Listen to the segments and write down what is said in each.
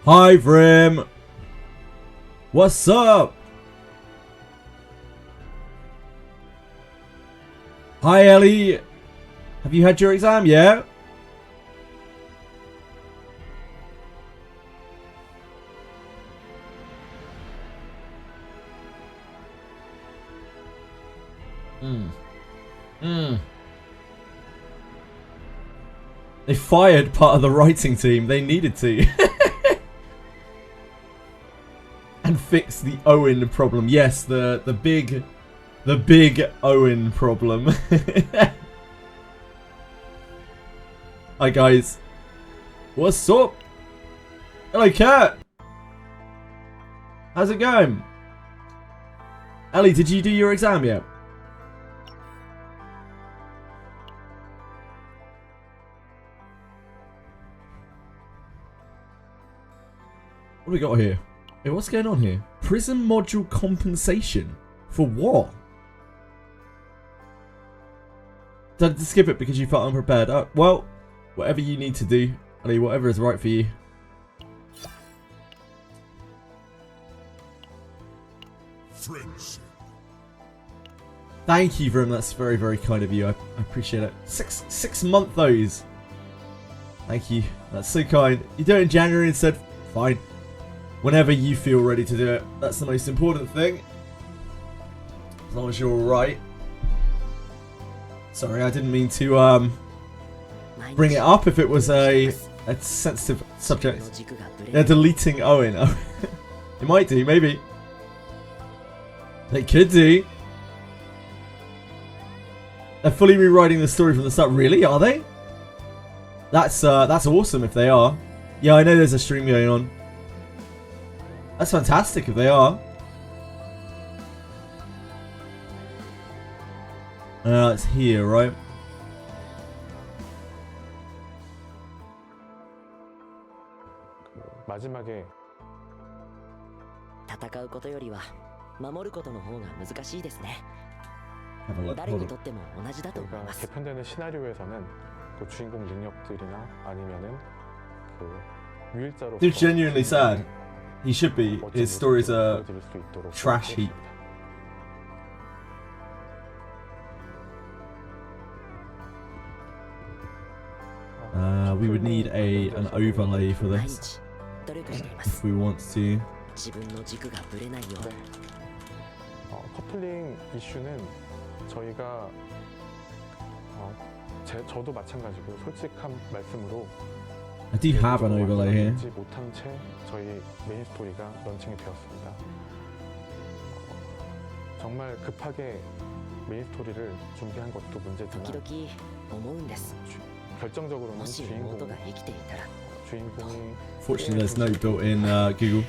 Hi, Vrim. What's up? Hi, Ellie. Have you had your exam yet? They fired part of the writing team. They needed to. And fix the OWEN problem. Yes, the big OWEN problem. Hi guys. What's up? Hello Cat. How's it going? Ellie, did you do your exam yet? What do we got here? Hey, what's going on here? Prison module compensation? For what? Did I skip it because you felt unprepared? Well, whatever you need to do. I mean, whatever is right for you. Friendship. Thank you, Vrim. That's very, very kind of you. I appreciate it. Six month those. Thank you. That's so kind. You do it in January instead. Fine. Whenever you feel ready to do it. That's the most important thing. As long as you're alright. Sorry, I didn't mean to bring it up if it was a sensitive subject. They're deleting Owen. It might do, maybe. They could do. They're fully rewriting the story from the start. Really? Are they? That's awesome if they are. Yeah, I know there's a stream going on. That's fantastic if they are. It's here, right? 마지막에 戦うことよりは守ることの方が難しいですね. Hold on. 개편되는 시나리오에서는 그 주인공 능력들이나 아니면은 그 유일자로 Dude's genuinely sad. He should be. His story's a trash heap. We would need an overlay for this if we want to. 커플링 이슈는 저희가 저도 마찬가지고 솔직한 말씀으로 I do have an overlay here. 못한 채 저희 메인 스토리가 런칭이 되었습니다. 정말 급하게 메인 스토리를 준비한 것도 문제지만 결정적으로는 주인공이 Fortunately, there's no built-in Google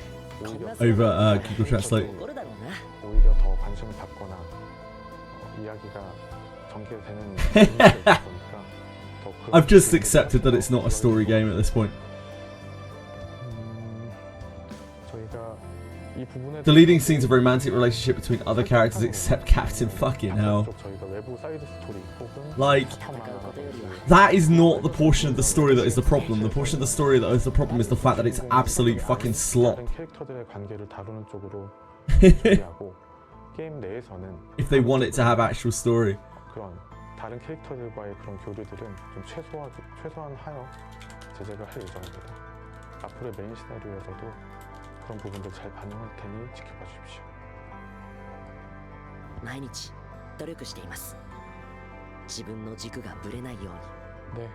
over Google Translate. 오히려 더 관심을 받거나 이야기가 전개되는 보니까 I've just accepted that it's not a story game at this point. Deleting scenes of romantic relationship between other characters except Captain fucking hell. Like, that is not the portion of the story that is the problem. The portion of the story that is the problem is the fact that it's absolute fucking slop. If they want it to have actual story. 다른 캐릭터들과의 그런 교류들은 좀 최소한하여 제작을 할 예정입니다. 앞으로의 메인 시나리오에서도 그런 부분들 잘 반영할 테니 지켜봐 주십시오. 毎日努力しています. 自分の軸がぶれないように. 네,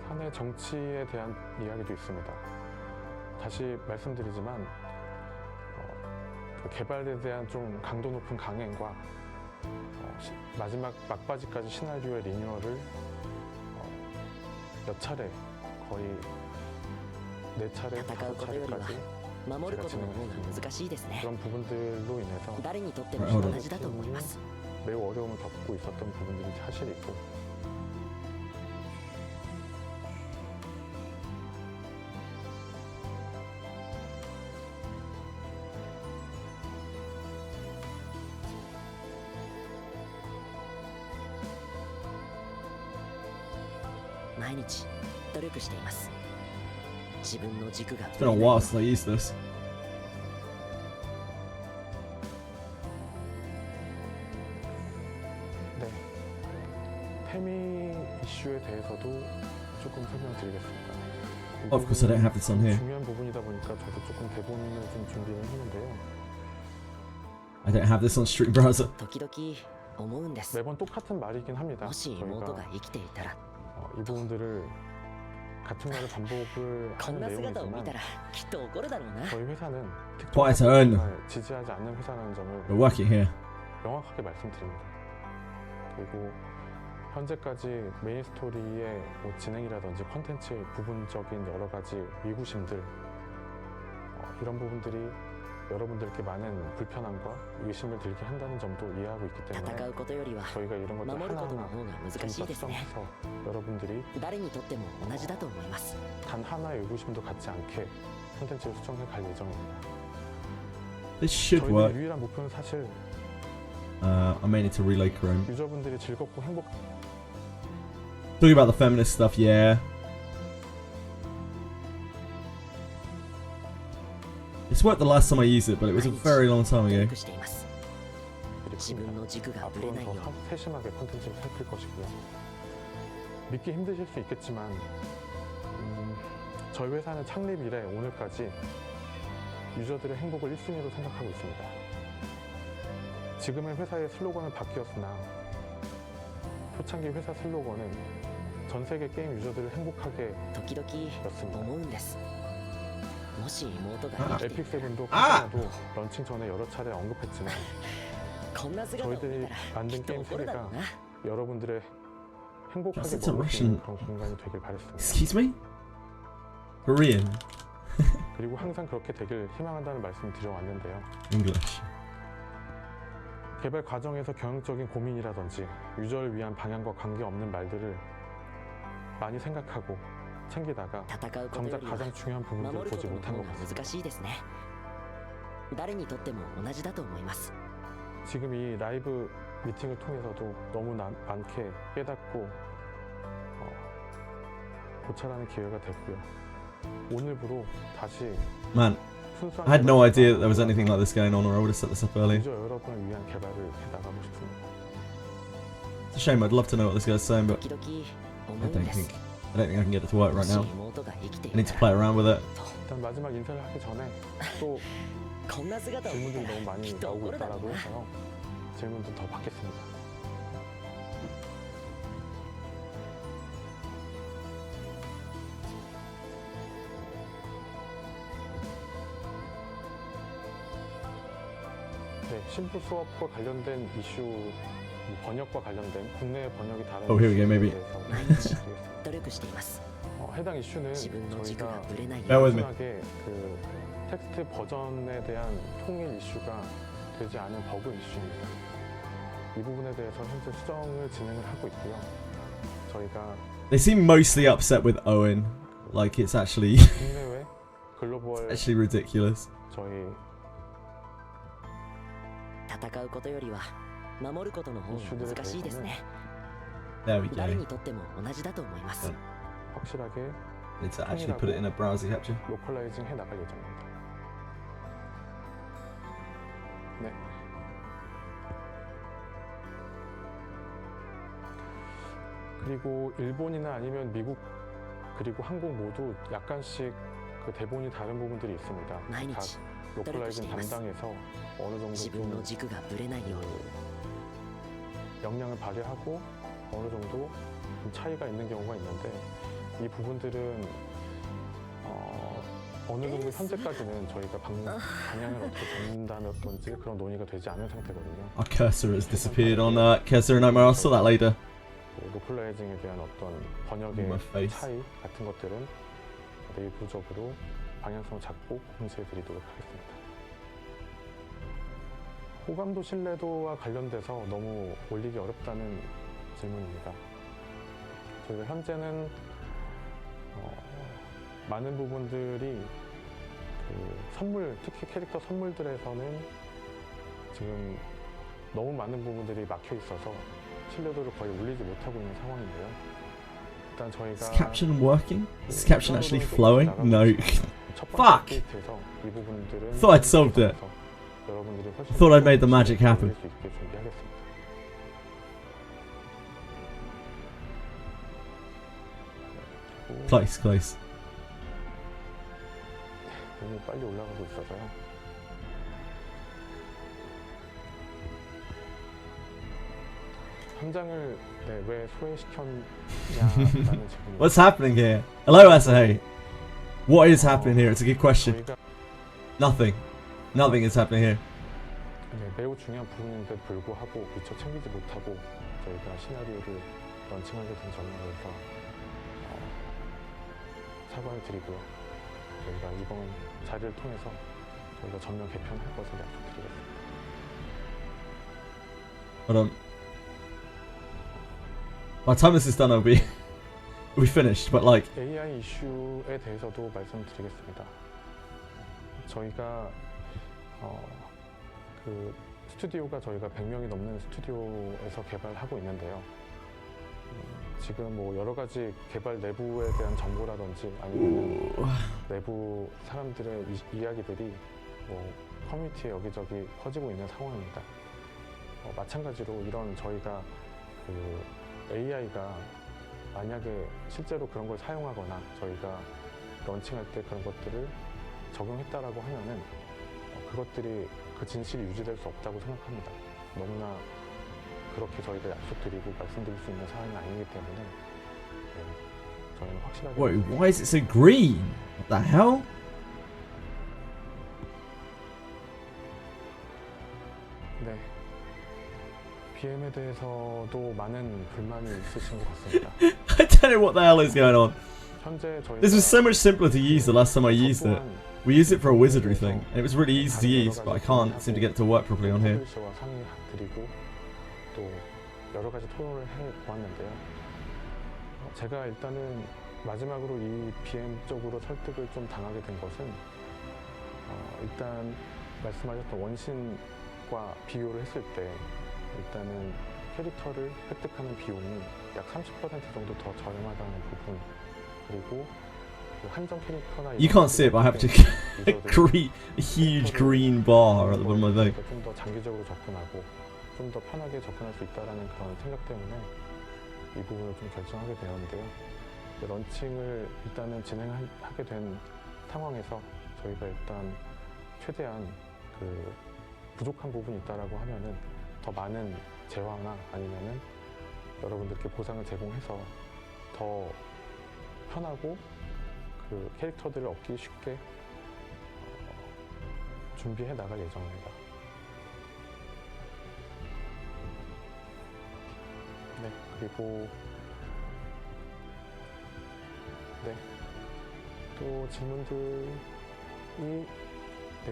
사내 정치에 대한 이야기도 있습니다. 다시 말씀드리지만 그 개발에 대한 좀 강도 높은 강행과 마지막 막바지까지 시나리오의 리뉴얼을 몇 차례 거의 4차례, 5차례까지 제가 진행했습니다. 그런 부분들로 인해서 매우 어려움을 겪고 있었던 부분들이 사실이고 自分の軸が It's been a while since I used this. 네. 태미 이슈에 대해서도 조금 설명드리겠습니다. Of course, I don't have this on here. 중요한 부분이다 보니까 저도 조금 대본을 좀 준비를 했는데요. I don't have this on Stream Browser. 時々思うんです 매번 똑같은 말이긴 합니다. もし妹が 저희가 生きていたら 이 부분들을 같은 말을 반복을 こん 하는 な姿を見 내용이지만 たらきっと怒るだろうな 저희 회사는 Quite 특정한 own. 부분을 지지하지 않는 회사라는 점을 We're working here. 명확하게 말씀드립니다. 그리고 현재까지 메인 스토리의 뭐 진행이라든지 컨텐츠 부분적인 여러 가지 위구심들 이런 부분들이 여러분들께 많은 불편함과 의심을 들게 한다는 점도 이해하고 있기 戦 때문에 うことよりは 저희가 이런 것들 守ることの 하나하나 方が難しい 좀 ですね 수정해서 여러분들이 誰にとっても同じだと思います 단 하나의 의구심도 갖지 않게 콘텐츠를 수정해 갈 예정입니다. This should 저희의 work. 유일한 목표는 사실 I may need to reload Chrome. 유저분들이 즐겁고 행복 Talking about the feminist stuff, yeah. It's worked the last time I used it, but it was a very long time 努 ago. 力しています自分の軸がぶれないよ 앞으로는 う 더 세심하게 콘텐츠를 살필 것이고요. 믿기 힘드실 수 있겠지만 저희 회사는 창립 이래 오늘까지 유저들의 행복을 1순위로 생각하고 있습니다. 지금의 회사의 슬로건은 바뀌었으나 초창기 회사 슬로건은 전 세계 게임 유저들을 행복하게 時々 였습니다. 思うんですもし妹が生きてい 에픽 세븐도 아! 카타나도 런칭 전에 여러 차례 언급했지만 こんな姿を見 저희들이 たら 만든 きっと 게임 怒るだろ 세계가 うな 여러분들의 행복하게 That's a 먹을 수 있는 Russian- 그런 공간이 되길 바랬습니다. Excuse me? Korean. 그리고 항상 그렇게 되길 희망한다는 말씀을 드려왔는데요. English. 개발 과정에서 경영적인 고민이라든지 유저를 위한 방향과 관계없는 말들을 많이 생각하고 챙기다가 戦うことよ 정작 りは 가장 중요한 守 부분들을 るこ 보지 との 못한 方 것 が 같습니다. 難しいですね誰にとっても同じだと思います 지금 이 라이브 미팅을 통해서도 너무 많게 깨닫고 고찰하는 기회가 됐고요. 오늘부로 다시 Man, 순수한 I had no 개발을 idea that there was anything like this going on, or I would have set this up early. 유저 여러분을 위한 개발을 해나가고 싶습니다. It's a shame. I'd love to know what this guy's saying, but 時々 I 思うん don't で think す I don't think I can get it to work も right し now. 妹が生きてい I need た to play ら around with it. と 일단 마지막 인사를 하기 전에 또 こんな姿を見た 질문들이 ら 너무 많이 きっと 나오고 怒るだろう 있다라고 な 해서요. 질문도 더 받겠습니다. 네, 신부 수업과 관련된 이슈, 번역과 관련된 국내 번역이 다른 Oh, here we go, 이슈에 maybe. 대해서 毎日 말씀드리겠습니다. 努力しています 해당 이슈는 自分の軸が 저희가 ぶれないよ Bear う with me. 단순하게 그 텍스트 버전에 대한 통일 이슈가 되지 않은 버그 이슈입니다. 이 부분에 대해서 현재 수정을 진행을 하고 있고요. 저희가 They seem mostly upset with Owen. Like it's actually 국내외 글로벌 actually ridiculous. 저희 戦うことよりは守ることの方が難しいですね There we 誰 go. にとっても同じだと思います 확실하게 Need to actually put it in a browser capture. 로컬라이징 해 나갈 예정입니다. 네. 그리고 일본이나 아니면 미국 그리고 한국 모두 약간씩 그 대본이 다른 부분들이 있습니다. 毎 각 日 로컬라이징 담당에서 어느 自分 정도 の軸がぶれないように 역량을 발휘하고 어느 정도 좀 차이가 있는 경우가 있는데 이 부분들은 어느 정도 현재까지는 저희가 방향을 어떻게 잡는다든지 그런 논의가 되지 않은 상태거든요. Our cursor has disappeared on Cursor Nightmare. I'll sort that later. 그 로컬라이징에 대한 어떤 My 번역의 face. 차이 같은 것들은 내부적으로 방향성을 잡고 공지해 드리도록 하겠습니다. 호감도 신뢰도와 관련돼서 너무 올리기 어렵다는 질문입니다. 저희가 현재는 많은 부분들이 그 선물, 특히 캐릭터 선물들에서는 지금 너무 많은 부분들이 막혀 있어서 신뢰도를 거의 올리지 못하고 있는 상황인데요. 일단 Is 저희가 caption working? Is the caption actually flowing? No. 첫 번째 Fuck! 게이트에서 이 부분들은 Thought I'd solved it. 여러분들이 훨씬 Thought I'd made the magic happen. 수 있게 준비하겠습니다. Close, close. 너무 빨리 올라가고 있어서요. 현장을 왜 소외시켰냐라는 질문이 What's happening here? Hello, SAA. What is happening here? It's a good question. 저희가 Nothing. Nothing is happening here. 매우 중요한 부분인데 불구하고 미처 챙기지 못하고 저희가 시나리오를 런칭하게 된 점에 대해서 사과를 드리고요. 저희가 이번 자리를 통해서 저희가 전면 개편할 것을 약속드리겠습니다. Hold on. By the time this is done, we'll be finished. But like, AI 이슈에 대해서도 말씀드리겠습니다. 저희가 그 스튜디오가 저희가 100명이 넘는 스튜디오에서 개발하고 있는데요. 지금 뭐 여러 가지 개발 내부에 대한 정보라든지 아니면 내부 사람들의 이야기들이 뭐 커뮤니티에 여기저기 퍼지고 있는 상황입니다. 마찬가지로 이런 저희가 그 AI가 만약에 실제로 그런 걸 사용하거나 저희가 런칭할 때 그런 것들을 적용했다라고 하면은 그것들이 그 진실이 유지될 수 없다고 생각합니다. 너무나 그렇게 저희가 약속드리고 말씀드릴 수 있는 사안이 아니기 때문에 저희는 확실하게. wait, why is it so green? What the hell? 네. BM에 대해서도 많은 불만이 있으신 것 같습니다. I don't know what the hell is going on. 현재 저희가 This was so much simpler to use the last time I used it. We used it for a Wizardry thing, and it was really easy to use, but I can't seem to get it to work properly on here. 와 상의드리고 또 여러 가지 토론을 해 보았는데요. 제가 일단은 마지막으로 이 BM 쪽으로 설득을 좀 당하게 된 것은 일단 말씀하셨던 원신과 비교를 했을 때 일단은 캐릭터를 획득하는 비용이 약 30% 정도 더 저렴하다는 부분, 그리고 그 한정 캐릭터나 You can't see it, but I have a huge green bar at the bottom of my thing. 좀더 장기적으로 접근하고 좀 더 편하게 접근할 수 있다라는 그런 생각 때문에 이 부분을 좀 결정하게 되었는데요. 런칭을 일단은 진행하게 된 상황에서 저희가 일단 최대한 그 부족한 부분이 있다라고 하면은 더 많은 재화나 아니면은 여러분들께 보상을 제공해서 더 편하고 그 캐릭터들을 얻기 쉽게 준비해 나갈 예정입니다. 네, 그리고 또 질문들이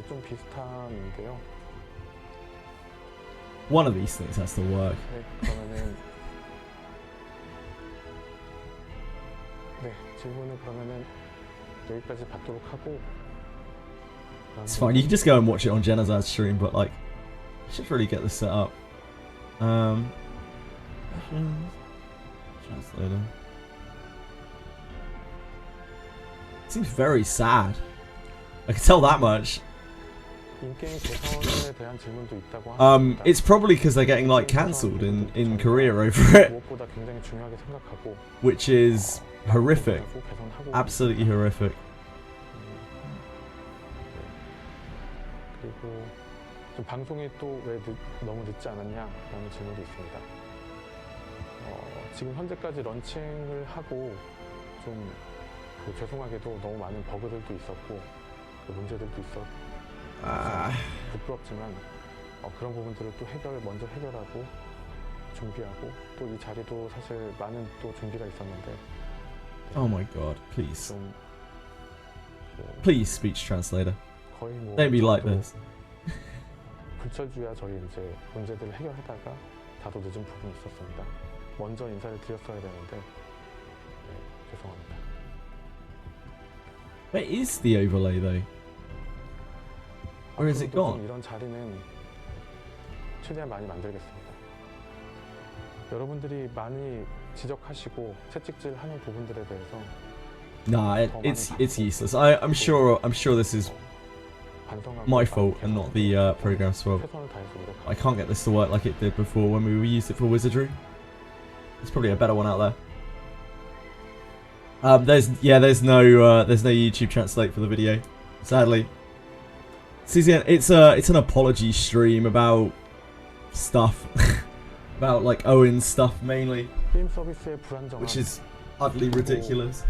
좀 비슷한데요. One of these things has to work. 네, 그러면은 질문을 그러면은 여기까지 받도록 하고. It's fine. You can just go and watch it on Jenazad's stream, but like, you should really get this set up. Translator. Seems very sad. I can tell that much. 인게임 개선에 대한 질문도 있다고 합니다. It's probably because they're getting like cancelled in Korea over it, 무엇보다 굉장히 중요하게 생각하고 which is horrific. 개선하고 Absolutely horrific. 그리고 좀 방송이 또 왜 너무 늦지 않았냐라는 질문도 있습니다. 지금 현재까지 런칭을 하고 좀 죄송하게도 너무 많은 버그들도 있었고 문제들도 부끄럽지만 그런 부분들을 또 먼저 해결하고 준비하고 또 이 자리도 사실 많은 또 준비가 있었는데. Oh my god, please. 좀 Please, speech translator. 거의 뭐 Don't be like this. 불철주야 저희 이제 문제들을 해결하다가 다소 늦은 부분이 있었습니다. 먼저 인사를 드렸어야 되는데 죄송합니다. Where is the overlay though? Where is it 앞으로도 좀 gone? 이런 자리는 최대한 많이 만들겠습니다. 여러분들이 많이 지적하시고 채찍질하는 부분들에 대해서 Nah, it's useless. I'm sure this is my fault and not the program's fault. 최선을 다해서 노력하고 I can't get this to work like it did before when we used it for Wizardry. There's probably a better one out there. There's no YouTube translate for the video, sadly. CZN, it's an apology stream about stuff, about like OWEN stuff mainly, 게임 서비스의 불안정함, which is utterly ridiculous.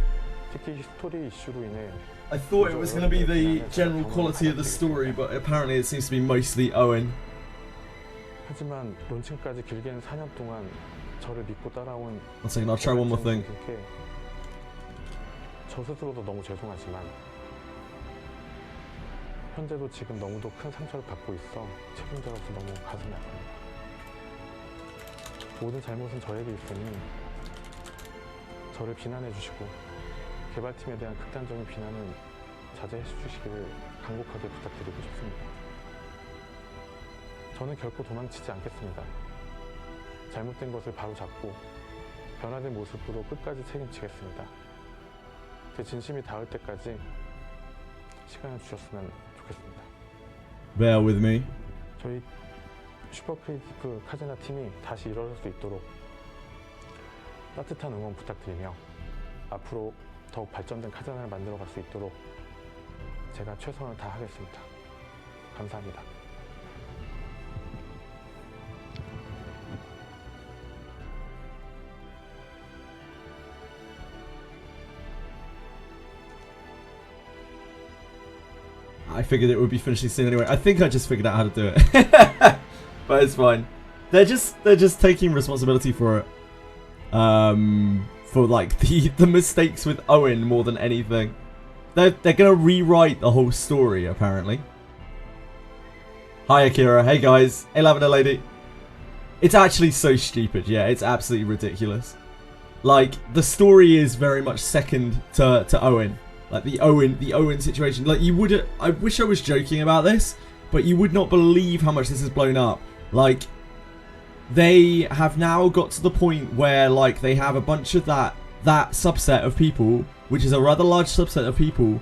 특히 스토리 이슈로 인해 I thought it was going to be the general quality of the story, but apparently it seems to be mostly OWEN. 하지만 론칭까지 길게는 4년 동안 저를 믿고 따라온 One second, I'll try one more thing. 분께 저 스스로도 너무 죄송하지만 현재도 지금 너무도 큰 상처를 받고 있어 책임자로서 너무 가슴이 아픕니다. 모든 잘못은 저에게 있으니 저를 비난해 주시고 개발팀에 대한 극단적인 비난은 자제해 주시기를 간곡하게 부탁드리고 싶습니다. 저는 결코 도망치지 않겠습니다. 잘못된 것을 바로잡고 변화된 모습으로 끝까지 책임지겠습니다. 제 진심이 닿을 때까지 시간을 주셨으면 좋겠습니다. Bear with me. 저희 슈퍼크리에이티브 카제나 팀이 다시 일어설 수 있도록 따뜻한 응원 부탁드리며 앞으로 더욱 발전된 카제나를 만들어갈 수 있도록 제가 최선을 다하겠습니다. 감사합니다. I figured it would be finishing soon anyway. I think I just figured out how to do it. But it's fine. They're just taking responsibility for it. For like the mistakes with OWEN more than anything. They're gonna rewrite the whole story apparently. Hi Akira, hey guys, hey Lavender Lady. It's actually so stupid, yeah, it's absolutely ridiculous. Like the story is very much second to OWEN. Like the OWEN situation. Like I wish I was joking about this, but you would not believe how much this has blown up. Like they have now got to the point where like they have a bunch of that subset of people, which is a rather large subset of people,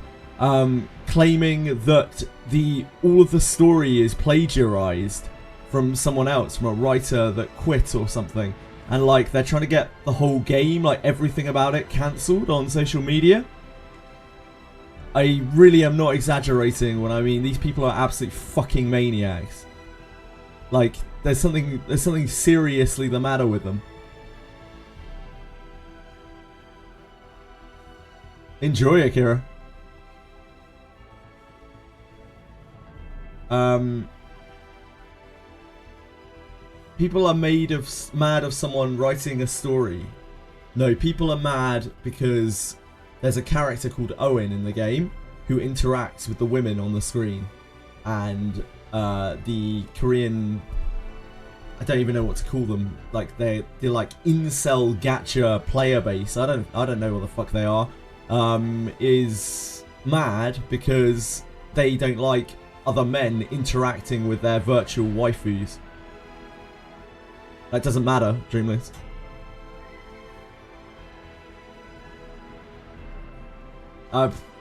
claiming that all of the story is plagiarized from someone else, from a writer that quit or something, and like they're trying to get the whole game, like everything about it, cancelled on social media. I really am not exaggerating when I mean these people are absolute fucking maniacs. Like there's something seriously the matter with them. Enjoy, Akira. People are mad of someone writing a story. No, people are mad because there's a character called OWEN in the game who interacts with the women on the screen, and the Korean, I don't even know what to call them. Like they're like incel gacha player base. I don't know what the fuck they are. Is mad because they don't like other men interacting with their virtual waifus. That doesn't matter, Dreamless.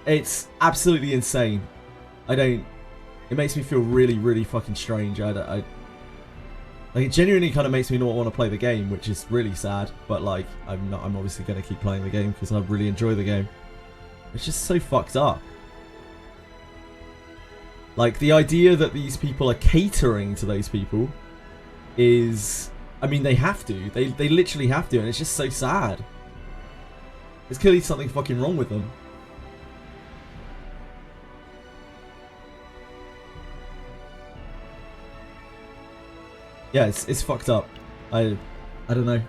It's absolutely insane. It makes me feel really, really fucking strange. Like it genuinely kind of makes me not want to play the game, which is really sad. But like, I'm obviously going to keep playing the game because I really enjoy the game. It's just so fucked up. Like the idea that these people are catering to those people is, I mean, they have to. They literally have to, and it's just so sad. There's clearly something fucking wrong with them. Yeah, it's fucked up. I don't know.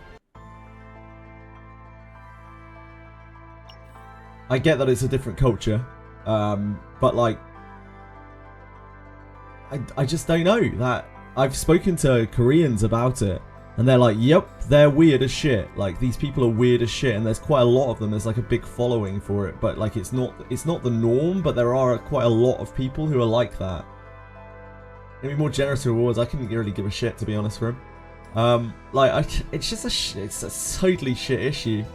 I get that it's a different culture, but like, I just don't know. That I've spoken to Koreans about it, and they're like, yep, they're weird as shit. Like these people are weird as shit, and there's quite a lot of them. There's like a big following for it, but like it's not the norm. But there are quite a lot of people who are like that. Maybe more generous rewards. I couldn't really give a shit, to be honest, for him. It's just it's a totally shit issue.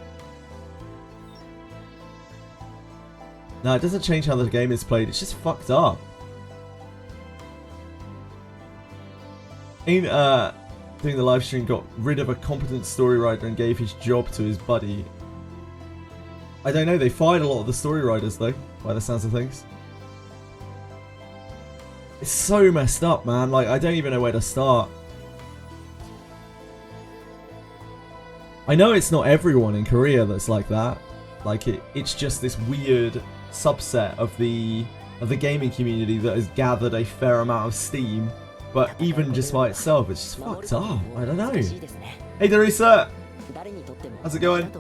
No, it doesn't change how the game is played. It's just fucked up. Doing the live stream got rid of a competent story writer and gave his job to his buddy. I don't know, they fired a lot of the story writers though, by the sounds of things. It's so messed up, man. Like, I don't even know where to start. I know it's not everyone in Korea that's like that. Like, it's just this weird subset of the gaming community that has gathered a fair amount of steam. But even just by itself, it's just fucked up. I don't know. Hey, Darisa! How's it going?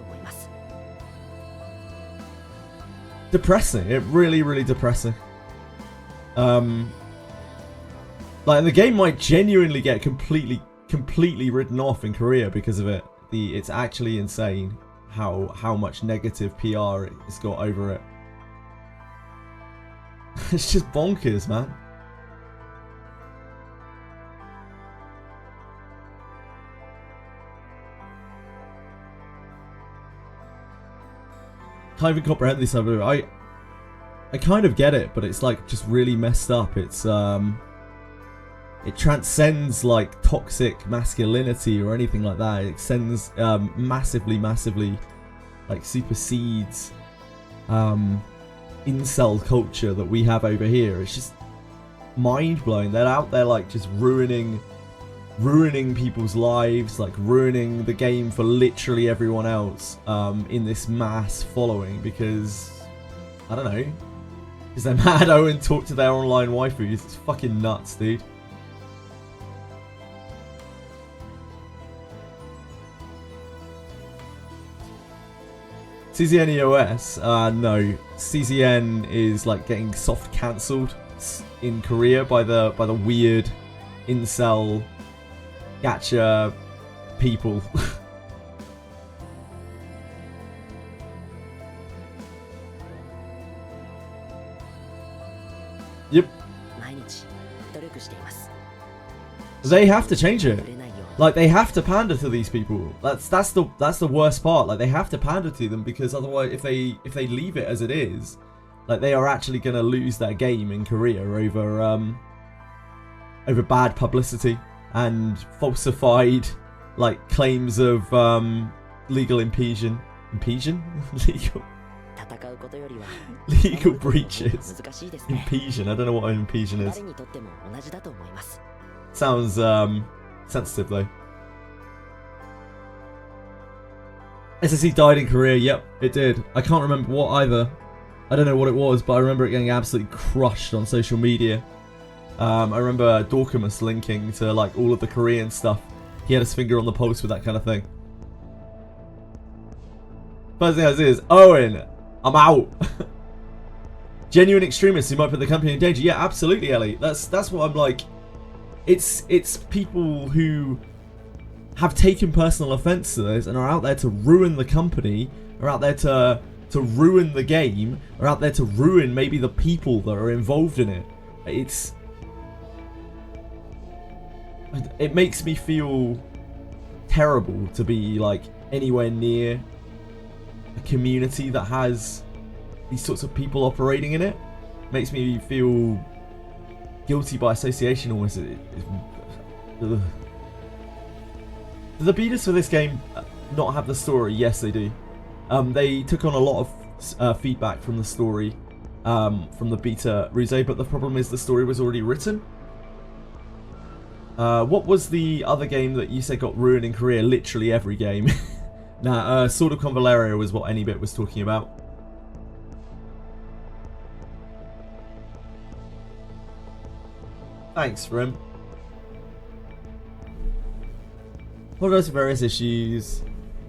Depressing. It really, really depressing. Like, the game might genuinely get completely written off in Korea because of it. It's actually insane how much negative PR it's got over it. It's just bonkers, man. Can't even comprehend this over. I kind of get it, but it's like just really messed up. It's it transcends like toxic masculinity or anything like that. It extends massively like supersedes incel culture that we have over here. It's just mind blowing. They're out there like just ruining people's lives, like ruining the game for literally everyone else in this mass following because, I don't know, because they're mad Owen talk to their online waifus. It's fucking nuts, dude. CZN EOS, no. CZN is like getting soft cancelled in Korea by the weird incel gacha people. Yep. They have to change it. Like, they have to pander to these people. That's the worst part. Like, they have to pander to them because otherwise, if they leave it as it is, like, they are actually gonna lose their game in Korea over bad publicity and falsified like claims of legal legal breaches. Impediment. I don't know what an impediment is. Sounds sensitive though. SSC died in Korea. Yep, it did. I can't remember what either. I don't know what it was, but I remember it getting absolutely crushed on social media. I remember Dorkamus linking to like all of the Korean stuff. He had his finger on the pulse with that kind of thing. First thing I say is, Owen, I'm out. Genuine extremists who might put the company in danger. Yeah, absolutely, Ellie. That's what I'm like. It's people who have taken personal offense to this and are out there to ruin the company, are out there to ruin the game, are out there to ruin maybe the people that are involved in it. It makes me feel terrible to be like anywhere near a community that has these sorts of people operating in it. Makes me feel guilty by association almost. Do the beaters for this game not have the story? Yes, they do. They took on a lot of feedback from the story from the beta Ruse, but the problem is the story was already written. What was the other game that you said got ruined in Korea? Literally every game. Nah, Sword of Convaleria was what Anybit was talking about. Thanks, Rim. Apologize for various issues.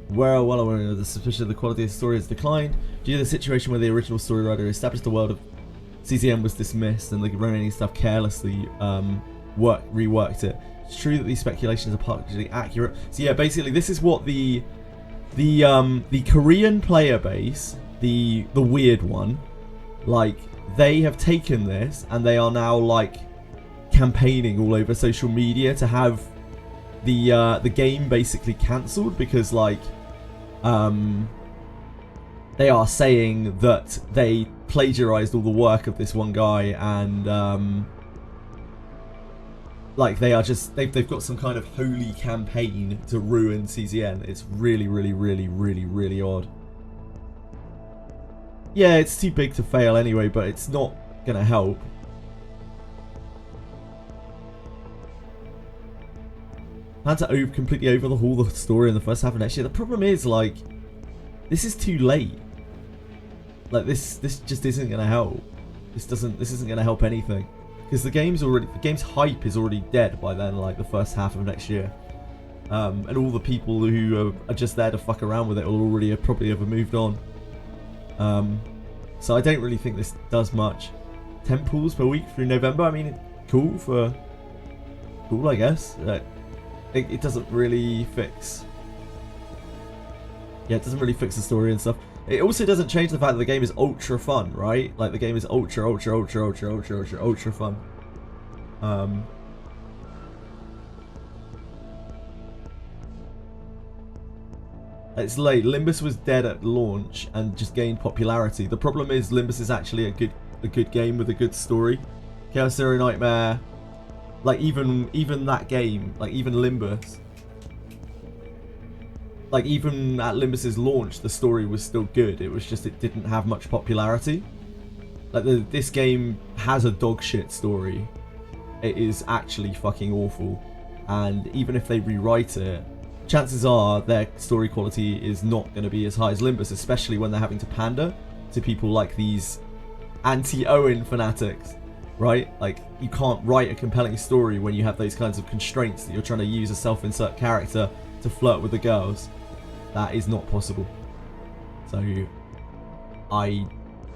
Well aware of the suspicion of the quality of the story has declined due to the situation where the original story writer established the world of CZN was dismissed and the remaining stuff carelessly reworked it. It's true that these speculations are partially accurate. So yeah, basically this is what the Korean player base, the weird one, like they have taken this and they are now like campaigning all over social media to have the game basically cancelled because like they are saying that they plagiarized all the work of this one guy, and like they are just they've got some kind of holy campaign to ruin CZN. It's really, really, really, really, really odd. Yeah, it's too big to fail anyway, but it's not gonna help. Plan to completely overhaul the story in the first half of next year. The problem is, like, this is too late. Like, this just isn't gonna help. This isn't gonna help anything, because the game's hype is already dead by then. Like the first half of next year, and all the people who are just there to fuck around with it will already probably have moved on. So I don't really think this does much. 10 pools per week through November. I mean, cool, I guess. It doesn't really fix. Yeah, it doesn't really fix the story and stuff. It also doesn't change the fact that the game is ultra fun, right? Like, the game is ultra fun. It's late. Limbus was dead at launch and just gained popularity. The problem is Limbus is actually a good game with a good story. Chaos Zero Nightmare, like even that game, like even Limbus, like even at Limbus's launch, the story was still good. It was just it didn't have much popularity. Like this game has a dog shit story. It is actually fucking awful, and even if they rewrite it, chances are their story quality is not going to be as high as Limbus, especially when they're having to pander to people like these anti-OWEN fanatics, right? Like, you can't write a compelling story when you have those kinds of constraints that you're trying to use a self-insert character to flirt with the girls. That is not possible. So I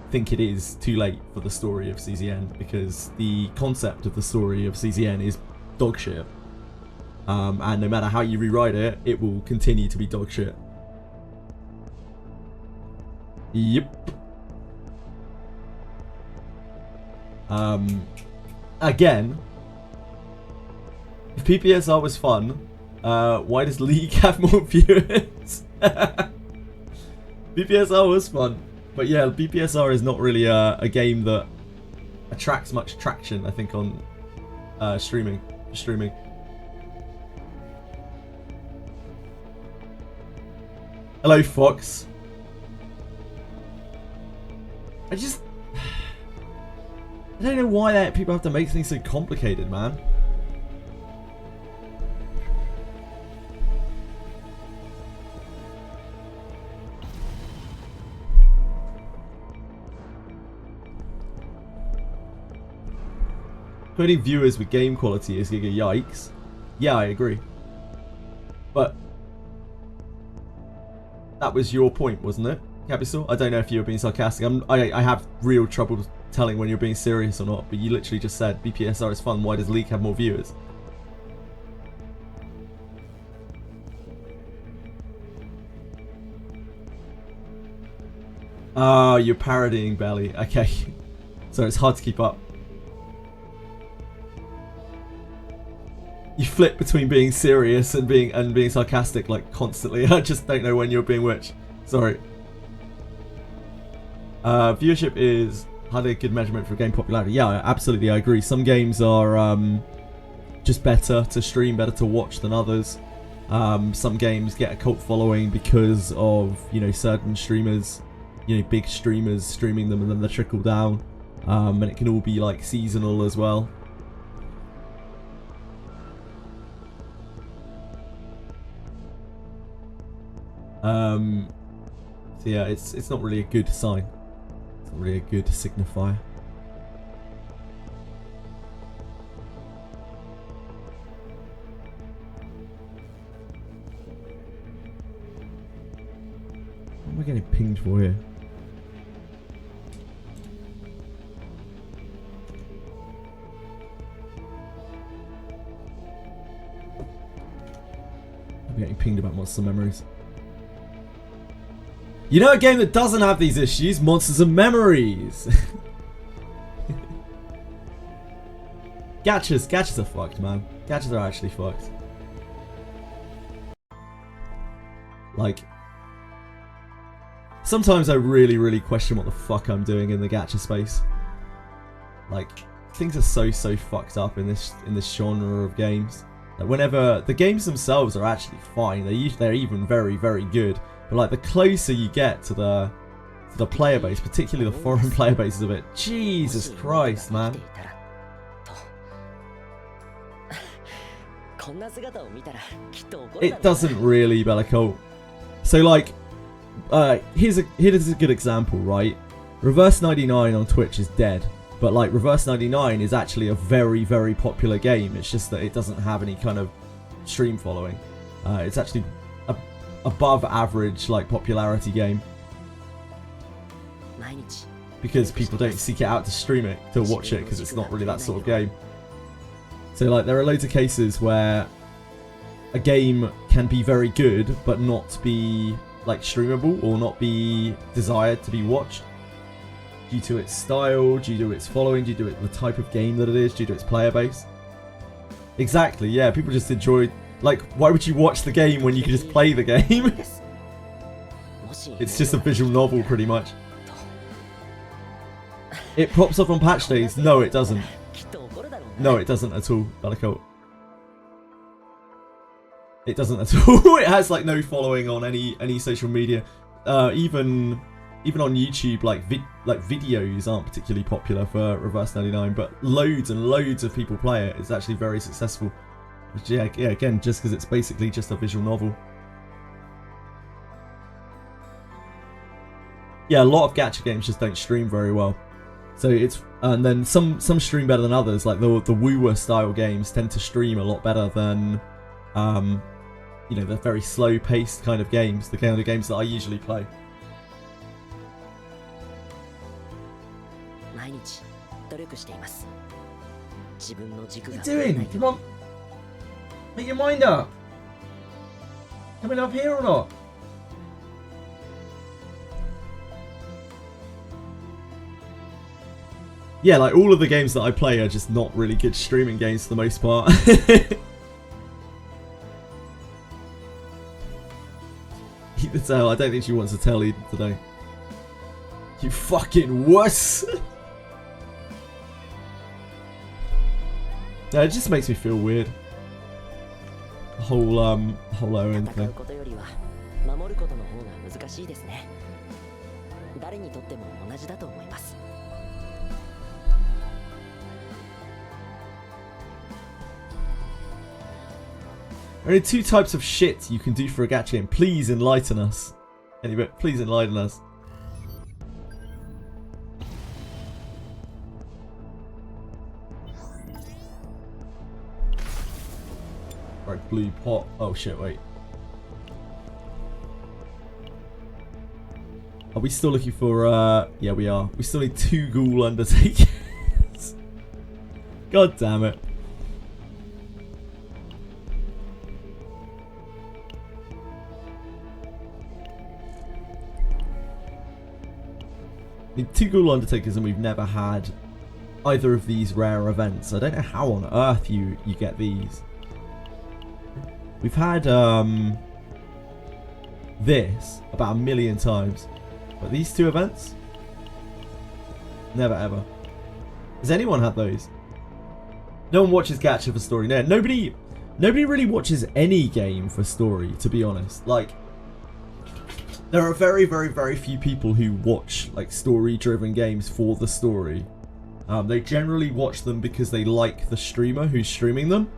think it is too late for the story of CZN, because the concept of the story of CZN is dog shit. And no matter how you rewrite it, it will continue to be dog shit. Yep. Again, if PPSR was fun, why does League have more viewers? PPSR was fun, but yeah, PPSR is not really a game that attracts much traction, I think, on streaming. Hello, Fox. I don't know why people have to make things so complicated, man. Quoting viewers with game quality is giga yikes. Yeah, I agree. But that was your point, wasn't it, Capisol? I don't know if you were being sarcastic. I have real trouble telling when you're being serious or not, but you literally just said BPSR is fun, why does League have more viewers? Oh, you're parodying Belly. Okay. So it's hard to keep up. You flip between being serious and being sarcastic like constantly. I just don't know when you're being which. Sorry. Viewership is hardly a good measurement for game popularity. Yeah, absolutely, I agree. Some games are just better to stream, better to watch than others. Some games get a cult following because of, you know, certain streamers, you know, big streamers streaming them, and then they trickle down. And it can all be like seasonal as well. So yeah, it's not really a good sign. It's not really a good signifier. What am I getting pinged for here? I'm getting pinged about Monster Memories. You know a game that doesn't have these issues? Monsters and Memories! Gachas are fucked, man. Gachas are actually fucked. sometimes I really question what the fuck I'm doing in the gacha space. Like, things are so fucked up in this genre of games. Like, whenever the games themselves are actually fine, they're even very good. But like, the closer you get to the player base, particularly the foreign player bases of it, Jesus Christ, man. It doesn't really, Bellicolt. So like, here's a good example, right? Reverse 99 on Twitch is dead, but like Reverse 99 is actually a very popular game. It's just that it doesn't have any kind of stream following. It's actually a above average like popularity game because people don't seek it out to stream it, to watch it, because it's not really that sort of game. So like, there are loads of cases where a game can be very good but not be like streamable or not be desired to be watched due to its style, due to its following, due to the type of game that it is, due to its player base. Exactly, yeah, people just enjoy, like, why would you watch the game when you can just play the game? It's just a visual novel pretty much. It pops up on patch days. No, it doesn't. No, it doesn't at all, Bellicolt. It doesn't at all. It has like no following on any social media. Even on YouTube, like videos aren't particularly popular for Reverse 99, but loads and loads of people play it. It's actually very successful. Which, yeah, again, just because it's basically just a visual novel. Yeah, a lot of gacha games just don't stream very well. So it's, and then some stream better than others. Like the woo style games tend to stream a lot better than, you know, the very slow paced kind of games, the kind of games that I usually play. What are you doing? Come on, make your mind up. Coming up here or not? Yeah, like all of the games that I play are just not really good streaming games for the most part. You can tell, I don't think she wants to tell Eden today. You fucking wuss! Yeah, it just makes me feel weird. The whole OWEN thing. There are two types of shit you can do for a gacha game. Please enlighten us. Anyway, please enlighten us. Right, blue pot. Oh shit, wait. Are we still looking for, yeah, we are. We still need 2 ghoul undertakers. God damn it. We need 2 ghoul undertakers and we've never had either of these rare events. I don't know how on earth you get these. We've had this about 1 million times. But these 2 events? Never ever. Has anyone had those? No one watches gacha for story. No, nobody really watches any game for story, to be honest. Like, there are very few people who watch like story-driven games for the story. They generally watch them because they like the streamer who's streaming them,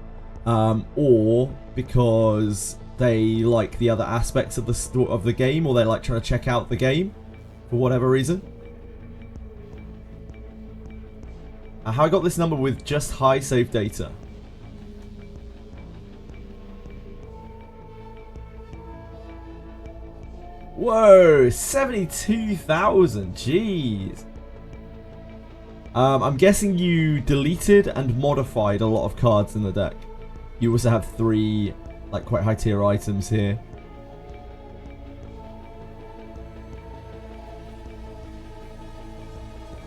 or because they like the other aspects of the game, or they like trying to check out the game for whatever reason. How I got this number with just high save data. Whoa, 72,000, jeez. I'm guessing you deleted and modified a lot of cards in the deck. You also have 3 like quite high tier items here.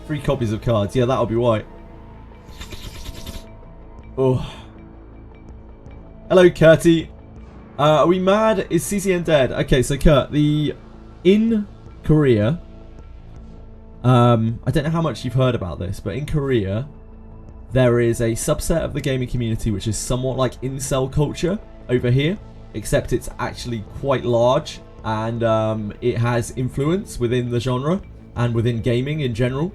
Three copies of cards, yeah, that'll be white. Oh. Hello, Curty. Are we mad? Is CZN dead? Okay, so Kurt, the in Korea, I don't know how much you've heard about this, but in Korea, there is a subset of the gaming community which is somewhat like incel culture over here, except it's actually quite large, and it has influence within the genre and within gaming in general.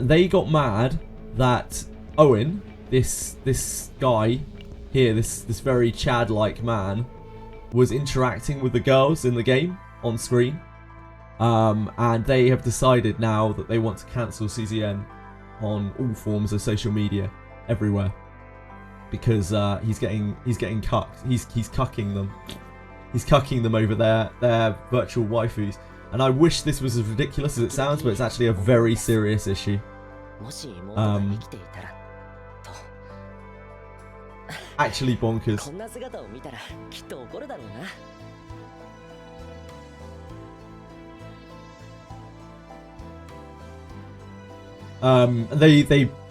They got mad that Owen, this guy here, this very Chad-like man, was interacting with the girls in the game on screen, and they have decided now that they want to cancel CZN on all forms of social media everywhere because he's getting cucked. He's cucking them. He's cucking them over their virtual waifus. And I wish this was as ridiculous as it sounds, but it's actually a very serious issue. Actually bonkers.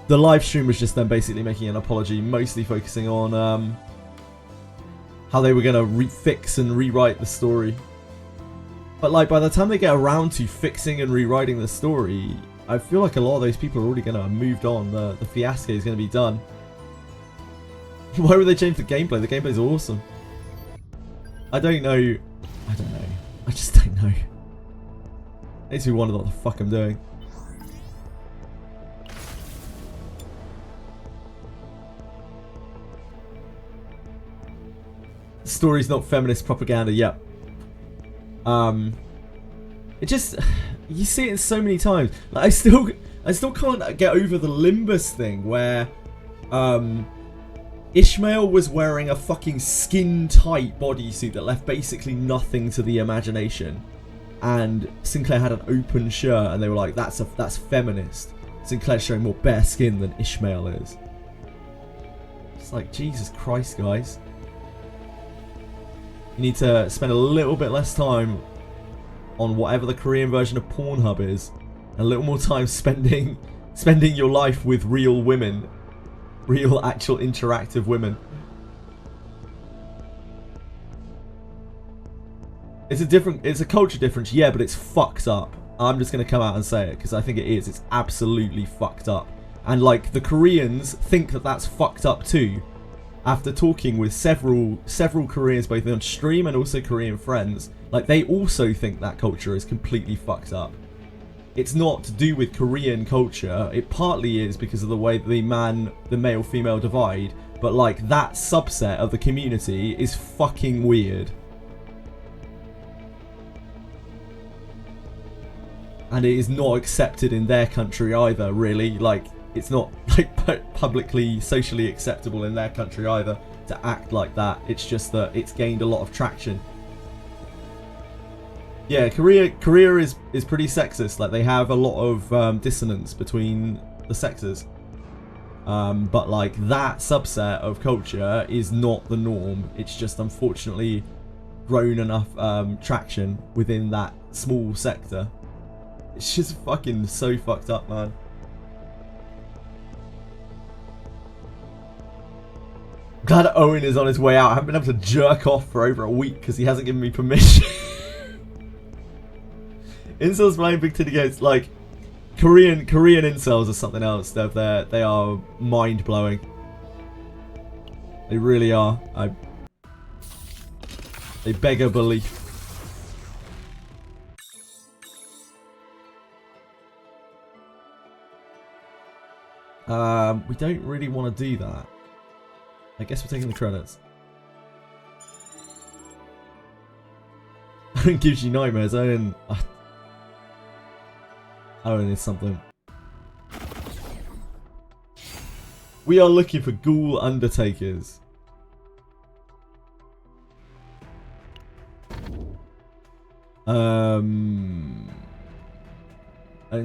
The live stream was just them basically making an apology, mostly focusing on how they were gonna fix and rewrite the story. But like by the time they get around to fixing and rewriting the story, I feel like a lot of those people are already gonna have moved on. The fiasco is gonna be done. Why would they change the gameplay? The gameplay's awesome. I don't know. I just don't know. Makes me wonder what the fuck I'm doing. The story's not feminist propaganda. Yep. It just, you see it so many times. Like, I still can't get over the Limbus thing where Ishmael was wearing a fucking skin-tight bodysuit that left basically nothing to the imagination, and Sinclair had an open shirt, and they were like, that's feminist. Sinclair's showing more bare skin than Ishmael is. It's like, Jesus Christ, guys. You need to spend a little bit less time on whatever the Korean version of Pornhub is, and a little more time spending your life with real women. Real, actual, interactive women. It's a culture difference, yeah, but it's fucked up. I'm just gonna come out and say it, because I think it is. It's absolutely fucked up. And, like, the Koreans think that that's fucked up too. After talking with several Koreans, both on stream and also Korean friends, like, they also think that culture is completely fucked up. It's not to do with Korean culture. It partly is because of the way the male-female divide, but like that subset of the community is fucking weird. And it is not accepted in their country either, really. Like, it's not like publicly, socially acceptable in their country either to act like that. It's just that it's gained a lot of traction. Yeah, Korea is pretty sexist. Like, they have a lot of dissonance between the sexes. But like that subset of culture is not the norm. It's just unfortunately grown enough traction within that small sector. It's just fucking so fucked up, man. I'm glad Owen is on his way out. I haven't been able to jerk off for over a week because he hasn't given me permission. Incels playing big titty games, like Korean incels are something else. They are mind blowing. They really are. They beg a belief. We don't really want to do that. I guess we're taking the credits. It gives you nightmares. Owen is something. We are looking for ghoul undertakers. And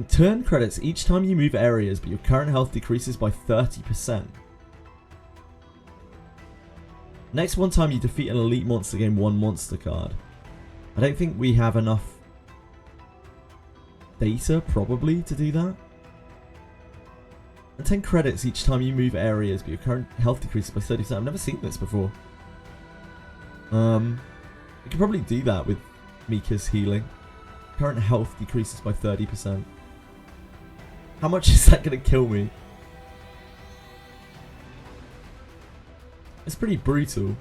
turn credits each time you move areas, but your current health decreases by 30%. Next one time you defeat an elite monster, gain 1 monster card. I don't think we have enough data, probably, to do that. And 10 credits each time you move areas, but your current health decreases by 30%. I've never seen this before. We could probably do that with Mika's healing. Current health decreases by 30%. How much is that going to kill me? It's pretty brutal.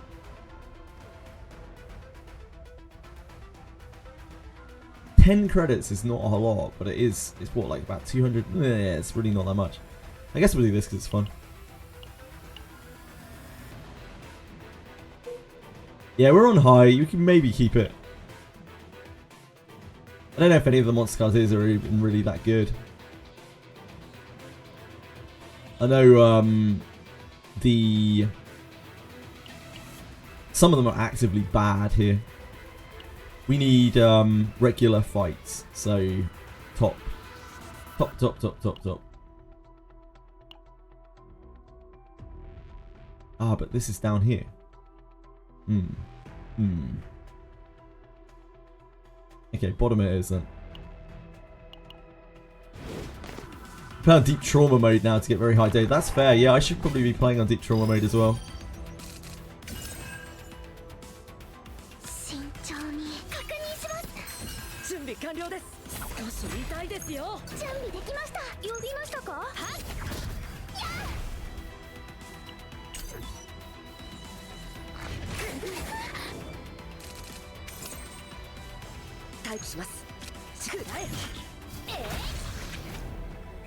$10 credits is not a lot, but it is. It's what, like about 200? Yeah, it's really not that much. I guess we'll do this because it's fun. Yeah, we're on high. You can maybe keep it. I don't know if any of the monster cards are even really that good. I know some of them are actively bad here. We need regular fights, so top. Ah, but this is down here. Okay, bottom it is then. Play on deep trauma mode now to get very high data. That's fair. Yeah, I should probably be playing on deep trauma mode as well.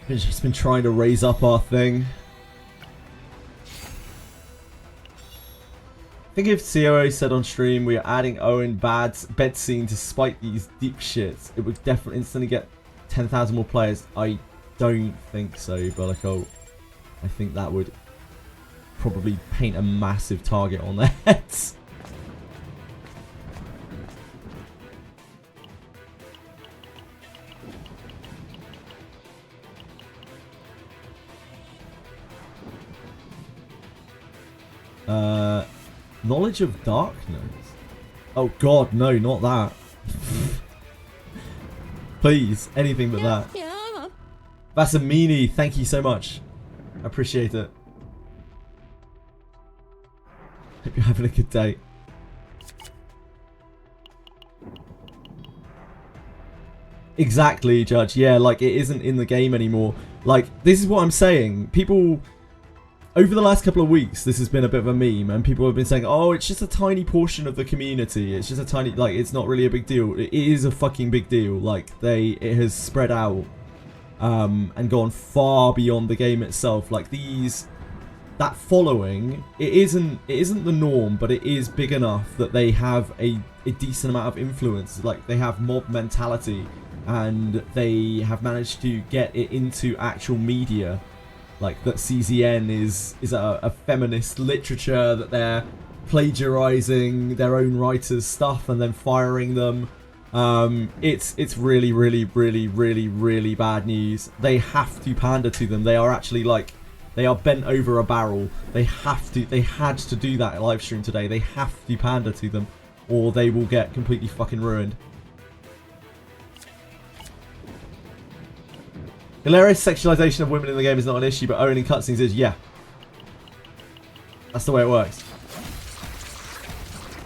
We've just been trying to raise up our thing. I think if COO said on stream we are adding Owen bed scene to spike these deep shits, it would definitely instantly get 10,000 more players. I don't think so, Bellico. I think that would probably paint a massive target on their heads. Knowledge of darkness. Oh god, no, not that. Please, anything but that. Vasamini, thank you so much. I appreciate it. Hope you're having a good day. Exactly, Judge. Yeah, like it isn't in the game anymore. Like, this is what I'm saying. People... Over the last couple of weeks, this has been a bit of a meme, and people have been saying, oh, it's just a tiny portion of the community. It's just a tiny, like, it's not really a big deal. It is a fucking big deal. Like, it has spread out and gone far beyond the game itself. Like, that following, it isn't the norm, but it is big enough that they have a decent amount of influence. Like, they have mob mentality, and they have managed to get it into actual media. Like that CZN is a feminist literature, that they're plagiarizing their own writers' stuff and then firing them. It's really, really, really, really, really bad news. They have to pander to them. They are actually like, they are bent over a barrel. They had to do that live stream today. They have to pander to them, or they will get completely fucking ruined. Hilarious sexualization of women in the game is not an issue, but owning cutscenes is, yeah. That's the way it works.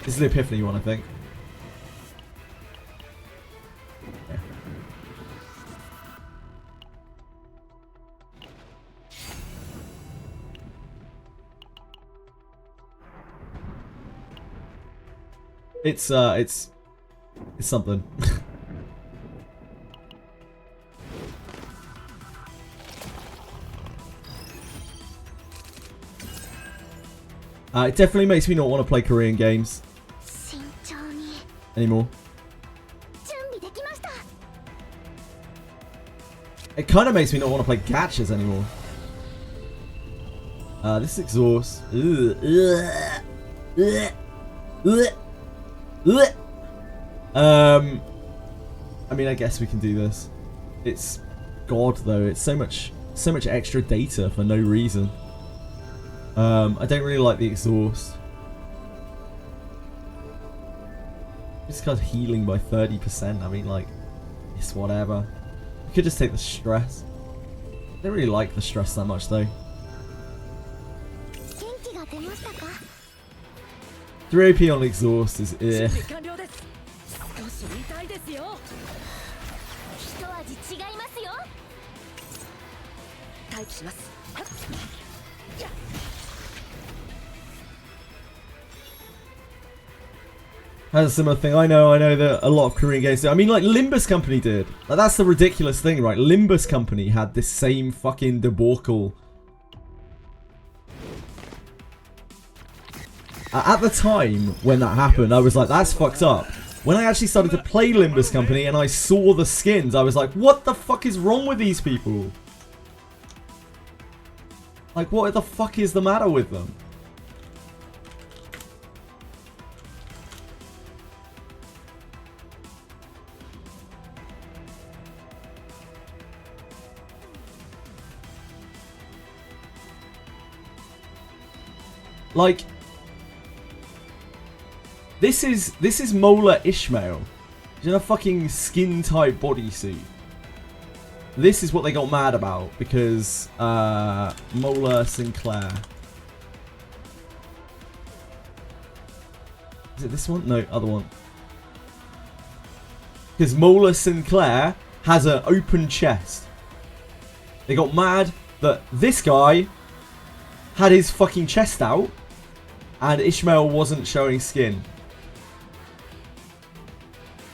This is the Epiphany one, I think. Yeah. It's something. It definitely makes me not want to play Korean games anymore. It kind of makes me not want to play gachas anymore. This exhaust. I mean, I guess we can do this. It's God though. It's so much extra data for no reason. I don't really like the exhaust. This guy's healing by 30%. I mean, like, it's whatever. You could just take the stress. I don't really like the stress that much, though. 3 AP on exhaust is 待機します。 Has a similar thing. I know that a lot of Korean games do. I mean, like, Limbus Company did. Like, that's the ridiculous thing, right? Limbus Company had this same fucking debacle. At the time when that happened, I was like, that's fucked up. When I actually started to play Limbus Company and I saw the skins, I was like, what the fuck is wrong with these people? Like, what the fuck is the matter with them? Like, this is Mola Ishmael. He's in a fucking skin type bodysuit. This is what they got mad about because Mola Sinclair. Is it this one? No, other one. Because Mola Sinclair has an open chest. They got mad that this guy had his fucking chest out and Ishmael wasn't showing skin.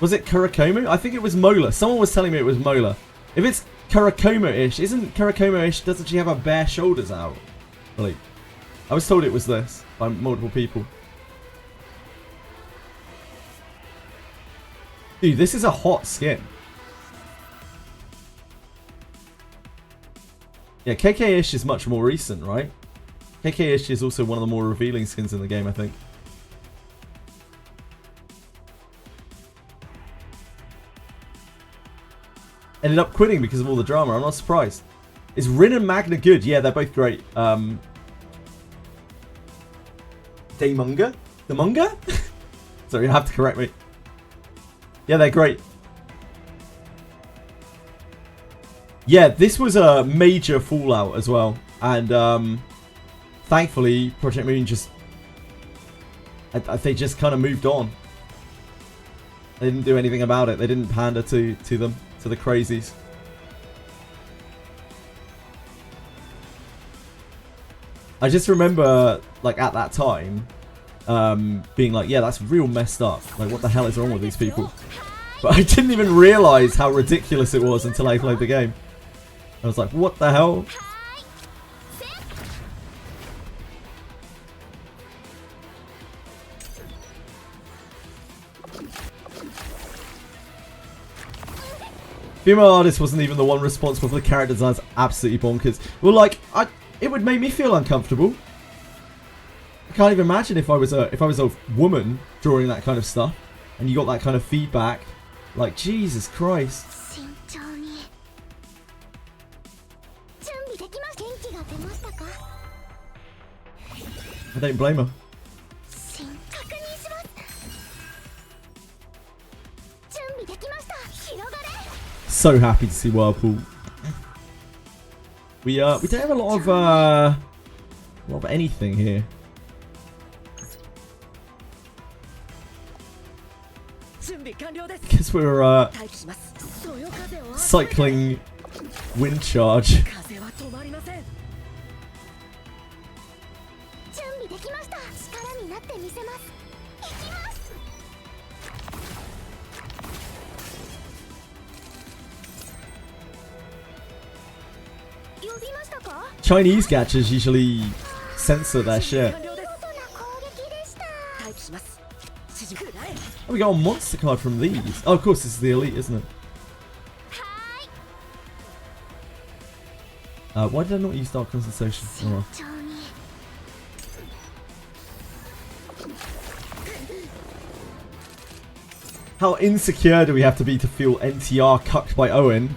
Was it Kurakomo? I think it was Mola. Someone was telling me it was Mola. If it's Kurakomo-ish, isn't Kurakomo-ish, doesn't she have her bare shoulders out? Like, I was told it was this by multiple people. Dude, this is a hot skin. Yeah, KK-ish is much more recent, right? KK-ish is also one of the more revealing skins in the game, I think. Ended up quitting because of all the drama. I'm not surprised. Is Rin and Magna good? Yeah, they're both great. Daemunga? Daemunga? Sorry, you have to correct me. Yeah, they're great. Yeah, this was a major fallout as well. And thankfully, Project Moon just... they just kind of moved on. They didn't do anything about it. They didn't pander to them. To the crazies. I just remember, like, at that time, being like, yeah, that's real messed up. Like, what the hell is wrong with these people? But I didn't even realise how ridiculous it was until I played the game. I was like, what the hell? Female artist wasn't even the one responsible for the character designs. Absolutely bonkers. Well, like, it would make me feel uncomfortable. I can't even imagine if I was a woman drawing that kind of stuff, and you got that kind of feedback. Like, Jesus Christ. I don't blame her. So happy to see Whirlpool. We don't have a lot of anything here. Guess we're cycling wind charge. Chinese gachas usually censor their shit. Oh, we got a monster card from these. Oh, of course, this is the elite, isn't it? Why did I not use Dark Concentration? Oh, well. How insecure do we have to be to feel NTR cucked by OWEN?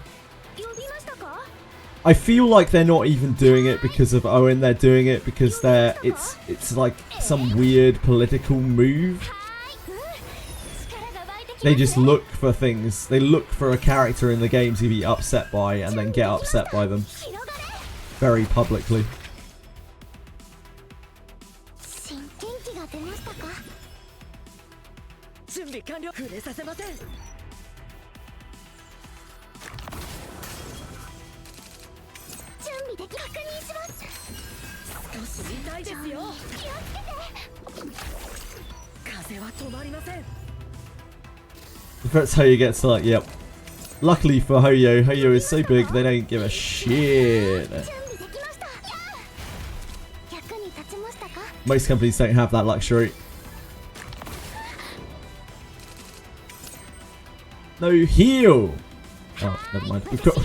I feel like they're not even doing it because of OWEN. They're doing it because it's like some weird political move. They just look for things. They look for a character in the game to be upset by and then get upset by them. Very publicly. That's how you get select. Yep. Luckily for Hoyo, Hoyo is so big they don't give a shit. Most companies don't have that luxury. No heal. Oh, never mind. We've got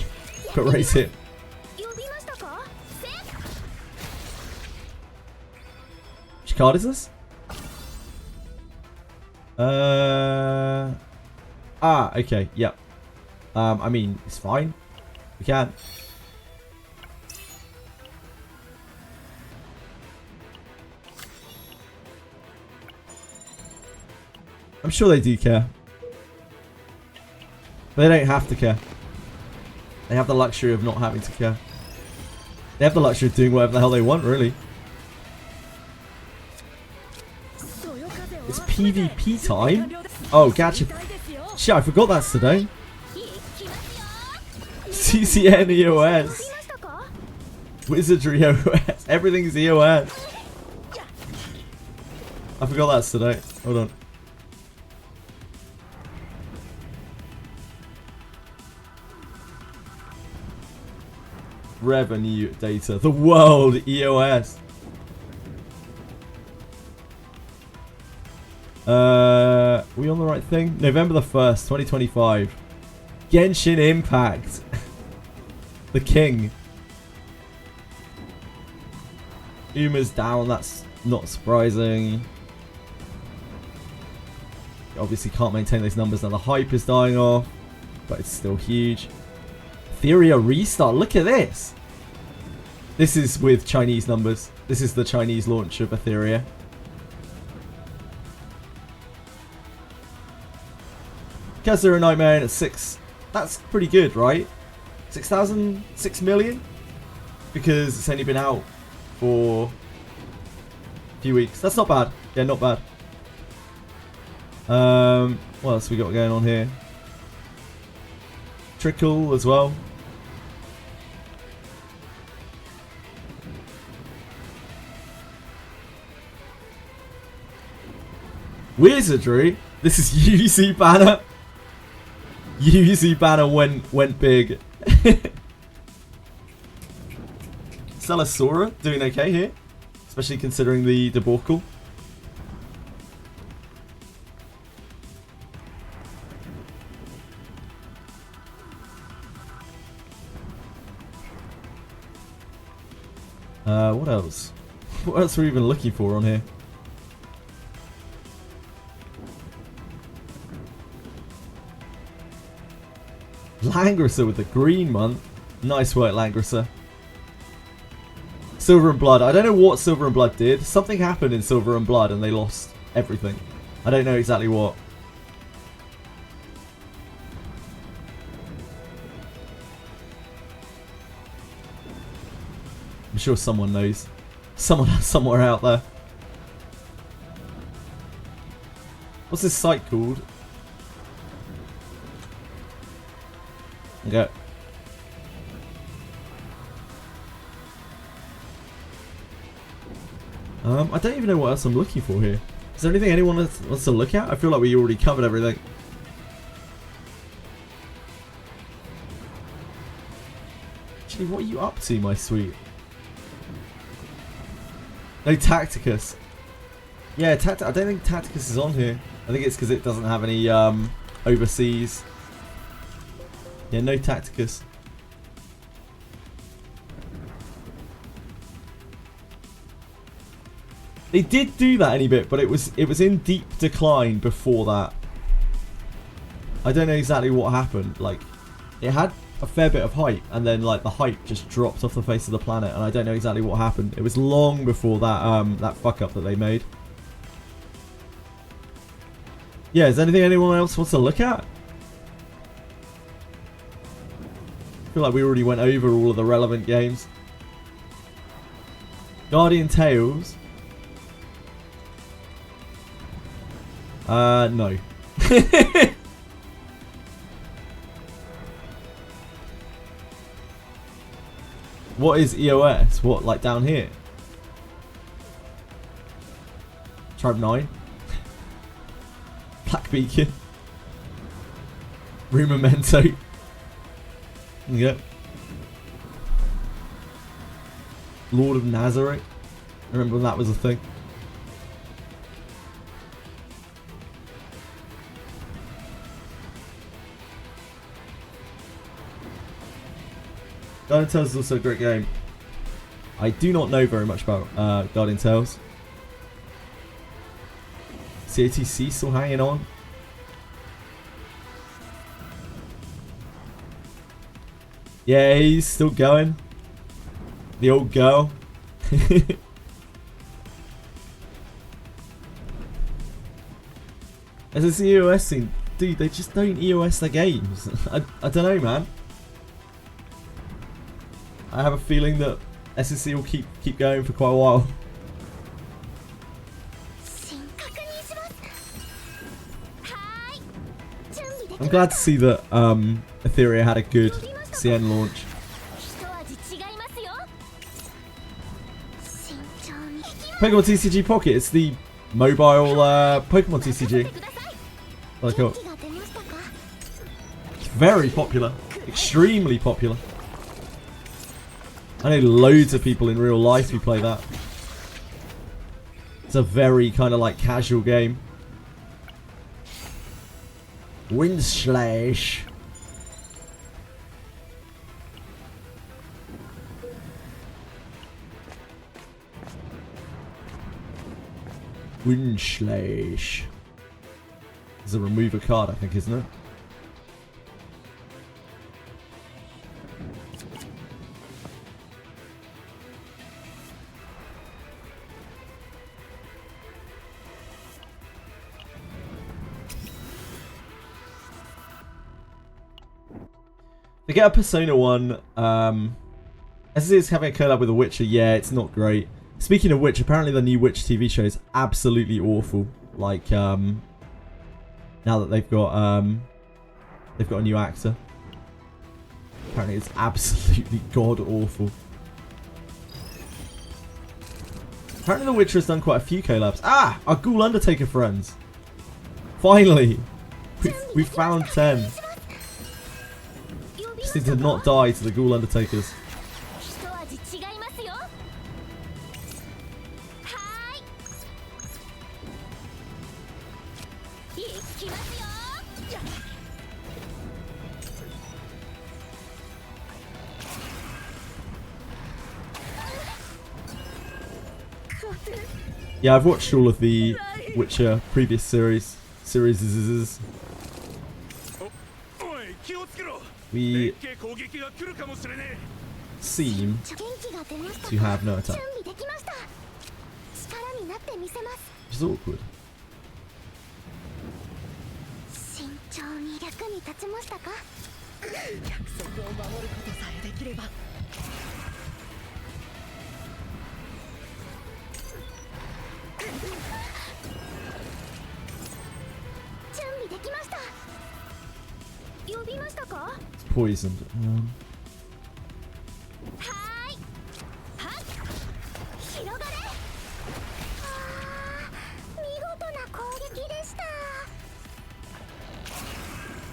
race hit. Which card is this? Okay, yep. I mean, it's fine. We can. I'm sure they do care. But they don't have to care. They have the luxury of not having to care. They have the luxury of doing whatever the hell they want, really. It's PvP time? Oh, gotcha. Shit, I forgot that's today. CZN EOS. Wizardry EOS. Everything's EOS. I forgot that's today. Hold on. Revenue data. The world EOS. Are we on the right thing? November the 1st, 2025. Genshin Impact. The king. Uma's down, that's not surprising. Obviously can't maintain those numbers now. The hype is dying off, but it's still huge. Etheria restart, look at this. This is with Chinese numbers. This is the Chinese launch of Etheria. Kazura Nightmare at 6. That's pretty good, right? 6,000? 6 million? Because it's only been out for a few weeks. That's not bad. Yeah, not bad. What else we got going on here? Trickle as well. Wizardry? This is UC banner. UC banner went big. Celisora doing okay here, especially considering the debacle. What else? What else are we even looking for on here? Langrisser with the green month. Nice work, Langrisser. Silver and Blood. I don't know what Silver and Blood did. Something happened in Silver and Blood and they lost everything. I don't know exactly what. I'm sure someone knows. Someone somewhere out there. What's this site called? Okay. I don't even know what else I'm looking for here. Is there anything anyone wants to look at? I feel like we already covered everything. Actually, what are you up to, my sweet? No Tacticus. Yeah, I don't think Tacticus is on here. I think it's because it doesn't have any overseas. Yeah, no Tacticus. They did do that any bit, but it was in deep decline before that. I don't know exactly what happened. Like, it had a fair bit of hype, and then like the hype just dropped off the face of the planet, and I don't know exactly what happened. It was long before that that fuck up that they made. Yeah, is there anything anyone else wants to look at? I feel like we already went over all of the relevant games. Guardian Tales. No. what is EOS? What, like down here? Tribe 9. Black Beacon. Rumamento. Yep. Lord of Nazareth. I remember when that was a thing. Guardian Tales is also a great game. I do not know very much about Guardian Tales. CATC still hanging on. Yeah, he's still going. The old girl. As a EOS scene, dude, they just don't EOS their games. I don't know, man. I have a feeling that SSC will keep going for quite a while. I'm glad to see that Etheria had a good CN launch. Pokemon TCG Pocket, it's the mobile Pokemon TCG. Like, oh. It's very popular. Extremely popular. I know loads of people in real life who play that. It's a very kind of like casual game. Windslash. Windslash. There's a remove a card, I think, isn't it? They get a Persona 1. As it is having a collab with The Witcher, yeah, it's not great. Speaking of which, apparently the new Witch TV show is absolutely awful. Like, now that they've got a new actor. Apparently it's absolutely god awful. Apparently The Witcher has done quite a few collabs. Ah! Our Ghoul Undertaker friends! Finally! We found 10. Just need to not die to the Ghoul Undertakers. Yeah, I've watched all of the Witcher previous series. We seem to have no attack. Which is awkward. It's poisoned.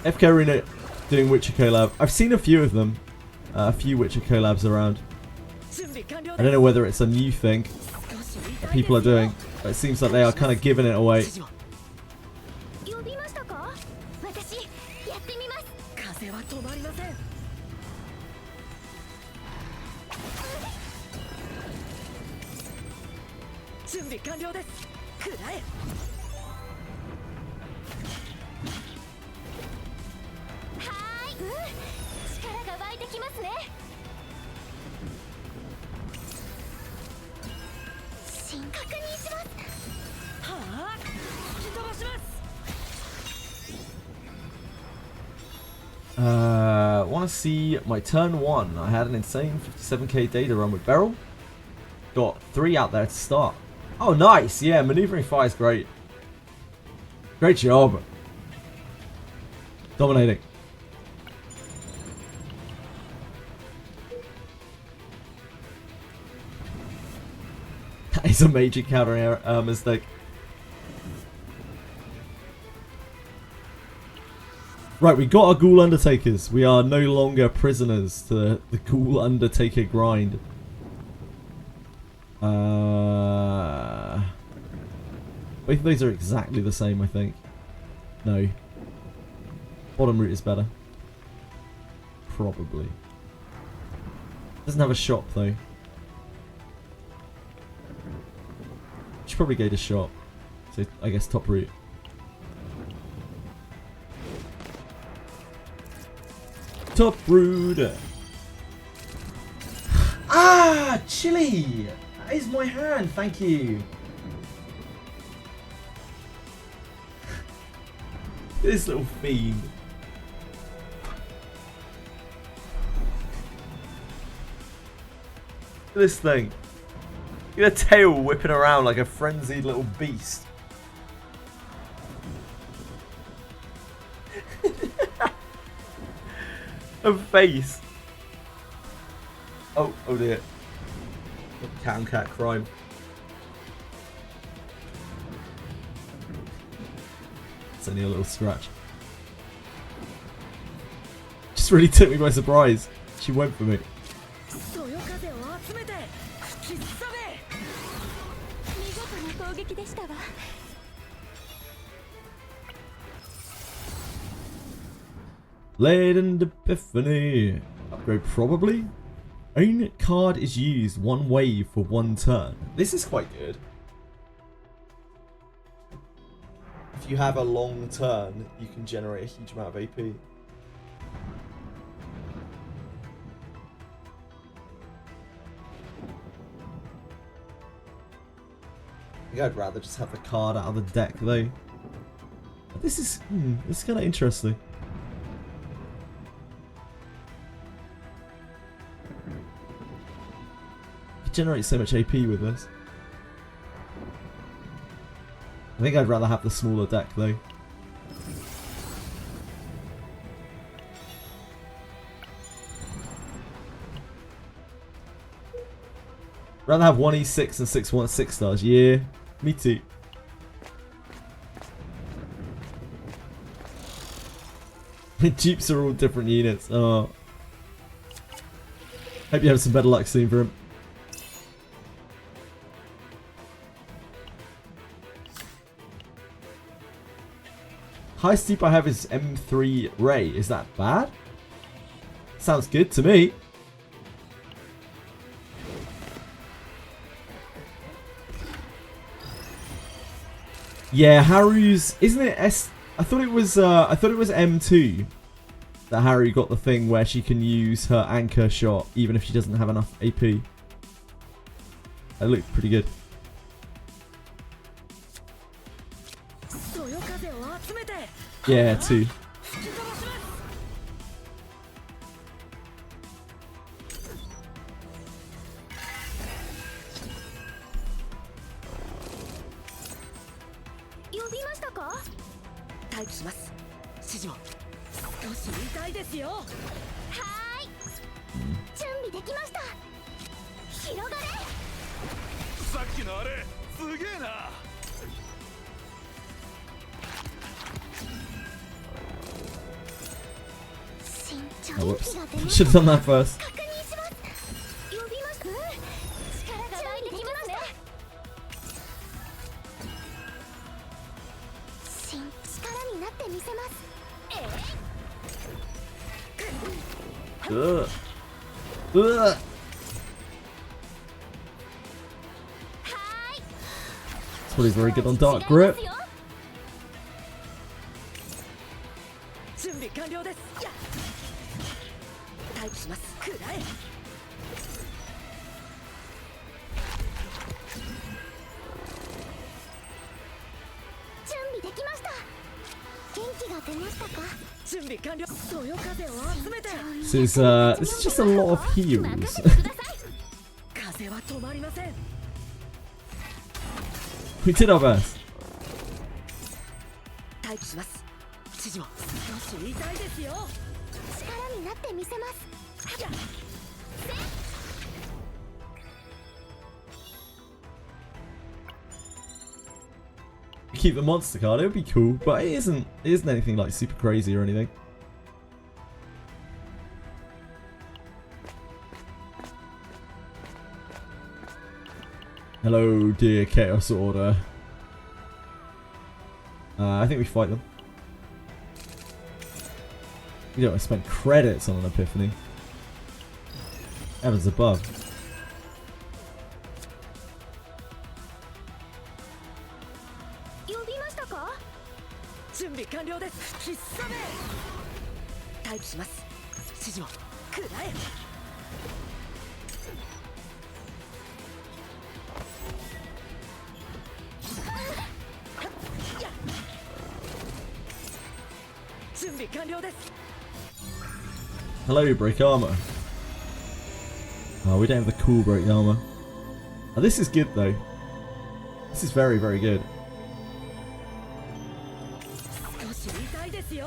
FK Arena doing Witcher collab. I've seen a few of them. A few Witcher collabs around. I don't know whether it's a new thing that people are doing, but it seems like they are kind of giving it away. Want to see my turn 1. I had an insane 57k data run with Beryl. Got 3 out there to start. Oh, nice. Yeah, maneuvering fire is great. Great job. Dominating. is a major counter mistake. Right, we got our Ghoul Undertakers. We are no longer prisoners to the Ghoul Undertaker grind. Both of those are exactly the same, I think. No. Bottom route is better. Probably. Doesn't have a shop though. Should probably go to shop. So I guess top route. Top route. Ah, chili. That is my hand. Thank you. This little fiend. Look at this thing. Look at a tail whipping around like a frenzied little beast. A face. Oh dear. Cat and cat crime. It's only a little scratch. Just really took me by surprise. She went for me. Laden Epiphany. Upgrade probably. Own card is used one wave for one turn. This is quite good. If you have a long turn, you can generate a huge amount of AP. I think I'd rather just have the card out of the deck though. This is kind of interesting. You generate so much AP with this. I think I'd rather have the smaller deck though. Rather have 1e6 and 6 stars. Yeah, me too. The dupes are all different units. Oh. Hope you have some better luck soon for him. Highest dupe I have is M3 Ray. Is that bad? Sounds good to me. Yeah, Haru's, isn't it S? I thought it was M2 that Haru got the thing where she can use her anchor shot even if she doesn't have enough AP. That looked pretty good. Yeah, 2. Oh, whoops. Should have done that first. Ugh. Ugh. That's probably very good on Dark Grip. This is just a lot of heals. We did our best. keep the monster card. It would be cool, but it isn't anything like super crazy or anything. Hello, dear Chaos Order. I think we fight them. We don't want to spend credits on an Epiphany. Heavens above. 準備完了です。必殺め。待機します。指示をくらえ。準備完了です。 Hello, break armor. Oh, we don't have the cool break armor. Oh, this is good though. This is very, very good.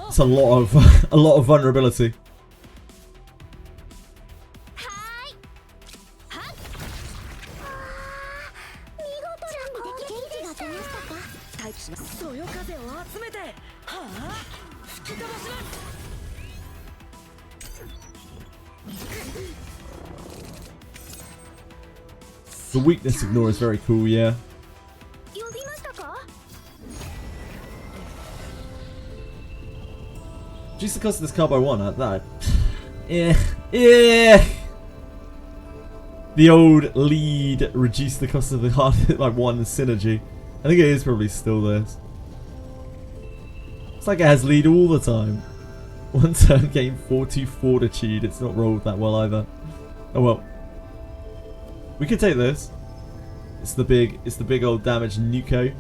It's a lot of vulnerability. The weakness ignore is very cool, yeah. Reduce the cost of this card by 1 at that. Yeah. The old lead reduce the cost of the card by 1 synergy. I think it is probably still this. It's like it has lead all the time. 1 turn gain 4/2 fortitude. It's not rolled that well either. Oh well. We could take this. It's the big old damage Nuko.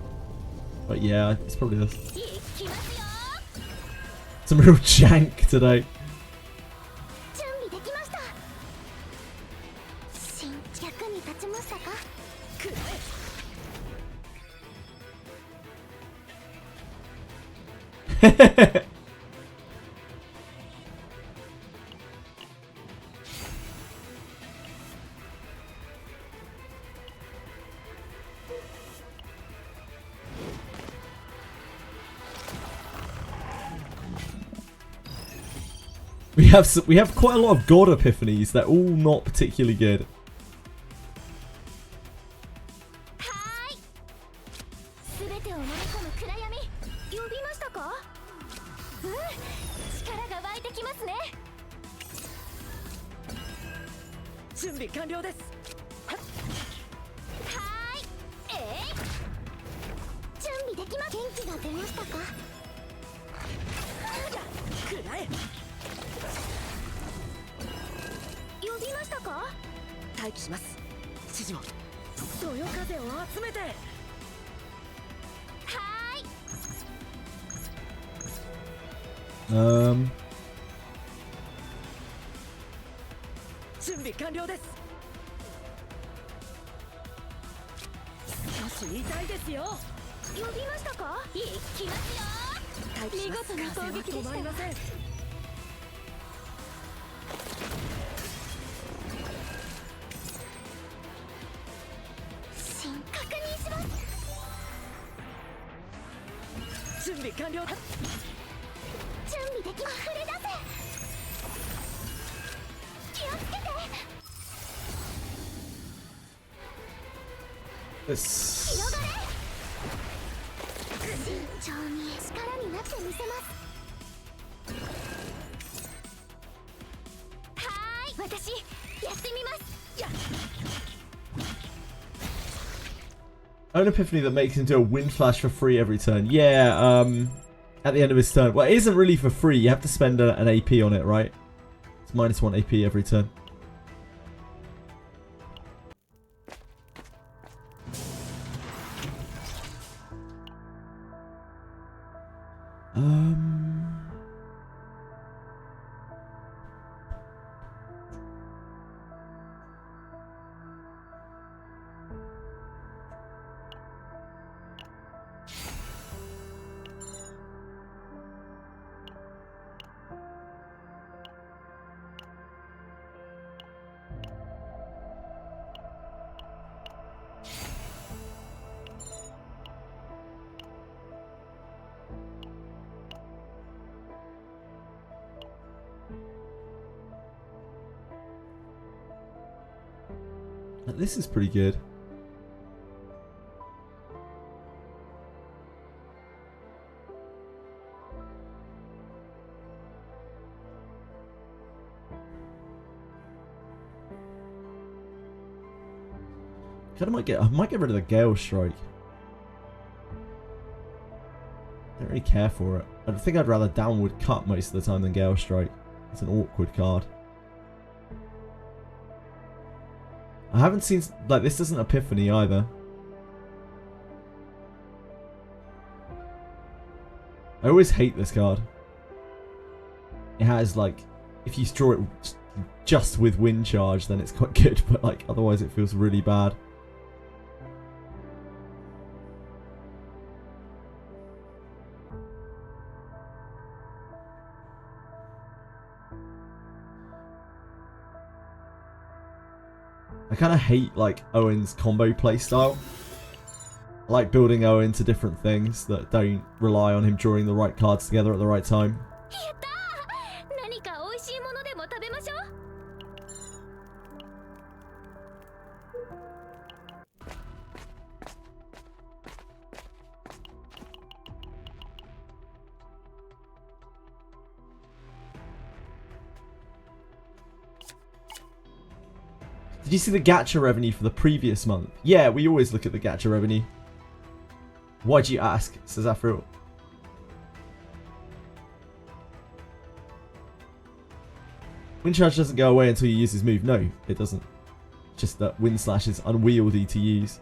But yeah, it's probably this. Some real jank today. We have quite a lot of god epiphanies. They're all not particularly good. Own epiphany that makes him do a wind flash for free every turn. Yeah, at the end of his turn. Well, it isn't really for free. You have to spend an AP on it, right? It's -1 AP every turn. This is pretty good. I might get rid of the Gale Strike. Don't really care for it. I think I'd rather Downward Cut most of the time than Gale Strike. It's an awkward card. I haven't seen, like, this isn't Epiphany either. I always hate this card. It has, like, if you draw it just with Wind Charge, then it's quite good, but, like, otherwise it feels really bad. I kind of hate, like, Owen's combo playstyle. I like building Owen to different things that don't rely on him drawing the right cards together at the right time. Did you see the gacha revenue for the previous month? Yeah, we always look at the gacha revenue. Why'd you ask? Says Afro. Wind Charge doesn't go away until you use his move. No, it doesn't. Just that Wind Slash is unwieldy to use.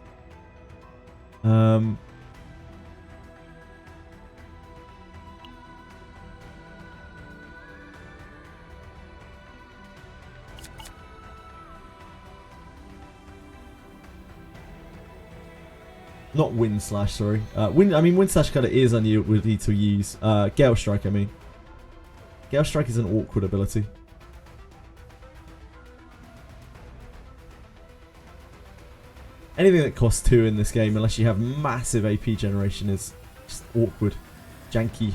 Not Wind Slash, sorry. Wind Slash kind of is unwieldy to use. Gale Strike, I mean. Gale Strike is an awkward ability. Anything that costs 2 in this game, unless you have massive AP generation, is just awkward. Janky.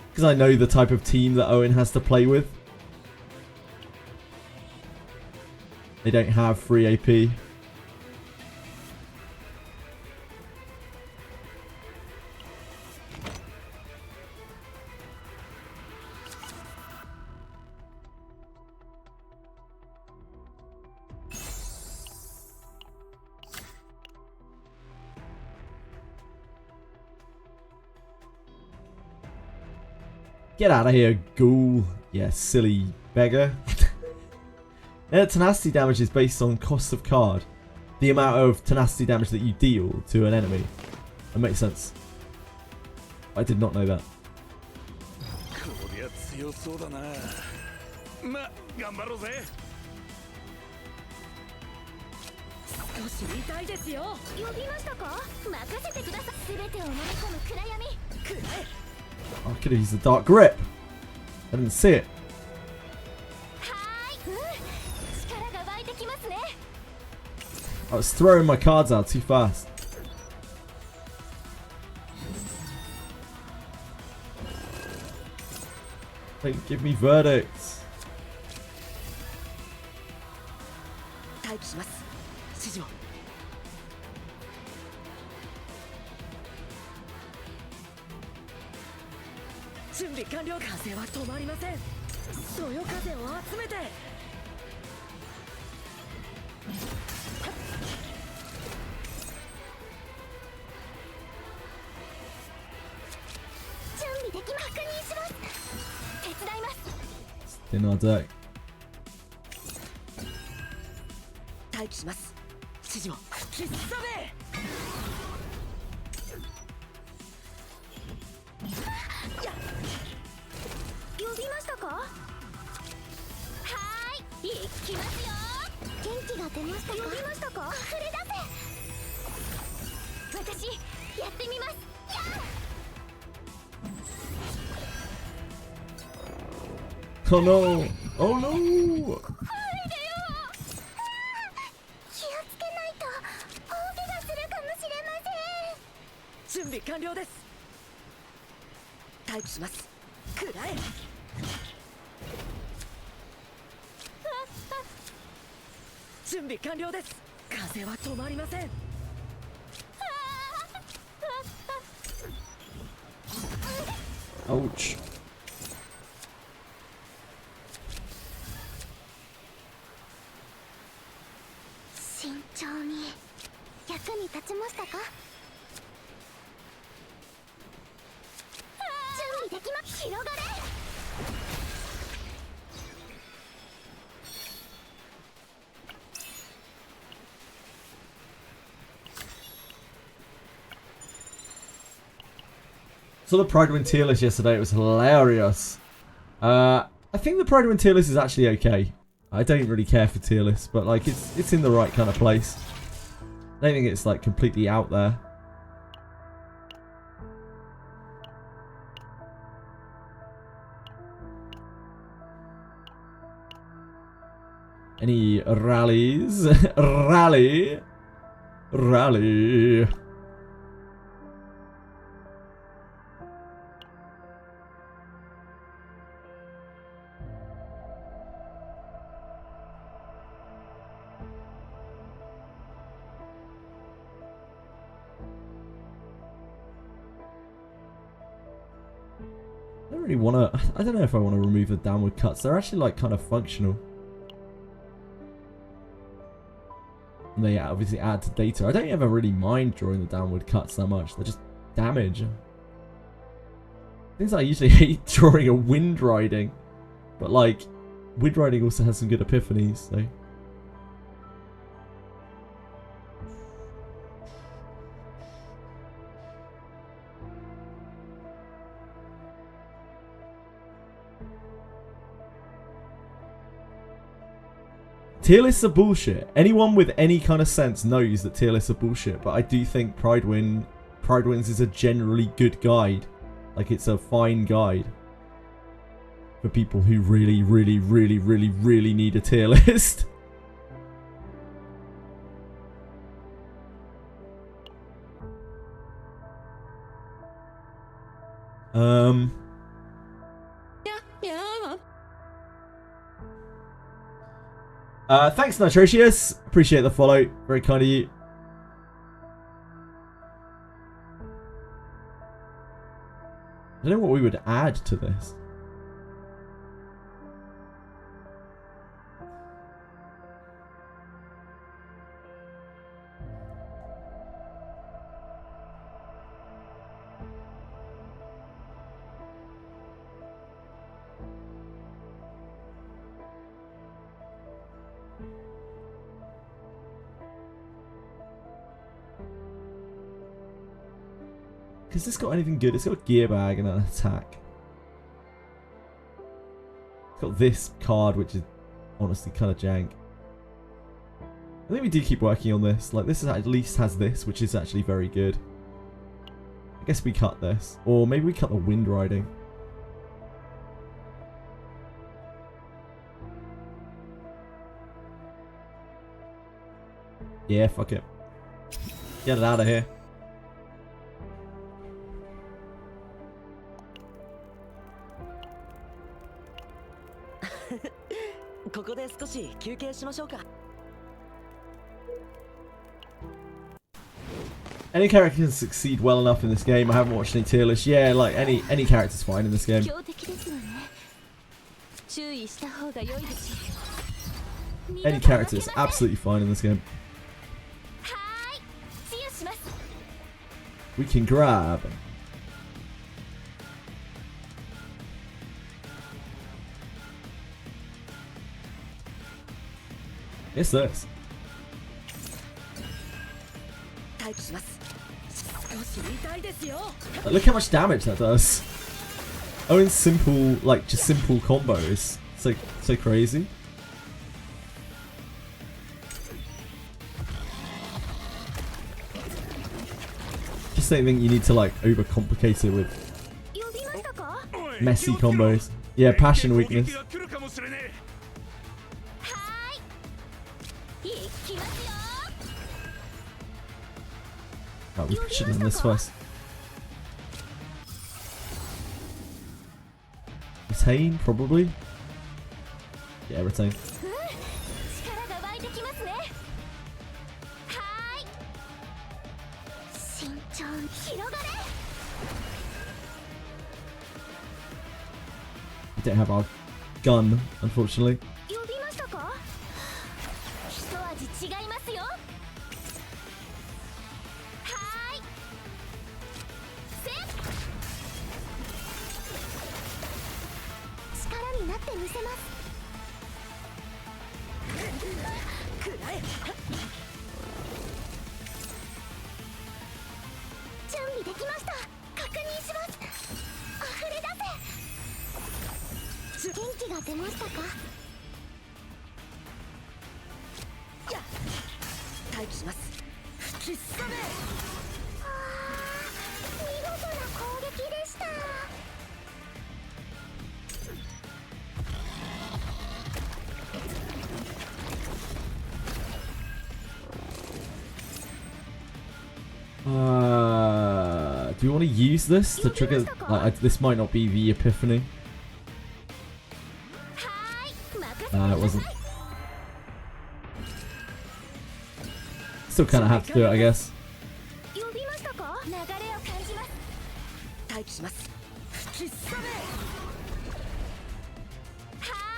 Because I know the type of team that Owen has to play with. They don't have free AP. Get out of here, ghoul. Yeah, silly beggar. Tenacity damage is based on cost of card. The amount of tenacity damage that you deal to an enemy. That makes sense. I did not know that. Oh, I could have used the Dark Grip. I didn't see it. I was throwing my cards out too fast. Don't give me verdicts. In our deck. Oh no! Oh no! 準備完了です。風は止まりません。Ouch. 慎重に役に立ちましたか？準備できま広がれ。Saw the Pride Win tier list yesterday. It was hilarious. I think the Pride Win tier list is actually okay. I don't really care for tier lists, but like it's in the right kind of place. I don't think it's like completely out there. Any rallies? Rally. I don't really want to. I don't know if I want to remove the downward cuts. They're actually like kind of functional. And they obviously add to data. I don't ever really mind drawing the downward cuts that much. They're just damage. Things I usually hate drawing a wind riding. But like, wind riding also has some good epiphanies, so. Tier lists are bullshit. Anyone with any kind of sense knows that tier lists are bullshit, but I do think Pride Wins is a generally good guide. Like, it's a fine guide for people who really need a tier list. Thanks, Nitrocious. Appreciate the follow. Very kind of you. I don't know what we would add to this. Has this got anything good? It's got a gear bag and an attack. It's got this card, which is honestly kind of jank. I think we do keep working on this. Like, this is, at least has this, which is actually very good. I guess we cut this. Or maybe we cut the wind riding. Yeah, fuck it. Get it out of here. Any character can succeed well enough in this game. I haven't watched any tier lists. Yeah, like any character's fine in this game. Any character is absolutely fine in this game. We can grab. It's this. Like, look how much damage that does. Oh, in simple, like just simple combos. So crazy. Just don't think you need to like overcomplicate it with messy combos. Yeah, passion weakness. Oh, we should have done this first. Let's retain, probably. Yeah, retain. 力が湧いてきますね。はーい。慎重に広がれ。 We don't have our gun, unfortunately. 呼びましたか？一味違いますよ。はーい。せっ。力になってみせます。 くらえ。準備できました。確認します。溢れ出せ。元気が出ましたか？や待機します。吹きすさめ。見事な攻撃でした。 Do you want to use this to trigger? This might not be the epiphany. It wasn't. Still kind of have to do it, I guess. 呼びましたか？流れを感じます。待機します。吹きすさ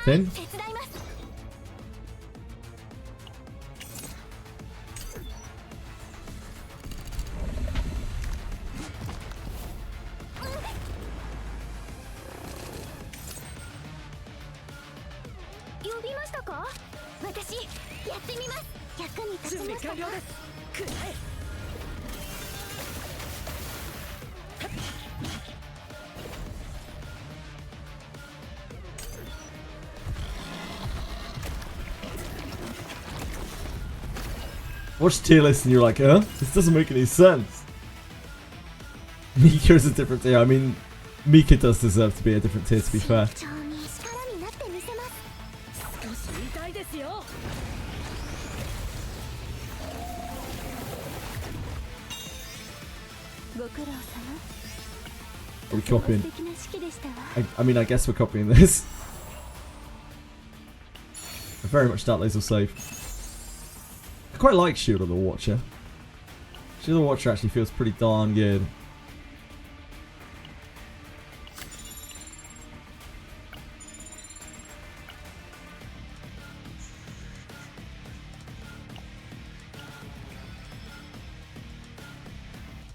め。 Finn? 手伝います。 呼びましたか？私やってみます。役に立準備ちましたか？完了です。くらえ。 Watch tier list and you're like, huh? This doesn't make any sense. Mika is a different tier. I mean, Mika does deserve to be a different tier, to be fair. 慎重に力になってみせます。少し痛いですよ。 ご苦労様。 Are we copying? 素敵な式でしたわ。 I mean, I guess we're copying this. I very much doubt those will save. I quite like Shield of the Watcher. Shield of the Watcher actually feels pretty darn good.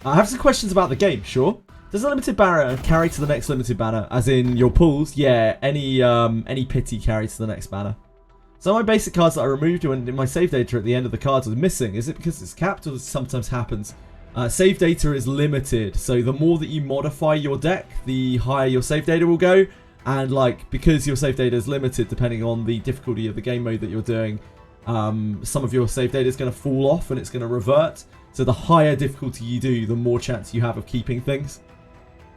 I have some questions about the game, sure. Does a limited banner carry to the next limited banner? As in your pulls? Yeah, any pity carry to the next banner. So my basic cards that I removed when my save data at the end of the cards was missing. Is it because it's capped or it sometimes happens? Save data is limited, so the more that you modify your deck, the higher your save data will go. And like, because your save data is limited depending on the difficulty of the game mode that you're doing, some of your save data is going to fall off and it's going to revert. So the higher difficulty you do, the more chance you have of keeping things.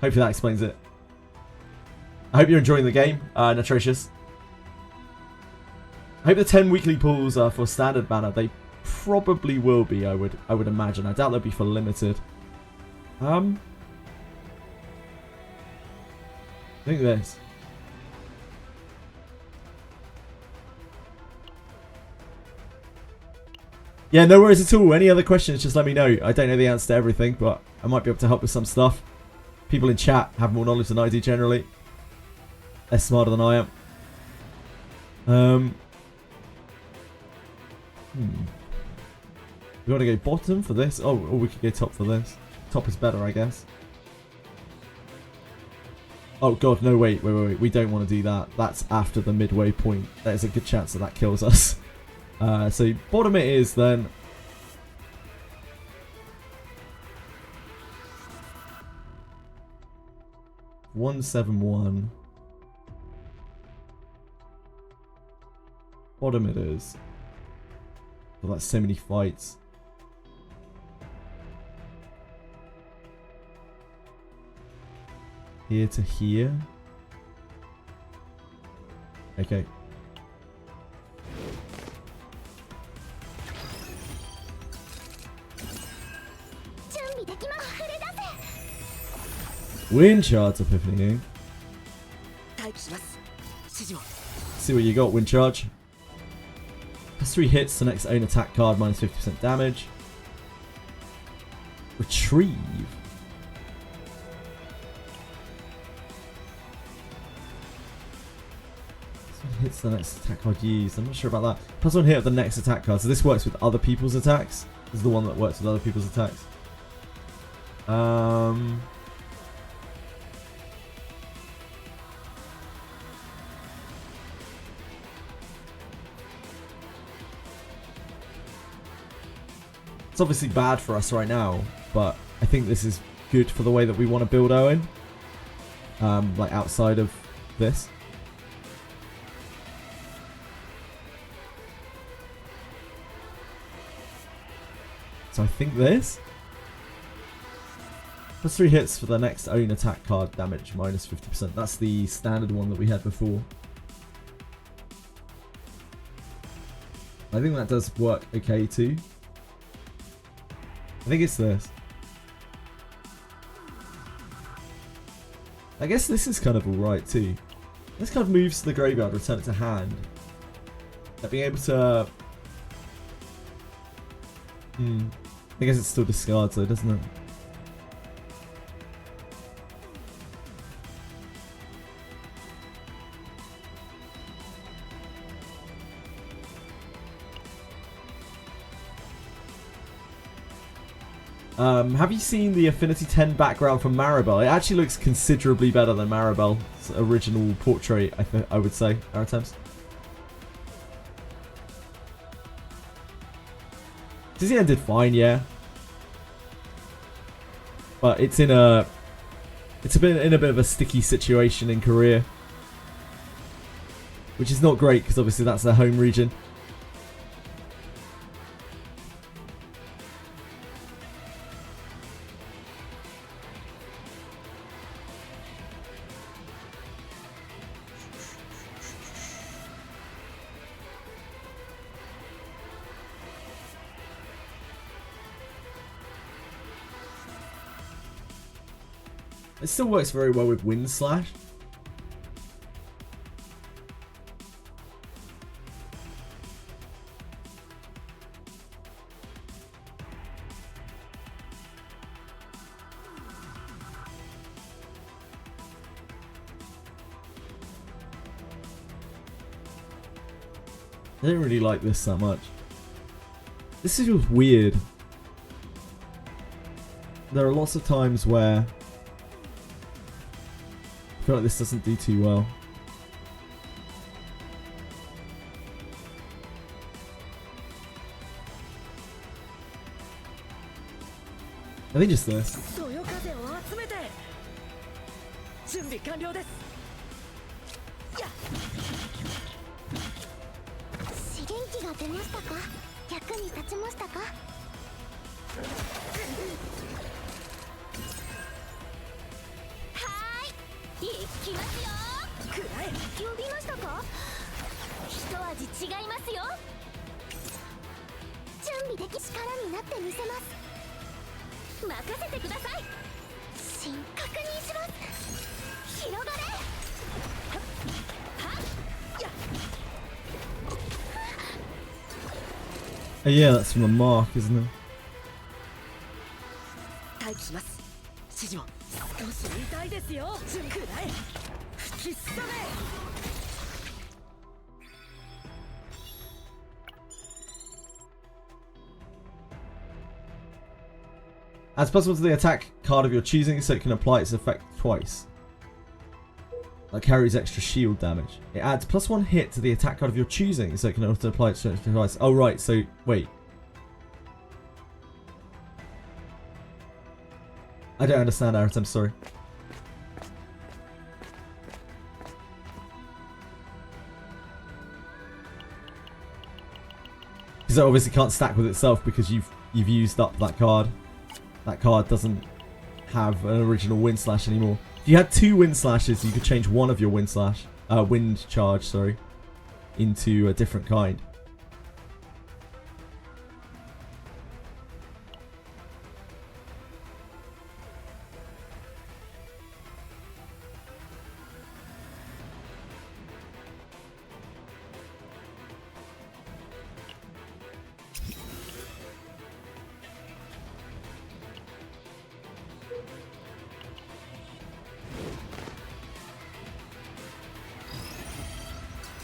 Hopefully that explains it. I hope you're enjoying the game, Nutritious. I hope the 10 weekly pulls are for standard banner. They probably will be, I would imagine. I doubt they'll be for limited. I think this. Yeah, no worries at all. Any other questions, just let me know. I don't know the answer to everything, but I might be able to help with some stuff. People in chat have more knowledge than I do generally. They're smarter than I am. We want to go bottom for this? Oh, or we could go top for this. Top is better, I guess. Oh god, no, wait. We don't want to do that. That's after the midway point. There's a good chance that kills us. So bottom it is then. $171. Bottom it is. Well, that's so many fights. Here to here. Okay. Wind Shards Epiphany. します。指示を。 See what you got, wind charge. Plus 3 hits to next own attack card, minus 50% damage. Retrieve. Plus 1 hits the next attack card used. I'm not sure about that. Plus 1 hit of the next attack card. So this works with other people's attacks. This is the one that works with other people's attacks. It's obviously bad for us right now, but I think this is good for the way that we want to build Owen. Like outside of this. So I think this. Plus 3 hits for the next own attack card damage, minus 50%. That's the standard one that we had before. I think that does work okay too. I think it's this. I guess this is kind of alright too. This kind of moves to the graveyard, return it to hand. Like being able to... I guess it still discards though, doesn't it? Have you seen the Affinity 10 background from Maribel? It actually looks considerably better than Maribel's original portrait, I would say, Aratems. CZN did fine, yeah. But it's in a bit of a sticky situation in Korea. Which is not great, because obviously that's their home region. It still works very well with Wind Slash. I don't really like this that much. This is just weird. There are lots of times where I feel like this doesn't do too well. I think just this. そよ風を集めて準備完了です。やっ資源機が出ましたか？役に立ちましたか？はーい、行きますよ。くらえ。呼びましたか？一味違いますよ。準備でき力になってみせます。任せてください。新確認します。広がれ。はっやっ Yeah, that's from the mark, isn't it? 待機します。指示を。少し痛いですよ。くらえ。吹きすさめ。Adds +1 to the attack card of your choosing, so it can apply its effect twice. That carries extra shield damage. It adds +1 hit to the attack card of your choosing, so it can also apply its effect twice. Oh right, so wait. I don't understand, Arit, I'm sorry. Because it obviously can't stack with itself because you've used up that card. That card doesn't have an original Wind Slash anymore. If you had 2 Wind Slashes, you could change one of your Wind Charge, sorry, into a different kind.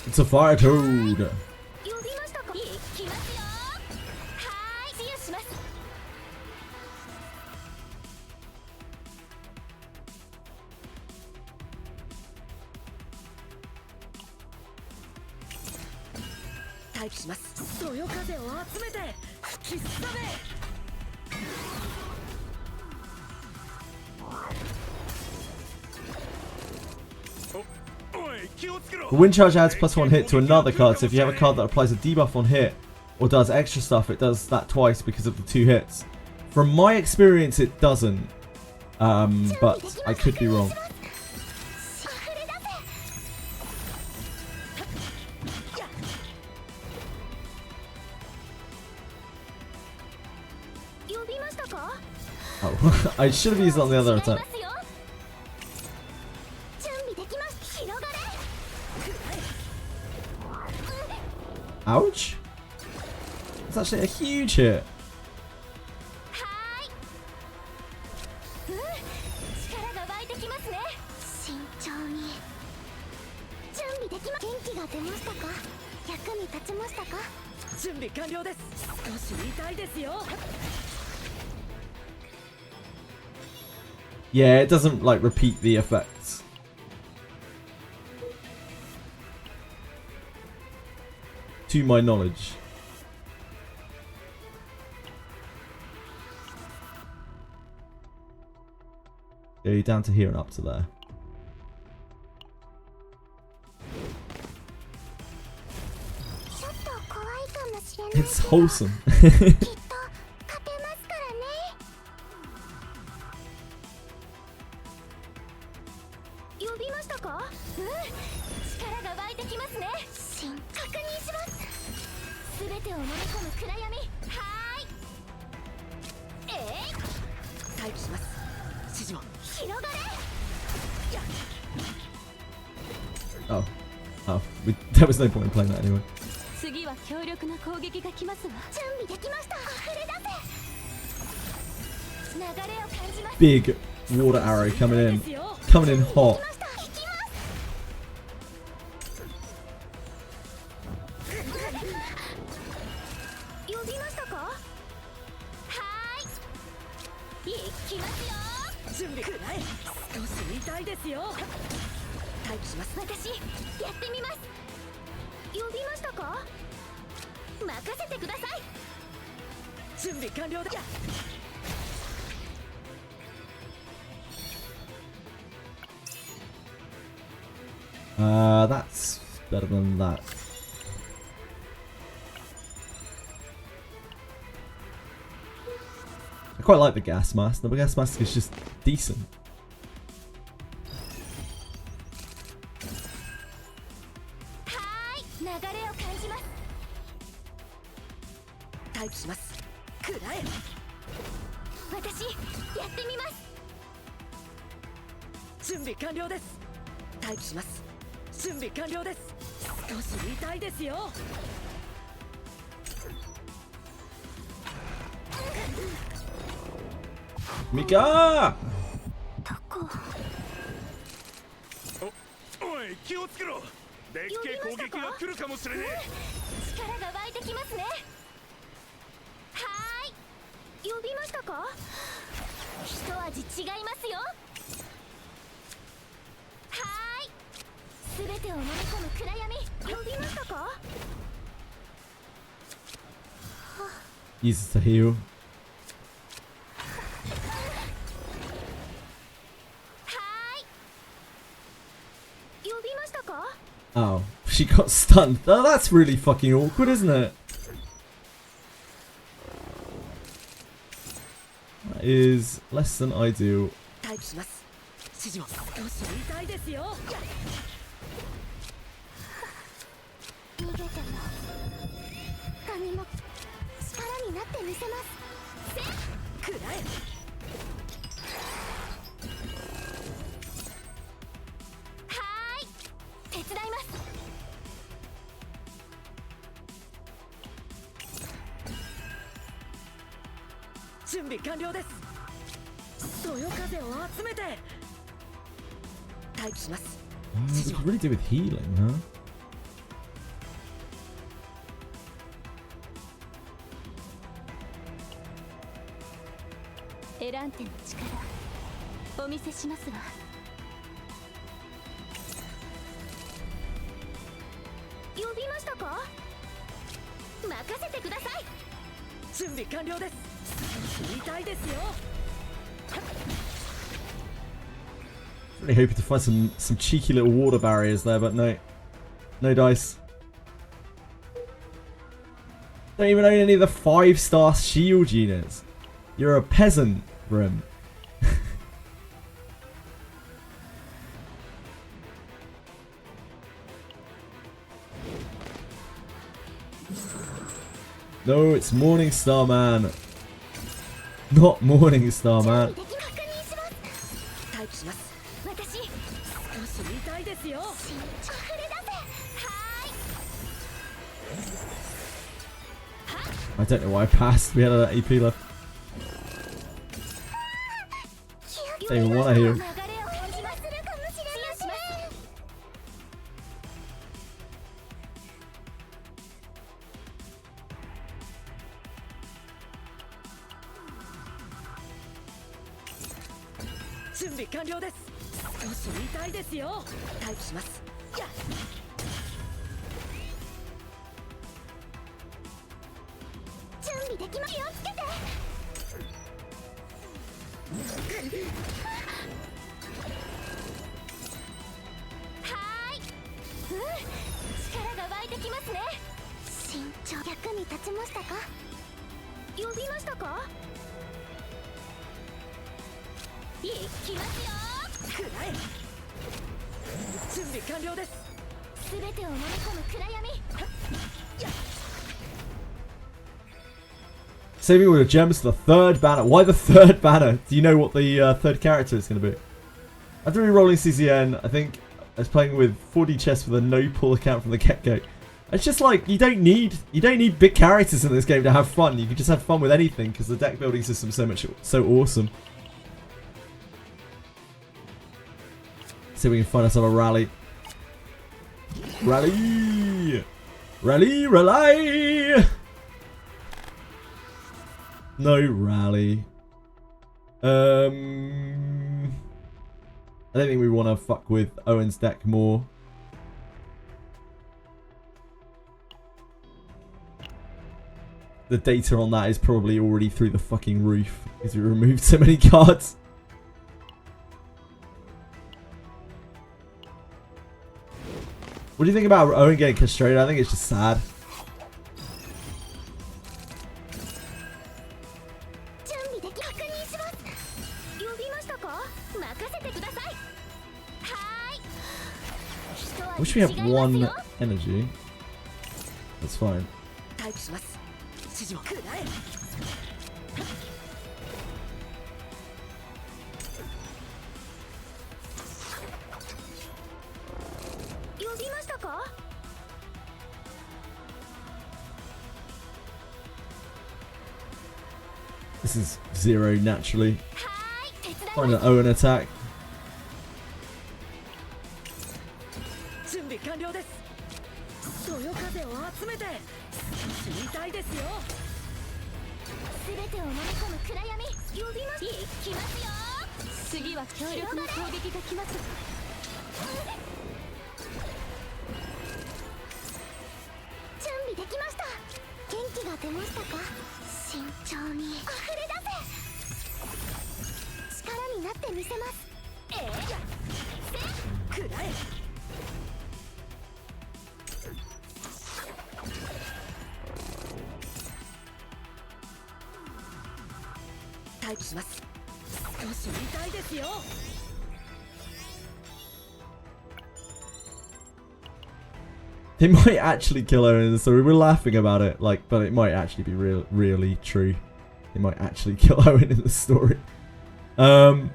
It's a fire code. 呼びましたか。行きますよ。はーい、治癒します。待機します。そよ風を集めて吹きすさめ。 The wind charge adds +1 hit to another card, so if you have a card that applies a debuff on hit or does extra stuff, it does that twice because of the 2 hits. From my experience, it doesn't, but I could be wrong. Oh, I should have used it on the other attack. Ouch! It's actually a huge hit. Yeah, it doesn't like repeat the effects. To my knowledge. Go down to here and up to there. It's wholesome. Oh, there was no point in playing that anyway. Big water arrow coming in hot. That's better than that. I quite like the gas mask. The gas mask is just decent. Mika! おい、気をつけろ。でっけえ攻撃が来るかもしれねえ。力が湧いてきますね。はーい。呼びましたか？一味違いますよ。はーい。すべてを飲み込む暗闇。呼びましたか？ Uses to heal. Oh, she got stunned. Oh, that's really fucking awkward, isn't it? That is less than ideal. What could really do with healing, huh? エランテの力お見せしますわ。呼びましたか？任せてください。準備完了です。見たいですよ。 Really hoping to find some cheeky little water barriers there, but no. No dice. Don't even own any of the 5-star shield units. You're a peasant, Brim. No, it's Morningstar Man. Not Morningstar Man. 待機します。私少し見たいですよ。溢れ出せ。はーい。 I don't know why I passed. We had an AP left. Don't even want to hear. 流れを感じまするかもしれません。準備完了です。少し見たいですよ。待機します。やっ。準備できます。気をつけて。はーい。力が湧いてきますね。慎重。役に立ちましたか？呼びましたか？いきますよ。くらえ。準備完了です。すべてを飲み込む暗闇。やっ。 Saving all your gems for the 3rd banner. Why the 3rd banner? Do you know what the 3rd character is going to be? After re-rolling CZN, I think I was playing with 4D chess with a no-pull account from the get-go. It's just like you don't need big characters in this game to have fun. You can just have fun with anything because the deck building system is so awesome. See if we can find ourselves a rally. Rally! Rally! Rally! No rally. I don't think we want to fuck with Owen's deck more. The data on that is probably already through the fucking roof because we removed so many cards. What do you think about Owen getting castrated? I think it's just sad. I wish we have 1 energy. That's fine. 待機します。指示をくらえ。呼びましたかThis is 0 naturally. はーい、手伝い Find an Owen attack. 準備完了です。そよ風を集めて少し見たいですよ。すべてを飲み込む暗闇。呼びます。いきますよ。次は強力な攻撃が来ます。準備できました。元気が出ましたか？慎重に溢れ出せ。力になってみせます。くらえ。待機します。少し見たいですよ。They might actually kill Owen in the story. We're laughing about it, like, but it might actually be really true. They might actually kill Owen in the story. I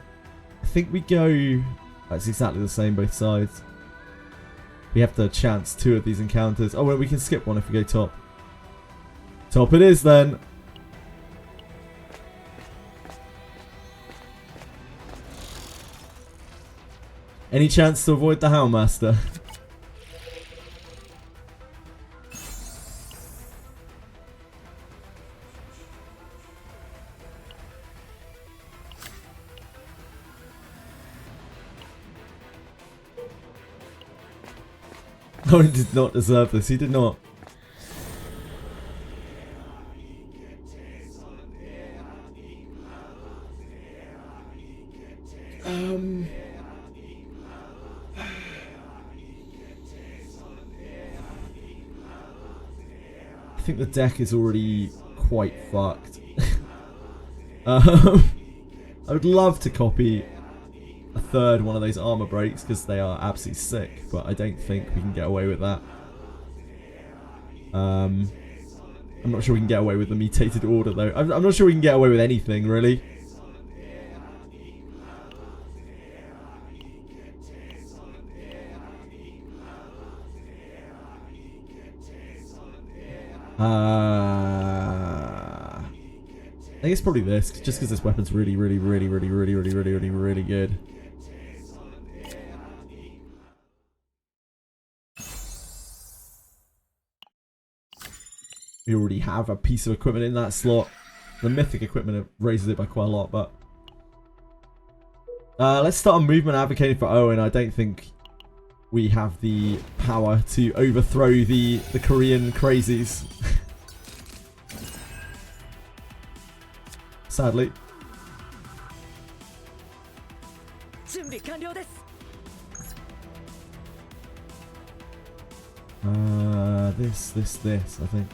think we go. That's exactly the same both sides. We have to chance 2 of these encounters. Oh, well, we can skip one if we go top. Top it is then. Any chance to avoid the Houndmaster? Owen did not deserve this. He did not. I think the deck is already quite fucked. I would love to copy a third one of those armor breaks because they are absolutely sick, but I don't think we can get away with that. I'm not sure we can get away with the mutated order though. I'm not sure we can get away with anything really. I think it's probably this, just because this weapon's really good. We already have a piece of equipment in that slot. The mythic equipment raises it by quite a lot, but let's start a movement advocating for Owen. I don't think we have the power to overthrow the Korean crazies. Sadly. This, I think.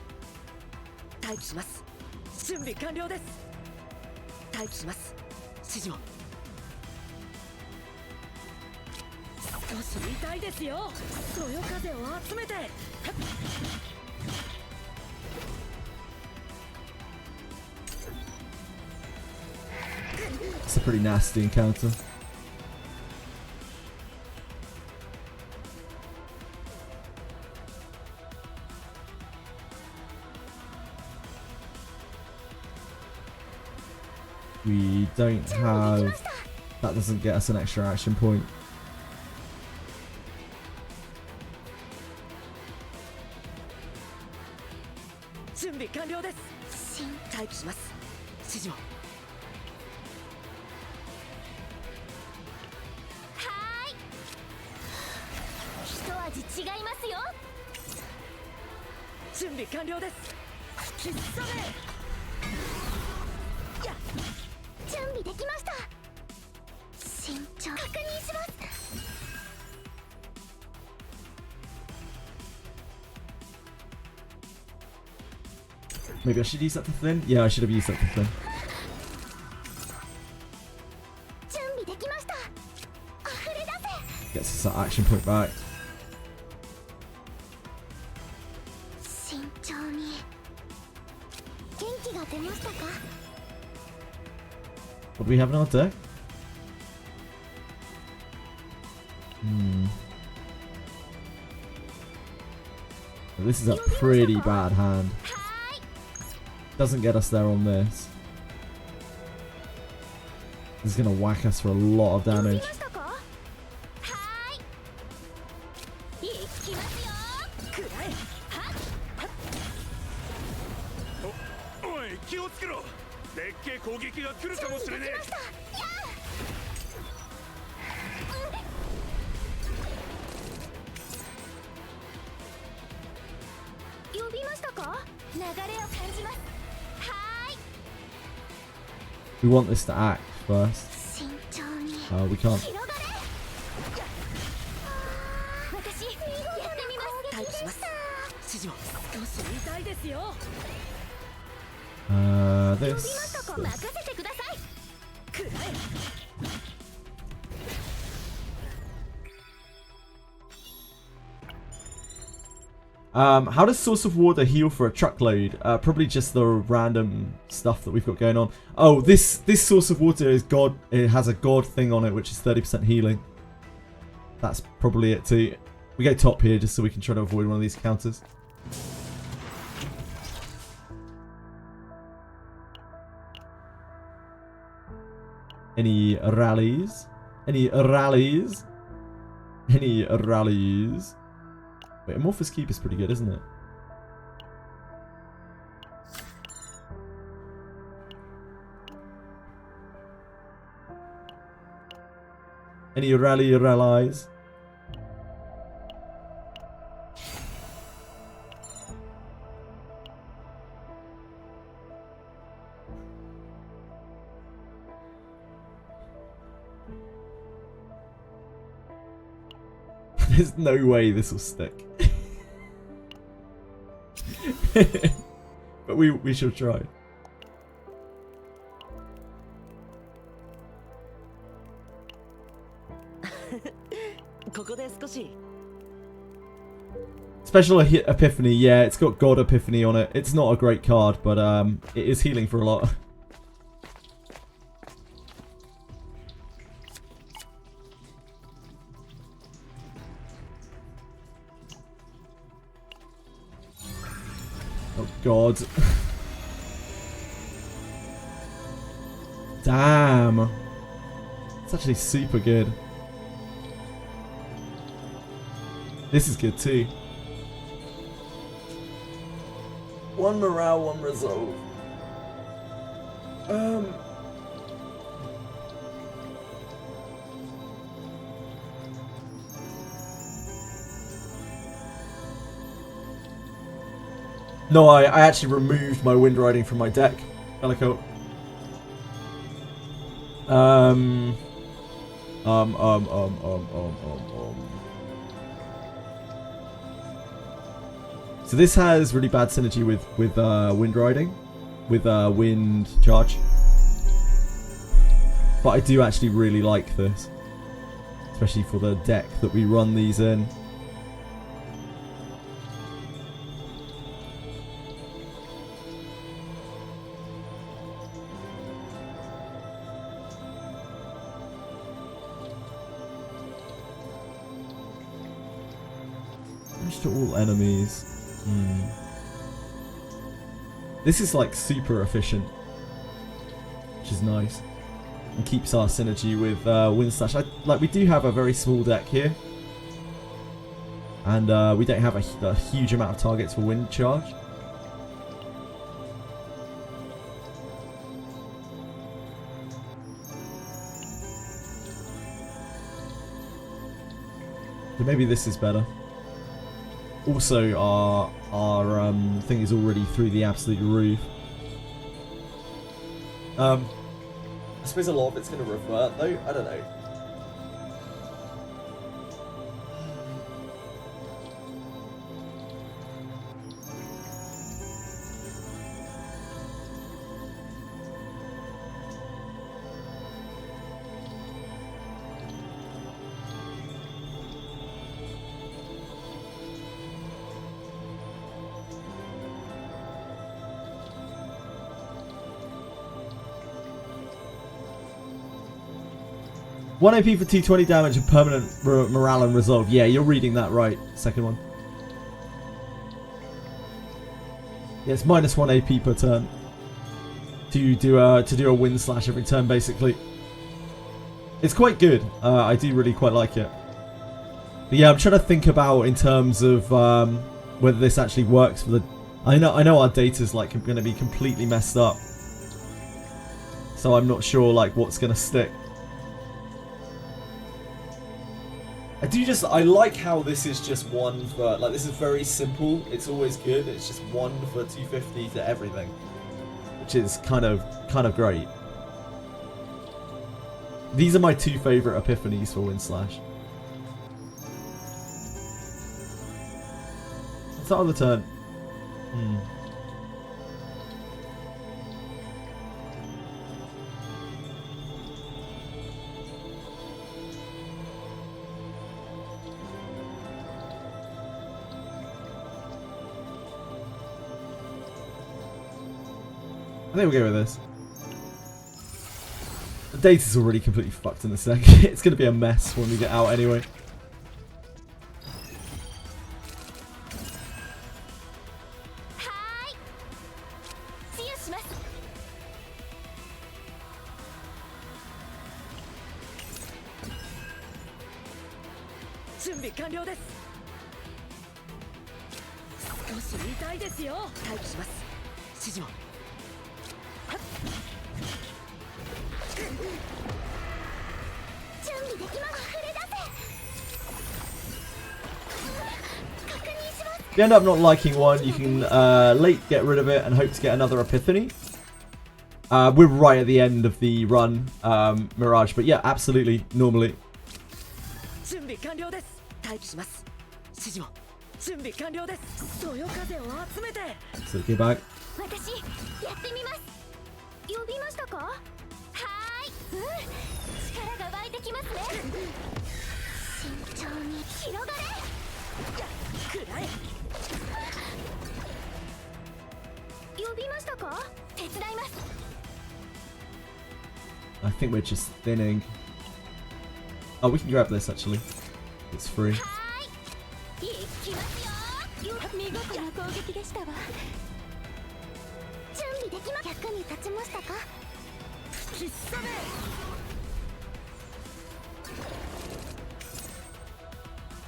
It's a pretty nasty encounter. We don't have... That doesn't get us an extra action point. Maybe I should use that to thin? Yeah, I should have used that to thin. Gets us that action point back. What do we have in our deck? This is a pretty bad hand. Doesn't get us there on this. This is going to whack us for a lot of damage. We want this to act first. We can't. This. How does Source of Water heal for a truckload? Probably just the random stuff that we've got going on. Oh, this Source of Water is God. It has a God thing on it, which is 30% healing. That's probably it too. We go top here just so we can try to avoid one of these counters. Any rallies? Any rallies? Any rallies? Wait, Amorphous Keep is pretty good, isn't it? Any rallies? There's no way this will stick. But we shall try. ここで少し Special Epiphany, yeah, it's got God Epiphany on it. It's not a great card, but it is healing for a lot. Oh God. Damn. It's actually super good. This is good too. One morale, one resolve. No, I actually removed my wind riding from my deck. Calico. So this has really bad synergy with wind riding, with wind charge. But I do actually really like this, especially for the deck that we run these in. Damage to all enemies. This is like super efficient, which is nice, and keeps our synergy with Wind Slash. Like we do have a very small deck here, and we don't have a huge amount of targets for Wind Charge. So maybe this is better. Also, our thing is already through the absolute roof. I suppose a lot of it's going to revert, though. I don't know. One AP for 220 damage and permanent morale and resolve. Yeah, you're reading that right. Second one. Yeah, it's -1 AP per turn. To do a wind slash every turn, basically. It's quite good. I do really quite like it. But yeah, I'm trying to think about in terms of whether this actually works for the. I know our data's like going to be completely messed up. So I'm not sure like what's going to stick. I like how this is just one for, like, this is very simple. It's always good. It's just 1 for 250 to everything, which is kind of great. These are my 2 favorite epiphanies for Wind Slash. Start of the turn. I think we'll go with this. The data's already completely fucked in this deck. It's going to be a mess when we get out anyway. If you end up not liking one, you can late get rid of it and hope to get another epiphany. We're right at the end of the run, Mirage, but yeah, absolutely, normally. 待機します。指示を。準備完了です。そよ風を集めて。 So get back. 私やってみます。呼びましたか？はーい。力が湧いてきますね。慎重に広がれ。くらえ。呼びましたか？手伝います。 I think we're just thinning. Oh, we can grab this actually. It's free. はーい。行きますよ。見事な攻撃でしたわ。準備できま。役に立ちましたか？必殺め。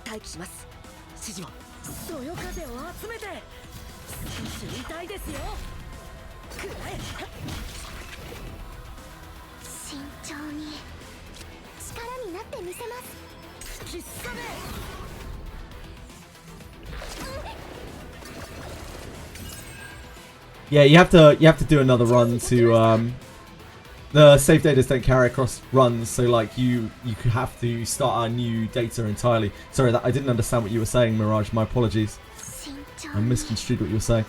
待機します。指示を。そよ風を集めて。少し痛いですよ。くらえ。慎重に力になってみせます。必殺め。Yeah, you have to do another run to the save datas don't carry across runs, so like you could have to start a new data entirely. Sorry, that I didn't understand what you were saying, Mirage. My apologies. I misconstrued what you were saying.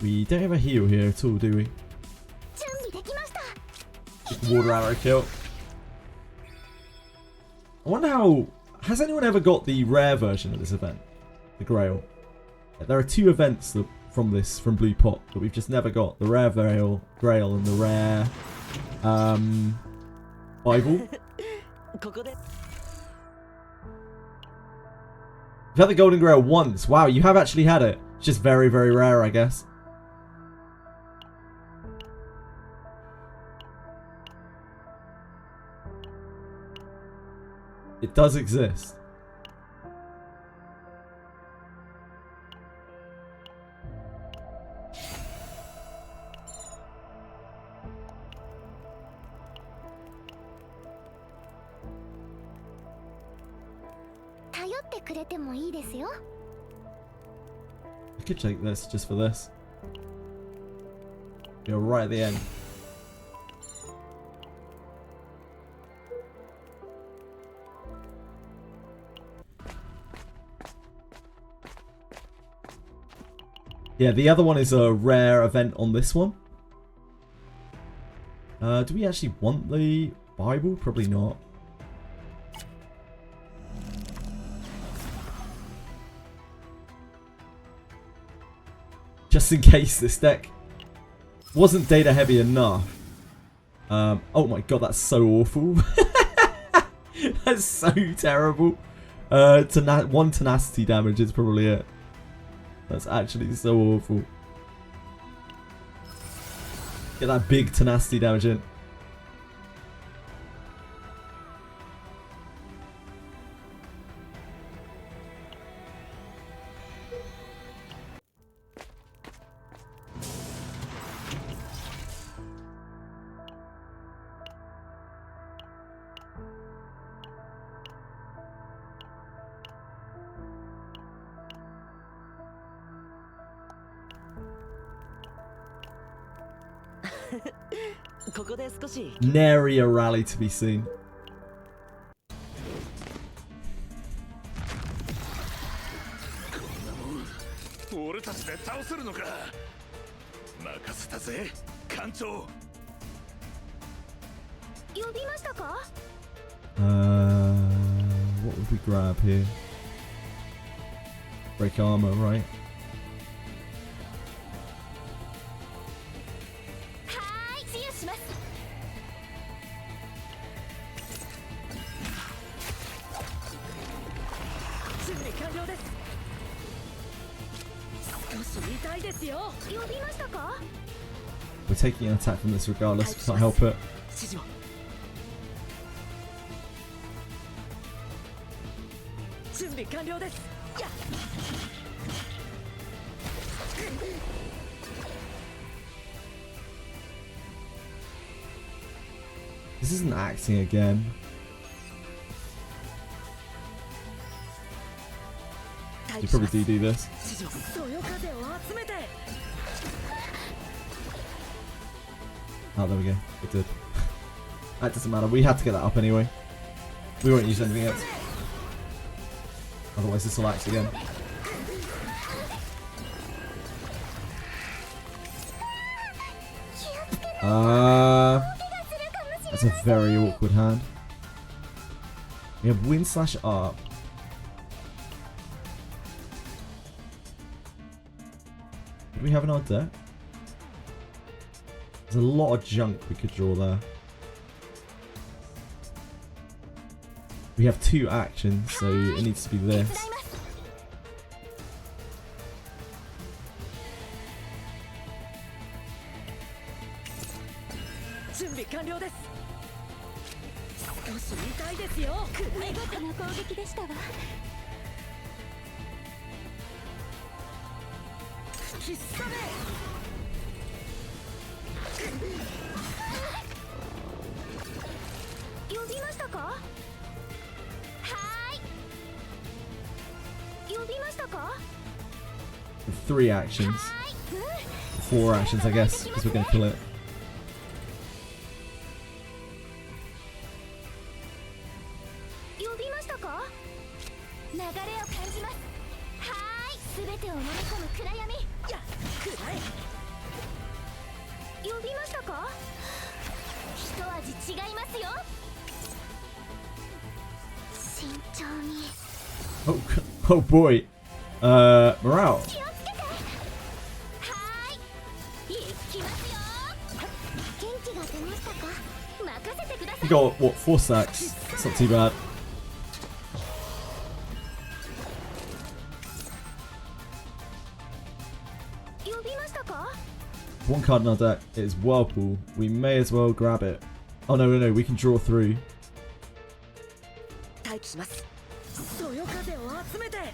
We don't have a heal here at all, do we? Water arrow kill. I wonder how... Has anyone ever got the rare version of this event? The Grail. There are two events that, from Blue Pot that we've just never got. The rare Grail and the rare... Bible. You've had the Golden Grail once. Wow, you have actually had it. It's just very, very rare, I guess. It does exist. I could take this just for this. You're right at the end. Yeah, the other one is a rare event on this one. Do we actually want the Bible? Probably not. Just in case this deck wasn't data heavy enough. Oh my god, that's so awful. That's so terrible. One tenacity damage is probably it. That's actually so awful. Get that big tenacity damage in. Nary a rally to be seen. What would we grab here? Break armor, right? We're taking an attack from this regardless, we can't help it. This isn't acting again. You probably do this. Oh, there we go. It did. That doesn't matter. We had to get that up anyway. We won't use anything else. Otherwise this will act again. That's a very awkward hand. We have win slash up. What do we have in our deck? There's a lot of junk we could draw there. We have 2 actions, so it needs to be this. With 3 actions. 4 actions, I guess, because we're going to kill it. Oh boy. Morale. We got, what, 4 stacks? That's not too bad. One card in our deck is Whirlpool. We may as well grab it. Oh no, no, no, we can draw through. We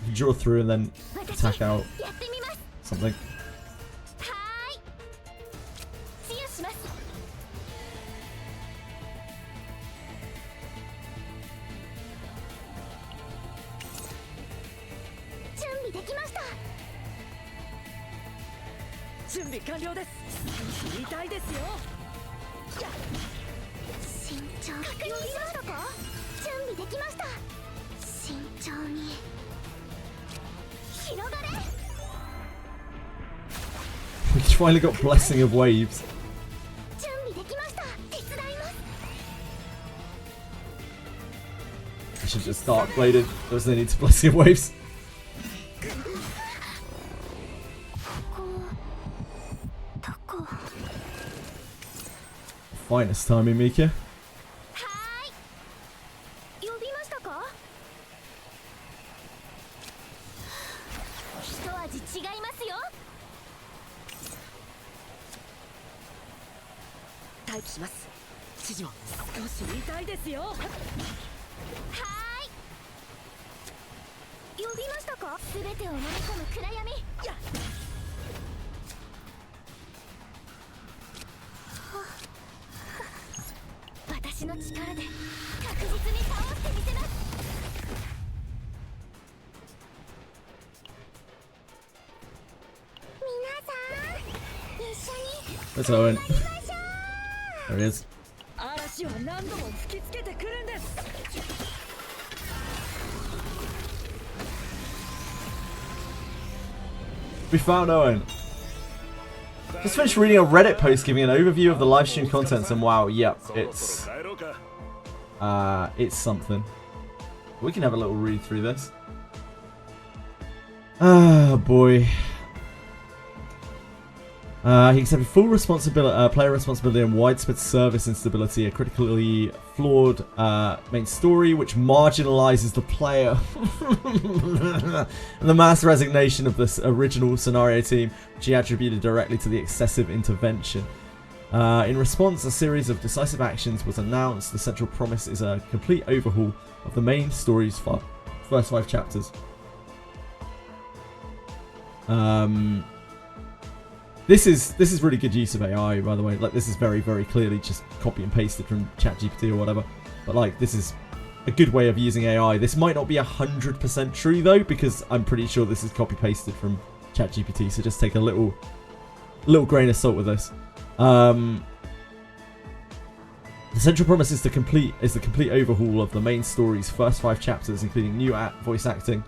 can draw through and then attack out something. We finally got Blessing of Waves. I should just Dark Bladed. There's no need to Blessing of Waves. Finest timing, Mika. That's Owen. There he is. We found Owen. Just finished reading a Reddit post giving an overview of the live stream contents, and wow, yep, it's something. We can have a little read through this. Ah, boy. He accepted full responsibility, player responsibility and widespread service instability, a critically flawed main story which marginalizes the player, and the mass resignation of this original scenario team, which he attributed directly to the excessive intervention. In response, a series of decisive actions was announced. The central promise is a complete overhaul of the main story's first 5 chapters. This is really good use of AI, by the way. Like, this is very, very clearly just copy and pasted from ChatGPT or whatever. But like, this is a good way of using AI. This might not be 100% true though, because I'm pretty sure this is copy pasted from ChatGPT. So just take a little The central promise is the complete overhaul of the main story's first 5 chapters, including new voice acting,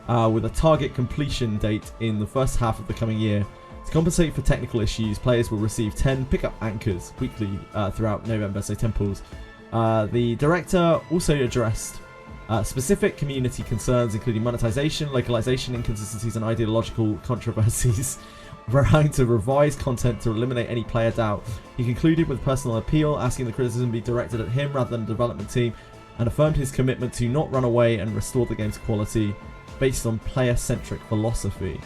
with a target completion date in the first half of the coming year. To compensate for technical issues, players will receive 10 pickup anchors weekly throughout November, so 10 pulls. The director also addressed specific community concerns, including monetization, localization inconsistencies, and ideological controversies. We're trying to revise content to eliminate any player doubt. He concluded with personal appeal, asking the criticism be directed at him rather than the development team, and affirmed his commitment to not run away and restore the game's quality based on player-centric philosophy.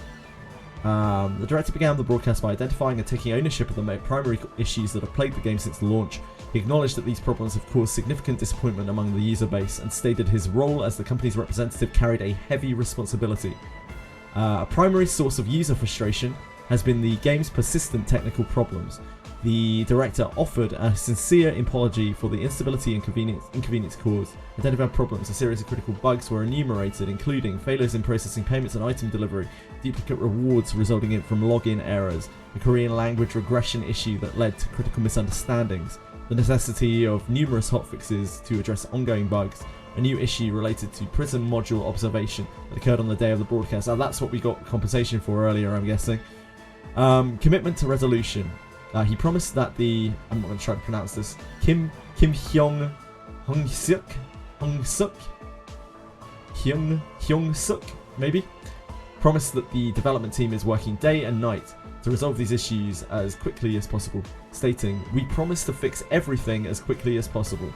The director began the broadcast by identifying and taking ownership of the primary issues that have plagued the game since the launch. He acknowledged that these problems have caused significant disappointment among the user base and stated his role as the company's representative carried a heavy responsibility. A primary source of user frustration has been the game's persistent technical problems. The director offered a sincere apology for the instability and inconvenience caused. Identified problems, a series of critical bugs were enumerated, including failures in processing payments and item delivery, duplicate rewards resulting from login errors, a Korean language regression issue that led to critical misunderstandings, the necessity of numerous hotfixes to address ongoing bugs, a new issue related to prison module observation that occurred on the day of the broadcast. Now that's what we got compensation for earlier, I'm guessing. Commitment to resolution. He promised that I'm not going to try to pronounce this, Kim Hyung Suk, maybe, promised that the development team is working day and night to resolve these issues as quickly as possible, stating, "We promise to fix everything as quickly as possible."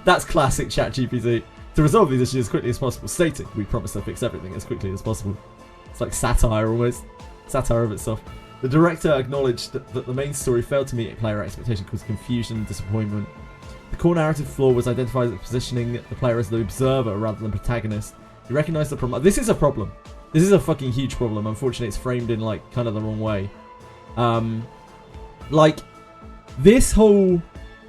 That's classic ChatGPT. To resolve these issues as quickly as possible, stating, "We promise to fix everything as quickly as possible." It's like satire almost. Satire of itself. The director acknowledged that the main story failed to meet player expectations, causing confusion and disappointment. The core narrative flaw was identified as positioning the player as the observer rather than protagonist. He recognized the problem. This is a problem. This is a fucking huge problem. Unfortunately, it's framed in like kind of the wrong way. Like this whole...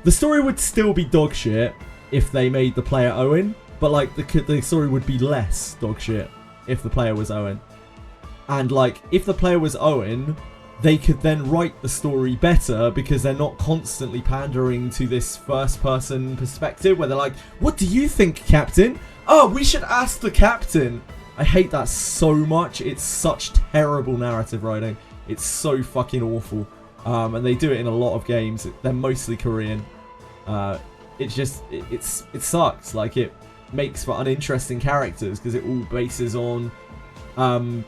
The story would still be dog shit if they made the player Owen, but like the story would be less dog shit if the player was Owen. And like if the player was Owen, they could then write the story better because they're not constantly pandering to this first person perspective where they're like, "What do you think, Captain? Oh, we should ask the captain." I hate that so much. It's such terrible narrative writing. It's so fucking awful. And they do it in a lot of games. They're mostly Korean. It sucks. Like, it makes for uninteresting characters because it all bases on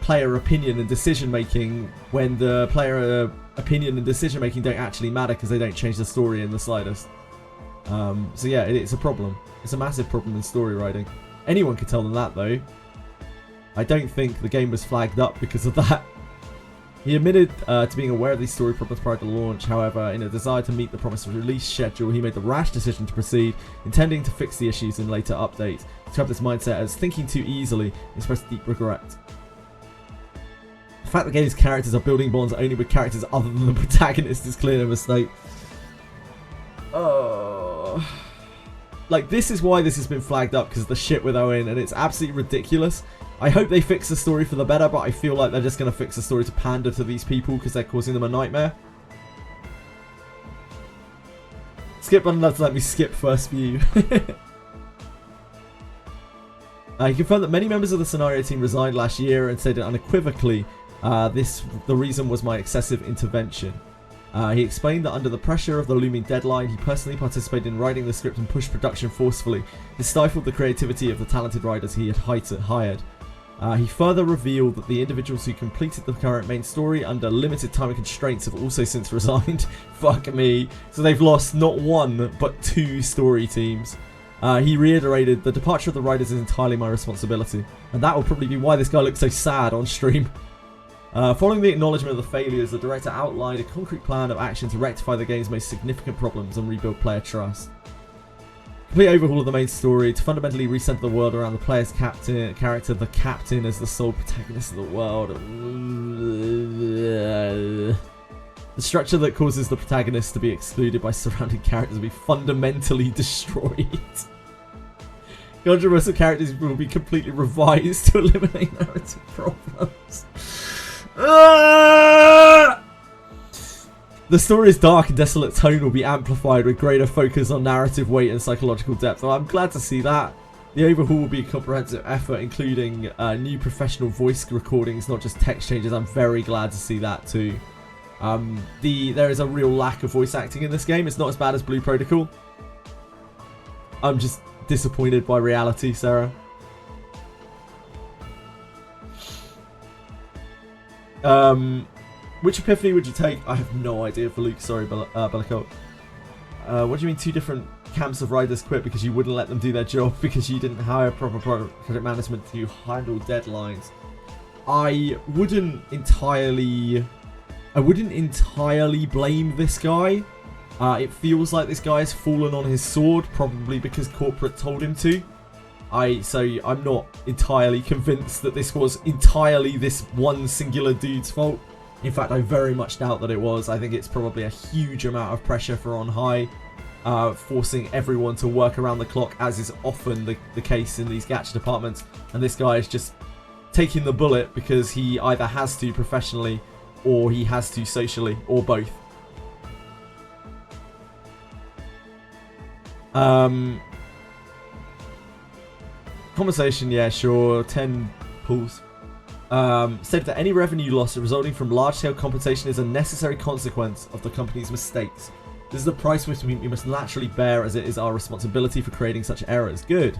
player opinion and decision making when the player opinion and decision making don't actually matter because they don't change the story in the slightest. So yeah, it's a problem. It's a massive problem in story writing. Anyone could tell them that though. I don't think the game was flagged up because of that. He admitted to being aware of these story problems prior to launch. However, in a desire to meet the promised release schedule, he made the rash decision to proceed, intending to fix the issues in later updates. He described this mindset as thinking too easily and expressed deep regret. The fact that the game's characters are building bonds only with characters other than the protagonist is clearly a mistake. Oh. Like, this is why this has been flagged up, because of the shit with Owen, and it's absolutely ridiculous. I hope they fix the story for the better, but I feel like they're just going to fix the story to pander to these people because they're causing them a nightmare. Skip button loves to let me skip first view. He confirmed that many members of the scenario team resigned last year and stated unequivocally, the reason was my excessive intervention. He explained that under the pressure of the looming deadline, he personally participated in writing the script and pushed production forcefully. This stifled the creativity of the talented writers he had hired. He further revealed that the individuals who completed the current main story under limited time and constraints have also since resigned. Fuck me. So they've lost not one, but 2 story teams. He reiterated, the departure of the writers is entirely my responsibility. And that will probably be why this guy looks so sad on stream. Following the acknowledgement of the failures, the director outlined a concrete plan of action to rectify the game's most significant problems and rebuild player trust. Complete overhaul of the main story to fundamentally recenter the world around the player's character, the captain, as the sole protagonist of the world. The structure that causes the protagonist to be excluded by surrounding characters will be fundamentally destroyed. Controversial characters will be completely revised to eliminate narrative problems. The story's dark and desolate tone will be amplified with greater focus on narrative weight and psychological depth. Well, I'm glad to see that. The overhaul will be a comprehensive effort, including new professional voice recordings, not just text changes. I'm very glad to see that too. There is a real lack of voice acting in this game. It's not as bad as Blue Protocol. I'm just disappointed by reality, Sarah. Which epiphany would you take? I have no idea for Luke. Sorry, Bellicot. What do you mean 2 different camps of riders quit because you wouldn't let them do their job because you didn't hire proper project management to handle deadlines? I wouldn't entirely blame this guy. It feels like this guy has fallen on his sword, probably because corporate told him to. So I'm not entirely convinced that this was entirely this one singular dude's fault. In fact, I very much doubt that it was. I think it's probably a huge amount of pressure for On High, forcing everyone to work around the clock, as is often the case in these gacha departments. And this guy is just taking the bullet because he either has to professionally or he has to socially, or both. Conversation, yeah, sure. 10 pulls. Stated that any revenue loss resulting from large-scale compensation is a necessary consequence of the company's mistakes. This is the price which we must naturally bear, as it is our responsibility for creating such errors. Good.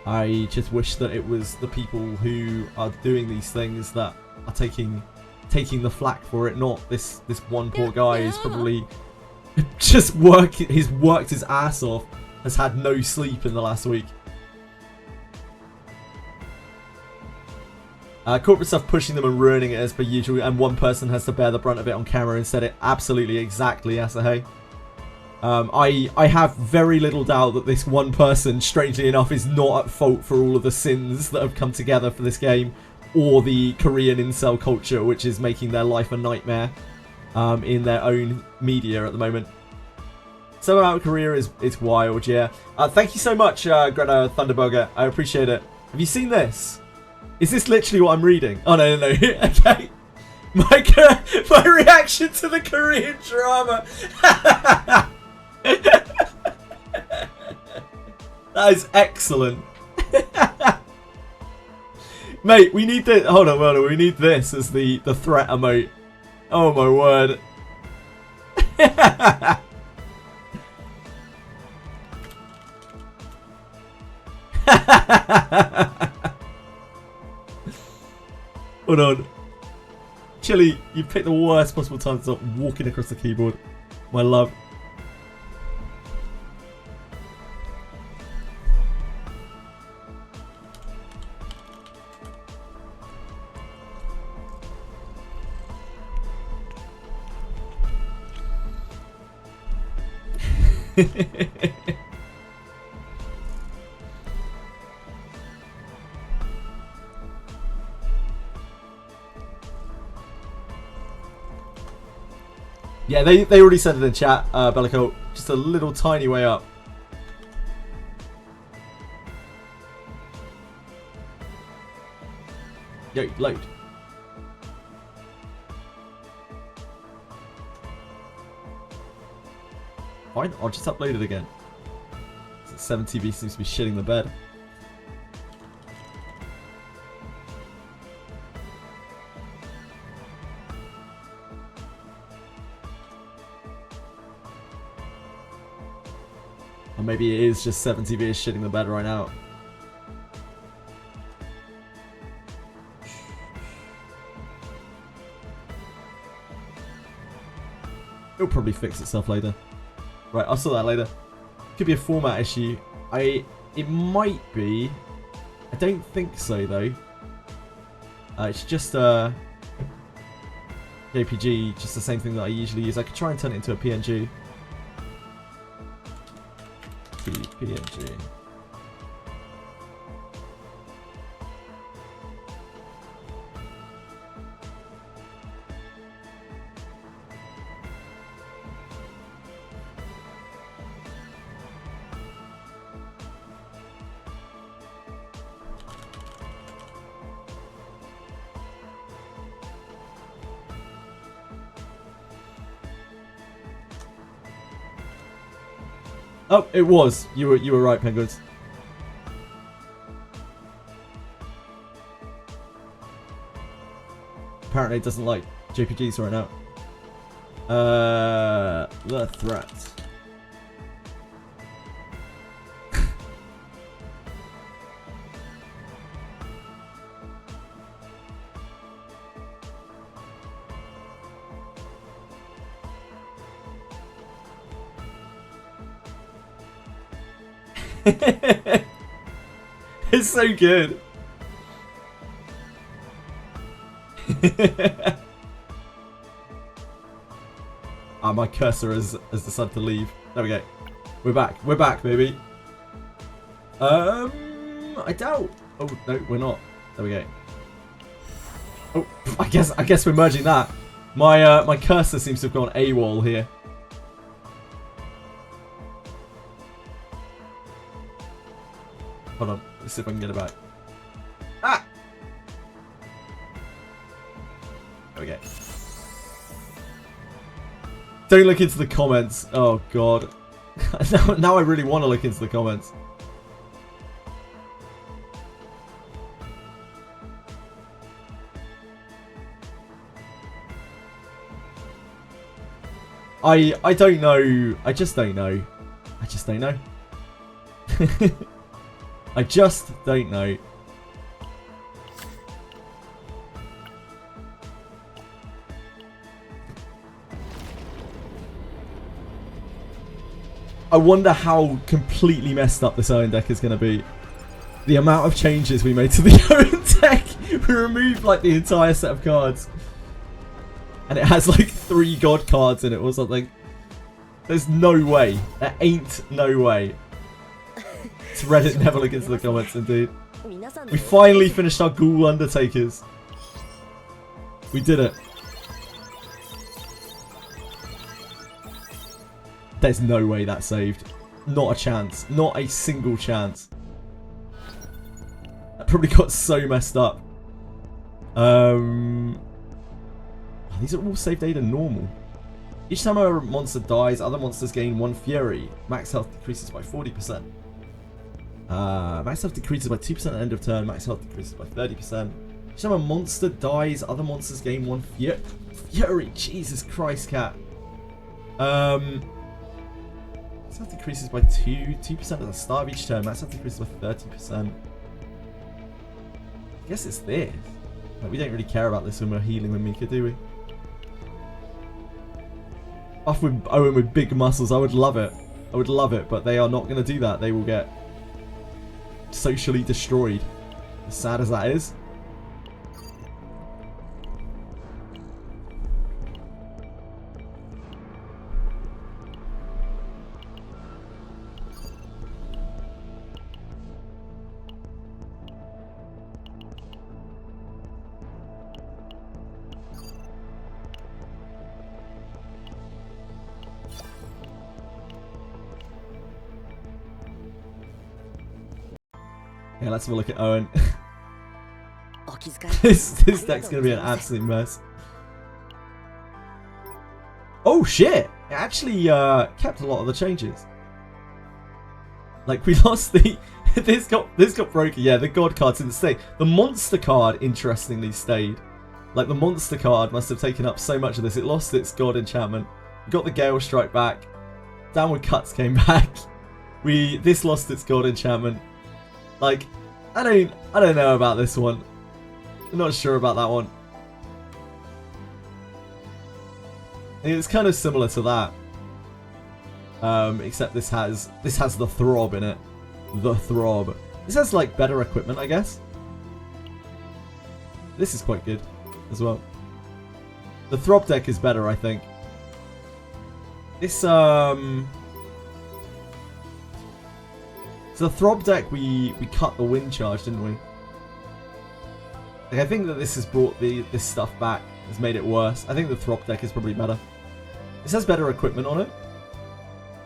I just wish that it was the people who are doing these things that are taking the flak for it, not this one poor guy who's probably just worked his ass off, has had no sleep in the last week. Corporate stuff pushing them and ruining it as per usual, and one person has to bear the brunt of it on camera instead. It absolutely, exactly, Asahi. I have very little doubt that this one person, strangely enough, is not at fault for all of the sins that have come together for this game, or the Korean incel culture, which is making their life a nightmare in their own media at the moment. So about Korea is wild, yeah. Thank you so much, Greta Thunderburger. I appreciate it. Have you seen this? Is this literally what I'm reading? Oh, no. Okay. My reaction to the Korean drama. That is excellent. Mate, we need this. Hold on. We need this as the threat emote. Oh, my word. Hold on. Chili, you picked the worst possible time to stop walking across the keyboard. My love. Yeah, they already said it in chat, Bellico. Just a little tiny way up. Yo, load. Fine, I'll just upload it again. 7TV seems to be shitting the bed. Or maybe it is just 7TV is shitting the bed right now. It'll probably fix itself later. Right, I'll sort that later. Could be a format issue. It might be. I don't think so though. It's just JPG, just the same thing that I usually use. I could try and turn it into a PNG. PNG. Oh, it was. You were right, Penguins. Apparently it doesn't like JPGs right now. The threat. It's so good. Ah, my cursor has decided to leave. There we go. We're back. We're back, baby. I doubt. Oh no, we're not. There we go. Oh, I guess we're merging that. My cursor seems to have gone AWOL here. Hold on. Let's see if I can get it back. Ah! There we go. Don't look into the comments. Oh god. now I really want to look into the comments. I don't know. I just don't know. I just don't know. I just don't know. I wonder how completely messed up this Owen deck is going to be. The amount of changes we made to the Owen deck. We removed like the entire set of cards. And it has like 3 god cards in it or something. There's no way. There ain't no way. It's Reddit, never look into the comments indeed. We finally finished our Ghoul Undertakers. We did it. There's no way that saved. Not a chance. Not a single chance. That probably got so messed up. These are all saved data normal. Each time a monster dies, other monsters gain 1 fury. Max health decreases by 40%. Max health decreases by 2% at end of turn. Max health decreases by 30%. Each time a monster dies, other monsters gain 1 fury. Jesus Christ, cat. Max health decreases by 2% at the start of each turn. Max health decreases by 30%. I guess it's this. Like, we don't really care about this when we're healing with Mika, do we? Off with Owen with big muscles, I would love it. I would love it, but they are not going to do that. They will get socially destroyed. As sad as that is. Yeah, let's have a look at Owen. this deck's gonna be an absolute mess. Oh shit! It actually kept a lot of the changes. Like, we lost the this got broken. Yeah, the god cards didn't stay. The monster card interestingly stayed. Like, the monster card must have taken up so much of this. It lost its god enchantment. We got the Gale Strike back. Downward Cuts came back. This lost its god enchantment. Like, I don't know about this one. I'm not sure about that one. It's kind of similar to that. Except this has the Throb in it. The Throb. This has like better equipment, I guess. This is quite good as well. The Throb deck is better, I think. This So the Throb deck, we cut the wind charge, didn't we? Like, I think that this has brought this stuff back. Has made it worse. I think the Throb deck is probably better. This has better equipment on it.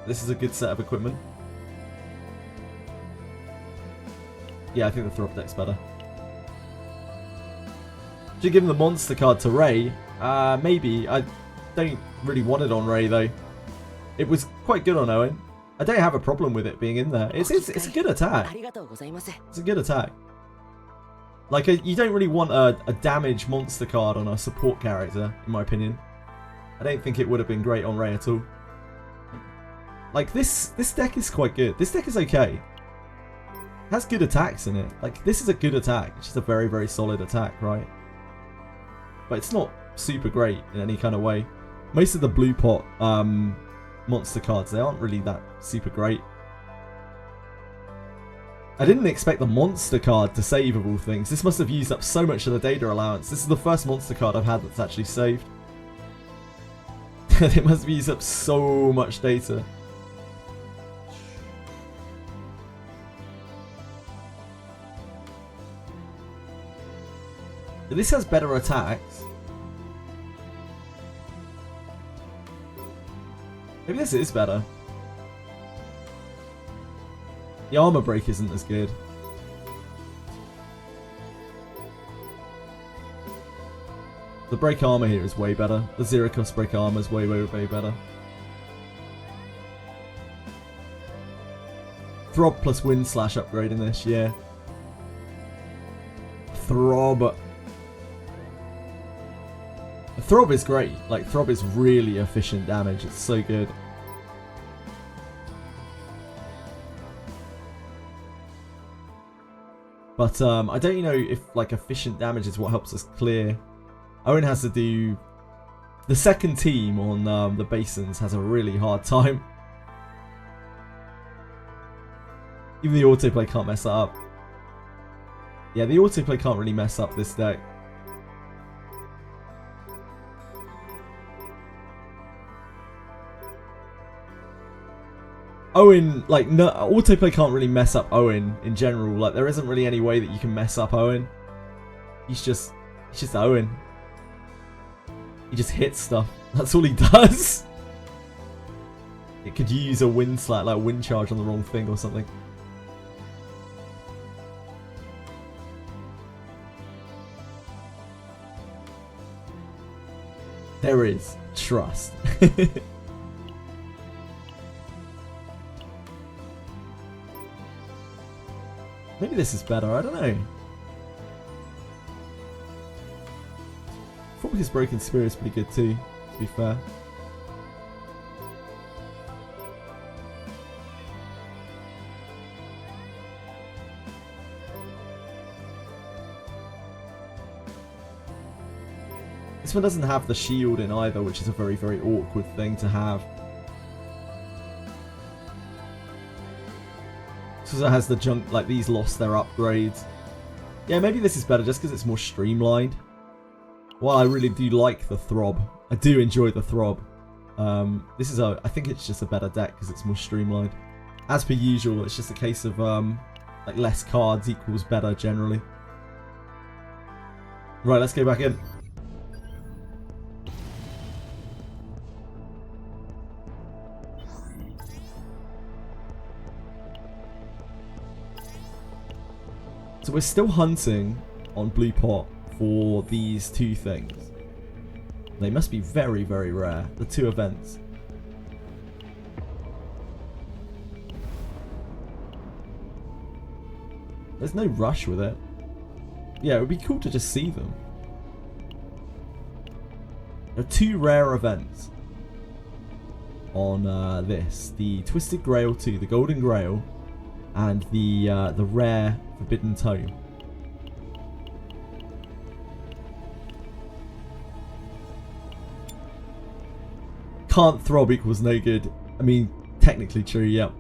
This is a good set of equipment. Yeah, I think the Throb deck's better. Should give him the monster card to Ray. Maybe. I don't really want it on Ray though. It was quite good on Owen. I don't have a problem with it being in there. It's a good attack. ありがとうございます。 It's a good attack. Like, you don't really want a damage monster card on a support character, in my opinion. I don't think it would have been great on Rey at all. Like, this deck is quite good. This deck is okay. It has good attacks in it. Like, this is a good attack. It's just a very, very solid attack, right? But it's not super great in any kind of way. Most of the blue pot monster cards, they aren't really that super great. I didn't expect the monster card to save of all things. This must have used up so much of the data allowance. This is the first monster card I've had that's actually saved. It must have used up so much data. This has better attacks. Maybe this is better. The armor break isn't as good. The break armor here is way better. The zero cost break armor is way, way, way better. Throb plus wind slash upgrade in this, yeah. Throb. Throb is great. Like, Throb is really efficient damage. It's so good. But I don't know if like efficient damage is what helps us clear. Owen has to do... The second team on the Basins has a really hard time. Even the autoplay can't mess that up. Yeah, the autoplay can't really mess up this deck. Owen, like, no, autoplay can't really mess up Owen in general. Like, there isn't really any way that you can mess up Owen. He's just Owen. He just hits stuff. That's all he does. It could use a wind slap, like wind charge on the wrong thing or something. There is trust. Maybe this is better, I don't know. His Broken Spirit is pretty good too, to be fair. This one doesn't have the shield in either, which is a very, very awkward thing to have. This also has the junk, like these lost their upgrades. Yeah, maybe this is better just because it's more streamlined. Well, I really do like the Throb. I do enjoy the Throb. This is I think it's just a better deck because it's more streamlined. As per usual, it's just a case of like less cards equals better generally. Right, let's go back in. So we're still hunting on Blue Pot for these two things. They must be very, very rare. The two events. There's no rush with it. Yeah, it would be cool to just see them. There are two rare events on this. The Twisted Grail 2, the Golden Grail, and the rare Forbidden Tome. Can't throb equals no good. I mean, technically true, yeah.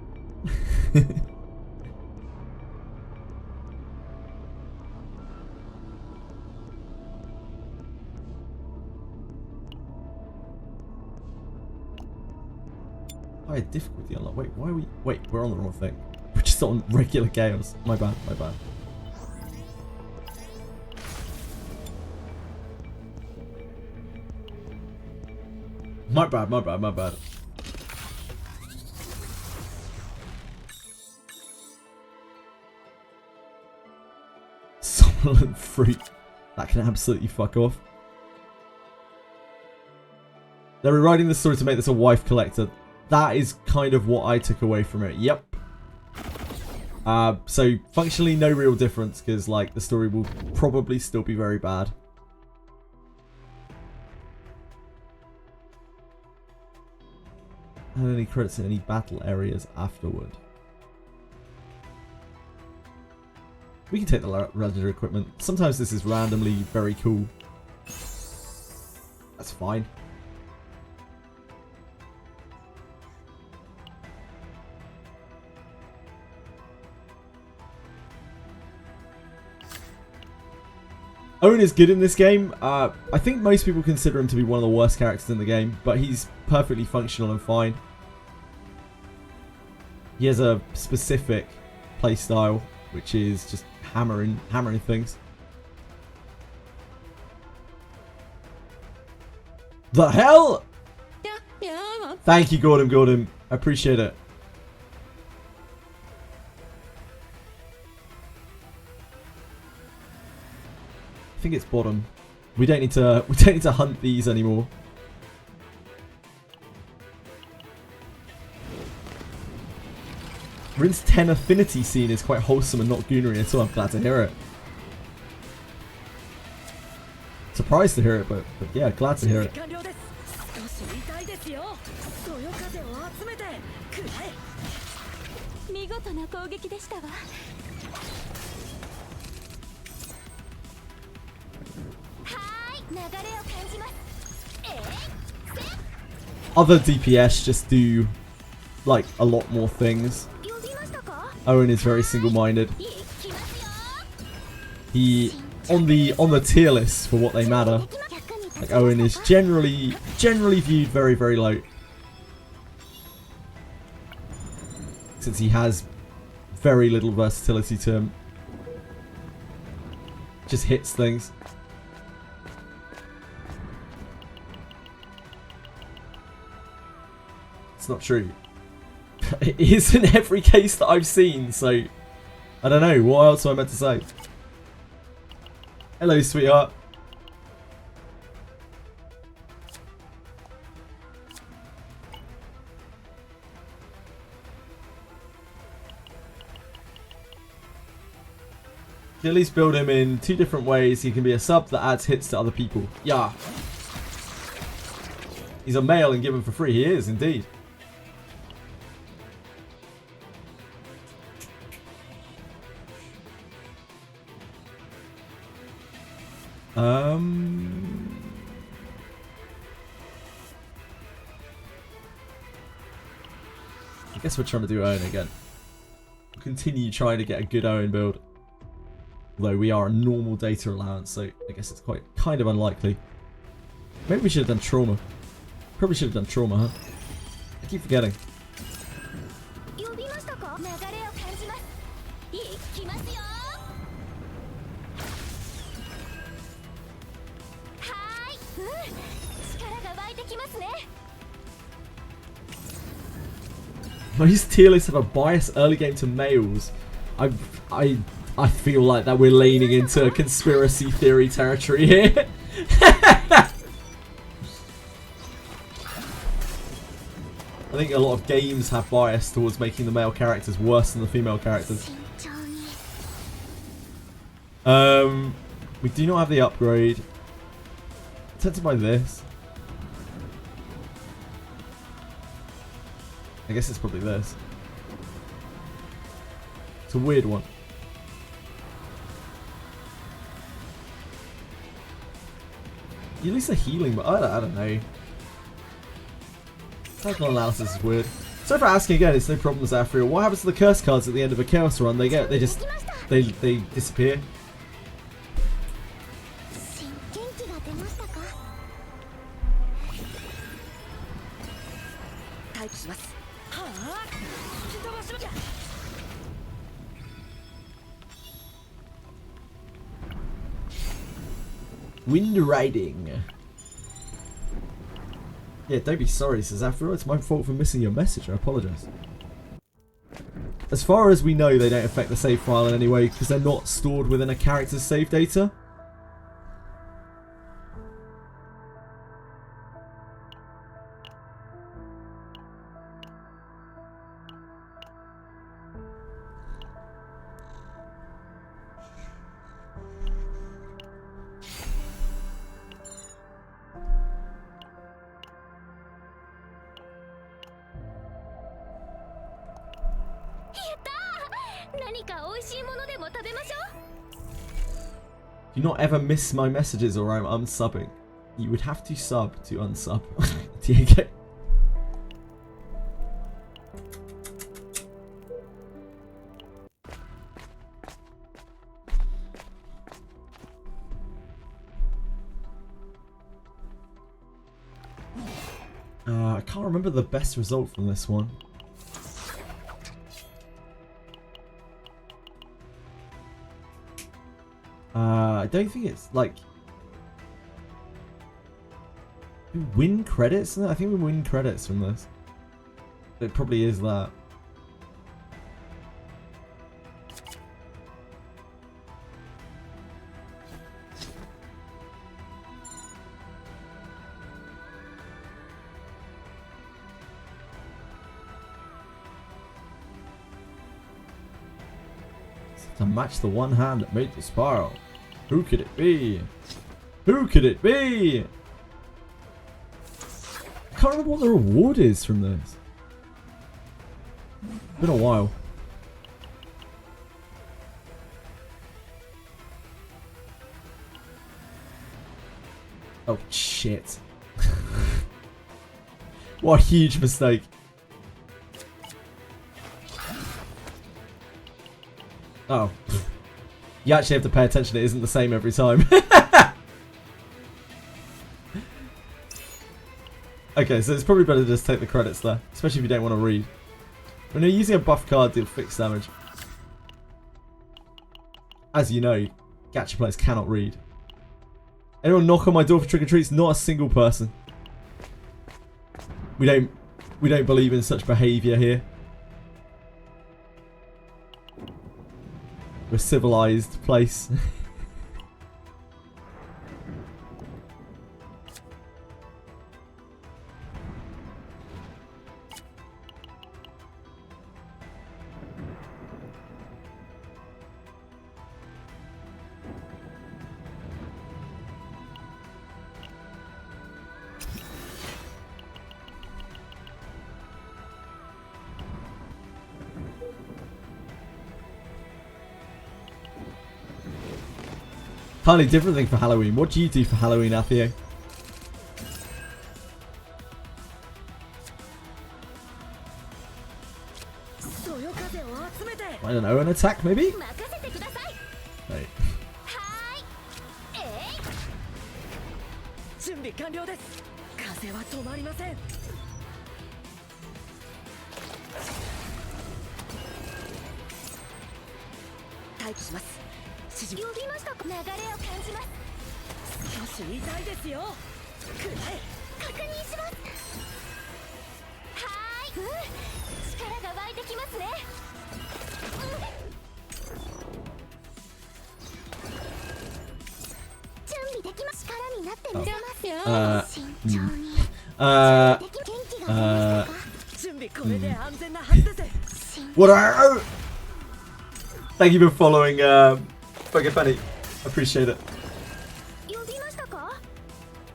Higher difficulty unlock. Wait, why are we... Wait, we're on the wrong thing. We're just on regular Gales. My bad, my bad. My bad, my bad, my bad. Somnolent Fruit. That can absolutely fuck off. They're rewriting the story to make this a wife collector. that is kind of what I took away from it. Yep. So functionally no real difference, because like the story will probably still be very bad. And any credits in any battle areas afterward. We can take the legendary equipment. Sometimes this is randomly very cool. That's fine. Owen is good in this game. I think most people consider him to be one of the worst characters in the game, but he's perfectly functional and fine. He has a specific playstyle, which is just hammering things. The hell? Thank you, Gordon. I appreciate it. I think it's bottom. We don't need to hunt these anymore. Rin's 10 affinity scene is quite wholesome and not goonery at all. I'm glad to hear it. Surprised to hear it, but yeah, glad to hear it. 見事な攻撃でしたわ。流れを感じます。Other DPS just do like a lot more things. Owen is very single-minded. He on the tier list for what they matter. Like Owen is generally viewed very, very low, since he has very little versatility to him. Just hits things. It's not true. It is in every case that I've seen, so I don't know. What else am I meant to say? Hello, sweetheart. You at least build him in 2 different ways. He can be a sub that adds hits to other people. Yeah. He's a male and given for free. He is, indeed. I guess we're trying to do Owen again. We'll continue trying to get a good Owen build. Although we are a normal data allowance, so I guess it's kind of unlikely. Maybe we should have done trauma. Probably should have done trauma, huh? I keep forgetting. Most tier lists have a bias early game to males. I feel like that we're leaning into conspiracy theory territory here. I think a lot of games have bias towards making the male characters worse than the female characters. We do not have the upgrade. I'm tempted by this. I guess it's probably this. It's a weird one. At least a healing, but I don't know. Cycle analysis is weird. So for asking again, it's no problem, Zafriel. What happens to the curse cards at the end of a chaos run? They disappear. Wind riding. Yeah, don't be sorry, says Afro. It's my fault for missing your message. I apologise. As far as we know, they don't affect the save file in any way because they're not stored within a character's save data. 何か美味しいものでも食べましょう。 Do not ever miss my messages or I'm unsubbing. You would have to sub to unsub. Diego. I can't remember the best result from this one. I don't think it's like... Do we win credits? I think we win credits from this. It probably is that. To match the one hand that made the spiral. Who could it be? Who could it be? I can't remember what the reward is from this. It's been a while. Oh shit. What a huge mistake. Oh. You actually have to pay attention, it isn't the same every time. Okay, so it's probably better to just take the credits there, especially if you don't want to read. When you're using a buff card, deal fixed damage. As you know, gacha players cannot read. Anyone knock on my door for trick or treats? Not a single person. We don't believe in such behaviour here. We're a civilized place. Entirely different thing for Halloween. What do you do for Halloween, Atheo? I don't know, an attack maybe? Right. 準備完了です。風は止まりません。待機します。指示呼びましたか。流れを感じます。少し痛いですよ。くらえ。確認します。はーい。力が湧いてきますね。準備できます。力になってみせますよ。慎重に。元気が出ましたか。準備これで安全なはずです。What are... Thank you for following, Funny. I appreciate it.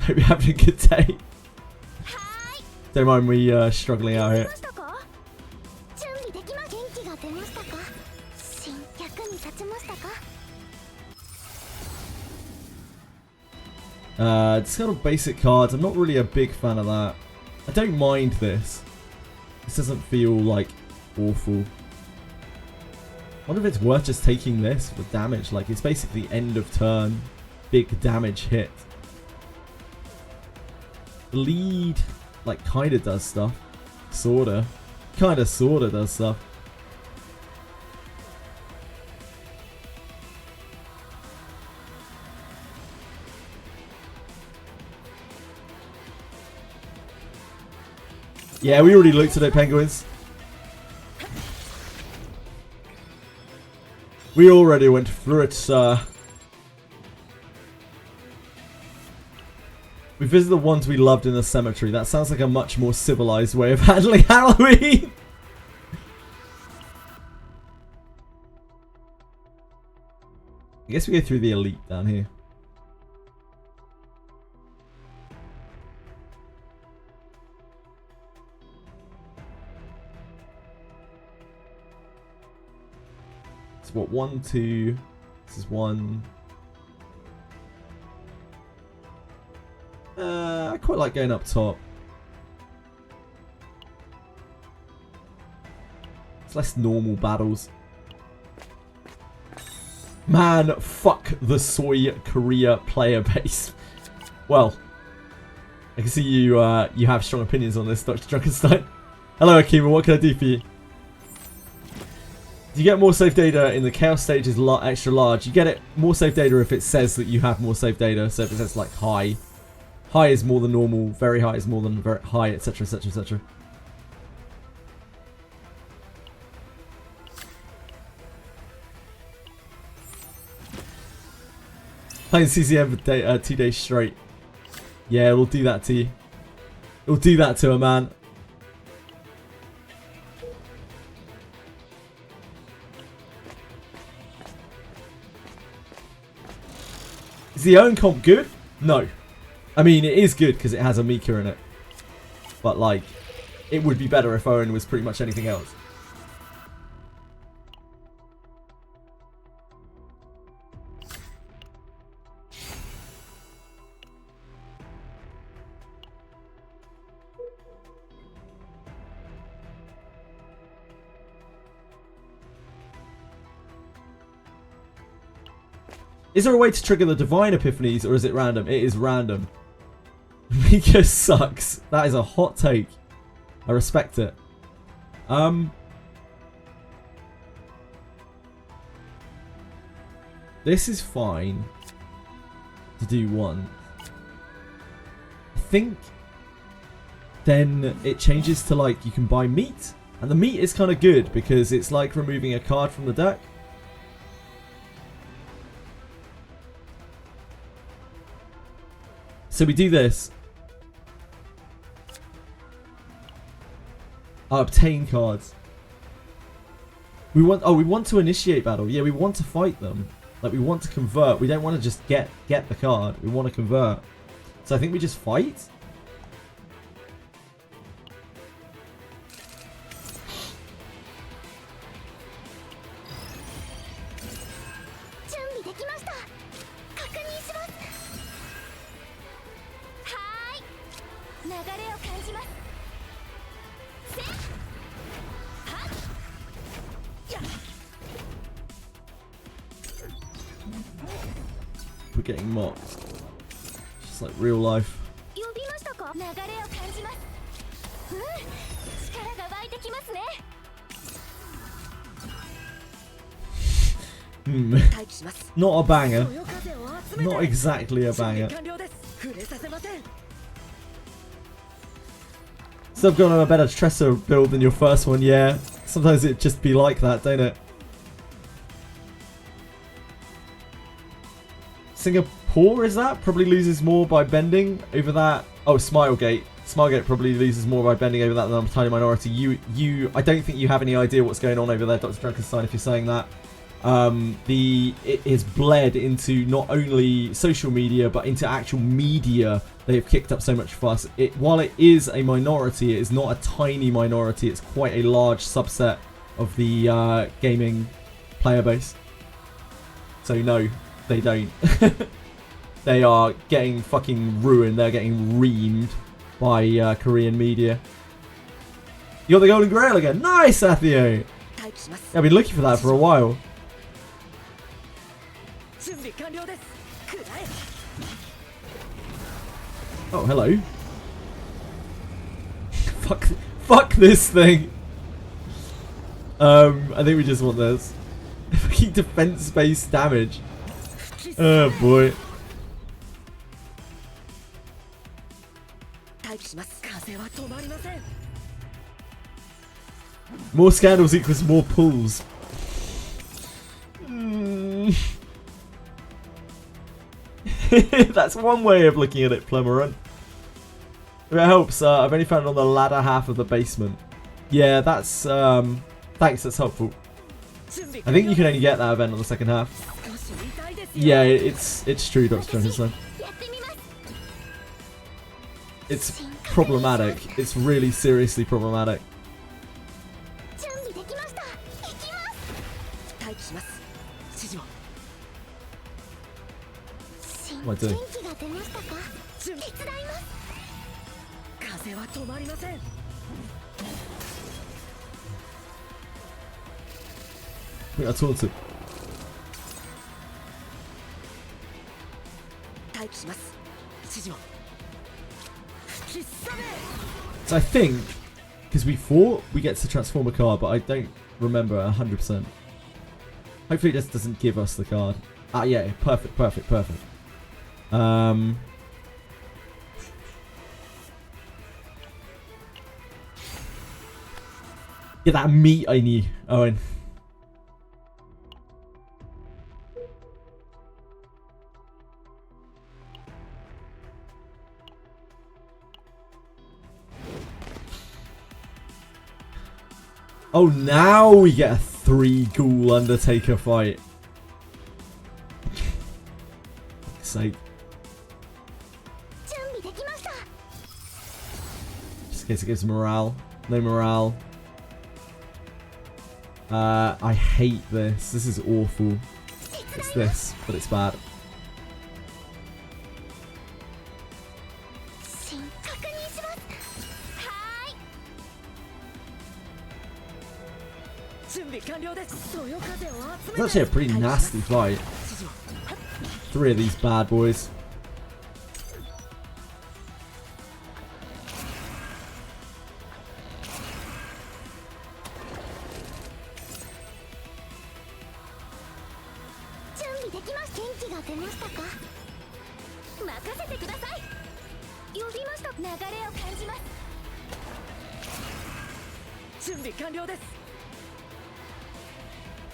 Hope you're having a good day. Don't mind me struggling out here. It's got a basic cards. I'm not really a big fan of that. I don't mind this. This doesn't feel like awful. I wonder if it's worth just taking this for damage. Like, it's basically end of turn, big damage hit. Bleed, like, kinda does stuff. Sorta. Kinda sorta does stuff. Yeah, we already looked at it, Penguins. We already went through it, sir. We visited the ones we loved in the cemetery. That sounds like a much more civilized way of handling Halloween. I guess we go through the elite down here. It's what, 1, 2. This is 1. I quite like going up top. It's less normal battles. Man, fuck the Soy Korea player base. Well, I can see you you have strong opinions on this, Dr. Drunkenstein. Hello, Akima. What can I do for you? You get more save data in the chaos stage is extra large. You get it more save data if it says that you have more save data. So if it says like high. High is more than normal. Very high is more than very high, etc, etc, etc. Playing CZN for 2 days straight. Yeah, it'll do that to you. It'll do that to a man. Is the OWEN comp good? No. I mean, it is good because it has a Mika in it. But, like, it would be better if OWEN was pretty much anything else. Is there a way to trigger the divine epiphanies, or is it random? It is random. Mika sucks. That is a hot take. I respect it. This is fine to do one. I think then it changes to like you can buy meat, and the meat is kind of good because it's like removing a card from the deck. So we do this. Obtain cards. We want to initiate battle. Yeah, we want to fight them. Like we want to convert. We don't want to just get the card. We want to convert. So I think we just fight. We're getting mocked. Just like real life. Not a banger. Not exactly a banger. So I've got a better Tresor build than your first one, yeah. Sometimes it just be like that, don't it? Singapore, is that? Probably loses more by bending over that. Oh, Smilegate. Smilegate probably loses more by bending over that than a tiny minority. I don't think you have any idea what's going on over there, Dr. Drunkenstein, if you're saying that. It is bled into not only social media, but into actual media. They have kicked up so much fuss. While it is a minority, it is not a tiny minority. It's quite a large subset of the gaming player base. So no, they don't. They are getting fucking ruined. They're getting reamed by Korean media. You got the Golden Grail again. Nice, Athio. I've been looking for that for a while. Oh, hello. Fuck this thing. I think we just want this. Fucking defense-based damage. Oh boy. More scandals equals more pulls. That's one way of looking at it, Plummerun. If it helps, I've only found it on the ladder half of the basement. Yeah, that's thanks, that's helpful. I think you can only get that event on the second half. Yeah, it's true, Dr. Drunkenstein. It's problematic. It's really seriously problematic. What am I doing? 元気が出ましたか？手伝います。風は止まりません。 I told him. 待機します。指示を。吹き覚め。 So I think, because we fought, we get to transform a card, but I don't remember 100%. Hopefully this doesn't give us the card. Ah, yeah, perfect, perfect, perfect. Get that meat I need, Owen. Oh, now we get a 3 Ghoul Undertaker fight. Fuck's sake. 準備できました。 Just in case it gives morale. No morale. I hate this. This is awful. It's this, but it's bad. 確認します。はーい。準備完了です。そよ風を集 It's め actually て。 a pretty nasty fight. 指示を。 3 of these bad boys. 準備できました。元気が出ましたか？任せてください。呼びました。流れを感じます。準備完了です。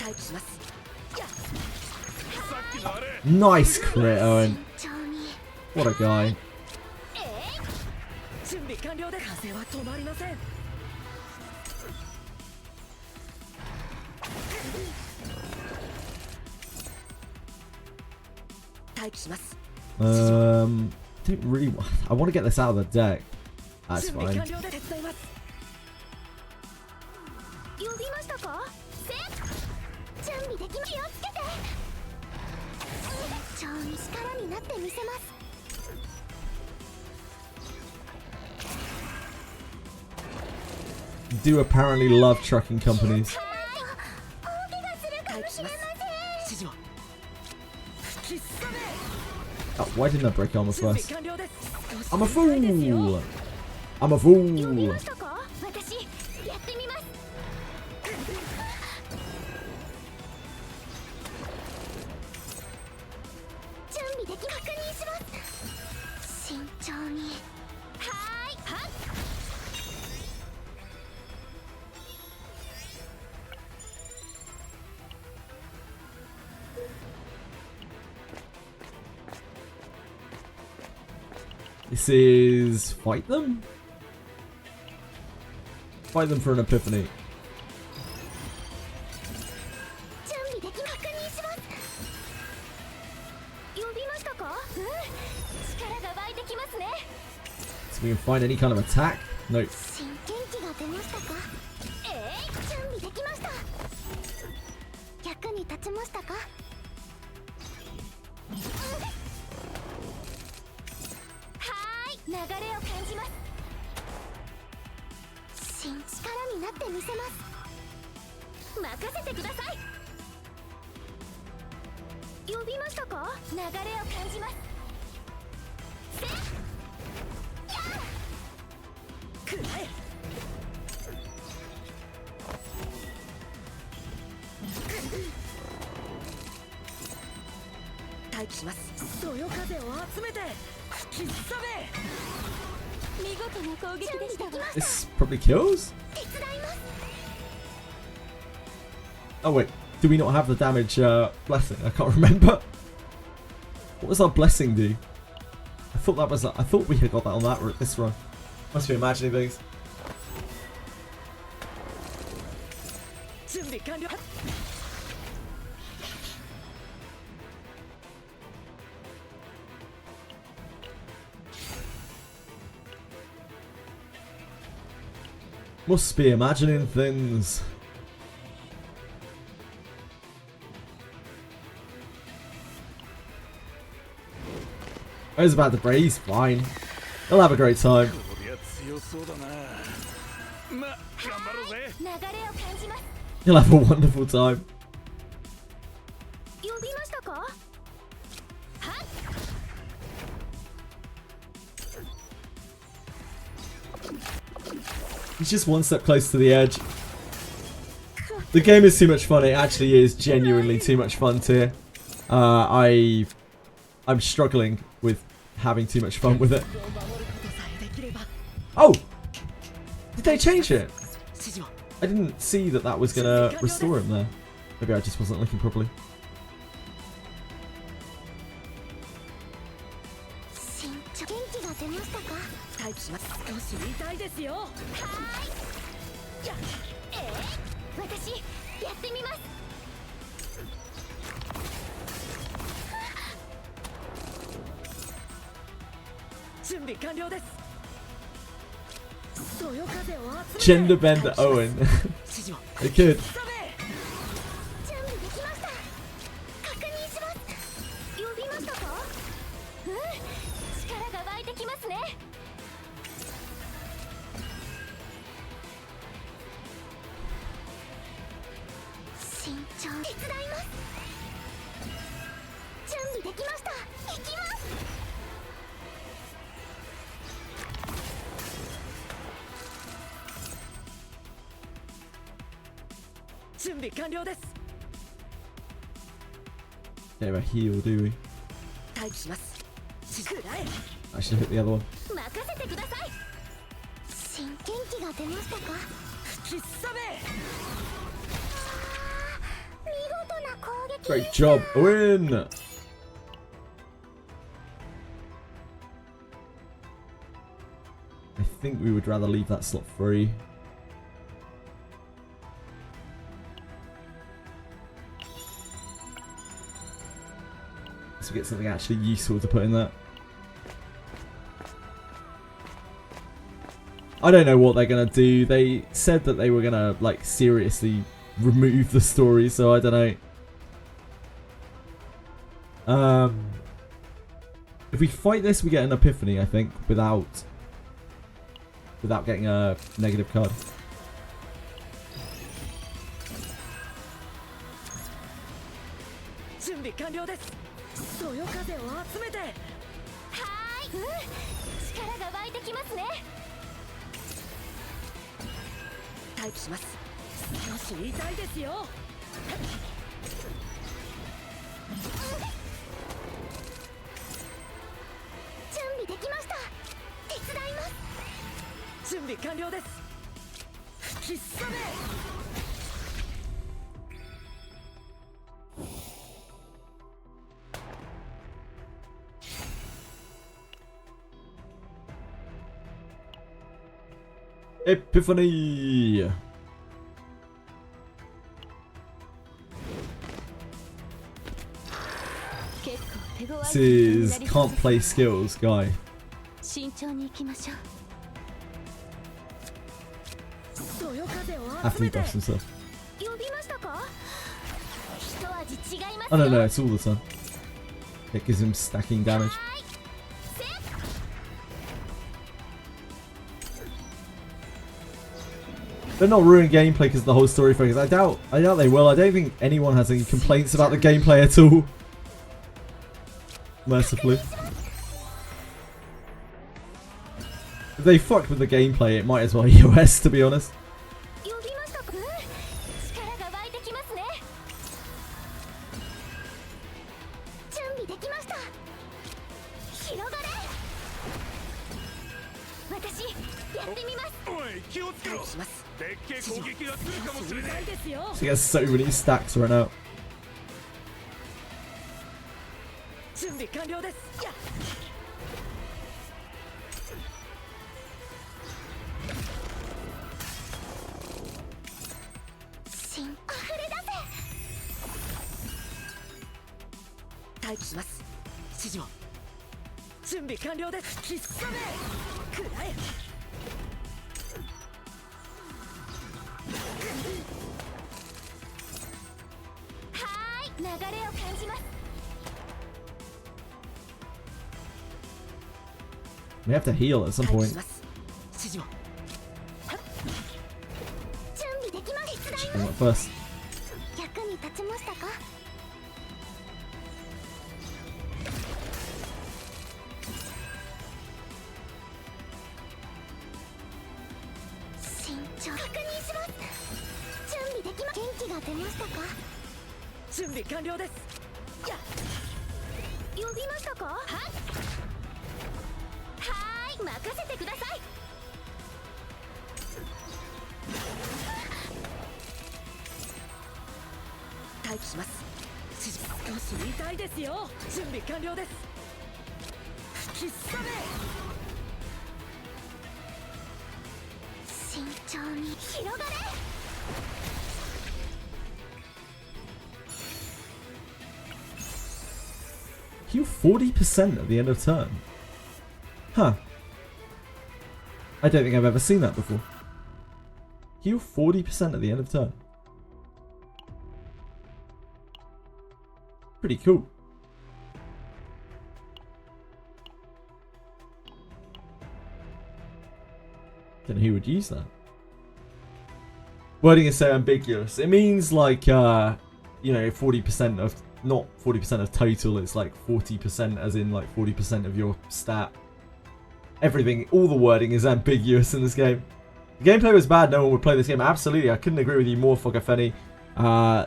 待機します。やっ。さっきのあれ Nice crit, Owen. 慎重に。 What a guy. 準備完了で風は止まりません。待機します。 Don't really. I want to get this out of the deck. That's 準備 fine. 完了で手伝います。呼びましたか？準備できま。気をつけて。慎重に力になってみせます。 Do apparently love trucking companies. 大怪我するかもしれません。指示を。吹き覚め。 Oh, why didn't I break armor 準備 first? 完了です。 I'm a 少し早いですよ。 fool. I'm a 呼び fool. ましたか？私やってみます。準備でき確認します。慎重に。はーい。はっ。 This is fight them? Fight them for an epiphany. 準備でき確認します。呼びましたか？力が湧いてきますね。 So we can find any kind of attack? No. 元気が出ましたか？準備できました。役に立ちましたか？流れを感じます。力になってみせます。任せてください。呼びましたか？流れを感じます。くらえ。待機します。そよ風を集めて吹き覚め。見事な攻撃でしたわ。 This probably kills? 手伝います。 Oh wait, do we not have the damage blessing? I can't remember. What does our blessing do? I thought that was. I thought we had got that on that this run. Must be imagining things. 準備完了。 Must be imagining things. I was about to break. He's fine. He'll have a great time. こりゃ強そうだな。ま、頑張ろうぜ。流れを感じます。 He'll have a wonderful time. 呼びましたか？はっ。 He's just one step closer to the edge. The game is too much fun. It actually is genuinely too much fun to. I'm struggling with having too much fun with it. Oh! Did they change it? I didn't see that that was gonna restore him there. Maybe I just wasn't looking properly. 身長元気が出ましたか？待機します。少し痛いですよ。はーい。や、私やってみます。準備完了です。そよ風を集めて。 Gender bender Owen. 指示を。 They could. 準備できました。確認します。呼びましたか？うん、力が湧いてきますね。慎重に手伝います。準備できました。行きます。準備完了です。 Don't have a heal, do we? 待機します。くらえ。 I should hit the other one. 任せてください。新元気が出ましたか？吹きすさめ。見事な攻撃。 Great job, Owen! I think we would rather leave that slot free. So we get something actually useful to put in that. I don't know what they're gonna do. They said that they were gonna like seriously remove the story, so I don't know. If we fight this, we get an epiphany, I think, without getting a negative card. 準備完了です。そよ風を集めて。はーい。うん、力が湧いてきますね。待機します。少し痛いですよ。準備できました。手伝います。準備完了です。吹きすさめ。 Epiphany! This is can't play skills guy. 慎重に行きましょう。そよ風を After 集 he めて。 buffs himself. 呼びましたか？一味違いますよ。 Oh no, it's all the sun. It gives him stacking damage. はーい。せっ。 They're not ruin gameplay because of the whole story focus. I doubt they will. I don't think anyone has any complaints about the gameplay at all. Mercifully. If they fucked with the gameplay, it might as well EOS, to be honest. 呼びましたか？うん、力が湧いてきますね。準備できました。広がれ。私やってみます。おい、気をつけろ。待機します。でっけえ攻撃が来るかもしれない。痛いですよ。 She has so many stacks right now. 準備完了です。やっ。 新溢れ出せ。待機します。指示を。準備完了です。吹きすさめ。くらえ。 はーい。流れを感じます。We have to heal at some 待機 point. します指示を準備できます手伝い Bring ま it first. す役に立ちましたか慎重確認します準備できます元気が出ましたか準備完了ですやっ呼びましたかはーい任せてください待機します指示少し痛いですよ準備完了です吹きすさめ慎重に広がれ Heal 40% at the end of turn. Huh. I don't think I've ever seen that before. Heal 40% at the end of turn. Pretty cool. Don't know who would use that. Wording is so ambiguous. It means like, you know, 40% of, not 40% of total, it's like 40% as in like 40% of your stat. Everything, all the wording is ambiguous in this game. The gameplay was bad, no one would play this game. Absolutely, I couldn't agree with you more, Fogafeni.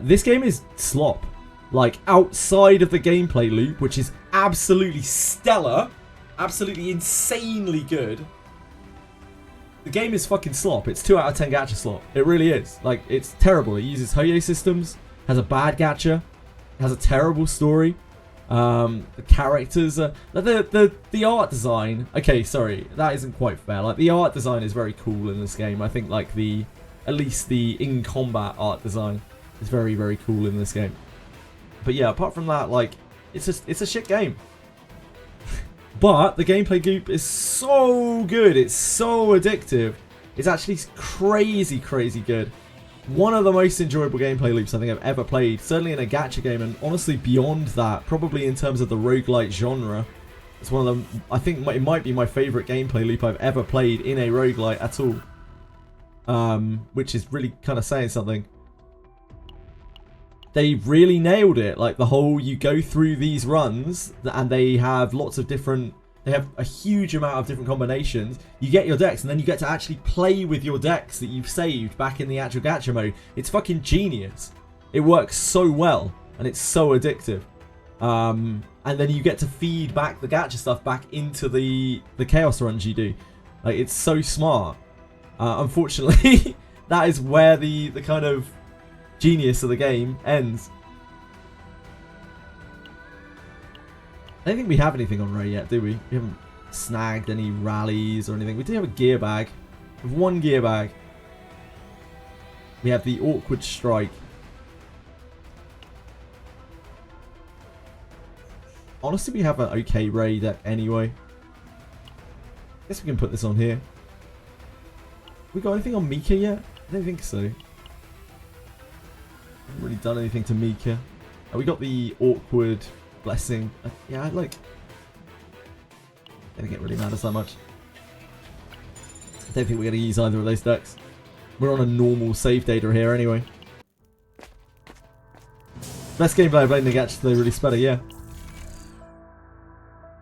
This game is slop. Like, outside of the gameplay loop, which is absolutely stellar, absolutely insanely good, the game is fucking slop. It's 2 out of 10 gacha slop. It really is. Like, it's terrible. It uses Hoyo systems, has a bad gacha, has a terrible story. The characters are... The art design... Okay, sorry. That isn't quite fair. Like, the art design is very cool in this game. I think, like, at least the in-combat art design is very, very cool in this game. But yeah, apart from that, like, it's a shit game. But the gameplay loop is so good. It's so addictive. It's actually crazy, crazy good. One of the most enjoyable gameplay loops I think I've ever played. Certainly in a gacha game, and honestly beyond that, probably in terms of the roguelite genre. It's one of them. I think it might be my favourite gameplay loop I've ever played in a roguelite at all. Which is really kind of saying something. They really nailed it. Like, the whole, you go through these runs and they have lots of different, they have a huge amount of different combinations. You get your decks and then you get to actually play with your decks that you've saved back in the actual gacha mode. It's fucking genius. It works so well and it's so addictive. And then you get to feed back the gacha stuff back into the chaos runs you do. Like, it's so smart. Unfortunately, that is where the kind of genius of the game ends. I don't think we have anything on Ray yet, do we? We haven't snagged any rallies or anything. We do have a gear bag. We have 1 gear bag. We have the awkward strike. Honestly, we have an okay Ray deck anyway. Guess we can put this on here. We got anything on Mika yet? I don't think so. Haven't really done anything to Mika. We got the awkward blessing. Yeah, I like. I don't think it really matters that much. I don't think we're going to use either of those decks. We're on a normal save data here anyway. Best gameplay I've played in the gacha today, really better, yeah.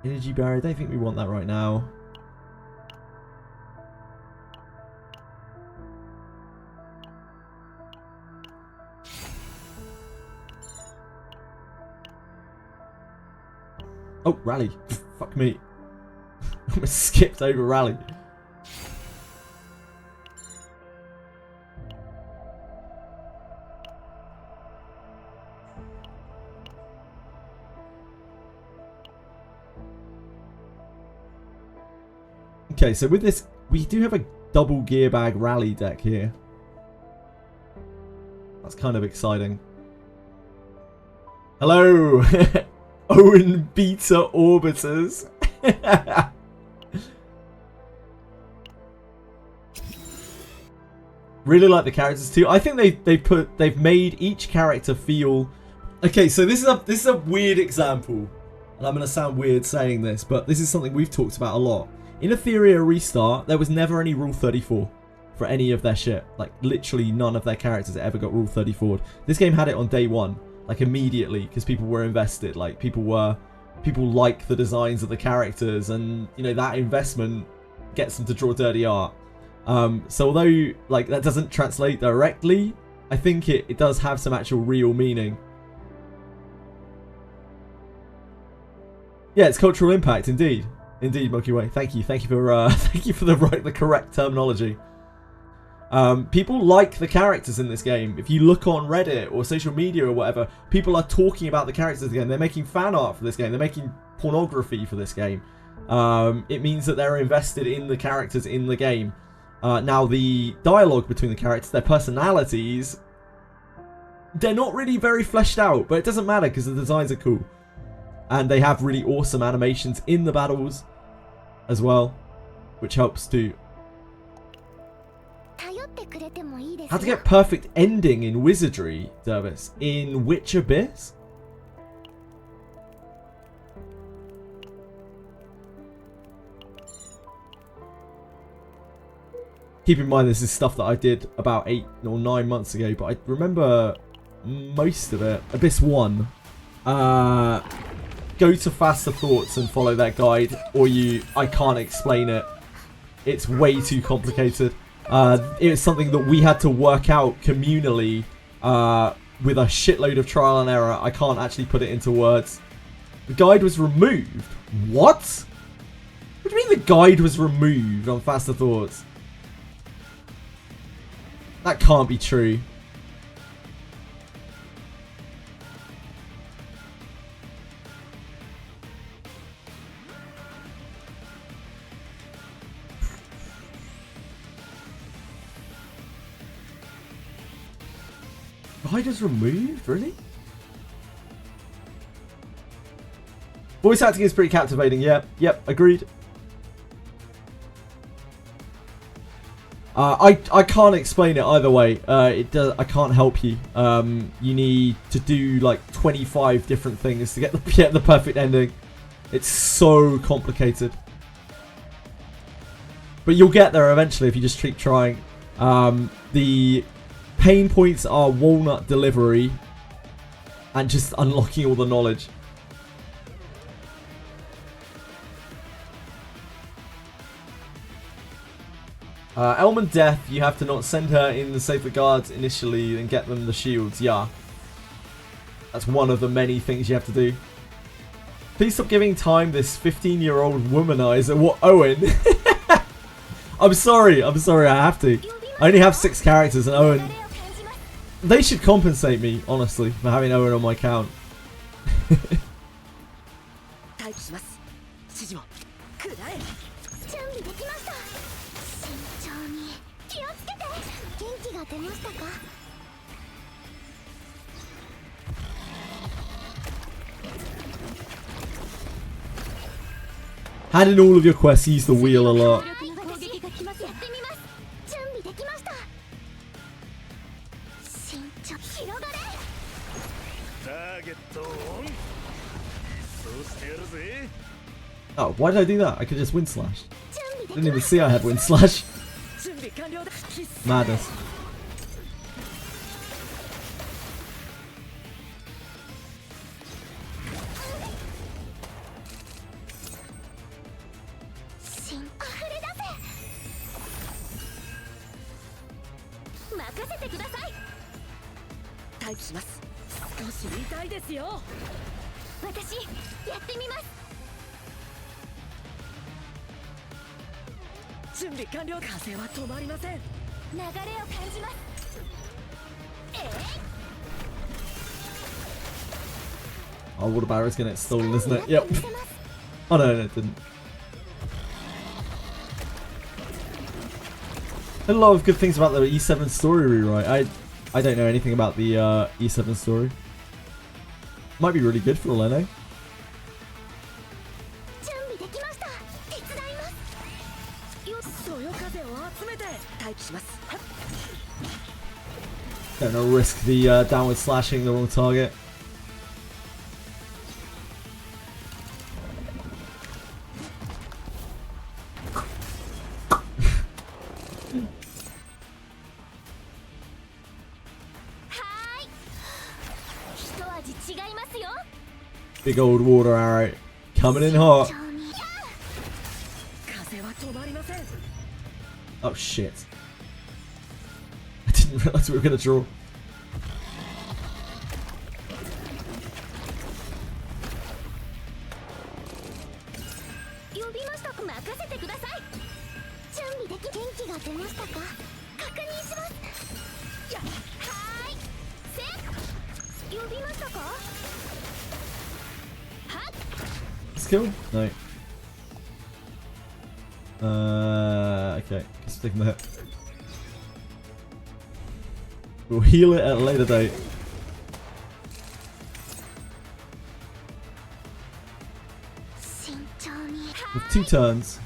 Energy barrier, I don't think we want that right now. Oh, rally. Fuck me. I almost skipped over rally. Okay, so with this, we do have a double gear bag rally deck here. That's kind of exciting. Hello! OWEN beta orbiters. Really like the characters too. I think they've made each character feel. Okay, so this is a weird example, and I'm gonna sound weird saying this, but this is something we've talked about a lot. In a Theoria restart, there was never any Rule 34 for any of their shit. Like, literally none of their characters ever got Rule 34. This game had it on day one, like immediately, because people were invested. Like, people like the designs of the characters, and you know that investment gets them to draw dirty art. So although like that doesn't translate directly, I think it does have some actual real meaning. Yeah, it's cultural impact, indeed. Indeed, Milky Way. Thank you for thank you for the correct terminology. People like the characters in this game. If you look on Reddit or social media or whatever, people are talking about the characters of the game. They're making fan art for this game. They're making pornography for this game. It means that they're invested in the characters in the game. Now, the dialogue between the characters, their personalities, they're not really very fleshed out, but it doesn't matter because the designs are cool. And they have really awesome animations in the battles as well, which helps too. How to get perfect ending in Wizardry, Dervis? In which abyss? Keep in mind this is stuff that I did about 8 or 9 months ago, but I remember most of it. Abyss 1. Go to Faster Thoughts and follow that guide, or I can't explain it. It's way too complicated. It's something that we had to work out communally with a shitload of trial and error. I can't actually put it into words. The guide was removed. What? What do you mean the guide was removed on Faster Thoughts? That can't be true. Guide is removed? Really? Voice acting is pretty captivating. Yep, agreed. I can't explain it either way. I can't help you. You need to do like 25 different things to get the perfect ending. It's so complicated. But you'll get there eventually if you just keep trying. The pain points are walnut delivery and just unlocking all the knowledge. Elman Death, you have to not send her in the Save the Guards initially and get them the shields. Yeah. That's one of the many things you have to do. Please stop giving time this 15-year-old womanizer. What, Owen? I'm sorry, I have to. I only have 6 characters and Owen... They should compensate me, honestly, for having Owen on my account. Hand in all of your quests, use the wheel a lot. Oh, why did I do that? I could just wind slash. Didn't even see I had wind slash. Madness. Oh, water barrier's gonna get stolen, isn't it? Yep. Oh no, it didn't. A lot of good things about the E7 story rewrite. I don't know anything about the E7 story. Might be really good for all I know. Don't know, risk the downward slashing the wrong target. Big old water arrow. Coming in hot. 風は止まりません Oh shit. I didn't realise we were going to draw. 呼びましたか？任せてください。準備でき、元気が出ましたか？確認します。や、はーい。せ、呼びましたか？はっ。 Skill? No. Okay. Guess we're taking the hit. We'll heal it at a later date. 慎重に。 With 2 turns.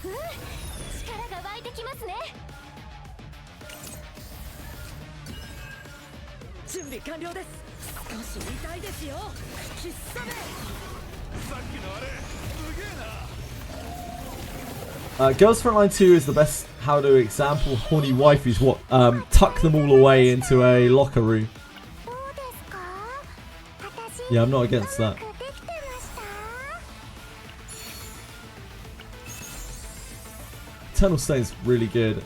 力が湧いてきますね。準備完了です少し痛いですよ必殺めさっきのあれすげえな Girls Frontline 2 is the best how to example horny waifus. What? Tuck them all away into a locker room. どうですか？私 Yeah, I'm not against that. うまくできてました？ Eternal Stain's really good.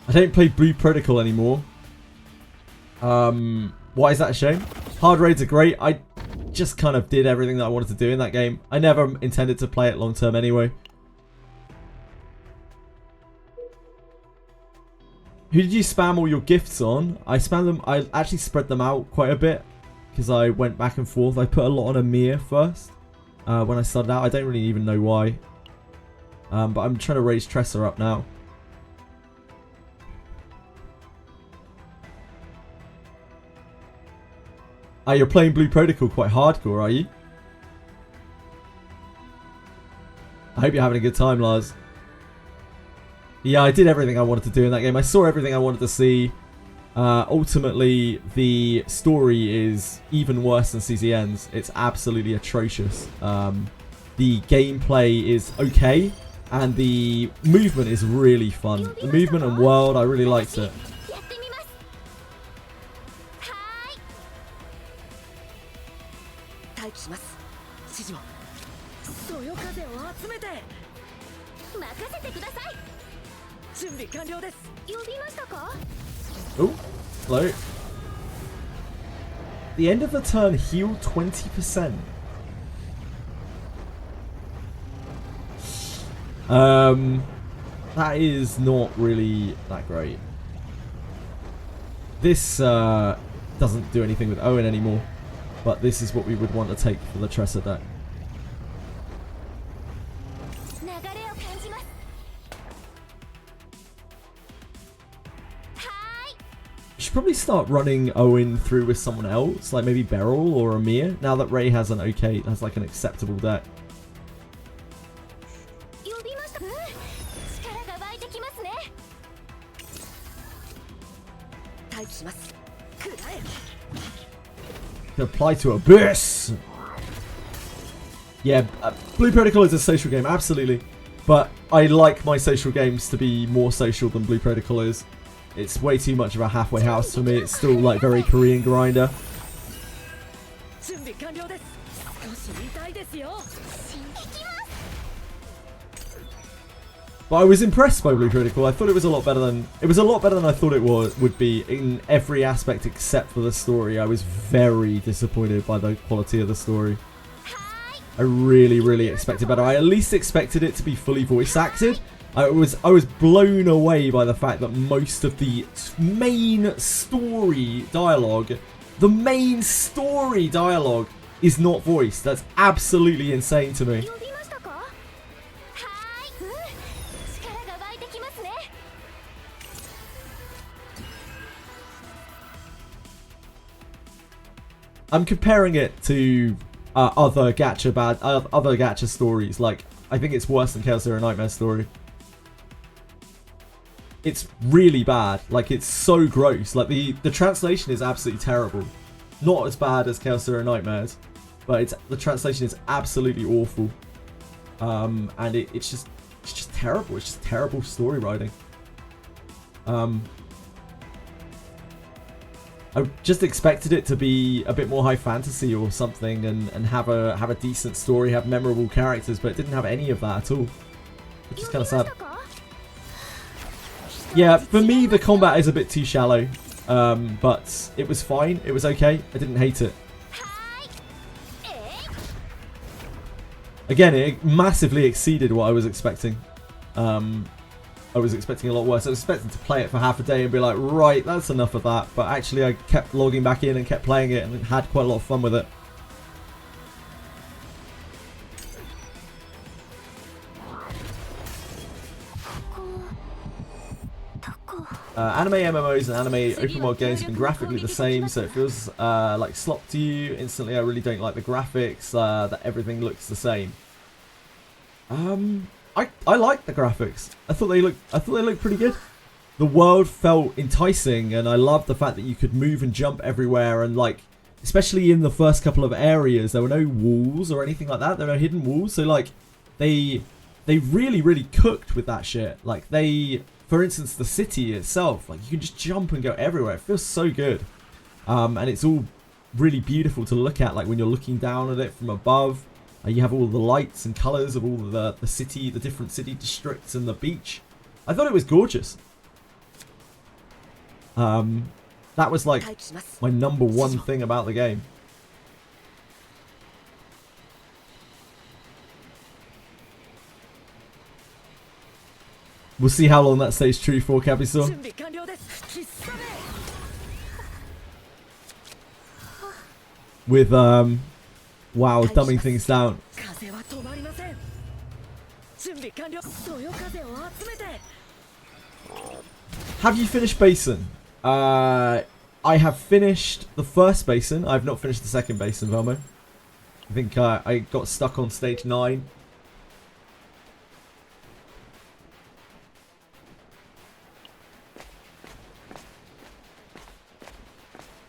I don't play Blue Protocol anymore. Why is that a shame? Hard raids are great. I just kind of did everything that I wanted to do in that game. I never intended to play it long term anyway. Who did you spam all your gifts on? I spammed them. I actually spread them out quite a bit because I went back and forth. I put a lot on Amir first when I started out. I don't really even know why. But I'm trying to raise Tressa up now. Ah, you're playing Blue Protocol quite hardcore, are you? I hope you're having a good time, Lars. Yeah, I did everything I wanted to do in that game. I saw everything I wanted to see. Ultimately, the story is even worse than CZN's. It's absolutely atrocious. The gameplay is okay, and the movement is really fun. The movement and world, I really liked it. やってみます。はーい。待機します指示をそよ風を集めて任せてください。準備完了です呼びましたか？ Oh, hello. The end of the turn, heal 20%. That is not really that great. This doesn't do anything with Owen anymore, but this is what we would want to take for the Tressa deck. 流れを感じます。はーい。 You should probably start running Owen through with someone else, like maybe Beryl or Amir, now that Ray has an okay, has like an acceptable deck. 呼びました。力が湧いてきますね。待機しますくらえ To apply to Abyss! Yeah, Blue Protocol is a social game, absolutely. But I like my social games to be more social than Blue Protocol is. It's way too much of a halfway house for me. It's still like very Korean grinder. 準備完了です少し痛いですよ But I was impressed by Blue Protocol. I thought it was a lot better than I thought it would be in every aspect except for the story. I was very disappointed by the quality of the story. I really expected better. I at least expected it to be fully voice acted. I was blown away by the fact that most of the main story dialogue, is not voiced. That's absolutely insane to me. 呼びましたか？はーい。力が湧いてきますね。 I'm comparing it to other gacha stories. Like, I think it's worse than Chaos Zero Nightmare story. It's really bad. Like, it's so gross. Like, the translation is absolutely terrible. Not as bad as Chaos Zero Nightmares, but the translation is absolutely awful. and it's just terrible. It's just terrible story writing. I just expected it to be a bit more high fantasy or something, and have a decent story, have memorable characters, but it didn't have any of that at all, which is kind of sad. Yeah, for me the combat is a bit too shallow, but it was fine. It was okay. I didn't hate it. Again, it massively exceeded what I was expecting. I was expecting a lot worse. I was expecting to play it for half a day and be like, right, that's enough of that. But actually, I kept logging back in and kept playing it and had quite a lot of fun with it. Anime MMOs and anime open world games have been graphically the same, so it feels like slop to you. Instantly, I really don't like the graphics, that everything looks the same. I like the graphics. I thought they looked pretty good. The world felt enticing, and I loved the fact that you could move and jump everywhere, and like, especially in the first couple of areas, there were no walls or anything like that. There were no hidden walls, so like they really cooked with that shit. Like for instance, the city itself, like you can just jump and go everywhere. It feels so good, and it's all really beautiful to look at. Like when you're looking down at it from above. You have all the lights and colours of all the city, the different city districts and the beach. I thought it was gorgeous. That was like my #1 thing about the game. We'll see how long that stays true for, Capisaur. With wow, dumbing things down. Have you finished Basin? I have finished the first Basin. I've not finished the second Basin, Velmo. I think I got stuck on stage 9.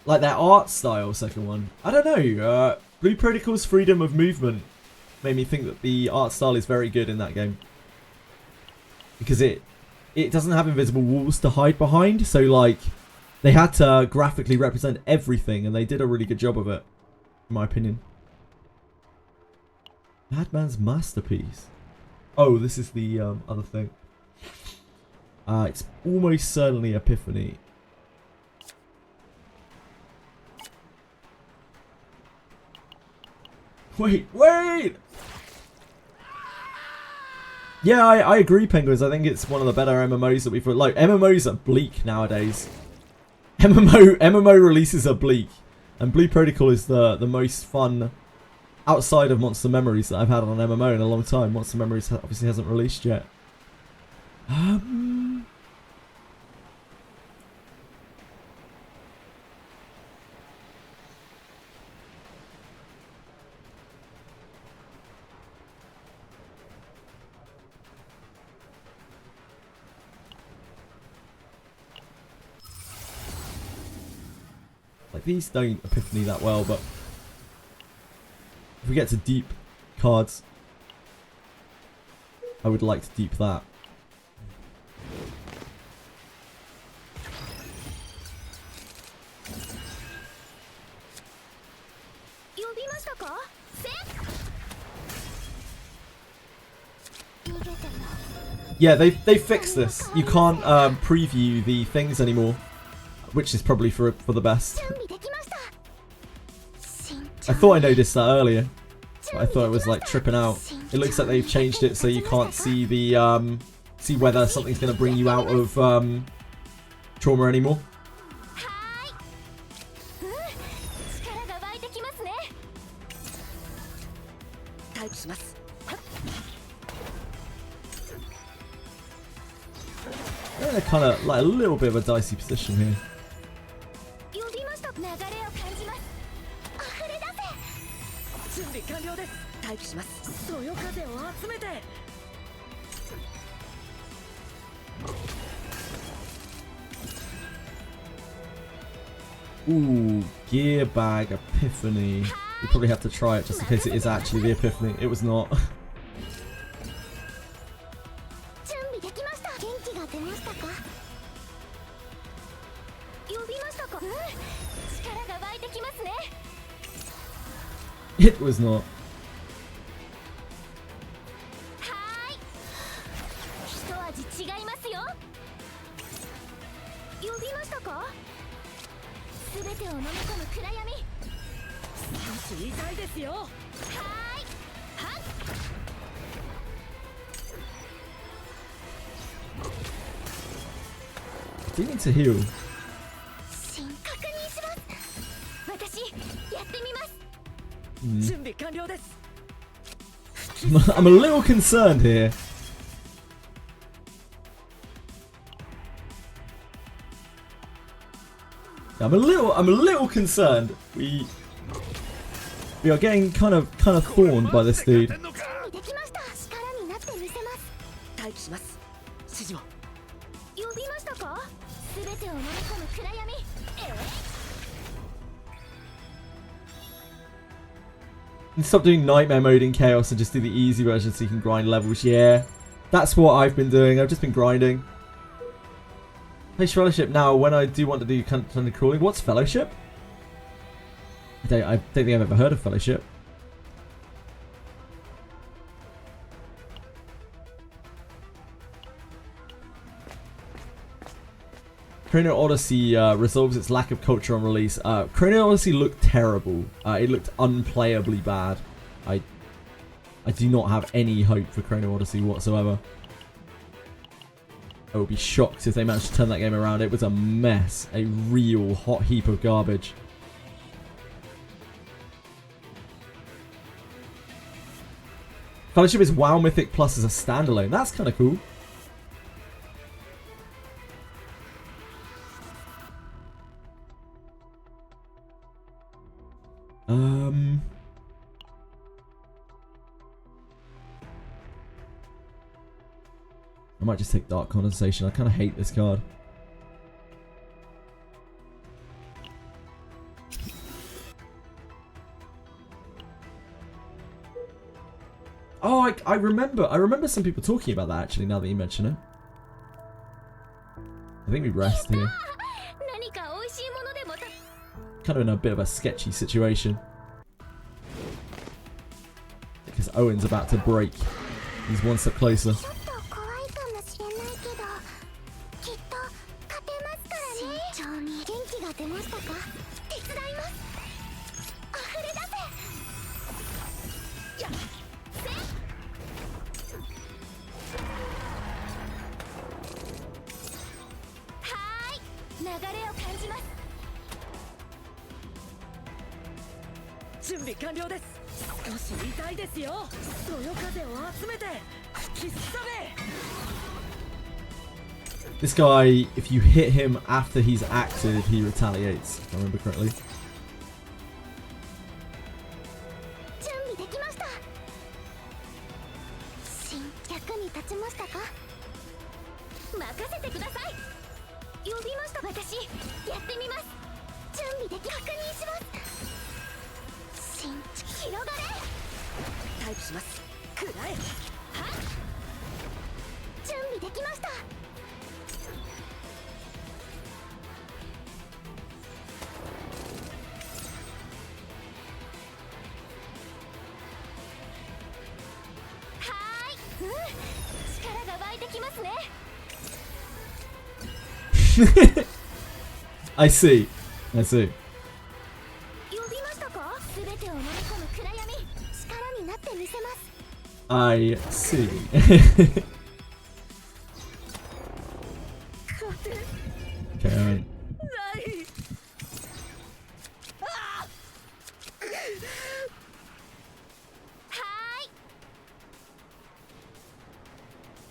Like their art style, second one. I don't know. Blue Protocol's freedom of movement made me think that the art style is very good in that game. Because it doesn't have invisible walls to hide behind, so like they had to graphically represent everything, and they did a really good job of it, in my opinion. Madman's masterpiece. Oh, this is the other thing. It's almost certainly Epiphany. Wait! Yeah, I agree, Penguins. I think it's one of the better MMOs that we've... Like, MMOs are bleak nowadays. MMO releases are bleak. And Blue Protocol is the most fun outside of Monster Memories that I've had on an MMO in a long time. Monster Memories obviously hasn't released yet. Like, these don't Epiphany that well, but if we get to deep cards, I would like to deep that. Yeah, they fixed this. You can't preview the things anymore, which is probably for the best. I thought I noticed that earlier, but I thought it was like tripping out. It looks like they've changed it so you can't see the see whether something's going to bring you out of trauma anymore. Yeah, kind of like a little bit of a dicey position here. Ooh, gear bag Epiphany. We probably have to try it just in case it is actually the Epiphany. It was not. びましたか？力が湧いてきますね。 It was not. はーい、一味違いますよ。呼びましたか？すべてを飲み込む暗闇。少し痛いですよ。はーい、はっ。 Do you need to heal? 確認します。私やってみます。 準備完了です。 I'm a little concerned here. I'm a little concerned. We are getting kind of thorned by this dude. 準備できました。力になってみせます。待機します。指示を。呼びましたか？すべてを飲み込む暗闇。Stop doing nightmare mode in chaos and just do the easy version so you can grind levels. Yeah, that's what I've been doing. I've just been grinding. Place fellowship now. When I do want to do kind of crawling, what's fellowship? I don't think I've ever heard of fellowship. Chrono Odyssey resolves its lack of culture on release. Chrono Odyssey looked terrible. It looked unplayably bad. I do not have any hope for Chrono Odyssey whatsoever. I would be shocked if they managed to turn that game around. It was a mess. A real hot heap of garbage. Fellowship is WoW Mythic Plus as a standalone. That's kind of cool. I might just take Dark Condensation. I kind of hate this card. Oh, I remember some people talking about that actually, now that you mention it. I think we rest here. 何か美味しいものでもた。 Kind of in a bit of a sketchy situation. Because Owen's about to break. He's one step closer. ちょっと怖いかもしれないけど、きっと勝てますからね。慎重に。元気が出ましたか？手伝います。溢れ出せ。やっ。流れを感じます。準備完了です。少し痛いですよ。そよ風を集めて吹きすさめ。 This guy, if you hit him after he's acted, he retaliates, if I remember correctly. 準備できました。役に立ちましたか？任せてください。呼びました。私やってみます。準備でき確認します。広がれ。待機します。くらえ。はっ。準備できました。はーい。力が湧いてきますね。 I see. I see. 呼びましたか？すべてを飲み込む暗闇。力になってみせます。 I see. 勝て Okay, Owen. ない。はーい。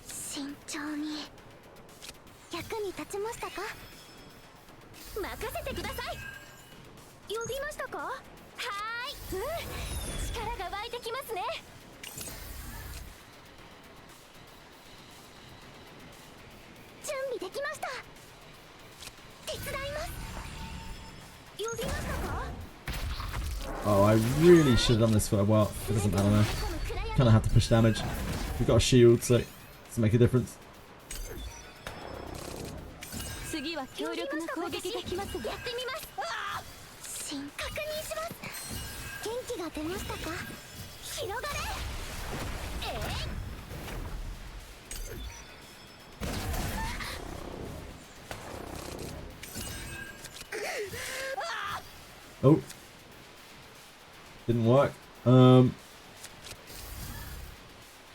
慎重に。役に立ちましたか？任せてください。呼びましたか？はーい。力が湧いてきますね。準備できました。手伝います。呼びましたか？ Oh, I really should have done this for a while. It doesn't matter now. Kind of have to push damage. We've got a shield, so it doesn't make a difference. 次は強力な攻撃が来ますがやってみます。新確認します。元気が出ましたか。広がれ。Oh. Didn't work.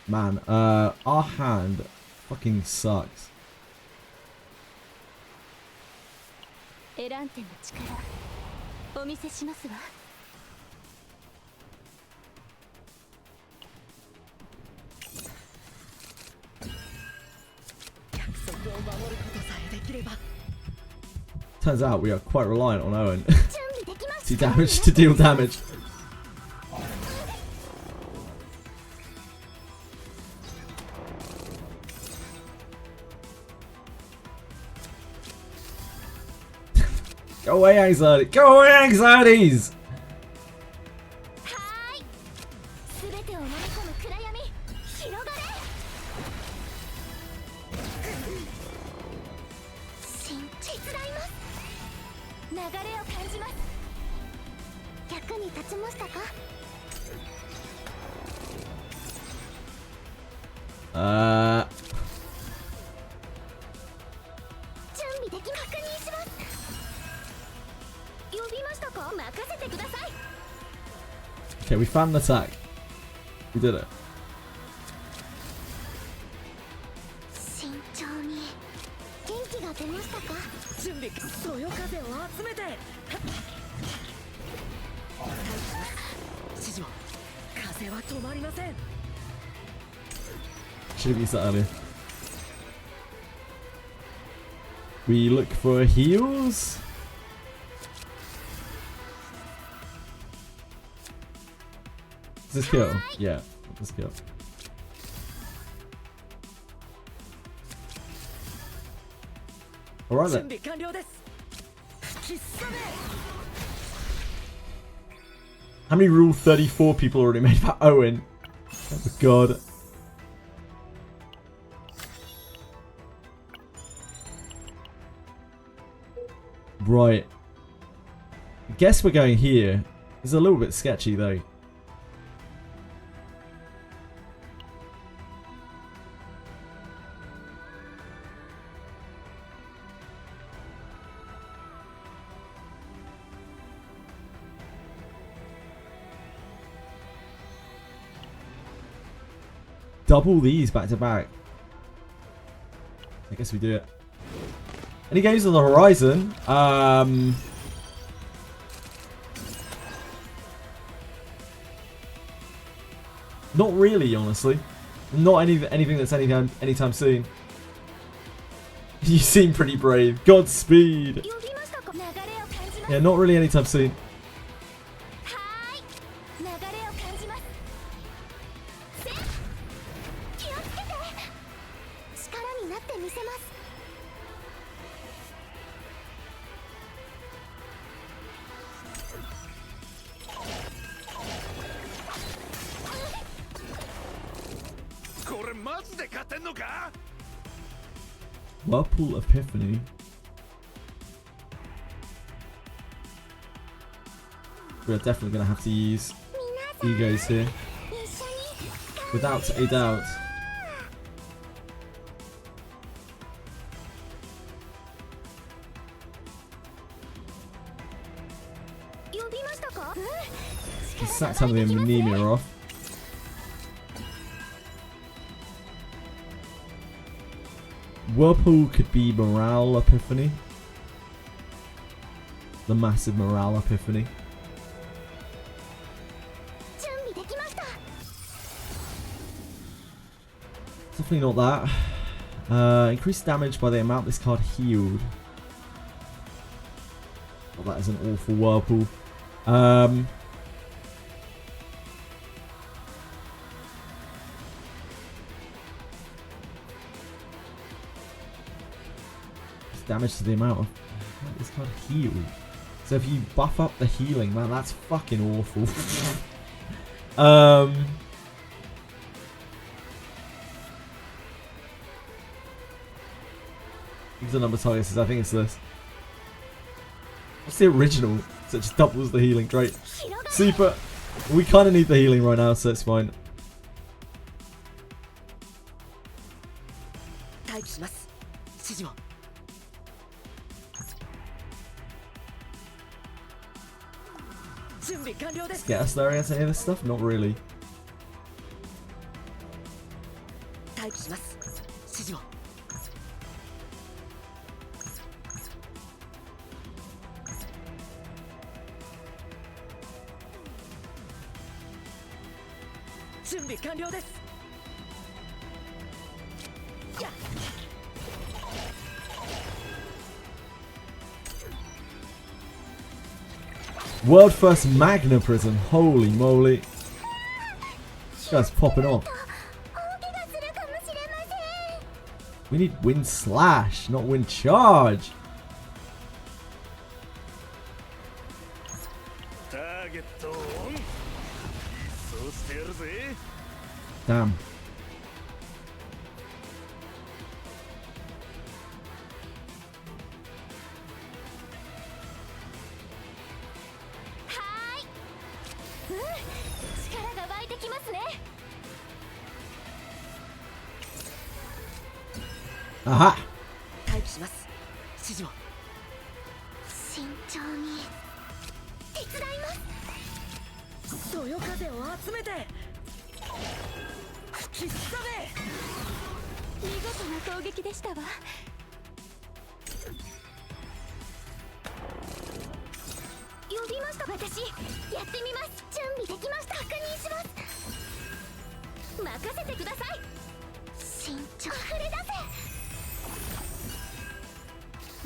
Man, our hand fucking sucks. エランテの力お見せしますわ。約束を守ることさえできれば。 Turns out we are quite reliant on Owen 準備できま to damage to deal damage. Go away, anxiety! Go away, anxieties! はーい。すべてを飲み込む暗闇広がれ。新手伝います。流れを感じます。役に立ちましたか。準備でき確認します。呼びましたか。任せてください。 Okay, we found the attack. We did it. 慎重に元気が出ましたか。準備。そよ風を集めて。指示は風は止まりません。 Should have used that earlier. We look for heals. Is this kill? Yeah, this kill. Alright 準 then. 備完了です。吹きすめ。 How many Rule 34 people already made about Owen? Oh god. Right. I guess we're going here. It's a little bit sketchy though. Double these back to back. I guess we do it. Any games on the horizon? Not really, honestly. Not anything that's anytime soon. You seem pretty brave. Godspeed. 呼びましたか。流れを感じます。 Yeah, not really anytime soon. はーい。流れを感じます。せっ。気をつけて。力になってみせます。これマジで勝てんのか。 Whirlpool Epiphany. We're definitely going to have to use egos here. 一緒に。 Without a doubt. 呼びましたか。 He sacked some of the anemia off. Whirlpool could be Morale Epiphany. The massive Morale Epiphany. 準備できました。 Definitely not that. Increased damage by the amount this card healed. Well, that is an awful Whirlpool. Damage to the amount of this card healed. So if you buff up the healing, man, that's fucking awful. Use the number targets. I think it's this. What's the original? So it just doubles the healing. Great. Super. We kind of need the healing right now, so it's fine. 待機します。指示を。準備完了です。 Get us there against any of this stuff? Not really. 待機します。指示を。準備完了です。やっ World first Magna prison. Holy moly. This guy's popping off. We need wind slash, not wind charge. ターゲットオン。そうしてやるぜ。 Damn. Aha! 待機します。指示を。慎重に手伝います。そよ風を集めて吹きすさめ。見事な攻撃でしたわ。呼びました。私やってみます。準備できました。確認します。任せてください。慎重。溢れ出せ。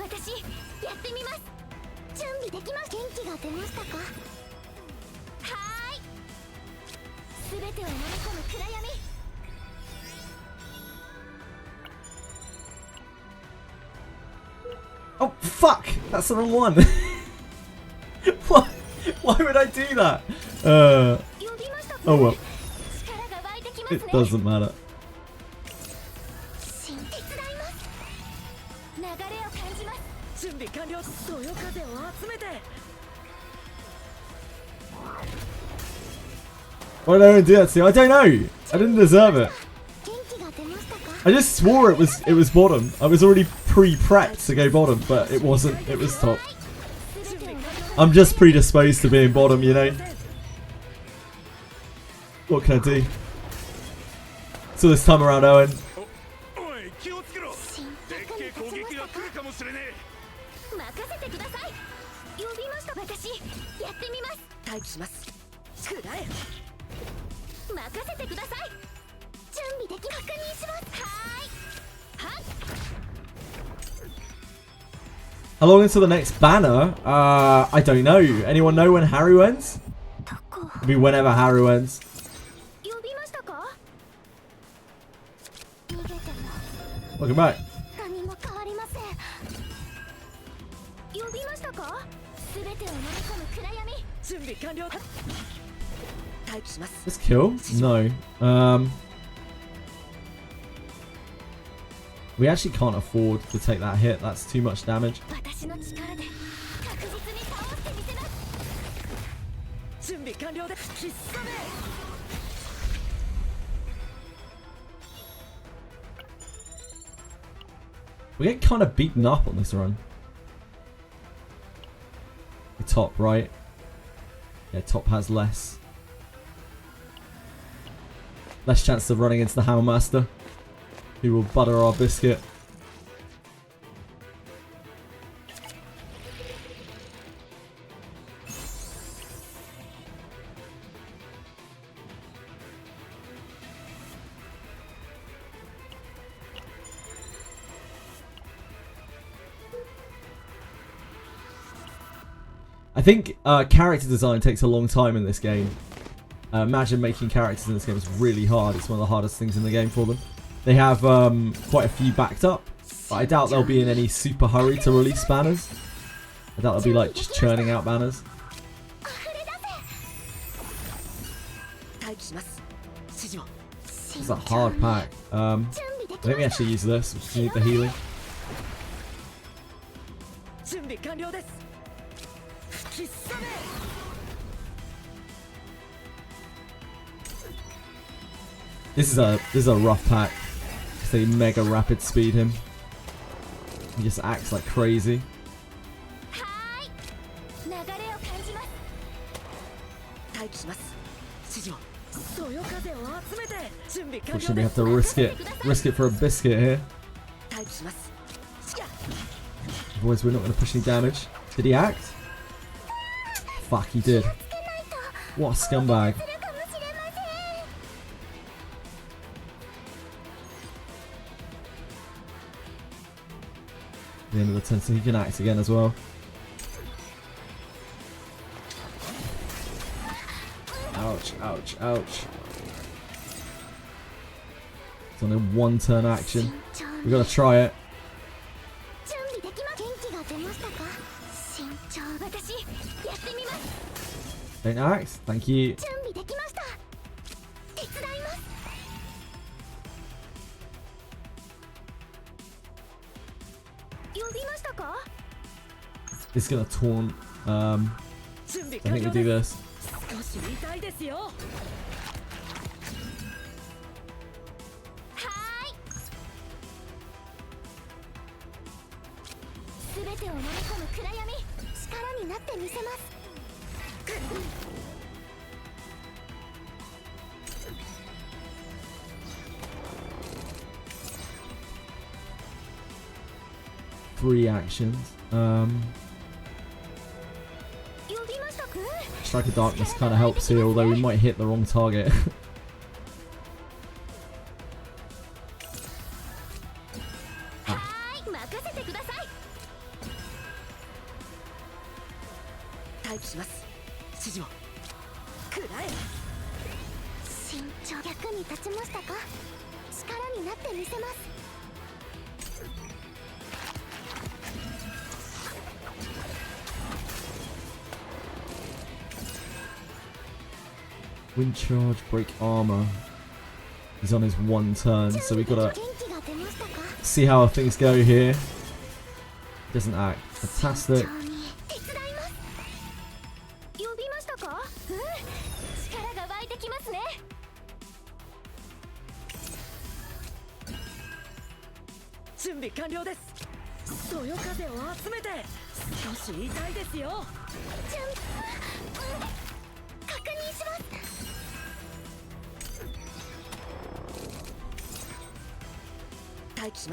私やってみます。準備できます。元気が出ましたか。はーい。すべてを飲み込む暗闇。 Oh fuck! That's the wrong one. What? Why would I do that? Oh well. It doesn't matter. Why did I even do that to you? I don't know. I didn't deserve it. I just swore it was bottom. I was already pre-prepped to go bottom, but it wasn't. It was top. I'm just predisposed to being bottom, you know. What can I do? So this time around, Owen. おい、気をつけろ。でっけえ攻撃が来るかもしれねえ。任せてください。呼びました。私やってみます。待機します。くらえ。任せてください。準備でき確認します。はーい。 How long until the next banner? I don't know. Anyone know when Haru ends? It'll be whenever Haru ends. 呼びましたか。逃げても Welcome back. 何も変わりません。呼びましたか。すべてを飲み込む暗闇。準備完了。待機します。 Let's kill? No. We actually can't afford to take that hit. That's too much damage. 私の力で確実に倒してみせます。準備完了で吹きすさめ。 We get kind of beaten up on this run. The top, right? Yeah, top has less chance of running into the Hammer Master, who will butter our biscuit. I think character design takes a long time in this game. Imagine making characters in this game is really hard. It's one of the hardest things in the game for them. They have quite a few backed up, but I doubt they'll be in any super hurry to release banners. I doubt they'll be like just churning out banners. It's a hard pack. I think we actually use this. We just need the healing. This is a rough pack. They mega rapid speed him. He just acts like crazy. Unfortunately, we have to risk it for a biscuit here. Otherwise, we're not going to push any damage. Did he act? Fuck, he did. What a scumbag. The end of the turn, so he can act again as well. Ouch, ouch, ouch. It's only a 1 turn action. We gotta try it. Don't act, thank you. It's gonna taunt. I think we do this. Three actions. Strike of Darkness kind of helps here, although we might hit the wrong target. Wind charge, break armor. He's on his 1 turn, so we gotta see how things go here. Doesn't act. Fantastic.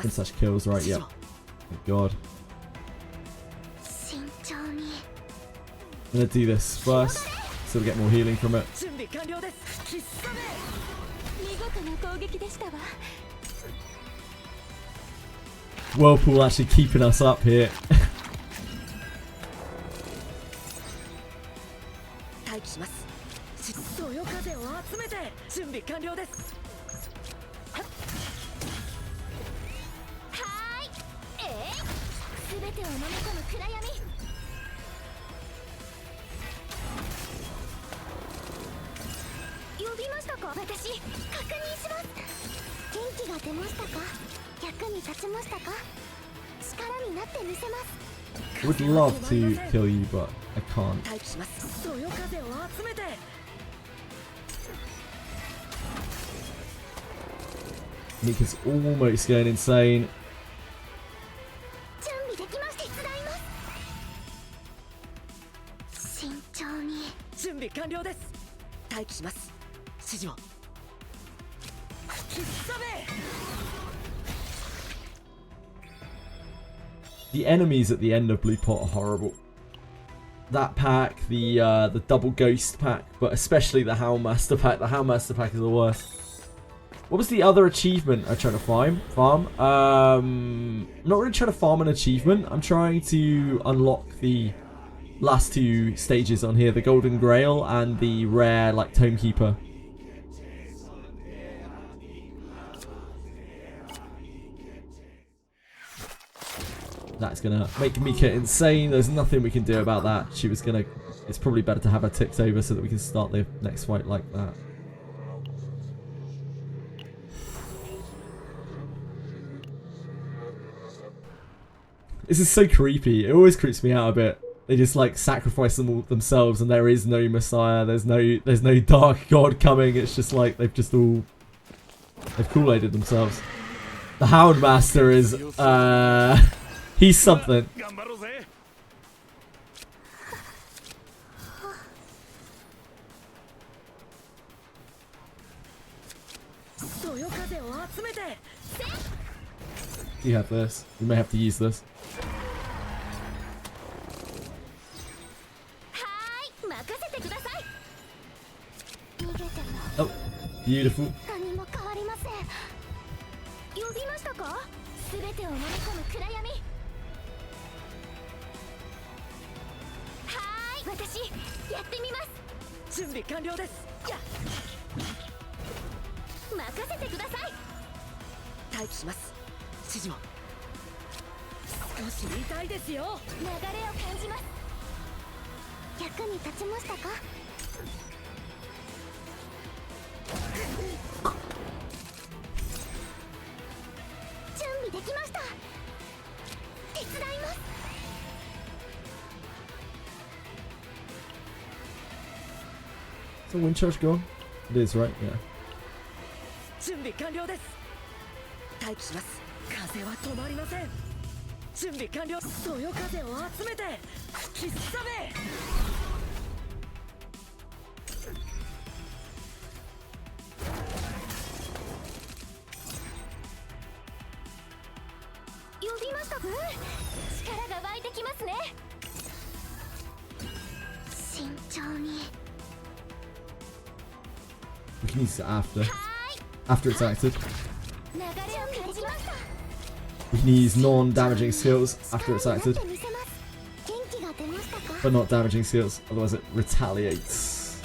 Such kills, right? Yep. Thank God. I'm gonna do this first, so we get more healing from it. Whirlpool actually keeping us up here. I would love to kill you, but I can't. Mika's almost going insane. The enemies at the end of Blue Pot are horrible. That pack, the double ghost pack, but especially the Houndmaster pack. The Houndmaster pack is the worst. What was the other achievement I'm trying to farm? I'm not really trying to farm an achievement. I'm trying to unlock the last 2 stages on here, the Golden Grail and the rare like Tomekeeper. That's gonna make Mika insane. There's nothing we can do about that. She was gonna... It's probably better to have her ticked over so that we can start the next fight like that. This is so creepy. It always creeps me out a bit. They just like sacrifice them all themselves, and there is no Messiah. There's no dark god coming. It's just like they've Kool-Aided themselves. The Houndmaster is he's something. 頑張ろうぜ You have this. You may have to use this. はーい任せてください逃げても Oh, beautiful. 何も変わりません呼びましたか全てを飲み込む暗闇はーい私やってみます準備完了ですや任せてください待機します指示を少し痛いですよ流れを感じます役に立ちましたか準備できました手伝います Is the wind charge gone? It is, right? Yeah. 準備完了です待機します風は止まりません準備完了そよ風を集めて吹きすさめ呼びました力が湧いてきますね慎重に We can use it after it's active. 流れを感じました We can use non-damaging skills after it's active, 元気が出ましたか but not damaging skills. Otherwise, it retaliates.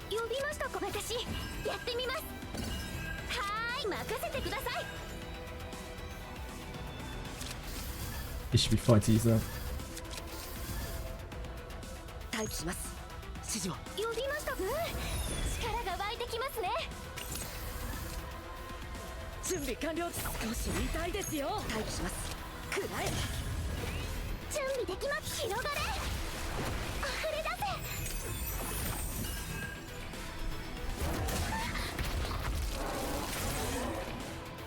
呼びましたか私やってみますはーい任せてください It should be fine to use that. 待機します指示を呼びました力が湧いてきますね準備完了少し痛いですよ待機しますくらえ準備できます広がれ溢れ出せ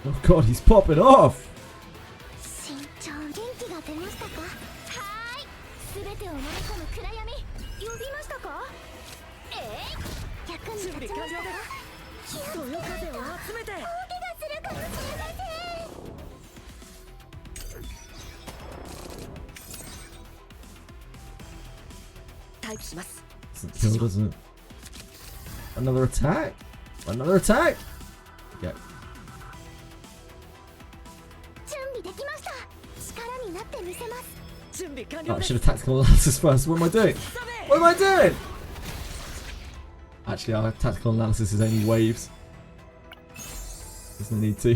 Oh god, he's popping off! 慎重元気が出ましたかはーい全てを飲み込む暗闇呼びましたか役に立ちましたかそよ風を集めて大怪我するかもしれません 待機します Doesn't kill, doesn't it? Another attack? Another attack? Yeah. 準備できました力になってみせます 準備完 Oh, 了 I です should have tactical analysis first. What am I doing? さめ What am I doing? Actually, our tactical analysis is only waves. Doesn't need to.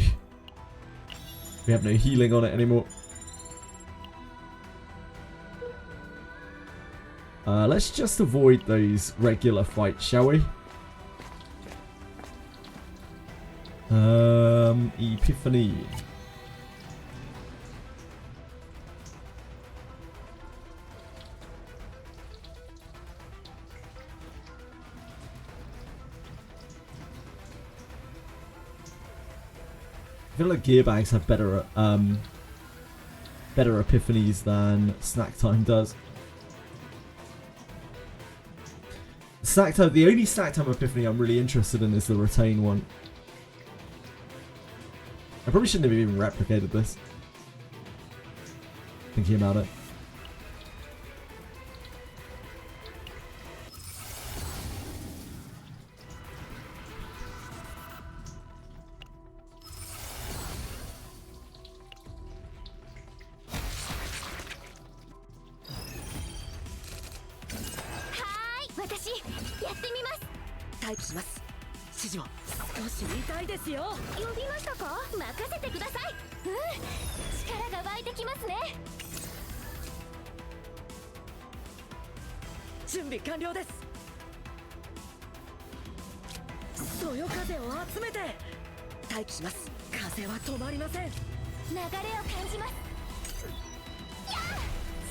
We have no healing on it anymore. Let's just avoid those regular fights, shall we? Epiphany. I feel like gear bags have better epiphanies than snack time does. Snack time, the only snack time epiphany I'm really interested in is the retain one. I probably shouldn't have even replicated this. Thinking about it.待機します風は止まりません流れを感じます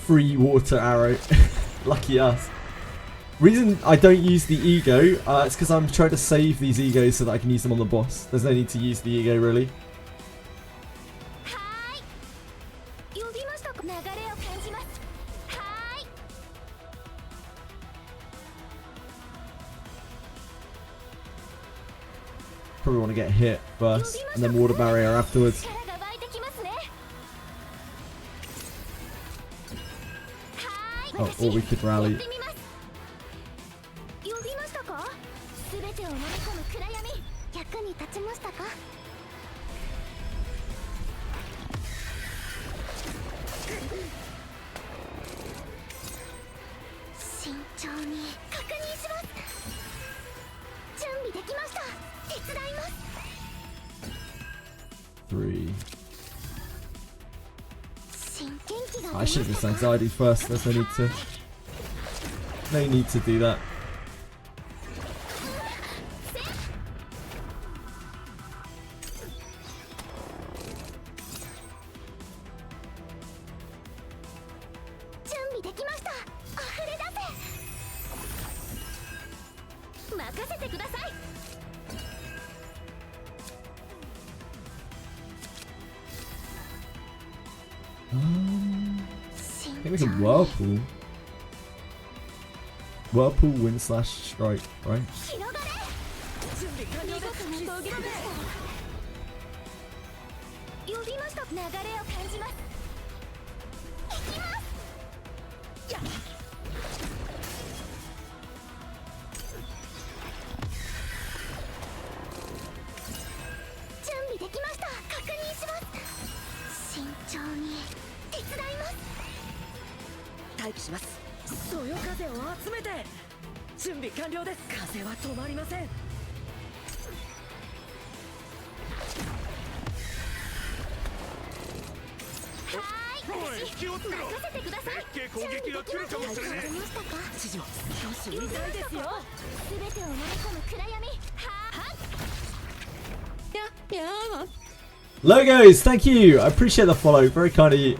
free water arrow. Lucky us. Reason I don't use the ego, it's because I'm trying to save these egos so that I can use them on the boss. There's no need to use the ego really. Probably want to get hit first and then water barrier afterwards. Oh, or we could rally. I should have just anxiety first. There's no need to do that. I think we can whirlpool. Whirlpool, wind slash strike, right? Logos, thank you. I appreciate the follow. Very kind of you.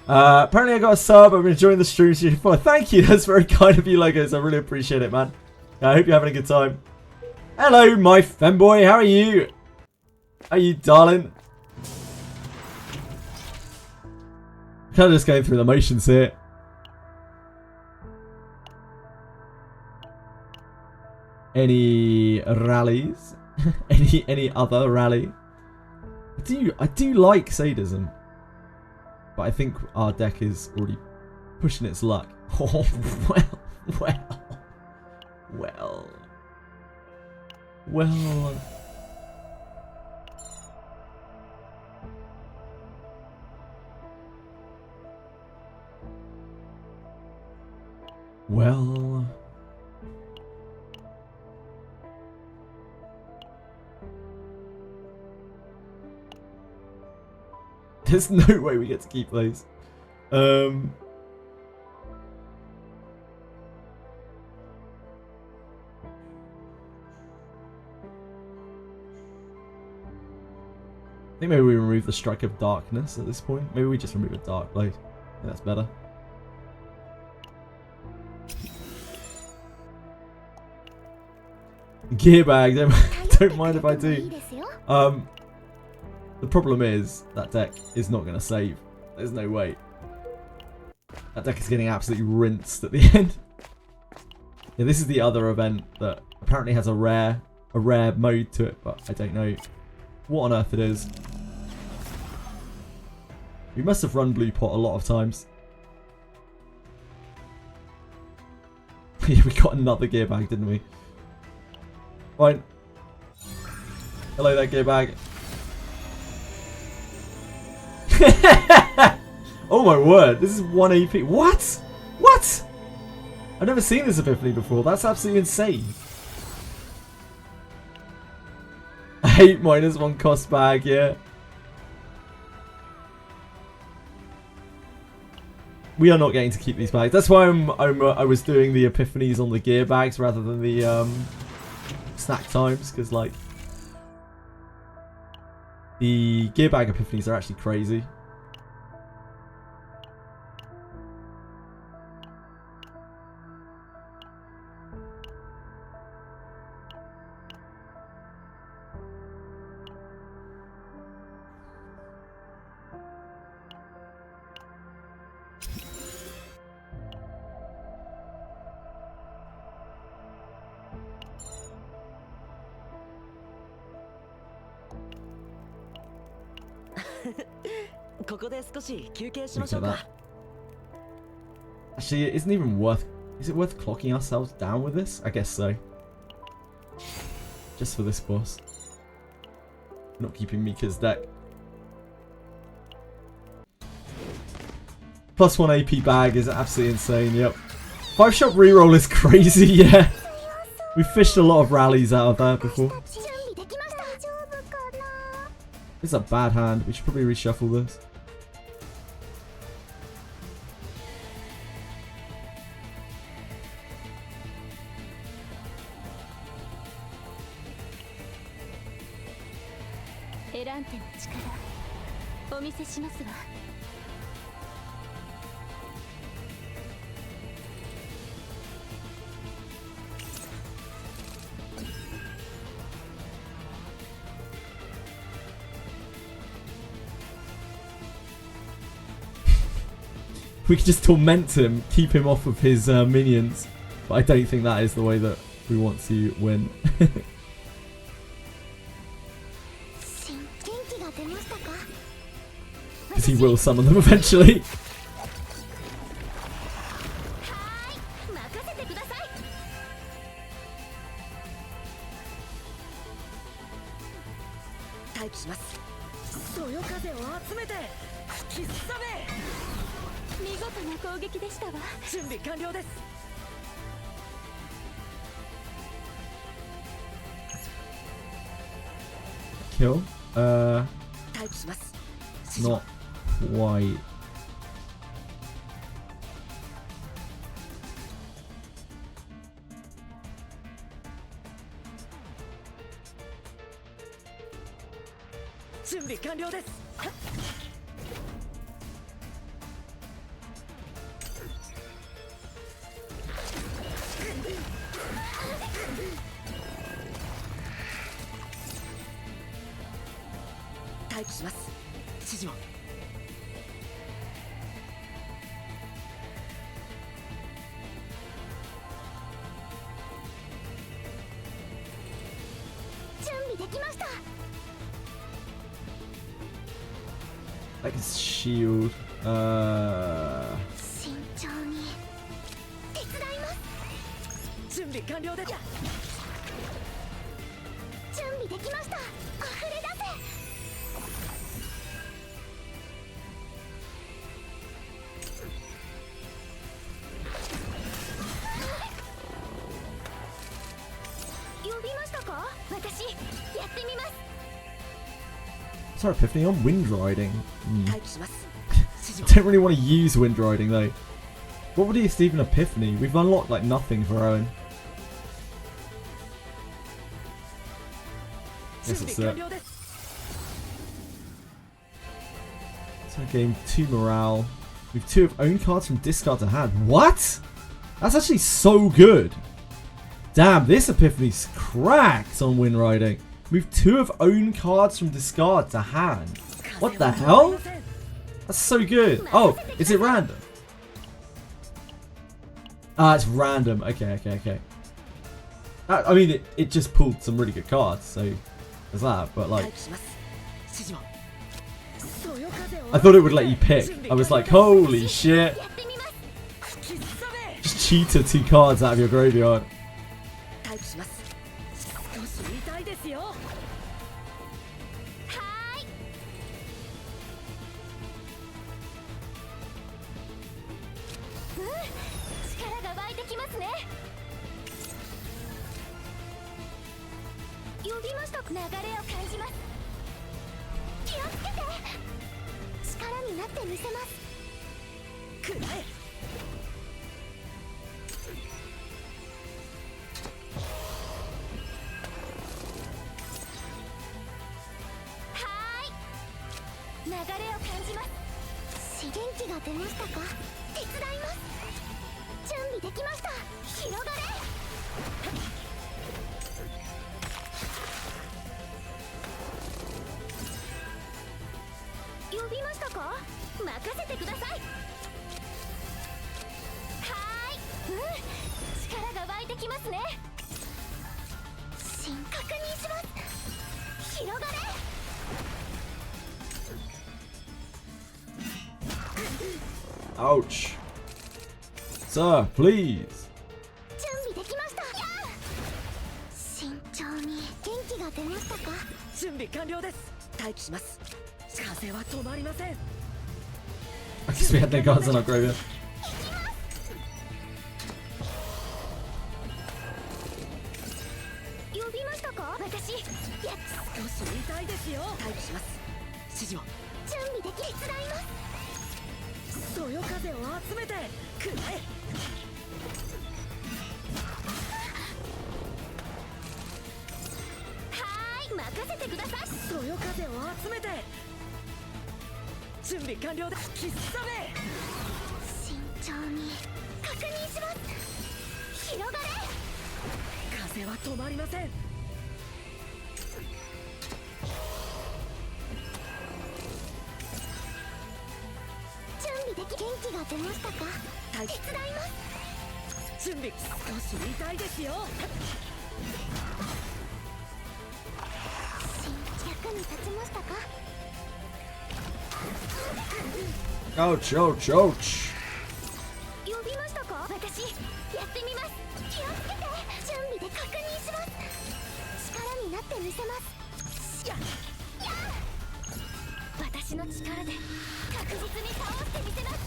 Apparently I got a sub. I've been enjoying the stream. Thank you. That's very kind of you, Logos. I really appreciate it, man. I hope you're having a good time. Hello, my femboy. How are you? How are you, darling? Kind of just going through the motions here. Any rallies? any other rally? I do like sadism, but I think our deck is already pushing its luck. Oh well. There's no way we get to keep those. I think maybe we remove the Strike of Darkness at this point. Maybe we just remove a Dark Blade. I think that's better. Gear bag, don't mind if I do. The problem is that deck is not going to save. There's no way. That deck is getting absolutely rinsed at the end. Yeah, this is the other event that apparently has a rare mode to it, but I don't know what on earth it is. We must have run Blue Pot a lot of times. Yeah, we got another gear bag, didn't we? Fine. Hello there, gear bag. Oh my word, this is 1 AP. What? What? I've never seen this epiphany before. That's absolutely insane. I hate -1 cost bag, yeah. we are not getting to keep these bags. That's why I was doing the epiphanies on the gear bags rather than the snack times, because like the gear bag epiphanies are actually crazy. Look at that. Actually, it isn't even worth... Is it worth clocking ourselves down with this? I guess so. Just for this boss. Not keeping Mika's deck. +1 AP bag is absolutely insane, yep. 5-shot reroll is crazy, yeah. We fished a lot of rallies out of that before. This is a bad hand. We should probably reshuffle this. We could just torment him, keep him off of his minions. But I don't think that is the way that we want to win. Because he will summon them eventually. Kill? Not quite. Like his shield. Sorry, Epiphany on wind riding. Don't really want to use wind riding though. What would it even Epiphany? We've unlocked like nothing for Owen. Guess it's it. So game 2 morale. We've 2 of own cards from discard to hand. What? That's actually so good. Damn, this Epiphany's cracked on wind riding. Move 2 of own cards from discard to hand. What the hell? That's so good. Oh, is it random? Ah, it's random. Okay. I mean, it just pulled some really good cards, so there's that. But like, I thought it would let you pick. I was like, holy shit. Just cheater 2 cards out of your graveyard. します元気が出ましたか手伝います準備できました広がれ呼びましたか任せてくださいはーい力が湧いてきますね確認します広がれOuch. Sir, please. 準備できました慎重に元気が出ましたか準備完了です待機します風は止まりません I guess we had no guards on our graveyard. 呼びましたか私少し痛いですよ待機します指示を準備でき手伝いますそよ風を集めてくらえはーい任せてくださいそよ風を集めて準備完了です喫茶め慎重に確認します広がれ風は止まりません準備でき元気が出ましたか手伝います準備少し痛いですよ役に立ちましたか Ouch, ouch, ouch. 呼びましたか私やってみます気をつけて準備で確認します力になってみせますやっ私の力で確実に倒してみせます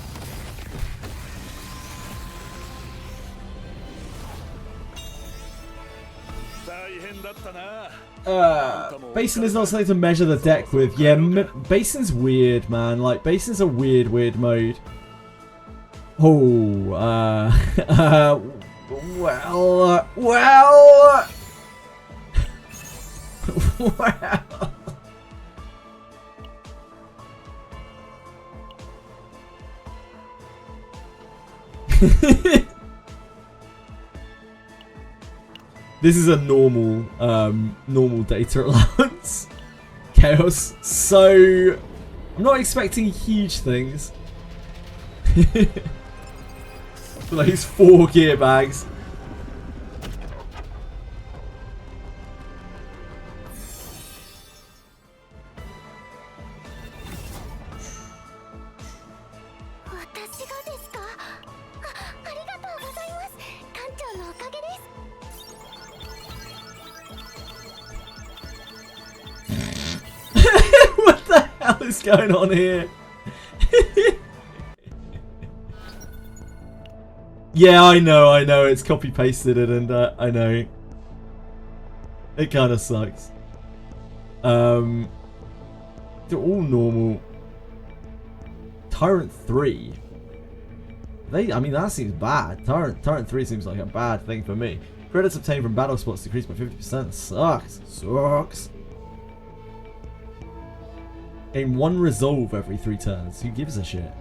大変だったな Basin is not something to measure the deck with. Yeah, Basin's weird, man. Like, Basin's a weird mode. Oh, well. Well. This is a normal data allowance. Chaos. So I'm not expecting huge things. Those 4 gear bags. What the hell is going on here? Yeah, I know, it's copy pasted it, and I know it kind of sucks. They're all normal. Tyrant 3. I mean, that seems bad. Tyrant 3 seems like a bad thing for me. Credits obtained from battle spots decreased by 50%. Sucks. Gain 1 resolve every 3 turns. Who gives a shit?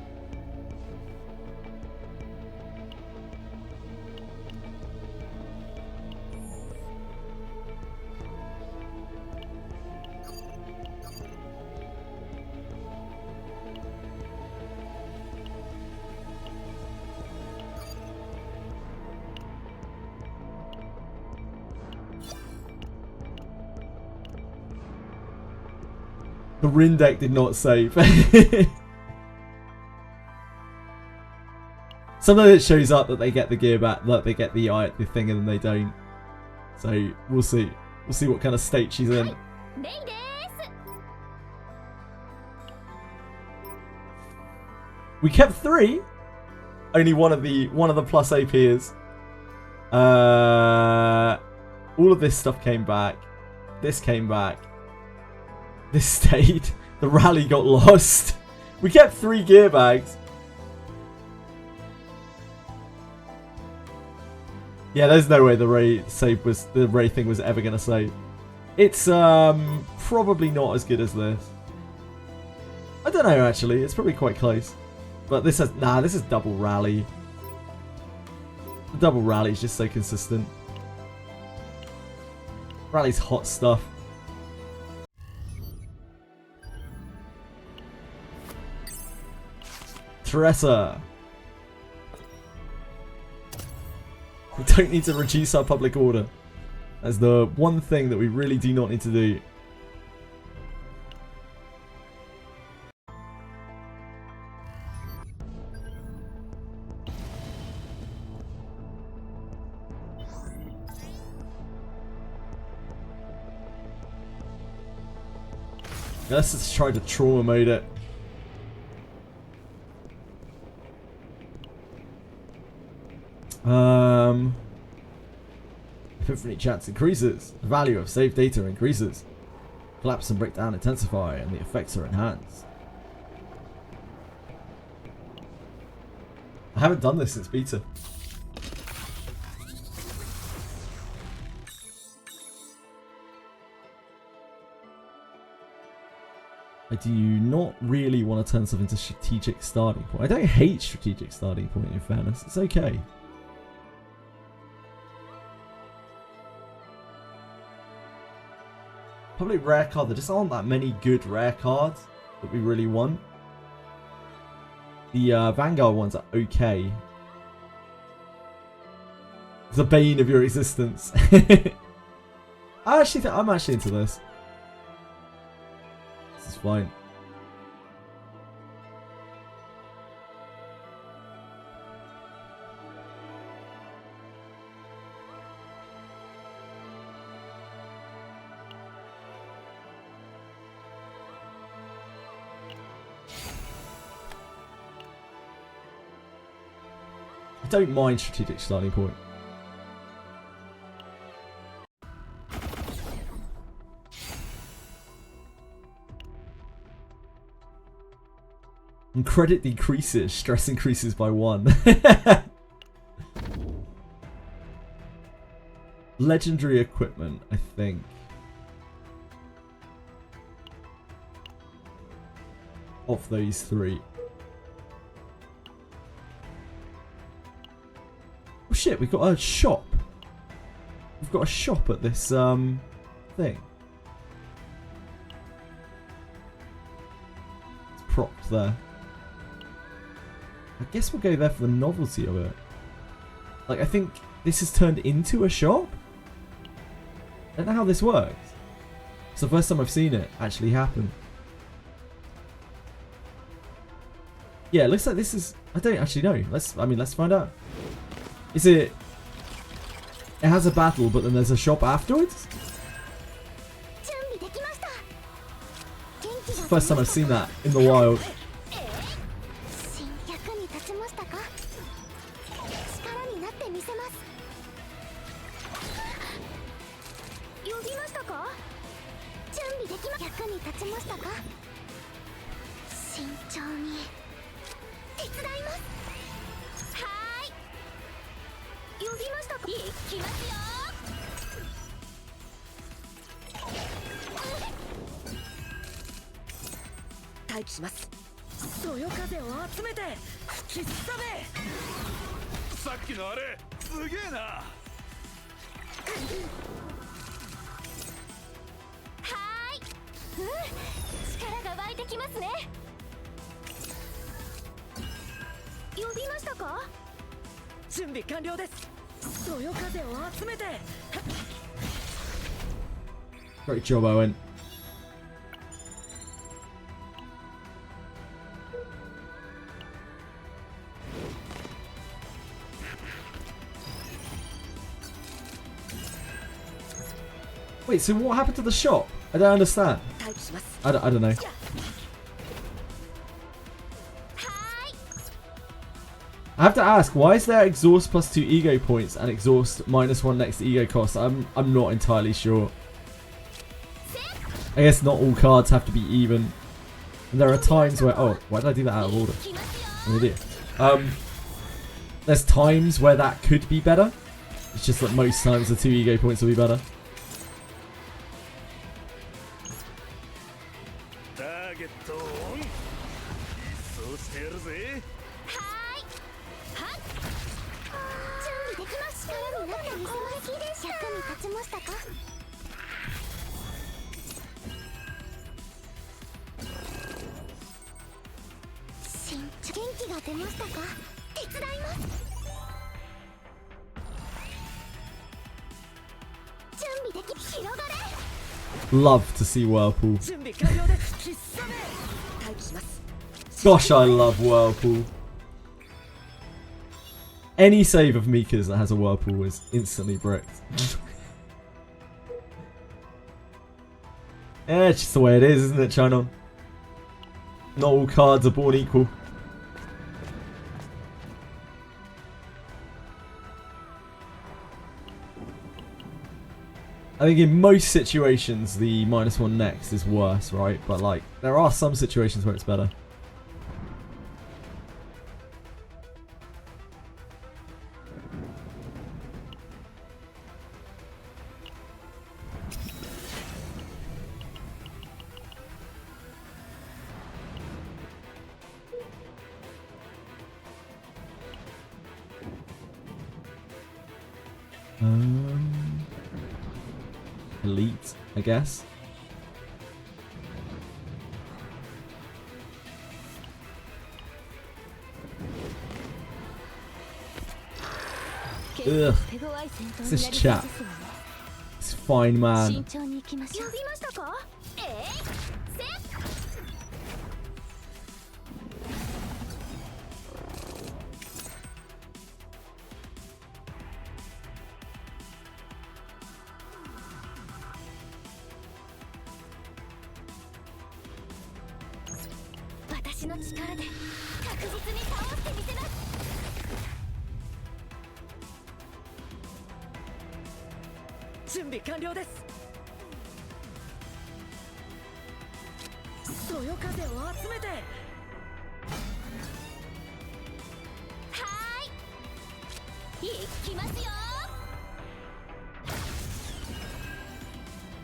The Rin deck did not save. Sometimes it shows up that they get the gear back, like they get the thing, and then they don't. So we'll see. We'll see what kind of state she's in. We kept 3. Only one of the plus AP is. All of this stuff came back. This came back. This stayed. The rally got lost. We kept 3 gear bags. Yeah, there's no way the Ray thing was ever gonna save. It's probably not as good as this. I don't know actually. It's probably quite close. But this has this is double rally. The double rally is just so consistent. Rally's hot stuff. Teresa. We don't need to reduce our public order. That's the one thing that we really do not need to do. Let's just try to trauma mode it. Epiphany chance increases. The value of saved data increases. Collapse and breakdown intensify, and the effects are enhanced. I haven't done this since beta. I do not really want to turn something into strategic starting point. I don't hate strategic starting point, in fairness. It's okay. Public rare card. There just aren't that many good rare cards that we really want. The Vanguard ones are okay. It's the bane of your existence. I'm actually into this. This is fine. I don't mind strategic starting point. And credit decreases, stress increases by 1. Legendary equipment, I think. Of those 3. Oh shit, we've got a shop. We've got a shop at this thing. It's propped there. I guess we'll go there for the novelty of it. Like, I think this has turned into a shop? I don't know how this works. It's the first time I've seen it actually happen. Yeah, it looks like this is... I don't actually know. Let's find out. Is it... It has a battle, but then there's a shop afterwards? It's the first time I've seen that in the wild. Great job, Owen. Wait, so what happened to the shop? I don't understand. I don't know. I have to ask, why is there exhaust plus 2 ego points and exhaust -1 next to ego cost? I'm not entirely sure. I guess not all cards have to be even. And there are times where... Oh, why did I do that out of order? I'm an idiot. There's times where that could be better. It's just that most times the 2 ego points will be better. 立ちましたか。元気が出ましたか。手伝います。準備でき、広がれ。 Love to see Whirlpool. 準備完了です。必殺め待機します。 Gosh, I love Whirlpool. Any save of Mika's that has a Whirlpool is instantly bricked. Yeah, it's just the way it is, isn't it, China? Not all cards are born equal. I think in most situations the -1 next is worse, right? But like, there are some situations where it's better. Elite, I guess. Ugh. This chap. This fine man. 呼びましたか。私の力で確実に倒してみせます。準備完了です。そよ風を集めて。はーい、行きますよ。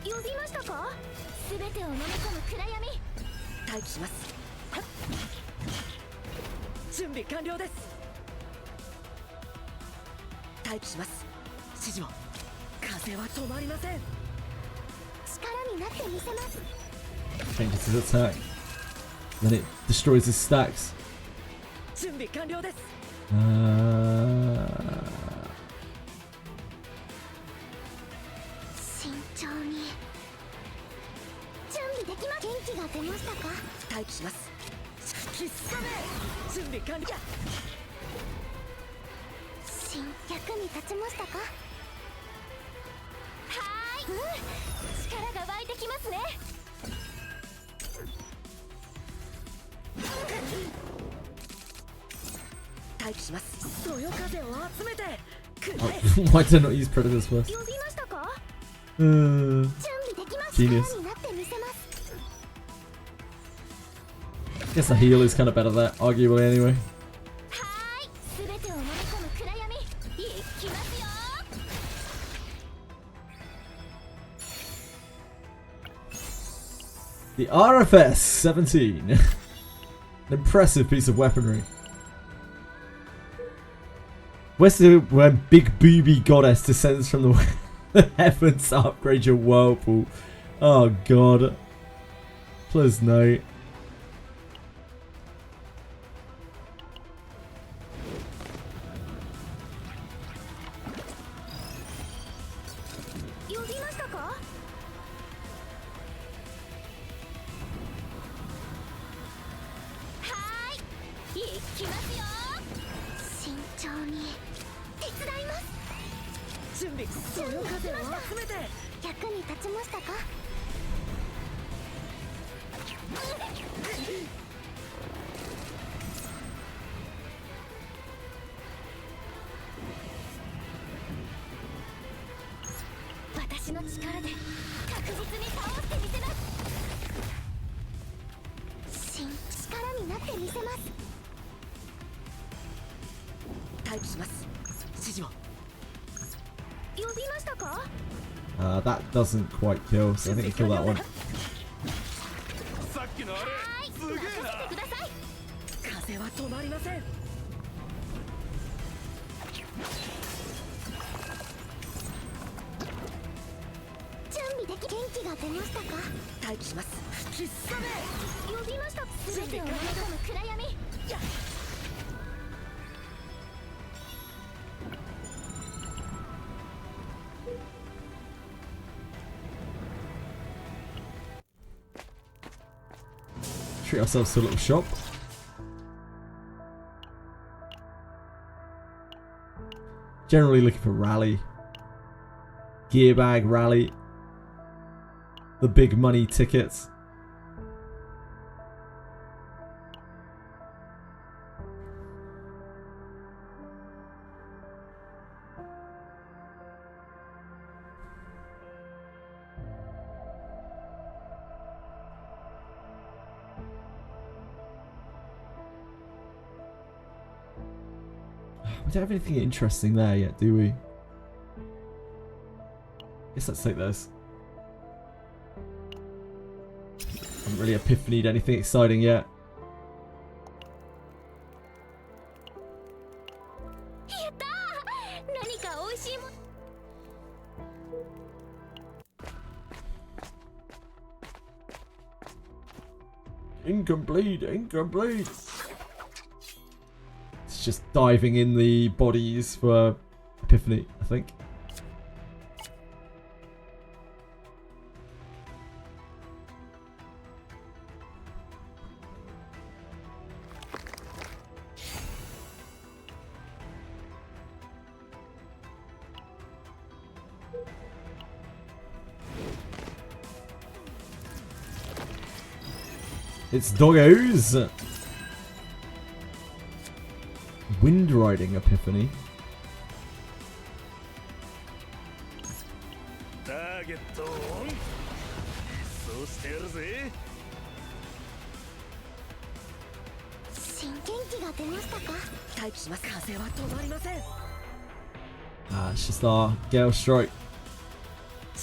呼びましたか。すべてを飲み込む暗闇。待機します。準備完了です。待機します。指示を。風は止まりません。力になってみせます。 Changes his attack. Then it destroys his stacks. 準備完了です。慎重に。準備できます。元気が出ましたか。待機します。必殺め準備完了。役に立ちましたか。はーい、力が湧いてきますね。待機します。そよ風を集めて。 Why did I not use Predators first? 呼びましたか。準備できます。 Genius. 力になってみせます。 Guess the heal is kind of better there, arguably anyway. はーい、すべてを飲み込む暗闇。行きますよ。 The RFS 17. An impressive piece of weaponry. Where's the when big booby goddess descends from the heavens to upgrade your whirlpool? Oh god. Please no. That doesn't quite kill, so I think we kill that one. 備でき元気が出ましたか待機します吹きすさめ呼びました全てを飲み込む暗闇やっ Treat ourselves to a little shop. Generally looking for rally. Gear bag rally. The big money tickets. We don't have anything interesting there yet, do we? Guess let's take those. Haven't really epiphanied anything exciting yet. やったー何か美味しいもん Incomplete, incomplete. It's just diving in the bodies for epiphany, I think. It's doggos! Wind riding epiphany. ターゲットオンそうしてやるぜ新元気が出ましたか待機します風は止まりません Ah, it's just our Gale Strike.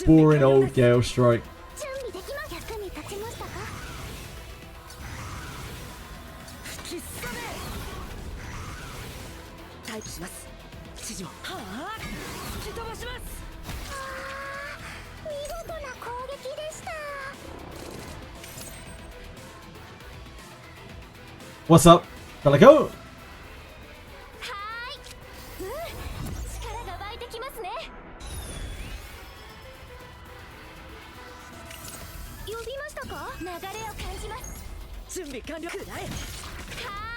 Boring old Gale Strike. 準備できます役に立ちましたか吹きすさめ待機します指示をはあ吹き飛ばします見事な攻撃でした What's up? Gotta go! はーい力が湧いてきますね呼びましたか流れを感じます準備完了くらえは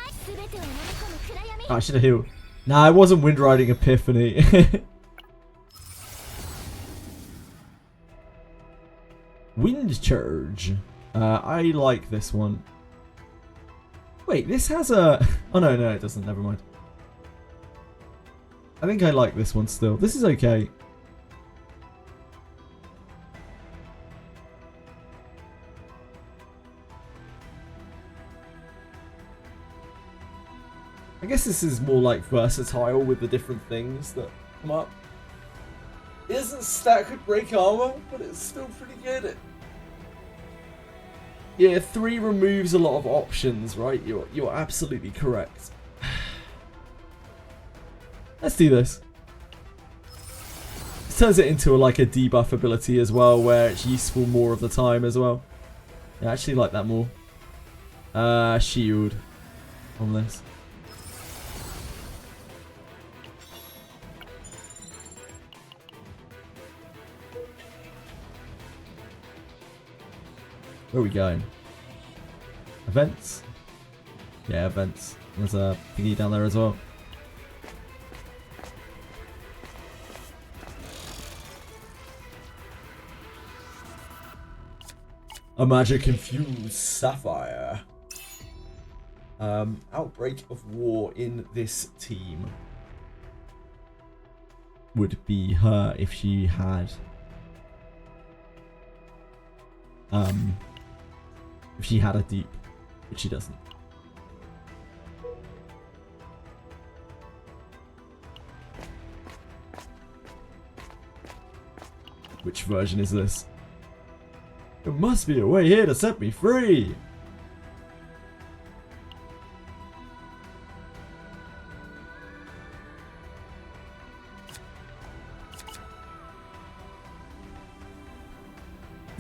ーい全てを飲み込む暗闇 Oh, I should have healed. Nah, it wasn't Wind Riding Epiphany. Wind Charge. I like this one. Wait, this has a... Oh, no, it doesn't. Never mind. I think I like this one still. This is okay. I guess this is more like versatile with the different things that come up. It doesn't stack with break armor, but it's still pretty good. Yeah, 3 removes a lot of options, right? You're absolutely correct. Let's do this. This turns it into like a debuff ability as well, where it's useful more of the time as well. Yeah, I actually like that more. Shield on this. Where are we going? Events? Yeah, events. There's a thingy down there as well. A magic infused sapphire. Outbreak of war in this team would be her if she had a deep, which she doesn't. Which version is this? There must be a way here to set me free!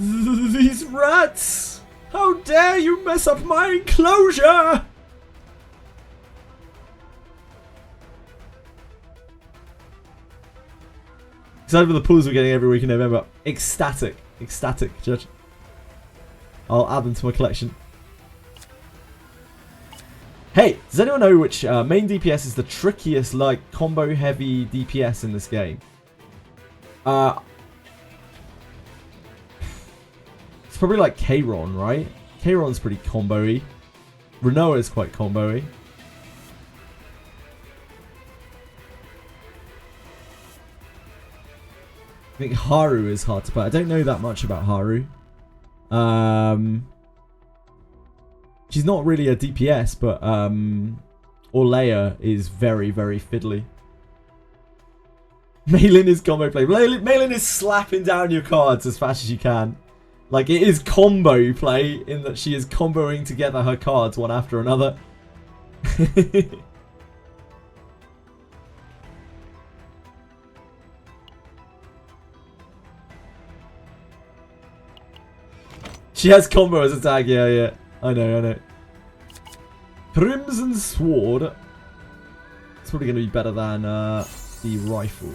These rats! How dare you mess up my enclosure! Excited for the pulls we're getting every week in November. Ecstatic. Ecstatic, Judge. I'll add them to my collection. Hey, does anyone know which main DPS is the trickiest, like, combo-heavy DPS in this game? It's probably like Kayron, right? Kayron's pretty combo-y. Renoa is quite combo-y. I think Haru is hard to play. I don't know that much about Haru. She's not really a DPS, but Orlea is very, very fiddly. Malin is combo play. Malin is slapping down your cards as fast as you can. Like, it is combo play in that she is comboing together her cards one after another. She has combo as a tag, yeah. I know. Crimson Sword. It's probably going to be better than the rifle.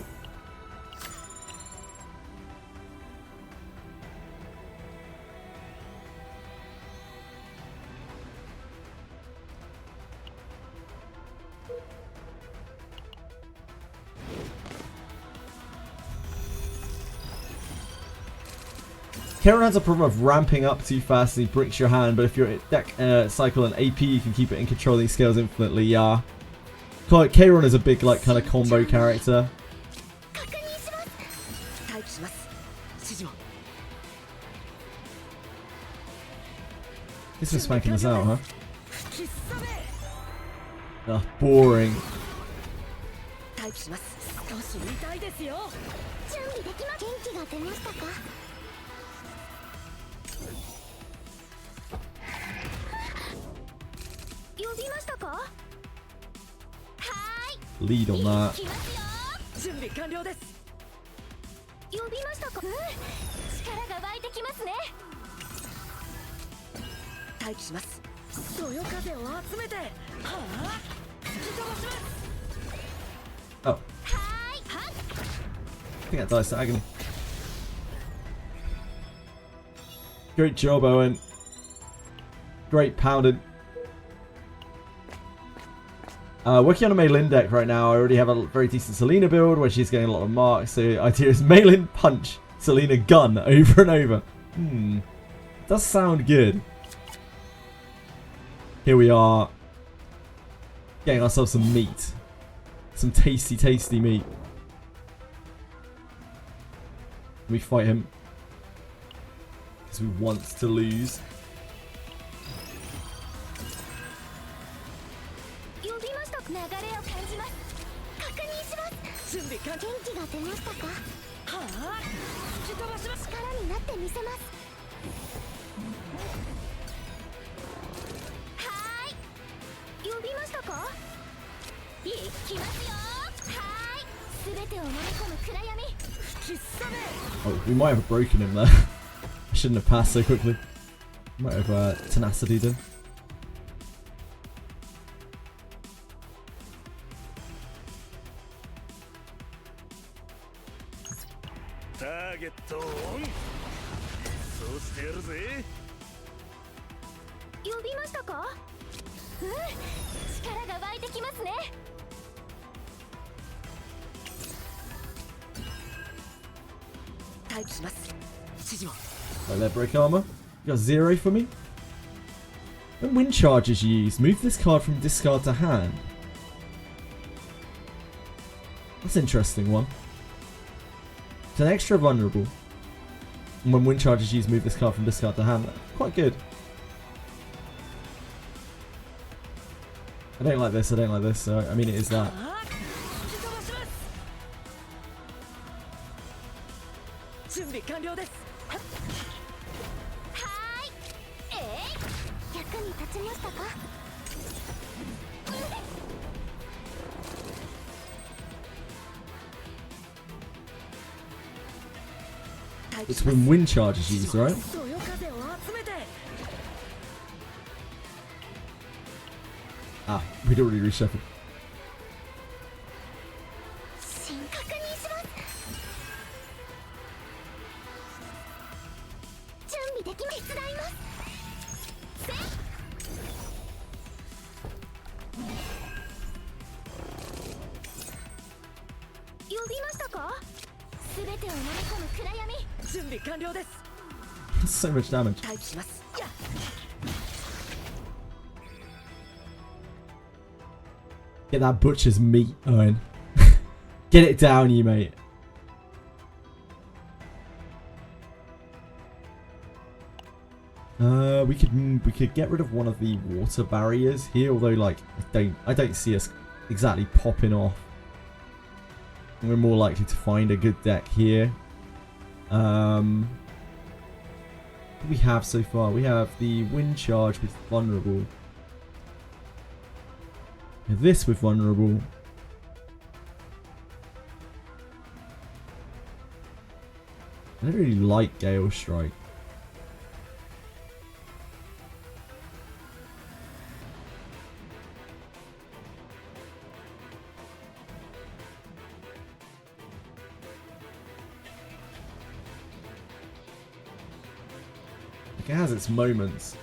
Karen has a problem of ramping up too fast and he breaks your hand, but if you're at deck cycle and AP, you can keep it in control of these skills infinitely, yeah. Karen is a big, like, kind of combo character. This is spanking us out, huh? Ugh, boring. Lead on that. Oh. I think that dies to agony. Great job, Owen. Great pounding. Working on a Malin deck right now. I already have a very decent Selena build where she's getting a lot of marks. So the idea is Malin punch, Selena gun over and over. Does sound good. Here we are. Getting ourselves some meat. Some tasty, tasty meat. We fight him. Because we want to lose. Oh, we might have broken him there. I shouldn't have passed so quickly. Might have tenacity done. Right there, break armor. You got 0 for me. When wind charge is used, move this card from discard to hand. That's an interesting one. It's an extra vulnerable. And when wind charge is used, move this card from discard to hand. Quite good. I don't like this, so I mean it is that. It's when wind charge is used, right? Ah, we'd already reshuffled. 新確認します準備できます手伝いますせ呼びましたか全てを飲み込む暗闇準備完了です So much damage. 待機しますやっ Get that butcher's meat, Owen. Get it down, you mate. We could get rid of one of the water barriers here, although like I don't see us exactly popping off. We're more likely to find a good deck here. What do we have so far? We have the wind charge with vulnerable. This with vulnerable. I don't really like Gale Strike. It has its moments.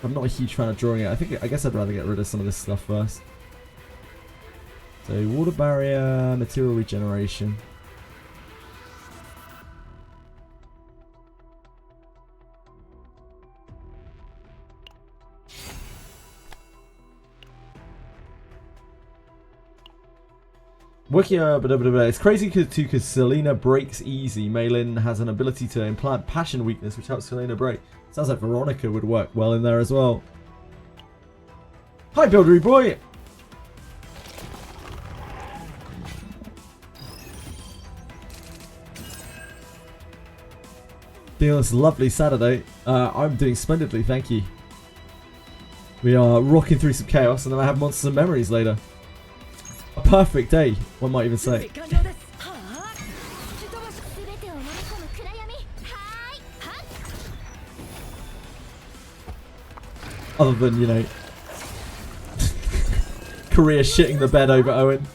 I'm not a huge fan of drawing it. I guess I'd rather get rid of some of this stuff first. So water barrier, material regeneration. It's crazy because Selena breaks easy. Maylin has an ability to implant passion weakness, which helps Selena break. Sounds like Veronica would work well in there as well. Hi, Buildery boy! Doing this lovely Saturday. I'm doing splendidly, thank you. We are rocking through some chaos, and then I have Monsters and Memories later. A perfect day, one might even say. Other than, you know, Korea shitting the bed over Owen.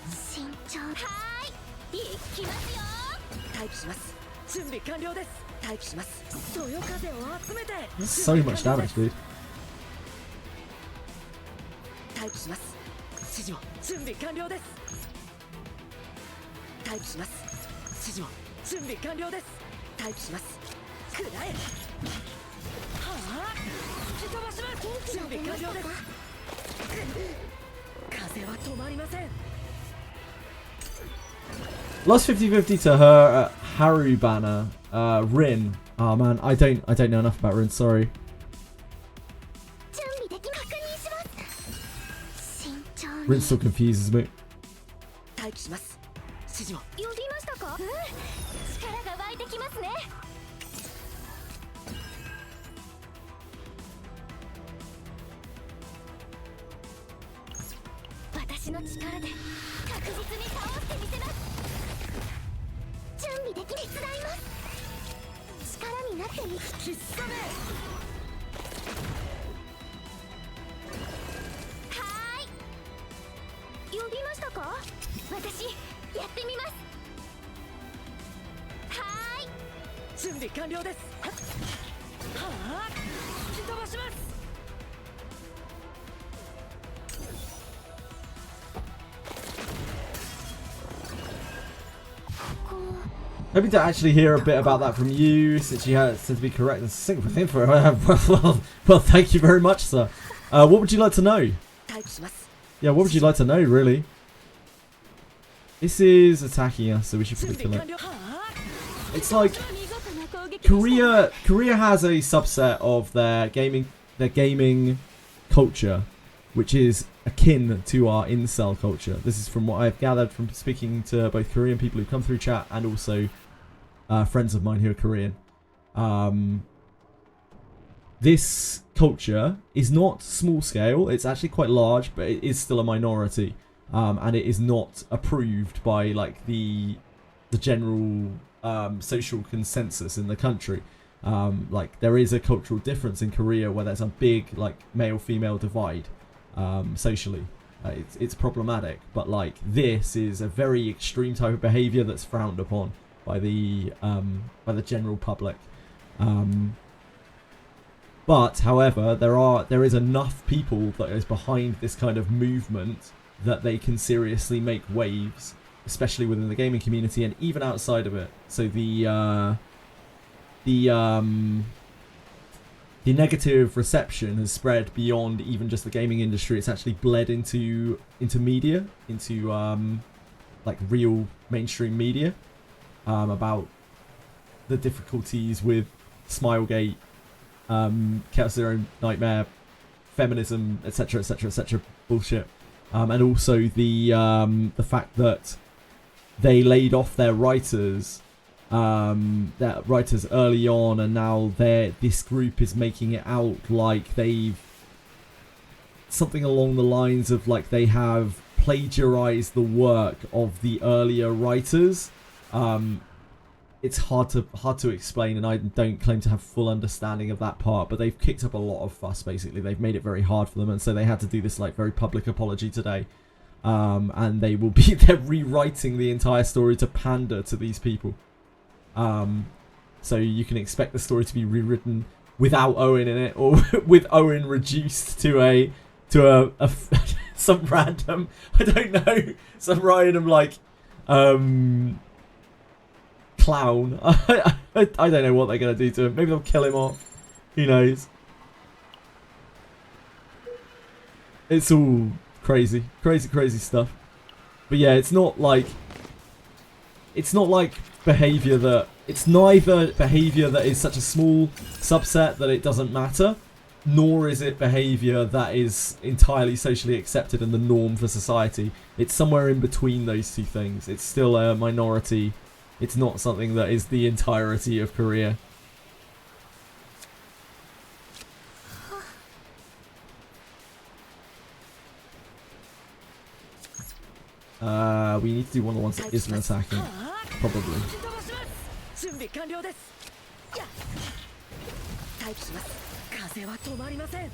That's so much damage, dude. 準備完了です待機します指示を準備完了です待機しますくらえはあ吹き飛ばします準備完了です風は止まりません Lost 50-50 to her Haru banner. Rin. Oh man, I don't know enough about Rin, sorry. Rin still confuses me. 待機します指示を呼びましたか力が湧いてきますね私の力で確実に倒してみせます準備でき手伝います力になってみ必殺め呼びましたか私やってみますはーい準備完了ですはあ吹き飛ばします Hoping to actually hear a bit about that from you, since you had to be correct and sync with info. Well, thank you very much, sir. What would you like to know? Yeah, what would you like to know, really? This is attacking us, so we should probably kill it. It's like Korea has a subset of their gaming culture, which is akin to our incel culture. This is from what I've gathered from speaking to both Korean people who come through chat and also friends of mine who are Korean. This culture is not small scale, it's actually quite large, but it is still a minority. And it is not approved by like the general social consensus in the country. Like there is a cultural difference in Korea where there's a big like male-female divide socially. It's problematic, but like this is a very extreme type of behavior that's frowned upon by the general public. But however, there is enough people that is behind this kind of movement that they can seriously make waves, especially within the gaming community and even outside of it. So the negative reception has spread beyond even just the gaming industry. It's actually bled into media, into like real mainstream media, about the difficulties with Smilegate, Chaos Zero Nightmare, feminism, etc., etc., etc. bullshit, and also the fact that they laid off their writers. Early on, and now this group is making it out like they've something along the lines of like they have plagiarized the work of the earlier writers. It's hard to explain, and I don't claim to have full understanding of that part, but they've kicked up a lot of fuss. Basically, they've made it very hard for them, and so they had to do this like very public apology today. And they're rewriting the entire story to pander to these people. So you can expect the story to be rewritten without Owen in it, or with Owen reduced to a some random, I don't know, some random like clown. I don't know what they're gonna do to him. Maybe they'll kill him off. Who knows? It's all crazy stuff. But yeah, it's not like behavior that it's neither behavior that is such a small subset that it doesn't matter, nor is it behavior that is entirely socially accepted and the norm for society. It's somewhere in between those two things. It's still a minority. It's not something that is the entirety of Korea. We need to do one of the ones that isn't attacking. Probably. 準備完了です。待機します。風は止まりません。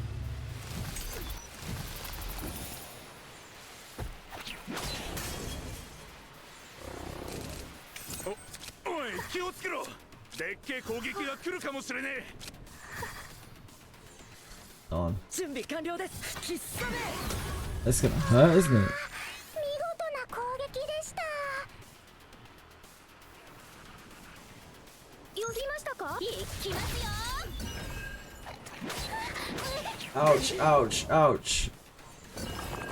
おい、気をつけろ。でっけえ攻撃が来るかもしれねえ。 On. 準備完了です。必殺で。 That's gonna hurt, isn't it? 攻撃でした。呼びましたか？行きますよ。 Ouch, ouch, ouch.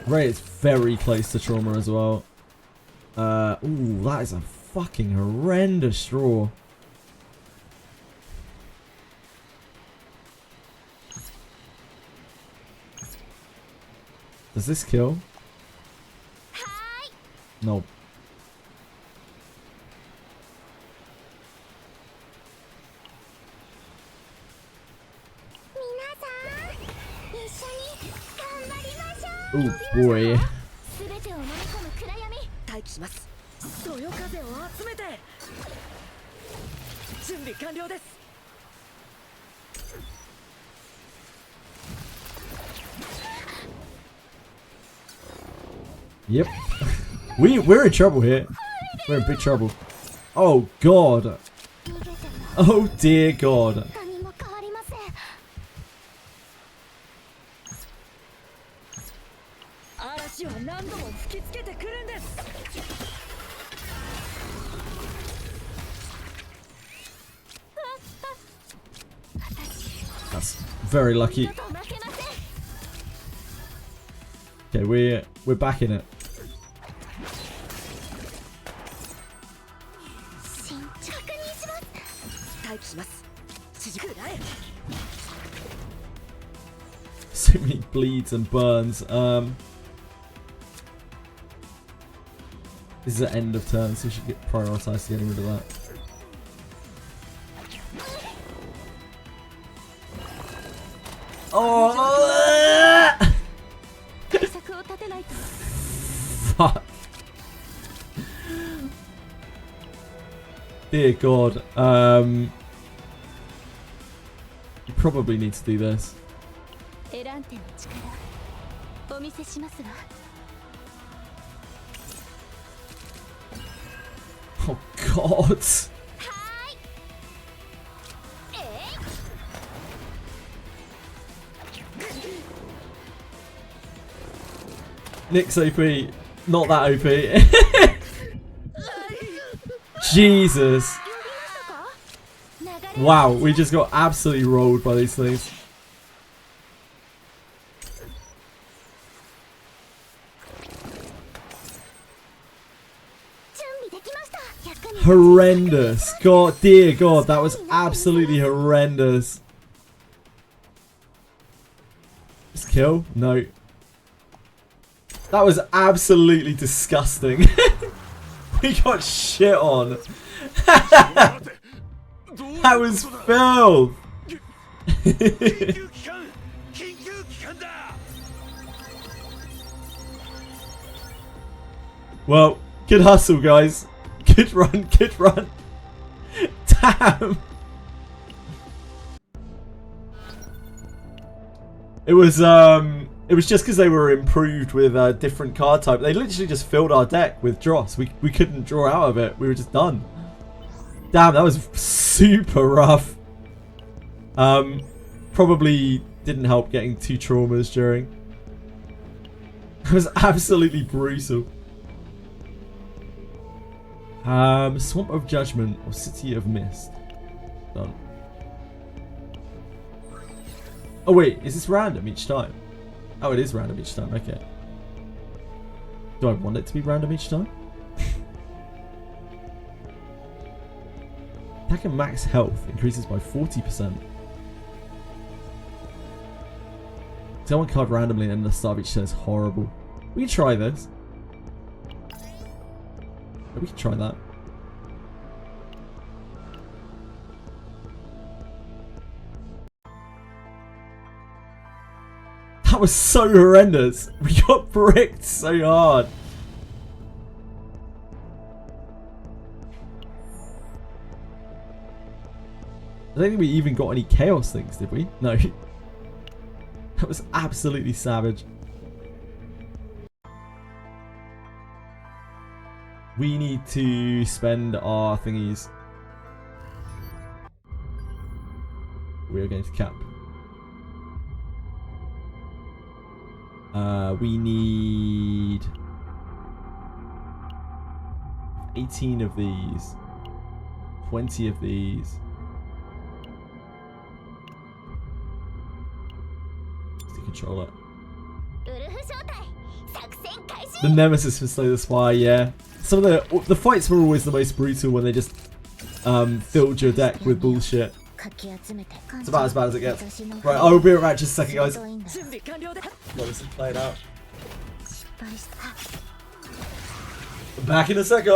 Ray is very close to trauma as well. Ooh, that is a fucking horrendous draw. Does this kill? No. Oh boy. 全てを飲み込む暗闇。待機します。そよ風を集めて。準備完了です。 Yep. We're in trouble here. We're in big trouble. Oh god. Oh dear god. 何も変わりません。 嵐は何度も吹きつけてくるんです。 That's very lucky. Okay, we're back in it. So many bleeds and burns. This is an end of turn, so we should get prioritized to getting rid of that. Oh! Fuck. dear God. You probably need to do this. エランテの力お見せしますわ Oh God. Nick's OP, not that OP. Jesus. Wow, we just got absolutely rolled by these things. Horrendous. God, dear God, that was absolutely horrendous. Just kill? No. That was absolutely disgusting. We got shit on. That was filth. Well, good hustle, guys. Good run, good run. Damn. It was just because they were improved with a different card type. They literally just filled our deck with dross. We couldn't draw out of it. We were just done. Damn, that was super rough. Probably didn't help getting 2 traumas during. It was absolutely brutal. Swamp of Judgment or City of Mist. Done. Oh wait, is this random each time? Oh, it is random each time, okay. Do I want it to be random each time? Attack and max health increases by 40%. So one card randomly and the start of each turn is horrible. We can try this. We can try that. That was so horrendous. We got bricked so hard. I don't think we even got any chaos things, did we? No. That was absolutely savage. We need to spend our thingies. We are going to cap. We need 18 of these, 20 of these. To control it. The Nemesis from Slay the Spy, yeah. Some of the fights were always the most brutal when they just filled your deck with bullshit. It's about as bad as it gets. Right, I will be right back just a second, guys. Let us play it out. Back in a second.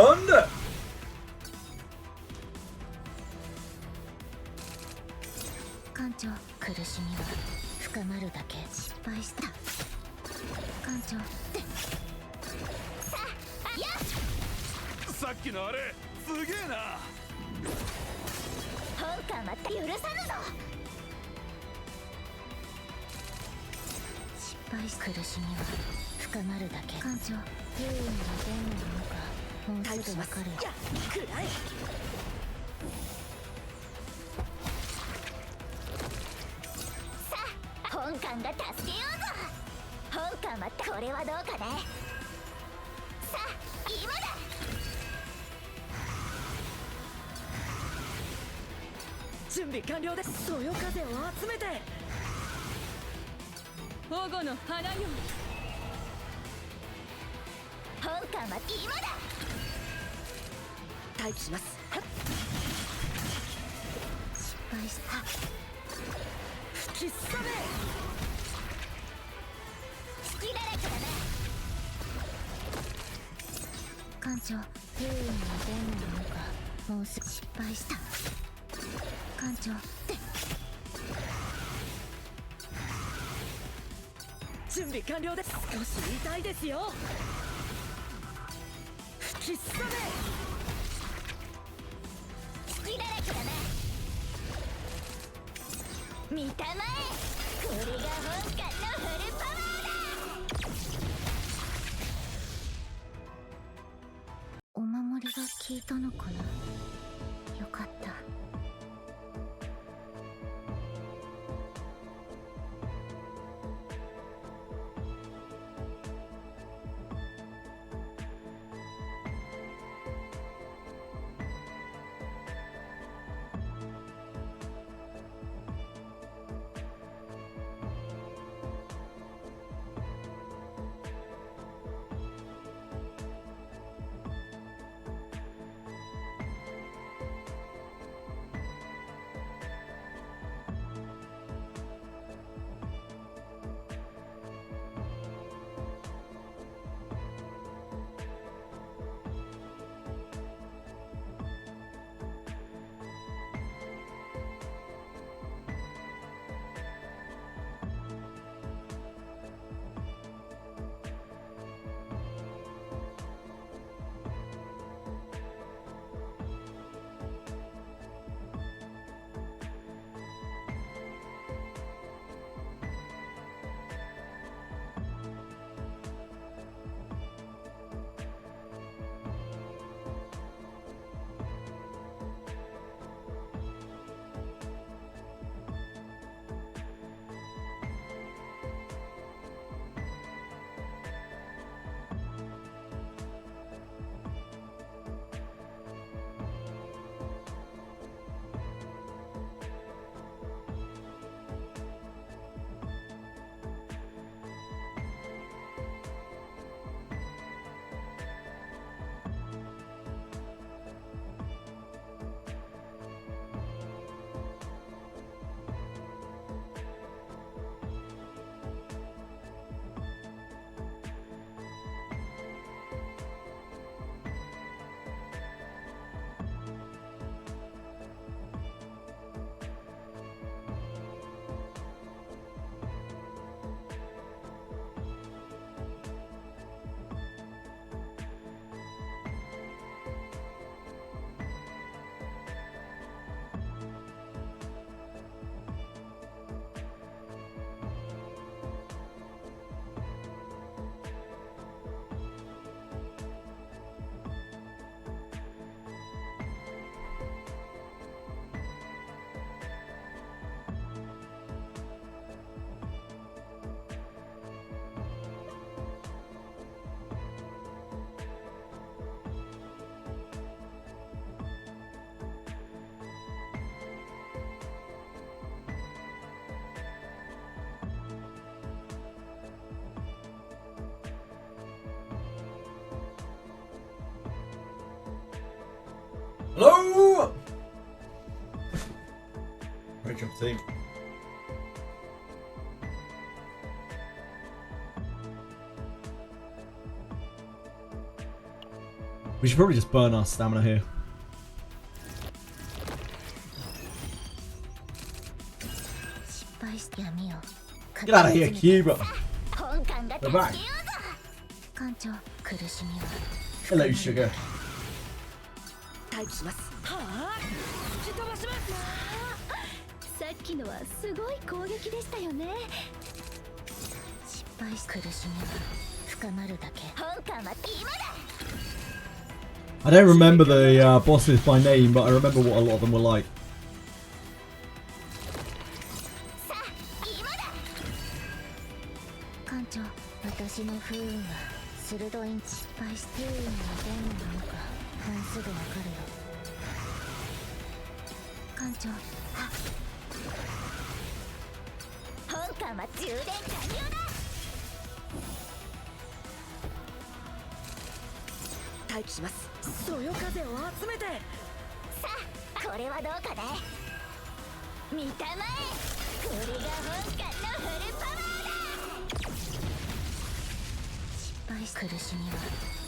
見たまえ、これが本館のフルパワーだ。お守りが効いたのかな。よかった。Hello! Great job, team. We should probably just burn our stamina here. Get out of here, Cuba! We're back. Hello, sugar. 待機します。はあ、吹き飛ばします。さっきのはすごい攻撃でしたよね。失敗し苦しみは深まるだけ。本館は今だ。I don't remember the bosses by name, but I remember what a lot of them were like. さあ、今だ。館長、私の不運は鋭い失敗しているのはどんなものか。もうすぐわかるよ。館長、本館は充電完了だ。待機します。そよ風を集めて。さあ、これはどうかね。見たまえ、これが本館のフルパワーだ。失敗し苦しみは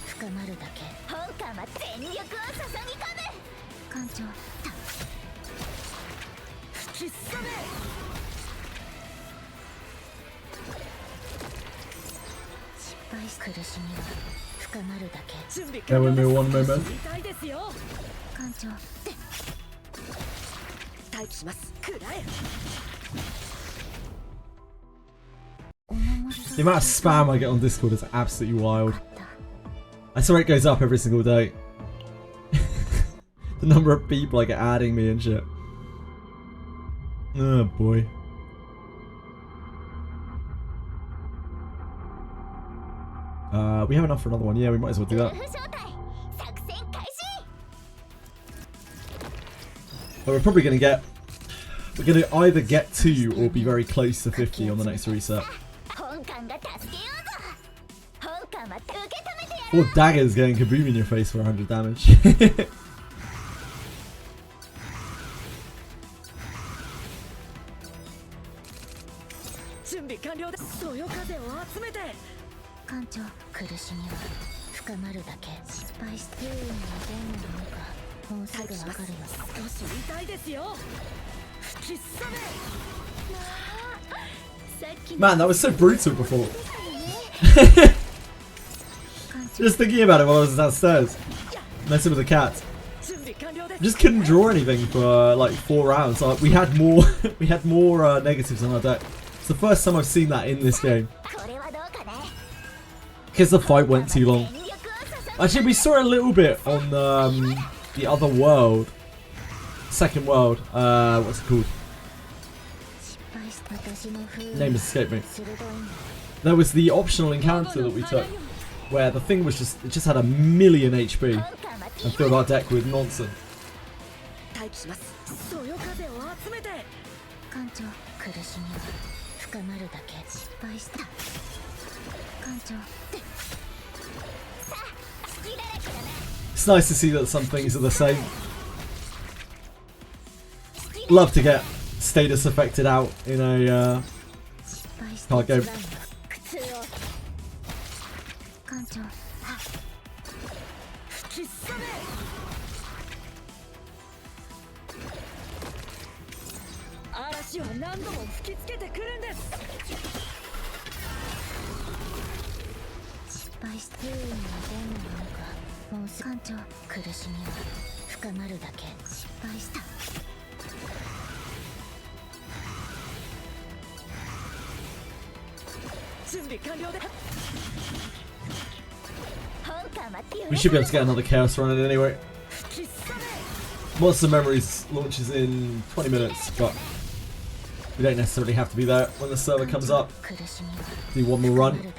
深まるだけ。本館は全力を注ぎ込む。館長、吹きすさめ。失敗し苦しみは深まるだけ。準備 Bear with me one moment. 痛いですよ。館長、待機します。くらえ。The amount of spam I get on Discord is absolutely wild. I swear it goes up every single day. The number of people like adding me and shit. Oh boy. We have enough for another one. Yeah, we might as well do that. But we're probably gonna get. We're gonna either get to or be very close to 50 on the next reset. 4 daggers getting kaboom in your face for 100 damage. 準備完了です。そよ風を集めて。艦長、苦しみは深まるだけ。失敗しているのはどんなものか。もうすぐわかるよ。少し痛いですよ。吹きすさめ。 Man, that was so brutal before. Just thinking about it while I was downstairs, messing with the cat. Just couldn't draw anything for like 4 rounds. Like, we had more, negatives on our deck. It's the first time I've seen that in this game. Because the fight went too long. Actually, we saw a little bit on the other world, second world. What's it called? Name has escaped me. There was the optional encounter that we took, where the thing was just, it just had a million HP and filled our deck with nonsense. It's nice to see that some things are the same. Love to get status affected out in a card game. 嵐は何度も吹きつけてくるんです。失敗しているのはどんなものか。もうすぐ艦長、苦しみは深まるだけ。失敗した。準備完了で。 We should be able to get another chaos run in anyway. Monster Memories launches in 20 minutes, but we don't necessarily have to be there when the server comes up. Do one more run.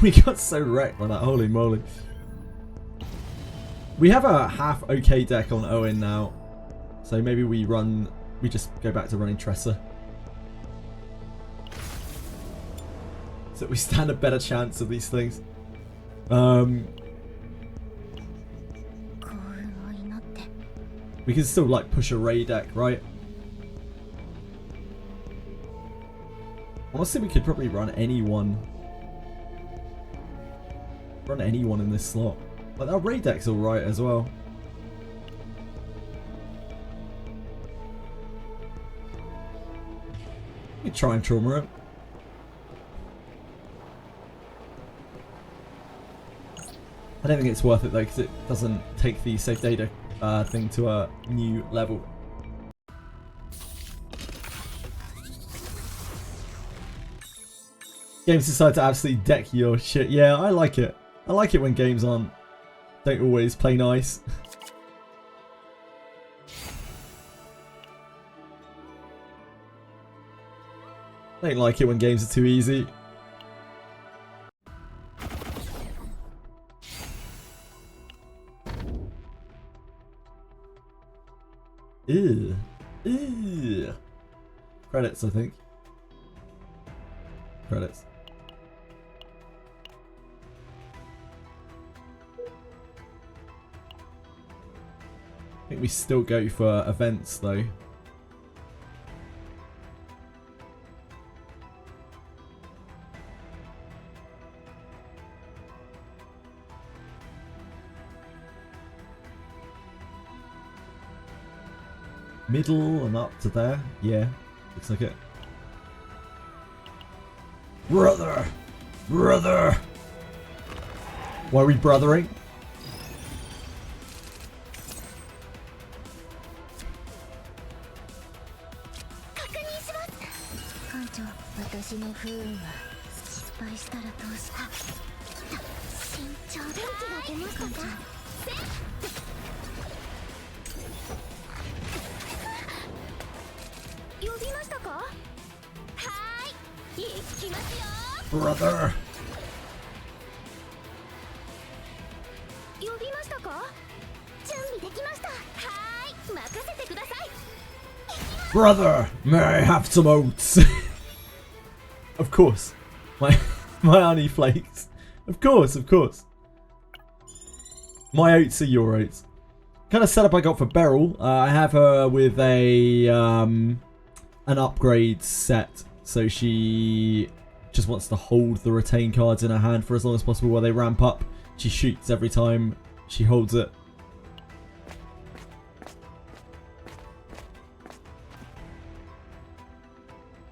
We got so wrecked by that, holy moly. We have a half okay deck on OWEN now, so maybe we just go back to running Tresser. So we stand a better chance of these things. We can still like push a Ray deck, right? Honestly, we could probably run anyone. Run anyone in this slot. Like, our Ray deck's alright as well. We try and trauma it. I don't think it's worth it though, because it doesn't take the safe data thing to a new level. Games decide to absolutely deck your shit. Yeah, I like it. I like it when games don't always play nice. I don't like it when games are too easy. Ew. Ew. Credits, I think. Credits. I think we still go for events though. middle and up to there. Yeah, looks like it. Brother! Brother! Why are we brothering? 私の不運は失敗したらどうした。慎重電気が出ましたか。呼びましたか。はーい、行きますよ。Brother! 呼びましたか。準備できました。はーい、任せてください。Brother! May I have some oats? Of course. My honey flakes. Of course, of course. My oats are your oats. Kind of setup I got for Beryl. I have her with a an upgrade set, so she just wants to hold the retain cards in her hand for as long as possible while they ramp up. She shoots every time she holds it.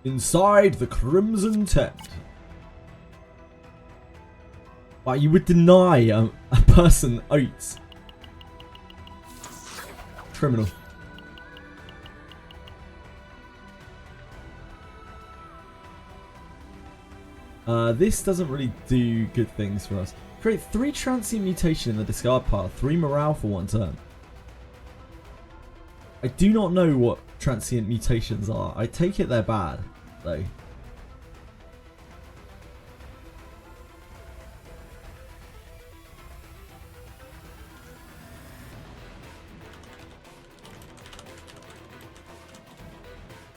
Inside the Crimson Tent. Wow, you would deny a person oats. Criminal. This doesn't really do good things for us. Create 3 transient mutation in the discard pile, 3 morale for 1 turn. I do not know what transient mutations are. I take it they're bad, though.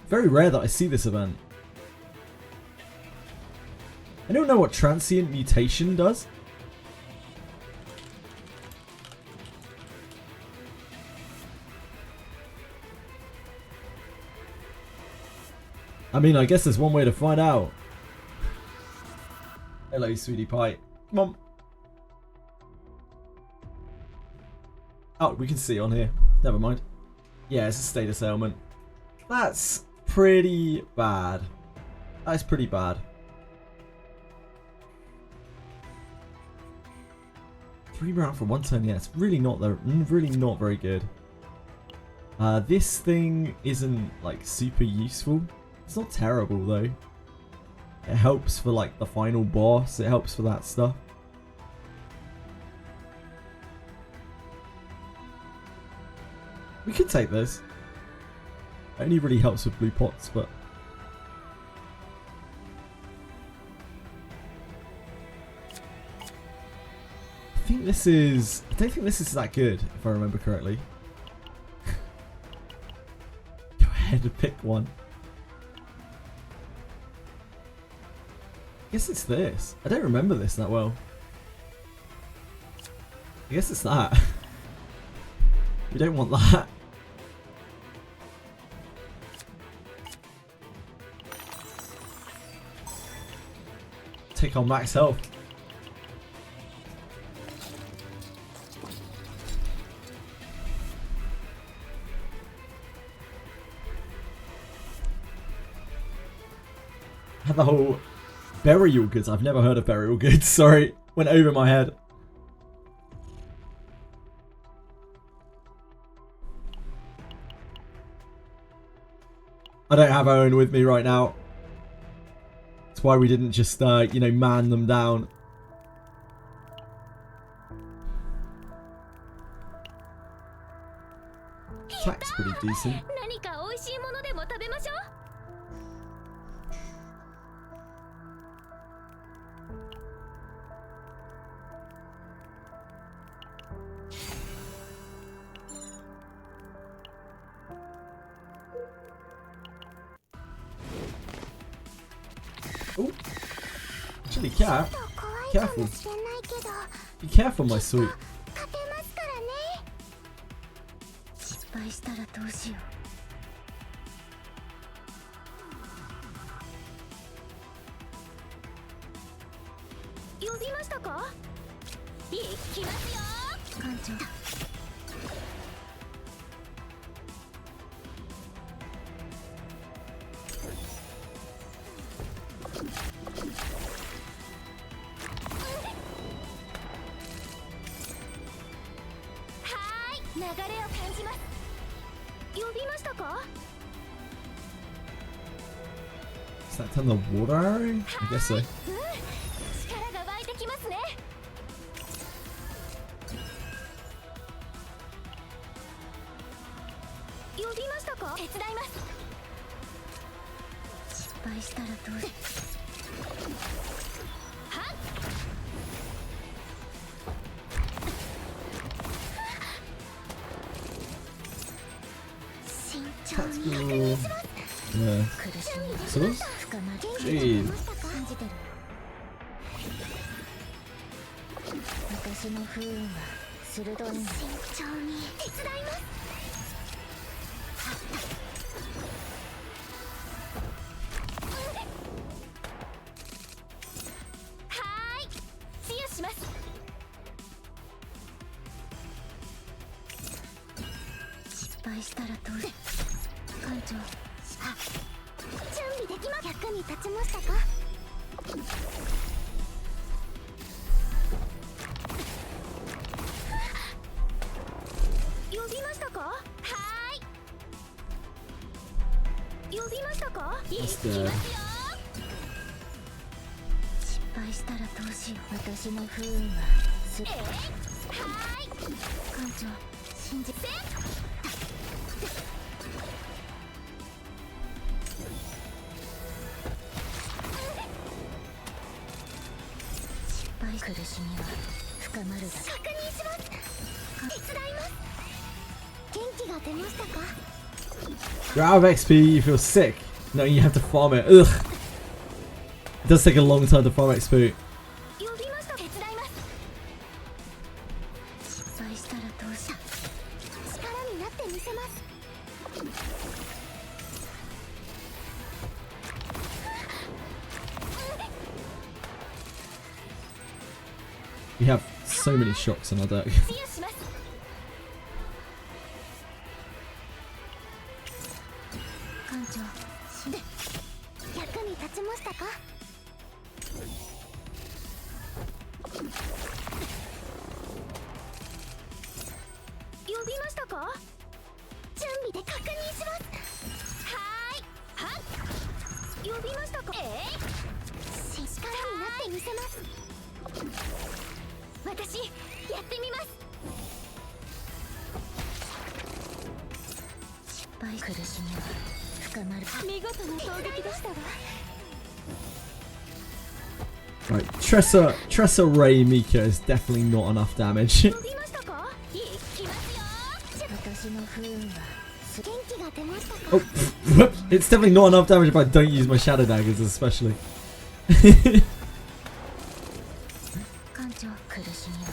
Very rare that I see this event. I don't know what transient mutation does. I mean, I guess there's one way to find out. Hello, sweetie pie. Come on. Oh, we can see on here. Never mind. Yeah, it's a status ailment. That's pretty bad. That's pretty bad. 3 round for 1 turn. Yeah, it's really not very good. This thing isn't like super useful. It's not terrible though. It helps for like the final boss. It helps for that stuff. We could take this. It only really helps with blue pots, but I think this is. I don't think this is that good, if I remember correctly. Go ahead and pick one. I guess it's this. I don't remember this that well. I guess it's that. We don't want that. Take on max health. Had the whole burial goods. I've never heard of burial goods. Sorry, went over my head. I don't have Owen with me right now. That's why we didn't just, you know, man them down. Attack's pretty decent. Oh, actually, careful. Be careful, my sweet. びましたか？ Does that turn the water arrow? I guess so. 力が湧いてきますね。呼びましたか？手伝います。失敗したらどう？はっ。慎重に確認します。 Yeah. 苦しみ So this? 深まる。 Jeez. 感じてる。私の不運は鋭い。慎重に手伝います。はーい、治癒します。失敗したらどう？艦長。準備できます。役に立ちましたか？呼びましたか？はーい。呼びましたか？いきますよ。失敗したらどうしよう。私の不運ははーい。艦長、信じて。苦しみは深まるだけ。確認します。手伝います。元気が出ましたか？ You're out of XP, you feel sick. No, you have to farm it. Ugh. It does take a long time to farm XP. 呼びました。手伝います。失敗したらどうしよう。力になってみせます。We have so many shocks on our deck. 治癒します。艦長、役に立ちましたか？呼びましたか？準備で確認します。はーい。はっ。呼びましたか？力になってみせます。私、やってみます。失敗。苦しみは深まる。見事な攻撃でしたわ。 Right, Tressa Ray Mika is definitely not enough damage. 呼びましたか？いきますよ。私の不運は元気が出ましたか？ Oh, it's definitely not enough damage if I don't use my shadow daggers, especially. 艦長、苦しみは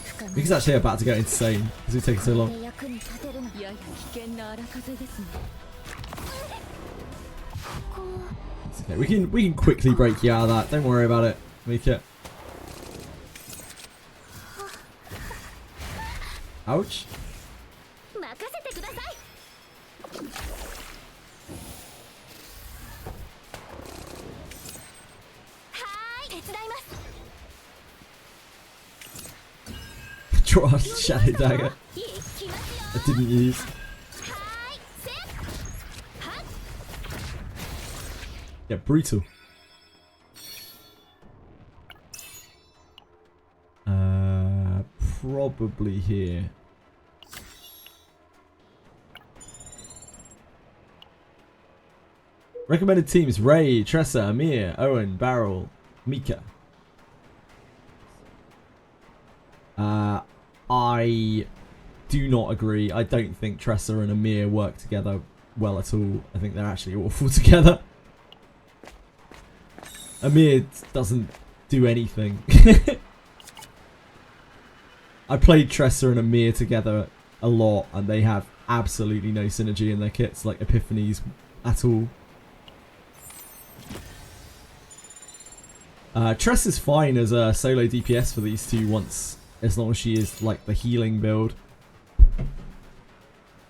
深まる。 Mika's actually about to go insane because it's taking so long. 役に立てるの。やや危険な荒風ですね。こう。 It's okay. We can quickly break you out of that. Don't worry about it, Mika. Ouch. 任せてください。はーい、手伝います。 Draw a shadow dagger. いきますよ。 I didn't use. はーい、せっ。はっ。 Yeah, brutal. Probably here. Recommended teams: Ray, Tressa, Amir, Owen, Barrel, Mika. I do not agree. I don't think Tressa and Amir work together well at all. I think they're actually awful together. Amir doesn't do anything. I played Tressa and Amir together a lot, and they have absolutely no synergy in their kits, like Epiphanies, at all. Tress is fine as a solo DPS for these two once, as long as she is like the healing build.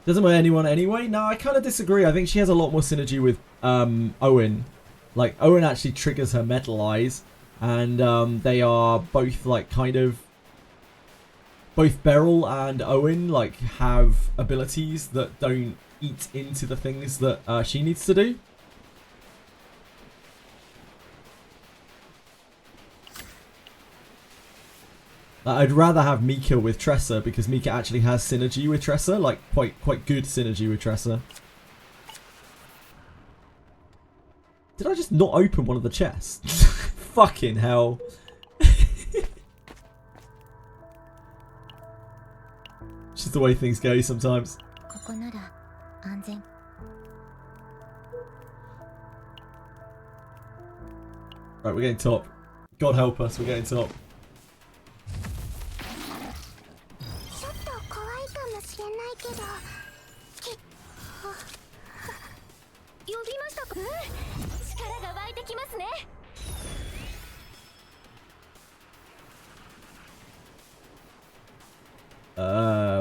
Doesn't wear anyone anyway? No, I kind of disagree. I think she has a lot more synergy with Owen. Like, Owen actually triggers her Metal Eyes, and they are both like kind of both Beryl and Owen like have abilities that don't eat into the things that she needs to do. I'd rather have Mika with Tressa because Mika actually has synergy with Tressa, like quite good synergy with Tressa. Did I just not open one of the chests? Fucking hell. It's just the way things go sometimes. Right, we're getting top. God help us, we're getting top.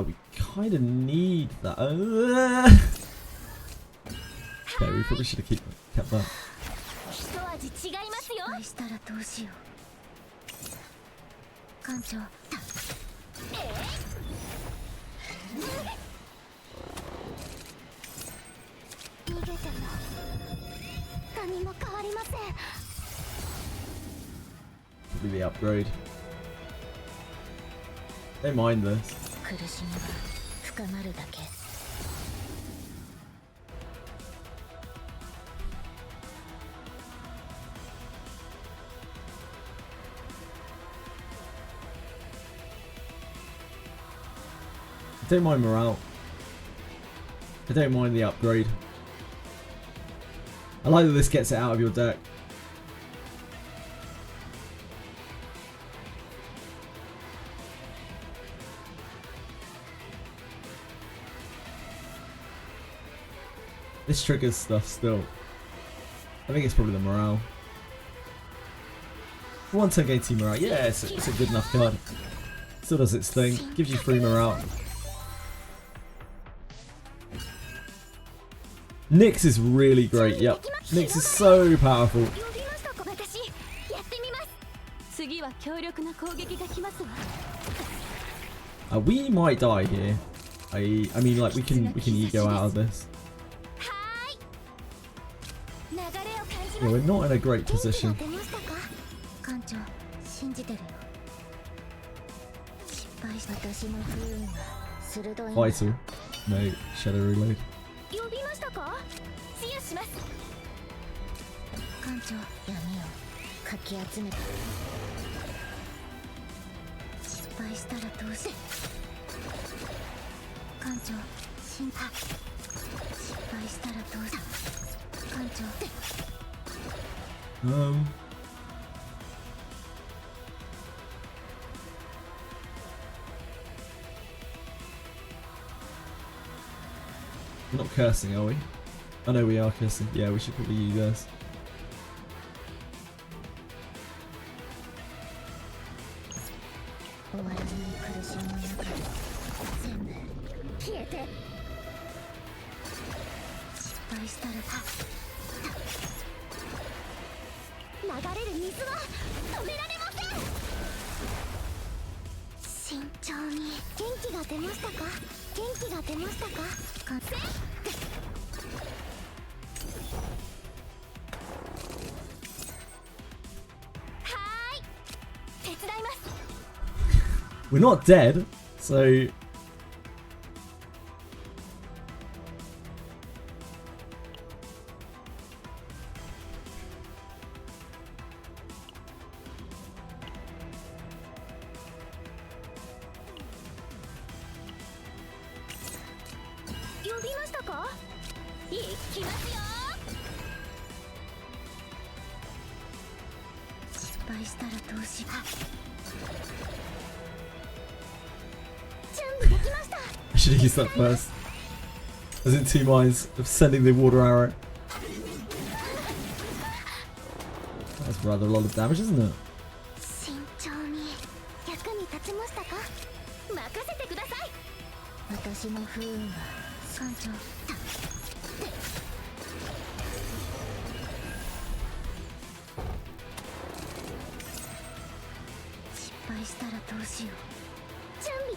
We kind of need that. Okay, we probably should have kept that. Probably the upgrade. Don't mind this. I don't mind morale. I don't mind the upgrade. I like that this gets it out of your deck. This triggers stuff still. I think it's probably the morale. 1 turn gain 2 morale. Yeah, it's a good enough card. Still does its thing. Gives you 3 morale. Nyx is really great. Yep. Nyx is so powerful. We might die here. I mean, like we can ego out of this. Yeah, we're not in a great position. Vital. No, shadow reload. We're not cursing, are we? Oh no, we are cursing. Yeah, we should probably use this. We're not dead, so I should have used that first. I was in 2 minds of sending the water arrow. That's rather a lot of damage, isn't it?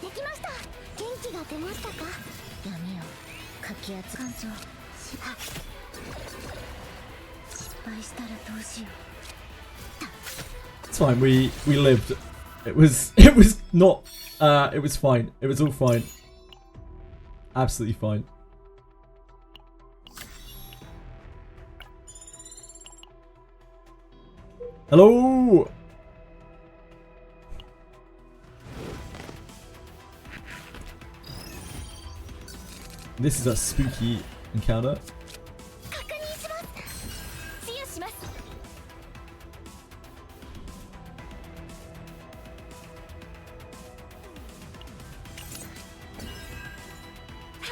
備できました。元気が出ましたか。闇をかき集艦長失敗したらどうしよう。 It's fine. We lived. It was not. It was fine. It was all fine. Absolutely fine. Hello. This is a spooky encounter. 確認します。治癒します。は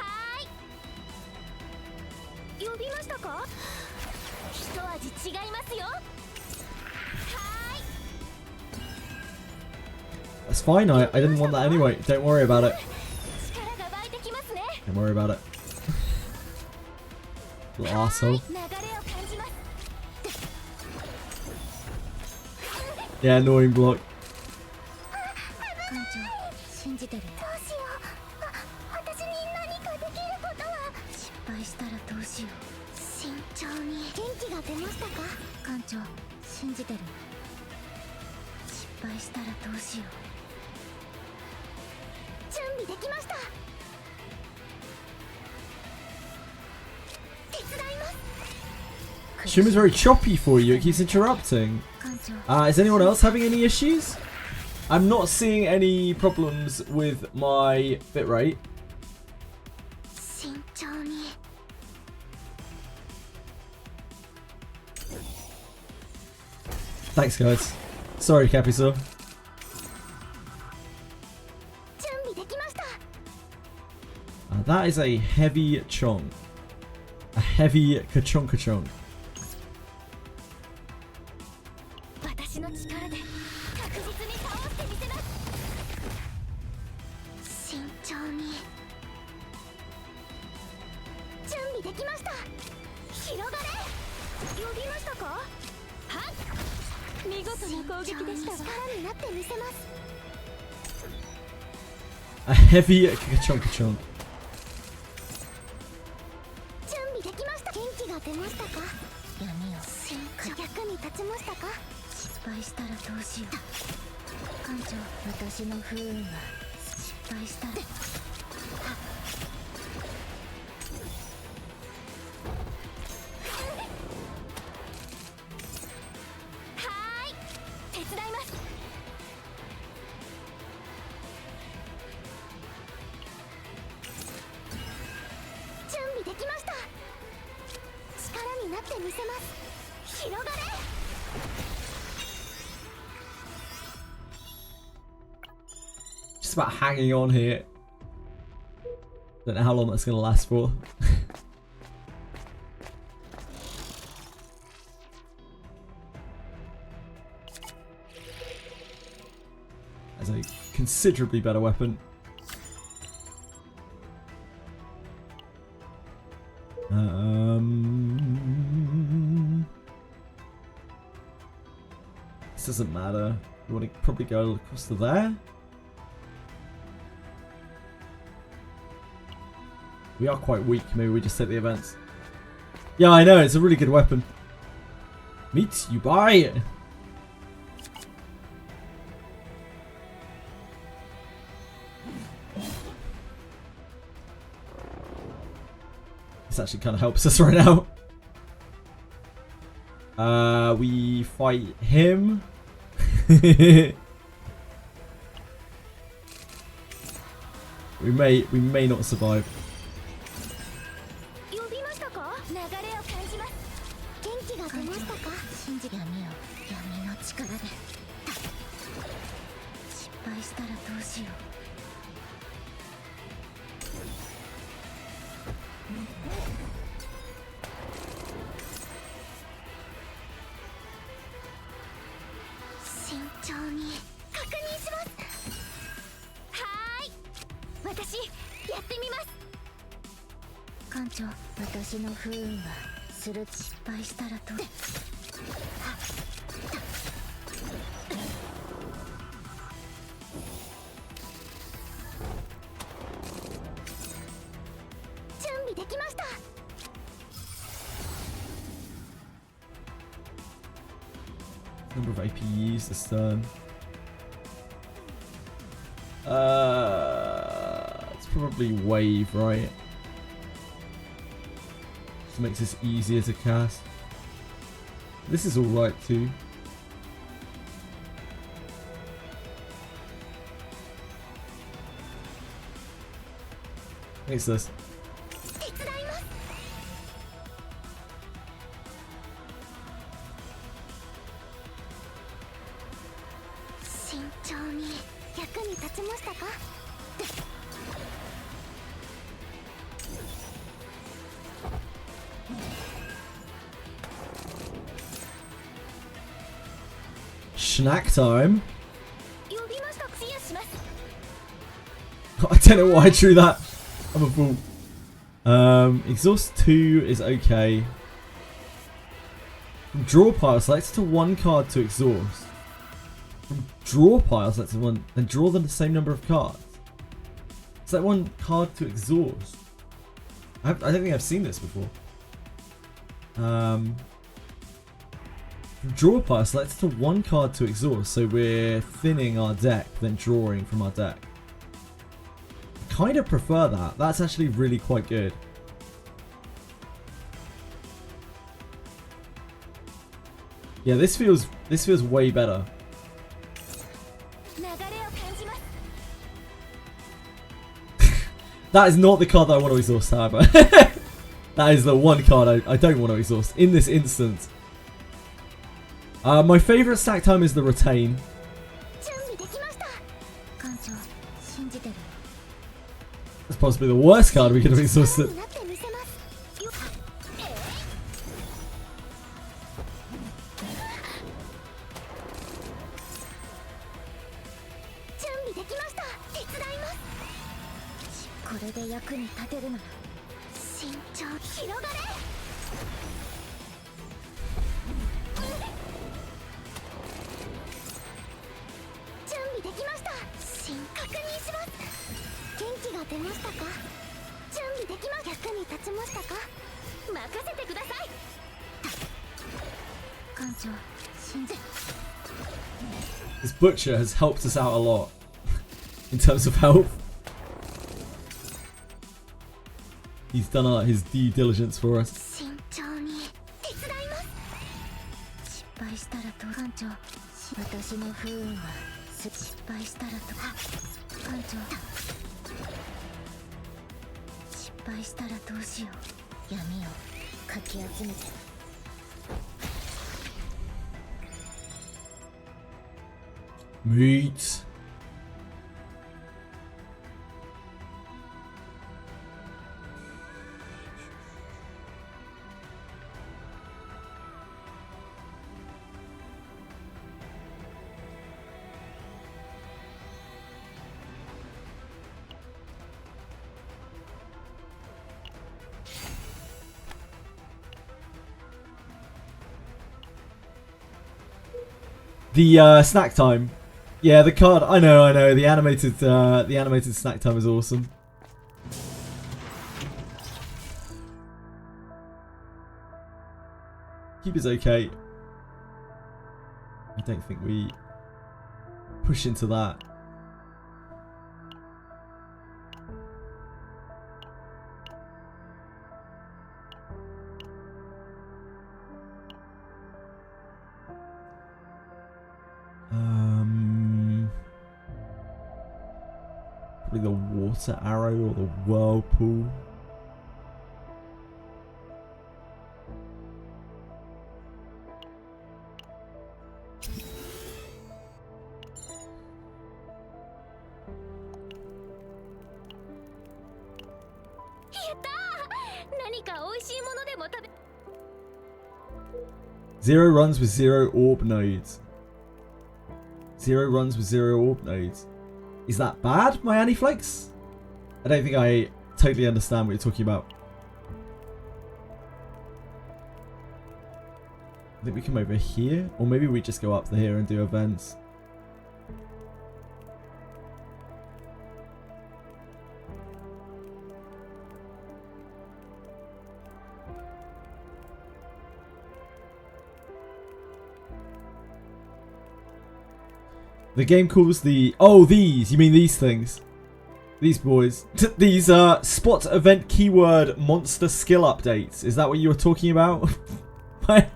ーい。呼びましたか。一味違いますよ。はーい。 That's fine. I didn't want that anyway. Don't worry about it. 力が湧いてきますね。 Don't worry about it. Little asshole. 流れを感じます。 Yeah, annoying block. 艦長、信じてる。どうしよう。私に何かできることは。失敗したらどうしよう。慎重に。元気が出ましたか。艦長、信じてる。失敗したらどうしよう。準備できました。手伝います。 Shuma's very choppy for you. It keeps interrupting. 艦長、 Is anyone else having any issues? I'm not seeing any problems with my bitrate. 慎重に。 Thanks, guys. Sorry, Capiso. 準備できました。 That is a heavy chong. A heavy ka-chong. 私の力で確実に倒してみせます。慎重に。準備できました。広がれ。呼びましたか。はっ。見事な攻撃でしたわ。力になってみせます。 A heavy ka-chong. 準備できました。元気が出ましたか。闇を役に立ちましたか。失敗したらどうしよう。艦長、私の不運が失敗したら。はーい、手伝います。準備できました。力になってみせます。広がれ。 Just about hanging on here. Don't know how long that's going to last for. That's a considerably better weapon. This doesn't matter. You want to probably go across to there. We are quite weak. Maybe we just take the events. Yeah, I know. It's a really good weapon. Meet you buy. This actually kind of helps us right now. We fight him. we may not survive. 呼びましたか。流れを感じます。元気が出ましたか。信じ闇の力で。失敗したらどうしよう。慎重に確認します。はーい、私やってみます。艦長、私の不運がする。失敗したらどう。Number of APUs this turn. It's probably wave, right? Just makes this easier to cast. This is alright too. I think it's this. Snack time. I don't know why I drew that. I'm a fool. Exhaust 2 is okay. From draw pile, select to 1 card to exhaust. From draw pile, select to 1, then draw the same number of cards. Select 1 card to exhaust. I don't think I've seen this before. From draw pile, select to 1 card to exhaust, so we're thinning our deck, then drawing from our deck. I kind of prefer that. That's actually really quite good. Yeah, this feels way better. That is not the card that I want to exhaust, however. That is the one card I don't want to exhaust in this instance. My favourite stack time is the retain. That's possibly the worst card we could have exhausted. This butcher has helped us out a lot in terms of health. He's done his due diligence for us. Meat. The snack time. Yeah, the card. I know. The animated snack time is awesome. Keep is okay. I don't think we push into that. Probably the water arrow or the whirlpool. Zero runs with 0 orb nodes. 0 runs with 0 orb nodes. Is that bad, my Aniflex? I don't think I totally understand what you're talking about. I think we come over here, or maybe we just go up here and do events. The game calls the... Oh, these. You mean these things. These boys. These spot event keyword monster skill updates. Is that what you were talking about? Like...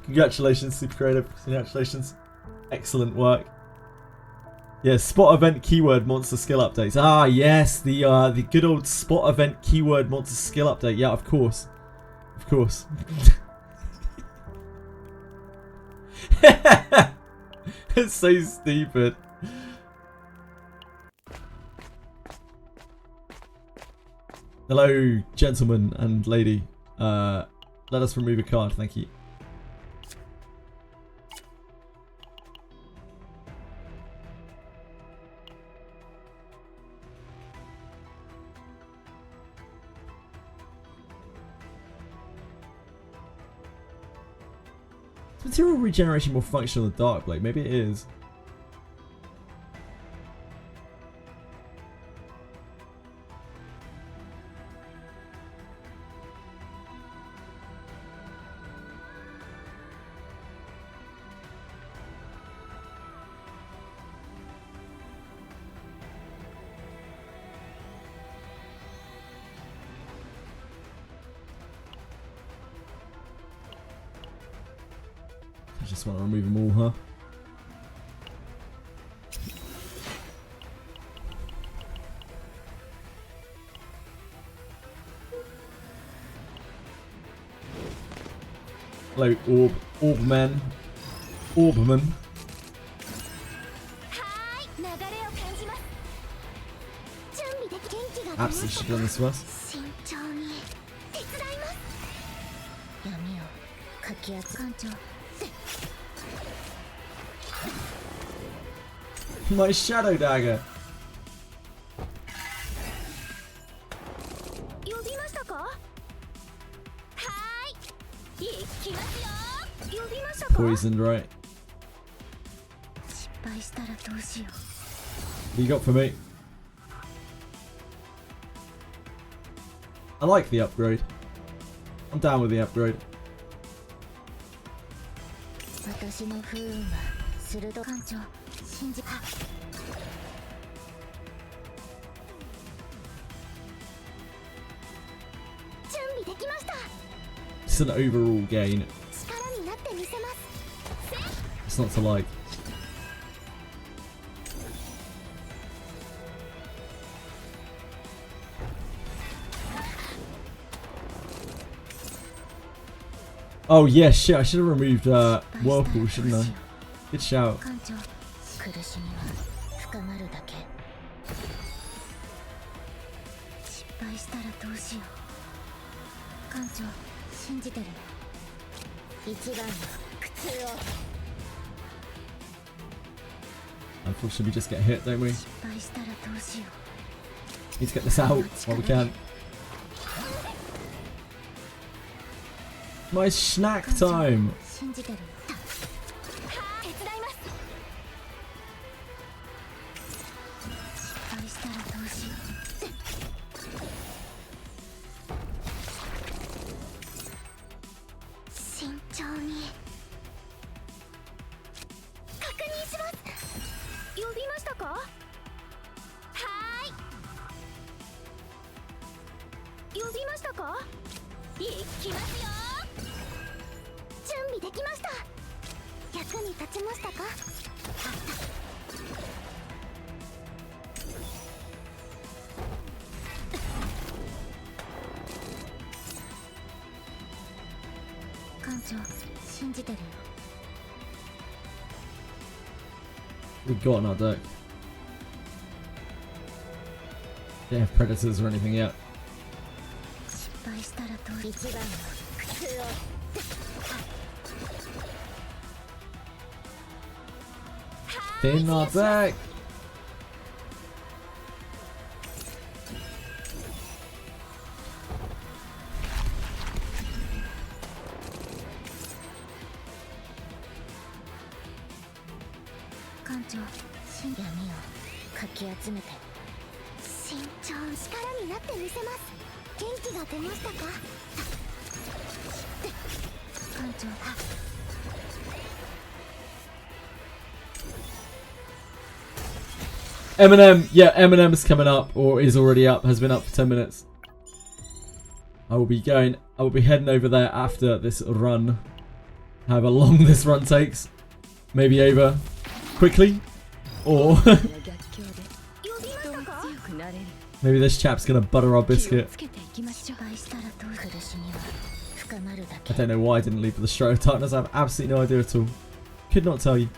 Congratulations, super creative. Congratulations. Excellent work. Yeah, spot event keyword monster skill updates. Ah, yes, the good old spot event keyword monster skill update. Yeah, of course. Of course. It's so stupid. Hello, gentleman and lady. Let us remove a card, thank you. Is material regeneration more functional than Dark Blade? Maybe it is. I just want to remove them all, huh? Hello, Orbman. Orbman. Absolutely should have done this to us. My shadow dagger. Poisoned, right? What you got for me? I like the upgrade. I'm down with the upgrade. It's an overall gain. It's not to like. Oh yeah, shit, I should have removed Whirlpool, shouldn't I? Good shout. Unfortunately, we just get hit, don't we? Need to get this out while we can. My snack time! We've got on our deck. Don't have predators or anything yet. In our deck! Eminem, yeah, Eminem's coming up, or is already up, has been up for 10 minutes. I will be heading over there after this run. However long this run takes. Maybe over quickly, or maybe this chap's gonna butter our biscuit. I don't know why I didn't leave for the Stroke of Darkness. I have absolutely no idea at all. Could not tell you.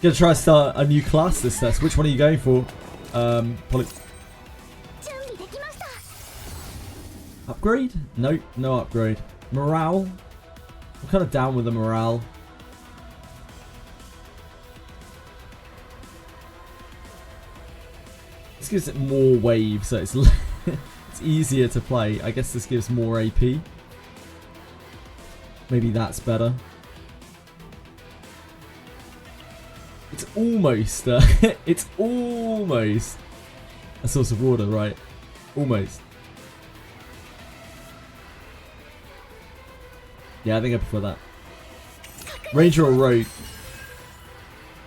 Gonna try to start a new class this test. Which one are you going for? Upgrade? Nope, no upgrade. Morale? I'm kind of down with the morale. This gives it more wave, so it's it's easier to play. I guess this gives more AP. Maybe that's better. It's almost it's almost a source of water, right? Almost. Yeah, I think I prefer that. Ranger or Rogue?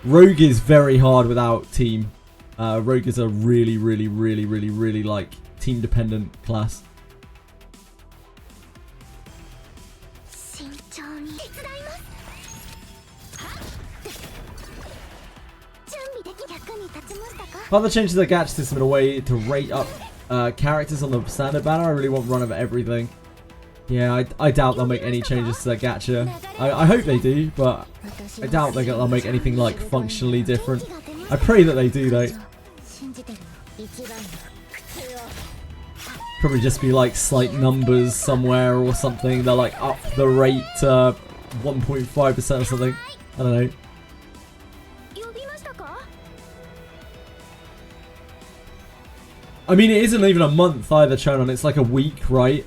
Rogue is very hard without team. Rogue is a really like team dependent class. Father changes the gacha system in a way to rate up characters on the standard banner. I really want run of everything. Yeah, I doubt they'll make any changes to their gacha. I hope they do, but I doubt they'll make anything like functionally different. I pray that they do though. Probably just be like slight numbers somewhere or something. They'll like up the rate to 1.5% or something. I don't know. I mean, it isn't even a month either, Chonon. It's like a week, right?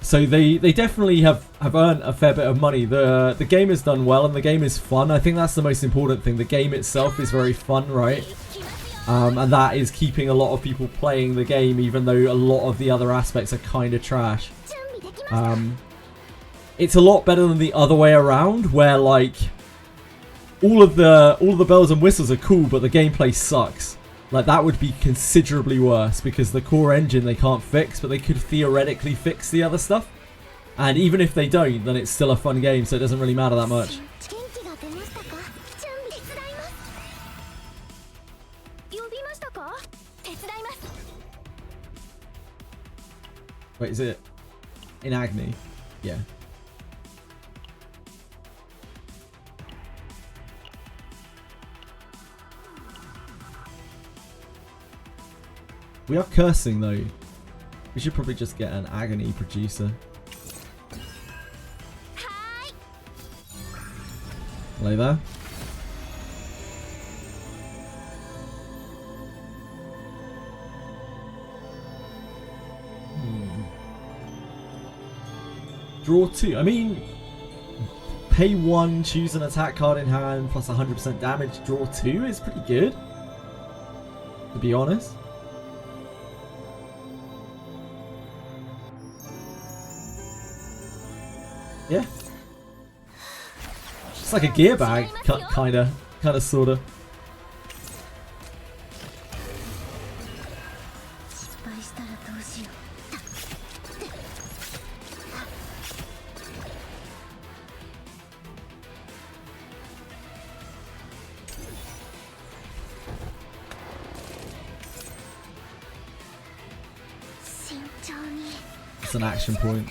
So they definitely have earned a fair bit of money. The game has done well and the game is fun. I think that's the most important thing. The game itself is very fun, right? And that is keeping a lot of people playing the game, even though a lot of the other aspects are kind of trash. It's a lot better than the other way around, where like all of the bells and whistles are cool, but the gameplay sucks. Like, that would be considerably worse, because the core engine they can't fix, but they could theoretically fix the other stuff. And even if they don't, then it's still a fun game, so it doesn't really matter that much. Wait, is it in Agni? Yeah. We are cursing though. We should probably just get an agony producer. Hello there. Draw 2. I mean, pay 1, choose an attack card in hand, plus 100% damage. Draw 2 is pretty good, to be honest. Yeah. It's like a gear bag, kinda, sorta. It's an action point.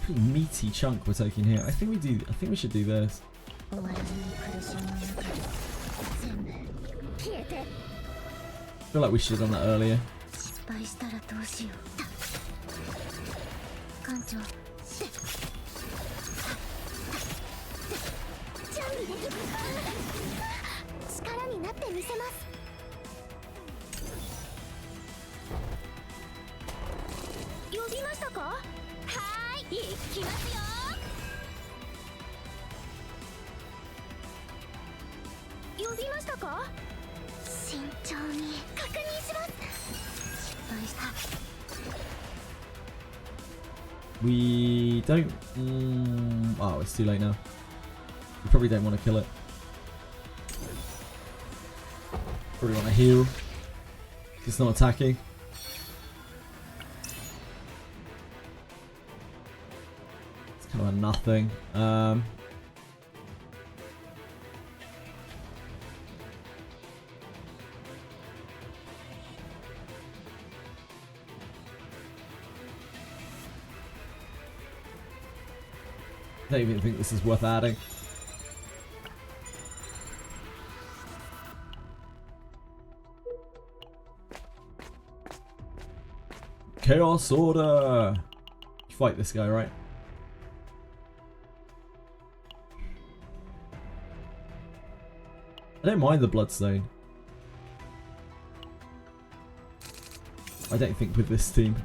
Pretty meaty chunk we're taking here. I think we should do this. I feel like we should have done that earlier. いきますよ。呼びましたか？慎重に確認します。失敗した。 We don't... oh, it's too late now. We probably don't want to kill it. Probably want to heal. It's not attacking. It's kind of a nothing. I don't even think this is worth adding. Chaos Order! You fight this guy, right? I don't mind the Bloodstone. I don't think with this team.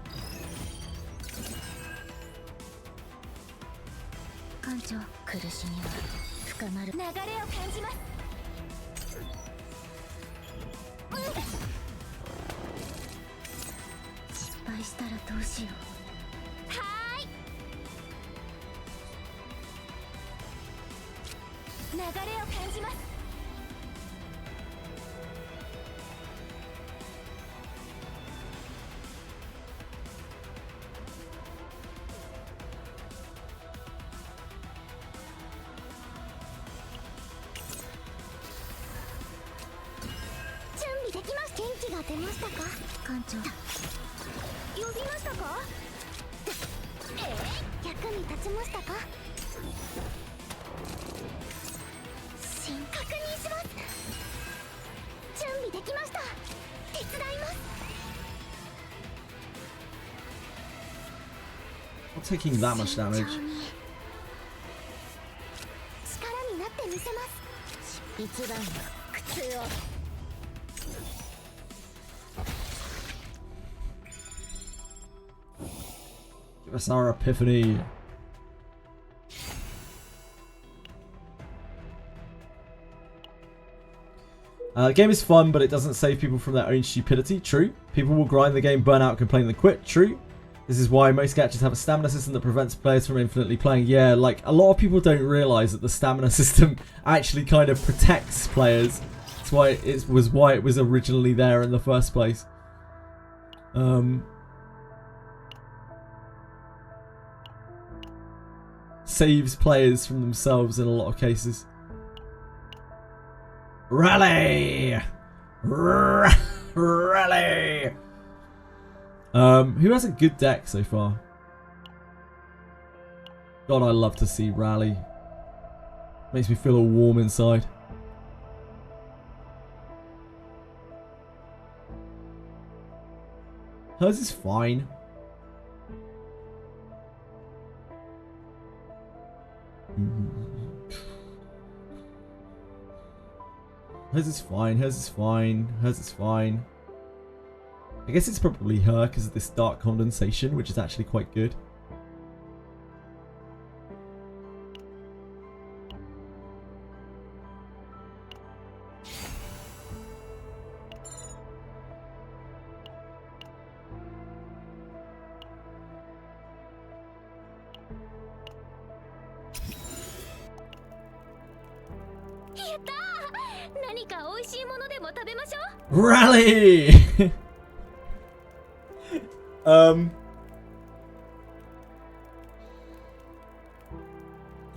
艦長、苦しみは深まる。流れを感じます。失敗したらどうしよう。はーい。流れを感じます。準備できます。元気が出ましたか？艦長、呼びましたか？役に立ちましたか？確認します。準備できました。手伝います。 Not taking that much damage. 力になってみせます。一番の苦痛を。Give us our epiphany. The game is fun, but it doesn't save people from their own stupidity. True. People will grind the game, burn out, complain, then quit. True. This is why most gachas have a stamina system that prevents players from infinitely playing. Yeah, like, a lot of people don't realise that the stamina system actually kind of protects players. That's why it was originally there in the first place. Saves players from themselves in a lot of cases. Rally! Rally! Who has a good deck so far? God, I love to see Rally. Makes me feel all warm inside. Hers is fine. Hers is fine, hers is fine, hers is fine. I guess it's probably her because of this dark condensation, which is actually quite good. Rally! I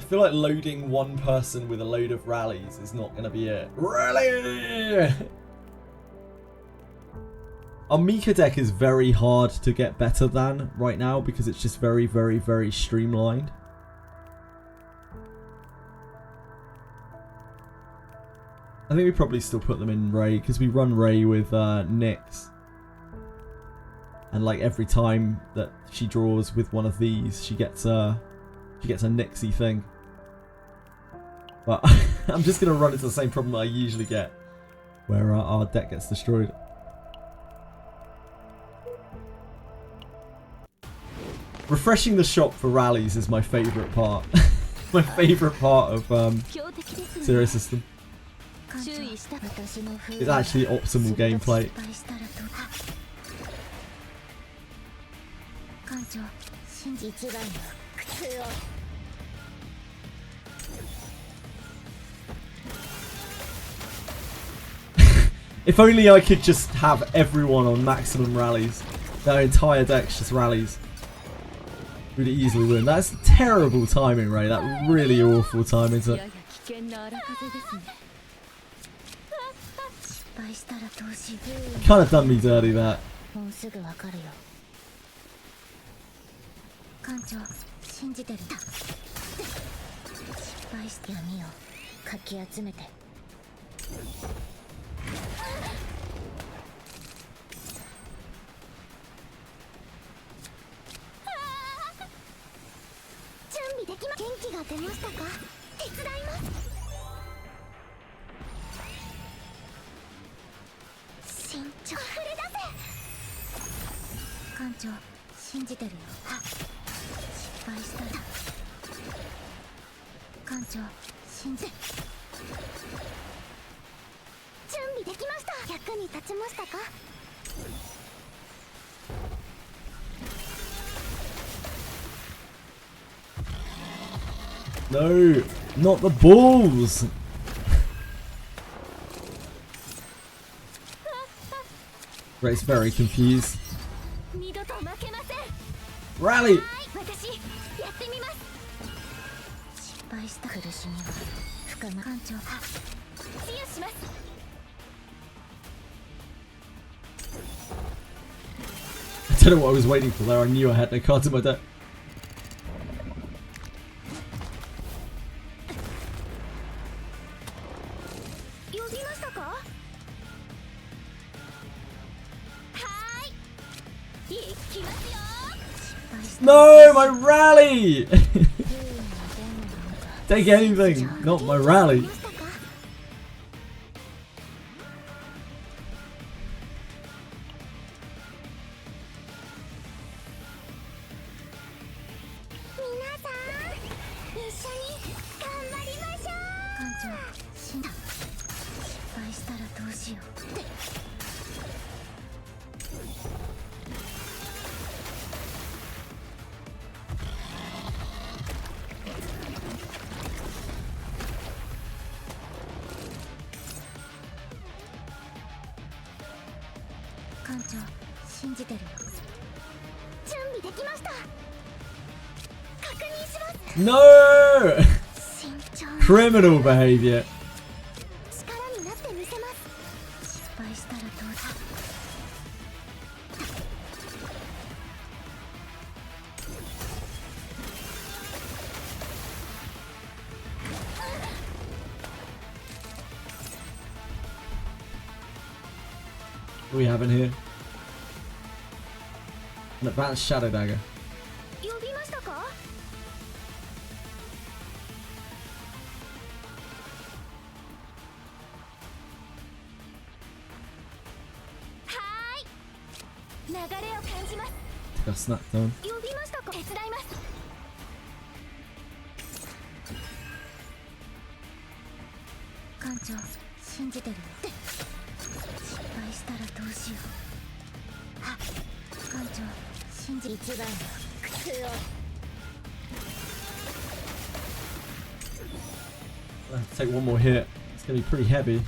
feel like loading one person with a load of rallies is not going to be it. Rally! Our Mika deck is very hard to get better than right now because it's just very, very, very streamlined. I think we probably still put them in Ray because we run Ray with Nyx. And like every time that she draws with one of these, she gets a Nyxy thing. But I'm just going to run into the same problem that I usually get, where our deck gets destroyed. Refreshing the shop for rallies is my favourite part. My favourite part of Zero System. It's actually optimal gameplay. If only I could just have everyone on maximum rallies. Their entire deck's just rallies. We'd easily win. That's terrible timing, Ray. That really awful timing. Kind of done me dirty, that. No, not the balls. Ray's very confused. Rally! I don't know what I was waiting for there. I knew I had no cards in my deck. No, my rally! Take anything, not my rally. No! Criminal behavior. What do we have in here? An advanced Shadow Dagger. Got snapped on. I'll have to take one more hit. It's gonna be pretty heavy.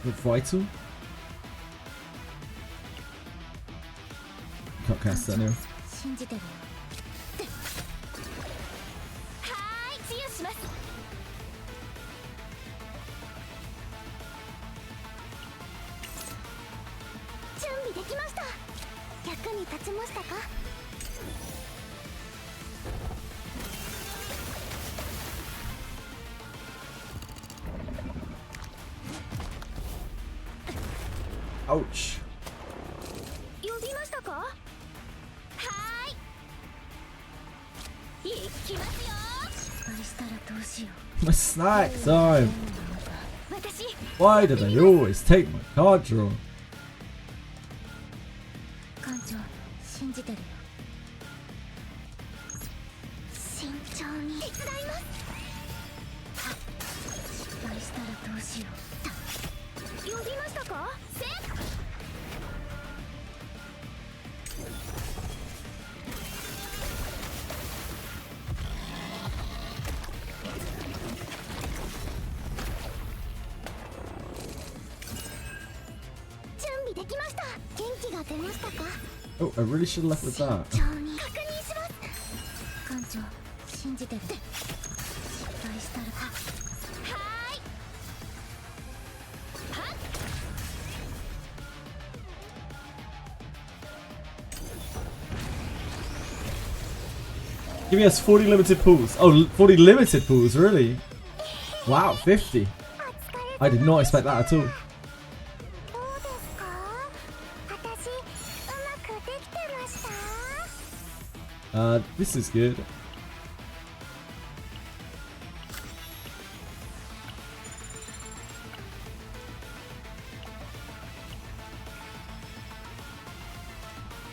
With Vital? キャストね。信じてるよ。はーい、治癒します。準備できました。役に立ちましたか？Ouch. 呼びましたか？はーい。行きますよ。失敗したらどうしよう。 My snack time. 私 Why do they always take my card draw? 艦長信じてるよ。慎重に手伝います。失敗したらどうしよう。呼びましたか？せっ準備できました。元気が出ましたか？ Oh, I really should have left with that. 慎重に確認します。艦長信じてる。失敗したらはーい。はっ Giving us 40 limited pools. Oh, 40 limited pools, really? Wow, 50. I did not expect that at all. どうですか？私うまくできてました？ This is good.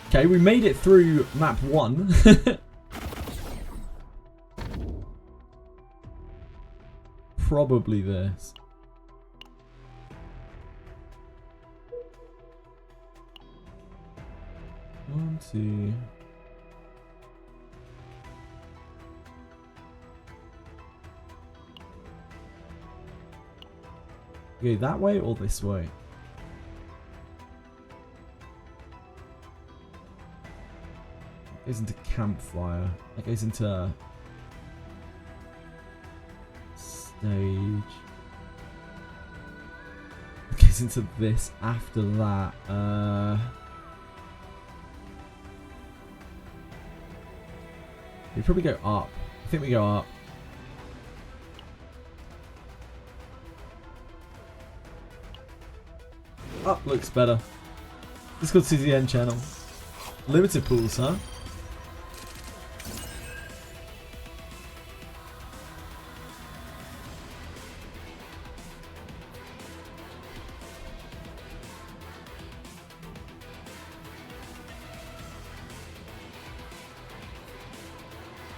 Okay, we made it through map 1. Probably this. One, two. Okay, that way or this way? That goes into campfire. That goes into stage. It goes into this after that. We probably go up. I think we go up. Up looks better. Let's go to CZN channel. Limited pools, huh?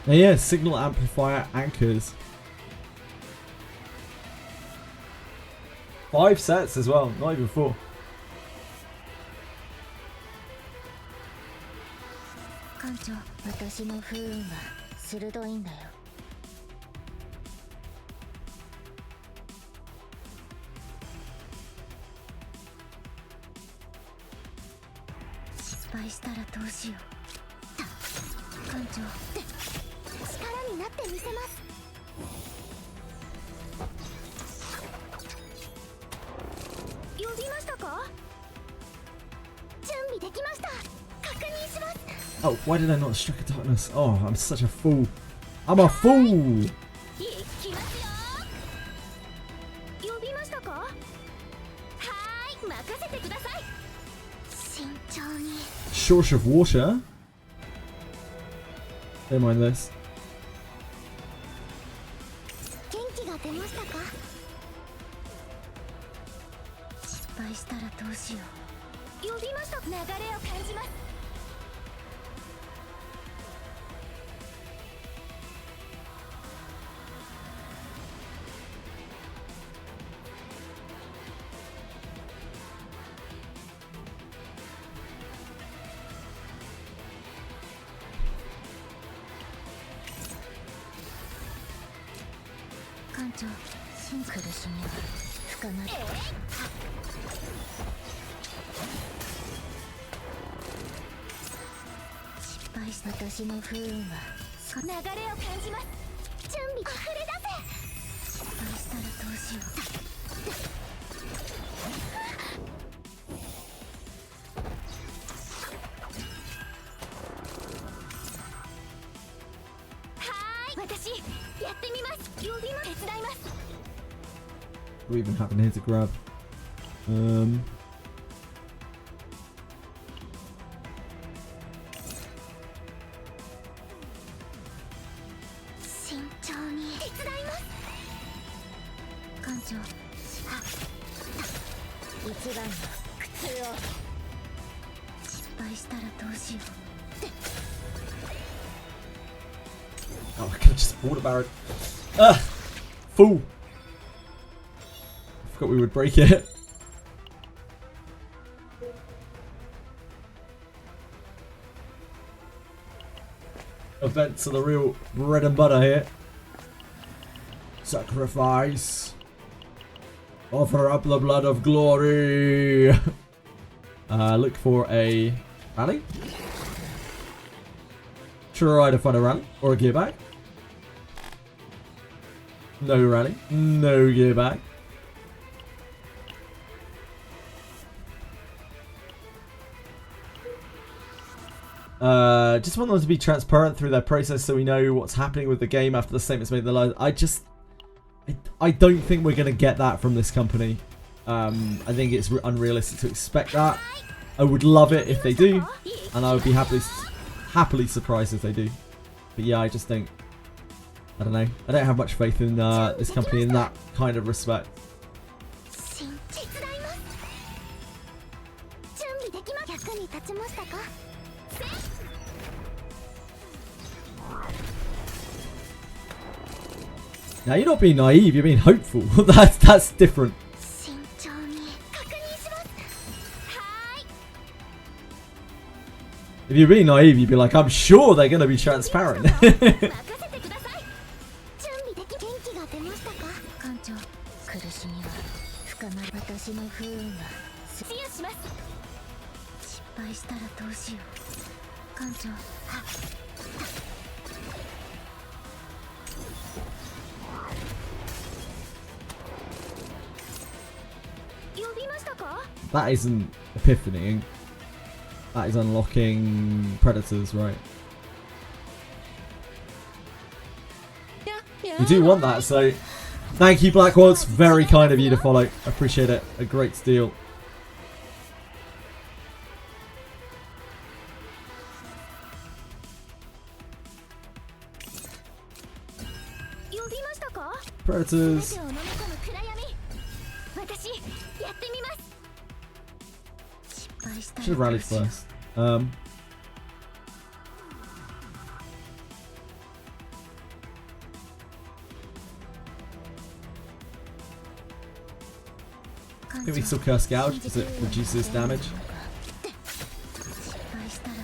Oh yeah, signal amplifier anchors. 5 sets as well, not even 4. 艦長、私の不運は鋭いんだよ。失敗したらどうしよう。艦長、力になってみせます。呼びましたか？準備できました。確認します。 Oh, why did I not strike a darkness? Oh, I'm such a fool. I'm a fool! 行きますよ。呼びましたか？はーい、任せてください。慎重に。 Shortage of water? Don't mind this. 元気が出ましたか？失敗したらどうしよう。呼びました。流れを感じます。艦長、シン苦しみは深まる。私の不運は流れを感じます。準備溢れ出せ。失敗したらどうしよはーい、私やってみます。呼びも手伝います。 What even happened here to grab? 慎重に手伝います。う。艦長、一番の苦痛を。失敗したらどうしよう。 Oh, I could have just water barrel. Ah! Fool! I forgot we would break it. Events are the real bread and butter here. Sacrifice. Offer up the blood of glory. Look for a rally. Try to find a rally or a gear bag. No rally. No gear bag. Just want them to be transparent through their process so we know what's happening with the game after the statement's made in the line. I don't think we're going to get that from this company. I think it's unrealistic to expect that. I would love it if they do, and I would be happily surprised if they do. But yeah, I just think, I don't know. I don't have much faith in this company in that kind of respect. 手伝います。準備できま、役に立ちましたか。 Now you're not being naive, you're being hopeful. That's different. 慎重に確認します。はーい。 If you're being naive, you'd be like, I'm sure they're going to be transparent. 任せてください。準備でき、元気が出ましたか。艦長、苦しみは深まる。私の不運はシェアします。失敗したらどうしよう。艦長、呼びましたか。 That isn't epiphany. That is unlocking predators, right? We do want that, so thank you, Blackwards. Very kind of you to follow. Appreciate it. A great deal. Predators. 私やってみます。 失敗したら Should have どう rallied しよう。 first. I think we still curse gouge because it reduces damage. 失敗したら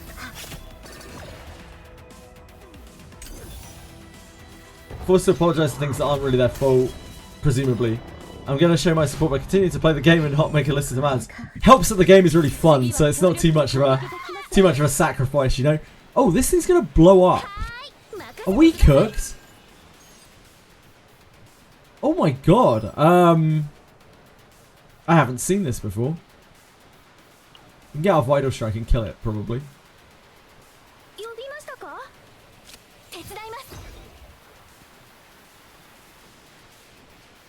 Forced to apologise for things that aren't really their fault, presumably. I'm going to show my support by continuing to play the game and not make a list of demands. Helps that the game is really fun, so it's not too much of a sacrifice, you know. Oh, this thing's going to blow up. Are we cooked? Oh my god. I haven't seen this before. We can get our Vital Strike and kill it, probably. 呼びましたか。手伝います。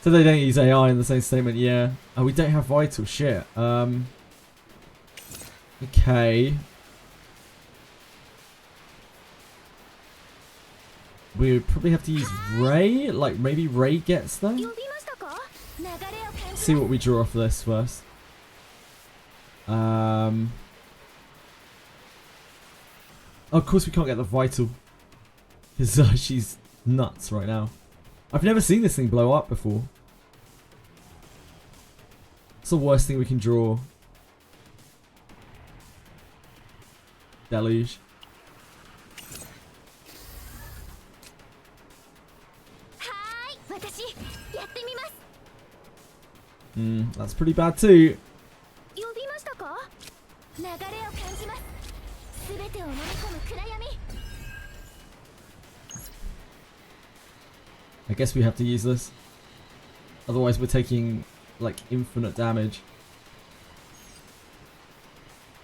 So they don't use AI in the same statement, yeah. Oh, we don't have Vital, shit. Okay. We would probably have to use Ray? Like, maybe Ray gets them? 呼びましたか。流れを感じます。 See what we draw off this first. Oh, of course we can't get the Vital. Because she's nuts right now. I've never seen this thing blow up before. What's the worst thing we can draw? Deluge. はーい。私やってみます。 That's pretty bad too. 呼びましたか。流れを感じます。全てを飲み込む暗闇 I guess we have to use this. Otherwise we're taking like infinite damage.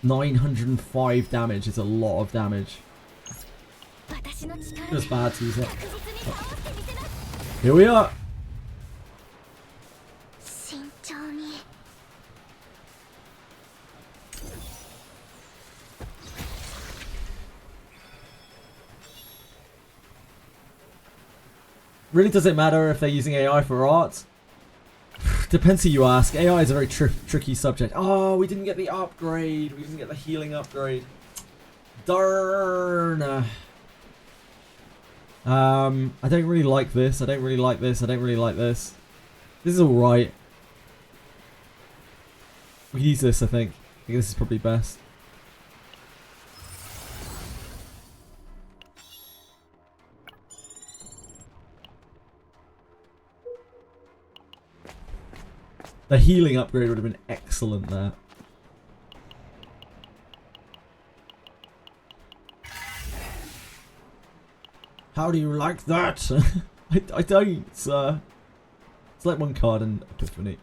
905 damage is a lot of damage. 私の力 Just bad to use it. 確実に倒してみせます Here we are! 慎重に Really, does it matter if they're using AI for art? Depends who you ask. AI is a very tricky subject. Oh, we didn't get the upgrade. We didn't get the healing upgrade. Darn. I don't really like this. I don't really like this. I don't really like this. This is alright. We can use this, I think. I think this is probably best. The healing upgrade would have been excellent there. How do you like that? I don't. It's like one card in Epiphany.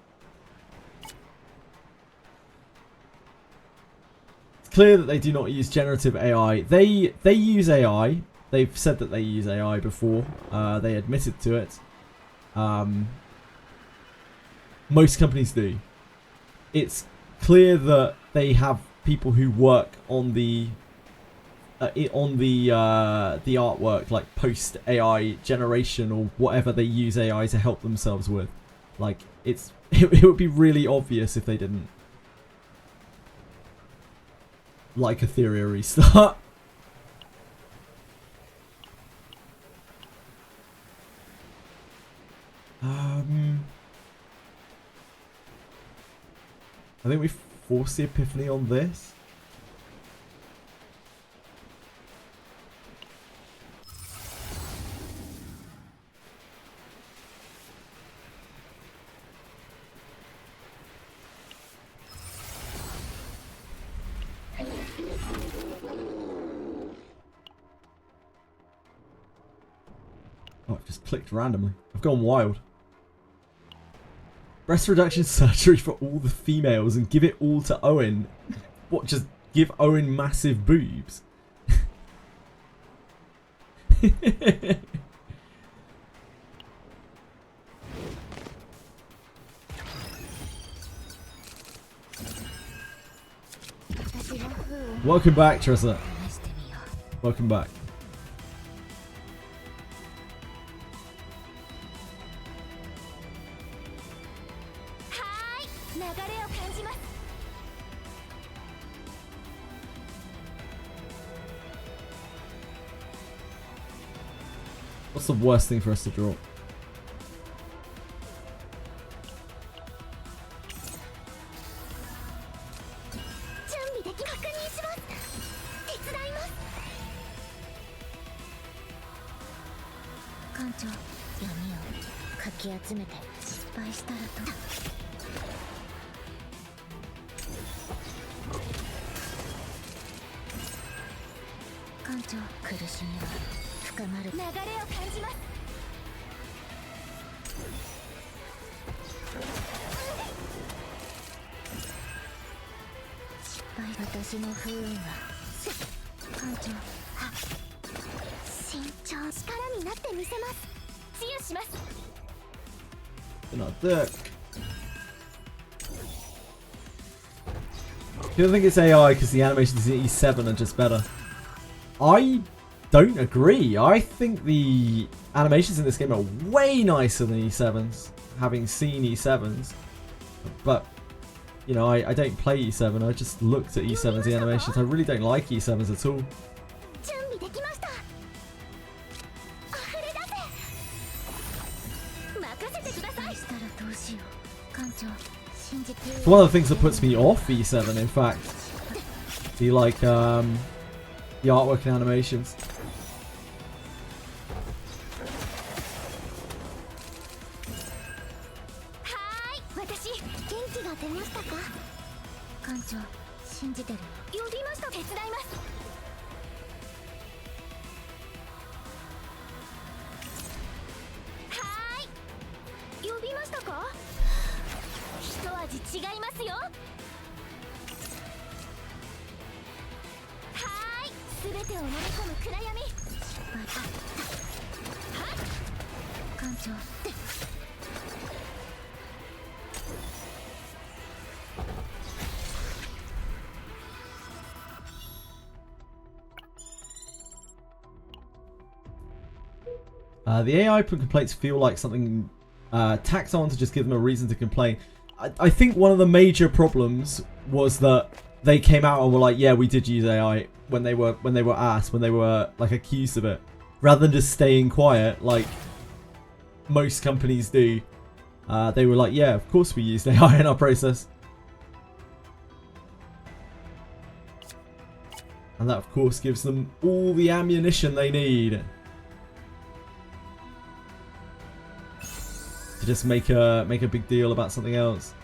It's clear that they do not use generative AI. They use AI. They've said that they use AI before. They admitted to it. Most companies do. It's clear that they have people who work on the artwork, like post AI generation or whatever they use AI to help themselves with. Like it would be really obvious if they didn't. Like Etheria restart. I think we force the Epiphany on this. Oh, it just clicked randomly. I've gone wild. Breast reduction surgery for all the females and give it all to Owen. What, just give Owen massive boobs? Welcome back, Tressa. Welcome back. What's the worst thing for us to draw? Not dick. You don't think it's AI because the animations in E7 are just better? I don't agree. I think the animations in this game are way nicer than E7's, having seen E7's. But, you know, I don't play E7. I just looked at E7's the animations. I really don't like E7's at all. It's one of the things that puts me off E7, in fact. The artwork and animations. ましたか？一味違いますよ。はーい、全てを飲み込む暗闇。艦長。The AI complaints feel like something tacked on to just give them a reason to complain. I think one of the major problems was that they came out and were like, yeah, we did use AI when they were asked, when they were like accused of it, rather than just staying quiet like most companies do. They were like, yeah, of course we used AI in our process. And that of course gives them all the ammunition they need to just make a big deal about something else.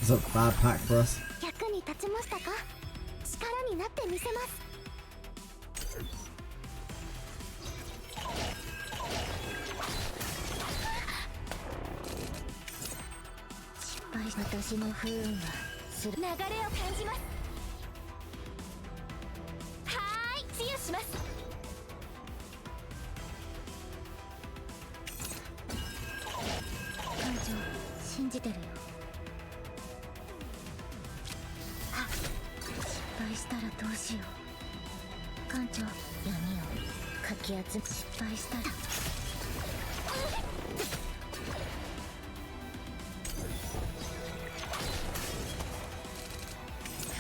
Is that a bad pack for us? 役に立ちましたか？力になってみせます。失敗した私の不運はする流れを感じます。はーい、治癒します。艦長、信じてるよ。失敗したらどうしよう。艦長、闇をかき集め、失敗したら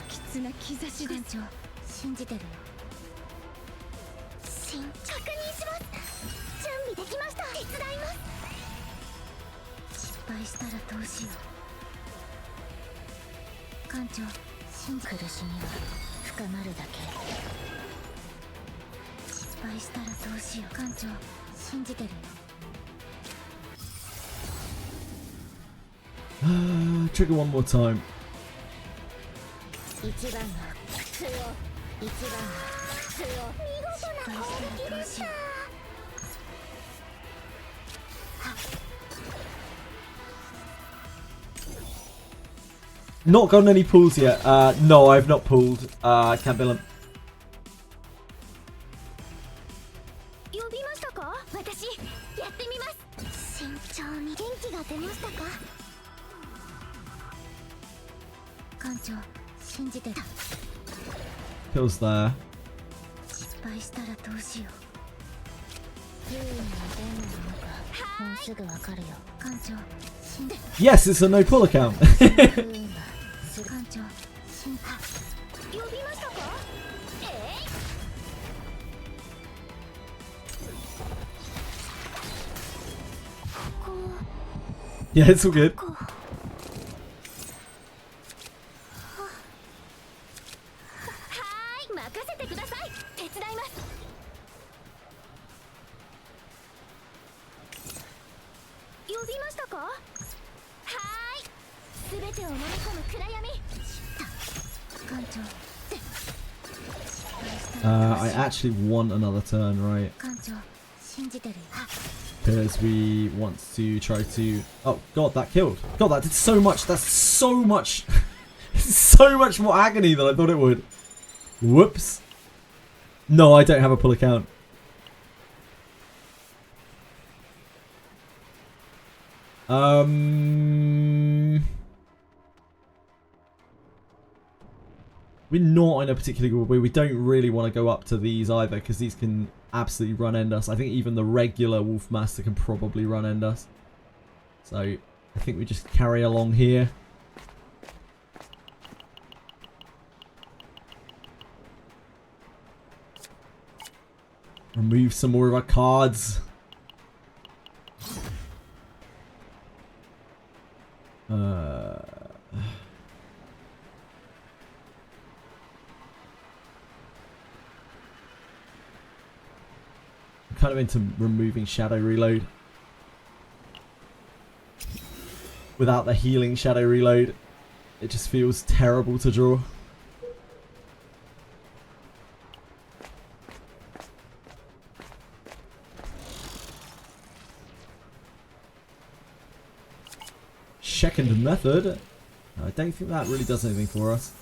不吉な兆しです。艦長、信じてるよ。確認します。準備できました。手伝います。失敗したらどうしよう。艦長、苦しみは深まるだけ。失敗したらどうしよう。艦長、信じてるよ。Trigger one more time. 一番の苦痛を、一番の苦痛を。見事な攻撃でした。Not gotten any pulls yet. No, I've not pulled. Can't bill him. 呼びましたか？私、やってみます。慎重に。元気が出ましたか？艦長、信じてた。Kills there. 失敗したらどうしよう。不運の出んのか、もうすぐわかるよ。艦長、信じて。Yes, it's a no pull account. 艦長、呼びましたか？Yeah, it's all good. 任せてください。手伝います。呼びましたか？はーい。全てを飲み込む暗闇。艦長。I actually want another turn, right? 艦長、信じてるよ。Because we want to try to... Oh, God, that killed. God, that did so much. That's so much... so much more agony than I thought it would. Whoops. No, I don't have a pull account. We're not in a particularly good way. We don't really want to go up to these either, because these can absolutely run end us. I think even the regular Wolfmaster can probably run end us. So I think we just carry along here. Remove some more of our cards. I'm kind of into removing Shadow Reload. Without the healing Shadow Reload, it just feels terrible to draw. Second method. I don't think that really does anything for us.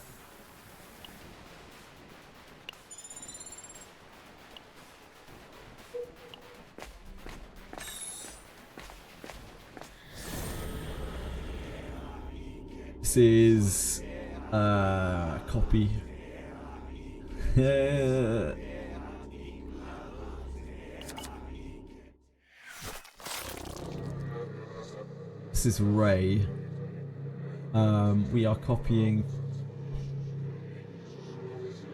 This is copy. This is Ray. We are copying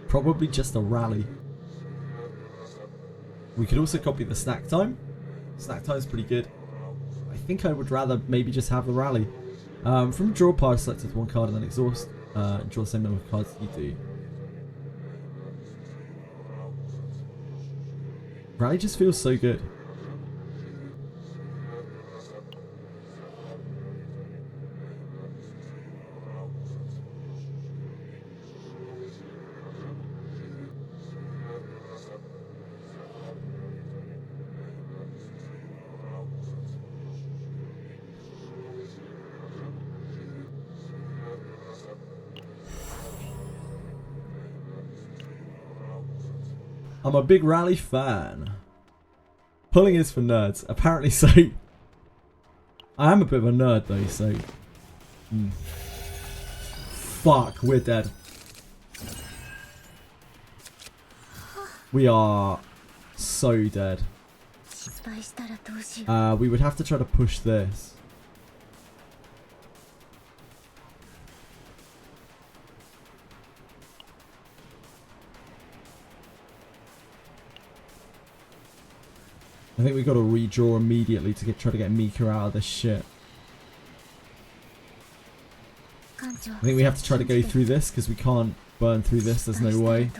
probably just a rally. We could also copy the snack time. Snack time is pretty good. I think I would rather maybe just have the rally. From draw pile, select one card and then exhaust. Draw the same number of cards you do. Rally just feels so good. I'm a big rally fan. Pulling is for nerds. Apparently so. I am a bit of a nerd though, so... Fuck, we're dead. We are so dead. We would have to try to push this. I think we've got to redraw immediately to try to get Mika out of this shit. I think we have to try to go through this because we can't burn through this. There's no way.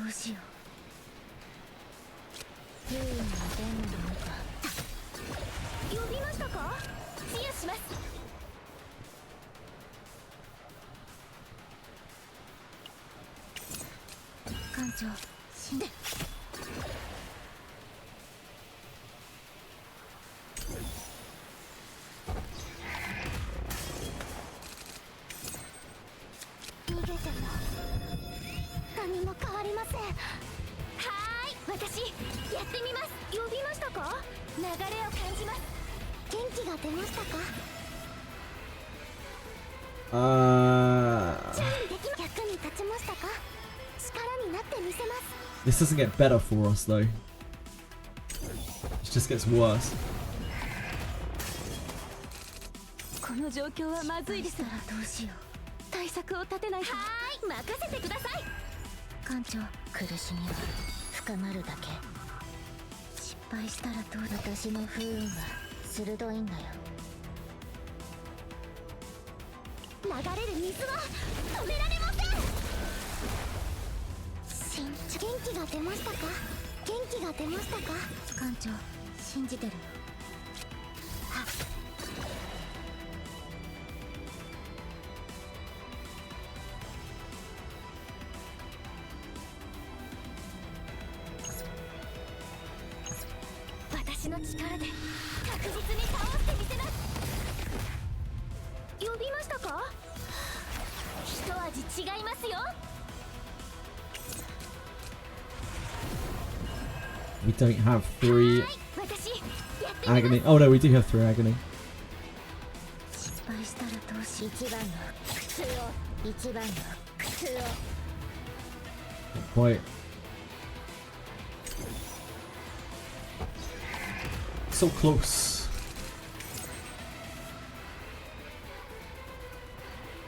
This doesn't get better for us though. It just gets worse. We don't have 3 agony. Oh no, we do have 3 agony. Not quite. so close.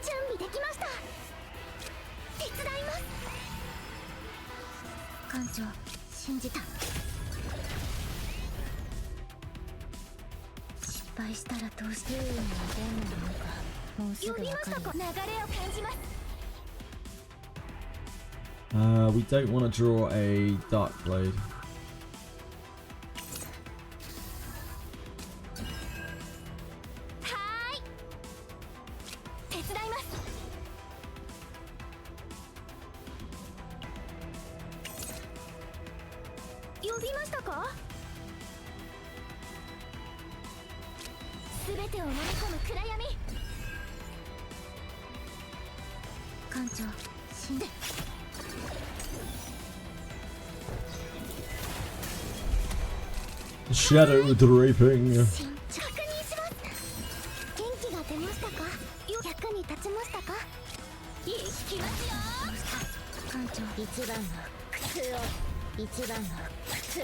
準備できました。手伝います。艦長、信じた。失敗したらどうしてるのかもうすぐわかる。流れを感じます。 We don't want to draw a Dark Blade. 全てを飲み込む暗闇。艦長、死んで。 Shadow draping. 確認します。元気が出ましたか？役に立ちましたか？いきますよ。艦長、一番の苦痛を、一番の苦痛を。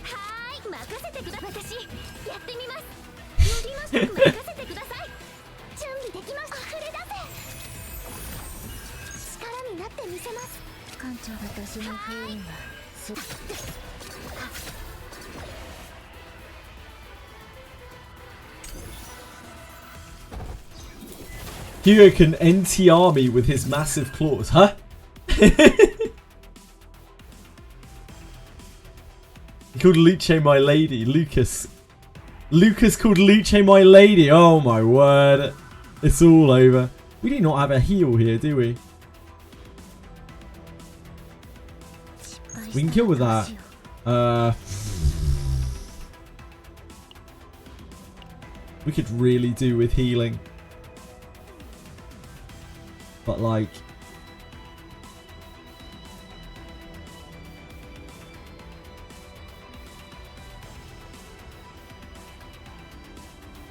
はーい、任せてください。私、やってみます。呼びました。任せてください。準備できました。溢れ出せ。 力になってみせます。艦長、私の不運はす。 Hugo can NTR me with his massive claws, huh? He called Luce my lady, Lucas. Lucas called Luce my lady. Oh my word. It's all over. We do not have a heal here, do we? We can kill with that. We could really do with healing. But like...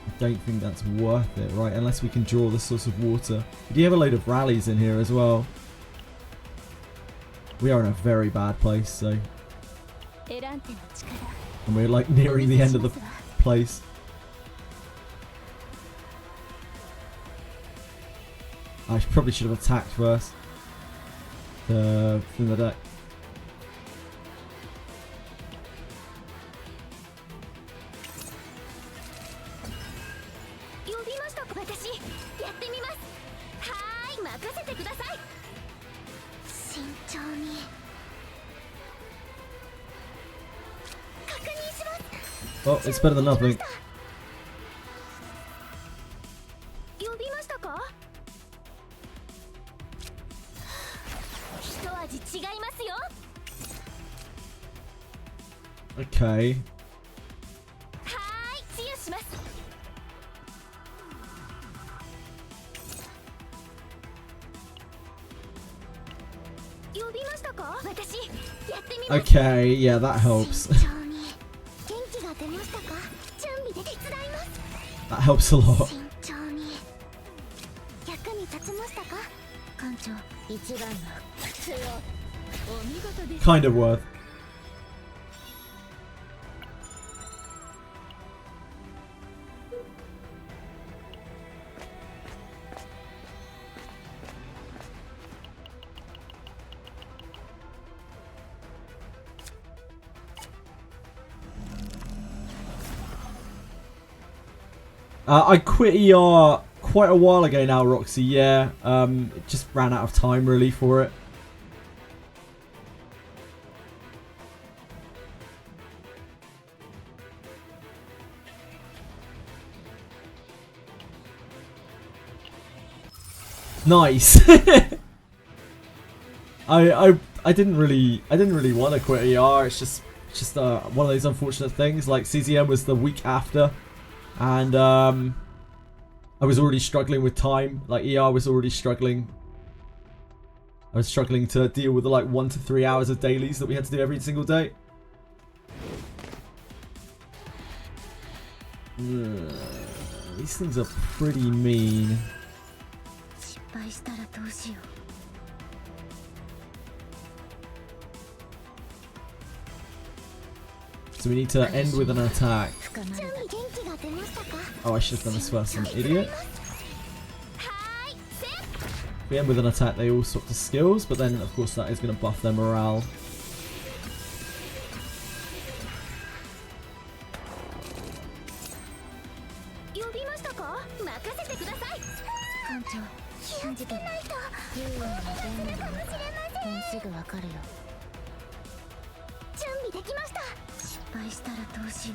I don't think that's worth it, right? Unless we can draw the source of water. We do have a load of rallies in here as well. We are in a very bad place, so... And we're like nearing the end of the place. I probably should have attacked first. From the deck. Oh, it's better than nothing. Okay. Okay, yeah, that helps. That helps a lot. Kind of worth. I quit ER quite a while ago now, Roxy. Yeah, it just ran out of time really for it. Nice. I didn't really want to quit ER. It's just one of those unfortunate things. Like CZN was the week after. And I was already struggling with time. Like ER was already struggling. I was struggling to deal with the like 1 to 3 hours of dailies that we had to do every single day. These things are pretty mean. So we need to end with an attack. 深まるだ 準備元気が出ましたか Oh, I should have done this first. I'm an idiot. はーいせっ If we end with an attack, they all swap to skills, but then of course that is going to buff their morale. 呼びましたか任せてください艦長信じてるないと不運の電話なのかもうすぐわかるよ準備できました失敗したらどうしよ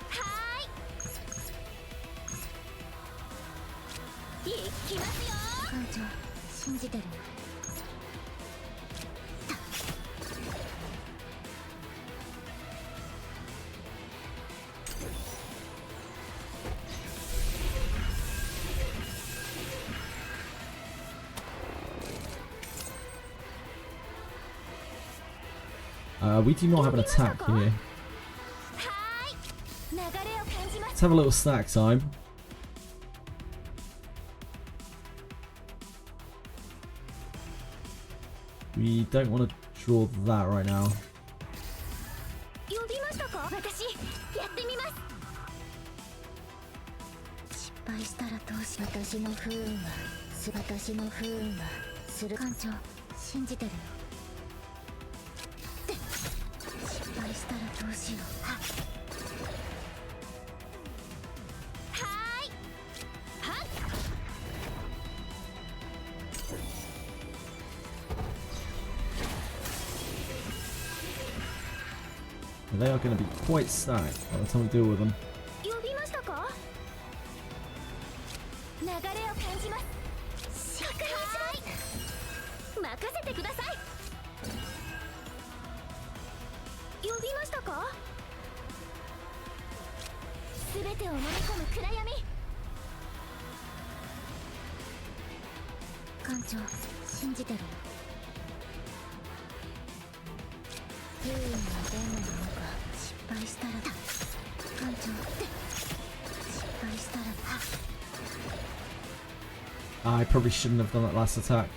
はーい行きますよう艦長信じてるよ We do not have an attack here. はーい流れを感じます Let's have a little stack time. We don't want to draw that right now. 呼びましたか私やってみます失敗したらどうし私の不運は私の不運はする艦長信じてるよ失敗したらどうしようはーいはっ They are going to be quite stacked by the time we deal with them. 呼びましたか流れを感じます確認します任せてください呼びましたか全てを飲み込む暗闇艦長信じてるよ不運の電話なのか失敗したら艦長失敗したら I probably shouldn't have done that last attack.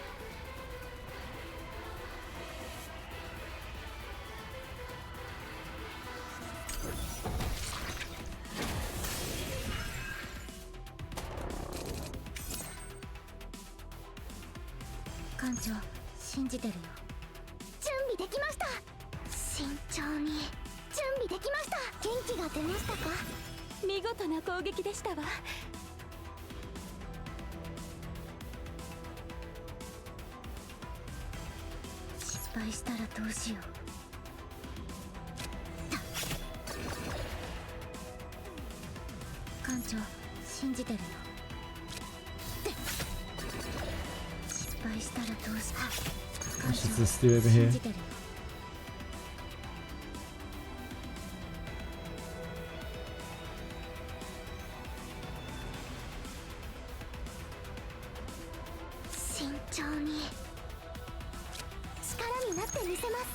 艦長信じてるよ準備できました慎重に準備できました元気が出ましたか見事な攻撃でしたわ失敗したらどうしよう艦長信じてるよ失敗したらどうしよう艦 What should 長 this do over 信 here? じてるよ慎重に力になってみせます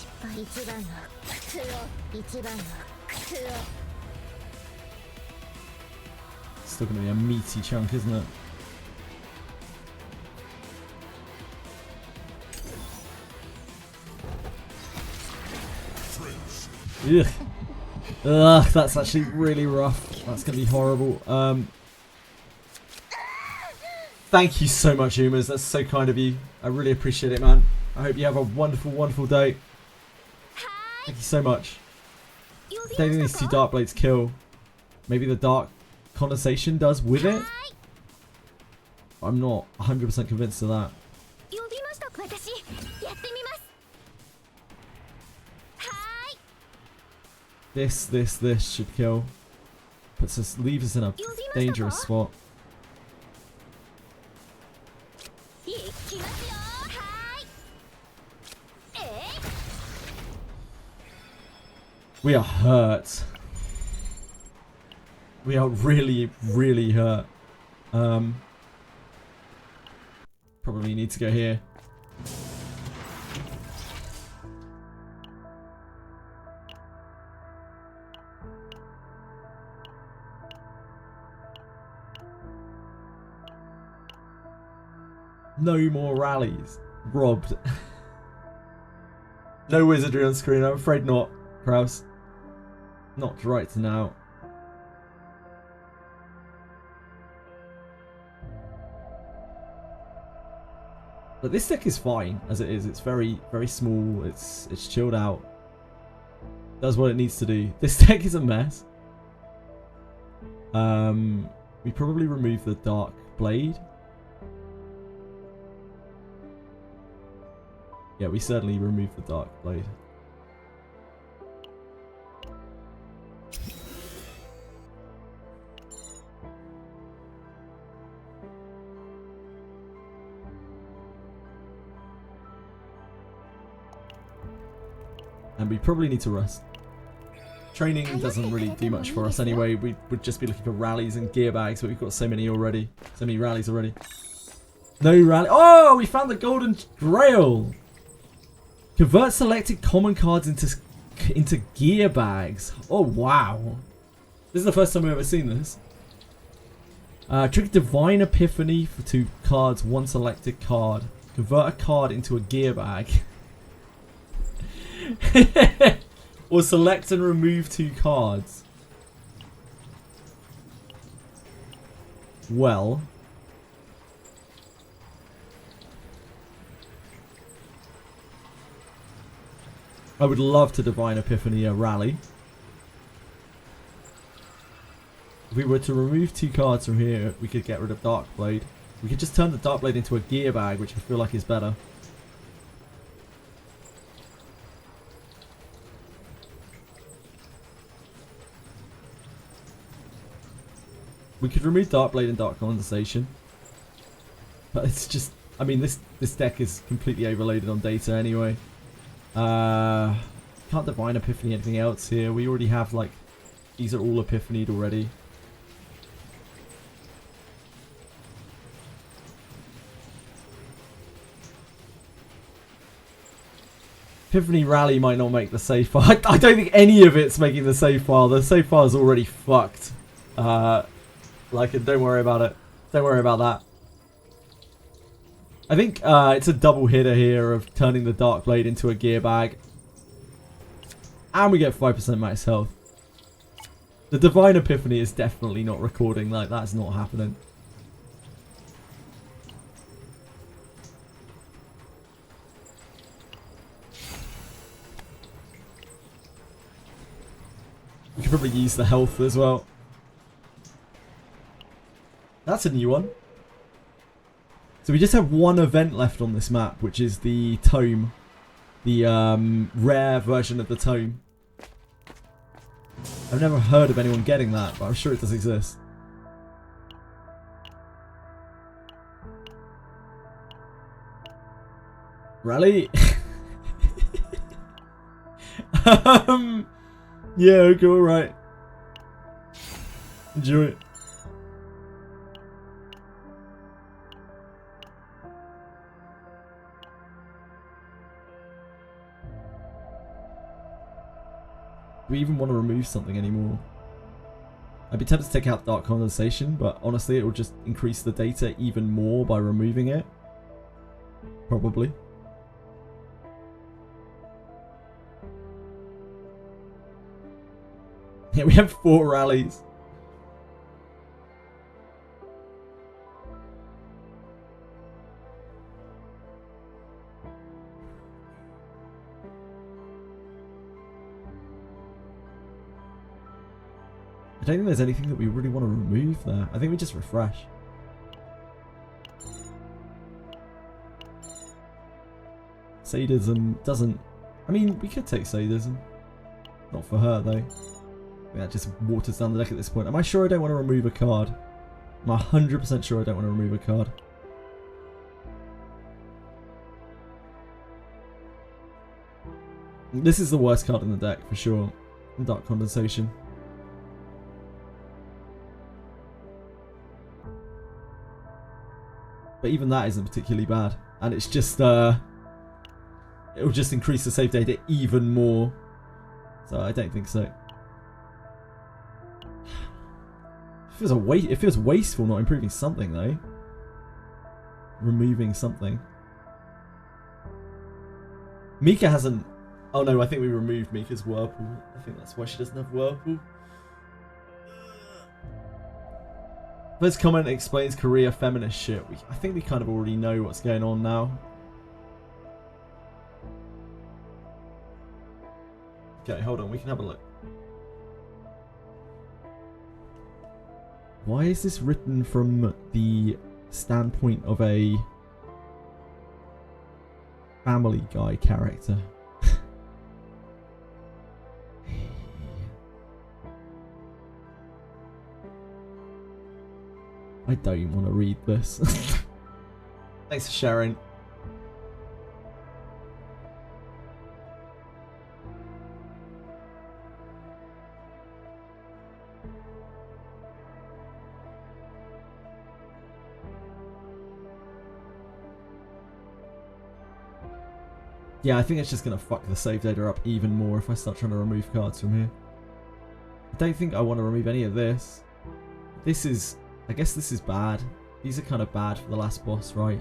失敗一番の苦痛を一番の苦痛を Still going to be a meaty chunk, isn't it? Ugh. Ugh, that's actually really rough. That's going to be horrible. Thank you so much, Umas. That's so kind of you. I really appreciate it, man. I hope you have a wonderful, wonderful day. Thank you so much. I don't think these two Dark Blades kill. Maybe the Dark Condensation does with it? I'm not 100% convinced of that. 呼びました私やってみますはーい This should kill. Leaves us in a dangerous spot. 行きますよはーいWe are hurt. We are really, really hurt. Probably need to go here. No more rallies. Robbed. No wizardry on screen, I'm afraid not, Kraus. Not right now. But this deck is fine as it is. It's very, very small. It's chilled out. Does what it needs to do. This deck is a mess. We probably remove the Dark Blade. Yeah, we certainly remove the Dark Blade. And we probably need to rest. Training doesn't really do much for us anyway. We would just be looking for rallies and gear bags, but we've got so many already. So many rallies already. No rally. Oh, we found the Golden Grail. Convert selected common cards into gear bags. Oh, wow. This is the first time we've ever seen this. Trigger Divine Epiphany for 2 cards, 1 selected card. Convert a card into a gear bag. Or select and remove 2 cards. Well. I would love to Divine Epiphany a rally. If we were to remove 2 cards from here, we could get rid of Dark Blade. We could just turn the Dark Blade into a gear bag, which I feel like is better. We could remove Dark Blade and Dark Condensation. But it's just... I mean, this deck is completely overloaded on data anyway. Can't Divine Epiphany anything else here. We already have, like... These are all Epiphanied already. Epiphany Rally might not make the save file. I don't think any of it's making the save file. The save file is already fucked. Like, don't worry about it. Don't worry about that. I think it's a double hitter here of turning the Dark Blade into a gear bag. And we get 5% max health. The Divine Epiphany is definitely not recording. Like, that's not happening. We could probably use the health as well. That's a new one. So we just have one event left on this map, which is the tome. The rare version of the tome. I've never heard of anyone getting that, but I'm sure it does exist. Rally? Yeah, okay, alright. Enjoy it. Do we even want to remove something anymore? I'd be tempted to take out Dark Condensation, but honestly it will just increase the data even more by removing it. Probably. Yeah, we have 4 rallies. I don't think there's anything that we really want to remove there. I think we just refresh. Sadism doesn't... I mean, we could take Sadism. Not for her, though. That just waters down the deck at this point. Am I sure I don't want to remove a card? I'm 100% sure I don't want to remove a card. This is the worst card in the deck, for sure. Dark Condensation. But even that isn't particularly bad. And it's just, it'll just increase the save data even more. So I don't think so. It feels wasteful not improving something, though. Removing something. Mika hasn't Oh no, I think we removed Mika's Whirlpool. I think that's why she doesn't have Whirlpool. This comment explains Korea feminist shit. I think we kind of already know what's going on now. Okay, hold on, we can have a look. Why is this written from the standpoint of a Family Guy character? I don't want to read this. Thanks for sharing. Yeah, I think it's just going to fuck the save data up even more if I start trying to remove cards from here. I don't think I want to remove any of this. This is... I guess this is bad. These are kind of bad for the last boss, right?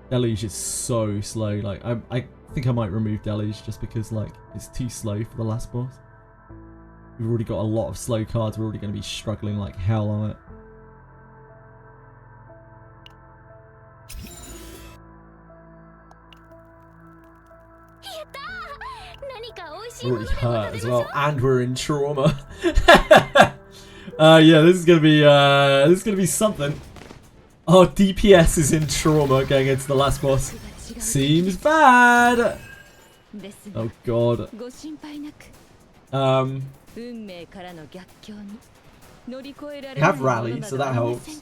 Deluge is so slow. Like, I think I might remove Deluge just because, like, it's too slow for the last boss. We've already got a lot of slow cards. We're already going to be struggling like hell on it. We're already hurt as well, and we're in trauma. Yeah, this is gonna be something. Oh, DPS is in trauma going into the last boss. Seems bad. Oh god. We have rally, so that helps.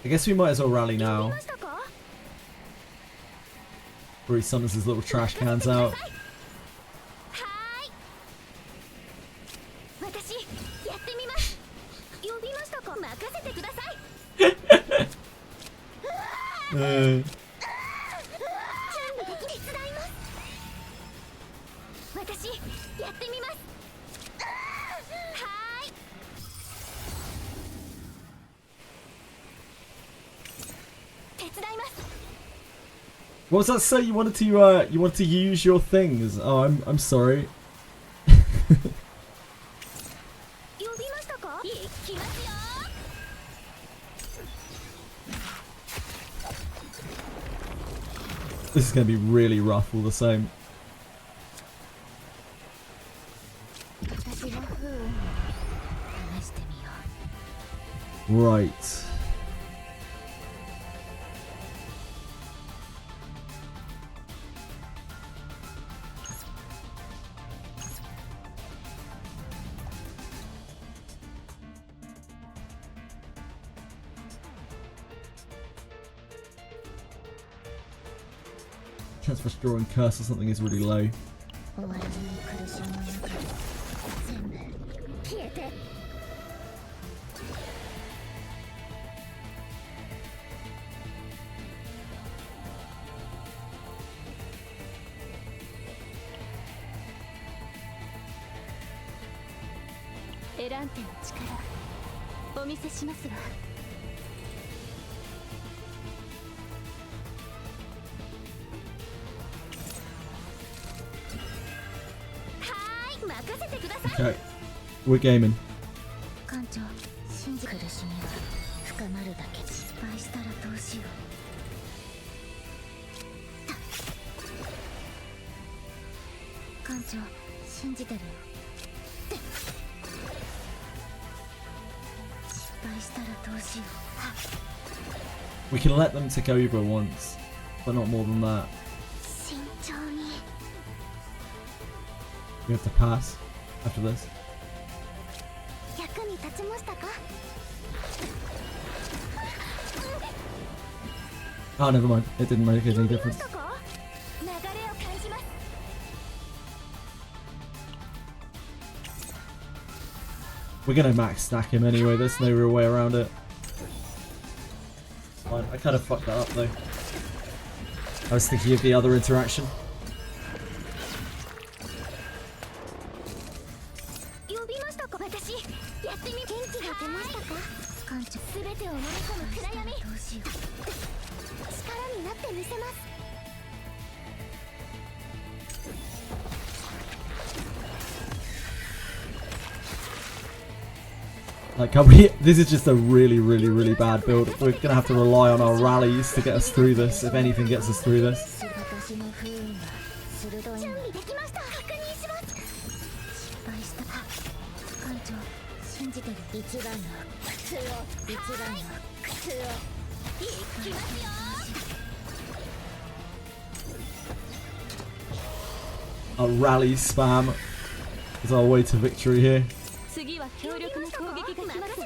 I guess we might as well rally now. Before he summons his little trash cans out. What was that say? You wanted to use your things. Oh, I'm sorry. This is going to be really rough all the same. Right. Chance for drawing curse or something is really low. Okay, we're gaming. We can let them take over once, but not more than that. We have to pass after this. Oh, never mind. It didn't make any difference. We're gonna max stack him anyway. There's no real way around it. Fine. I kind of fucked that up though. I was thinking of the other interaction. 艦長全てを飲み込む暗闇どうしよう力になってみせます Like, can we? This is just a really, really, really bad build. We're gonna have to rely on our rallies to get us through this, if anything gets us through this. 私の不運が鋭い準備できました確認します失敗した艦長信じてる一番の苦痛を一番の苦痛をいきますよ Our rally spam is our way to victory here. 次は強力な攻撃が来ます。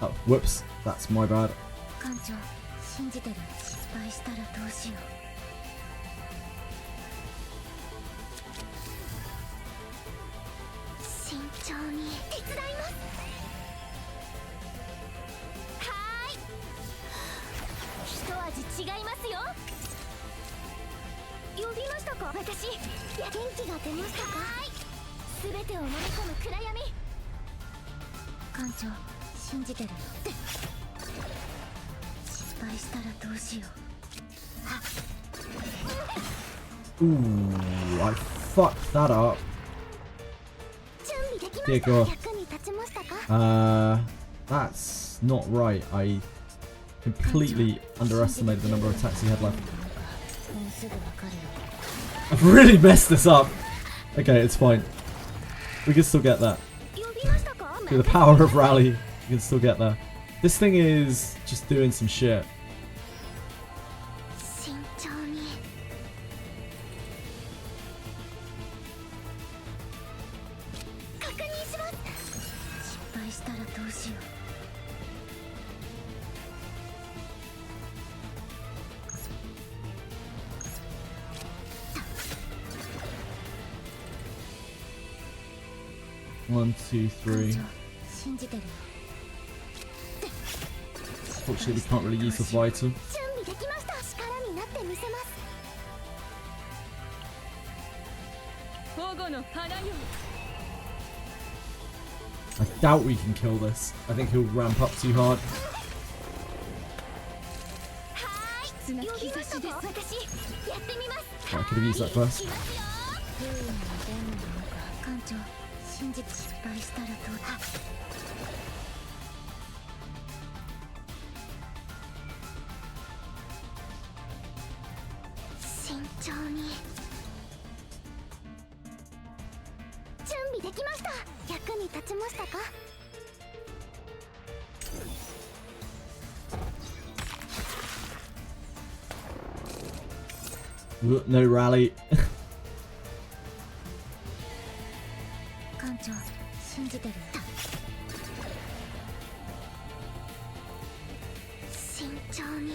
Oh, whoops. That's my bad. 艦長信じてる失敗したらどうしよう慎重に手伝いますはーい一味違いますよ呼びましたか私いや元気が出ましたか全てを飲み込む暗闇艦長信じてる失敗したらどうしよう Ooh, I fucked that up. 準備できま Dear した God. 役に立ちましたか That's not right. I completely underestimated the number of attacks he had left. もうすぐわかるよ I've really messed this up. Okay, it's fine. We can still get that. 呼びましたか Through the power of rally, we can still get there. This thing is just doing some shit. 慎重に確認します失敗したらどうしよう 1, 2, 3. 信じてる Fortunately, we can't really use the vital. 準備できました力になってみせます 保護の花よ I doubt we can kill this. I think he'll ramp up too hard. はーい呼びましたか私やってみます I could have used that first. いきますよ不運の伝なのか艦長信じて失敗したらどうだ慎重に準備できました役に立ちましたか No rally. 艦長信じてる慎重に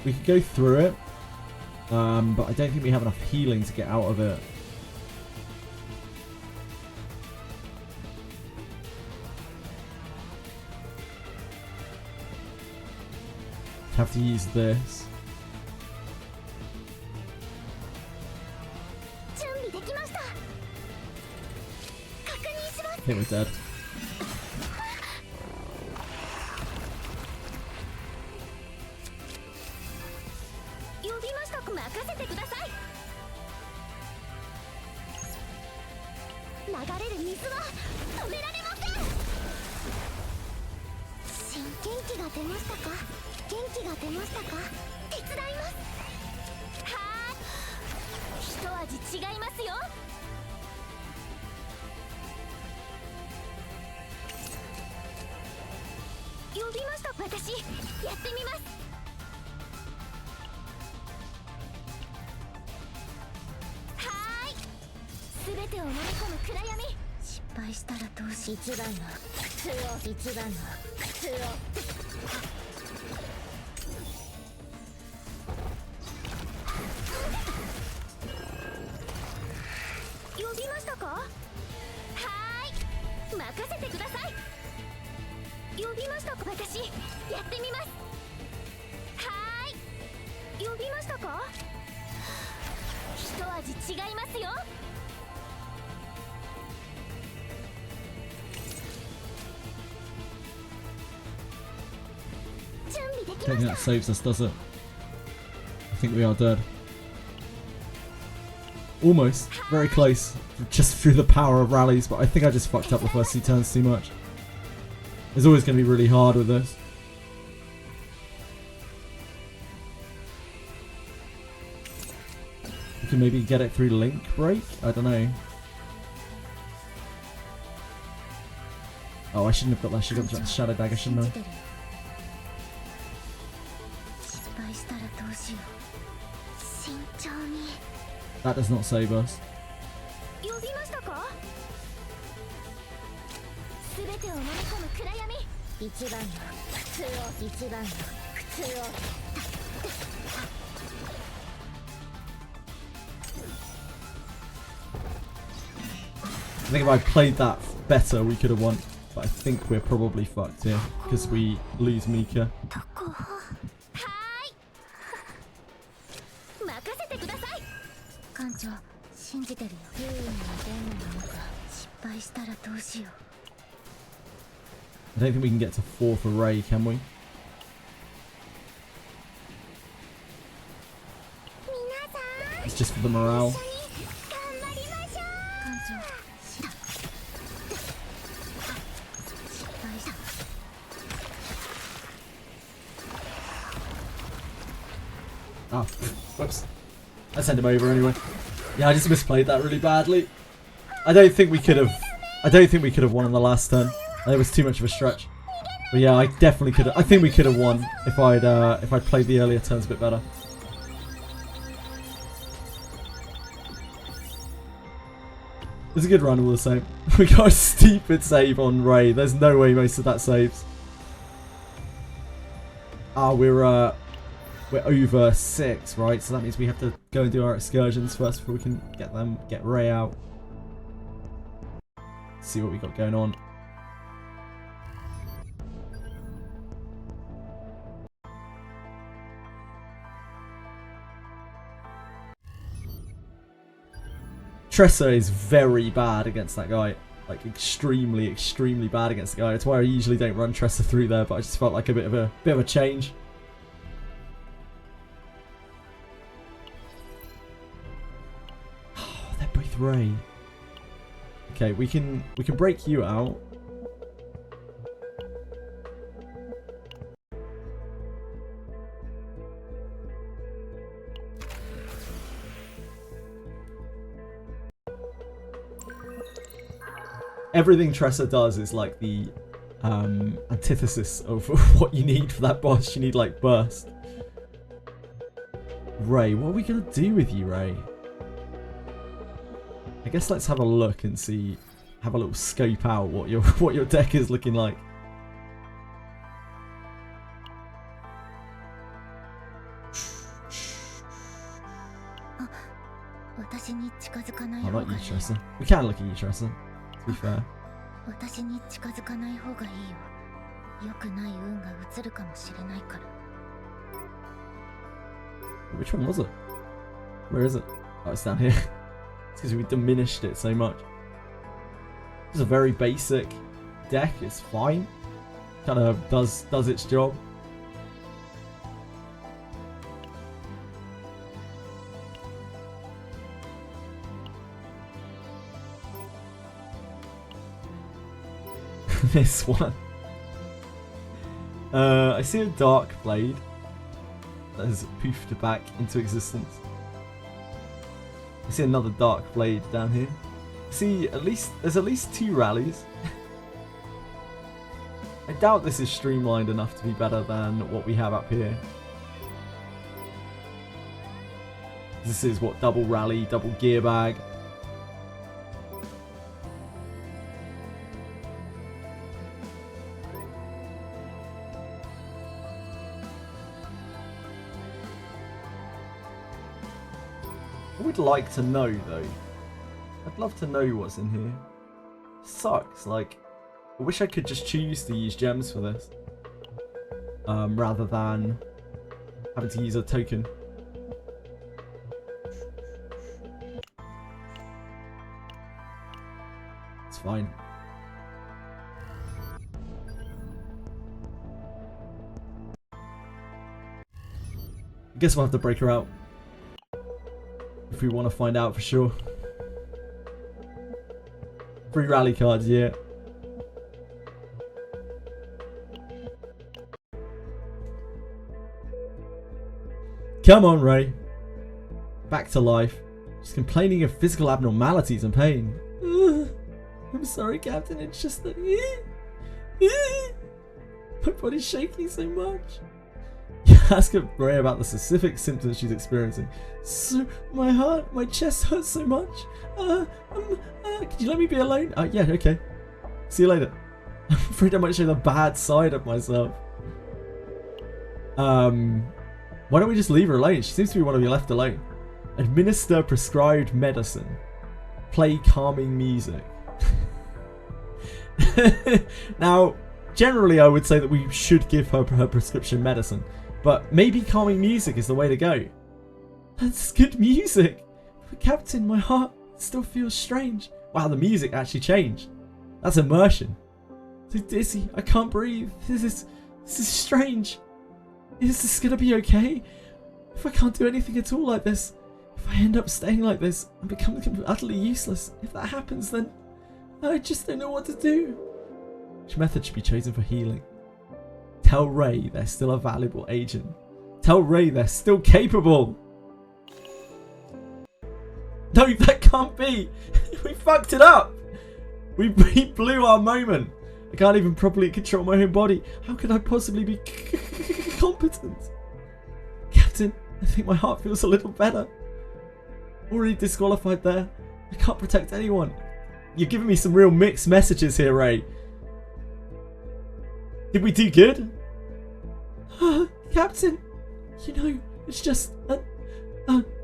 We could go through it, but I don't think we have enough healing to get out of it. Have to use this. 準備できました確認します I think we're dead. 呼びましたか任せてください流れる水は止められません元気が出ましたか元気が出ましたか手伝いますはーい一味違いますよ呼びました私やってみますはーい全てを飲み込む暗闇失敗したらどうし一番の苦痛を一番の苦痛を呼びましたかはーい任せてください呼びましたか私やってみますはーい呼びましたか一一味違いますよ。 I don't think that saves us, does it? I think we are dead. Almost. Very close. Just through the power of rallies, but I think I just fucked up the first 2 turns too much. It's always going to be really hard with this. We can maybe get it through link break? I don't know. Oh, I shouldn't have got that. I should have got the shadow dagger, shouldn't I? That does not save us. I think if I played that better, we could have won. But I think we're probably fucked here because we lose Mika. I don't think we can get to 4 for Ray, can we? It's just for the morale. Oh, whoops. I sent him over anyway. Yeah, I just misplayed that really badly. I don't think we could have won on the last turn. It was too much of a stretch. But yeah, I definitely could have. I think we could have won if I'd played the earlier turns a bit better. It was a good run all the same. We got a stupid save on Ray. There's no way most of that saves. Ah, we're over 6, right? So that means we have to go and do our excursions first before we can get Ray out. See what we got going on. Tressa is very bad against that guy. Like extremely, extremely bad against the guy. That's why I usually don't run Tressa through there, but I just felt like a bit of a change. Oh, they're both Ray. Okay, we can break you out. Everything Tressa does is like the antithesis of what you need for that boss. You need like burst. Ray, what are we gonna do with you, Ray? I guess let's have a look and see, have a little scope out what your deck is looking like. I like you, Tressa. We can look at you, Tressa. To be fair. Which one was it? Where is it? Oh, it's down here. It's because we diminished it so much. It's a very basic deck. It's fine. Kind of does its job. This one. I see a Dark Blade that has poofed back into existence. I see another Dark Blade down here. I see there's at least 2 rallies. I doubt this is streamlined enough to be better than what we have up here. This is what, double rally, double gear bag. I would like to know though. I'd love to know what's in here. Sucks, like, I wish I could just choose to use gems for this. Rather than having to use a token. It's fine. I guess we'll have to break her out. If we want to find out for sure. 3 rally cards, yeah. Come on, Ray. Back to life. Just complaining of physical abnormalities and pain. I'm sorry, Captain. It's just that my body's shaking so much. You ask Ray about the specific symptoms she's experiencing. So, my chest hurts so much. Could you let me be alone? Yeah, okay. See you later. I'm afraid I might show the bad side of myself. Why don't we just leave her alone? She seems to be want to be left alone. Administer prescribed medicine. Play calming music. Now, generally I would say that we should give her prescription medicine. But maybe calming music is the way to go. That's good music. But Captain, my heart still feels strange. Wow, the music actually changed. That's immersion. So dizzy, I can't breathe. This is strange. Is this gonna be okay? If I can't do anything at all like this, if I end up staying like this and become utterly useless, if that happens, then I just don't know what to do. Which method should be chosen for healing? Tell Ray they're still a valuable agent. Tell Ray they're still capable. No, that can't be. We fucked it up. We blew our moment. I can't even properly control my own body. How could I possibly be competent? Captain, I think my heart feels a little better. Already disqualified there. I can't protect anyone. You're giving me some real mixed messages here, Ray. Did we do good? Captain, you know, it's just...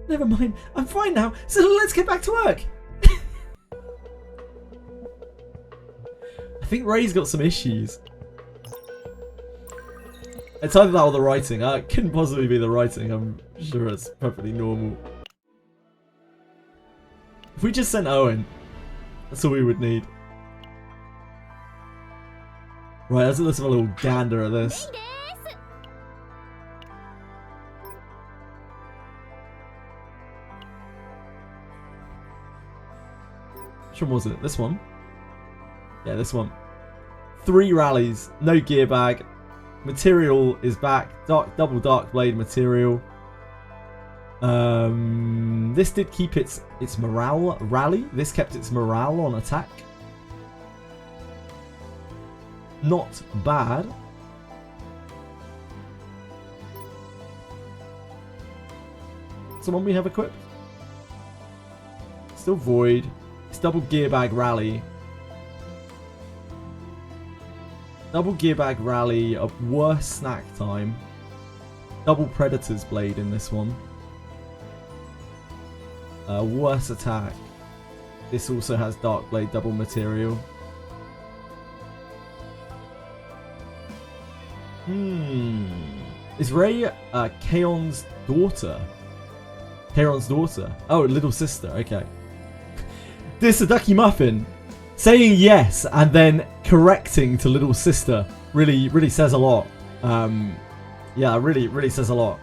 never mind. I'm fine now, so let's get back to work. I think Ray's got some issues. It's either that or the writing. It couldn't possibly be the writing. I'm sure it's perfectly normal. If we just sent Owen, that's all we would need. Right, let's have a little gander at this. Which one was it? This one? Yeah, this one. 3 rallies, no gear bag. Material is back. Double dark blade material. This did keep its morale rally. This kept its morale on attack. Not bad. Someone we have equipped. Still void. It's double gear bag rally. Double gear bag rally, a worse snack time. Double predator's blade in this one. Worse attack. This also has dark blade double material. Is Ray Kaon's daughter? Kaon's daughter. Oh, little sister. Okay. This is a Ducky Muffin. Saying yes and then correcting to little sister really says a lot. Yeah, really says a lot.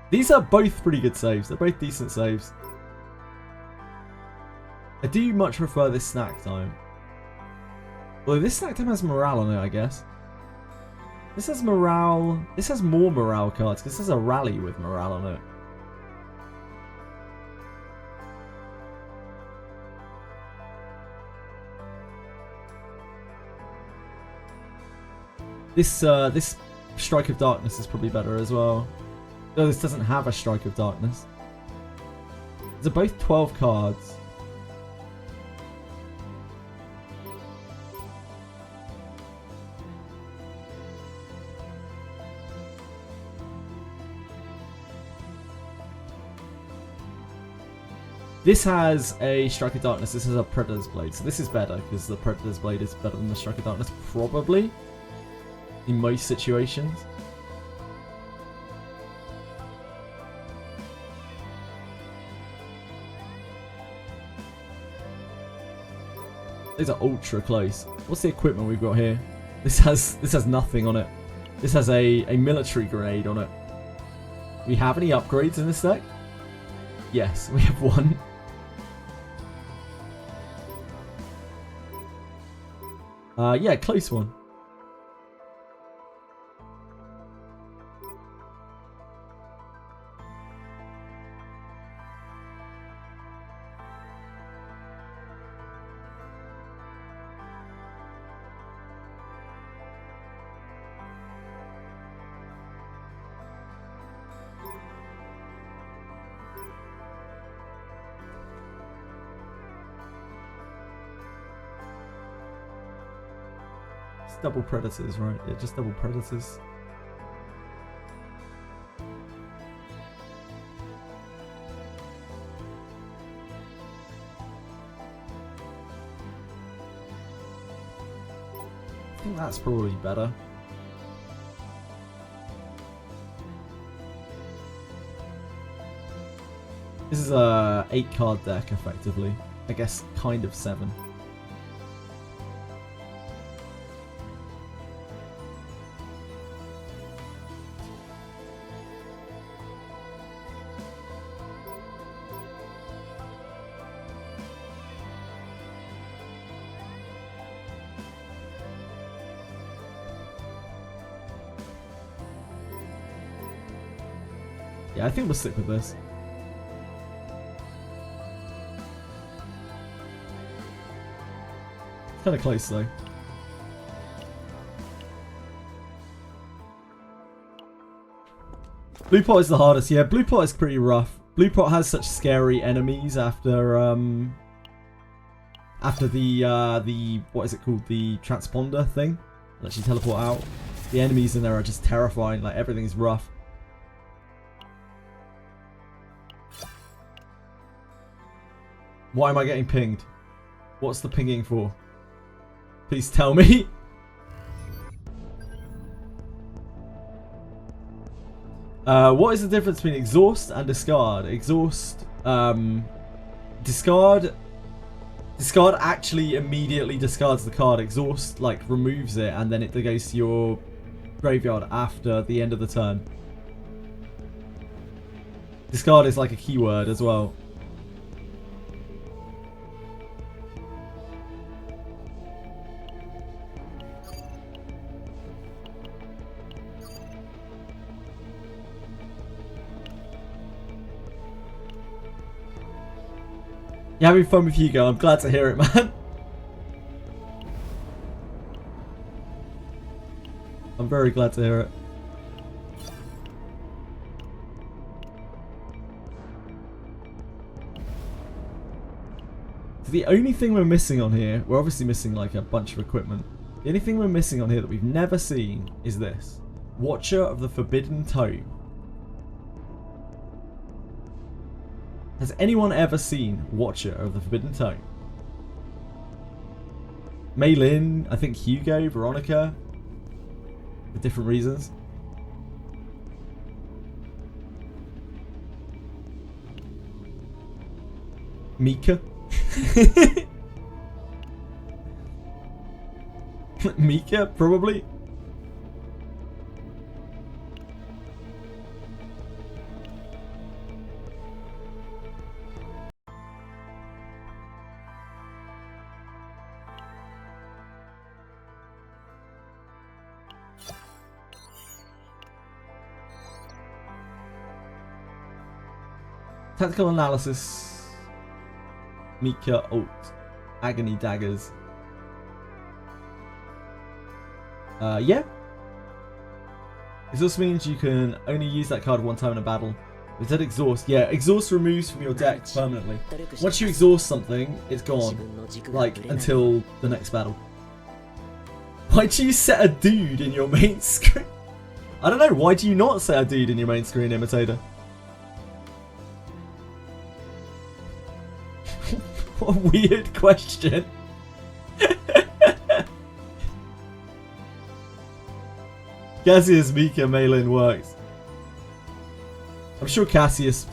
These are both pretty good saves. They're both decent saves. I do much prefer this snack time. Well, this snack time has morale on it, I guess. This has morale. This has more morale cards because this has a rally with morale on it. This Strike of Darkness is probably better as well. Though this doesn't have a Strike of Darkness. These are both 12 cards. This has a Strike of Darkness. This has a Predator's Blade. So this is better because the Predator's Blade is better than the Strike of Darkness, probably, in most situations. These are ultra close. What's the equipment we've got here? This has nothing on it. This has a military grenade on it. Do we have any upgrades in this deck? Yes, we have one. Yeah, close one. Double Predators, right? Yeah, just double Predators. I think that's probably better. This is a 8-card deck, effectively. I guess kind of 7. Yeah, I think we'll stick with this. It's kind of close though. Blue Pot is the hardest. Yeah, Blue Pot is pretty rough. Blue Pot has such scary enemies after the what is it called? The transponder thing. Lets you teleport out. The enemies in there are just terrifying. Like everything's rough. Why am I getting pinged? What's the pinging for? Please tell me. What is the difference between exhaust and discard? Exhaust, discard actually immediately discards the card. Exhaust like removes it and then it goes to your graveyard after the end of the turn. Discard is like a keyword as well. You're having fun with Hugo. I'm glad to hear it, man. I'm very glad to hear it. So the only thing we're missing on here, we're obviously missing like a bunch of equipment. The only thing we're missing on here that we've never seen is this. Watcher of the Forbidden Tome. Has anyone ever seen Watcher of the Forbidden Tome? Maylin, I think Hugo, Veronica, for different reasons. Mika. Mika, probably. Tactical Analysis, Mika Ult, Agony Daggers. Yeah. This also means you can only use that card one time in a battle. Is that Exhaust? Yeah, Exhaust removes from your deck permanently. Once you exhaust something, it's gone. Like, until the next battle. Why do you set a dude in your main screen? I don't know, why do you not set a dude in your main screen, Imitator? What a weird question. Cassius Mika Maylin works. I'm sure Cassius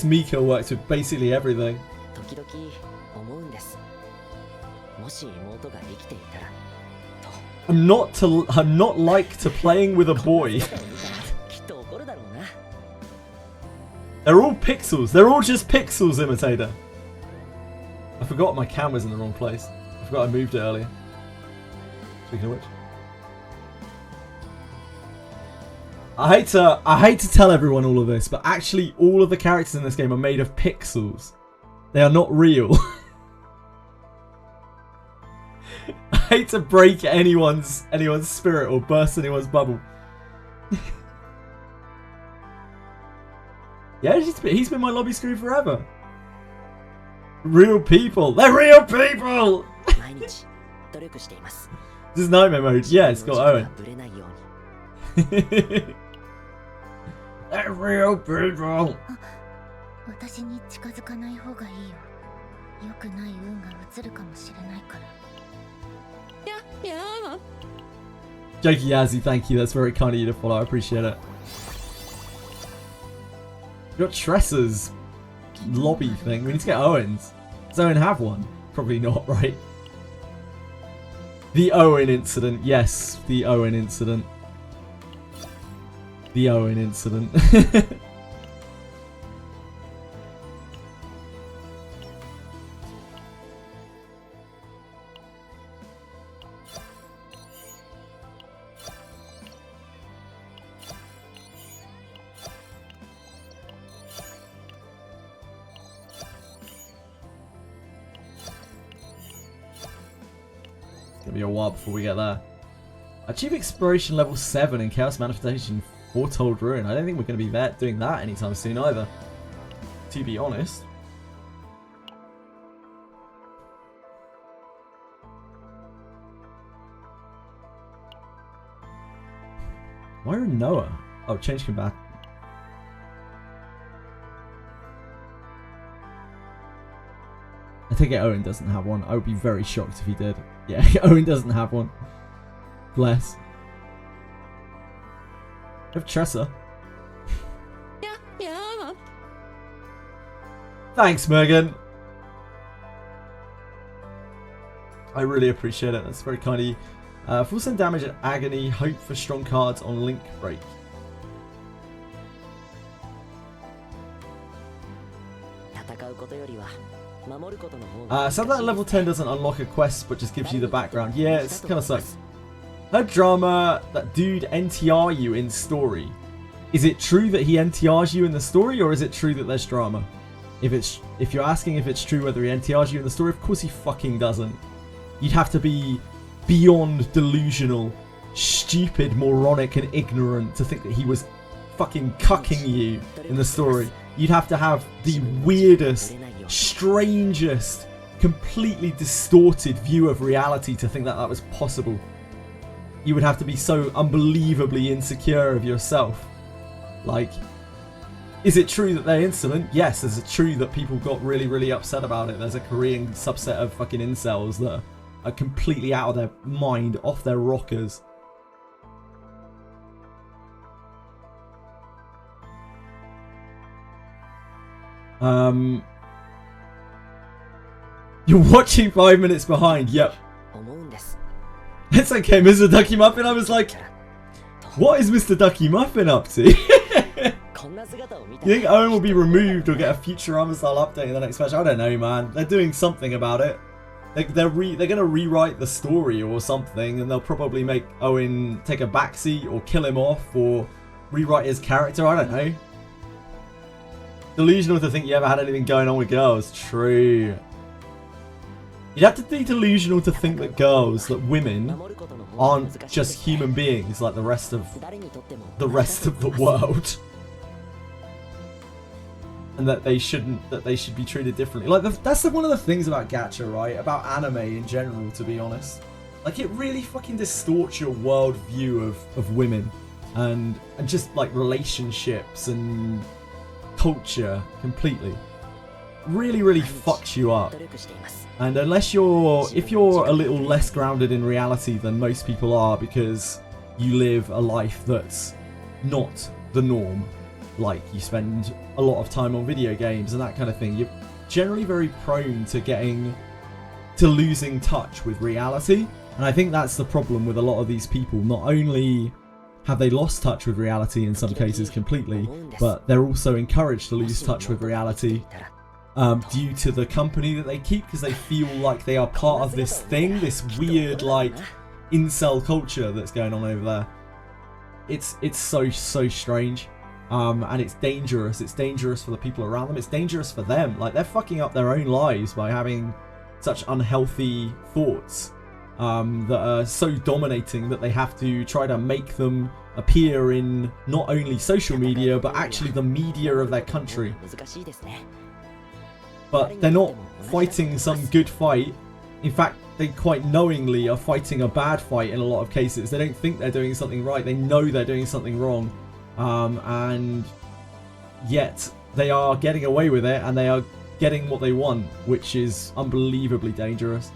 Mika works with basically everything. 時々思うんです。もし妹が生きていたらと。I'm not like to playing with a boy. きっと怒るだろうな。They're all pixels. They're all just pixels, Imitator. I forgot my camera's in the wrong place. I forgot I moved it earlier. Speaking of which. I hate to tell everyone all of this, but actually all of the characters in this game are made of pixels. They are not real. I hate to break anyone's spirit or burst anyone's bubble. Yeah, he's been my lobby screw forever. Real people. They're real people! This is nightmare mode. Yeah, it's got Owen. They're real people! 私に近づかない方がいいよ。良くない運が移るかもしれないから。Jokey Yazzie, thank you. That's very kind of you to follow. I appreciate it. You got Tressa's lobby thing. We need to get Owen's. Does Owen have one? Probably not, right? The Owen incident. Yes, the Owen incident. The Owen incident. Gonna be a while before we get there. Achieve exploration level 7 in Chaos Manifestation Foretold Ruin. I don't think we're going to be there doing that anytime soon either, to be honest. Why are Noah? Oh, change combat. I think Owen doesn't have one. I would be very shocked if he did. Yeah, Owen doesn't have one. Bless. I have Tressa. Yeah. Thanks, Megan. I really appreciate it. That's very kind of you. Full send damage at Agony. Hope for strong cards on Link Break. Sad that level 10 doesn't unlock a quest but just gives you the background. Yeah, it's kind of sucks. Heard drama that dude NTR you in story. Is it true that he NTRs you in the story, or is it true that there's drama? If you're asking if it's true whether he NTRs you in the story, of course he fucking doesn't. You'd have to be beyond delusional, stupid, moronic, and ignorant to think that he was fucking cucking you in the story. You'd have to have the weirdest, strangest, completely distorted view of reality to think that that was possible. You would have to be so unbelievably insecure of yourself. Like, is it true that they're insolent? Yes. Is it true that people got really, really upset about it? There's a Korean subset of fucking incels that are completely out of their mind, off their rockers. You're watching 5 minutes behind. Yep. It's okay, Mr. Ducky Muffin. I was like, what is Mr. Ducky Muffin up to? You think Owen will be removed or get a Futurama style update in the next patch? I don't know, man. They're doing something about it. They're gonna rewrite the story or something, and they'll probably make Owen take a backseat or kill him off or rewrite his character. I don't know. Delusional to think you ever had anything going on with girls. True. You'd have to be delusional to think that girls, that women, aren't just human beings like the rest of the world, and that they should be treated differently. Like that's one of the things about gacha, right? About anime in general, to be honest. Like it really fucking distorts your world view of women and just like relationships and culture completely. really, really fucks you up. And unless if you're a little less grounded in reality than most people are, because you live a life that's not the norm, like you spend a lot of time on video games and that kind of thing, you're generally very prone to losing touch with reality. And I think that's the problem with a lot of these people. Not only have they lost touch with reality in some cases completely, but they're also encouraged to lose touch with reality due to the company that they keep, because they feel like they are part of this thing, this weird like incel culture that's going on over there. It's so strange, and it's dangerous. It's dangerous for the people around them. It's dangerous for them. Like, they're fucking up their own lives by having such unhealthy thoughts that are so dominating that they have to try to make them appear in not only social media but actually the media of their country. But they're not fighting some good fight. In fact, they quite knowingly are fighting a bad fight in a lot of cases. They don't think they're doing something right. They know they're doing something wrong. And yet they are getting away with it, and they are getting what they want, which is unbelievably dangerous.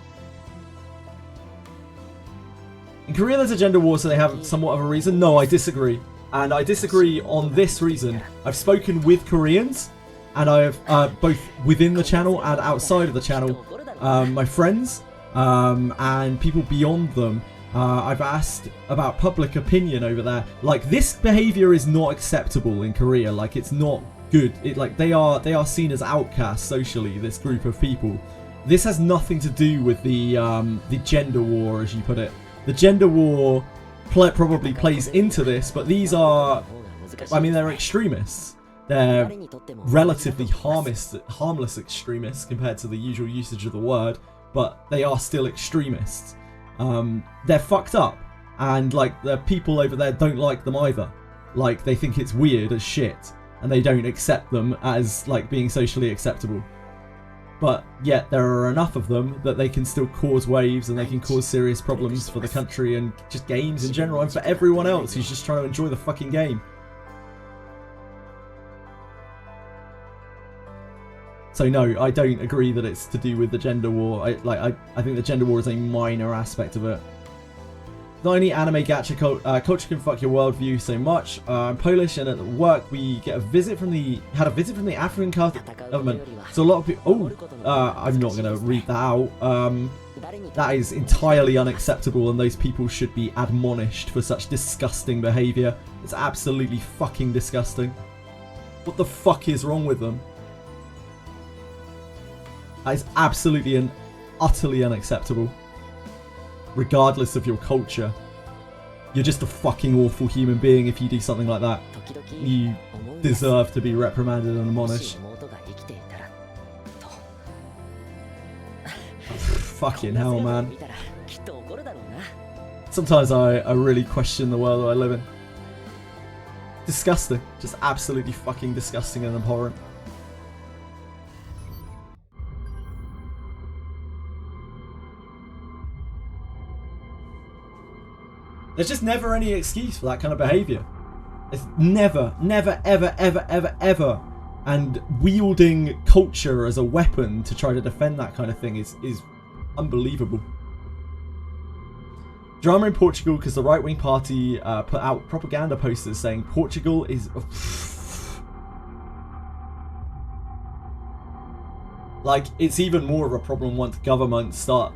In Korea there's a gender war, so they have somewhat of a reason. No, I disagree. And I disagree on this reason. I've spoken with Koreans, and I have both within the channel and outside of the channel, my friends and people beyond them. I've asked about public opinion over there. Like, this behavior is not acceptable in Korea. Like, it's not good. They are seen as outcasts socially, this group of people. This has nothing to do with the gender war, as you put it. The gender war probably plays into this, but these are, I mean, they're extremists. They're relatively harmless extremists compared to the usual usage of the word, but they are still extremists. They're fucked up, and like, the people over there don't like them either. Like, they think it's weird as shit, and they don't accept them as like being socially acceptable. But yet there are enough of them that they can still cause waves, and they can cause serious problems for the country and just games in general, and for everyone else who's just trying to enjoy the fucking game. So no, I don't agree that it's to do with the gender war. I think the gender war is a minor aspect of it. Not only anime gacha culture can fuck your worldview so much. I'm Polish, and at work we had a visit from the African government. So a lot of people. I'm not going to read that out. That is entirely unacceptable, and those people should be admonished for such disgusting behaviour. It's absolutely fucking disgusting. What the fuck is wrong with them? That is absolutely and utterly unacceptable. Regardless of your culture. You're just a fucking awful human being if you do something like that. You deserve to be reprimanded and admonished. Fucking hell, man. Sometimes I really question the world that I live in. Disgusting. Just absolutely fucking disgusting and abhorrent. There's just never any excuse for that kind of behaviour. It's never, ever. And wielding culture as a weapon to try to defend that kind of thing is unbelievable. Drama in Portugal because the right-wing party put out propaganda posters saying Portugal is... Like, it's even more of a problem once governments start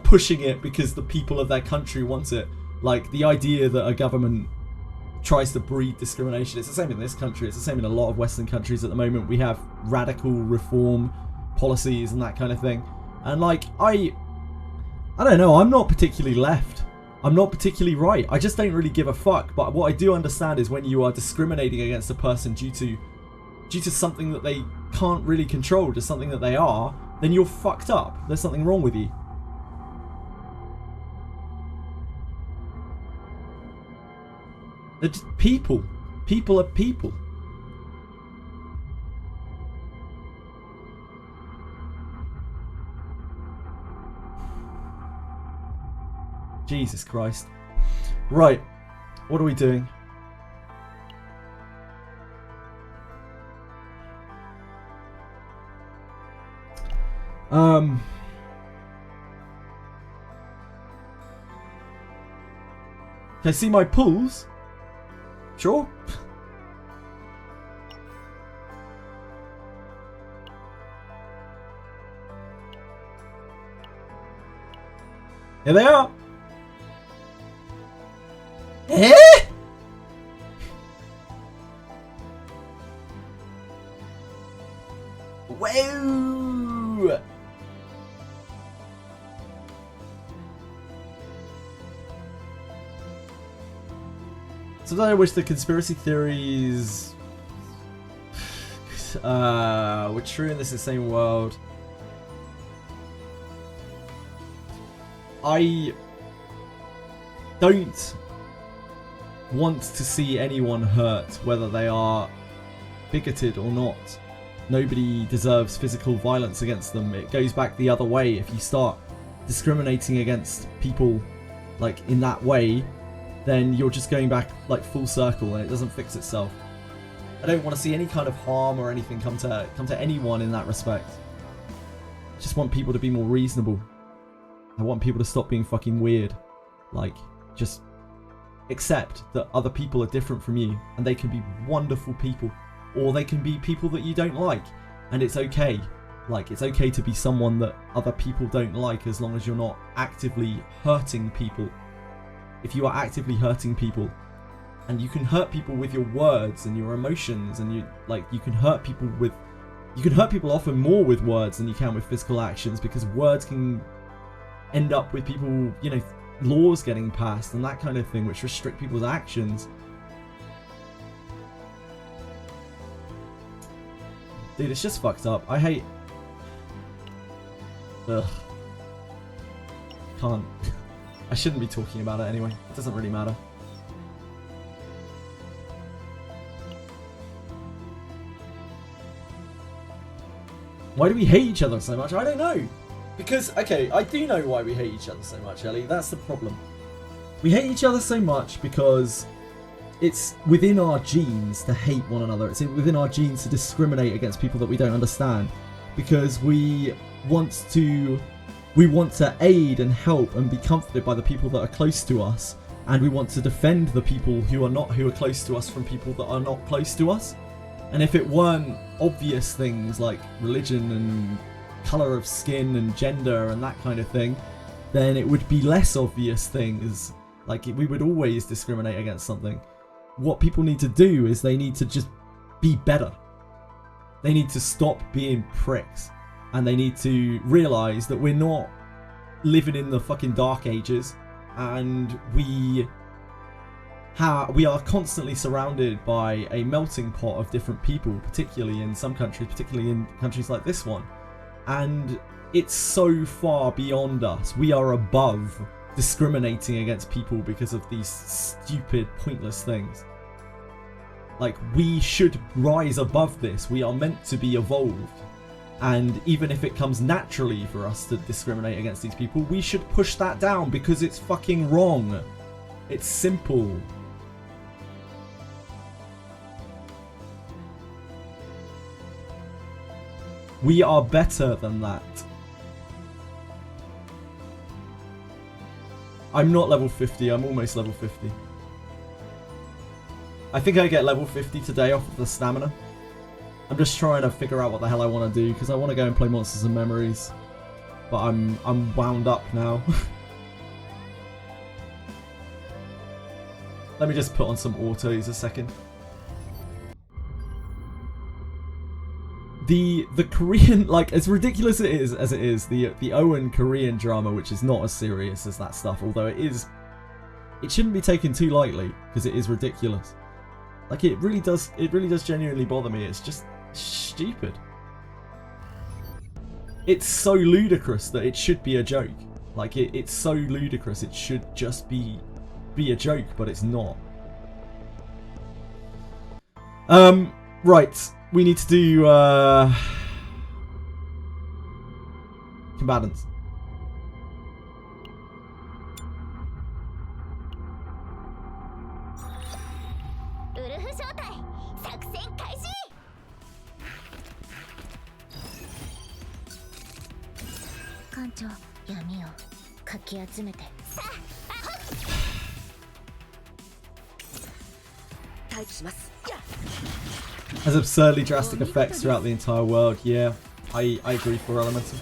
pushing it because the people of their country want it. Like, the idea that a government tries to breed discrimination. It's the same in this country. It's the same in a lot of Western countries at the moment. We have radical reform policies and that kind of thing. And like, I don't know. I'm not particularly left. I'm not particularly right. I just don't really give a fuck. But what I do understand is when you are discriminating against a person due to something that they can't really control, just something that they are, then you're fucked up. There's something wrong with you. They're just people. People are people. Jesus Christ. Right. What are we doing? Can I see my pulls? Sure. Here they are. Eh? Whoa! Sometimes I wish the conspiracy theories were true in this insane world. I don't want to see anyone hurt, whether they are bigoted or not. Nobody deserves physical violence against them. It goes back the other way. If you start discriminating against people like in that way, then you're just going back like full circle and it doesn't fix itself. I don't want to see any kind of harm or anything come to anyone in that respect. I just want people to be more reasonable. I want people to stop being fucking weird. Like, just accept that other people are different from you and they can be wonderful people, or they can be people that you don't like, and it's okay. Like, it's okay to be someone that other people don't like as long as you're not actively hurting people. If you are actively hurting people, and you can hurt people with your words and your emotions, and you can hurt people often more with words than you can with physical actions, because words can end up with people, you know, laws getting passed and that kind of thing, which restrict people's actions. Dude, it's just fucked up. I hate... Ugh. Can't. I shouldn't be talking about it anyway. It doesn't really matter. Why do we hate each other so much? I don't know. Because, okay, I do know why we hate each other so much, Ellie. That's the problem. We hate each other so much because it's within our genes to hate one another. It's within our genes to discriminate against people that we don't understand. Because we want to aid and help and be comforted by the people that are close to us. And we want to defend the people who are close to us from people that are not close to us. And if it weren't obvious things like religion and colour of skin and gender and that kind of thing, then it would be less obvious things. Like, we would always discriminate against something. What people need to do is they need to just be better. They need to stop being pricks. And they need to realise that we're not living in the fucking dark ages. And we are constantly surrounded by a melting pot of different people, particularly in some countries, particularly in countries like this one. And it's so far beyond us. We are above discriminating against people because of these stupid, pointless things. Like, we should rise above this. We are meant to be evolved. And even if it comes naturally for us to discriminate against these people, we should push that down because it's fucking wrong. It's simple. We are better than that. I'm not level 50, I'm almost level 50. I think I get level 50 today off of the stamina. I'm just trying to figure out what the hell I want to do, because I want to go and play Monsters and Memories. But I'm wound up now. Let me just put on some autos a second. The Korean, like, as ridiculous as it is, the OWEN Korean drama, which is not as serious as that stuff, although it shouldn't be taken too lightly, because it is ridiculous. Like, it really does genuinely bother me. It's just stupid. It's so ludicrous that it should be a joke. Like, it's so ludicrous it should just be a joke, but it's not. Right. We need to do combatants. Has absurdly drastic effects throughout the entire world. Yeah, I agree for Elemental.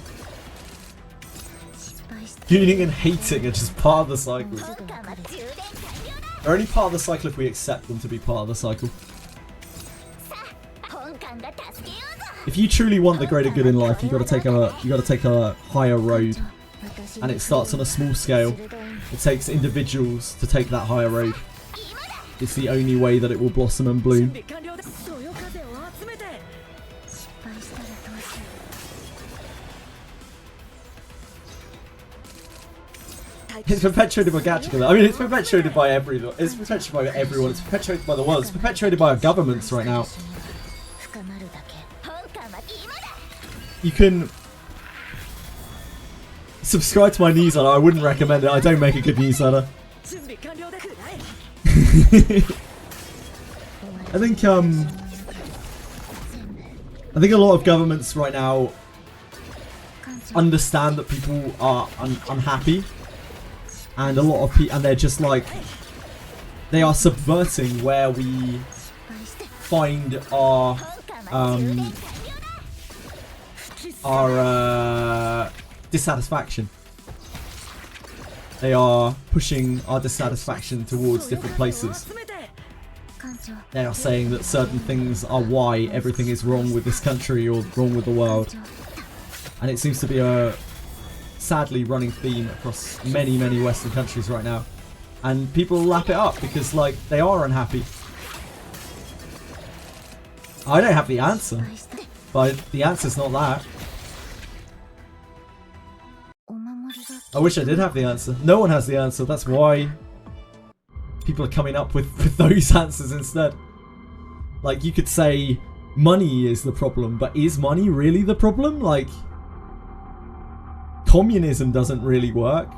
Tuning and hating are just part of the cycle. They're only part of the cycle if we accept them to be part of the cycle. If you truly want the greater good in life, you got to take a higher road, and it starts on a small scale. It takes individuals to take that higher road. It's the only way that it will blossom and bloom. It's perpetuated by Gacha. I mean, it's perpetuated by everyone. It's perpetuated by everyone. It's perpetuated by the world. It's perpetuated by our governments right now. You can subscribe to my newsletter. I wouldn't recommend it. I don't make a good newsletter. I think a lot of governments right now understand that people are unhappy, and a lot of people, and they're just like, they are subverting where we find our dissatisfaction. They are pushing our dissatisfaction towards different places. They are saying that certain things are why everything is wrong with this country or wrong with the world. And it seems to be a sadly running theme across many, many Western countries right now. And people lap it up because, like, they are unhappy. I don't have the answer, but the answer's not that. I wish I did have the answer. No one has the answer. That's why people are coming up with those answers instead. Like, you could say money is the problem, but is money really the problem? Like, communism doesn't really work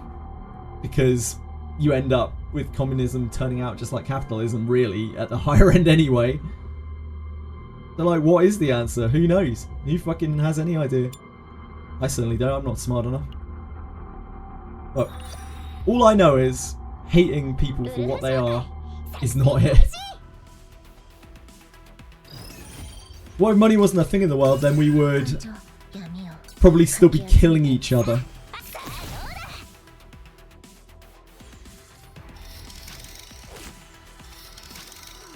because you end up with communism turning out just like capitalism, really, at the higher end anyway. They're like, what is the answer? Who knows? Who fucking has any idea? I certainly don't. I'm not smart enough. But all I know is hating people for what they are is not it. What if money wasn't a thing in the world? Then we would probably still be killing each other.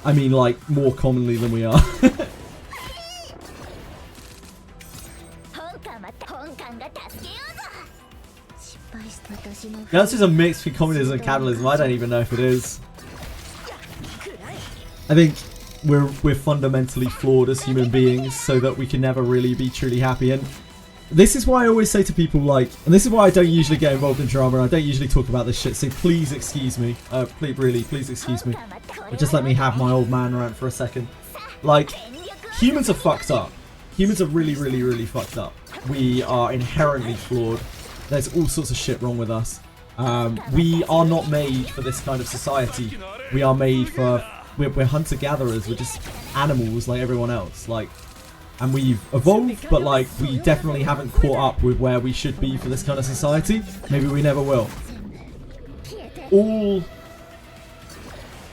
I mean, like, more commonly than we are. The answer is a mix between communism and capitalism. I don't even know if it is. I think we're fundamentally flawed as human beings, so that we can never really be truly happy. And this is why I always say to people, like, and this is why I don't usually get involved in drama, and I don't usually talk about this shit, so please excuse me. Please excuse me. But just let me have my old man rant for a second. Like, humans are fucked up. Humans are really, really, really fucked up. We are inherently flawed. There's all sorts of shit wrong with us. We are not made for this kind of society. We are made for... We're hunter-gatherers. We're just animals like everyone else. Like, and we've evolved, but like, we definitely haven't caught up with where we should be for this kind of society. Maybe we never will.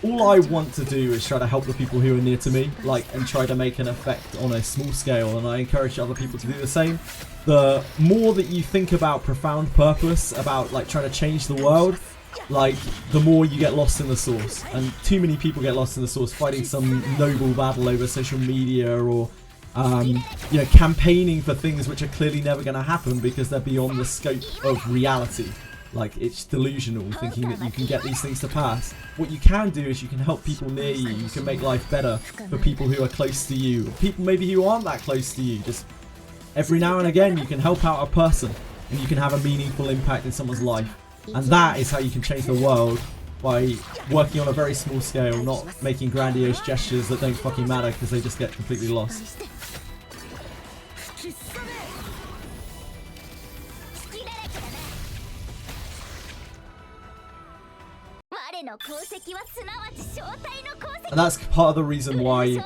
All I want to do is try to help the people who are near to me, like, and try to make an effect on a small scale, and I encourage other people to do the same. The more that you think about profound purpose, about, like, trying to change the world, like, the more you get lost in the source. And too many people get lost in the source fighting some noble battle over social media, or you know, campaigning for things which are clearly never going to happen because they're beyond the scope of reality. Like, it's delusional thinking that you can get these things to pass. What you can do is you can help people near you. You can make life better for people who are close to you. People maybe who aren't that close to you. Just every now and again you can help out a person, and you can have a meaningful impact in someone's life. And that is how you can change the world, by working on a very small scale, not making grandiose gestures that don't fucking matter because they just get completely lost. And that's part of the reason why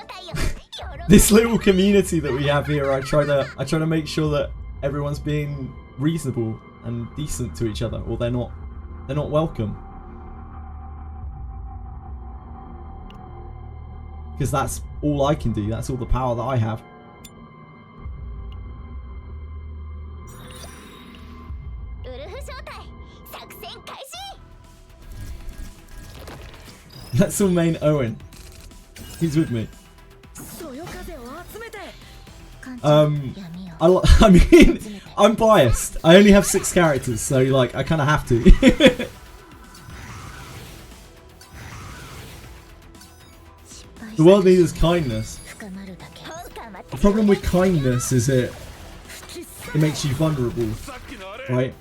this little community that we have here, I try to make sure that everyone's being reasonable and decent to each other, or they're not welcome. because that's all I can do. That's all the power that I have. Let's all main Owen. He's with me. I mean, I'm biased. I only have 6 characters, so like I kind of have to. The world needs kindness. The problem with kindness is it makes you vulnerable, right?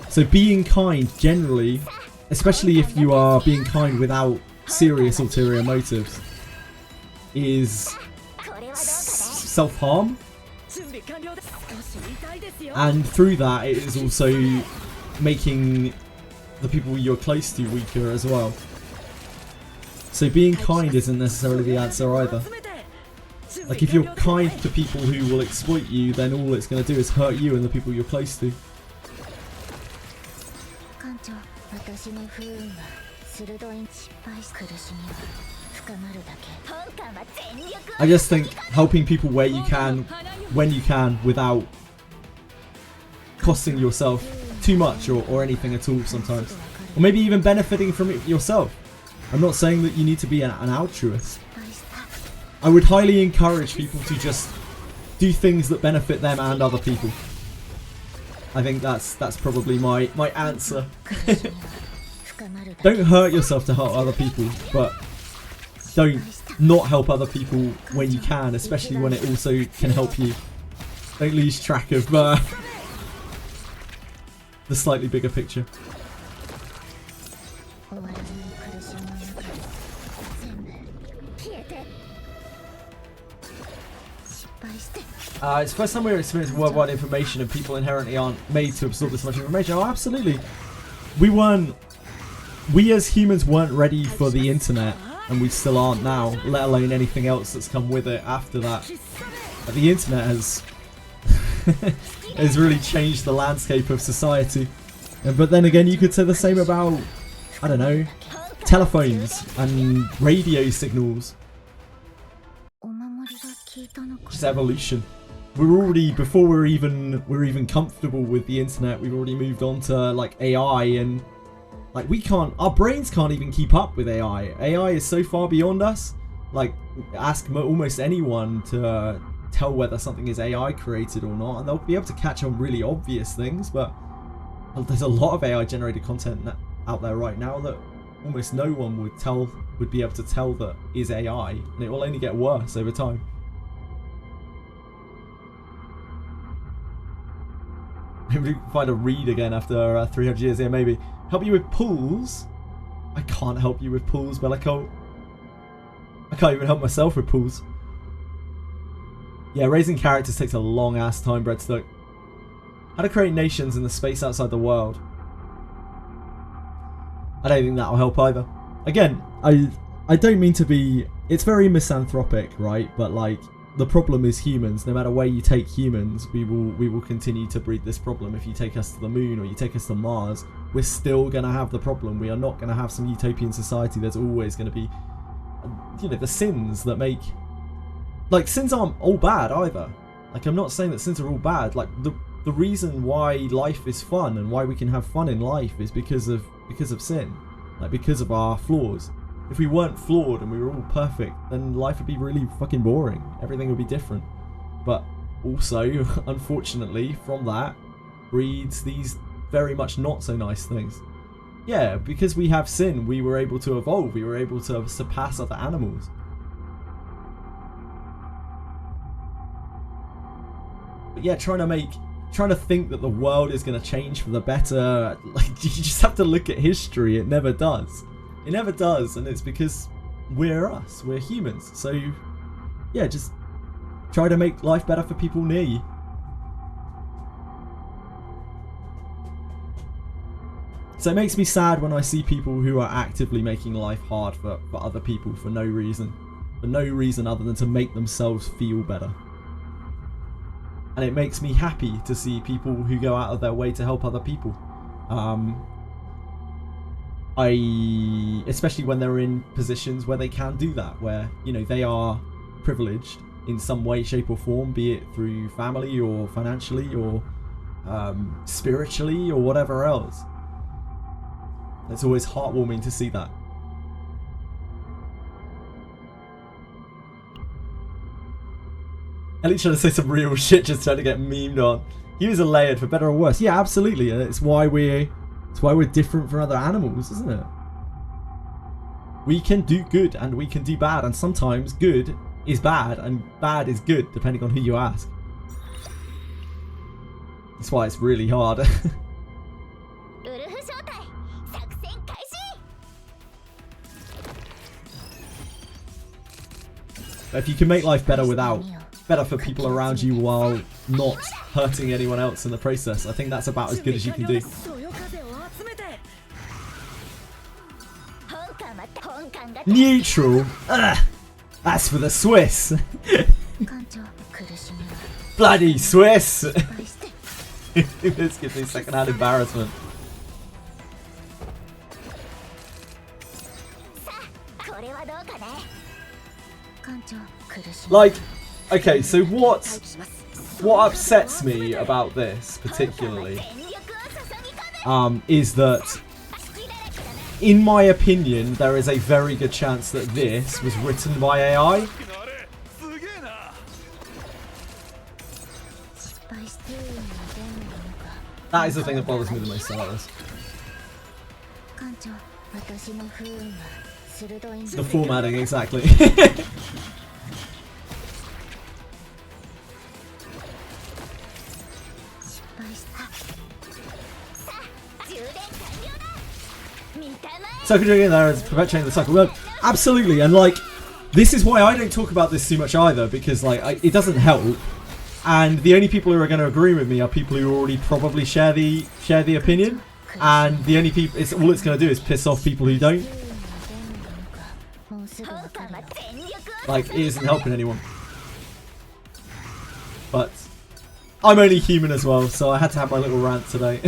So being kind generally, especially if you are being kind without serious ulterior motives, is self-harm. And through that, it is also making the people you're close to weaker as well. So being kind isn't necessarily the answer either. Like if you're kind to people who will exploit you, then all it's going to do is hurt you and the people you're close to. I just think helping people where you can, when you can, without costing yourself too much or anything at all sometimes. Or maybe even benefiting from it yourself. I'm not saying that you need to be an altruist. I would highly encourage people to just do things that benefit them and other people. I think that's probably my answer. Don't hurt yourself to hurt other people, but don't not help other people when you can, especially when it also can help you. Don't lose track of the slightly bigger picture. It's the first time we're experiencing worldwide information and people inherently aren't made to absorb this much information. Oh, absolutely. We as humans weren't ready for the internet, and we still aren't now, let alone anything else that's come with it after that. But the internet has has really changed the landscape of society. But then again, you could say the same about, I don't know, telephones and radio signals. Just evolution. We're already, before we're even comfortable with the internet, we've already moved on to like AI, and like our brains can't even keep up with AI. AI is so far beyond us. Like, ask almost anyone to tell whether something is AI created or not, and they'll be able to catch on really obvious things, but there's a lot of AI generated content out there right now that almost no one would be able to tell that is AI, and it will only get worse over time. Maybe we can find a read again after 300 years. Yeah, maybe. Help you with pools? I can't help you with pools, Bellico. I can't even help myself with pools. Yeah, raising characters takes a long ass time, Breadstuck. How to create nations in the space outside the world. I don't think that'll help either. Again, I don't mean to be... It's very misanthropic, right? But like, the problem is humans. No matter where you take humans, we will continue to breed this problem. If you take us to the moon or you take us to Mars, we're still going to have the problem. We are not going to have some utopian society. There's always going to be, you know, the sins that make... Like, sins aren't all bad either. Like, I'm not saying that sins are all bad. Like, the reason why life is fun and why we can have fun in life is because of sin. Like, because of our flaws. If we weren't flawed and we were all perfect, then life would be really fucking boring. Everything would be different. But also, unfortunately, from that breeds these very much not so nice things. Yeah, because we have sin, we were able to evolve. We were able to surpass other animals. But yeah, trying to think that the world is going to change for the better, like, you just have to look at history. It never does. It never does, and it's because we're us. We're humans. So, yeah, just try to make life better for people near you. So it makes me sad when I see people who are actively making life hard for other people for no reason. For no reason other than to make themselves feel better. And it makes me happy to see people who go out of their way to help other people. especially when they're in positions where they can do that, where, you know, they are privileged in some way, shape or form, be it through family or financially or spiritually or whatever else. It's always heartwarming to see that. Ellie trying to say some real shit, just trying to get memed on. Use a layered for better or worse. Yeah, absolutely. And it's why we're different from other animals, isn't it? We can do good and we can do bad, and sometimes good is bad and bad is good, depending on who you ask. That's why it's really hard. If you can make life better for people around you while not hurting anyone else in the process, I think that's about as good as you can do. Neutral? Ugh, that's for the Swiss. Bloody Swiss! This gives me secondhand embarrassment. Like, okay, so what upsets me about this particularly is that, in my opinion, there is a very good chance that this was written by AI. That is the thing that bothers me the most about this. The formatting, exactly. Circuitry in there is perpetuating the cycle. Well, absolutely, and like, this is why I don't talk about this too much either, because like it doesn't help, and the only people who are going to agree with me are people who already probably share the opinion, and the only people all it's going to do is piss off people who don't. Like, it isn't helping anyone. But I'm only human as well, so I had to have my little rant today.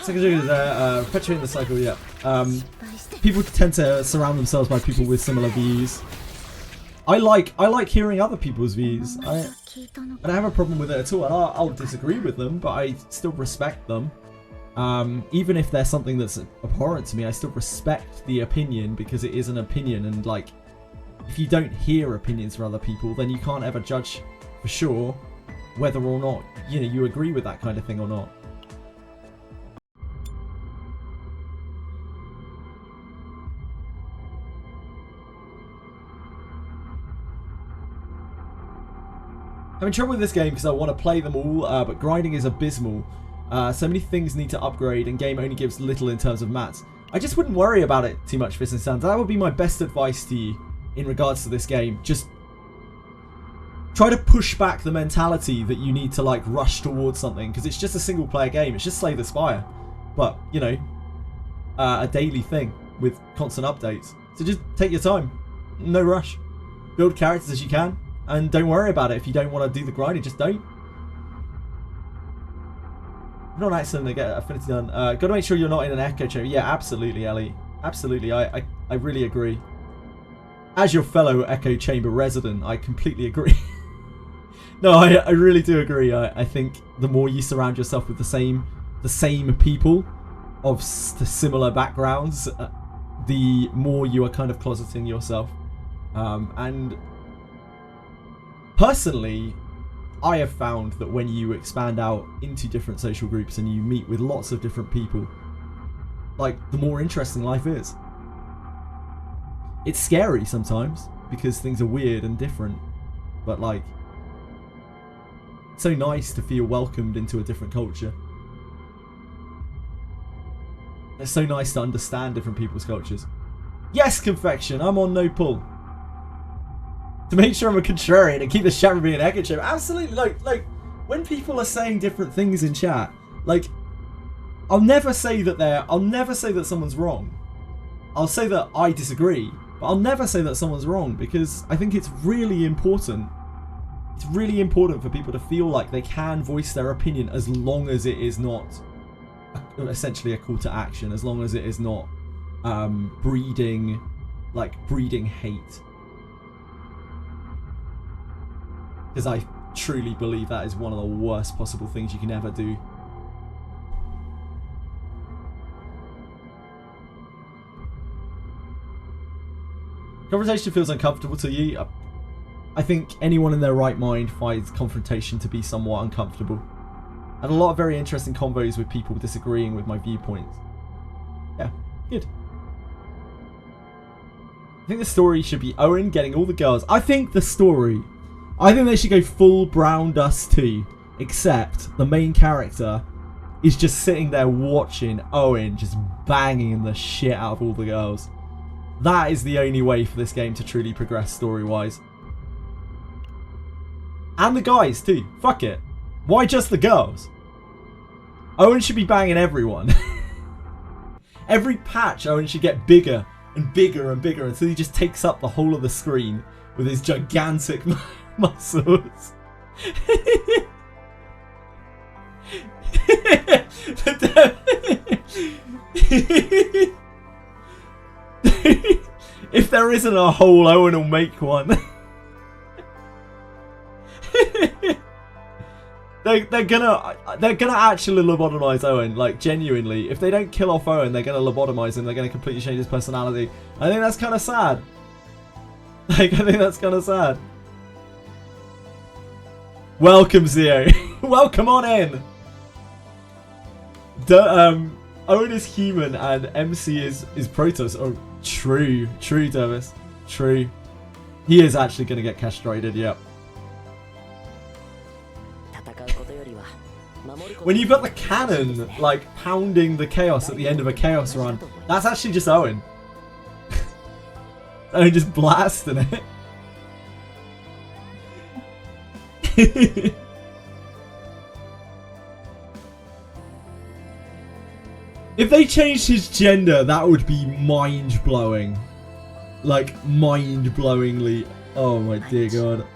Secondary there, perpetuating the cycle, yeah. People tend to surround themselves by people with similar views. I like hearing other people's views. I don't have a problem with it at all. I'll disagree with them, but I still respect them. Even if there's something that's abhorrent to me, I still respect the opinion because it is an opinion. And like, if you don't hear opinions from other people, then you can't ever judge for sure whether or not, you know, you agree with that kind of thing or not. I'm in trouble with this game because I want to play them all, but grinding is abysmal. So many things need to upgrade, and game only gives little in terms of mats. I just wouldn't worry about it too much, Fist and Sand. That would be my best advice to you in regards to this game. Just try to push back the mentality that you need to like rush towards something, because it's just a single player game. It's just Slay the Spire, but you know, a daily thing with constant updates. So just take your time, no rush. Build characters as you can. And don't worry about it. If you don't want to do the grinding, just don't. Not an accident to get affinity done. Got to make sure you're not in an echo chamber. Yeah, absolutely, Ellie. Absolutely. I really agree. As your fellow echo chamber resident, I completely agree. No, I really do agree. I think the more you surround yourself with the same people of similar backgrounds, the more you are kind of closeting yourself. And personally, I have found that when you expand out into different social groups and you meet with lots of different people, like, the more interesting life is. It's scary sometimes because things are weird and different, but like, it's so nice to feel welcomed into a different culture. It's so nice to understand different people's cultures. Yes, Confection, I'm on no pull. To make sure I'm a contrarian and keep the chat from being an echo chamber. Absolutely, like when people are saying different things in chat, like, I'll never say that someone's wrong. I'll say that I disagree, but But I'll never say that someone's wrong, because I think it's really important. It's really important for people to feel like they can voice their opinion, as long as it is not essentially a call to action, as long as it is not breeding hate. Because I truly believe that is one of the worst possible things you can ever do. Confrontation feels uncomfortable to you. I think anyone in their right mind finds confrontation to be somewhat uncomfortable. I had a lot of very interesting convos with people disagreeing with my viewpoints. Yeah, good. I think the story should be Owen getting all the girls. I think they should go full Brown Dust 2, except the main character is just sitting there watching Owen just banging the shit out of all the girls. That is the only way for this game to truly progress story-wise. And the guys too. Fuck it. Why just the girls? Owen should be banging everyone. Every patch, Owen should get bigger and bigger and bigger until he just takes up the whole of the screen with his gigantic muscles. If there isn't a hole, Owen will make one. They're gonna actually lobotomize Owen, like genuinely. If they don't kill off Owen, they're gonna lobotomize him. They're gonna completely change his personality. I think that's kind of sad. Like, I think that's kind of sad. Welcome, Zio. Welcome on in. Owen is human and MC is Protoss. Oh, true, Davis, true. He is actually gonna get castrated. Yep. When you've got the cannon, like, pounding the chaos at the end of a chaos run, that's actually just Owen. Owen just blasting it. If they changed his gender, that would be mind-blowing. Like, mind-blowingly. Oh my dear god.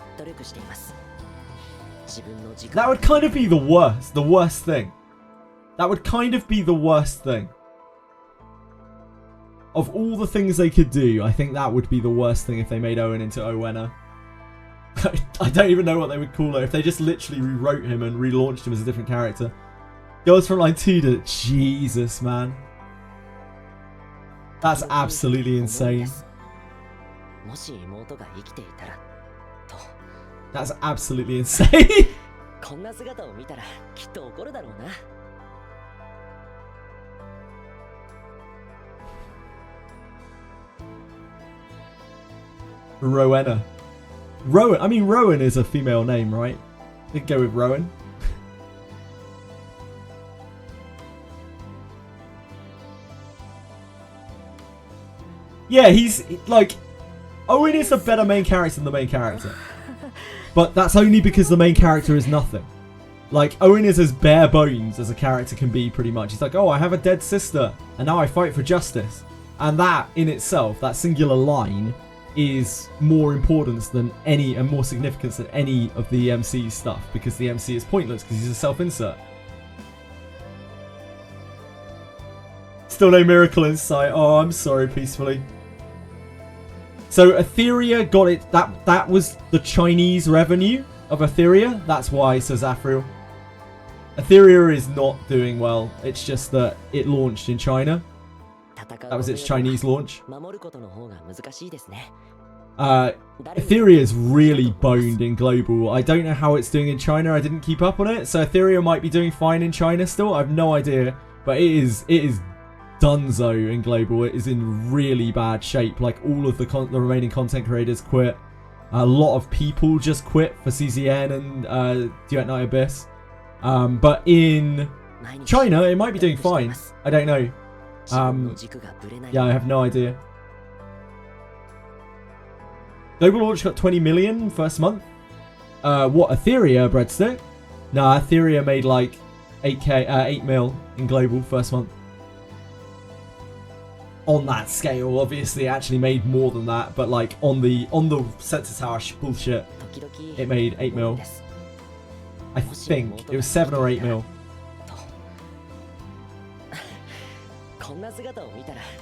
That would kind of be the worst thing. That would kind of be the worst thing. Of all the things they could do, I think that would be the worst thing if they made Owen into OWENer. I don't even know what they would call it if they just literally rewrote him and relaunched him as a different character. Girls from Line 2 did it. Jesus, man. That's absolutely insane. That's absolutely insane. Rowena. Rowan. I mean, Rowan is a female name, right? We could go with Rowan. Yeah, he's like, Owen is a better main character than the main character. But that's only because the main character is nothing. Like, Owen is as bare bones as a character can be, pretty much. He's like, oh, I have a dead sister, and now I fight for justice. And that, in itself, that singular line, is more importance than any, and more significance than any of the MC stuff, because the MC is pointless, because he's a self-insert. Still no miracle in sight. Oh, I'm sorry, Peacefully. So Etheria got it. That was the Chinese revenue of Etheria. That's why, says Afriel. Etheria is not doing well. It's just that it launched in China. That was its Chinese launch. Etheria is really boned in global. I don't know how it's doing in China. I didn't keep up on it. So Etheria might be doing fine in China still. I have no idea. But it is dunzo in global. It is in really bad shape. Like, all of the remaining content creators quit. A lot of people just quit for CZN and Duet Night Abyss. But in China, it might be doing fine. I don't know. Yeah, I have no idea. Global launch got 20 million first month. What, Etheria, Breadstick? Nah, Etheria made like 8 mil in global first month. on that scale. Obviously, it actually made more than that, but like on the Sensor Tower bullshit, it made 8 mil. I think it was 7 or 8 mil.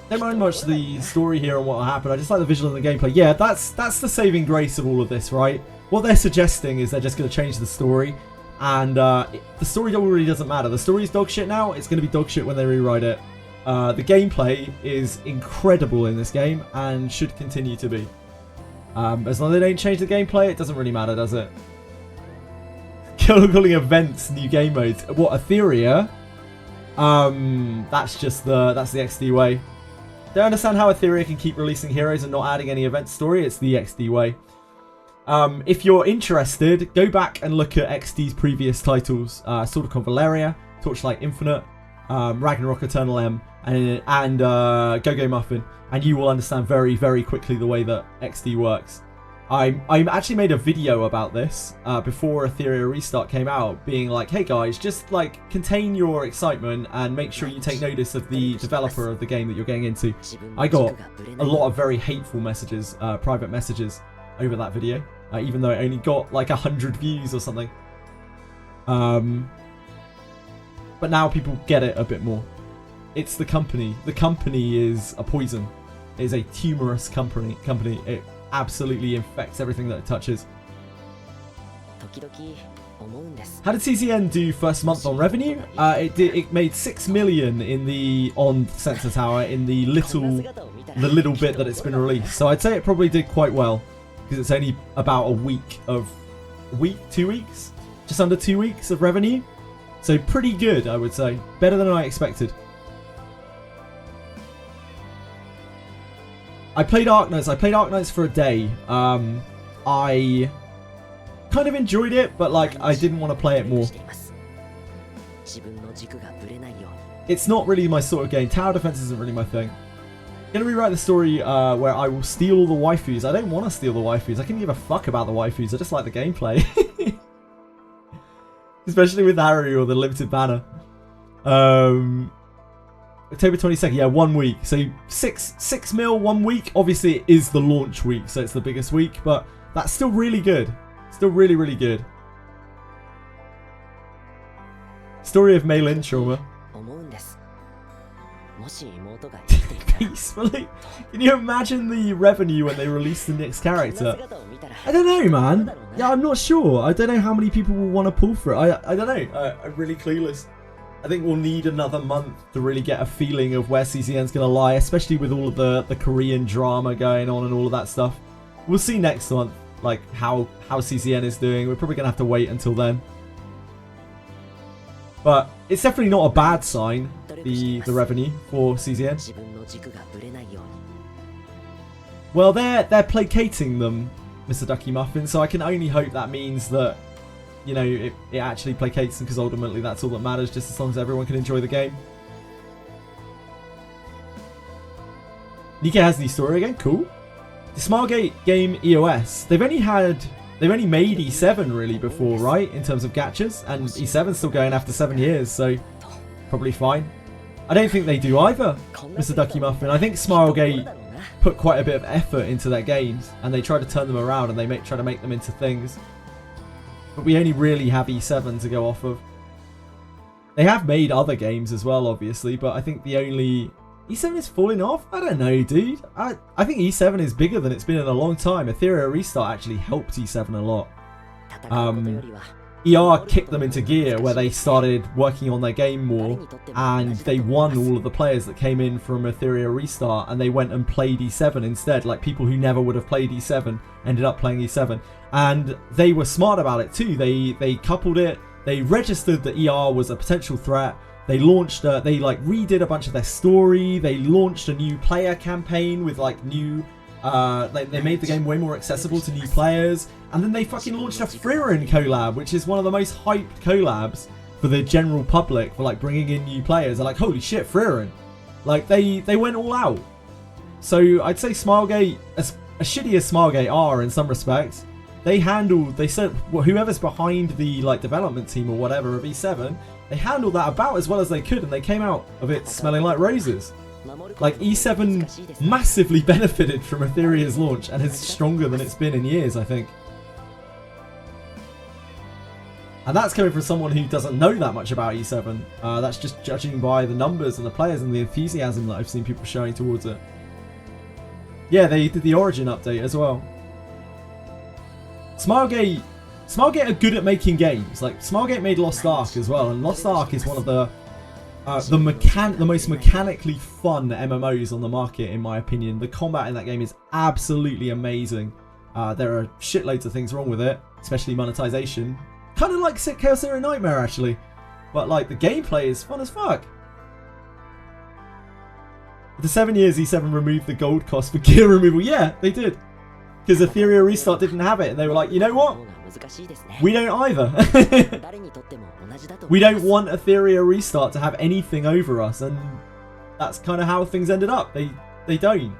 Don't mind much the story here and what happened. I just like the visual and the gameplay. Yeah, that's the saving grace of all of this, right? What they're suggesting is they're just going to change the story, and the story really doesn't matter. The story is dog shit now. It's going to be dog shit when they rewrite it. The gameplay is incredible in this game and should continue to be. As long as they don't change the gameplay, it doesn't really matter, does it? Calling events new game modes. What, Etheria? That's just that's the XD way. Don't understand how Etheria can keep releasing heroes and not adding any event story. It's the XD way. If you're interested, go back and look at XD's previous titles: Sword of Convaleria, Torchlight Infinite, Ragnarok Eternal M, and Go-Go Muffin, and you will understand very, very quickly the way that XD works. I actually made a video about this before Etheria Restart came out, being like, hey guys, just like contain your excitement and make sure you take notice of the developer of the game that you're getting into. I got a lot of very hateful messages, private messages over that video, even though it only got like 100 views or something. But now people get it a bit more. It's the company. The company is a poison. It is a tumorous company. It absolutely infects everything that it touches. How did CZN do first month on revenue? It made 6 million on Sensor Tower in the little bit that it's been released. So I'd say it probably did quite well, because it's only about 2 weeks, just under 2 weeks of revenue. So pretty good, I would say. Better than I expected. I played Arknights. I played Arknights for a day. I kind of enjoyed it, but like I didn't want to play it more. It's not really my sort of game. Tower defense isn't really my thing. I'm gonna rewrite the story where I will steal all the waifus. I don't want to steal the waifus. I couldn't give a fuck about the waifus. I just like the gameplay. Especially with Harry or the limited banner. October 22nd, yeah, 1 week. So 6 mil 1 week. Obviously, it is the launch week, so it's the biggest week, but that's still really good. Still really, really good. Story of Meilin trauma. Peacefully? Can you imagine the revenue when they release the next character? I don't know, man. Yeah, I'm not sure. I don't know how many people will want to pull for it. I don't know. I'm really clueless. I think we'll need another month to really get a feeling of where CZN's going to lie, especially with all of the Korean drama going on and all of that stuff. We'll see next month, like, how CZN is doing. We're probably going to have to wait until then. But it's definitely not a bad sign, the revenue for CZN. Well, they're placating them, Mr. Ducky Muffin, so I can only hope that means that, you know, it actually placates them, because ultimately that's all that matters, just as long as everyone can enjoy the game. Nika has the story again, cool. The Smilegate game EOS, they've only made E7 really before, right, in terms of gachas, and E7's still going after 7 years, so probably fine. I don't think they do either, Mr. Ducky Muffin. I think Smilegate put quite a bit of effort into their games, and they try to turn them around, and they try to make them into things. But we only really have E7 to go off of. They have made other games as well, obviously, but I think the only... E7 is falling off? I don't know, dude. I think E7 is bigger than it's been in a long time. Etheria Restart actually helped E7 a lot. ER kicked them into gear where they started working on their game more, and they won all of the players that came in from Etheria Restart, and they went and played E7 instead. Like, people who never would have played E7 ended up playing E7. And they were smart about it too. They coupled it. They registered that ER was a potential threat. They launched, they like redid a bunch of their story. They launched a new player campaign with like new, they made the game way more accessible to new players. And then they fucking launched a Frieren collab, which is one of the most hyped collabs for the general public for like bringing in new players. They're like, holy shit, Frieren. Like they went all out. So I'd say Smilegate, as shitty as Smilegate are in some respects, they said whoever's behind the like development team or whatever of E7, they handled that about as well as they could, and they came out of it smelling like roses. Like, E7 massively benefited from Etherea's launch and is stronger than it's been in years, I think. And that's coming from someone who doesn't know that much about E7. That's just judging by the numbers and the players and the enthusiasm that I've seen people showing towards it. Yeah, they did the Origin update as well. Smilegate are good at making games. Like, Smilegate made Lost Ark as well, and Lost Ark is one of the most mechanically fun MMOs on the market, in my opinion. The combat in that game is absolutely amazing. There are shitloads of things wrong with it, especially monetization. Kind of like Chaos Zero Nightmare, actually. But, like, the gameplay is fun as fuck. After 7 years, E7 removed the gold cost for gear removal. Yeah, they did. Because Ethereal Restart didn't have it. And they were like, you know what? We don't either. We don't want Ethereal Restart to have anything over us. And that's kind of how things ended up. They don't.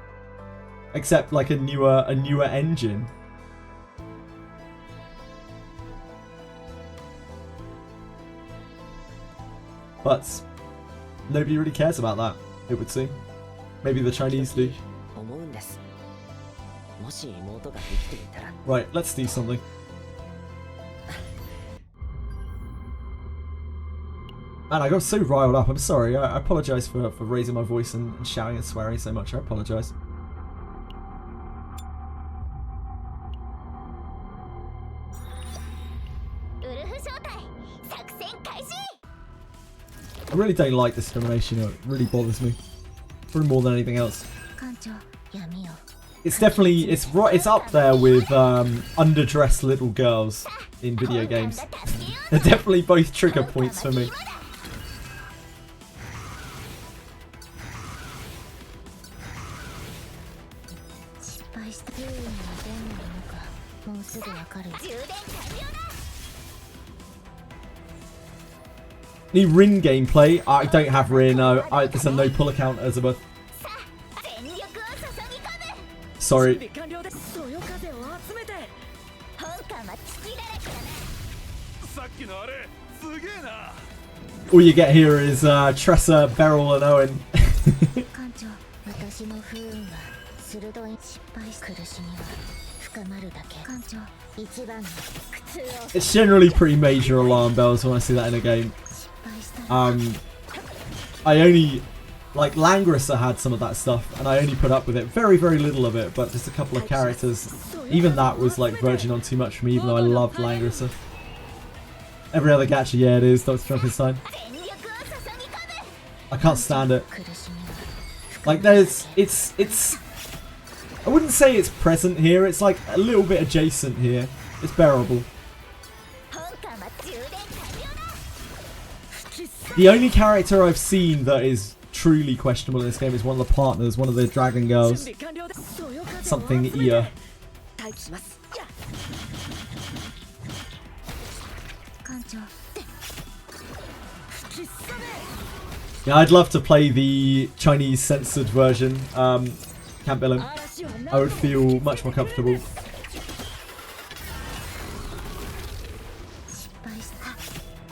Except, like, a newer engine. But nobody really cares about that, it would seem. Maybe the Chinese do. Right, let's do something. Man, I got so riled up. I'm sorry. I apologise for raising my voice and shouting and swearing so much. I apologise. I really don't like discrimination. It really bothers me. Probably more than anything else. It's definitely it's up there with underdressed little girls in video games. They're definitely both trigger points for me. Need Rin gameplay. I don't have Rin. There's a no pull account, Elizabeth. Sorry. All you get here is Tressa, Beryl, and Owen. It's generally pretty major alarm bells when I see that in a game. I only, like, Langrisser had some of that stuff, and I only put up with it. Very, very little of it, but just a couple of characters. Even that was, like, verging on too much for me, even though I loved Langrisser. Every other gacha, yeah, it is. Dr. Frankenstein. I can't stand it. Like, it's... I wouldn't say it's present here. It's, like, a little bit adjacent here. It's bearable. The only character I've seen that is truly questionable in this game is one of the partners, one of the dragon girls. Something Ia. Yeah, I'd love to play the Chinese censored version. Can't bill him. I would feel much more comfortable.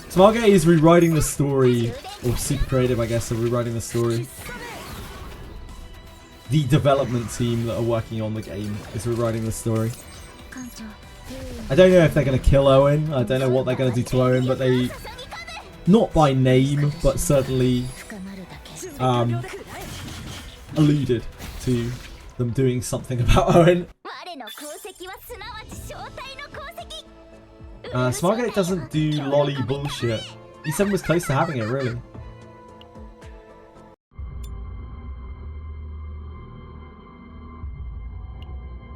Smilegate is rewriting the story, or Super Creative, I guess, are rewriting the story. The development team that are working on the game is rewriting the story. I don't know if they're going to kill Owen. I don't know what they're going to do to Owen, but they, not by name, but certainly alluded to them doing something about Owen. Smilegate doesn't do lolly bullshit. E7 was close to having it, really.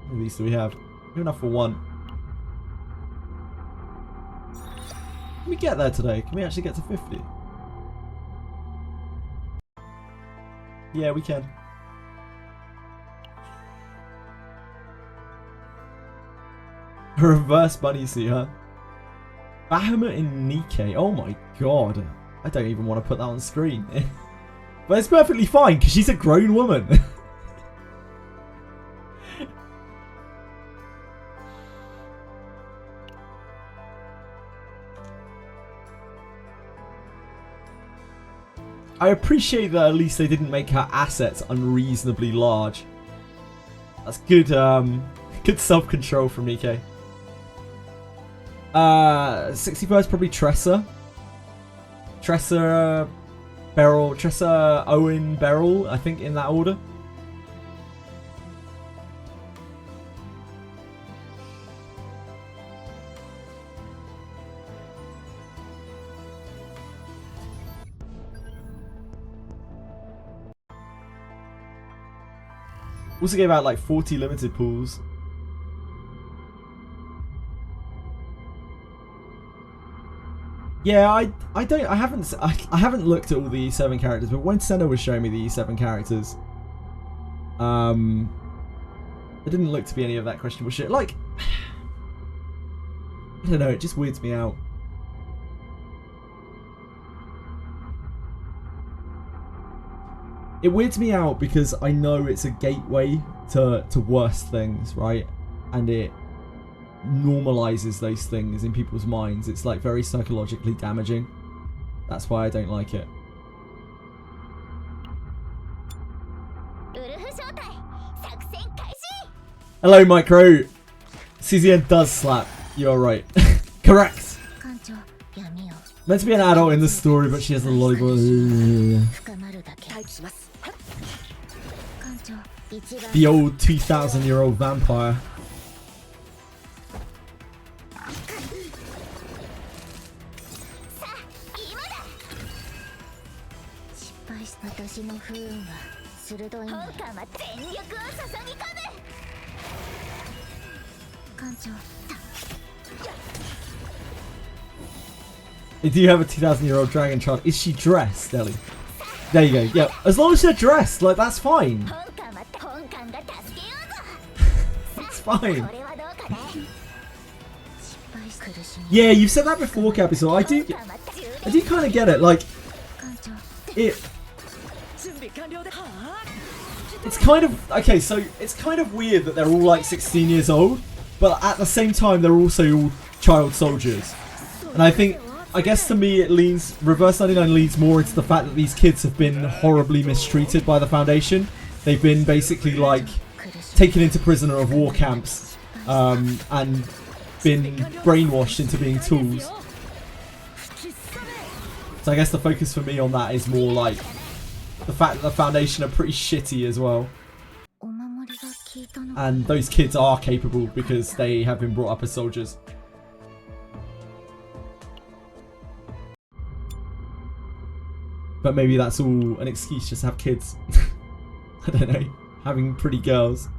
How many of these do we have? We have enough for one. Can we get there today? Can we actually get to 50? Yeah, we can. A reverse bunny suit, huh? Bahamut in Nikkei. Oh my god. I don't even want to put that on screen. But it's perfectly fine because she's a grown woman. I appreciate that at least they didn't make her assets unreasonably large. That's good, good self-control from Nikkei. 61st probably Tressa. Tressa, Beryl, Tressa, Owen, Beryl, I think in that order. Also gave out like 40 limited pools. Yeah, I haven't looked at all the E7 characters, but when Senna was showing me the E7 characters, it didn't look to be any of that questionable shit. Like, I don't know, it just weirds me out. It weirds me out because I know it's a gateway to worse things, right? And it normalizes those things in people's minds. It's like very psychologically damaging. That's why I don't like it. Hello, Micro. CZN does slap. You're right. Correct. Meant to be an adult in the story, but she has a lollipop. The old 2,000-year-old vampire. They do have a 2,000-year-old dragon child. Is she dressed, Ellie? There you go. Yeah, as long as they're dressed, like, that's fine. It's fine. Yeah, you've said that before, Cappy, so I do kind of get it. Like, it's kind of, okay, so it's kind of weird that they're all like 16 years old, but at the same time, they're also all child soldiers. And I guess to me, it leans, Reverse 99 leans more into the fact that these kids have been horribly mistreated by the Foundation. They've been basically like taken into prisoner of war camps and been brainwashed into being tools. So I guess the focus for me on that is more like the fact that the Foundation are pretty shitty as well. And those kids are capable because they have been brought up as soldiers. But maybe that's all an excuse just to have kids. I don't know. Having pretty girls.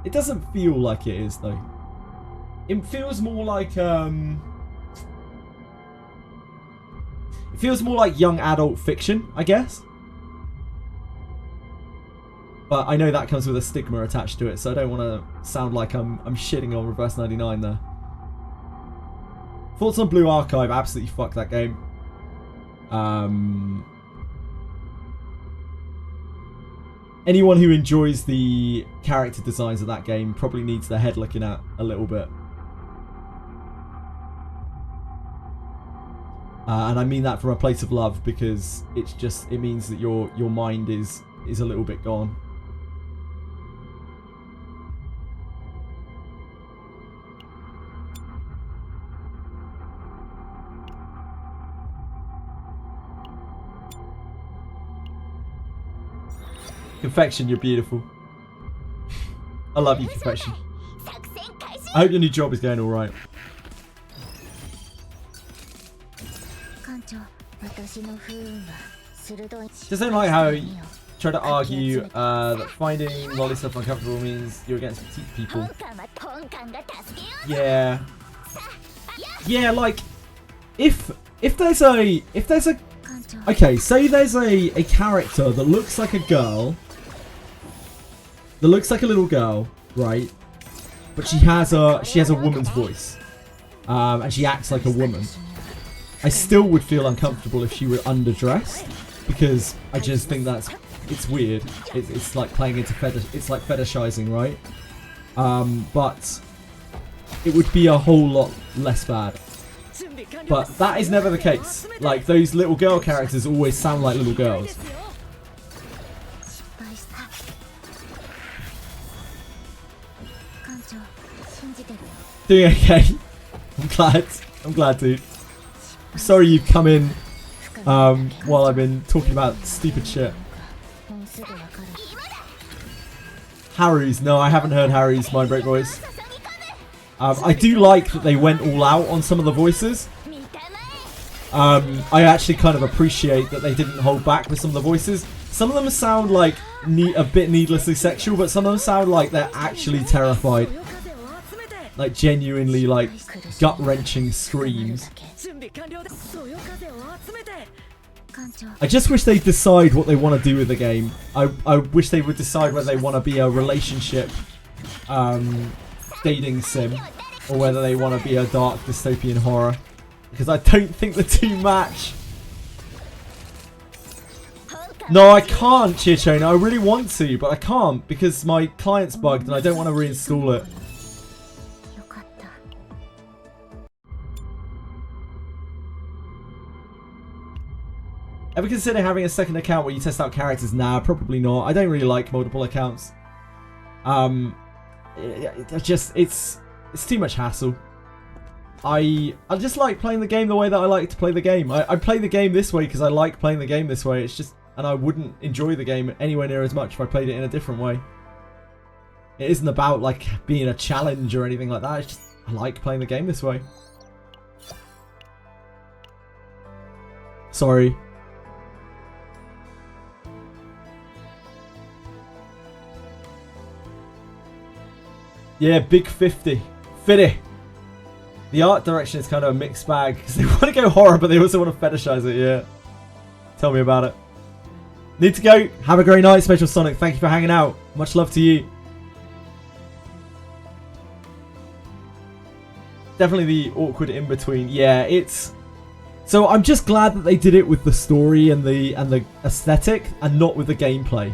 It doesn't feel like it is, though. It feels more like, it feels more like young adult fiction, I guess. But I know that comes with a stigma attached to it, so I don't want to sound like I'm shitting on Reverse 99 there. Thoughts on Blue Archive? Absolutely fuck that game. Anyone who enjoys the character designs of that game probably needs their head looking at a little bit. And I mean that from a place of love because it means that your mind is a little bit gone. Confection, you're beautiful. I love you, Confection. I hope your new job is going alright. Just don't like how you try to argue that finding lolly stuff uncomfortable means you're against petite people. Yeah. Yeah, like if there's a okay, say there's a character that looks like a girl. That looks like a little girl, right? But she has a woman's voice. And she acts like a woman. I still would feel uncomfortable if she were underdressed because I just think it's weird. It's like playing into it's like fetishizing, right? But it would be a whole lot less bad. But that is never the case. Like, those little girl characters always sound like little girls. Doing okay. I'm glad, dude. I'm sorry you've come in while I've been talking about stupid shit. Harry's. No, I haven't heard Harry's Mindbreak voice. I do like that they went all out on some of the voices. I actually kind of appreciate that they didn't hold back with some of the voices. Some of them sound like a bit needlessly sexual, but some of them sound like they're actually terrified. Like genuinely like gut-wrenching screams. I just wish they'd decide what they want to do with the game. I wish they would decide whether they want to be a relationship dating sim or whether they want to be a dark dystopian horror. Because I don't think the two match. No, I can't, Chiachona. I really want to, but I can't because my client's bugged and I don't want to reinstall it. Ever consider having a second account where you test out characters? Nah, probably not. I don't really like multiple accounts. It's too much hassle. I just like playing the game the way that I like to play the game. I play the game this way because I like playing the game this way. It's just, and I wouldn't enjoy the game anywhere near as much if I played it in a different way. It isn't about like being a challenge or anything like that. It's just I like playing the game this way. Sorry. Yeah, big 50. 50. The art direction is kind of a mixed bag because they want to go horror, but they also want to fetishize it. Yeah. Tell me about it. Need to go. Have a great night, Special Sonic. Thank you for hanging out. Much love to you. Definitely the awkward in between. Yeah, it's. So I'm just glad that they did it with the story and the aesthetic, and not with the gameplay.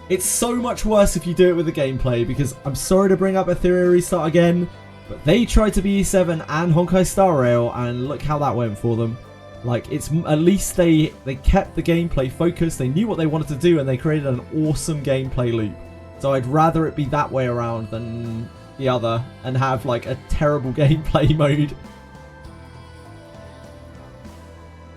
It's so much worse if you do it with the gameplay because I'm sorry to bring up Ethereal Restart again, but they tried to be E7 and Honkai Star Rail, and look how that went for them. Like, it's at least they kept the gameplay focused, they knew what they wanted to do, and they created an awesome gameplay loop. So I'd rather it be that way around than the other, and have like a terrible gameplay mode.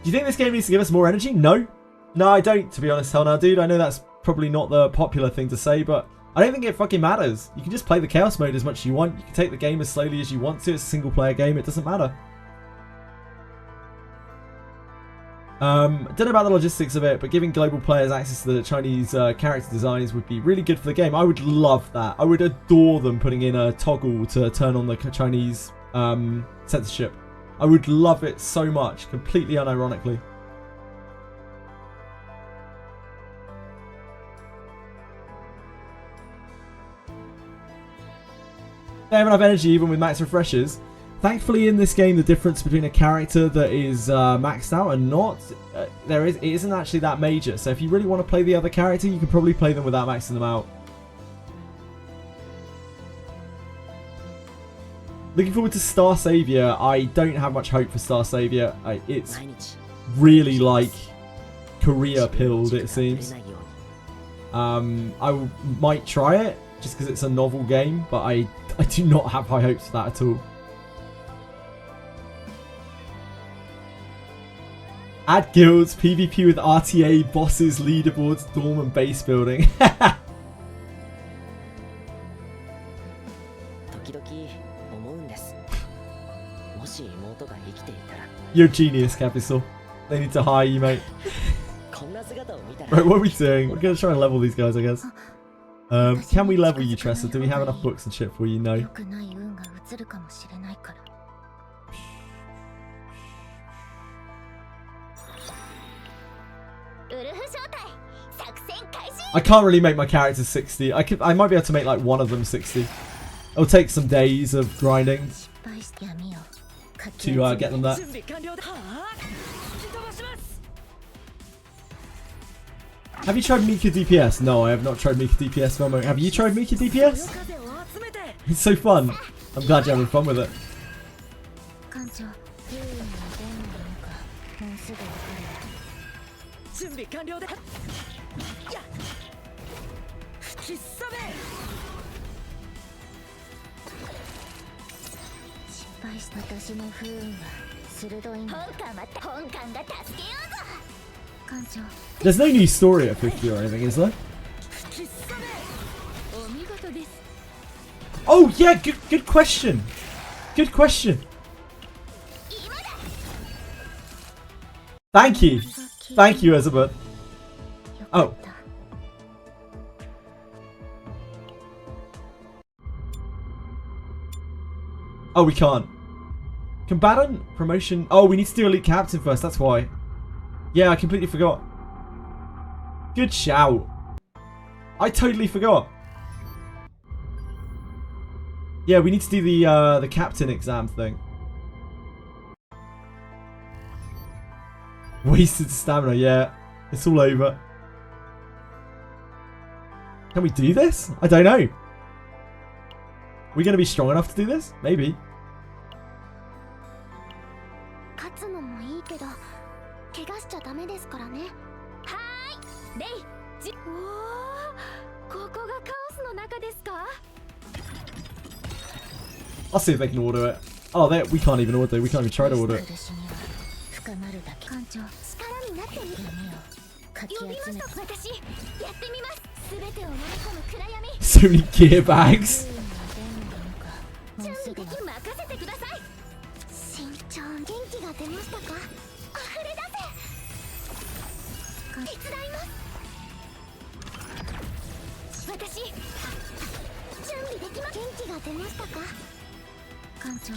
Do you think this game needs to give us more energy? No. No, I don't, to be honest. Hell no, dude. I know that's probably not the popular thing to say, but I don't think it fucking matters. You can just play the Chaos Mode as much as you want. You can take the game as slowly as you want to. It's a single player game. It doesn't matter. Don't know about the logistics of it, but giving global players access to the Chinese character designs would be really good for the game. I would love that. I would adore them putting in a toggle to turn on the Chinese censorship. I would love it so much, completely unironically. They have enough energy even with max refreshes. Thankfully in this game the difference between a character that is maxed out and not, it isn't actually that major. So if you really want to play the other character, you can probably play them without maxing them out. Looking forward to Star Savior. I don't have much hope for Star Savior. It's really like Korea pilled, it seems. I might try it just because it's a novel game, but I do not have high hopes for that at all. Add guilds, PvP with RTA, bosses, leaderboards, dorm and base building. You're a genius, Capital. They need to hire you, mate. Right, what are we doing? We're going to try and level these guys, I guess. Can we level you, Tressa? Do we have enough books and shit for you? No. I can't really make my characters 60. I might be able to make like one of them 60. It'll take some days of grinding to get them that. Have you tried Mika DPS? No, I have not tried Mika DPS. Momo. Have you tried Mika DPS? It's so fun. I'm glad you're having fun with it. 不運にどんなものかもうすぐわかるわ。準備完了だ。やっ吹きさめ。失敗した私の不運は鋭いんだ。本館が助けようぞ。艦長。 There's no new story at 50 or anything, is there? 吹きさめ。お見事です。 Oh yeah, good question. Good question. Thank you. Thank you, Elizabeth. Oh. Oh, we can't. Combatant? Promotion? Oh, we need to do Elite Captain first, that's why. Yeah, I completely forgot. Good shout. I totally forgot. Yeah, we need to do the Captain exam thing. Wasted stamina, yeah. It's all over. Can we do this? I don't know. We're going to be strong enough to do this? Maybe. 勝つのもいいけど怪我しちゃダメですからね。はーいレイじおー、ここがカオスの中ですか。 I'll see if they can order it. Oh, we can't even order it. We can't even try to order it. 艦長、力になってみる。かき呼びま集めした。私やってみます。すべてを飲み込む暗闇。 So many gear bags. もうすぐ任せてください。慎重。元気が出ましたか。溢れ出せ。手伝います。私準備できます。元気が出ましたか。艦長。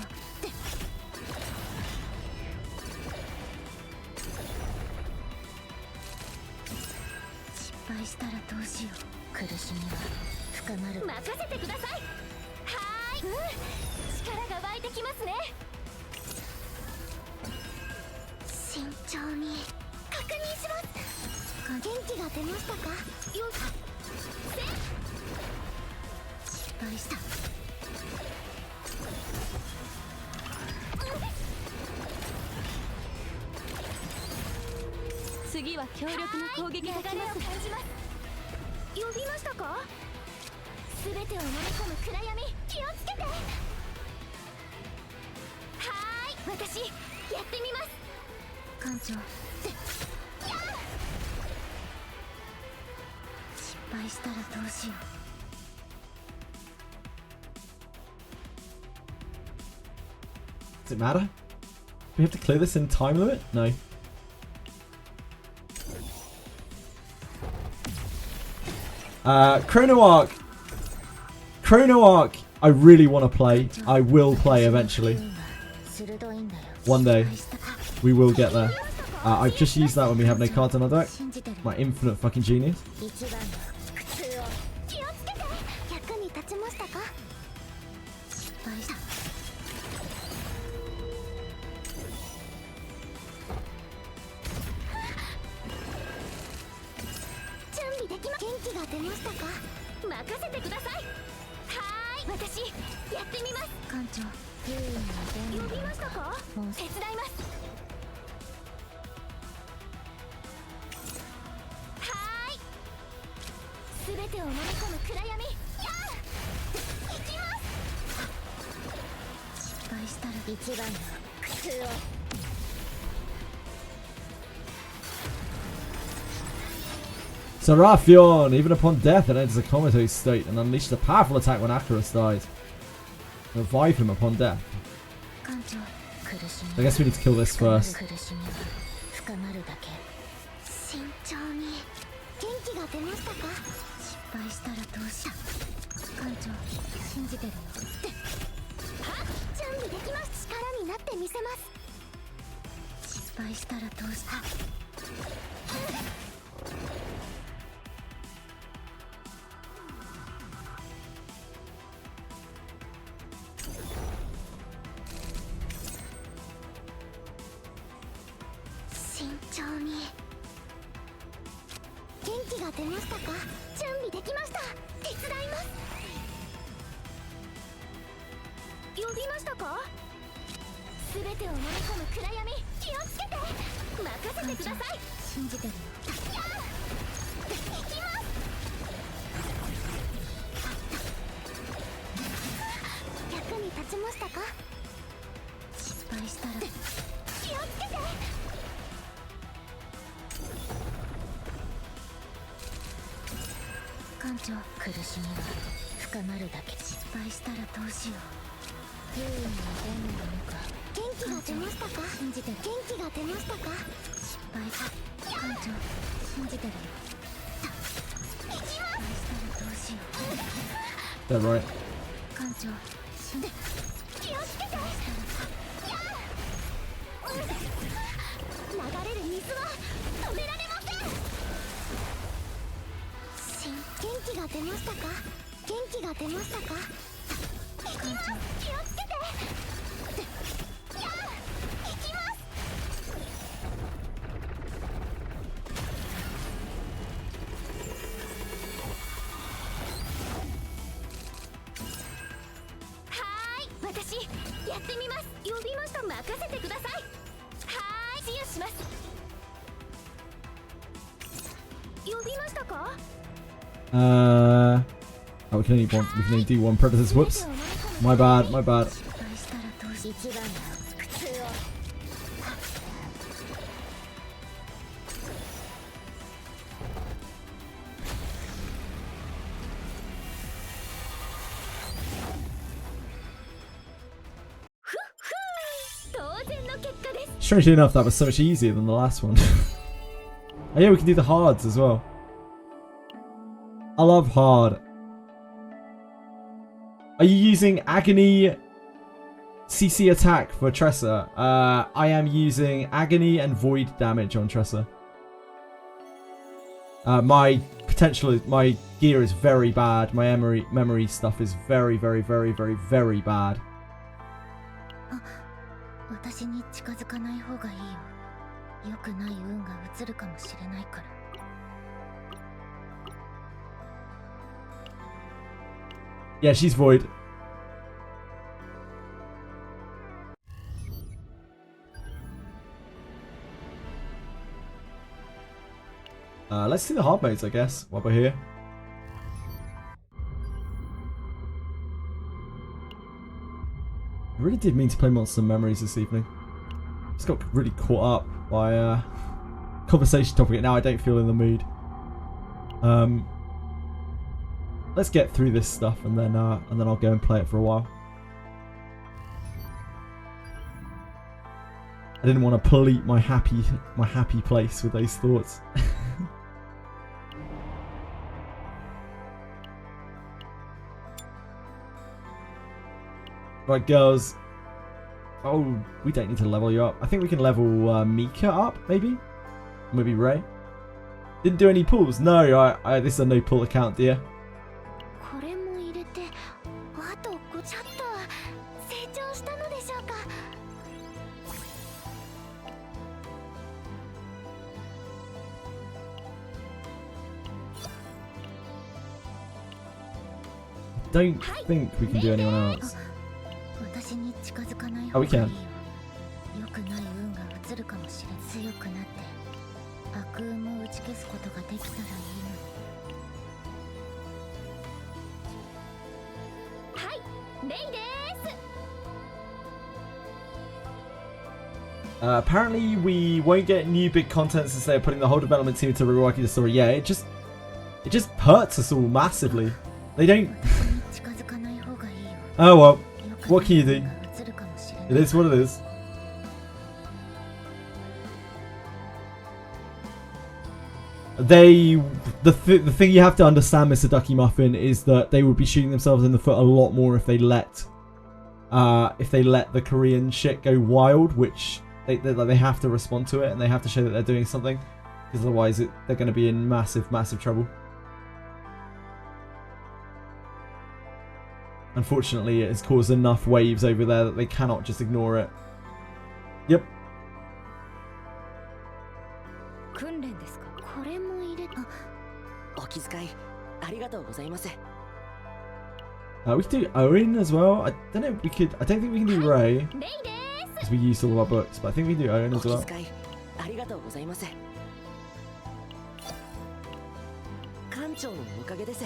失敗したらどうしよう。苦しみは深まる。任せてください。はーい、力が湧いてきますね。慎重に確認します。元気が出ましたか。よっ失敗した。次は強力な攻撃が来ます。感じます。呼びましたか。すべてを飲み込む暗闇。気をつけて。はーい、私やってみます。艦長。失敗したらどうしよう。 Does it matter? Do we have to clear this in time limit? No. Chrono Arc. Chrono Arc. I really want to play. I will play eventually. One day. We will get there. I've just used that when we have no cards on our deck. My infinite fucking genius. 気をつけて。役に立ちましたか。失敗した。準備できま。元気が出ましたか。任せてください。はーい、私やってみます。艦長。呼びましたか。手伝います。はーい、すべてを飲み込む暗闇。やー、行きます。失敗したら一番の苦痛を。Seraphion, even upon death, it enters a comatose state and unleashes a powerful attack when Acarus dies. Revive him upon death. I guess we need to kill this first. 深まるだけ。慎重に。元気が出ましたか。失敗したらどうしよう。艦長、信じてるよ。は、準備できます。力になってみせます。失敗したらどうした。慎重に。元気が出ましたか。準備できました。手伝います。呼びましたか。す全てを飲み込む暗闇気をつけて任せてください信じてるよ行きます役に立ちましたか失敗したら気をつけて艦長苦しみは深まるだけ失敗したらどうしよう優位に出んのか元気が出ましたか信じてる元気が出ましたか失敗艦長信じてるよ失敗したらどうしよう That right? 艦長信じ気をつけて流れる水は止められません元気が出ましたか元気が出ましたか艦長気をつけて行きます私やってみます呼びました任せてください支援します呼びましたかOh, we can only do one Predator's. Whoops. My bad, my bad. Strangely enough, that was so much easier than the last one. Oh yeah, we can do the hards as well. I love hard. Are you using Agony CC attack for Tressa? I am using Agony and Void damage on Tressa. My gear is very bad. My memory stuff is very bad. 私に近づかない方がいいよ。良くない運が移るかもしれないから。Yeah, she's Void. Let's do the hard modes, I guess, while we're here. I really did mean to play Monster Memories this evening. Just got really caught up by conversation topic, and now I don't feel in the mood. Let's get through this stuff, and then I'll go and play it for a while. I didn't want to pollute my happy place with those thoughts. Right, girls. Oh, we don't need to level you up. I think we can level Mika up, maybe? Maybe Ray? Didn't do any pulls. No, this is a no pull account, dear. Don't think we can do anyone else. Oh, we can. Apparently we won't get new big content since they're putting the whole development team into reworking the story. Yeah, it just hurts us all massively. They don't. Oh well, what can you do? It is what it is. The thing you have to understand, Mr. Ducky Muffin, is that they would be shooting themselves in the foot a lot more if they let the Korean shit go wild, which they have to respond to it and they have to show that they're doing something, because otherwise they're going to be in massive trouble. Unfortunately, it has caused enough waves over there that they cannot just ignore it. Yep. We could do Owen as well. I don't think we can do Ray. because we used all of our books, but I think we do own as お well. 気遣いありがとうございます。館長のおかげです。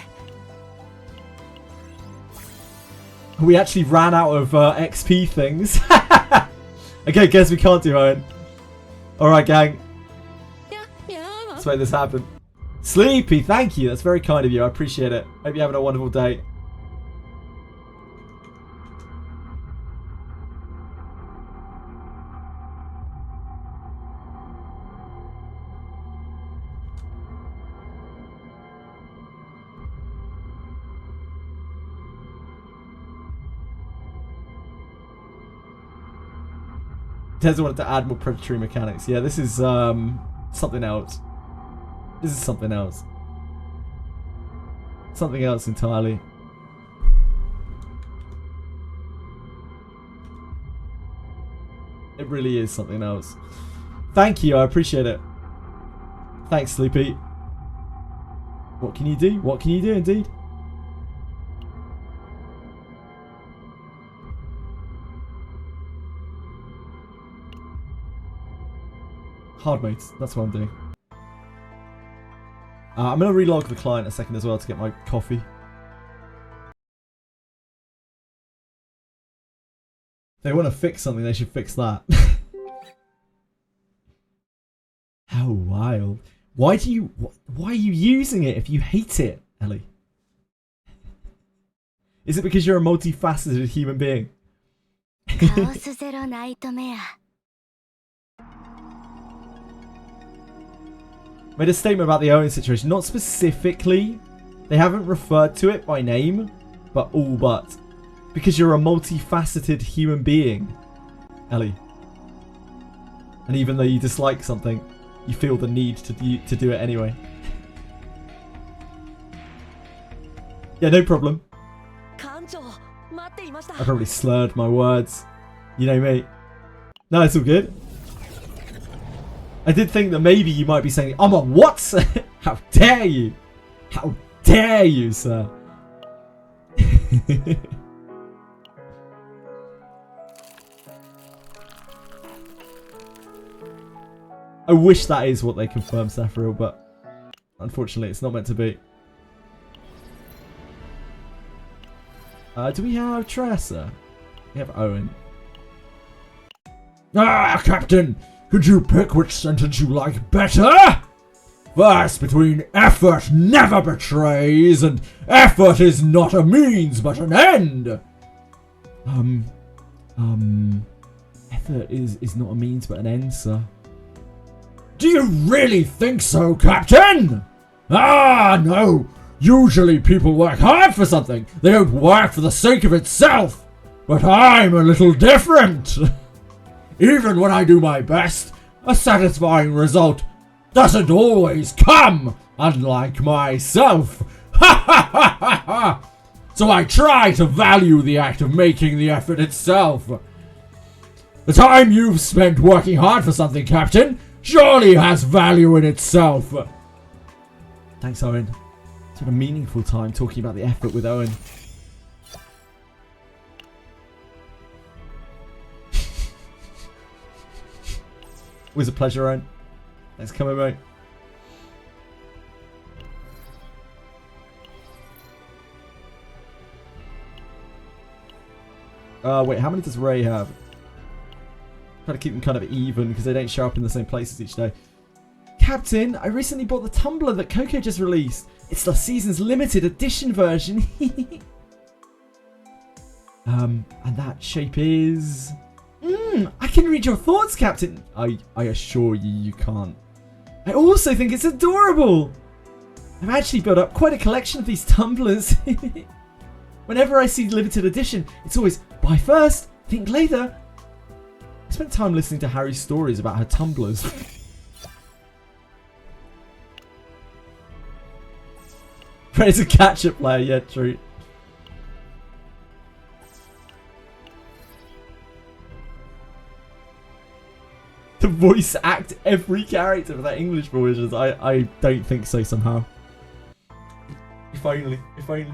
We actually ran out of XP things. Okay, guess we can't do Owen. Alright, gang. Let's make this happen. Sleepy, thank you. That's very kind of you. I appreciate it. Hope you're having a wonderful day. Tezza wanted to add more predatory mechanics. Yeah, this is something else. This is something else. Something else entirely. It really is something else. Thank you, I appreciate it. Thanks, Sleepy. What can you do? What can you do, indeed? Hard modes, that's what I'm doing. I'm going to relog the client a second as well to get my coffee. If they want to fix something, they should fix that. How wild. Why are you using it if you hate it, Ellie? Is it because you're a multifaceted human being? Made a statement about the Owen situation. Not specifically. They haven't referred to it by name, but all but. Because you're a multifaceted human being, Ellie. And even though you dislike something, you feel the need to do it anyway. Yeah, no problem. I probably slurred my words. You know me. No, it's all good. I did think that maybe you might be saying, I'm a what? How dare you? How dare you, sir? I wish that is what they confirmed, Saphriel, but unfortunately it's not meant to be. Do we have Tressa? We have Owen. Ah, Captain! Could you pick which sentence you like better? First, between effort never betrays and effort is not a means but an end. Effort is not a means but an end, sir. Do you really think so, Captain? Ah, no. Usually people work hard for something. They don't work for the sake of itself. But I'm a little different. Even when I do my best, a satisfying result doesn't always come, unlike myself. Ha ha ha ha ha! So I try to value the act of making the effort itself. The time you've spent working hard for something, Captain, surely has value in itself. Thanks, Owen. It's been a meaningful time talking about the effort with Owen. Always a pleasure, Owen. Thanks for coming, mate. Wait, how many does Ray have? Try to keep them kind of even because they don't show up in the same places each day. Captain, I recently bought the tumbler that Coco just released. It's the season's limited edition version. And that shape is... I can read your thoughts, Captain. I assure you, you can't. I also think it's adorable. I've actually built up quite a collection of these tumblers. Whenever I see limited edition, it's always buy first, think later. I spent time listening to Harry's stories about her tumblers. Ray's a catch-up player, yeah, true. To voice act every character for their English versions, I don't think so somehow. If only, if only.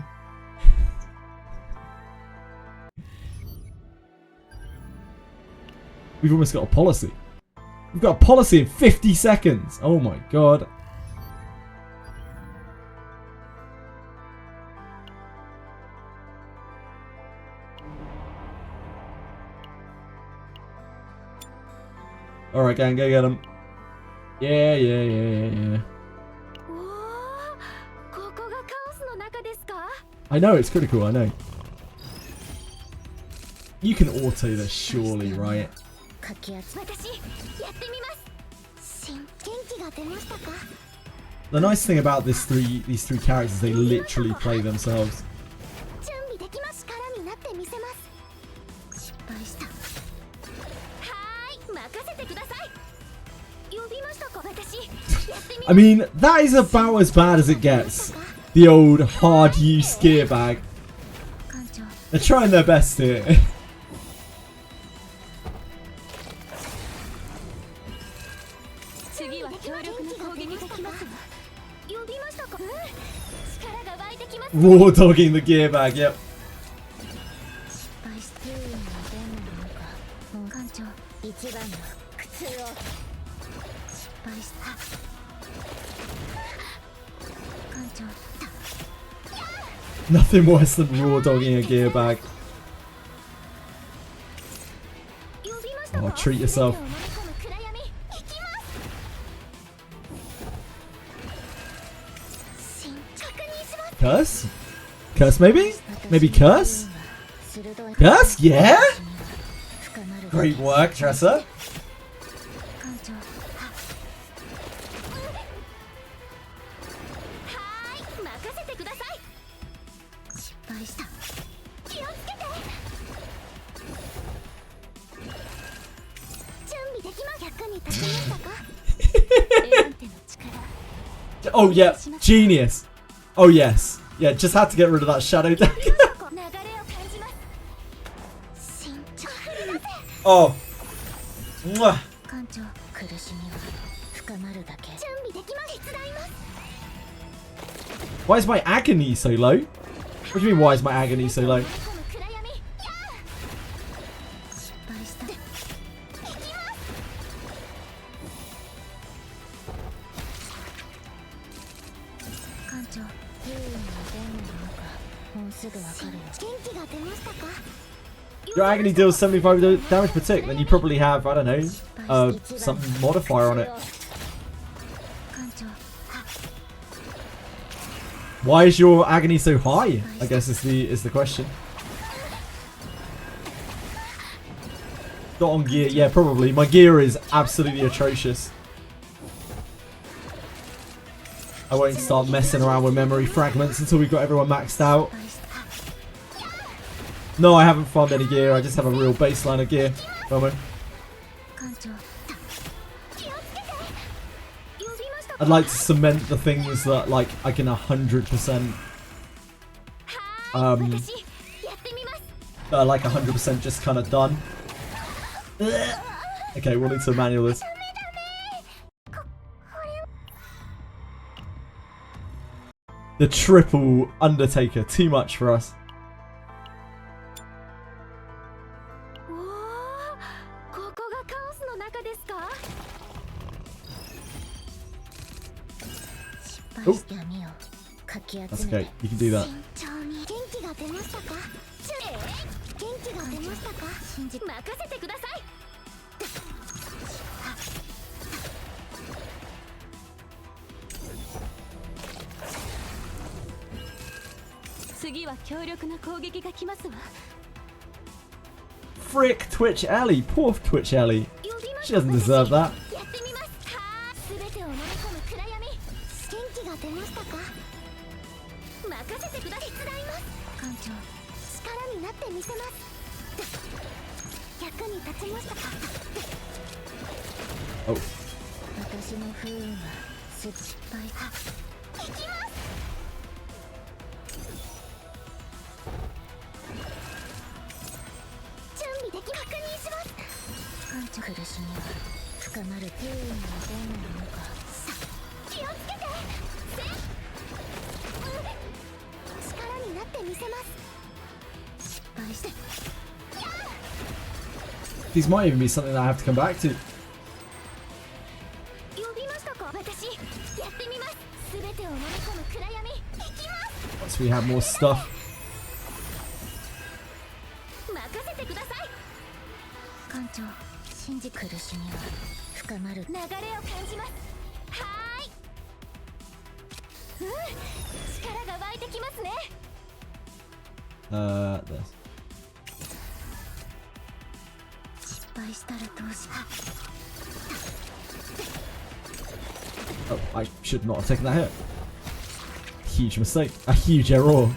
We've almost got a policy. We've got a policy in 50 seconds. Oh my god. Alright, gang, go get him. Yeah. おお、ここがカオスの中ですか？ I know, it's critical, I know. You can auto this, surely, right? かき集め私やってみます。元気が出ましたか？ The nice thing about these three characters is they literally play themselves. 準備できます。力になってみせます。失敗した。はーい、任せてください。呼びましたか？私やってみ I mean, that is about as bad as it gets. The old hard use gear bag. 艦長。 They're trying their best here. 次は強力な攻撃が来ますわ。呼びましたか？力が湧いてきます。 Raw dogging the gear bag, yep. 失敗して不運のデモなのか。もう艦長、一番の苦痛を。失敗した。艦長。 Nothing worse than raw dogging a gear bag. 呼びましたか？ Oh, treat yourself. 暗闇行きます。確認します。 Curse? Curse maybe? Maybe curse? Curse? Yeah? Great work, Tressa. 艦長。はーい、任せてください。失敗した。気をつけて。準備できます。役に立ちましたか？エランテの力。 Oh yeah, genius. Oh yes. Yeah, just had to get rid of that shadow deck. 流れを感じます。慎重になせ。 Oh. Mwah. 艦長、苦しみは深まるだけ。準備できます。手伝います。 Why is my agony so low? What do you mean, why is my agony so low? 暗闇。や失敗した。ー。行きます。艦長、不運のデモなのか。もうすぐわかるよ。元気が出ましたか？ Your agony deals 75 damage per tick, then you probably have, I don't know, some modifier on it. 艦長。 Why is your agony so high? I guess is the question. Not on gear, yeah, probably. My gear is absolutely atrocious. I won't start messing around with memory fragments until we've got everyone maxed out. No, I haven't farmed any gear. I just have a real baseline of gear. Promo. 艦長。 気をつけて。呼びましたか？ I'd like to cement the things that like I can 100%, はーい、私やってみます。 that are like 100% just kind of done. Okay, we'll need to manual this. The triple Undertaker, too much for us. おお、ここがカオスの中ですか？失敗して網をかき集め That's て。 okay, you can do that. 慎重に。元気が出ましたか？元気が出ましたか？信じ。任せてください。次は強力な攻撃が来ますわ。 Frick Twitch Ellie, poor Twitch Ellie. 呼びま She した。 doesn't deserve that. やってみます。はーい、すべてを飲み込む暗闇。元気が出ましたか？任せてください。手伝います。艦長。力になってみせます。役に立ちましたか？ Oh, 私の不運は失敗。行きます。準備でき確認します。艦長、苦しみは深まる。不運のデモなのか。気をつけて。力になってみせます。失敗して。These might even be something that I have to come back to. Once we have more stuff. This. Oh, I should not have taken that hit. Huge mistake. A huge error.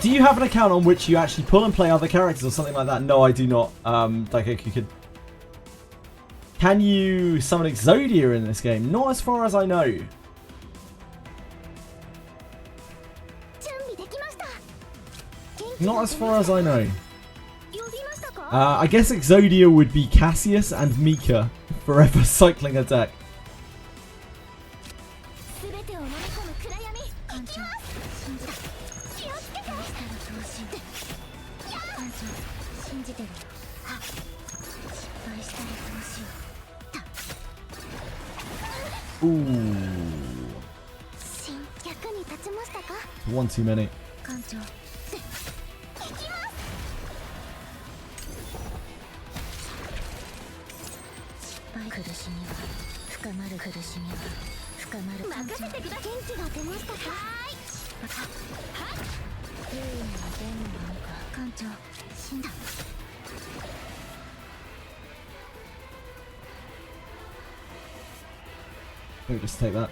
Do you have an account on which you actually pull and play other characters or something like that? No, I do not. Like you could. Can you summon Exodia in this game? Not as far as I know. Not as far as I know. I guess Exodia would be Cassius and Mika forever cycling a deck. Ooh. One too many. Let me just take that.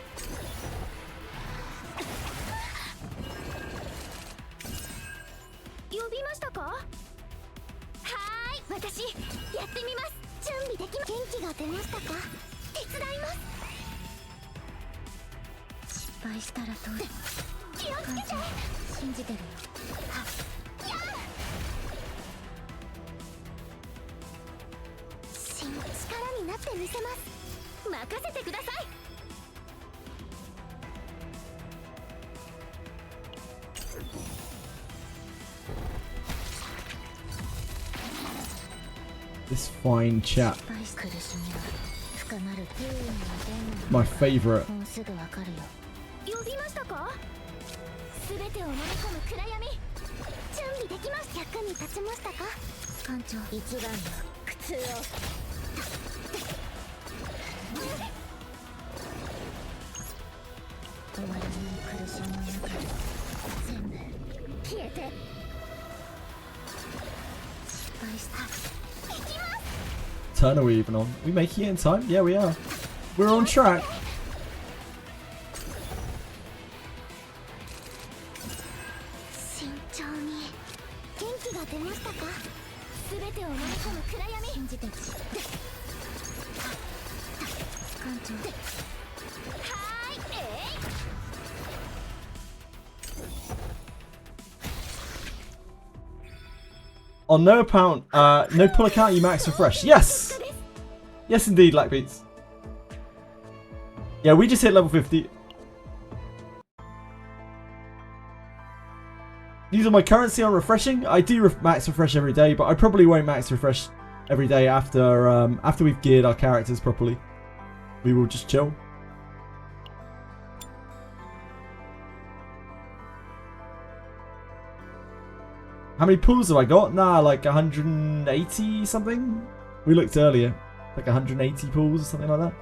This fine chap. My favourite. Turn are we even on? Are we making it in time? Yeah, we are. We're on track. On no account, no pull account, you max refresh. Yes! Yes, indeed, Blackbeats. Yeah, we just hit level 50. using my currency on refreshing. I do max refresh every day, but I probably won't max refresh every day after we've geared our characters properly. We will just chill. How many pools have I got? Nah, like 180 something. We looked earlier, like 180 pools or something like that.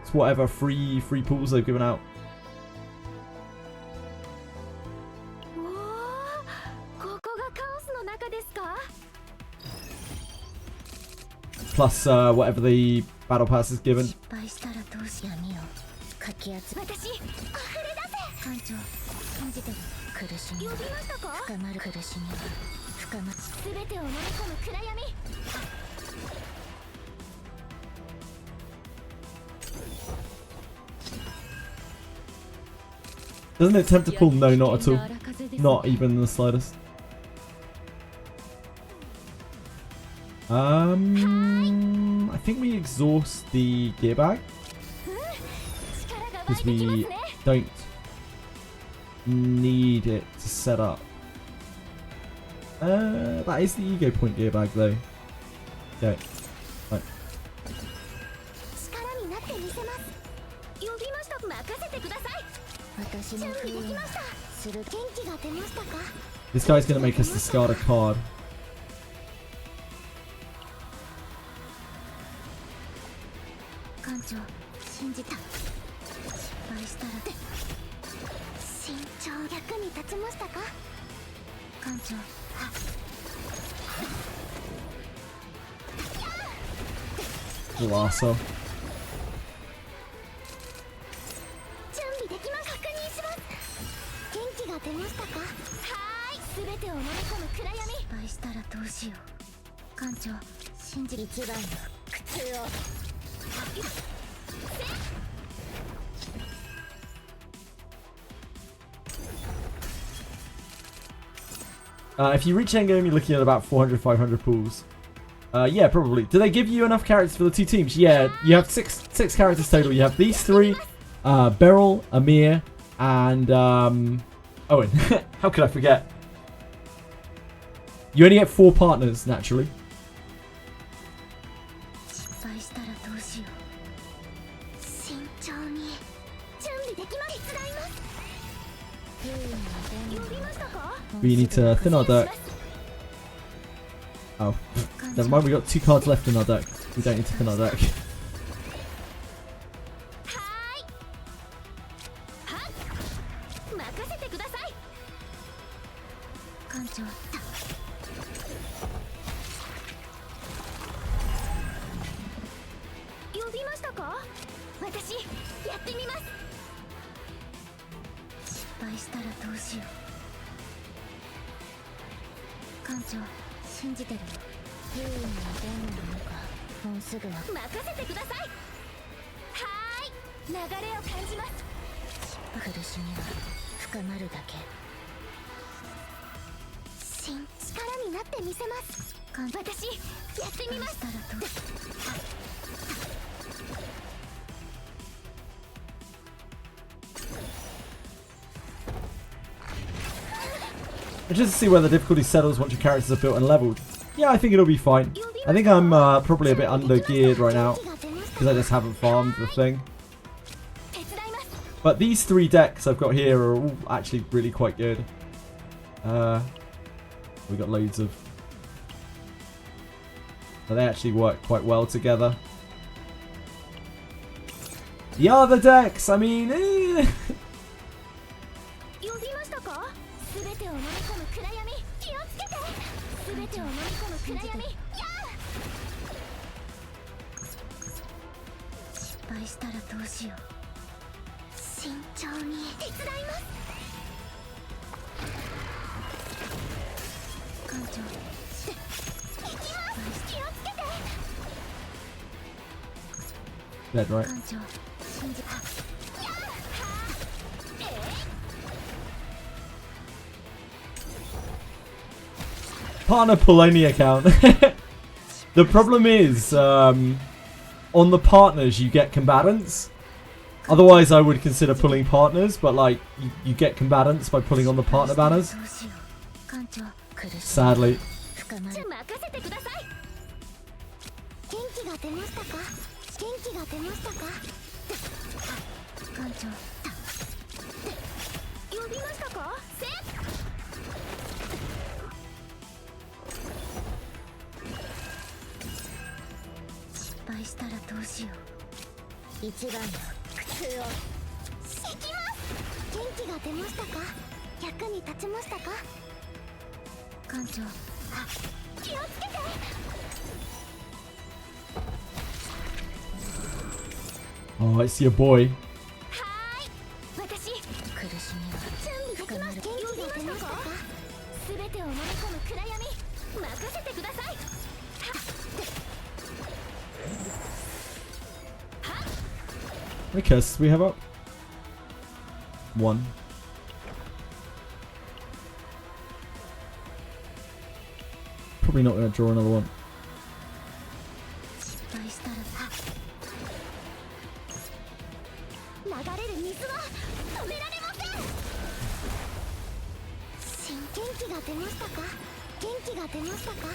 It's whatever free pools they've given out. Plus whatever the battle pass is given. Doesn't it tempt to pull? No, not at all. Not even in the slightest. I think we exhaust the gear bag because we don't need it to set up. That is the ego point gear bag though. Okay. Right. This guy's gonna make us discard a card. Lasso. If you reach endgame, you're looking at about 400, 500 pools. Yeah, probably. Do they give you enough characters for the two teams? Yeah, you have six characters total. You have these three, Beryl, Amir, and Owen. How could I forget? You only get 4 partners, naturally. We need to thin our deck. Oh, never mind, we got 2 cards left in our deck. We don't need to thin our deck. Just to see where the difficulty settles once your characters are built and leveled. Yeah, I think it'll be fine. I think I'm probably a bit under geared right now because I just haven't farmed the thing. But these 3 decks I've got here are all actually really quite good. We got loads of. They actually work quite well together. The other decks, I mean. Dead, right? Partner pull only account. The problem is, on the partners you get combatants. Otherwise, I would consider pulling partners, but like, you get combatants by pulling on the partner banners. Sadly. じゃあ任せてください。元気が出ましたか？元気が出ましたか？艦長。呼びましたか？失敗したらどうしよう。一番の苦痛を。しきます。元気が出ましたか？役に立ちましたか？艦長。気をつけて。Oh, it's your boy. 私苦しみは準備できます。元気が出ましたか？すべてを飲み込む暗闇任せてください。Okay, so we have up 1. Probably not going to draw another one. 失敗したら流れる水は止められません。元気が出ましたか？元気が出ましたか？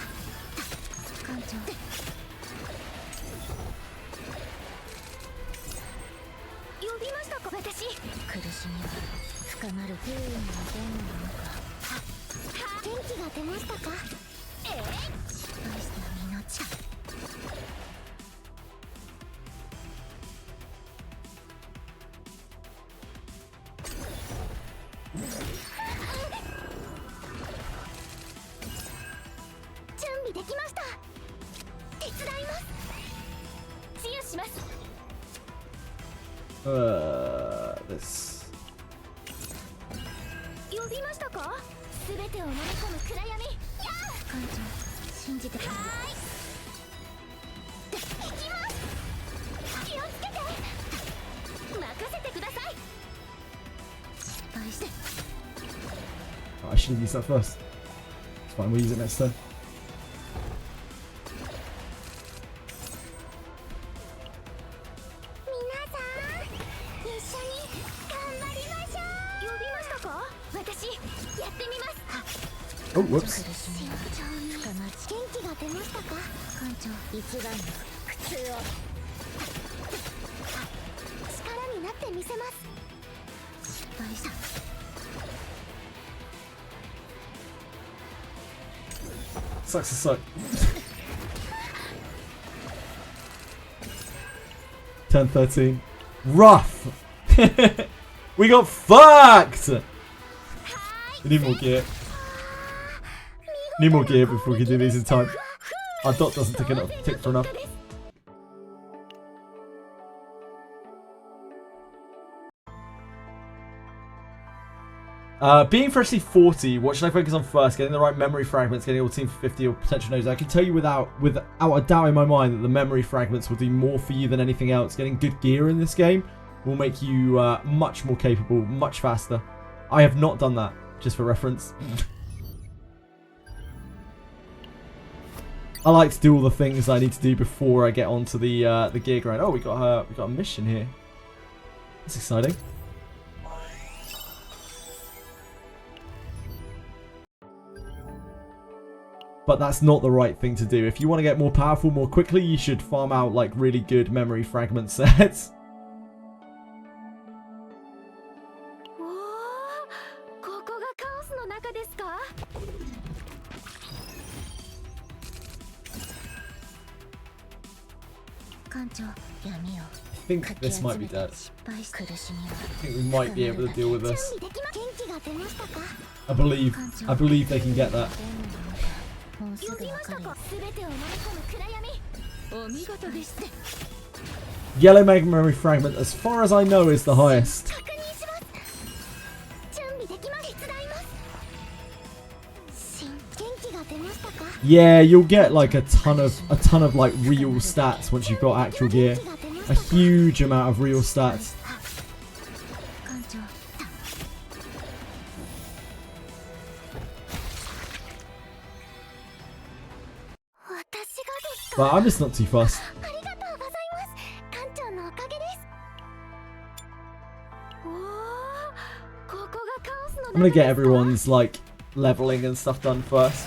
艦長。呼びましたか？私苦しみは深まる不運の電なのか。元気が出ましたか？失敗した命。準備できました。手伝います。治癒します。This. 呼びましたか？すべてを飲み込む暗闇。艦長、信じてください。行きます。気をつけて。任せてください。失敗して。Oh, I should have used that first. It's fine, we'll use it next turn. 皆さん、一緒に頑張りましょう。呼びましたか？私、やってみます。Oh, whoops. 元気が出ましたか？艦長、一番の苦痛を。力になってみせます。失敗した。Sucks to suck. 10-13. Rough! We got fucked! We need more gear. Need more gear before we can do these in time. Our dot doesn't tick for enough. Being freshly 40, what should I focus on first? Getting the right memory fragments, getting all team for 50 or potential nodes. I can tell you without a doubt in my mind that the memory fragments will do more for you than anything else. Getting good gear in this game will make you much more capable, much faster. I have not done that, just for reference. I like to do all the things I need to do before I get onto the gear grind. Oh, we got a mission here. That's exciting. But that's not the right thing to do. If you want to get more powerful more quickly, you should farm out like really good memory fragment sets. ここがカオスの中ですか？艦長、闇を。I think this might be dead. I think we might be able to deal with this. I believe they can get that. Yellow Mega Memory Fragment, as far as I know, is the highest. Yeah, you'll get like a ton of like real stats once you've got actual gear. A huge amount of real stats. But I'm just not too fussed. I'm gonna get everyone's like leveling and stuff done first.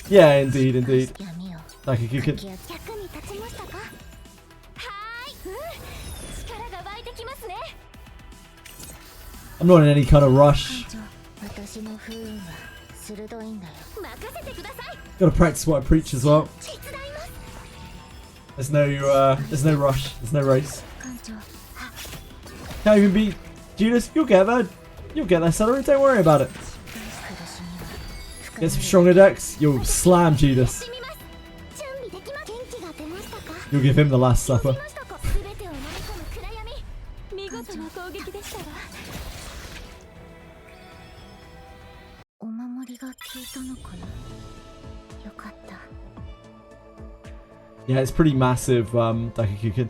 Yeah, indeed, indeed. Like you could. I'm not in any kind of rush. Gotta practice what I preach as well. There's no rush. There's no race. Can't even beat Judas. You'll get there. You'll get there, Celery. Don't worry about it. Get some stronger decks. You'll slam Judas. You'll give him the last supper. Yeah, it's pretty massive, Daikakukin.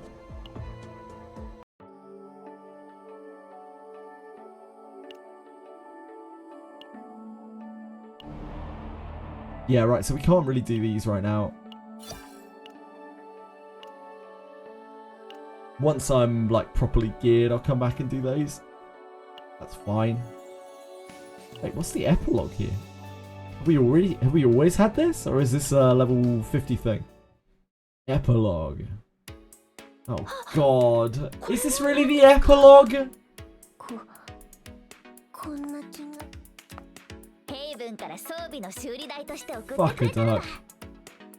Yeah, right, so we can't really do these right now. Once I'm, like, properly geared, I'll come back and do those. That's fine. Wait, what's the epilogue here? Have we always had this? Or is this a level 50 thing? Epilogue. Oh, God. Is this really the epilogue? Fuck a duck.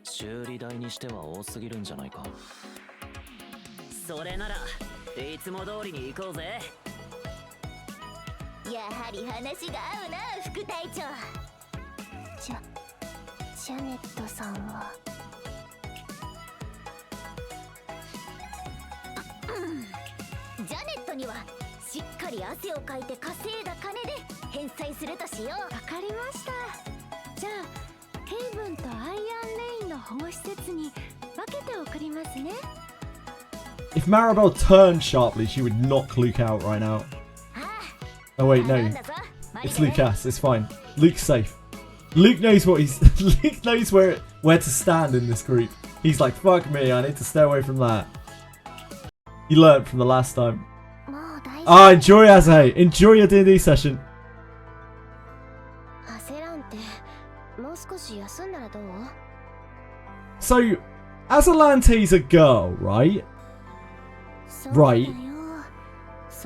修理代にしては多すぎるんじゃないか。それならいつも通りに行こうぜ。やはり話が合うな、副隊長。ジャネットさんはジャネットにはしっかり汗をかいて稼いだ金で返済するとしよう。わかりました。じゃあヘイブンとアイアンレインの保護施設に分けて送りますね。If Maribel turned sharply, she would knock Luke out right now. Oh wait, no. It's Lucas. It's fine. Luke's safe. Luke knows what he's. Luke knows where to stand in this group. He's like, fuck me. I need to stay away from that. You learned from the last time. Ah, enjoy Azahe. Enjoy your D&D session. So, Azalante's a girl, right? Right.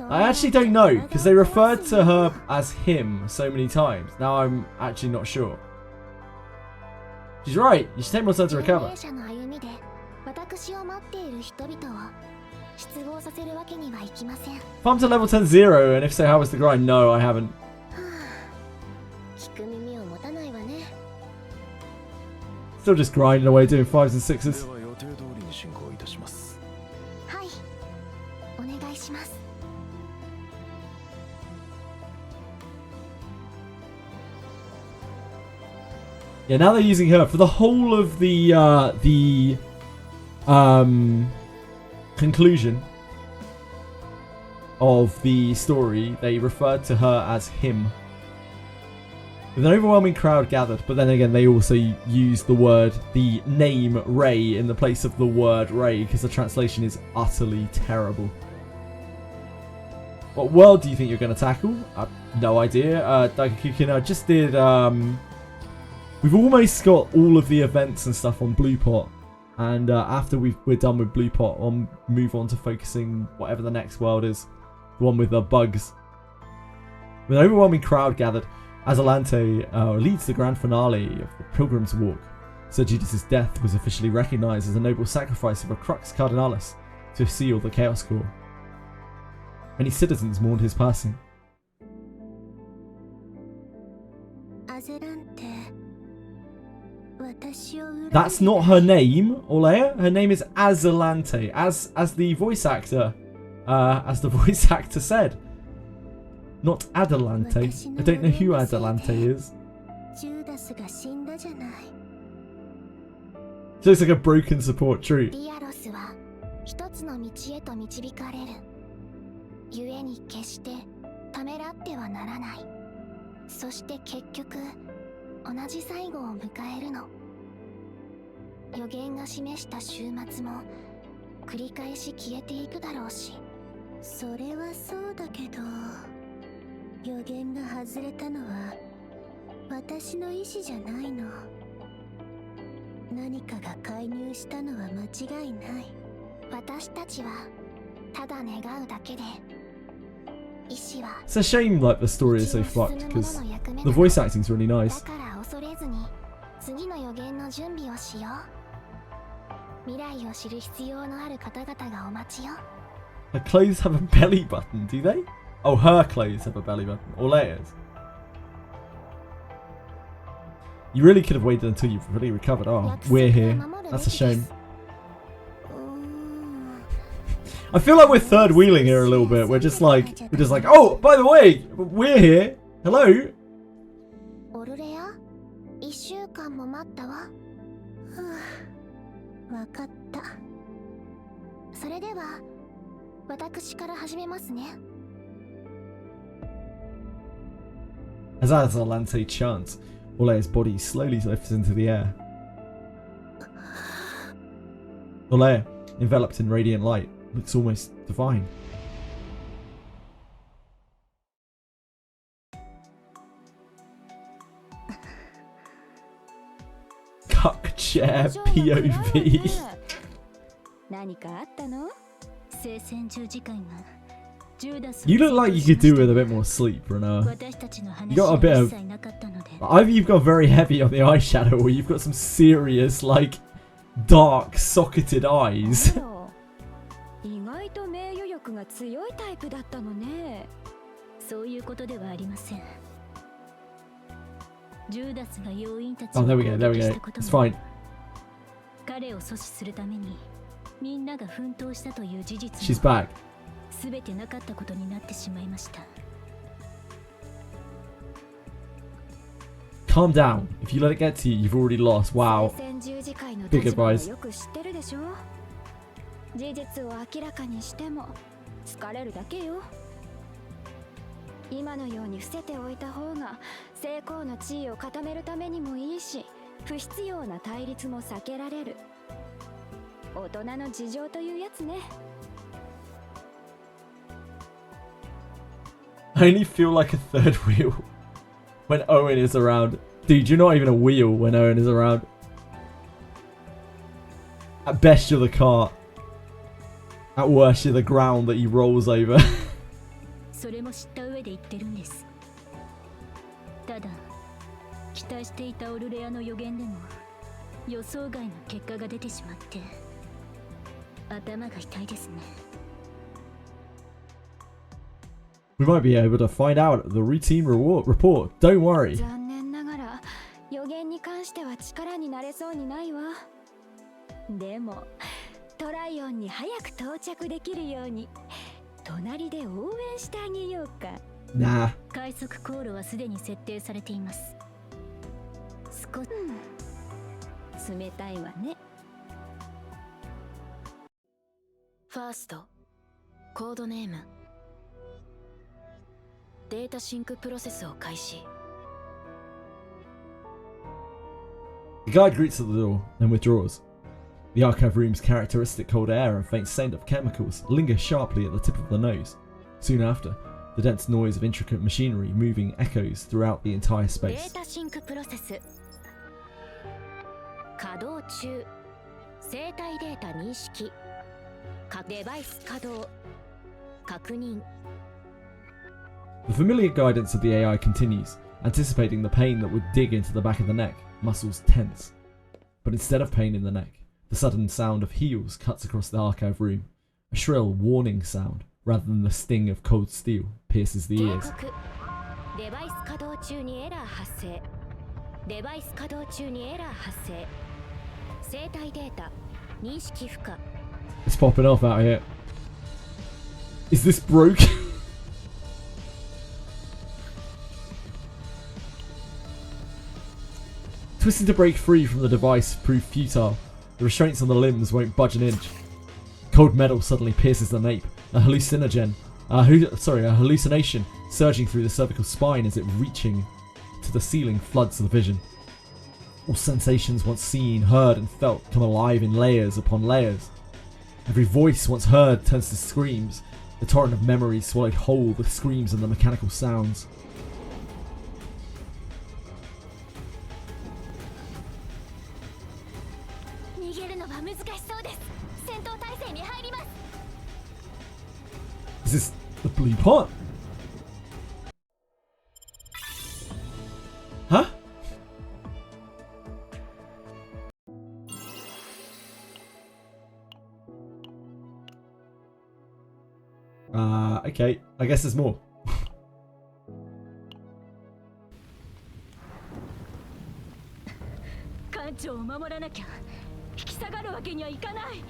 I actually don't know, because they referred to her as him so many times. Now I'm actually not sure. She's right. You should take more time to recover. If I'm to level 10-0, and if so, how was the grind? No, I haven't. Still just grinding away, doing 5s and 6s. Yeah, now they're using her for the whole of the conclusion of the story. They referred to her as him. With an overwhelming crowd gathered, but then again, they also used the name Ray in the place of the word Ray, because the translation is utterly terrible. What world do you think you're going to tackle? No idea. Daikakukin, I just did. We've almost got all of the events and stuff on Blue Pot, and after we're done with Blue Pot, I'll move on to focusing whatever the next world is, the one with the bugs. With an overwhelming crowd gathered, Azalante leads the grand finale of the Pilgrim's Walk. Sir Judas's death was officially recognised as a noble sacrifice of a Crux Cardinalis to seal the Chaos Core. Many citizens mourned his passing. That's not her name, Olea. Her name is Azalante, as the voice actor said. Not Adelante. I don't know who Adelante is. So it's like a broken support tree. 予言が外れたのは私の意思じゃないの。何かが介入したのは間違いない。私たちはただ願うだけで、意志は It's a shame like the story is so fucked because the voice acting's really だ nice. から恐れずに次の予言の準備をしよう。未来を知る必要のある方々がお待ちよ。 Her clothes have a belly button, do they? Oh, her clothes have a belly button. Or Leia's. You really could have waited until you've really recovered. Oh, we're here. That's a shame. I feel like we're third wheeling here a little bit. We're just like, oh, by the way, we're here. Hello. オルレア、1週間も待ったわ。わかった。それでは私から始めますね。 As Azalante chants, Olea's body slowly lifts into the air. Olea, enveloped in radiant light, looks almost divine. Cuck chair POV. 何かあったの？聖戦十字会がジューダス You look like you could do with a bit more sleep, Renner. You got a bit of... Either you've got very heavy on the eyeshadow or you've got some serious, like, dark, socketed eyes. 意外と名誉欲が強いタイプだったのね。そういうことではありません。ジューダスが要員たちを Oh, there we go, there we go. It's fine. 彼を阻止するためにみんなが奮闘したという事実 She's back. すべてなかったことになってしまいました。 Calm down. If you let it get to you, you've already lost. Wow. 聖戦十字会の Big 立場を advice. よく知ってるでしょ。事実を明らかにしても疲れるだけよ。今のように伏せておいた方が成功の地位を固めるためにもいいし、不必要な対立も避けられる。大人の事情というやつね。 I only feel like a third wheel when Owen is around. Dude, you're not even a wheel when Owen is around. At best, you're the cart. At worst, you're the ground that he rolls over. それも知った上で言ってるんです。ただ、期待していたオルレアの予言でも予想外の結果が出てしまって頭が痛いですね。 We might be able to find out the routine report. Don't worry. 残念ながら予言に関しては力になれそうにないわ。でもトライオンに早く到着できるように隣で応援してあげようか。 Nah. 快速航路はすでに設定されています。少し、冷たいわね。ファーストコードネームデータシンクプロセスを開始。 The guard greets at the door and withdraws. The archive room's characteristic cold air and faint scent of chemicals linger sharply at the tip of the nose. Soon after, the dense noise of intricate machinery moving echoes throughout the entire デ space. ータシンクプロセス稼働中。生体データ認識。デバイス稼働。確認。 The familiar guidance of the AI continues, anticipating the pain that would dig into the back of the neck, muscles tense. But instead of pain in the neck, the sudden sound of heels cuts across the archive room. A shrill warning sound, rather than the sting of cold steel, pierces the 警 ears. 告。デバイス稼働中にエラー発生。デバイス稼働中にエラー発生。生体データ認識不可。 It's popping off out here. Is this broken? Twisting to break free from the device proved futile. The restraints on the limbs won't budge an inch. Cold metal suddenly pierces the nape. A hallucination surging through the cervical spine as it reaching to the ceiling floods the vision. All sensations once seen, heard and felt come alive in layers upon layers. Every voice once heard turns to screams. The torrent of memories swallowed whole the screams and the mechanical sounds. Is this the blue pot? Huh? Okay. I guess there's more. 艦長を守らなきゃ引き下がるわけにはいかない。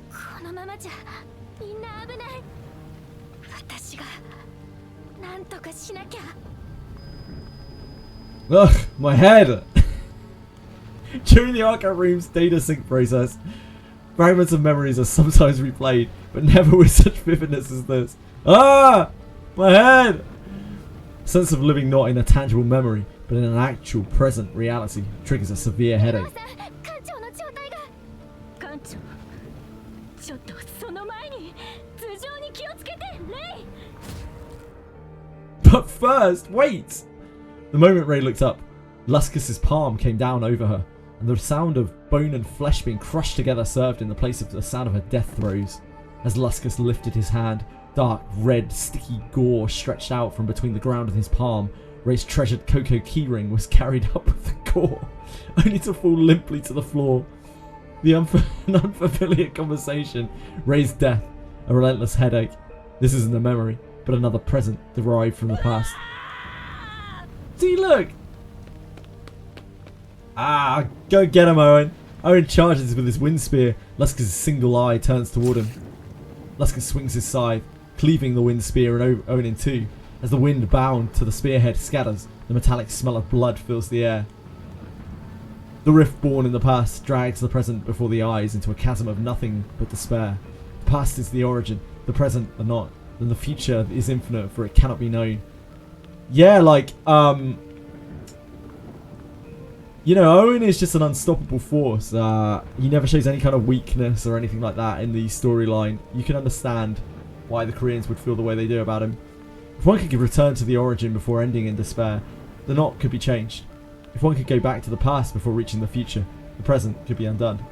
このままじゃみんな危ない。私がなんとかしなきゃ。 Ugh, my head! During the archive room's data sync process, fragments of memories are sometimes replayed, but never with such vividness as this. Ah! My head! A sense of living not in a tangible memory, but in an actual present reality triggers a severe headache. But first, wait! The moment Ray looked up, Luscus's palm came down over her, and the sound of bone and flesh being crushed together served in the place of the sound of her death throes. As Luscus lifted his hand, dark, red, sticky gore stretched out from between the ground and his palm. Ray's treasured Coco keyring was carried up with the gore, only to fall limply to the floor. An unfamiliar conversation, Ray's death, a relentless headache. This isn't a memory, but another present derived from the past. See, look! Ah, go get him, Owen. Owen charges with his wind spear. Luscus' single eye turns toward him. Luscus swings his scythe, cleaving the wind spear and Owen in two. As the wind bound to the spearhead scatters, the metallic smell of blood fills the air. The rift born in the past drags the present before the eyes into a chasm of nothing but despair. The past is the origin, the present the not, and the future is infinite, for it cannot be known. Yeah, like, you know, Owen is just an unstoppable force. He never shows any kind of weakness or anything like that in the storyline. You can understand why the Koreans would feel the way they do about him. If one could return to the origin before ending in despair, the knot could be changed. If one could go back to the past before reaching the future, the present could be undone.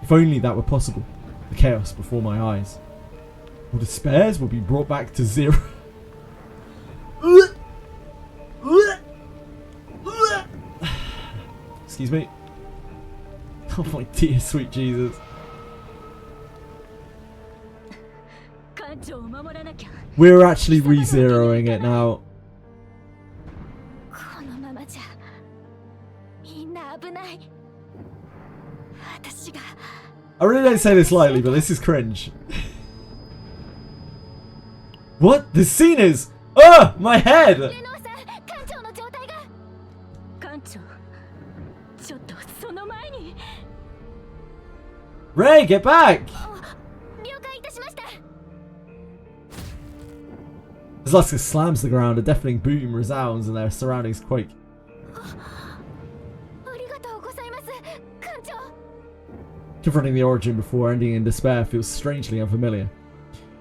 If only that were possible, the chaos before my eyes. All despairs will be brought back to zero. Excuse me. Oh my dear sweet Jesus. We're actually re-zeroing it now. I really don't say this lightly, but this is cringe. What? This scene is... Oh! My head! Ray, get back! As Luscus slams the ground, a deafening boom resounds and their surroundings quake. Confronting the origin before ending in despair feels strangely unfamiliar,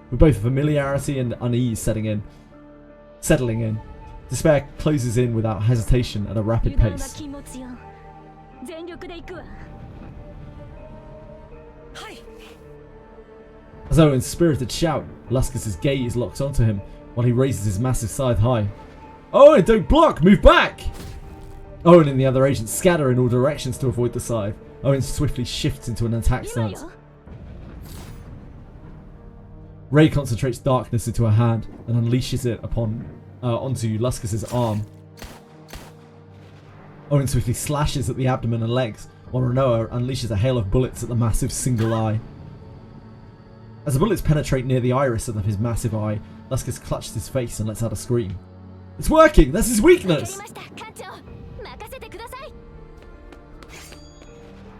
with both familiarity and unease settling in. Despair closes in without hesitation at a rapid pace. As Owen's spirited shout, Luscus' gaze locks onto him while he raises his massive scythe high. Owen, don't block! Move back! Owen and the other agents scatter in all directions to avoid the scythe. Owen swiftly shifts into an attack stance. Ray concentrates darkness into her hand and unleashes it onto Luscus' arm. Owen swiftly slashes at the abdomen and legs, while Renoa unleashes a hail of bullets at the massive single eye. As the bullets penetrate near the iris of his massive eye, Luscus clutches his face and lets out a scream. It's working! That's his weakness!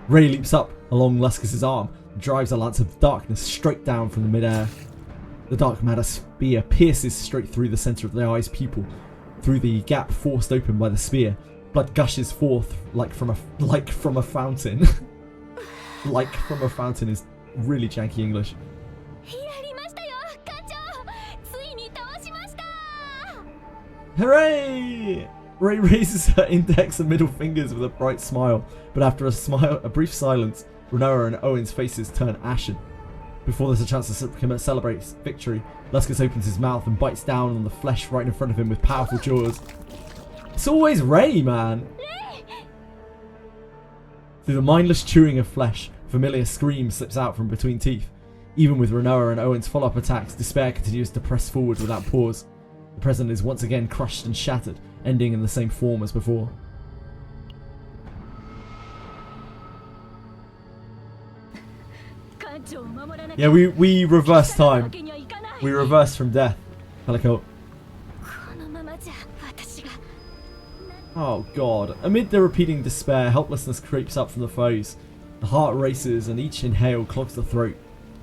Ray leaps up along Luscus' arm and drives a lance of darkness straight down from the mid-air. The dark matter spear pierces straight through the centre of the eye's pupil. Through the gap forced open by the spear, blood gushes forth like from a fountain. Like from a fountain is really janky English. Hooray! Ray raises her index and middle fingers with a bright smile, but after a brief silence, Renoa and Owen's faces turn ashen. Before there's a chance to celebrate victory, Luskus opens his mouth and bites down on the flesh right in front of him with powerful jaws. It's always Ray, man! Through the mindless chewing of flesh, a familiar scream slips out from between teeth. Even with Renoa and Owen's follow-up attacks, despair continues to press forward without pause. The president is once again crushed and shattered, ending in the same form as before. Yeah, we reverse time. We reverse from death. Pelico. Oh god. Amid the repeating despair, helplessness creeps up from the foes. The heart races and each inhale clogs the throat.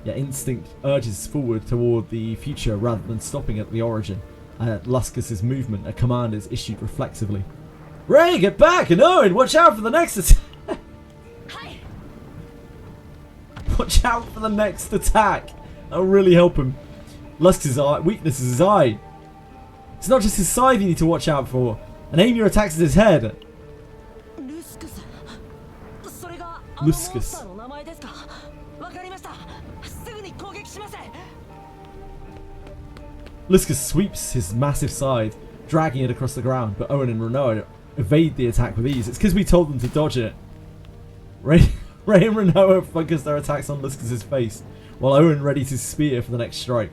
Yet instinct urges forward toward the future rather than stopping at the origin. And at Luskus' movement, a command is issued reflexively. Ray, get back! And Owen, watch out for the next attack! Watch out for the next attack! That'll really help him. Luskus' weakness is his eye. It's not just his side you need to watch out for. And aim your attacks at his head. Luskus. Luskus sweeps his massive side, dragging it across the ground, but Owen and Renoa evade the attack with ease. It's because we told them to dodge it. Ray and Renoa focus their attacks on Luskus' face, while Owen readies his spear for the next strike.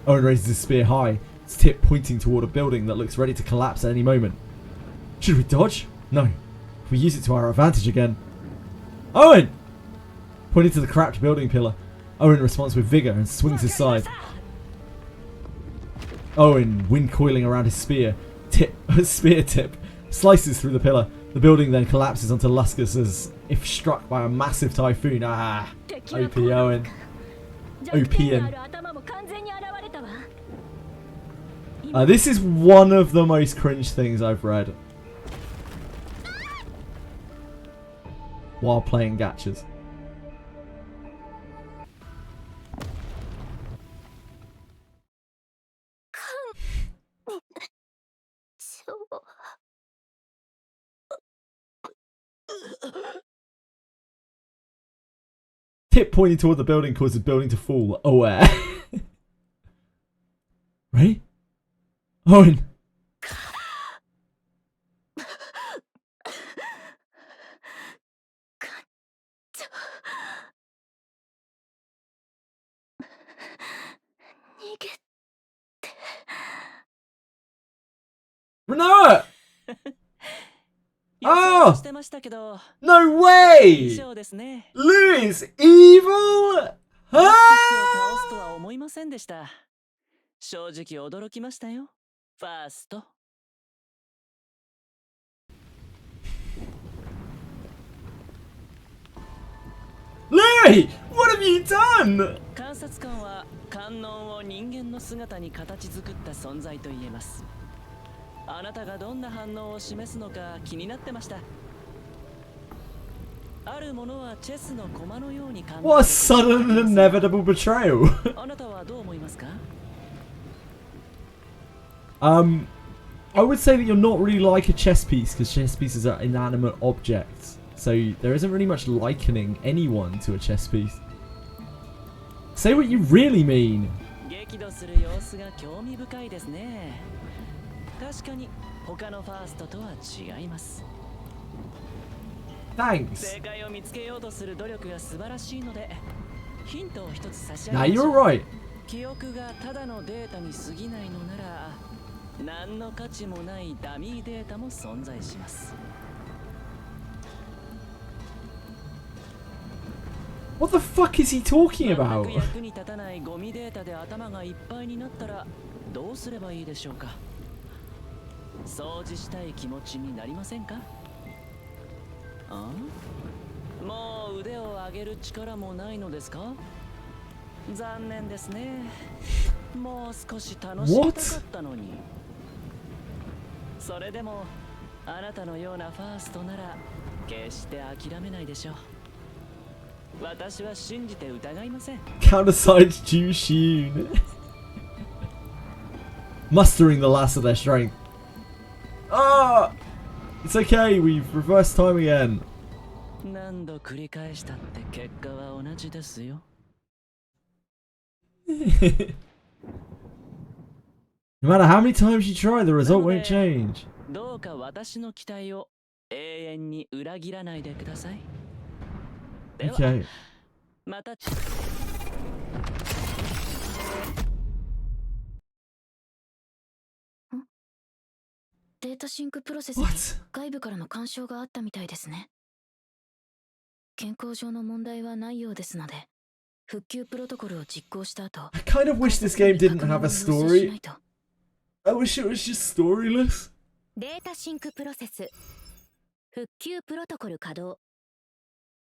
Owen raises his spear high, its tip pointing toward a building that looks ready to collapse at any moment. Should we dodge? No. If we use it to our advantage again. Owen! Pointing to the cracked building pillar, Owen responds with vigor and swings his side. Owen, wind coiling around his spear tip, slices through the pillar. The building then collapses onto Luskus as if struck by a massive typhoon. Ah, OP Owen. OPN. This is one of the most cringe things I've read while playing gachas. Tip pointing toward the building causes the building to fall. Aware. Right? Owen. Renoa! Oh! No way! Louis, evil? Ah! Louis, what have you done? 監察官は観音を人間の姿に形作った存在と言えます。あなたがどんな反応を示すのか気になってました。あるものはチェスの駒のように感じ。What a sudden and inevitable betrayal. あなたはどう思いますか? I would say that you're not really like a chess piece because chess pieces are inanimate objects. So there isn't really much likening anyone to a chess piece. Say what you really mean. 激怒する様子が興味深いですね。確かに他のファーストとは違います。Thanks. 正解を見つけようとする努力が素晴らしいので、ヒントを一つ差し上 Nah, げましょ you're う。 right. 記憶がただのデータに過ぎないのなら、何の価値もないダミーデータも存在します。What the fuck is he talking about? 役に立たないゴミデータで頭がいっぱいになったらどうすればいいでしょうか。掃除したい気持ちになりませんか？あ？もう腕を上げる力もないのですか？残念ですね。もう少し楽しみたかったのに。それでもあなたのようなファーストなら決して諦めないでしょう。私は信じて疑いません。Countersigned Jushin. mustering the last of their strength. Ah! It's okay, we've reversed time again. 何度繰り返したって結果は同じですよ。No matter how many times you try, the result won't change. どうか私の期待を永遠に裏切らないでください。では、 Okay. また。データシンクプロセスに What? 外部からの干渉があったみたいですね。健康上の問題はないようですので、復旧プロトコルを実行した後、 I kind of wish this game didn't have a story. I wish it was just storyless. データシンクプロセス復旧プロトコル稼働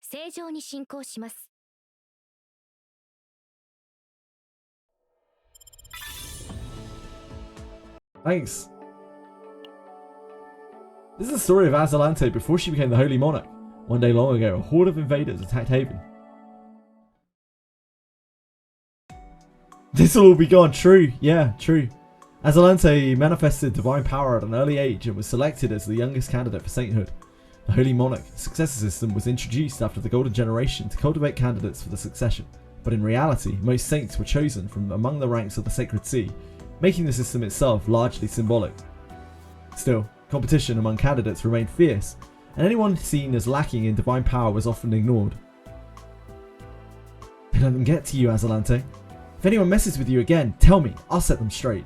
正常に進行します。 Thanks. This is the story of Azalante before she became the Holy Monarch. One day long ago, a horde of invaders attacked Haven. This will all be gone. True. Yeah, true. Azalante manifested divine power at an early age and was selected as the youngest candidate for sainthood. The Holy Monarch successor system was introduced after the Golden Generation to cultivate candidates for the succession, but in reality, most saints were chosen from among the ranks of the Sacred Sea, making the system itself largely symbolic. Still, competition among candidates remained fierce, and anyone seen as lacking in divine power was often ignored. Don't let them get to you, Azalante. If anyone messes with you again, tell me, I'll set them straight.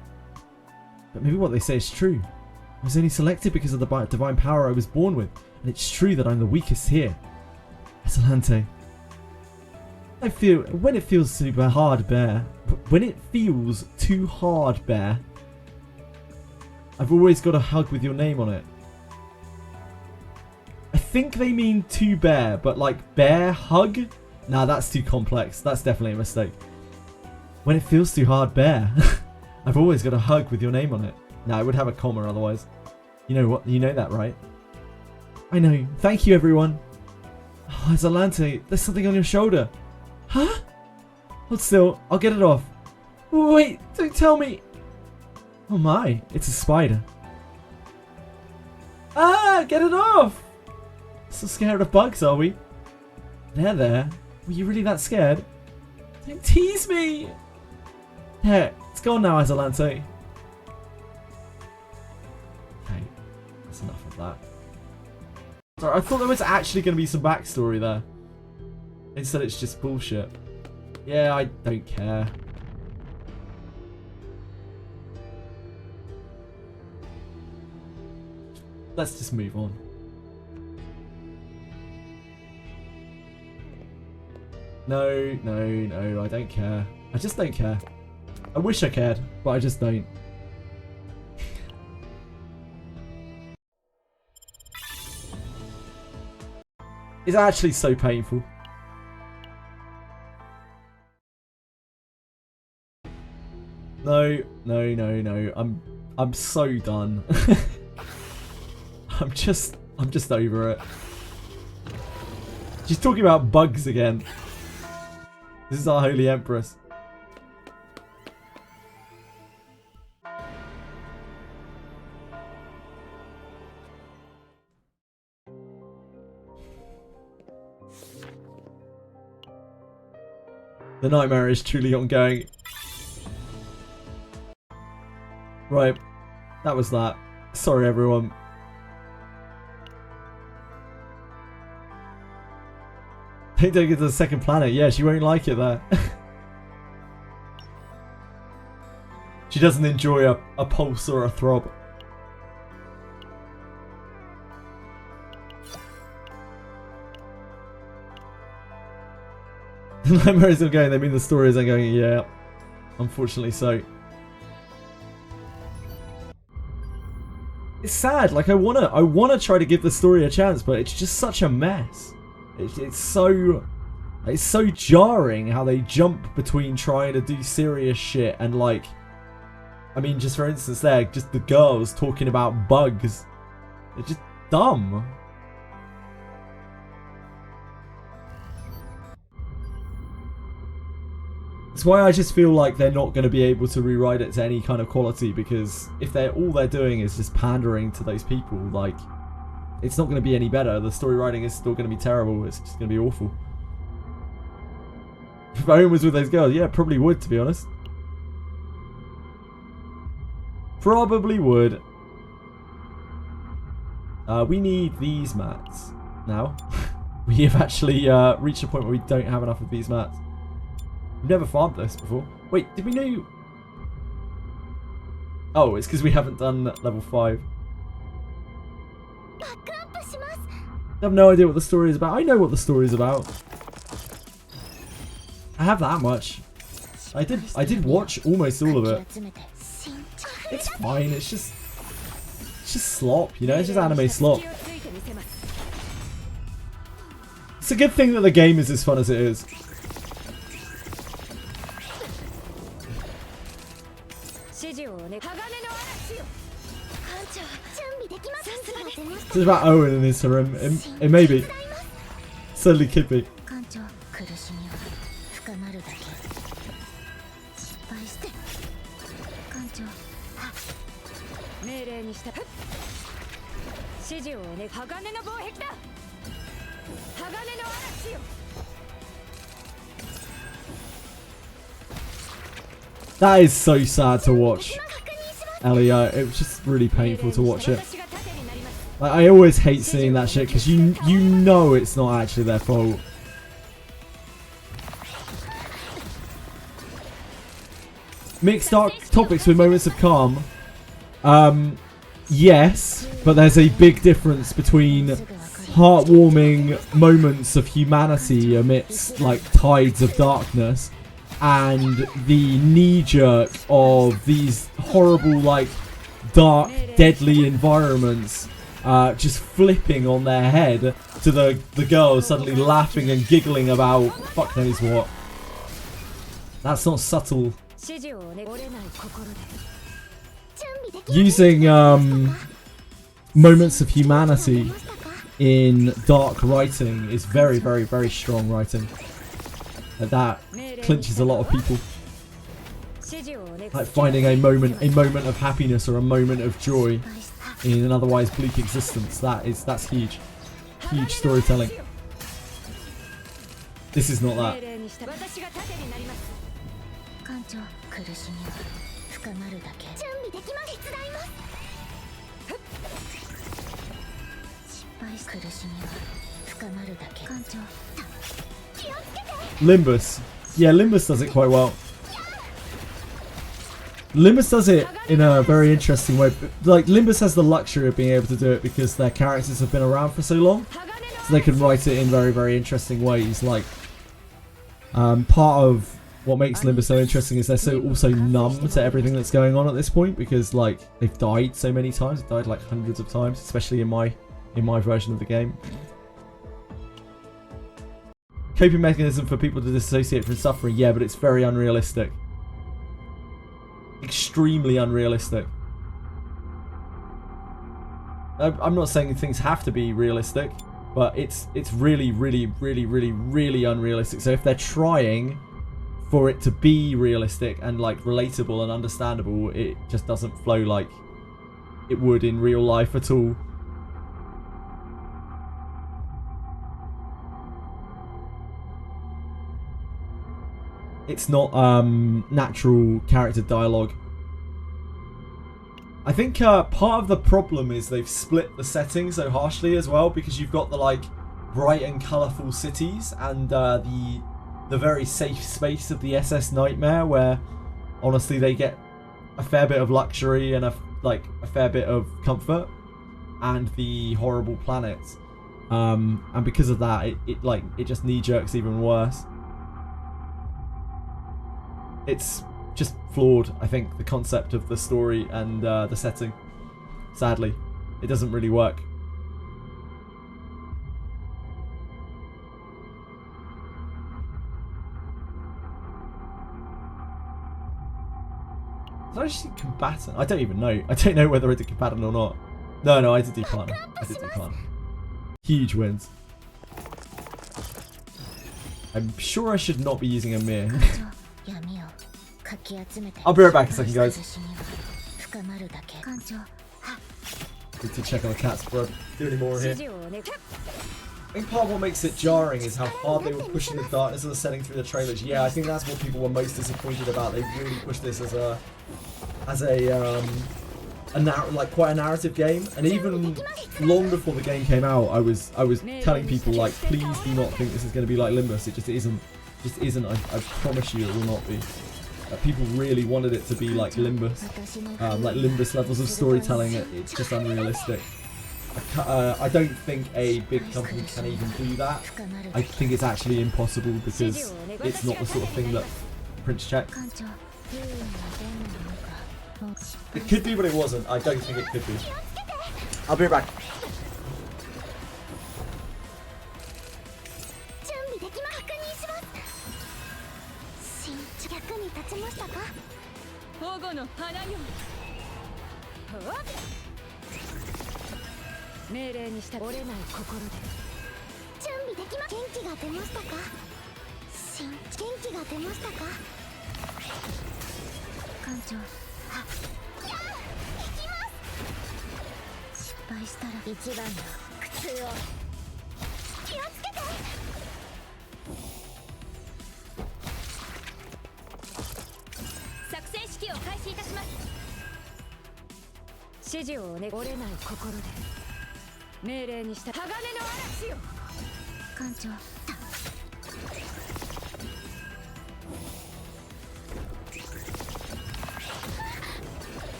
But maybe what they say is true. I was only selected because of the divine power I was born with, and it's true that I'm the weakest here. Azalante. When it feels too hard, Bear. When it feels too hard, Bear. I've always got a hug with your name on it. I think they mean to bear, but like bear hug? Nah, that's too complex. That's definitely a mistake. When it feels too hard, Bear. I've always got a hug with your name on it. Nah, I would have a comma otherwise. You know what? You know that, right? I know. Thank you, everyone. Oh, Azalante, there's something on your shoulder. Huh? Hold still. I'll get it off. Wait, don't tell me. Oh my, it's a spider. Ah, get it off! So scared of bugs, are we? There. Were you really that scared? Don't tease me! There, it's gone now, Azalante. Okay, that's enough of that. Sorry, I thought there was actually going to be some backstory there. Instead it's just bullshit. Yeah, I don't care. Let's just move on. No, I don't care. I just don't care. I wish I cared, but I just don't. It's actually so painful. No. I'm so done. I'm just over it. She's talking about bugs again. This is our Holy Empress. The nightmare is truly ongoing. Right. That was that. Sorry, everyone. Don't take it to the second planet. Yeah, she won't like it there. She doesn't enjoy a pulse or a throb. The nightmares are going, they mean the stories are going, yeah. Unfortunately so. It's sad, like I wanna try to give the story a chance, but it's just such a mess. It's so jarring how they jump between trying to do serious shit and like, I mean, just for instance there, just the girls talking about bugs. They're just dumb. That's why I just feel like they're not going to be able to rewrite it to any kind of quality, because if all they're doing is just pandering to those people, like, it's not going to be any better. The story writing is still going to be terrible. It's just going to be awful. If Owen was with those girls, yeah, probably would, to be honest. Probably would. We need these mats now. We have actually reached a point where we don't have enough of these mats. We've never farmed this before. Wait, did we know? Oh, it's because we haven't done level 5. I have no idea what the story is about. I know what the story is about. I have that much. I did watch almost all of it. It's fine. It's just slop, you know. It's just anime slop. It's a good thing that the game is as fun as it is. It's about Owen and his harem. It may be. Certainly could be. That is so sad to watch, Elio. It was just really painful to watch it. Like, I always hate seeing that shit because you know it's not actually their fault. Mixed dark topics with moments of calm. Yes, but there's a big difference between heartwarming moments of humanity amidst like tides of darkness and the knee-jerk of these horrible, like, dark, deadly environments just flipping on their head to the girls suddenly laughing and giggling about fuck knows what. That's not subtle. Using moments of humanity in dark writing is very, very, very strong writing. That clinches a lot of people. Like finding a moment of happiness or a moment of joy in an otherwise bleak existence. That's huge. Huge storytelling. This is not that. Limbus. Yeah, Limbus does it quite well. Limbus does it in a very interesting way. Like, Limbus has the luxury of being able to do it because their characters have been around for so long. So they can write it in very, very interesting ways. Like, part of what makes Limbus so interesting is they're so also numb to everything that's going on at this point because, like, they've died so many times. They've died, like, hundreds of times, especially in my version of the game. Coping mechanism for people to dissociate from suffering, yeah, but it's very unrealistic. Extremely unrealistic. I'm not saying things have to be realistic, but it's really, really, really, really, really unrealistic. So if they're trying for it to be realistic and like relatable and understandable, it just doesn't flow like it would in real life at all. It's not natural character dialogue. I think part of the problem is they've split the setting so harshly as well, because you've got the like bright and colourful cities and the very safe space of the SS Nightmare, where honestly they get a fair bit of luxury and a fair bit of comfort, and the horrible planets. And because of that, it just knee jerks even worse. It's just flawed, I think, the concept of the story and the setting. Sadly, it doesn't really work. Did I just do combatant? I don't even know. I don't know whether I did combatant or not. No, I did do partner. I did do partner. Huge wins. I'm sure I should not be using a mirror. I'll be right back in a second, guys. Need to check on the cats before I do any more here. I think part of what makes it jarring is how hard they were pushing the darkness of the setting through the trailers. Yeah, I think that's what people were most disappointed about. They really pushed this as quite a narrative game, and even long before the game came out, I was telling people, like, please do not think this is going to be like Limbus. It just isn't. I promise you, it will not be. People really wanted it to be like Limbus, like Limbus levels of storytelling. It's just unrealistic. I don't think a big company can even do that. I think it's actually impossible because it's not the sort of thing that prints check. It could be, but it wasn't. I don't think it could be. I'll be right back.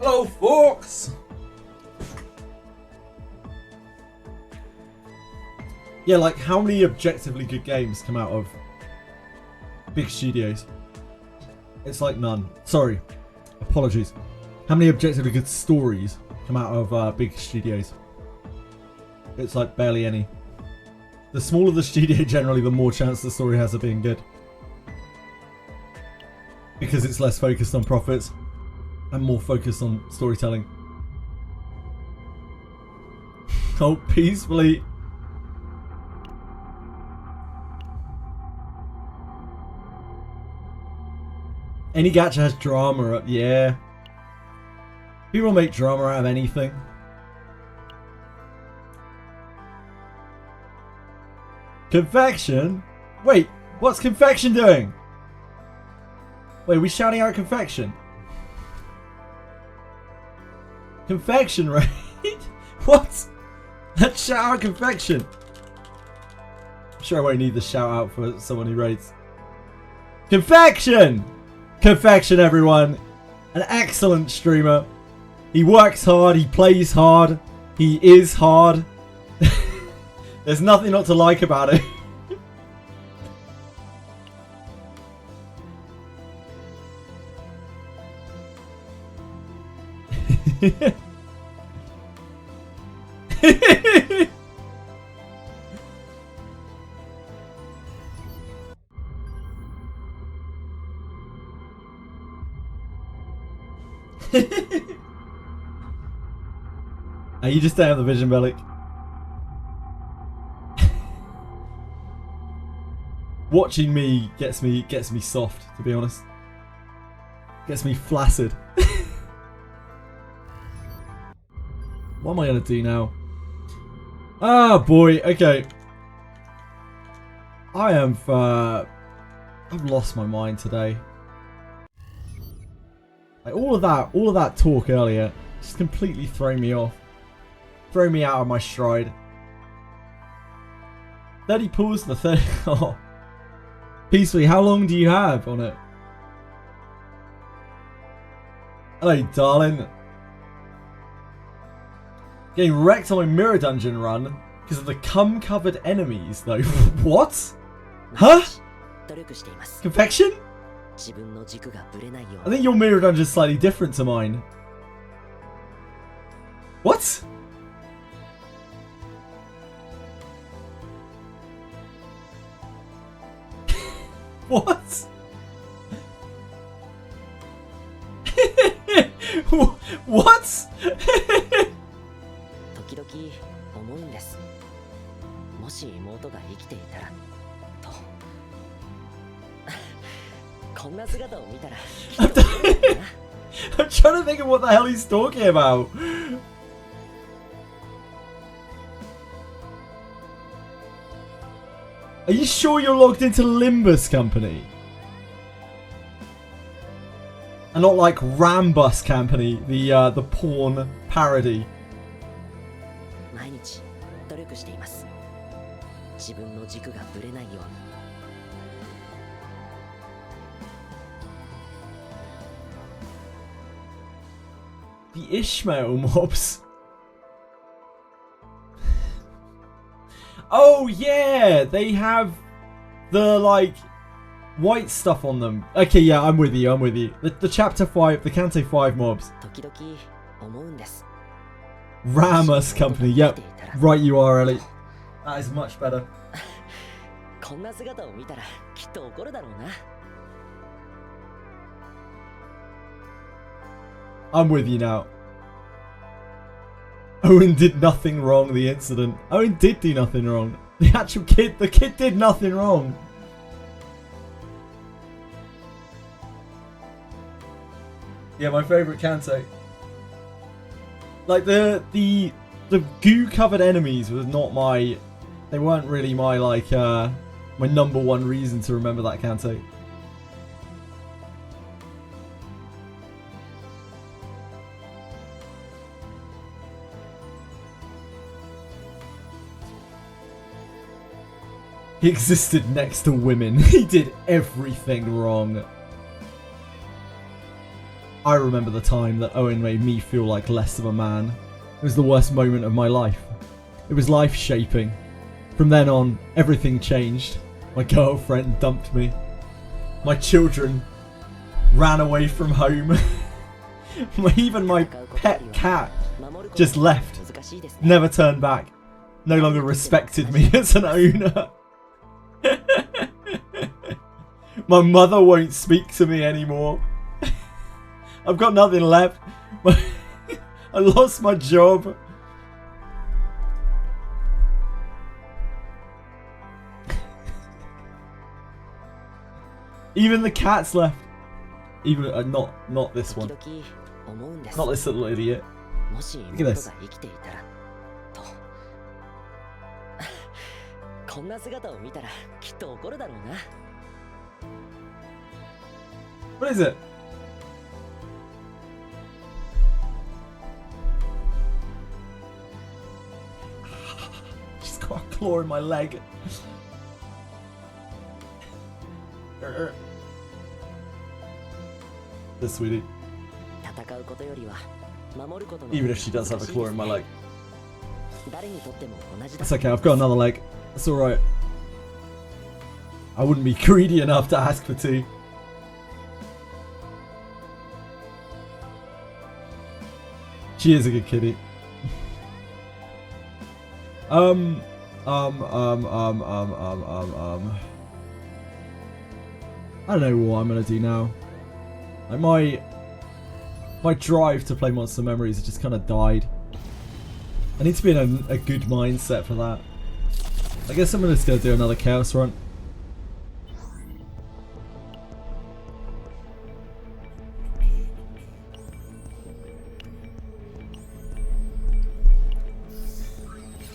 Hello, folks! Yeah, like, how many objectively good games come out of big studios? It's like none. Sorry. Apologies. How many objectively good stories come out of big studios? It's like barely any. The smaller the studio generally, the more chance the story has of being good. Because it's less focused on profits and more focused on storytelling. Oh, peacefully. Any gacha has drama, yeah. People make drama out of anything. Confection? Wait, what's Confection doing? Wait, are we shouting out Confection? Confection, right? What? Let's shout out Confection. I'm sure I won't need the shout out for someone who rates. Confection! Confection, everyone. An excellent streamer. He works hard, he plays hard, he is hard. There's nothing not to like about it. You just don't have the vision, Bellic. Watching me gets me soft, to be honest. Gets me flaccid. What am I gonna do now? Ah, boy. Okay. I've lost my mind today. Like, all of that talk earlier just completely thrown me off. Throw me out of my stride. 30 pulls to the 30. Oh. Peacefully, how long do you have on it? Hello, darling. Getting wrecked on my mirror dungeon run because of the cum-covered enemies, though. What? Huh? Confection? I think your mirror dungeon is slightly different to mine. What? What? What? 時々思うんです。もし妹が生きていたらと。こんな姿を見たら。I'm trying to think of what the hell he's talking about. Are you sure you're logged into Limbus Company? And not like Rambus Company, the porn parody. 毎日努力しています。自分の軸がぶれないように。 The Ishmael mobs. Oh yeah, they have the like white stuff on them. Okay, yeah, I'm with you. The chapter 5, the Canto 5 mobs. 時々思うんです。 Rambus Company. Yep, right you are, Ellie. That is much better. こんな姿を見たらきっと怒るだろうな。 I'm with you now. Owen did nothing wrong, the incident. Owen did do nothing wrong. The actual kid, the kid did nothing wrong. Yeah, my favourite Kanto. Like the goo covered enemies was not my, they weren't really my like my number one reason to remember that Kanto. He existed next to women. He did everything wrong. I remember the time that Owen made me feel like less of a man. It was the worst moment of my life. It was life-shaping. From then on, everything changed. My girlfriend dumped me. My children ran away from home. Even my pet cat just left. Never turned back. no longer respected me as an owner. My mother won't speak to me anymore. I've got nothing left. I lost my job. Even the cat's left. Even not this one. Not this little idiot. Look at this. What is it? She's got a claw in my leg. This sweetie. Even if she does have a claw in my leg. It's okay, I've got another leg. It's alright. I wouldn't be greedy enough to ask for two. She is a good kitty. I don't know what I'm gonna do now. Like my drive to play Monster Memories has just kind of died. I need to be in a good mindset for that. I guess I'm just gonna do another Chaos run.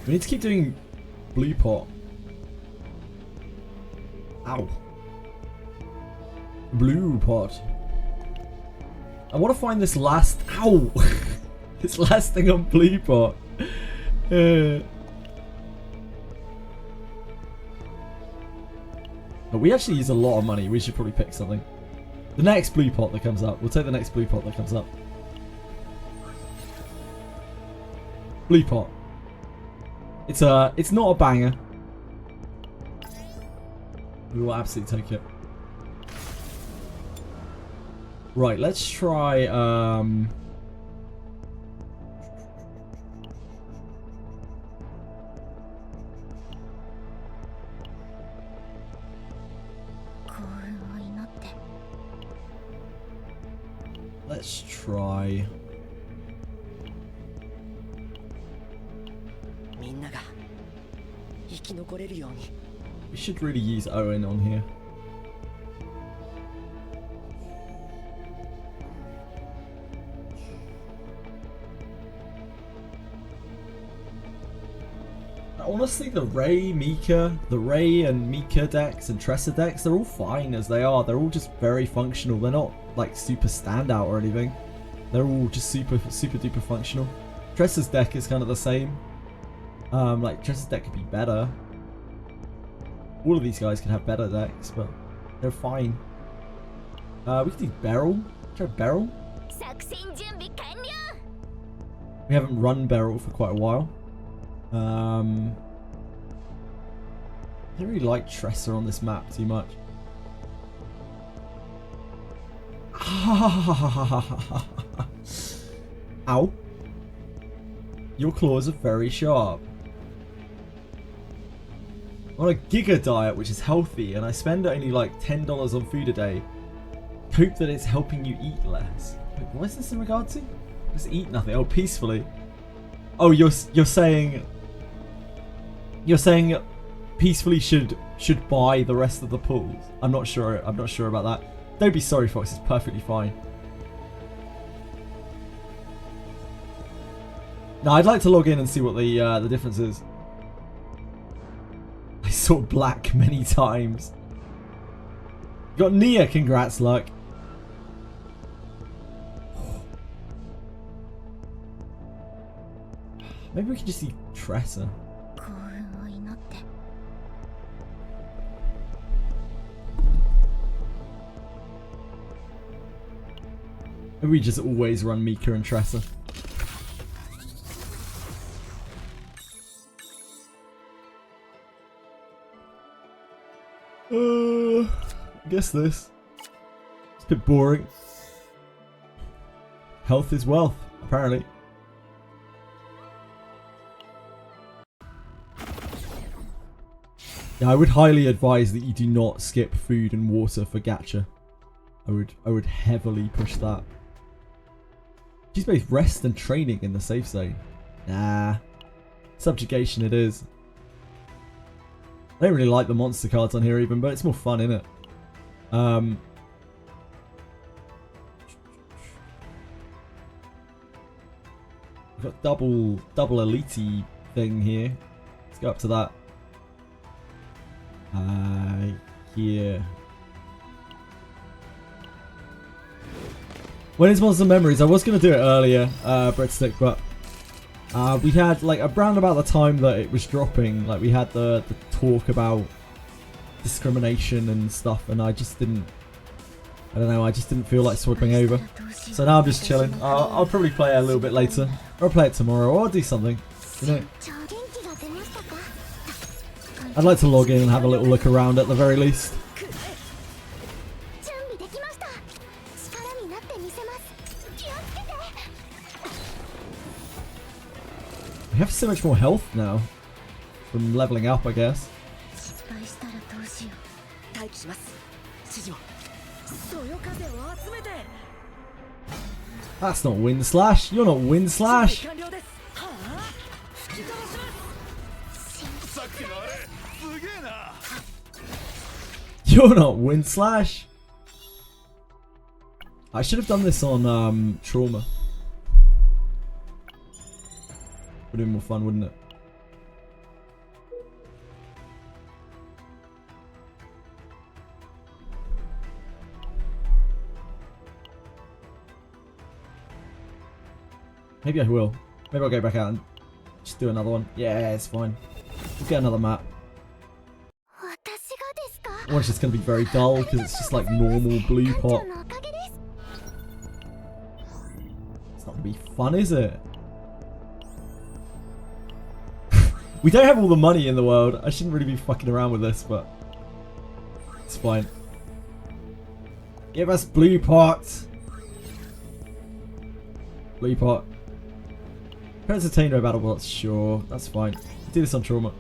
We need to keep doing Blue Pot. Ow. Blue Pot. I want to find this last... Ow! This last thing on Blue Pot. But we actually use a lot of money. We should probably pick something. The next Blue Pot that comes up. We'll take the next Blue Pot that comes up. Blue Pot. It's not a banger. We will absolutely take it. Right, let's try let's try we should really use OWEN on here. Honestly, the Ray and Mika decks and Tressa decks, they're all fine as they are. They're all just very functional. They're not like super standout or anything. They're all just super duper functional. Tressa's deck is kind of the same. Like Tressa's deck could be better. All of these guys can have better decks, but they're fine. We could do Beryl. Try Beryl. We haven't run Beryl for quite a while. I don't really like Tressa on this map too much. Ow. Your claws are very sharp. On a Giga diet, which is healthy, and I spend only like $10 on food a day. Hope that it's helping you eat less. Wait, what is this in regard to? Just eat nothing. Oh, peacefully. Oh, you're saying peacefully should buy the rest of the pools. I'm not sure about that. Don't be sorry, Fox. It's perfectly fine. No, I'd like to log in and see what the difference is. I saw black many times. You got Nia. Congrats, luck. Maybe we can just see Tressa. Maybe we just always run Mika and Tressa. I guess this. It's a bit boring. Health is wealth, apparently. Yeah, I would highly advise that you do not skip food and water for gacha. I would heavily push that. She's both rest and training in the safe zone. Nah. Subjugation it is. I don't really like the monster cards on here even, but it's more fun, isn't it? We've got double elite thing here. Let's go up to that. Here. When is Monster Memories? I was going to do it earlier, Breadstick, but we had, like, around about the time that it was dropping, like, we had the talk about discrimination and stuff, and I just didn't, I don't know, I just didn't feel like swiping over. So now I'm just chilling. I'll probably play it a little bit later, or I'll play it tomorrow, or I'll do something, you know. I'd like to log in and have a little look around at the very least. We have so much more health now from leveling up, I guess. That's not Wind Slash. You're not Wind Slash. You're not Wind Slash. I should have done this on Trauma. Would have been more fun, wouldn't it? Maybe I will. Maybe I'll go back out and just do another one. Yeah, it's fine. We'll get another map. Or it's just going to be very dull because it's just like normal blue pot. It's not going to be fun, is it? We don't have all the money in the world. I shouldn't really be fucking around with this, but it's fine. Give us blue pot. Blue pot. Parents attain no battle bots. Sure, that's fine. Do this on Trauma.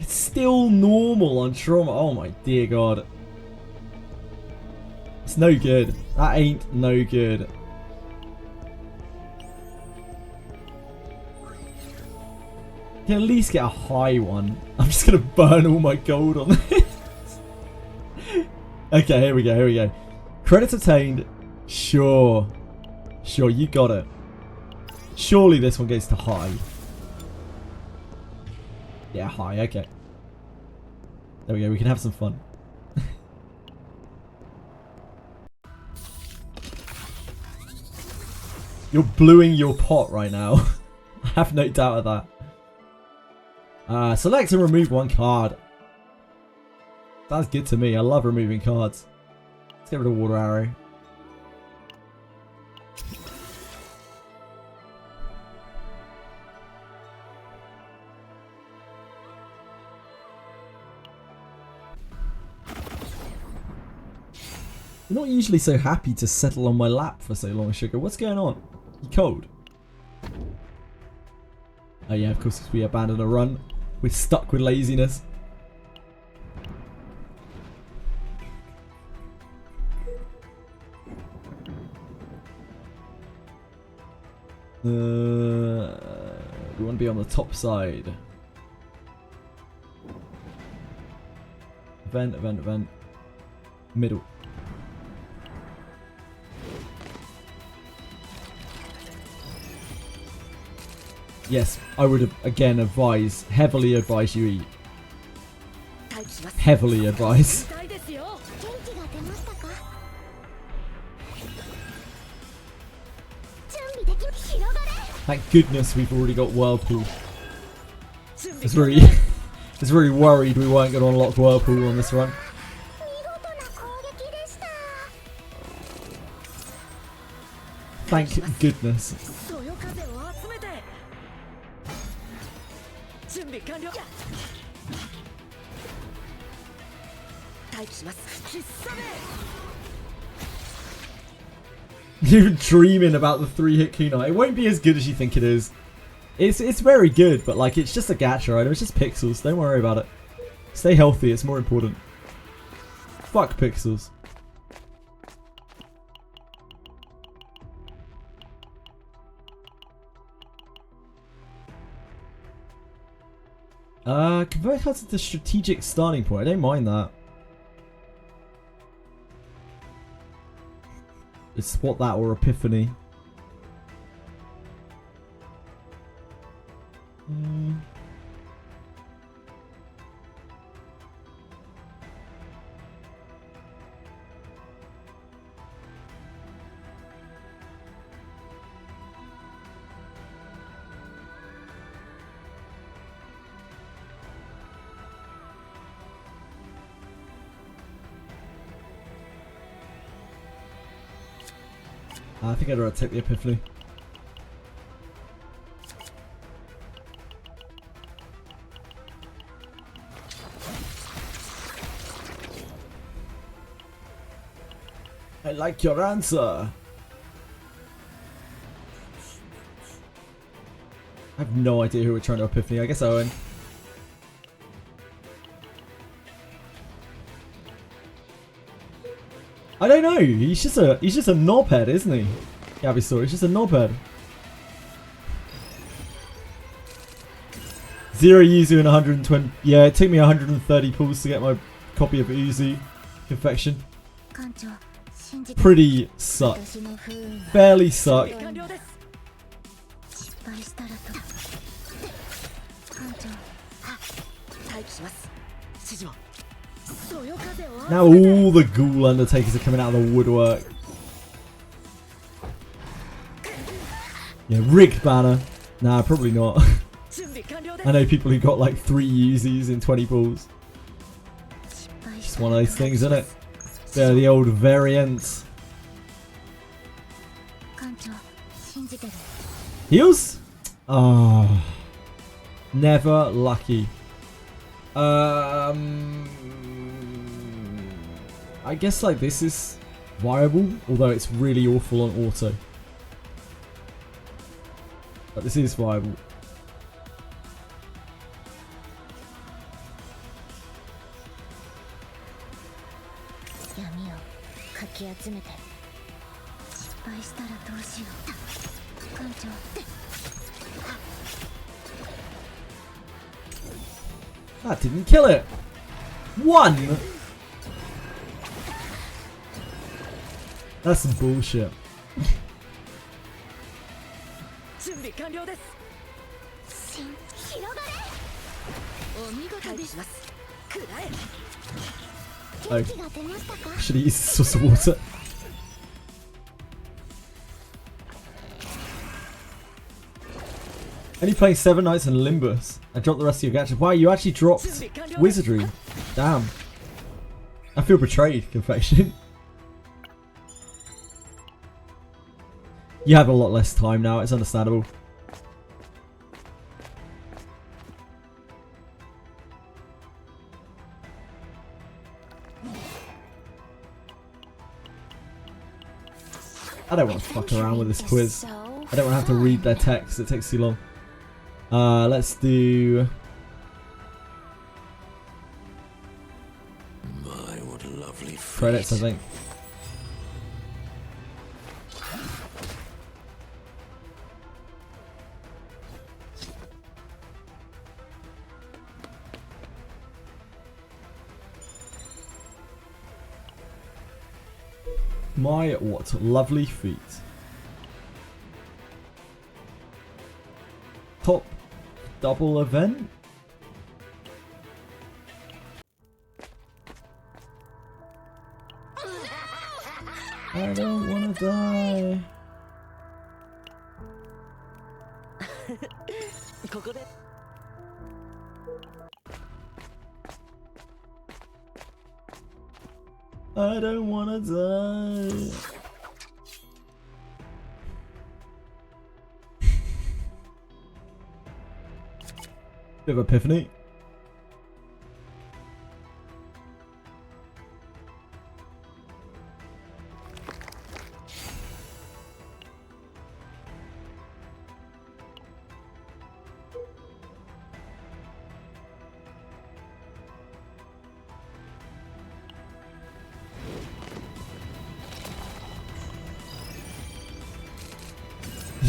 It's still normal on Trauma. Oh my dear god. It's no good. That ain't no good. You can at least get a high one. I'm just gonna burn all my gold on this. Okay, here we go, here we go. Credits attained. Sure. Sure, you got it. Surely this one goes to high. Yeah, high, okay. There we go, we can have some fun. You're bluing your pot right now. I have no doubt of that. Select and remove one card. That's good to me. I love removing cards. Let's get rid of Water Arrow. You're not usually so happy to settle on my lap for so long, Sugar. What's going on? You cold? Oh yeah, of course, we abandoned a run. We're stuck with laziness. We want to be on the top side. Event, event, event. Middle. Yes, I would have, again, heavily advise you eat. Heavily advise. Thank goodness we've already got Whirlpool. I was really worried we weren't going to unlock Whirlpool on this run. Thank goodness. You're dreaming about the 3-hit kunai. It won't be as good as you think it is. It's very good, but like it's just a gacha item. It's just pixels. Don't worry about it. Stay healthy. It's more important. Fuck pixels. Convert cards into strategic starting point. I don't mind that. It's what that or Epiphany. I think I'd rather take the Epiphany. I like your answer. I have no idea who we're trying to Epiphany. I guess Owen. I don't know. He's just a knobhead, isn't he? Gabby saw. He's just a knobhead. 0 Yuzu and 120. Yeah, it took me 130 pulls to get my copy of Uzu confection. Pretty suck. Fairly suck. Now all the ghoul undertakers are coming out of the woodwork. Yeah, rigged banner. Nah, probably not. I know people who got like 3 Uzis in 20 pulls. Just one of those things, isn't it? They're the old variants. Heals? Oh, never lucky. I guess like this is viable, although it's really awful on auto. But this is viable. That didn't kill it. 1. That's some bullshit. Oh, should have used the source of water. Only playing 7 nights in Limbus. I dropped the rest of your gadgets. Wow, you actually dropped Wizardry. Damn. I feel betrayed, Confection. You have a lot less time now, it's understandable. I don't want to fuck around with this quiz. I don't want to have to read their text, it takes too long. Let's do... My, what a lovely credits, I think. My, what lovely feet. Top double event? I don't wanna die. I don't wanna die. Bit of epiphany.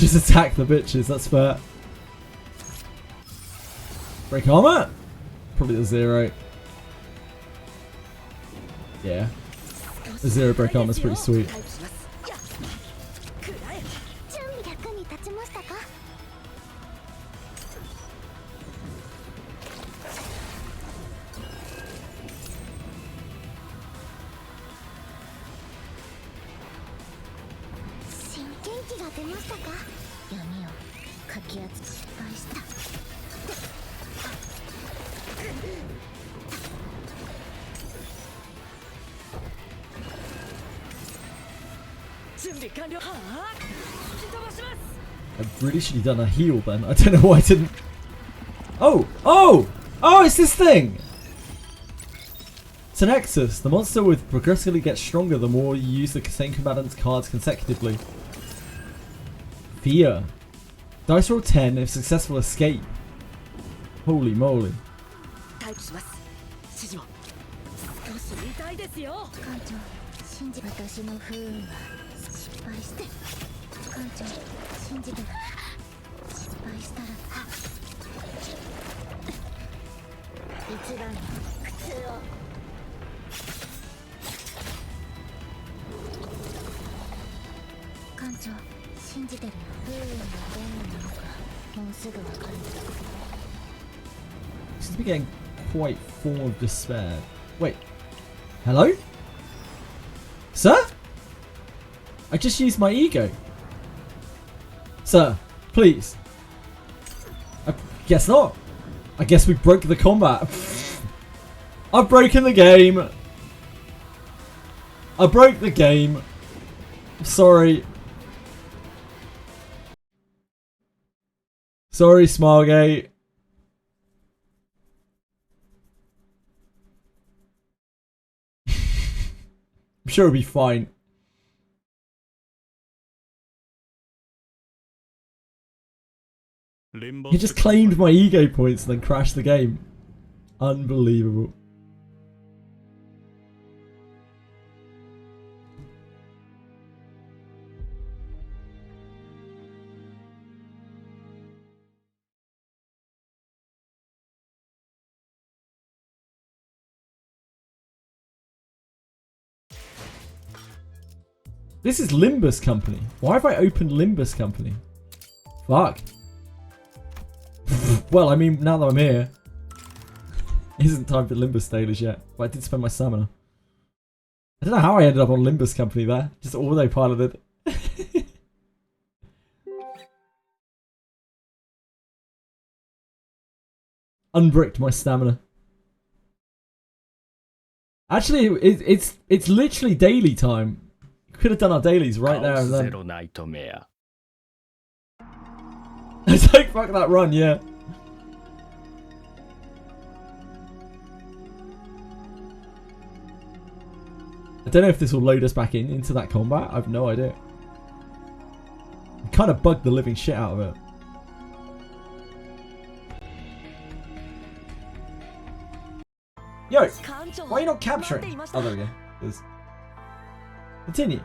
Just attack the bitches, that's fair. Break armor? Probably the 0. Yeah. The 0 break armor is pretty sweet. 準備役に立ちましたか？新元気が出ましたか？闇をかき集め失敗した。準備完了。はあ、吹き飛ばします。 I really should have done a heal then. I don't know why I didn't. Oh! Oh! Oh, it's this thing! It's an Nexus. The monster will progressively get stronger the more you use the same combatant's cards consecutively. Fear. Dice roll 10 if successful escape. Holy moly. 待機します。指示を。少し痛いですよ。艦長、信じ私の不運は失敗して。艦長、信じてる。失敗したら一番の苦痛を。艦長、信じてるよ。不運がどんなものかもうすぐわかる。 Seems to be getting quite full of despair. Wait. Hello? Sir? I just used my ego. Sir, please. I guess not. I guess we broke the combat. I've broken the game. I broke the game. Sorry. Sorry, Smargate. I'm sure it'll be fine. He just claimed my ego points and then crashed the game. Unbelievable. This is Limbus Company. Why have I opened Limbus Company? Fuck. Well, I mean, now that I'm here, it isn't time for Limbus dailies yet. But I did spend my stamina. I don't know how I ended up on Limbus Company there. Just autopiloted. Unbricked my stamina. Actually, it's literally daily time. Could have done our dailies right there and then. It's like, fuck that run, yeah. I don't know if this will load us back into that combat. I have no idea. It kind of bugged the living shit out of it. Yo, why are you not capturing? Oh, there we go. There's... Continue.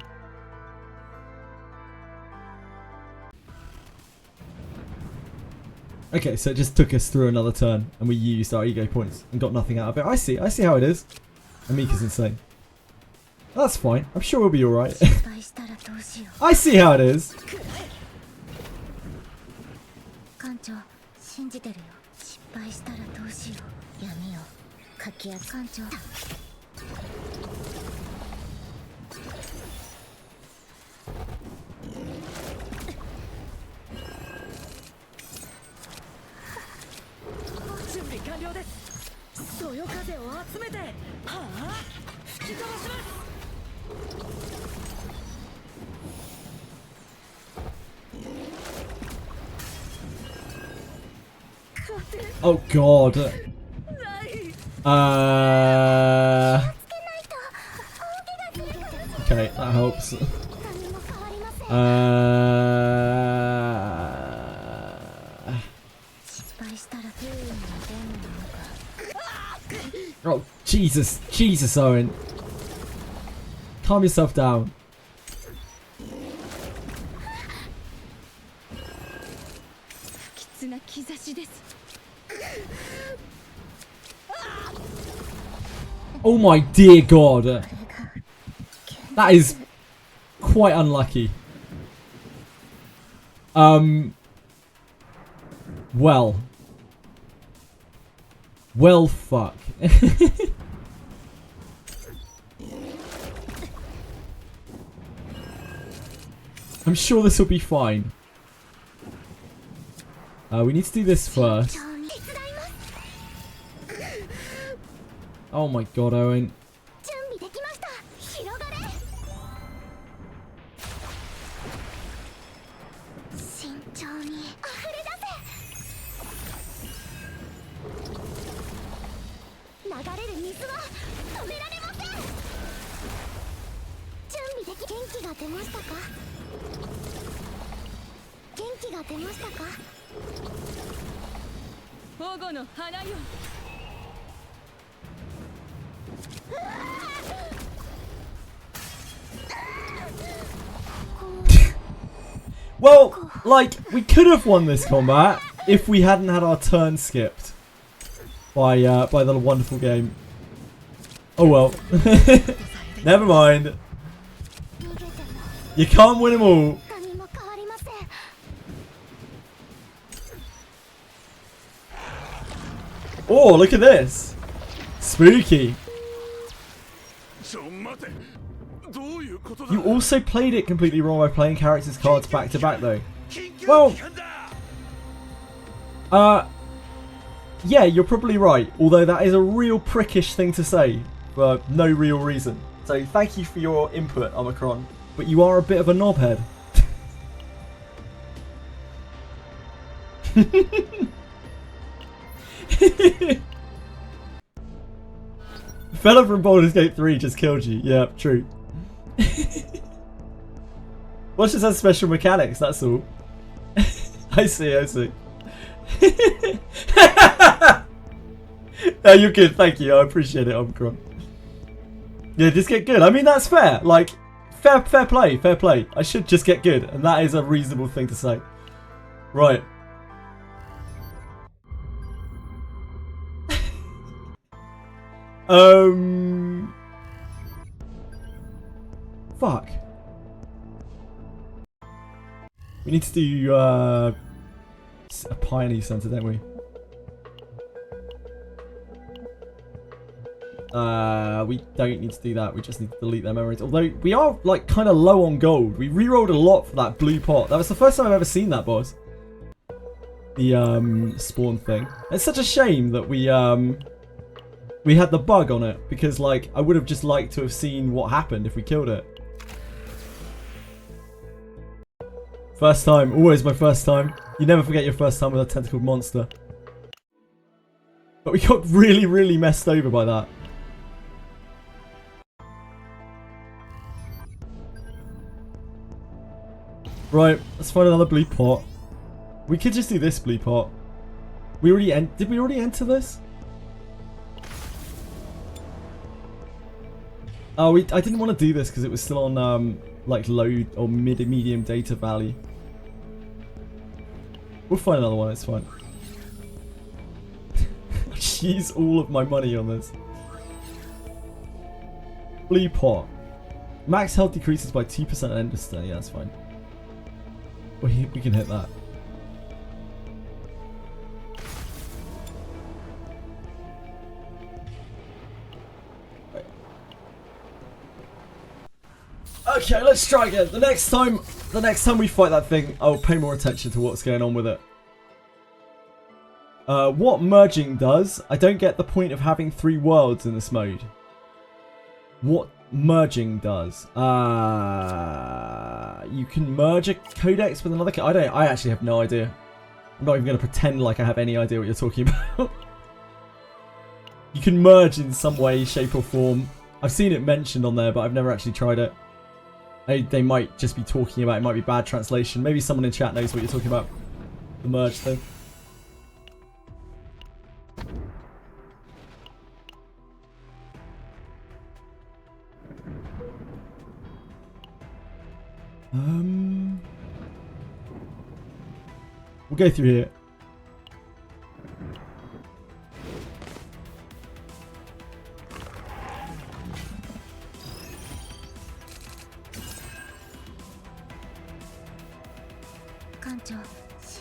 Okay, so it just took us through another turn and we used our ego points and got nothing out of it. I see how it is. Amika's insane. That's fine. I'm sure we'll be alright. I see how it is. Oh god. Okay, that helps. Oh, Jesus. Jesus, Owen. Calm yourself down. な兆しです。 Oh my dear god. That is quite unlucky. Well. Well, fuck. I'm sure this will be fine. We need to do this first. Oh my god, Owen. Well, like, we could have won this combat if we hadn't had our turn skipped by the wonderful game. Oh well. Never mind. You can't win them all. Oh, look at this. Spooky. You also played it completely wrong by playing characters' cards back to back though. Well, yeah, you're probably right. Although that is a real prickish thing to say for no real reason. So thank you for your input, Omicron. But you are a bit of a knobhead. Fella from Baldur's Gate 3 just killed you. Yeah, true. Watch just has special mechanics, that's all. I see, I see. No, you're good, thank you. I appreciate it, Omicron. Yeah, just get good. I mean, that's fair. Like, fair play, fair play. I should just get good, and that is a reasonable thing to say. Right. Fuck. We need to do a Pioneer Center, don't we? We don't need to do that. We just need to delete their memories. Although we are like kind of low on gold. We rerolled a lot for that blue pot. That was the first time I've ever seen that, boss. The spawn thing. It's such a shame that we had the bug on it, because like I would have just liked to have seen what happened if we killed it. First time, always my first time. You never forget your first time with a tentacled monster. But we got really, really messed over by that. Right, let's find another blue pot. We could just do this blue pot. We already did we already enter this? Oh, I didn't want to do this because it was still on like low or medium data value. We'll find another one, it's fine. I just use all of my money on this. Blue pot. Max health decreases by 2% at end of stay. Yeah, that's fine. We can hit that. Okay, let's try again. The next time we fight that thing, I'll pay more attention to what's going on with it. What merging does? I don't get the point of having 3 worlds in this mode. What merging does? You can merge a codex with another. I actually have no idea. I'm not even going to pretend like I have any idea what you're talking about. You can merge in some way, shape, or form. I've seen it mentioned on there, but I've never actually tried it. They might just be talking about it. Might be bad translation. Maybe someone in chat knows what you're talking about. The merge thing. We'll go through here.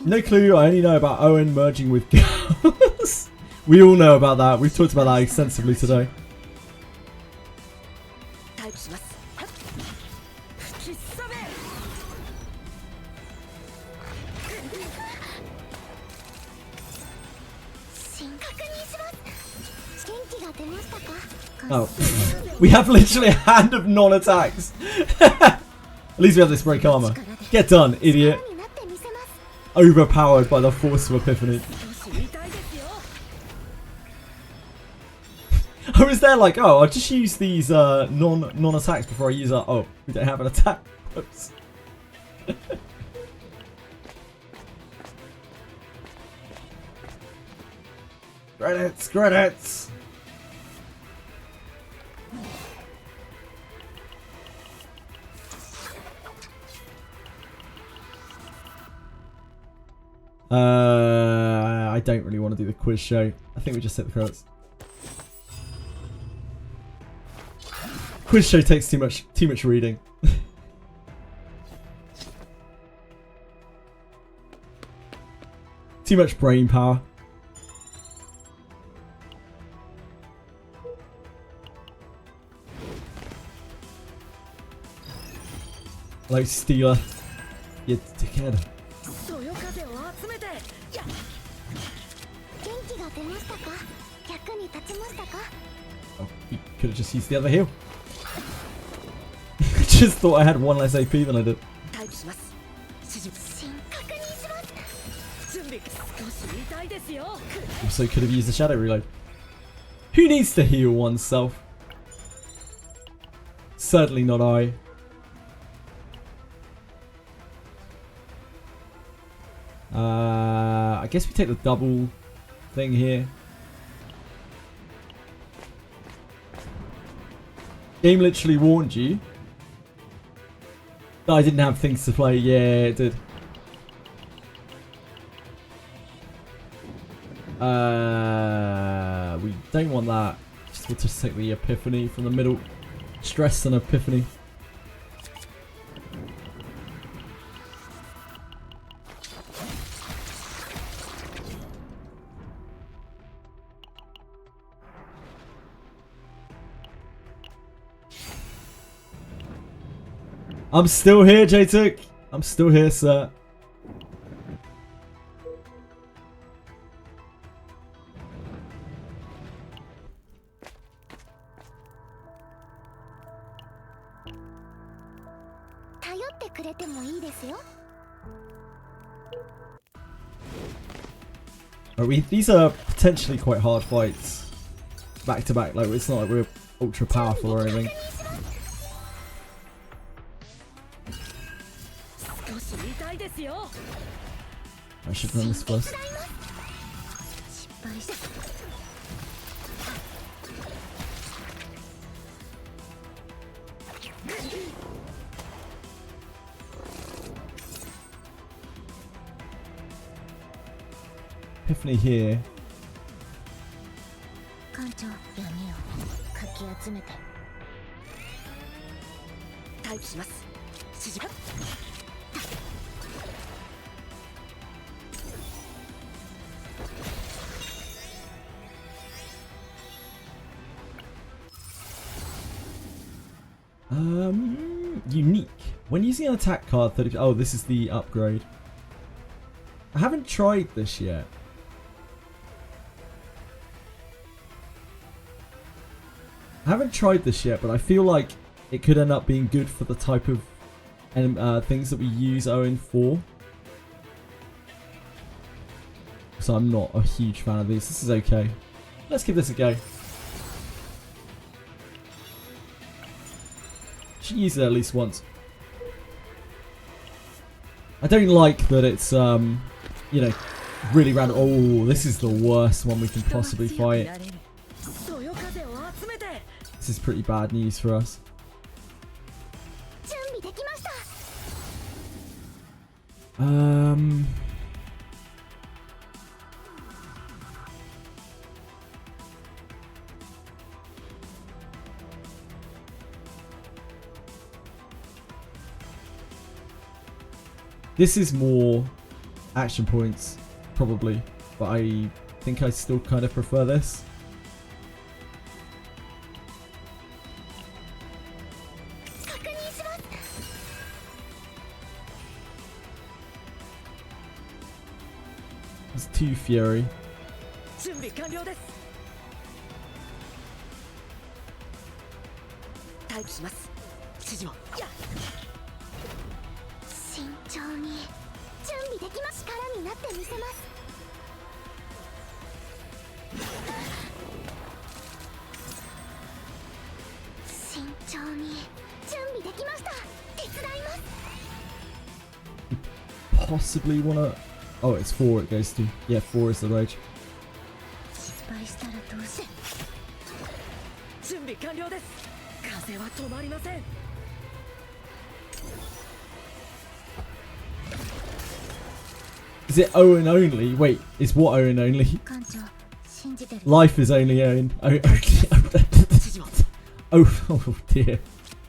No clue. I only know about Owen merging with girls. We all know about that. We've talked about that extensively today. タイプしますはっ吹きすさべ確認します元気が出ましたか Oh, we have literally a hand of non-attacks. At least we have this break armor. Get done, idiot. になってみせます Overpowered by the force of Epiphany. 少し痛いですよ I was there like, oh, I'll just use these non-attacks before I use our... Oh, we don't have an attack. Whoops. Credits, credits. I don't really want to do the quiz show. I think we just hit the credits. Quiz show takes too much reading. Too much brain power. Like Steeler. You dickhead. そよ風を集めてやっ元気が出ましたか役に立ちましたか Oh, you could have just used the other heal. I just thought I had one less AP than I did. タイプします指示確認します準備少し痛いですよ Also could have used the shadow reload. Who needs to heal oneself? Certainly not I. I guess we take the double thing here. Game literally warned you that I didn't have things to play. Yeah, it did. We don't want that. We'll just take the Epiphany from the middle. Stress and Epiphany. I'm still here, J-Took. I'm still here, sir. These are potentially quite hard fights. Back to back, like it's not like we're ultra powerful or anything. I should run this first. Epiphany here. Unique. When using an attack card, 30. Oh, this is the upgrade. I haven't tried this yet. But I feel like it could end up being good for the type of things that we use Owen for. So I'm not a huge fan of these. This is okay. Let's give this a go. Should use it at least once. I don't like that it's you know, really random. Oh, this is the worst one we can possibly fight. This is pretty bad news for us. This is more action points, probably. But I think I still kind of prefer this. That's 2 Fury. 準備完了です。待機します。指示を。慎重に準備できます。力になってみせます。慎重に準備できました。手伝います。 Possibly wanna. Oh, it's 4 it goes to. Yeah, 4 is the rage. 失敗したらどうし。準備完了です。風は止まりません。Is it Owen only? Wait, is what Owen only? 艦長信じてる。 Life is only Owen. Oh, oh dear.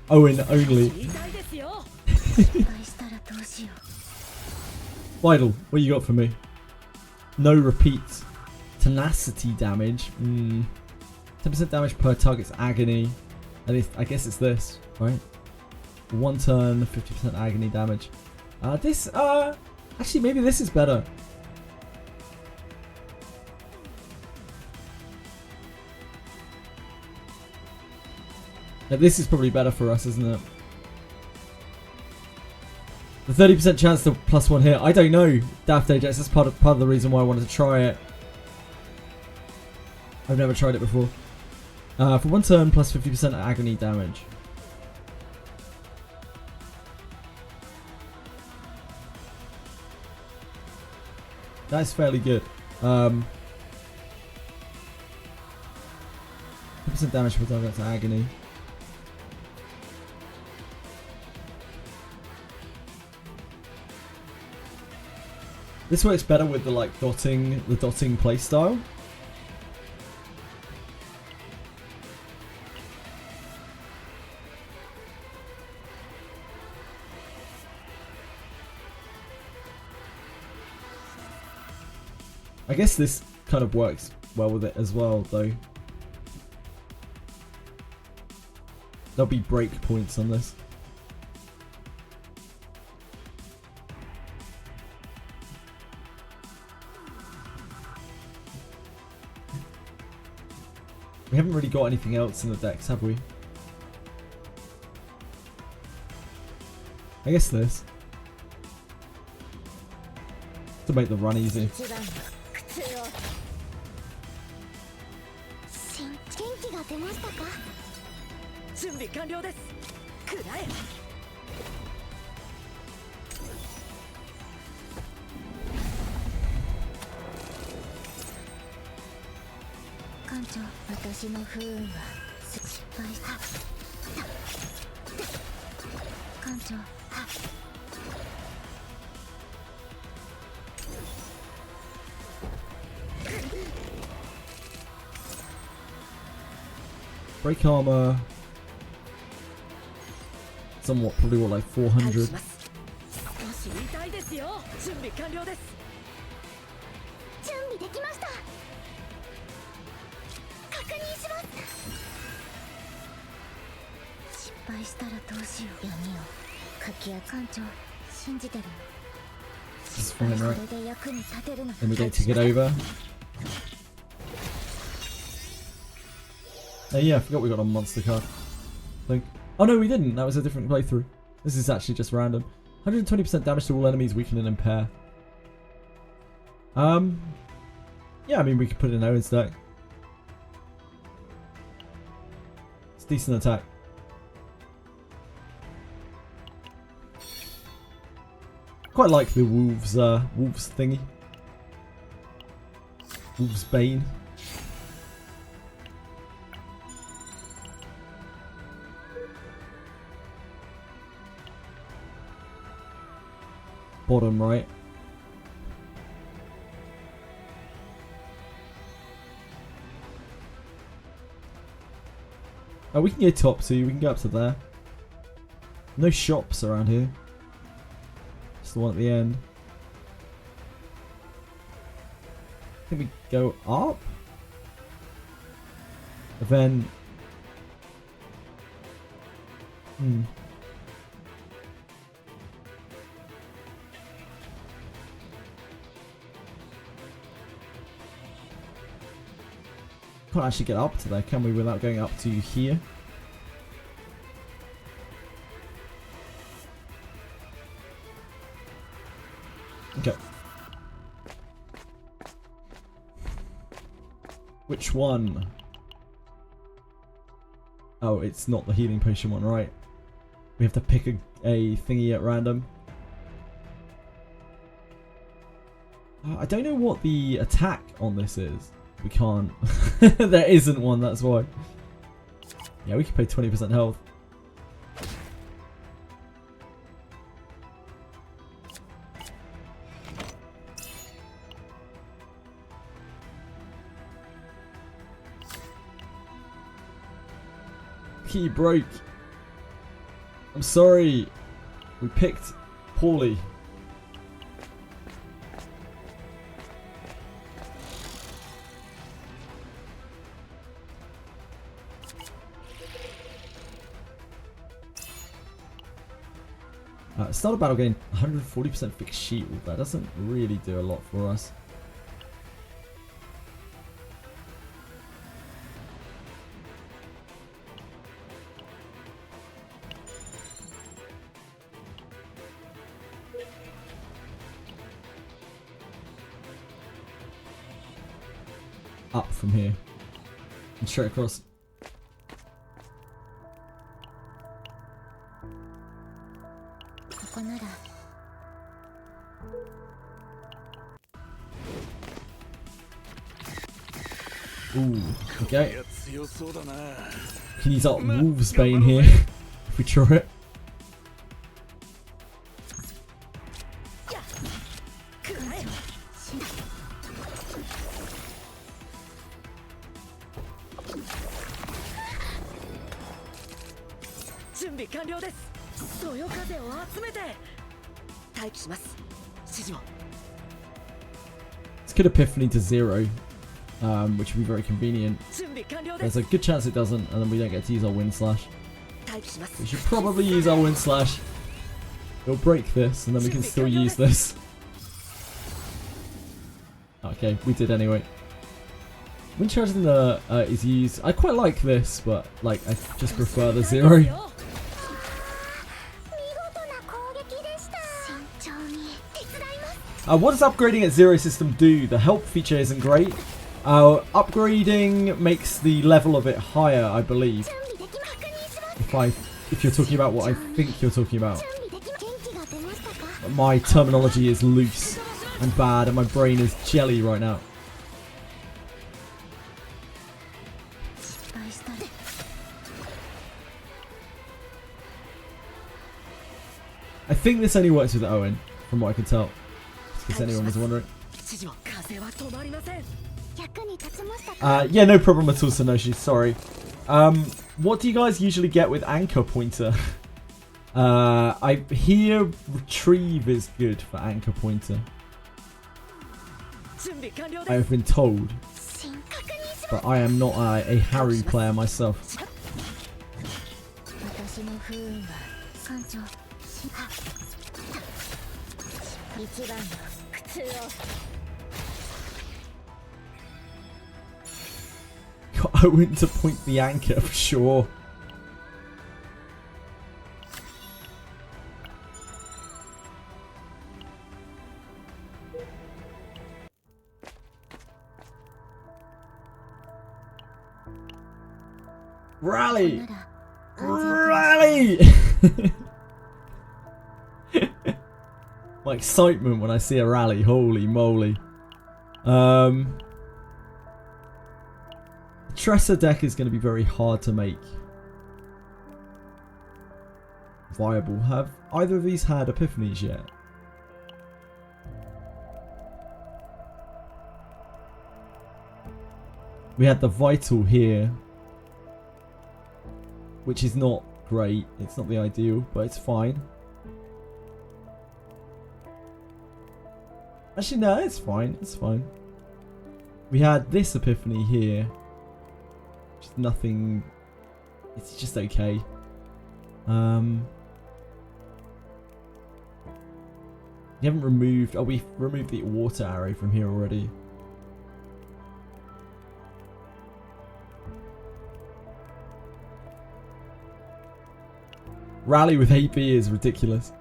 Owen only. 痛いですよ。失敗したらどうしよう。 Vital, what you got for me? No repeats. Tenacity damage. 10% damage per target's agony. And I guess it's this, right? 1 turn, 50% agony damage. Actually, maybe this is better. Now, this is probably better for us, isn't it? The 30% chance to +1 hit. I don't know, Daphne. That's part of the reason why I wanted to try it. I've never tried it before. For 1 turn, plus 50% agony damage. That's fairly good. 50% damage per target to agony. This works better with the dotting playstyle. I guess this kind of works well with it as well, though. There'll be break points on this. We haven't really got anything else in the decks, have we? I guess this. To make the run easy. 元気が出ましたか。準備完了です。くらえ。艦長、私の不運は失敗した。艦長、Break armor. Somewhat, probably what, like 400. 少し痛いですよ。準備完了です。準備できました。確認します。失敗したらどうしよう。闇をかきや艦長信じてるの。 This is fine, right? これで役に立てるの。 Then we get to get over. Yeah, I forgot we got a monster card. I think. Oh no, we didn't. That was a different playthrough. This is actually just random. 120% damage to all enemies, weaken and impair. Yeah, I mean we could put it in Owen's deck. It's decent attack. Quite like the wolves thingy. Wolves Bane. Bottom right. Oh, we can go top too. We can go up to there. No shops around here. Just the one at the end. Can we go up? And then... Can't actually get up to there, can we, without going up to here? Okay. Which one? Oh, it's not the healing potion one, right? We have to pick a thingy at random. I don't know what the attack on this is. We can't. There isn't one, that's why. Yeah, we can pay 20% health. Key broke. I'm sorry. We picked poorly. Start a battle gain 140% fixed shield. That doesn't really do a lot for us. Up from here and straight across. Ooh, okay. Can use up Wolf's Bane here if we try it. Let's get Epiphany to 0, which would be very convenient. There's a good chance it doesn't, and then we don't get to use our Wind Slash. We should probably use our Wind Slash. It'll break this, and then we can still use this. Okay, we did anyway. Wind Charge is used. I quite like this, but like I just prefer the 0. What does upgrading at 0 system do? The help feature isn't great. Upgrading makes the level of it higher, I believe. If you're talking about what I think you're talking about. My terminology is loose and bad, and my brain is jelly right now. I think this only works with Owen, from what I can tell. If anyone was wondering. Yeah, no problem at all, Sonoshi. Sorry. What do you guys usually get with Anchor Pointer? I hear Retrieve is good for Anchor Pointer. I have been told. But I am not a Harry player myself. I went to point the anchor for sure. Rally! Rally! My excitement when I see a rally, holy moly. Tressa deck is going to be very hard to make viable. Have either of these had epiphanies yet? We had the Vital here, which is not great. It's not the ideal, but it's fine. Actually, no, it's fine. It's fine. we had this epiphany here. Just nothing. It's just okay. You haven't removed. Oh, we've removed the water arrow from here already. Rally with 8B is ridiculous.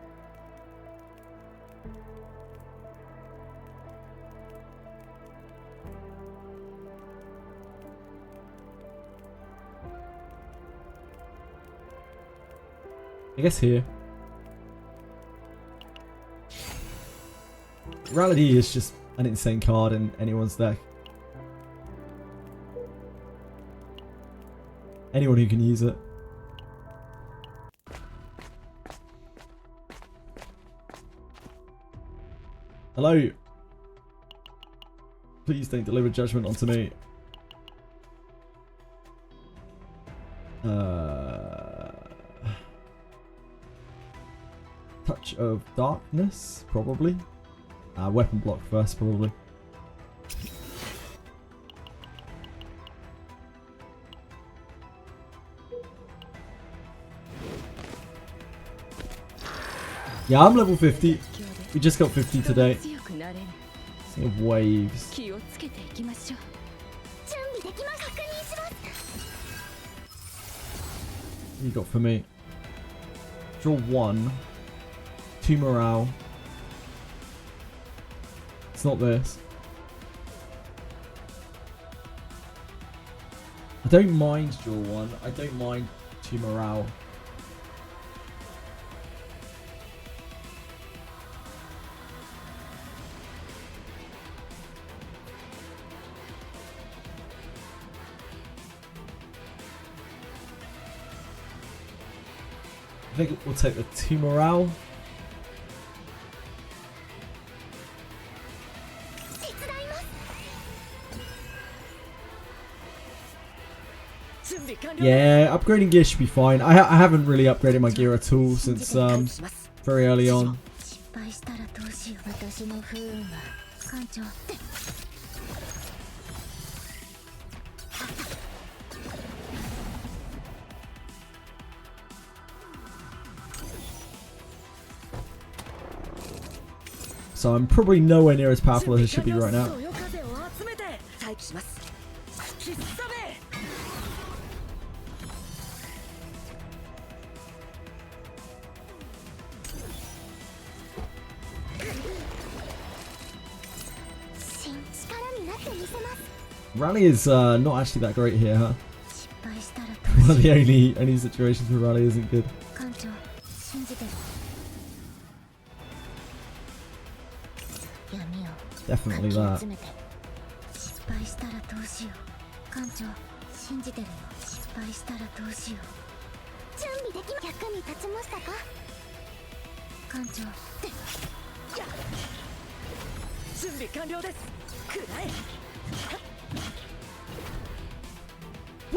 I guess here. Rally is just an insane card in anyone's deck. Anyone who can use it. Hello. Please don't deliver judgment onto me. Touch of darkness, probably. Weapon block first, probably. Yeah, I'm level 50. We just got 50 today. Speaking of waves. What you got for me? Draw 1. 2 morale. It's not this. I don't mind draw 1. I don't mind 2 morale. I think we'll take the 2 morale. Yeah, upgrading gear should be fine. I haven't really upgraded my gear at all since very early on. So I'm probably nowhere near as powerful as I should be right now. Rally is not actually that great here, huh? One of the only situations where Rally isn't good. Definitely that.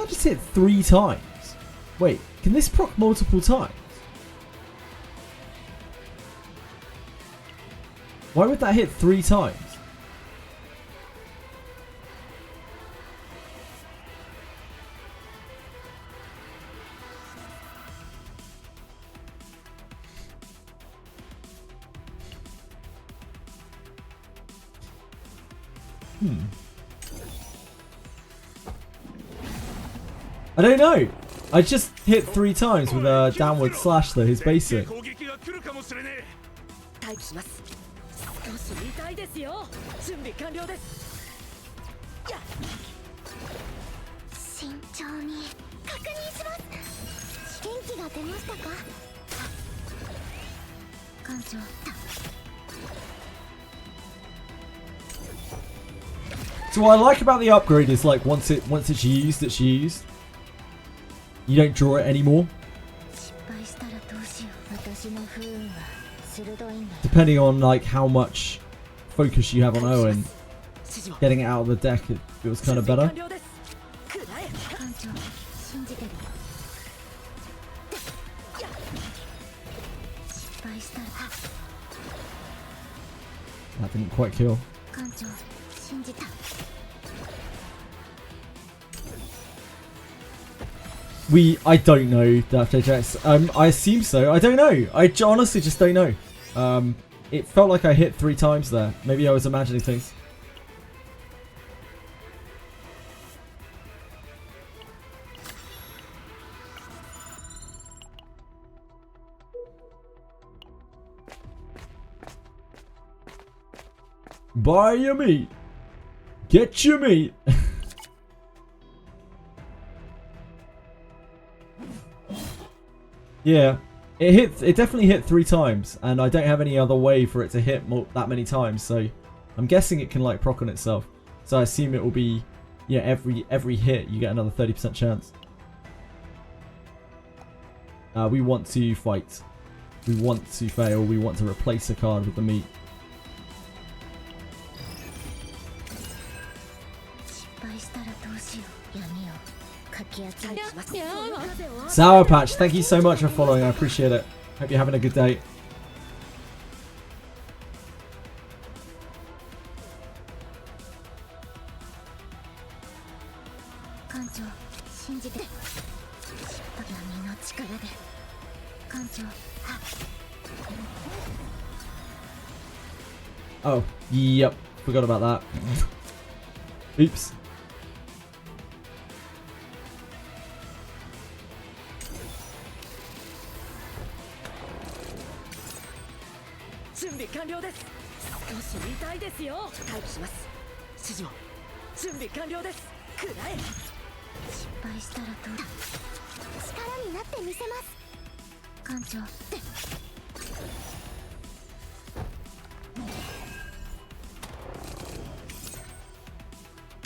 I just hit 3 times. Wait, can this proc multiple times? Why would that hit 3 times? I don't know. I just hit 3 times with a downward slash though, his basic. So what I like about the upgrade is like once it's used, it's used. You don't draw it anymore. Depending on like how much focus you have on OWEN, getting it out of the deck it feels kind of better. That didn't quite kill. I don't know, JJWF. I assume so. I don't know. I honestly just don't know. It felt like I hit 3 times there. Maybe I was imagining things. Buy your meat. Get your meat. Yeah, it definitely hit 3 times, and I don't have any other way for it to hit that many times, so I'm guessing it can like proc on itself. So I assume it will be, yeah, every hit you get another 30% chance. We want to fight. We want to fail. We want to replace a card with the meat. Sour Patch, thank you so much for following. I appreciate it. Hope you're having a good day. Oh, yep. Forgot about that. Oops.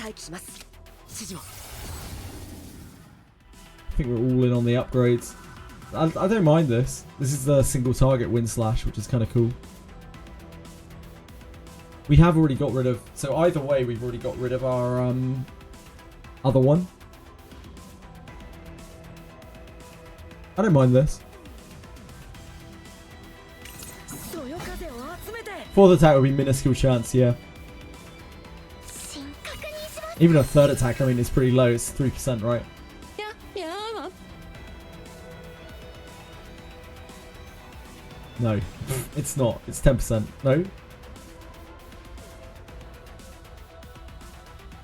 I think we're all in on the upgrades. I don't mind this. This is the single target win slash, which is kind of cool. We have already got rid of... So either way, we've already got rid of our other one. I don't mind this. 4th attack would be minuscule chance, yeah. Even a 3rd attack, I mean, it's pretty low. It's 3%, right? No, it's not. It's 10%. No?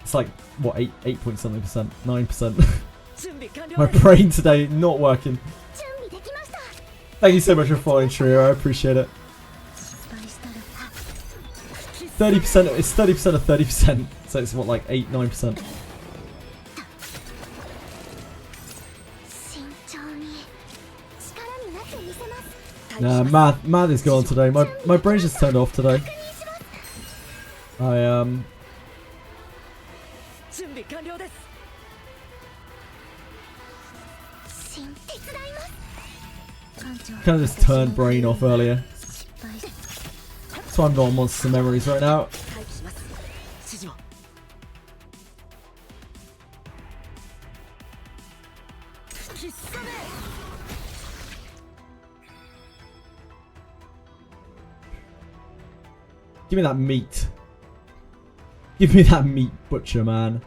It's like, what, 8 point something percent? 9%. My brain today not working. Thank you so much for following, Trio. I appreciate it. 30%, it's 30% of 30%. So it's what, like 8, 9%. Nah, math is gone today. My brain's just turned off today. Kind of just turned brain off earlier. That's why I'm not on Monster Memories right now. Give me that meat. Give me that meat, butcher man.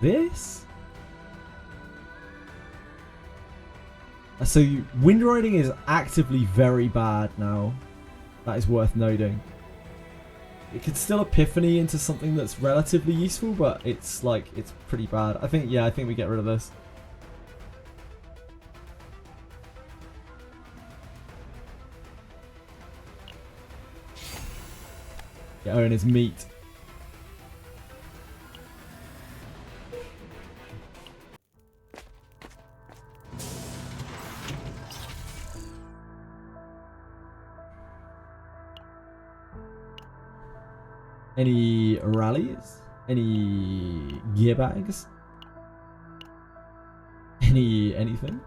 This? So wind riding is actively very bad now. That is worth noting. It could still epiphany into something that's relatively useful, but it's like, it's pretty bad. I think we get rid of this. Yeah, Owen is meat. Any rallies? Any gear bags? Anything?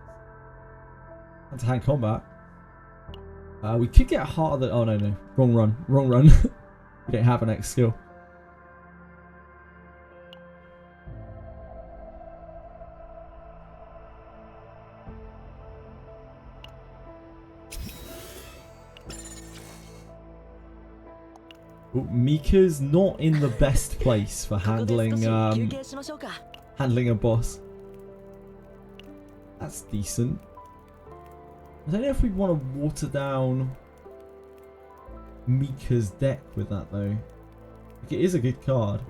That's hand combat. We could get harder. Oh no, wrong run. We don't have an X skill. Ooh, Mika's not in the best place for handling handling a boss. That's decent. I don't know if we want to water down Mika's deck with that though. Like, it is a good card.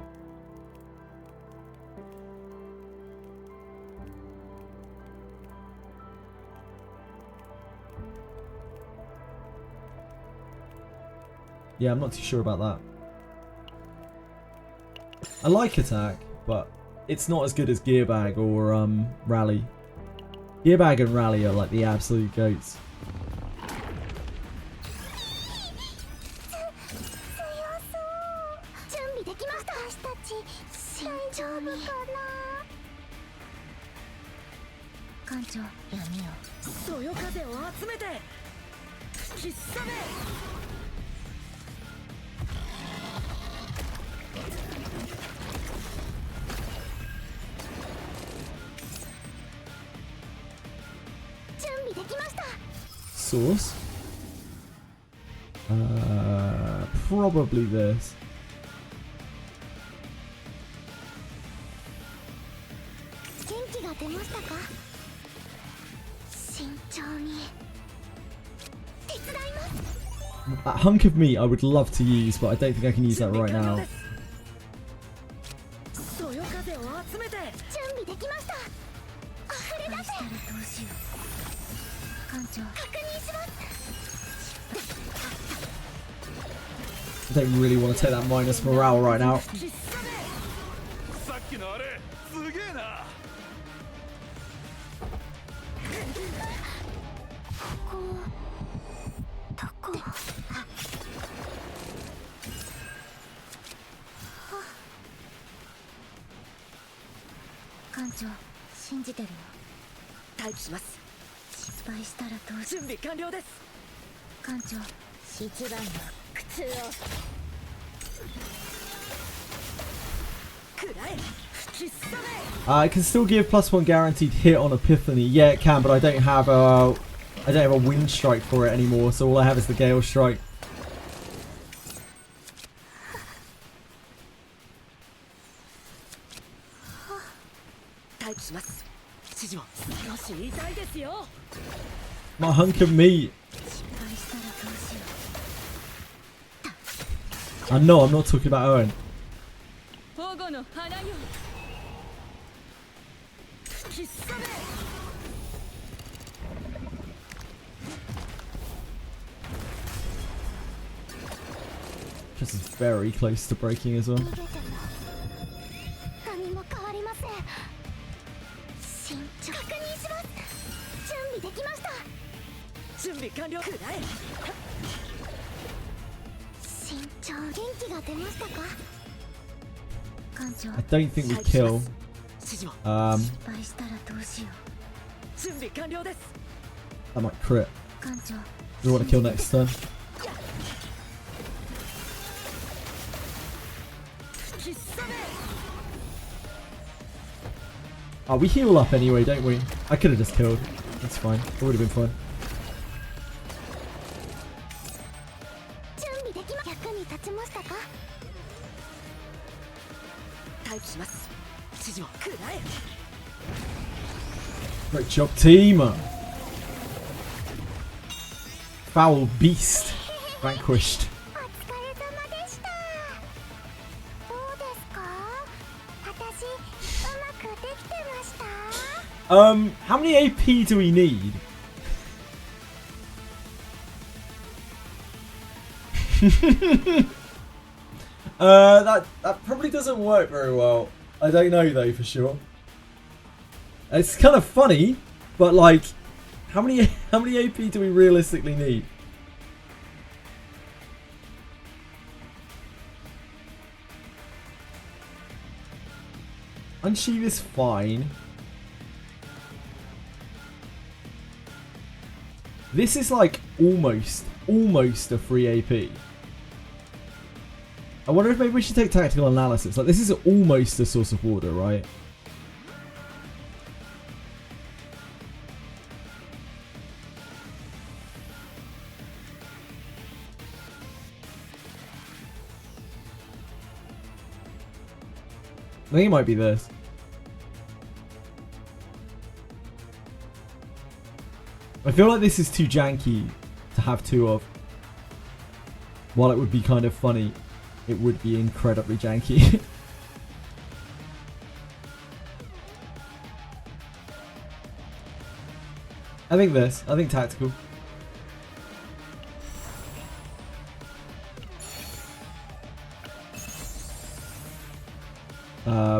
Yeah, I'm not too sure about that. I like attack, but it's not as good as Gearbag or Rally. Gearbag and Rally are like the absolute goats. Source? Probably this. That hunk of meat I would love to use, but I don't think I can use that right now. I don't really want to take that minus morale right now. I can still give +1 guaranteed hit on Epiphany. Yeah, it can, but I don't have a wind strike for it anymore. So all I have is the Gale Strike. My hunk of meat. I know, I'm not talking about Owen. This is very close to breaking as well. I don't think we kill. I might crit. We want to kill next turn. Oh, we heal up anyway, don't we? I could have just killed. That's fine. It would have been fine. Great job, team! Foul beast vanquished. How many AP do we need? That probably doesn't work very well. I don't know though for sure. It's kind of funny, but like, how many AP do we realistically need? Unsheath is fine. This is like almost a free AP. I wonder if maybe we should take tactical analysis. Like, this is almost a source of order, right? think it might be this. I feel like this is too janky to have two of. While it would be kind of funny, it would be incredibly janky. I think this. I think tactical.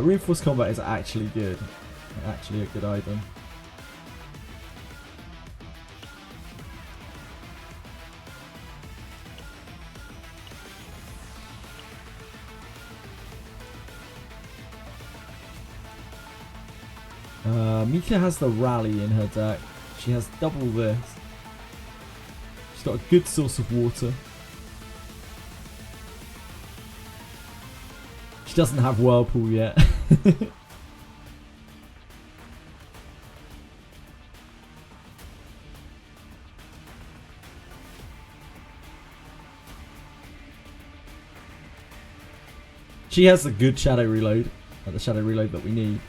Reinforced combat is actually good. Actually a good item. Mika has the rally in her deck. She has double this. She's got a good source of water. She doesn't have Whirlpool yet. She has a good shadow reload, like the shadow reload that we need.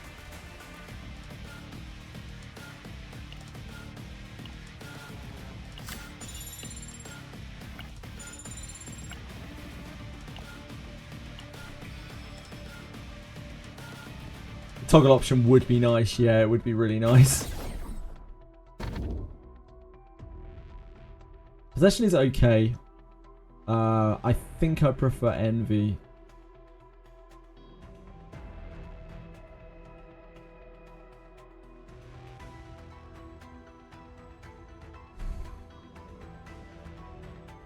Toggle option would be nice, yeah, it would be really nice. Possession is okay. I think I prefer Envy.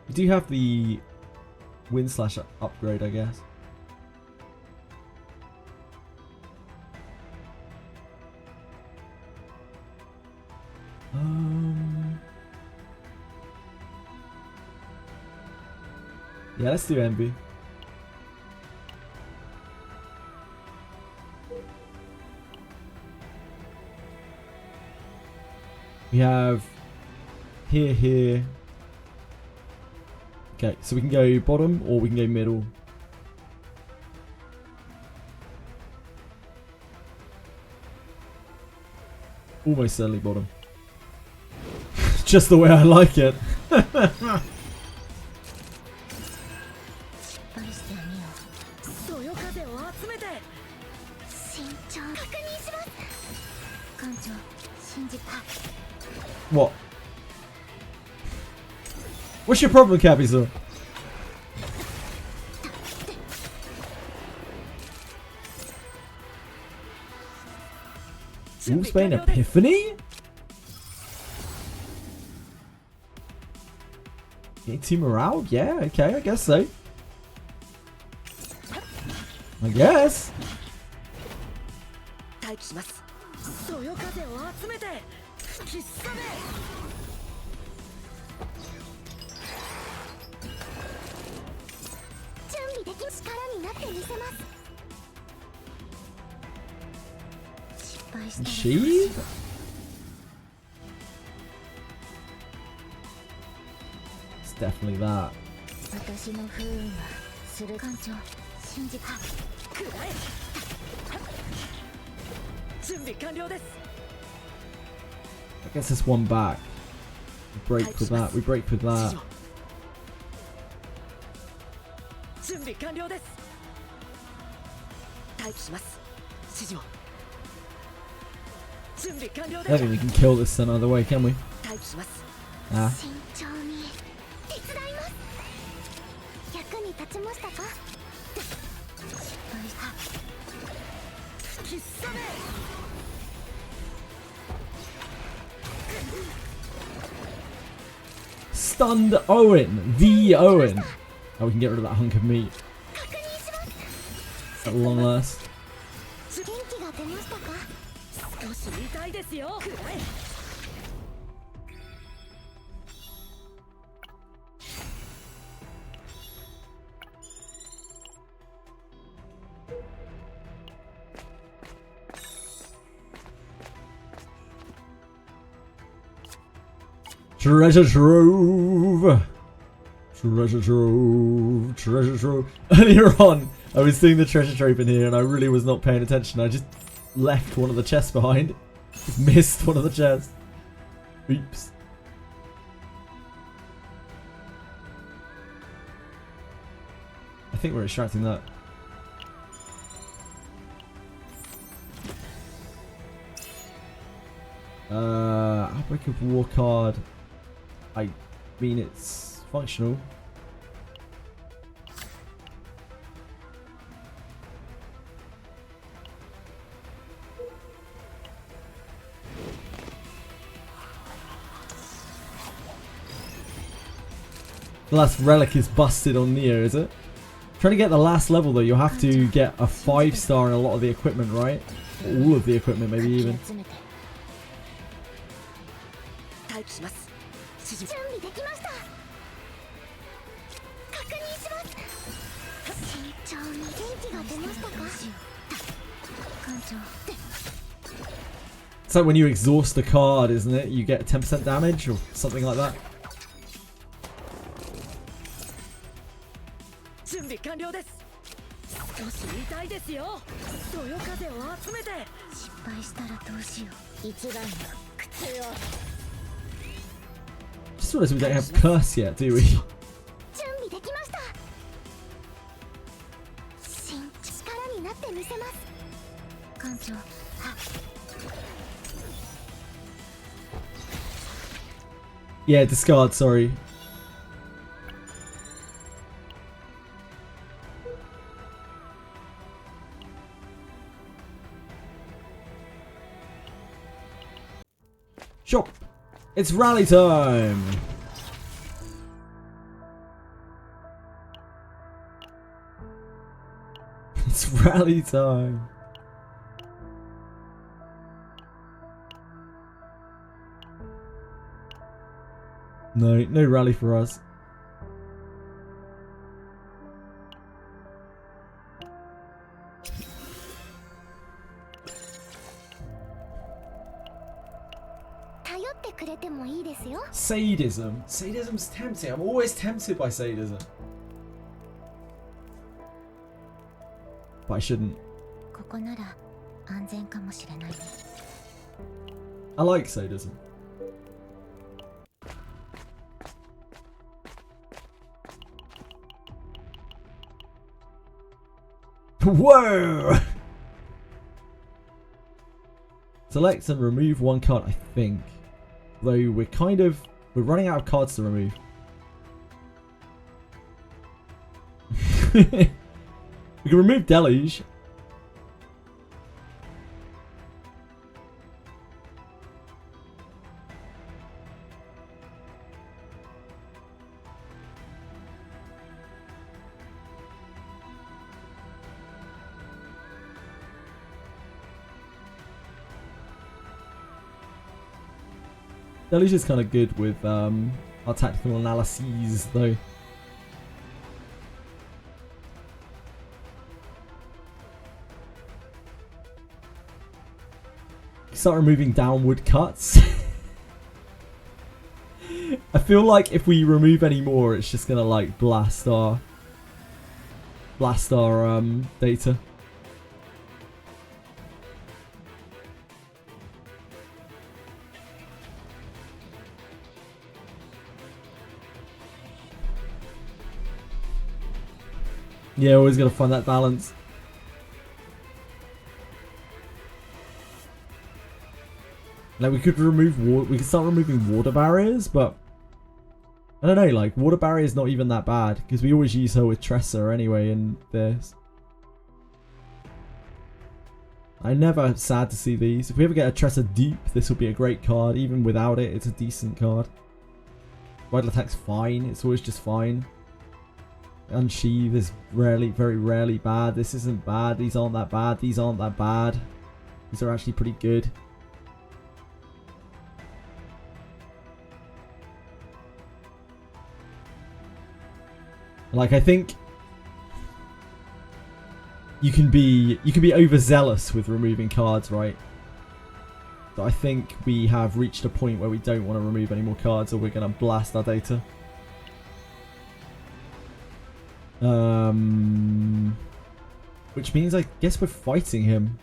We do have the Wind Slash upgrade, I guess. Yeah, let's do Envy. We have here. Okay, so we can go bottom or we can go middle. Almost certainly bottom. Just the way I like it. What? What's your problem, Capizo? Wolfsbane Epiphany? Getting 2 morale? Yeah, okay, I guess so. I guess. She? It's definitely that. I guess it's one back. We break with that. We break with that. I don't think we can kill this son either way, can we? Ah. Stunned Owen, the Owen. Oh, we can get rid of that hunk of meat. At long last. Treasure trove! Treasure trove! Treasure trove! Earlier on, I was doing the treasure trove in here and I really was not paying attention. I just left one of the chests behind. Just missed one of the chests. Oops. I think we're extracting that. Outbreak of War card. I mean, it's functional. The last relic is busted on Neo, is it? Trying to get the last level though, you'll have to get a 5-star in a lot of the equipment, right? All of the equipment, maybe even. 待機します。指示。準備できました。確認します。慎重に元気が出ましたか？艦長。 It's like when you exhaust a card, isn't it? You get 10% damage or something like that. 準備完了です。少し痛いですよ。そよ風を集めて。失敗したらどうしよう。一番の苦痛を。 Just realised we don't have curse yet, do we? 準備できました。力になってみせます。艦長。 Yeah, discard, sorry. Shop! It's rally time! It's rally time! No, no rally for us. Sadism. Sadism's tempting. I'm always tempted by sadism. But I shouldn't. I like sadism. Whoa! Select and remove one card, I think. Though we're running out of cards to remove. We can remove Deluge. Deluge is kind of good with our tactical analyses, though. Start removing downward cuts. I feel like if we remove any more, it's just gonna like blast our data. Yeah, always gotta find that balance. Like we could start removing water barriers, but I don't know, like water barrier is not even that bad because we always use her with Tressa anyway in this. I'm never sad to see these. If we ever get a Tressa dupe, this will be a great card. Even without it, it's a decent card. Vital attack's fine. It's always just fine. Unsheath is very rarely bad. This isn't bad. These aren't that bad. These aren't that bad. These are actually pretty good. Like I think you can be overzealous with removing cards, right? But I think we have reached a point where we don't want to remove any more cards or we're gonna blast our data. Which means I guess we're fighting him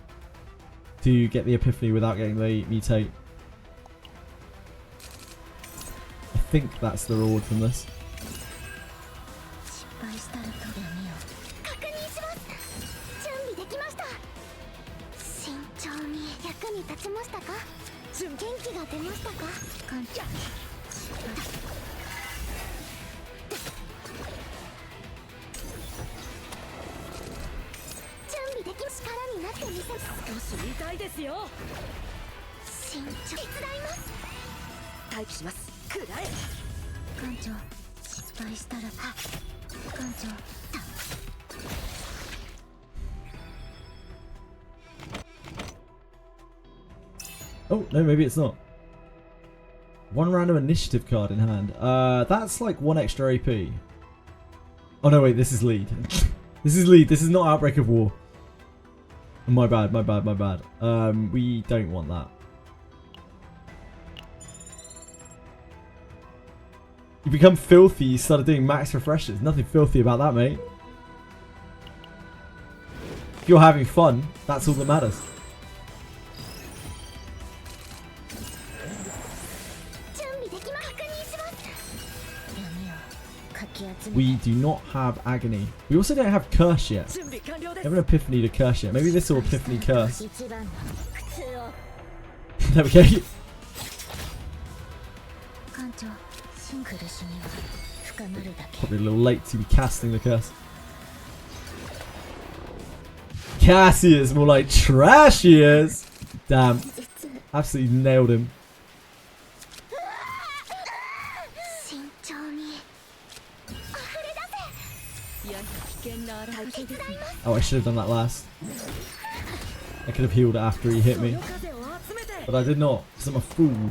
to get the epiphany without getting the mutate. I think that's the reward from this. 失敗したらと闇を確認します。準備できました。慎重に役に立ちましたか。元気が出ましたか。艦長準備できます。力になってみせます。少し痛いですよ。慎重手伝います。待機します。くらえ。艦長失敗したら艦長 Oh, no, maybe it's not. One random initiative card in hand. That's like 1 extra AP. Oh no, wait, this is lead. This is lead. This is not Outbreak of War. My bad, my bad, my bad. We don't want that. You become filthy, you started doing max refreshes. Nothing filthy about that, mate. If you're having fun, that's all that matters. We do not have Agony. We also don't have Curse yet. We have an Epiphany to Curse yet. Maybe this will Epiphany Curse. There we go. Probably a little late to be casting the Curse. Cassius, more like Trashius. Damn. Absolutely nailed him. Oh, I should have done that last. I could have healed it after he hit me. But I did not, because I'm a fool.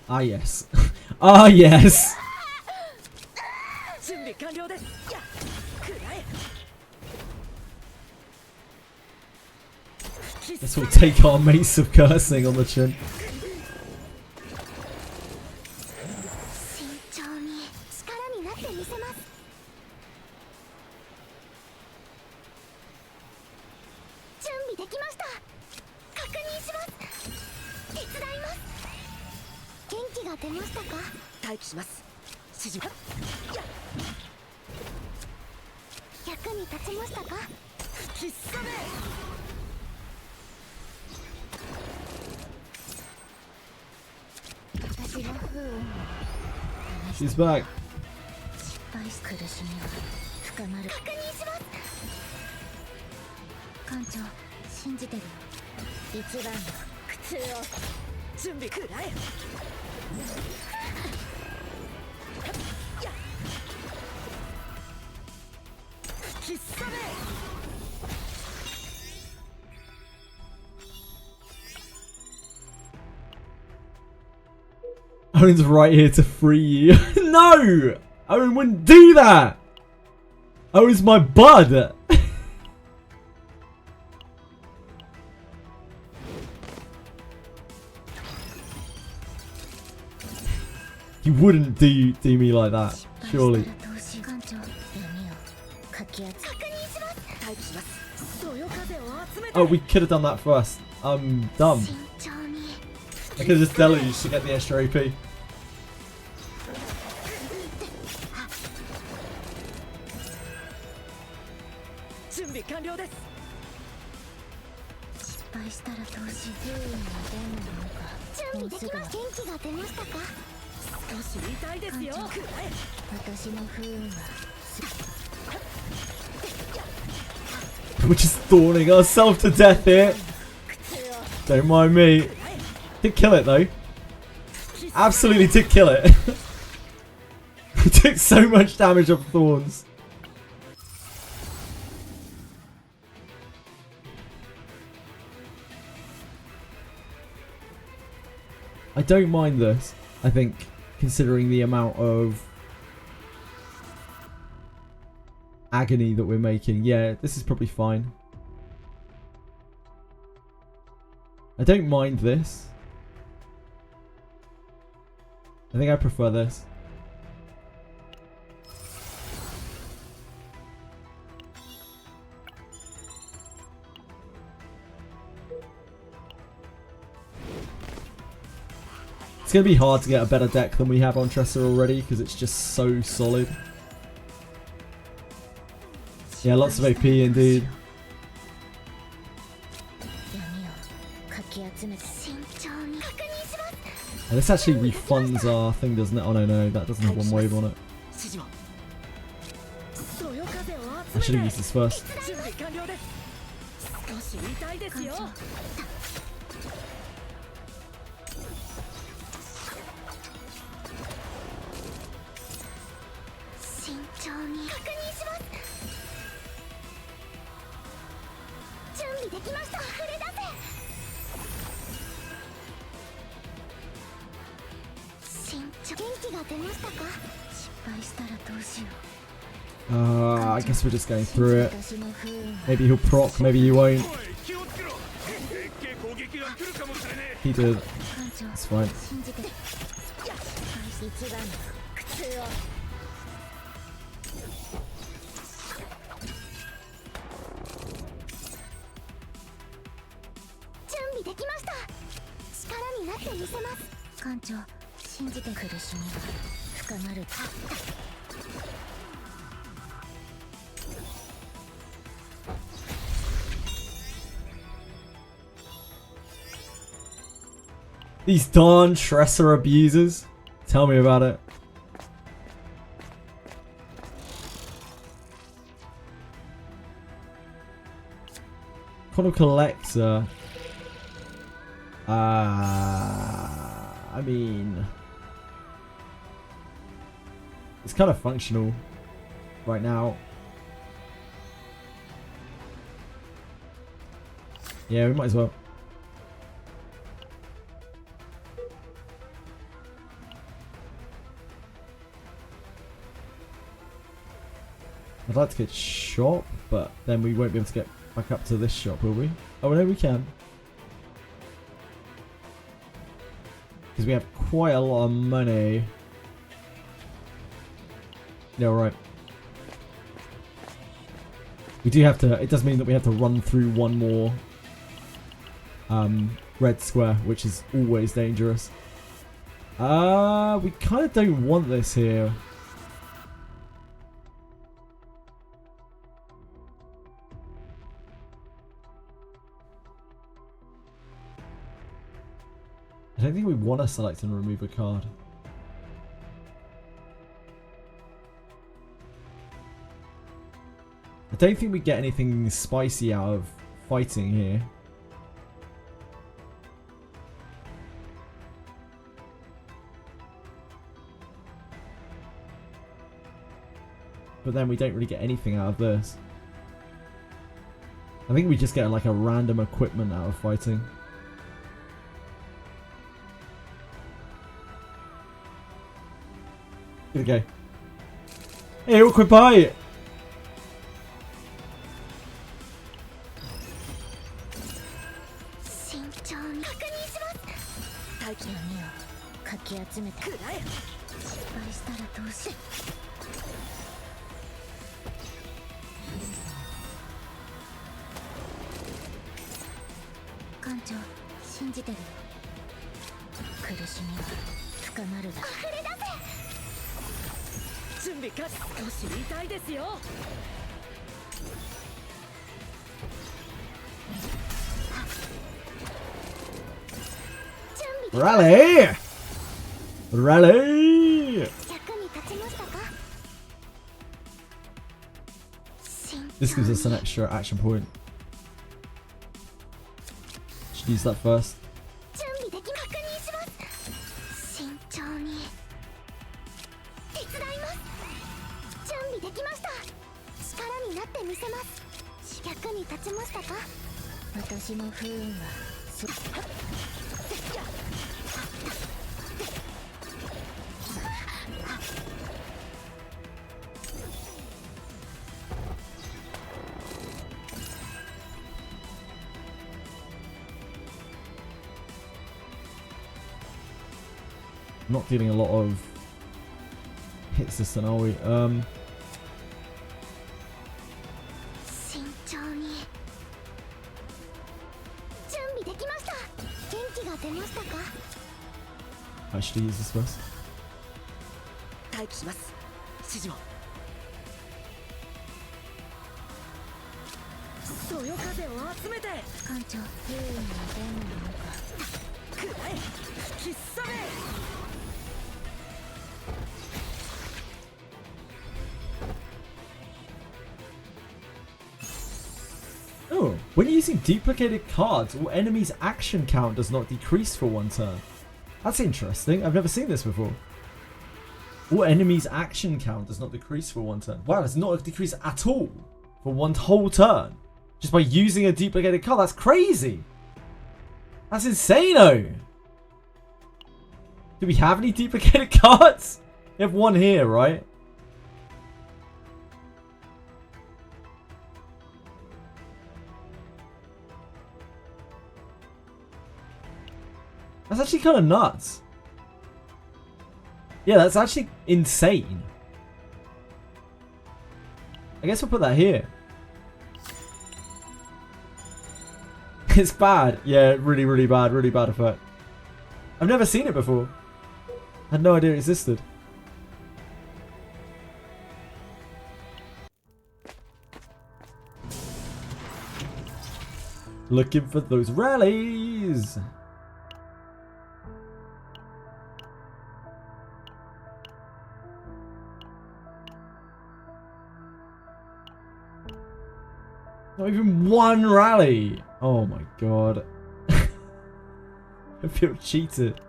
Ah, yes. Ah, yes. This will take our Mace of Cursing on the chin. She's back. Owen's right here to free you. No! Owen wouldn't do that! Owen's my bud! He wouldn't do me like that, surely. Oh, we could have done that first. I'm dumb. I could have just deluged to get the extra AP. We're just thorning ourselves to death here. Don't mind me. Did kill it though. Absolutely did kill it. We took so much damage off thorns. I don't mind this, I think, considering the amount of agony that we're making. Yeah, this is probably fine. I don't mind this. I think I prefer this. It's going to be hard to get a better deck than we have on Tresor already because it's just so solid. Yeah, lots of AP indeed. And this actually refunds our thing, doesn't it? Oh no, that doesn't have one wave on it. I should have used this first. I guess we're just going through it. Maybe he'll proc, maybe he won't. He did. That's fine. These darn Tresor abusers. Tell me about it. Quantum Collector. I mean, it's kind of functional right now. Yeah, we might as well. I'd like to get shop, but then we won't be able to get back up to this shop, will we? Oh no, we can. Because we have quite a lot of money. Yeah, right. We do have to, it does mean that we have to run through one more red square, which is always dangerous. We kind of don't want this here. I don't think we want to select and remove a card. I don't think we get anything spicy out of fighting here. But then we don't really get anything out of this. I think we just get like a random equipment out of fighting. Okay. Hey, occupy! Rally! Rally! This gives us an extra action point. Should use that first. not dealing a lot of hits this turn, are we? 慎重に準備できました。元気が出ましたか？ I should use this first. 待機します。指示を。そよ風を集めて艦長、不運に出るのか。くらえ吹きさめ Oh, when using duplicated cards, all enemies' action count does not decrease for one turn. That's interesting. I've never seen this before. All enemies' action count does not decrease for one turn. Wow, it's not a decrease at all for one whole turn. Just by using a duplicated card. That's crazy. That's insane-o. Do we have any duplicated cards? We have one here, right? That's actually kind of nuts. Yeah, that's actually insane. I guess we'll put that here. It's bad. Yeah, really, really bad. Really bad effect. I've never seen it before. I had no idea it existed. Looking for those rallies. Not even one rally. Oh my god. I feel cheated.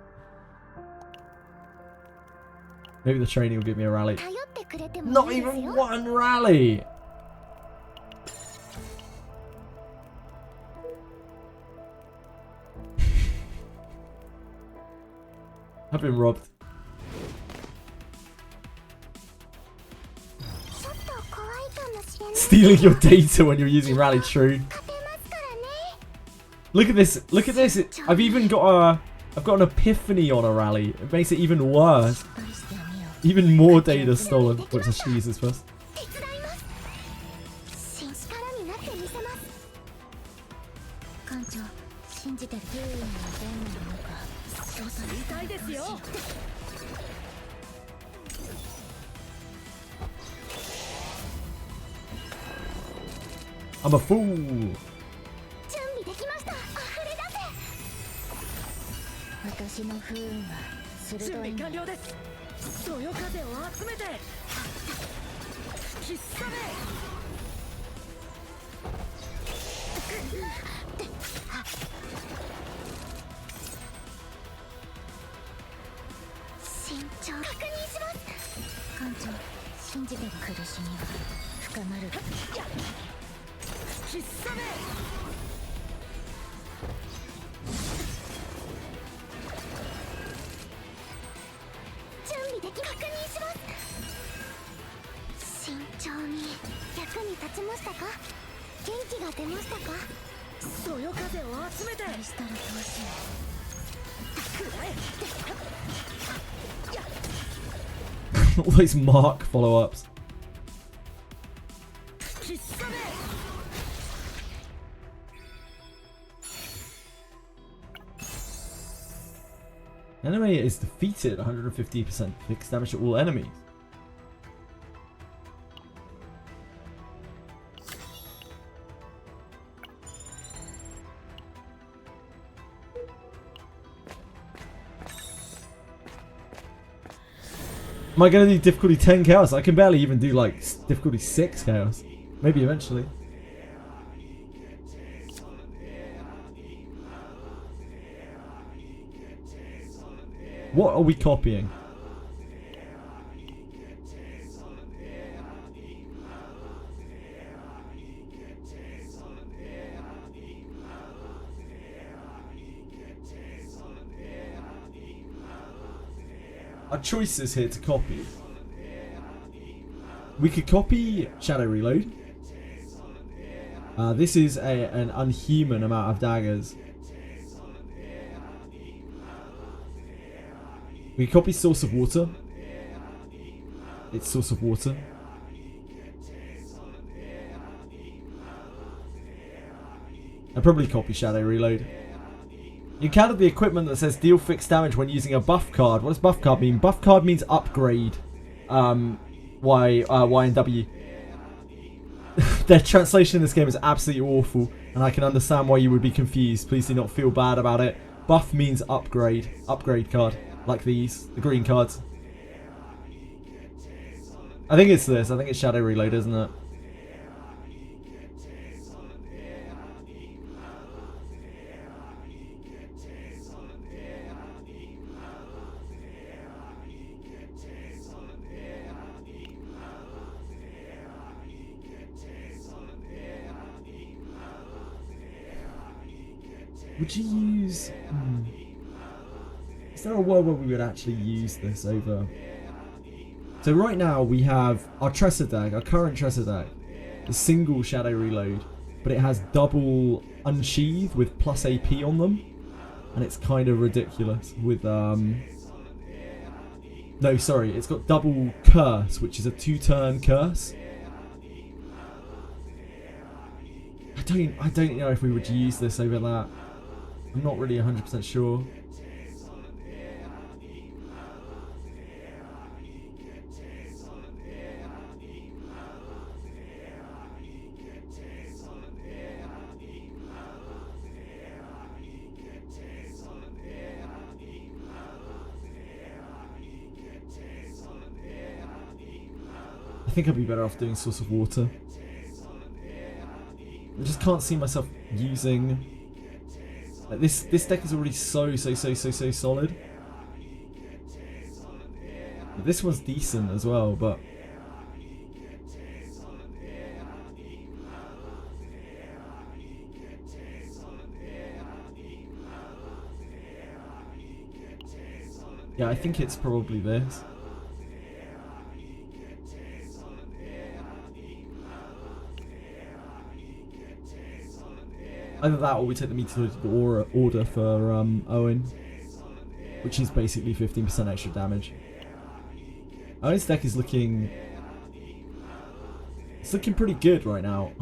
Maybe the training will give me a rally. Not even one rally. I've been robbed. Stealing your data when you're using Rally True. Look at this. Look at this. I've even got I've got an epiphany on a rally. It makes it even worse. Even more data stolen. Which I should use this first. 信じてる。不運に出るのか。少々痛いですよ。 I'm a fool. 準備できました。溢れ出せ。私の不運は鋭い。準備完了です。そよ風を集めて。吹きさめ。慎重。確認します。艦長、信じてる。苦しみは深まる。 準備でき確認します。慎重に役に立ちましたか。元気が出ましたか。そよ風を集めて。クリスタル投資。All these Mark follow-ups. Enemy is defeated. 150% fixed damage to all enemies. Am I going to do difficulty 10 chaos? I can barely even do like difficulty 6 chaos. Maybe eventually. What are we copying? Our choices here to copy. We could copy Shadow Reload. This is an unhuman amount of daggers. We copy source of water. It's source of water. I probably copy shadow reload. You encountered the equipment that says deal fixed damage when using a buff card. What does buff card mean? Buff card means upgrade. Y and W. Their translation in this game is absolutely awful, and I can understand why you would be confused. Please do not feel bad about it. Buff means upgrade. Upgrade card. Like these. The green cards. I think it's this. I think it's shadow reload, isn't it? Would you use... Is there a world where we would actually use this over... So right now we have our Tresor deck, our current Tresor deck, the single shadow reload, but it has double unsheath with plus AP on them, and it's kind of ridiculous with no, sorry, it's got double curse, which is a 2-turn curse. I don't know if we would use this over that. I'm not really 100% sure. I think I'd be better off doing source of water. I just can't see myself using... Like this deck is already so solid. This one's decent as well, but... Yeah, I think it's probably this. Either that or we take the meteorological order for Owen, which is basically 15% extra damage. Owen's deck is looking... It's looking pretty good right now.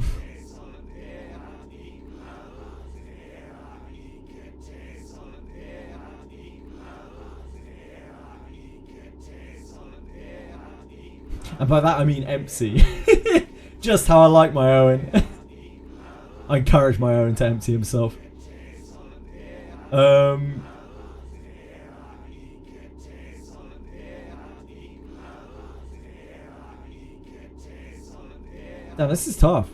And by that I mean empty. Just how I like my Owen. I encourage my Owen to empty himself. Damn, this is tough.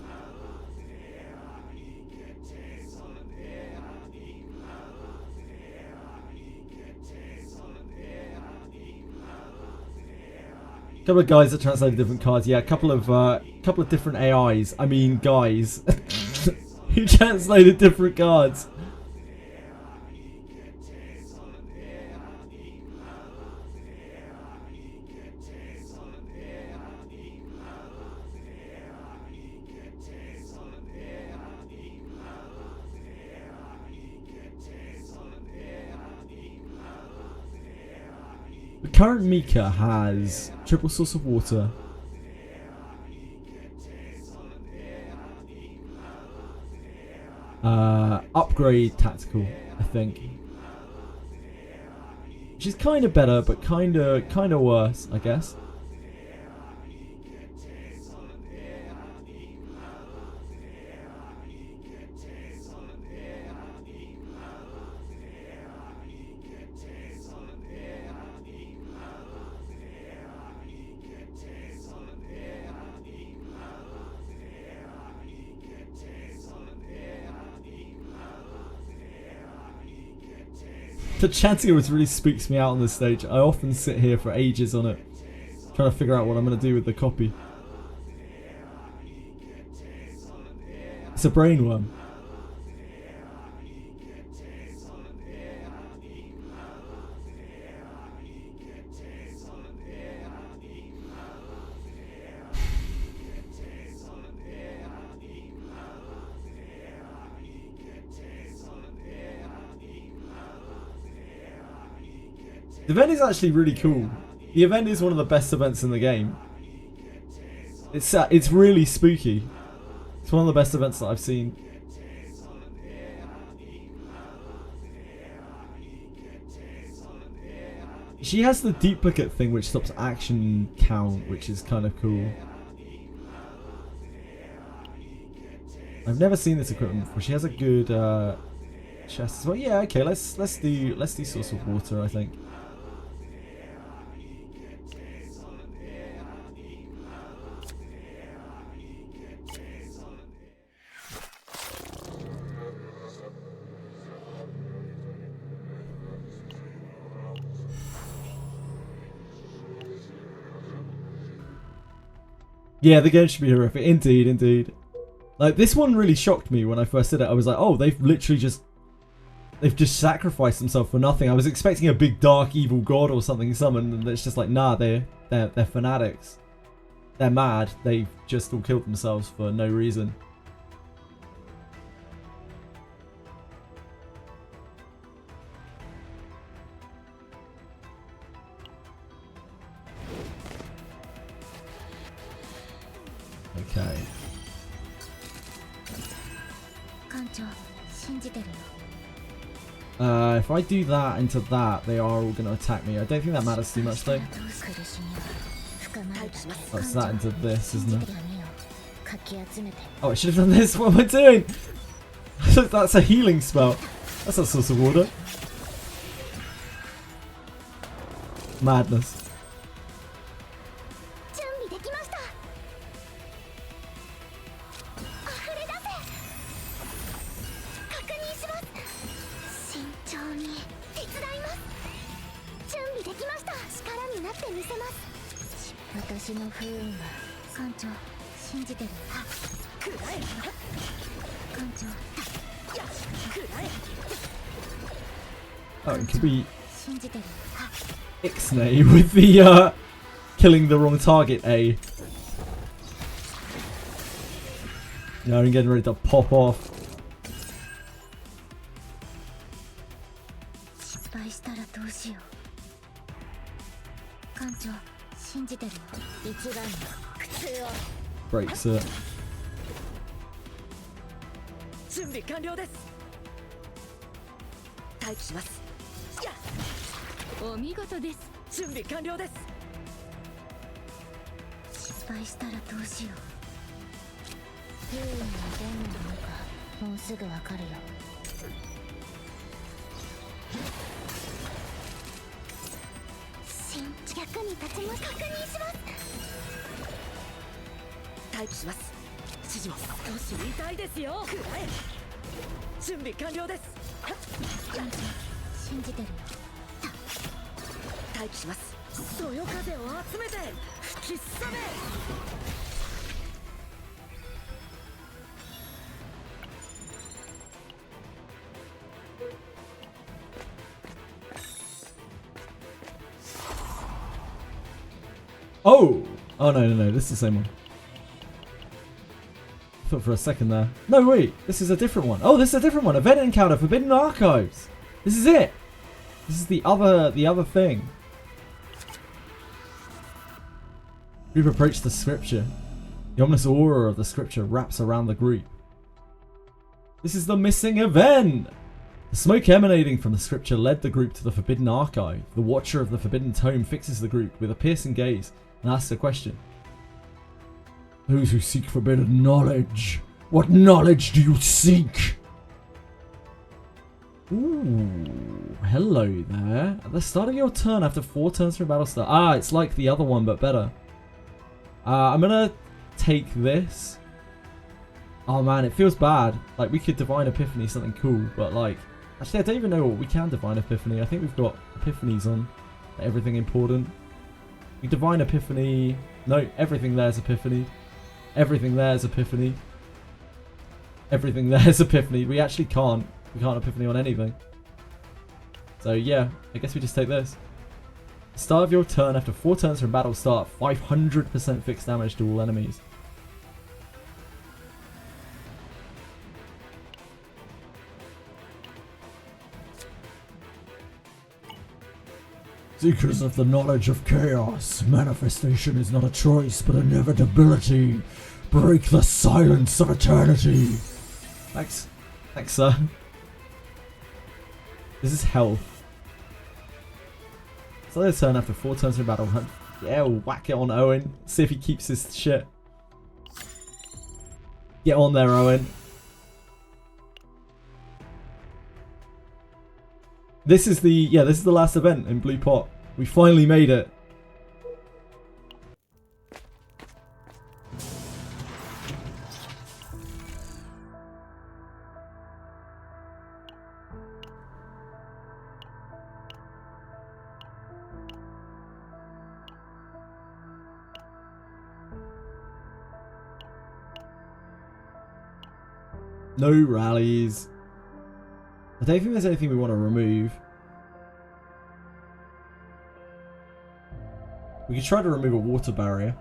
Couple of guys that translated different cards. Yeah, a couple of different AIs. I mean, guys who translated different cards. The current Mika has triple source of water, upgrade tactical, I think, which is kind of better, but kind of worse, I guess. The chanting always really spooks me out on this stage. I often sit here for ages on it, trying to figure out what I'm going to do with the copy. It's a brainworm. The event is actually really cool. The event is one of the best events in the game. It's really spooky. It's one of the best events that I've seen. She has the duplicate thing which stops action count, which is kind of cool. I've never seen this equipment before. She has a good chest as well. Yeah, okay, let's do source of water, I think. Yeah, the game should be horrific. Indeed, indeed. Like, this one really shocked me when I first did it. I was like, oh, they've just sacrificed themselves for nothing. I was expecting a big dark evil god or something summoned, and it's just like, nah, they're fanatics. They're mad. They've just all killed themselves for no reason. Okay. If I do that into that, they are all going to attack me. I don't think that matters too much though. That's that into this, isn't it? Oh, I should have done this. What am I doing? That's a healing spell. That's a source of water. Madness. Oh, it could be Ixnay with the killing the wrong target A. Now I'm getting ready to pop off. Breaks it. Oh no, this is the same one. I thought for a second there. No, wait, this is a different one. Oh, this is a different one. Event encounter, Forbidden Archives. This is it. This is the other thing. Group approached the scripture. The ominous aura of the scripture wraps around the group. This is the missing event. The smoke emanating from the scripture led the group to the Forbidden Archive. The Watcher of the Forbidden Tome fixes the group with a piercing gaze and asks a question. Those who seek forbidden knowledge. What knowledge do you seek? Ooh, hello there. At the start of your turn, after 4 turns from battle start. Ah, it's like the other one, but better. I'm gonna take this. Oh man, it feels bad. Like, we could Divine Epiphany something cool, but like... Actually, I don't even know what we can Divine Epiphany. I think we've got Epiphanies on. Everything important. We Divine Epiphany... No, everything there's Epiphany. Everything there's Epiphany. Everything there's Epiphany. We actually can't. We can't Epiphany on anything. So yeah, I guess we just take this. Start of your turn after 4 turns from battle start. 500% fixed damage to all enemies. Seekers of the knowledge of chaos, manifestation is not a choice but inevitability. Break the silence of eternity. Thanks. Thanks, sir. This is health. So let's turn after 4 turns in battle hunt. Yeah, we'll whack it on Owen. See if he keeps his shit. Get on there, Owen. This is the last event in Blue Pot. We finally made it. No rallies. I don't think there's anything we want to remove. We could try to remove a water barrier.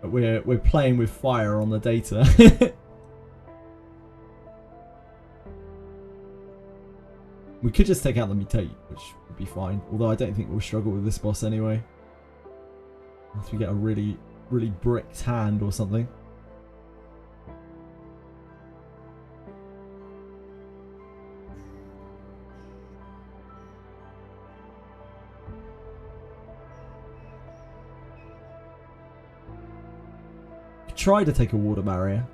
But we're playing with fire on the data. We could just take out the mutate, which would be fine. Although I don't think we'll struggle with this boss anyway. Unless we get a really, really bricked hand or something. Try to take a water barrier.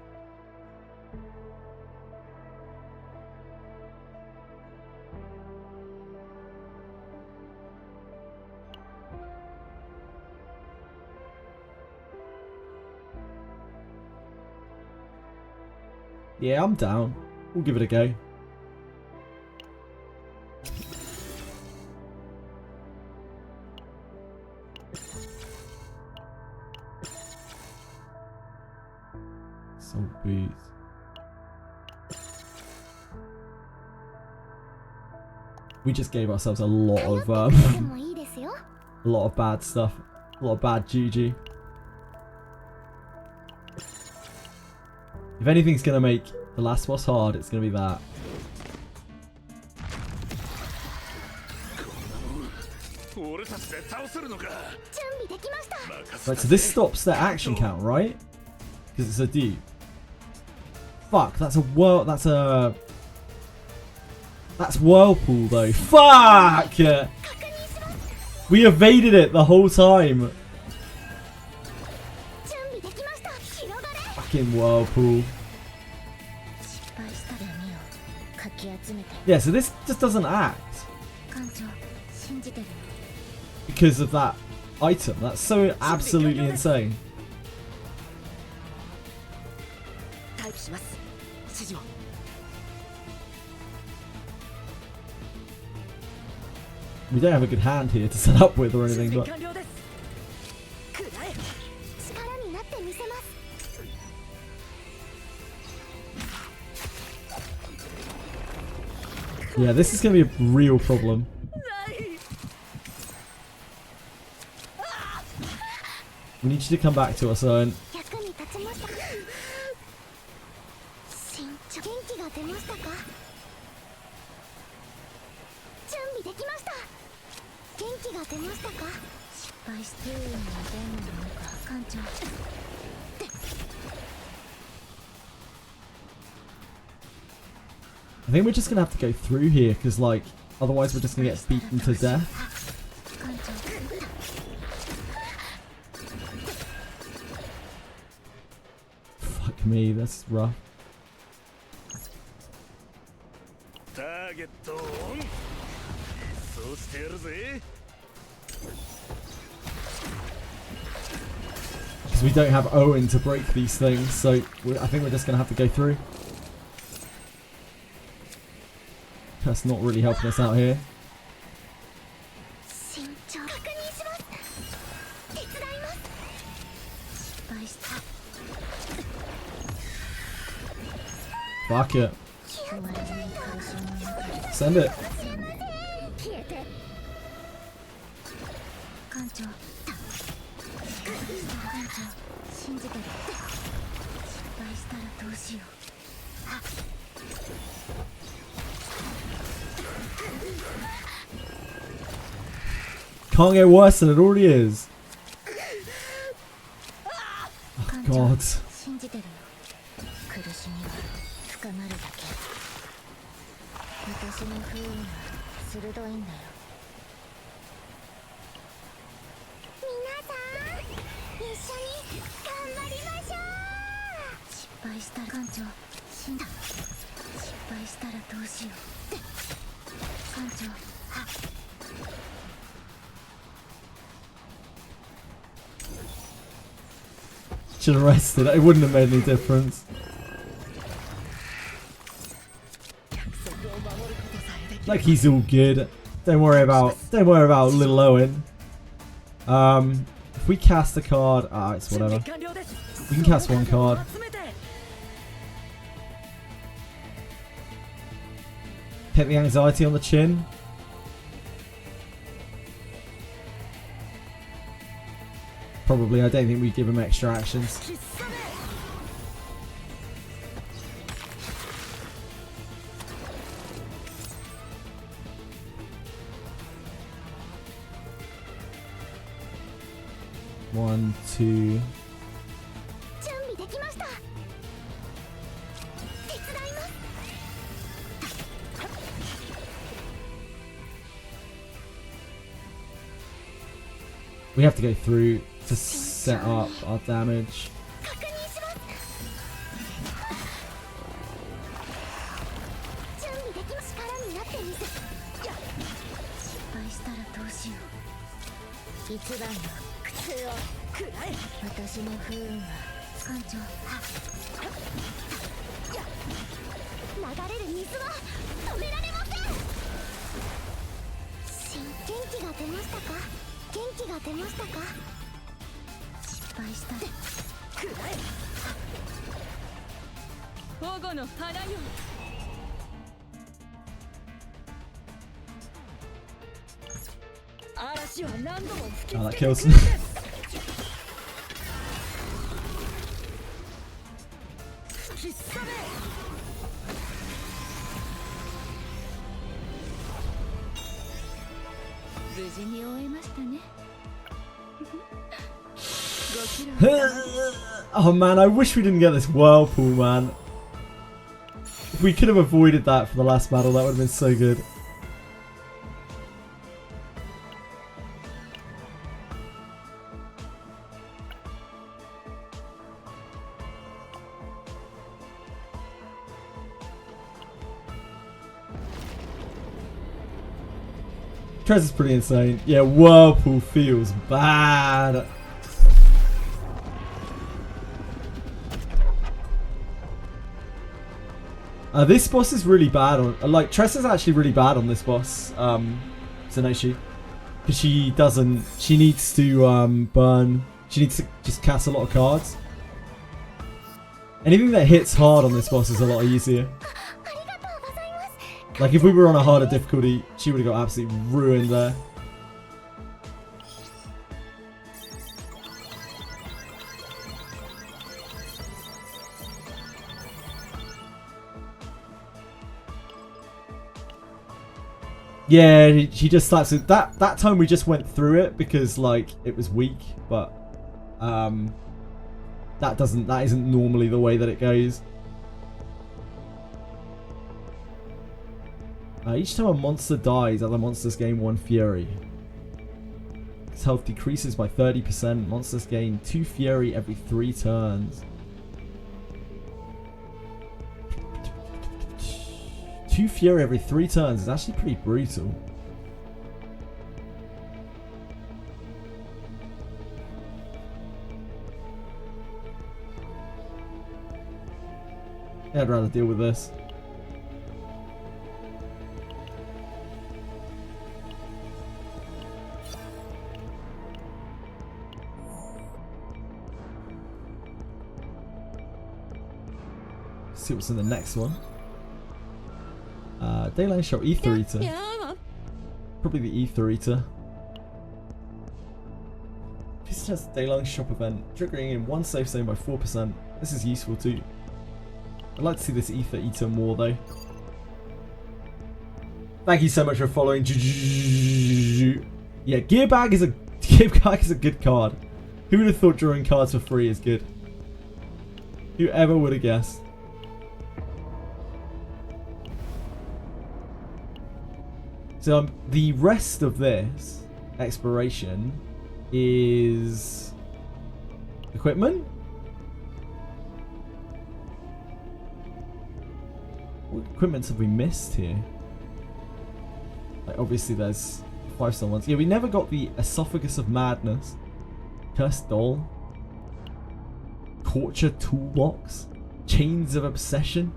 Yeah, I'm down. We'll give it a go. Salt boots. We just gave ourselves a lot of bad stuff, a lot of bad GG. If anything's gonna make the last boss hard, it's gonna be that. Right, so this stops their action count, right? Because it's a dupe. Fuck, that's Whirlpool though. Fuck! We evaded it the whole time. Fucking Whirlpool. Yeah, so this just doesn't act. Because of that item. That's so absolutely insane. We don't have a good hand here to set up with or anything, but... Yeah, this is going to be a real problem. We need you to come back to us, Owen. I think we're just gonna have to go through here because, like, otherwise we're just gonna get beaten to death. Fuck me, that's rough. Because we don't have Owen to break these things, so I think we're just gonna have to go through. That's not really helping us out here. Fuck it. Send it. Can't get worse than it already is. Oh, God. 信じてるよ。苦しみは深まるだけ。私の不運は鋭いんだよ。皆さん、一緒に頑張りましょう。失敗したら艦長死んだ。失敗したらどうしよう。艦長、はっ。 Should have rested. It wouldn't have made any difference. Like he's all good. Don't worry about little Owen. If we cast a card, it's whatever. We can cast one card. Hit the anxiety on the chin. Probably, I don't think we give him extra actions. One, two. We have to go through to set up our damage. Oh, that kills him. Oh man, I wish we didn't get this whirlpool, man. If we could have avoided that for the last battle, that would have been so good. Trez is pretty insane. Yeah, whirlpool feels bad. This boss is really bad on, like, Tress is actually really bad on this boss, Zenoshi. Because she needs to burn, she needs to just cast a lot of cards. Anything that hits hard on this boss is a lot easier. Like, if we were on a harder difficulty, she would have got absolutely ruined there. Yeah, he just starts it. That time we just went through it because like it was weak, but that isn't normally the way that it goes. Each time a monster dies, other monsters gain 1 fury. Its health decreases by 30%. Monsters gain 2 fury every 3 turns. 2 fury every 3 turns is actually pretty brutal. Yeah, I'd rather deal with this. See what's in the next one. Dayline Shot Ether Eater. Probably the Ether Eater. FIESTA has a day-long shop event, triggering in one safe zone by 4%. This is useful too. I'd like to see this ether eater more though. Thank you so much for following. Yeah, gear bag is a good card. Who would have thought drawing cards for free is good? Whoever would have guessed? So the rest of this exploration is equipment. What equipments have we missed here? Like obviously there's 5-star ones. Yeah, we never got the Esophagus of Madness, Cursed Doll, Torture Toolbox, Chains of Obsession.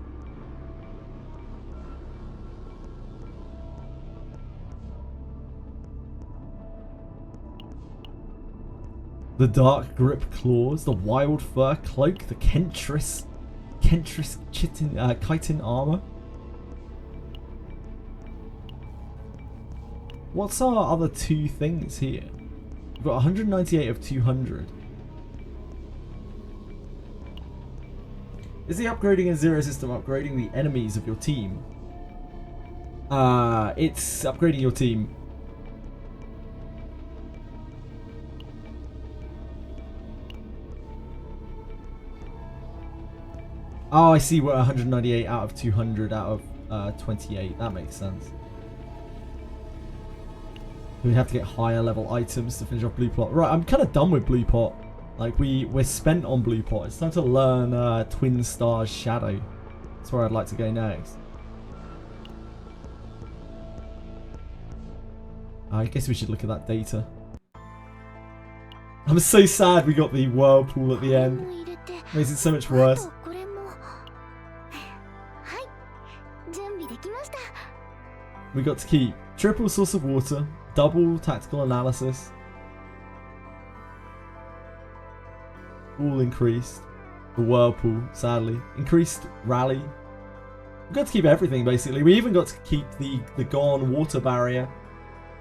The Dark Grip Claws, the Wild Fur Cloak, the Kentris Chitin Armor. What's our other two things here? We've got 198 of 200. Is the upgrading in Zero system upgrading the enemies of your team? It's upgrading your team. Oh, I see. We're 198 out of 200 out of 28. That makes sense. We have to get higher level items to finish off Blue Pot. Right, I'm kind of done with Blue Pot. Like, we're spent on Blue Pot. It's time to learn Twin Stars Shadow. That's where I'd like to go next. I guess we should look at that data. I'm so sad we got the Whirlpool at the end. Makes it so much worse. We got to keep triple source of water, double tactical analysis, all increased. The Whirlpool, sadly, increased rally. We got to keep everything basically. We even got to keep the gone water barrier.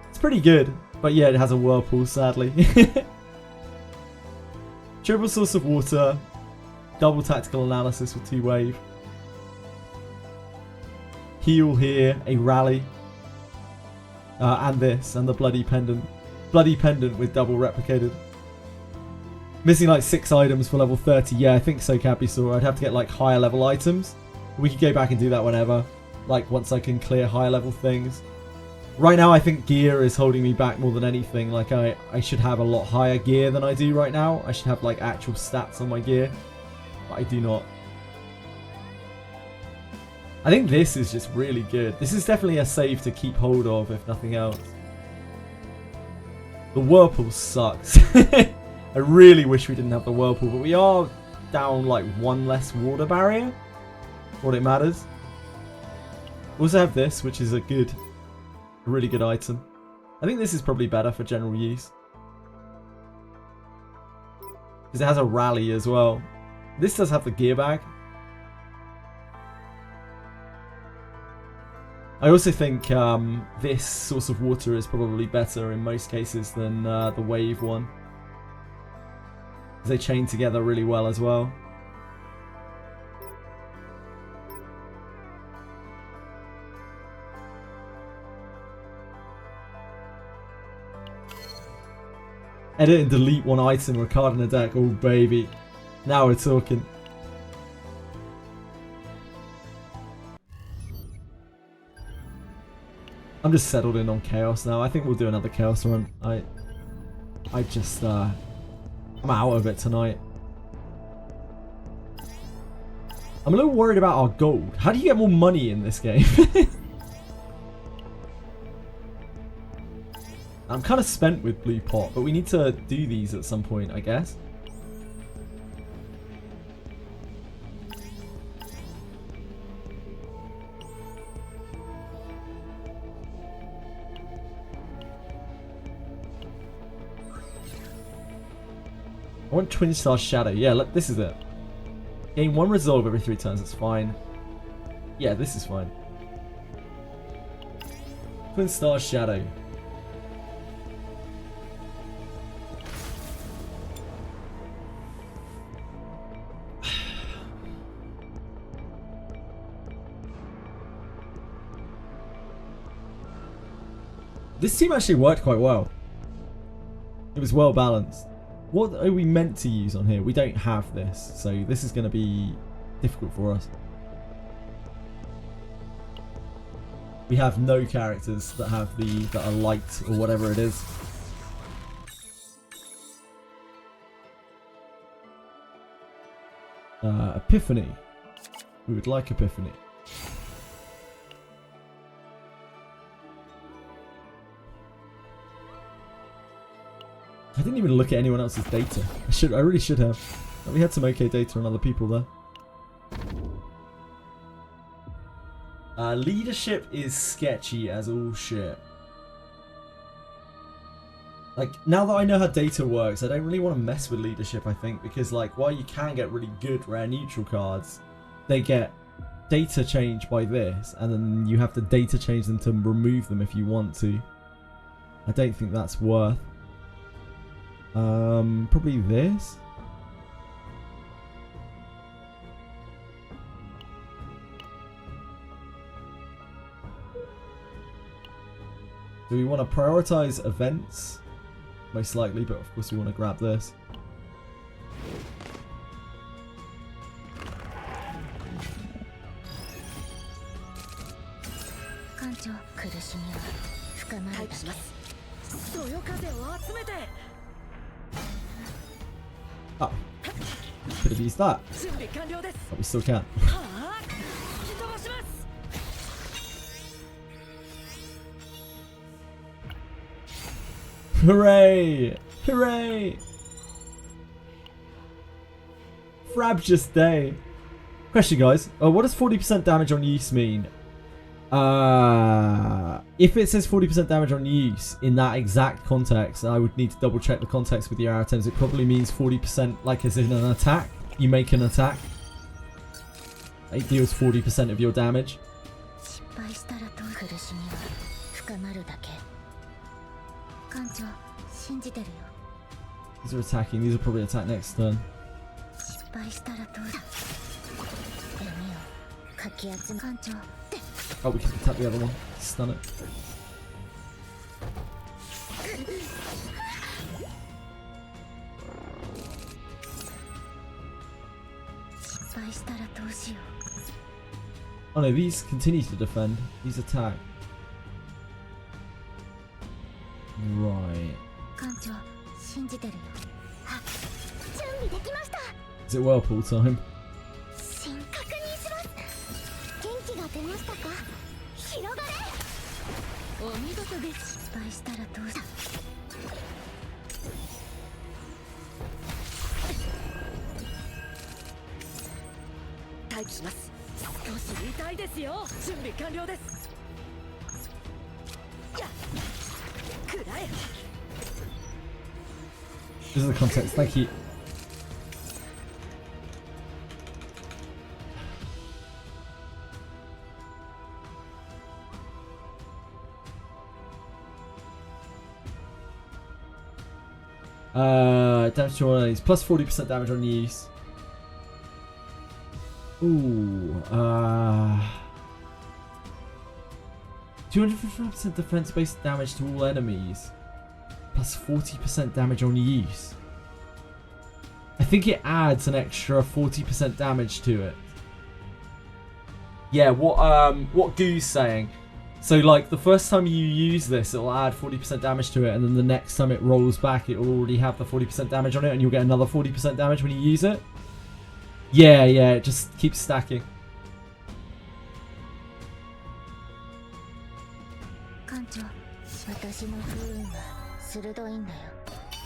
It's pretty good, but yeah, it has a Whirlpool, sadly. Triple source of water, double tactical analysis with 2 wave. Heal here, a rally. And this, and the Bloody Pendant. Bloody Pendant with double replicated. Missing like 6 items for level 30. Yeah, I think so, Capisaur. I'd have to get like higher level items. We could go back and do that whenever. Like once I can clear higher level things. Right now I think gear is holding me back more than anything. Like I should have a lot higher gear than I do right now. I should have like actual stats on my gear. But I do not. I think this is just really good. This is definitely a save to keep hold of, if nothing else. The Whirlpool sucks. I really wish we didn't have the Whirlpool, but we are down like 1 less water barrier. What it matters. We also have this, which is a really good item. I think this is probably better for general use. Because it has a rally as well. This does have the gear bag. I also think this source of water is probably better in most cases than the wave one. They chain together really well as well. Edit and delete 1 item or card in a deck. Oh baby. Now we're talking. I'm just settled in on Chaos now. I think we'll do another Chaos run. I'm out of it tonight. I'm a little worried about our gold. How do you get more money in this game? I'm kind of spent with Blue Pot, but we need to do these at some point, I guess. I want Twin Star Shadow. Yeah, look, this is it. Gain 1 resolve every 3 turns. That's fine. Yeah, this is fine. Twin Star Shadow. This team actually worked quite well. It was well balanced. What are we meant to use on here? We don't have this, so this is going to be difficult for us. We have no characters that have that are light or whatever it is. Epiphany. We would like Epiphany. I didn't even look at anyone else's data. I really should have. We had some okay data on other people there. Leadership is sketchy as all shit. Like, now that I know how data works, I don't really want to mess with leadership, I think, because, like, while you can get really good rare neutral cards, they get data changed by this, and then you have to data change them to remove them if you want to. I don't think that's worth. Probably this. Do we want to prioritize events? Most likely, but of course we want to grab this. Ah, could have used that, but we still can. Hooray! Hooray! Frabjous day. Question, guys. What does 40% damage on use mean? If it says 40% damage on use in that exact context, I would need to double check the context with your arrow terms. It probably means 40%, like as in an attack. You make an attack. It deals 40% of your damage. These are attacking. These will probably attack next turn. Oh, we can attack the other one. Stun it. Oh no, these continue to defend. These attack. Right. Is it whirlpool time? This is the context, thank you. Damage to all enemies, plus 40% damage on use. Ooh, 255% defense-based damage to all enemies, plus 40% damage on use. I think it adds an extra 40% damage to it. Yeah, what Goo's saying. So, like, the first time you use this, it'll add 40% damage to it, and then the next time it rolls back, it will already have the 40% damage on it, and you'll get another 40% damage when you use it. Yeah, it just keeps stacking.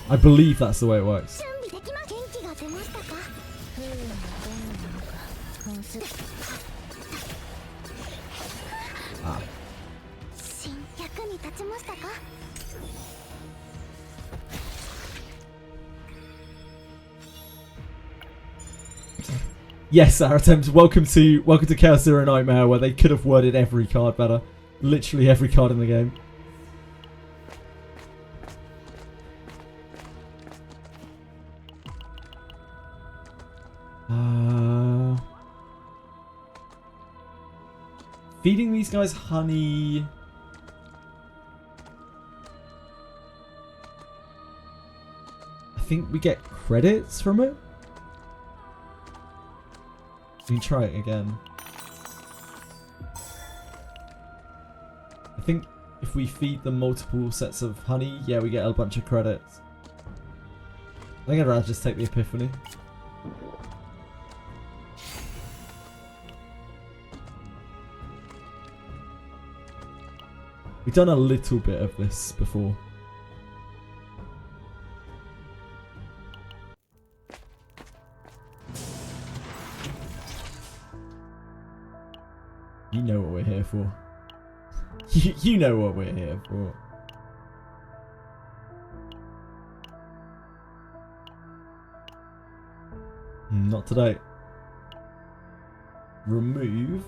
I believe that's the way it works. Ah. Yes, Aratems, welcome to Chaos Zero Nightmare, where they could have worded every card better. Literally every card in the game. Feeding these guys honey. think we get credits from it. We can try it again. I think if we feed them multiple sets of honey, yeah, we get a bunch of credits. I think I'd rather just take the epiphany. We've done a little bit of this before. You know what we're here for. You know what we're here for. Not today. Remove.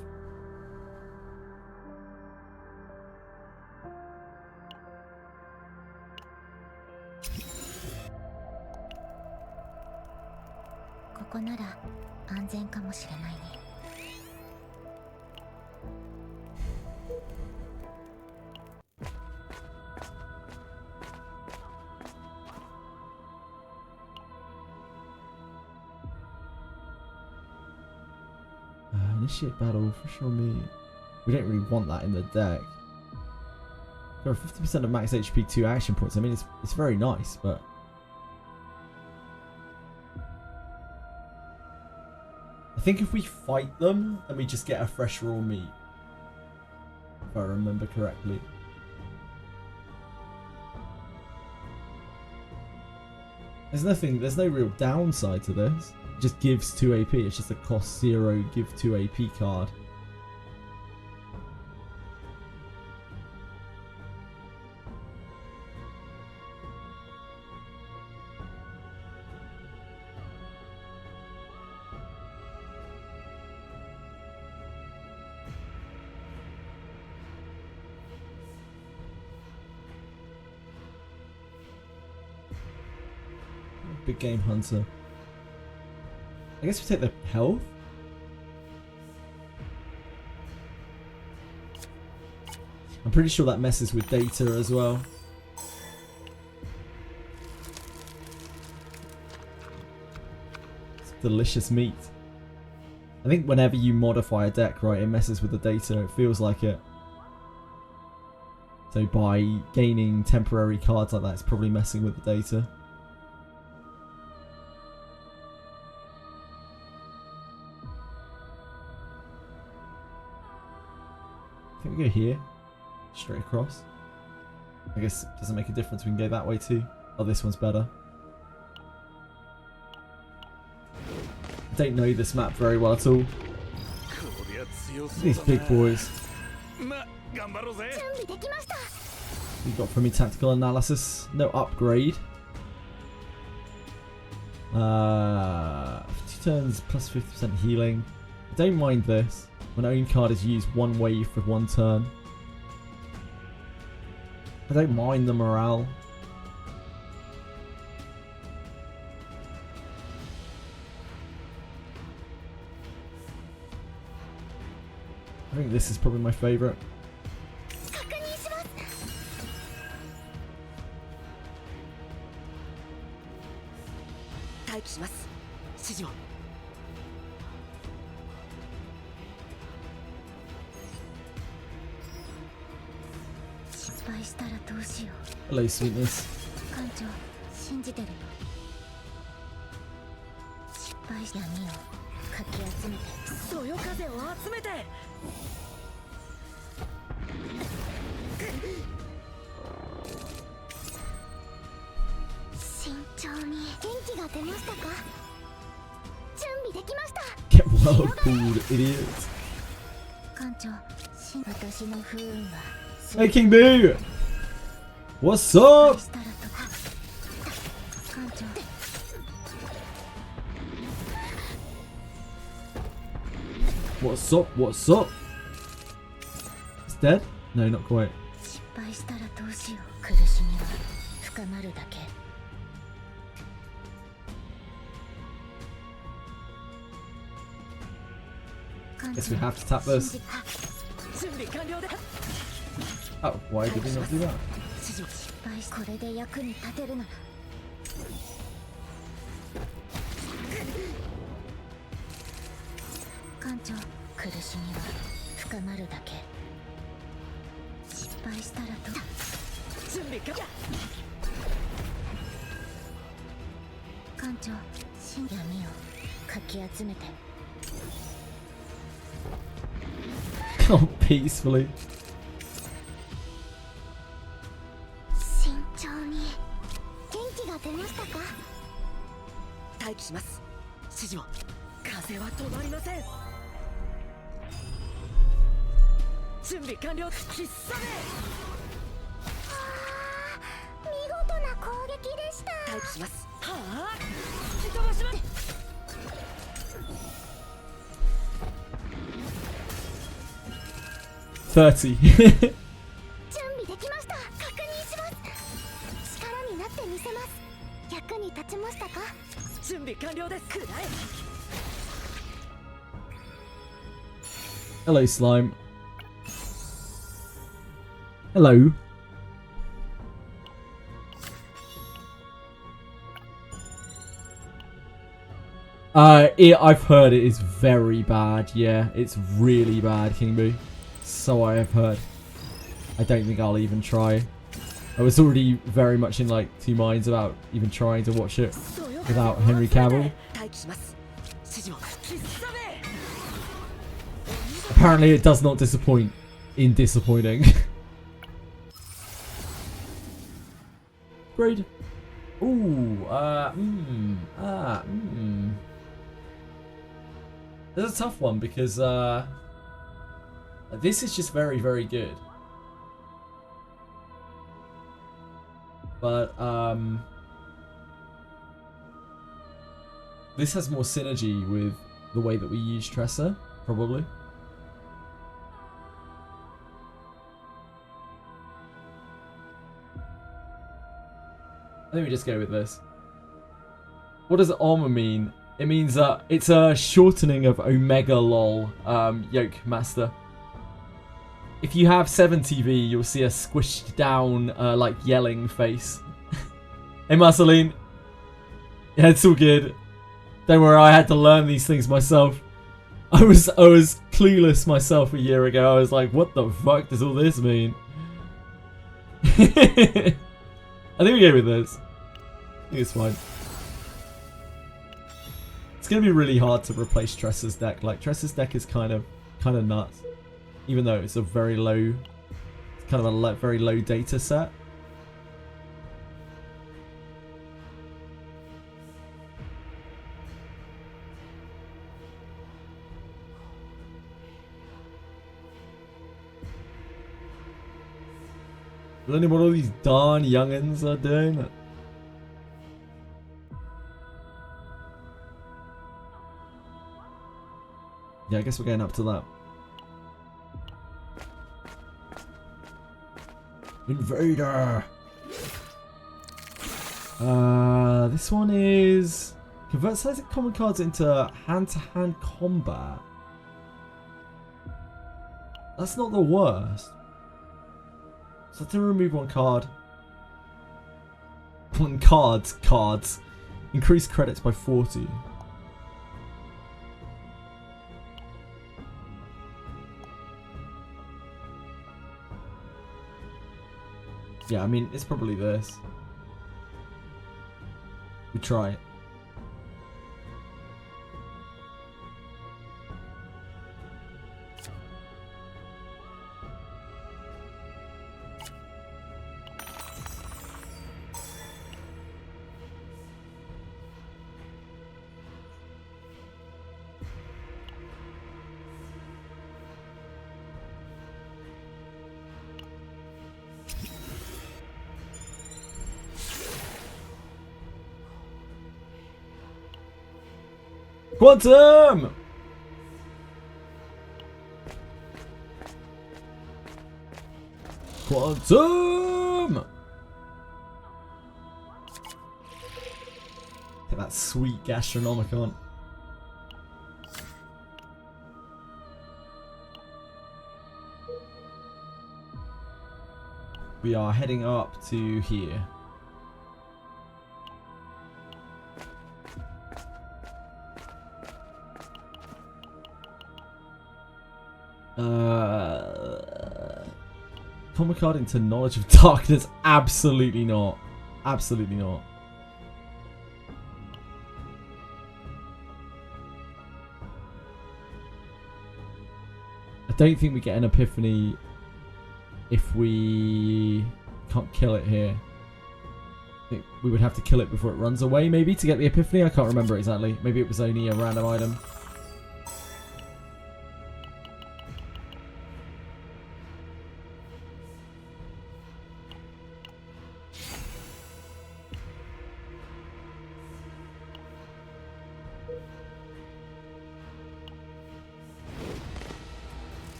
Initiate battle for sure me. We don't really want that in the deck. There are 50% of max HP 2 action points. I mean, it's very nice, but I think if we fight them, then we just get a fresh raw meat. If I remember correctly. There's no real downside to this. It just gives 2 AP. It's just a cost 0, give 2 AP card. Big game hunter. I guess we take the health. I'm pretty sure that messes with data as well. It's delicious meat. I think whenever you modify a deck, right, it messes with the data. It feels like it. So by gaining temporary cards like that, it's probably messing with the data. I think we go here, straight across. I guess it doesn't make a difference, we can go that way too. Oh, this one's better. I don't know this map very well at all. These big boys. You got from me tactical analysis, no upgrade. 2 turns plus 50% healing. I don't mind this. When own card is used 1 wave for 1 turn. I don't mind the morale. I think this is probably my favourite. Hello, sweetness. Get well pulled, idiots. Hey, King Boo! What's up? What's up? What's up? It's dead? No, not quite. Guess we have to tap this. Oh, why did we not do that? 情苦しみは深まるだけ失敗したらと準備か艦長闇をかき集めて Oh, peacefully. 慎重に元気が出ましたか？待機します。指示を。風は止まりません。準備完了。必殺見事な攻撃でした。待機します。はあ、突き飛ばします。30. 準備できました。確認します。力になってみせます。役に立ちましたか？準備完了です。くらえ。 Hello, slime. Hello. I've heard it is very bad. Yeah, it's really bad, King Boo. So I have heard. I don't think I'll even try. I was already very much in like two minds about even trying to watch it without Henry Cavill. 待機します。指示を。Apparently it does not disappoint in disappointing. Grade. Ooh, This is a tough one because this is just very, very good. But this has more synergy with the way that we use Tressa, probably. I think we just go with this. What does Armor mean? It means it's a shortening of Omega LOL, Yoke Master. If you have 7TV, you'll see a squished down, like yelling face. Hey Marceline. Yeah, it's all good. Don't worry, I had to learn these things myself. I was clueless myself a year ago. I was like, what the fuck does all this mean? I think we go with this. I think it's fine. It's gonna be really hard to replace Tressa's deck. Like Tressa's deck is kind of nuts, even though it's a very low, it's kind of a very low data set. Learning what all these darn youngins are doing. Yeah, I guess we're going up to that. Invader! This one is... Convert size of common cards into hand-to-hand combat. That's not the worst. So to remove one card. Cards. Increase credits by 40. Yeah, I mean, it's probably this. We try it. Quantum! Quantum! Get that sweet Gastronomicon. We are heading up to here. Comic card into Knowledge of Darkness? Absolutely not. Absolutely not. I don't think we get an epiphany if we can't kill it here. I think we would have to kill it before it runs away, maybe, to get the epiphany. I can't remember exactly. Maybe it was only a random item.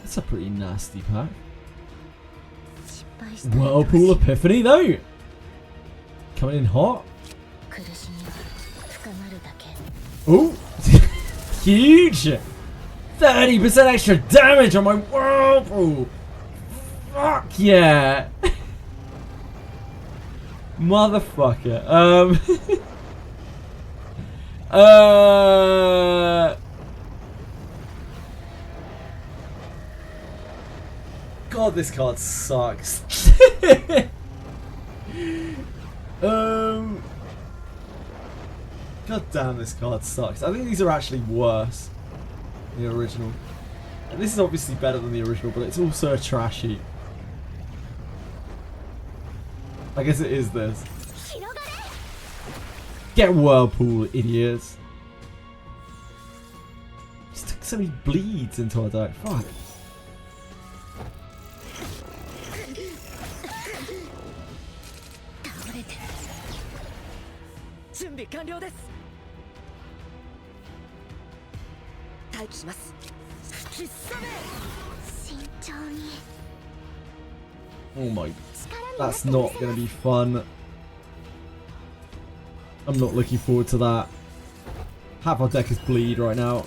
That's a pretty nasty pack. Whirlpool Epiphany though! Coming in hot. Oh! Huge! 30% extra damage on my Whirlpool! Fuck yeah! Motherfucker. God, this card sucks. God damn, this card sucks. I think these are actually worse than the original. And this is obviously better than the original, but it's also a trash heap. I guess it is this. Get Whirlpool, idiots. Just took so many bleeds into our deck. Fuck. Oh my, that's not going to be fun. I'm not looking forward to that. Half our deck is bleed right now.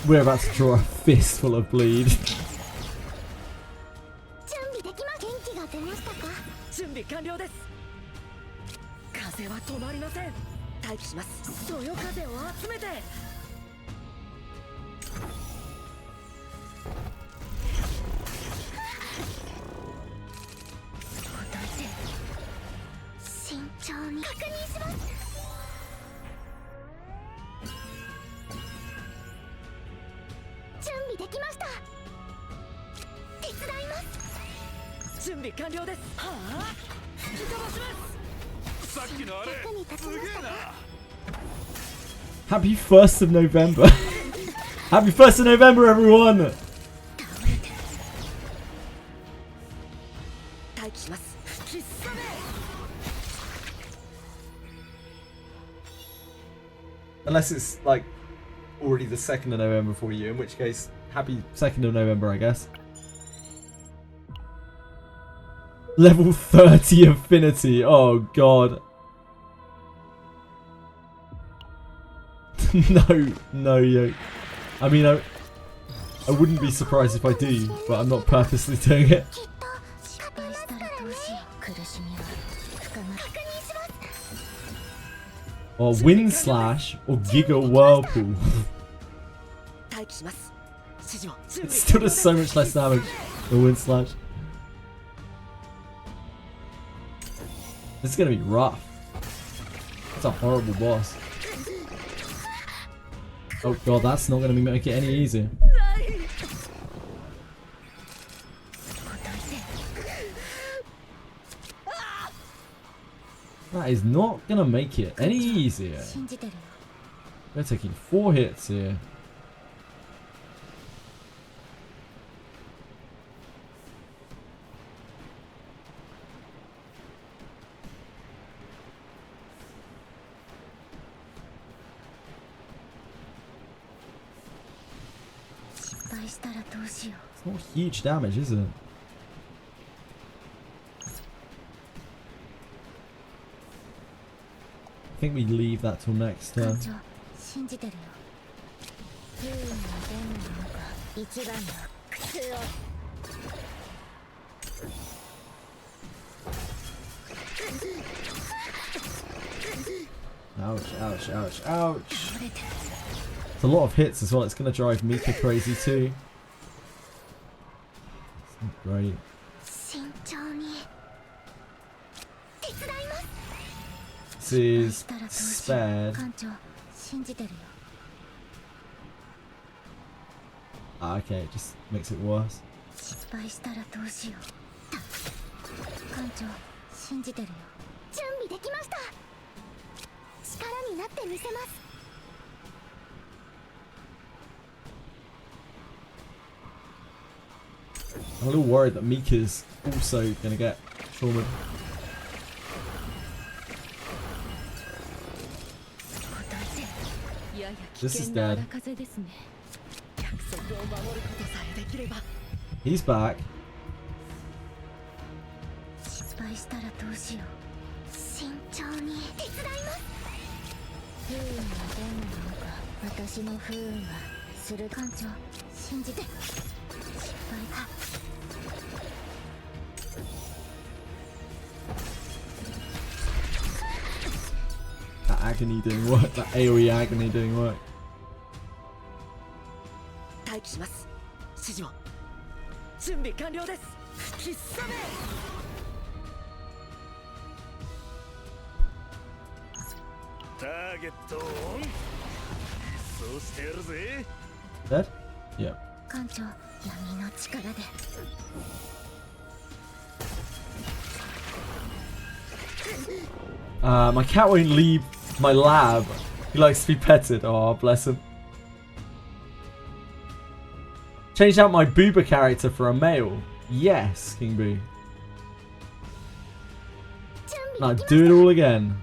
We're about to draw a fistful of bleed. Happy 1st of November. Happy 1st of November, everyone. Unless it's like already the 2nd of November for you, in which case, happy 2nd of November, I guess. Level 30 Affinity. Oh, God. No, yo. I mean, I wouldn't be surprised if I do, but I'm not purposely doing it. Or Wind Slash, or Giga Whirlpool. It still does so much less damage than Wind Slash. This is gonna be rough. That's a horrible boss. Oh god, that's not gonna make it any easier. That is not gonna make it any easier. We're taking 4 hits here. It's not huge damage, is it? I think we leave that till next turn. Ouch, ouch, ouch, ouch. It's a lot of hits as well. It's going to drive Mika crazy too. It's not great. This is spared. Ah, okay, it just makes it worse. I'm a little worried that Mika's also going to get trauma. This is dead. He's back. That agony doing work. That AoE agony doing work. Dead? Yeah. My cat won't leave my lab. He likes to be petted. Oh, bless him. Changed out my Booba character for a male. Yes, King Boo. Now do it all again.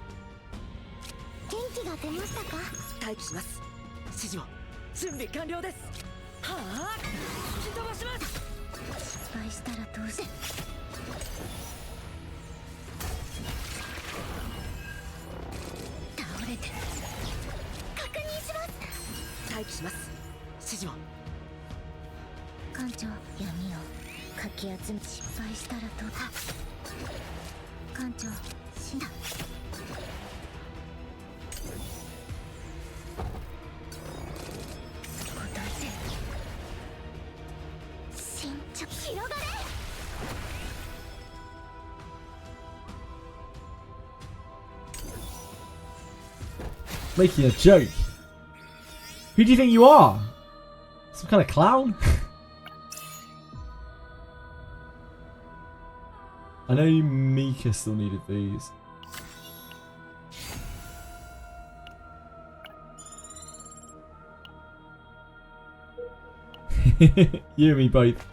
Making a joke. Who do you think you are? Some kind of clown? I know Mika still needed these. You and me both.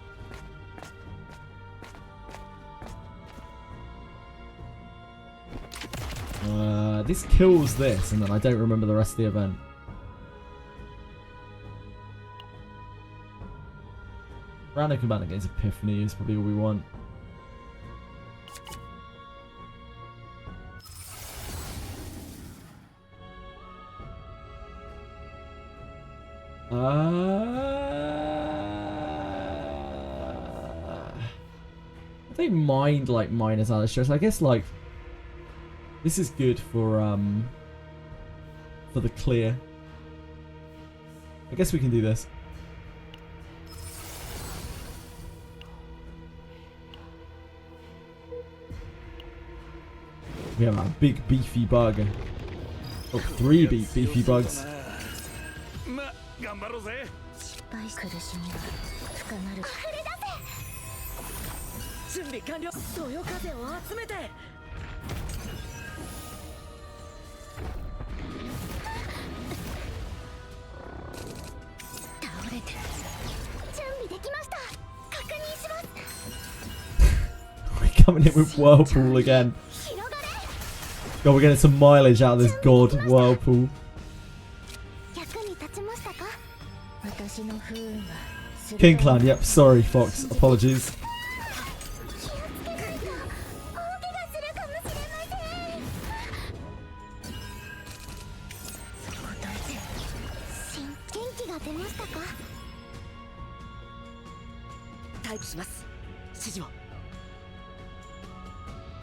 This kills this, and then I don't remember the rest of the event. Random combat against Epiphany is probably all we want. I don't mind like minus out of stress. I guess like this is good for the clear. I guess we can do this. We have a big beefy bug. Oh, 3 beefy bugs. We're coming in with Whirlpool again. God, we're getting some mileage out of this god Whirlpool. King Clan, yep, sorry Fox, apologies. 待機します。指示を。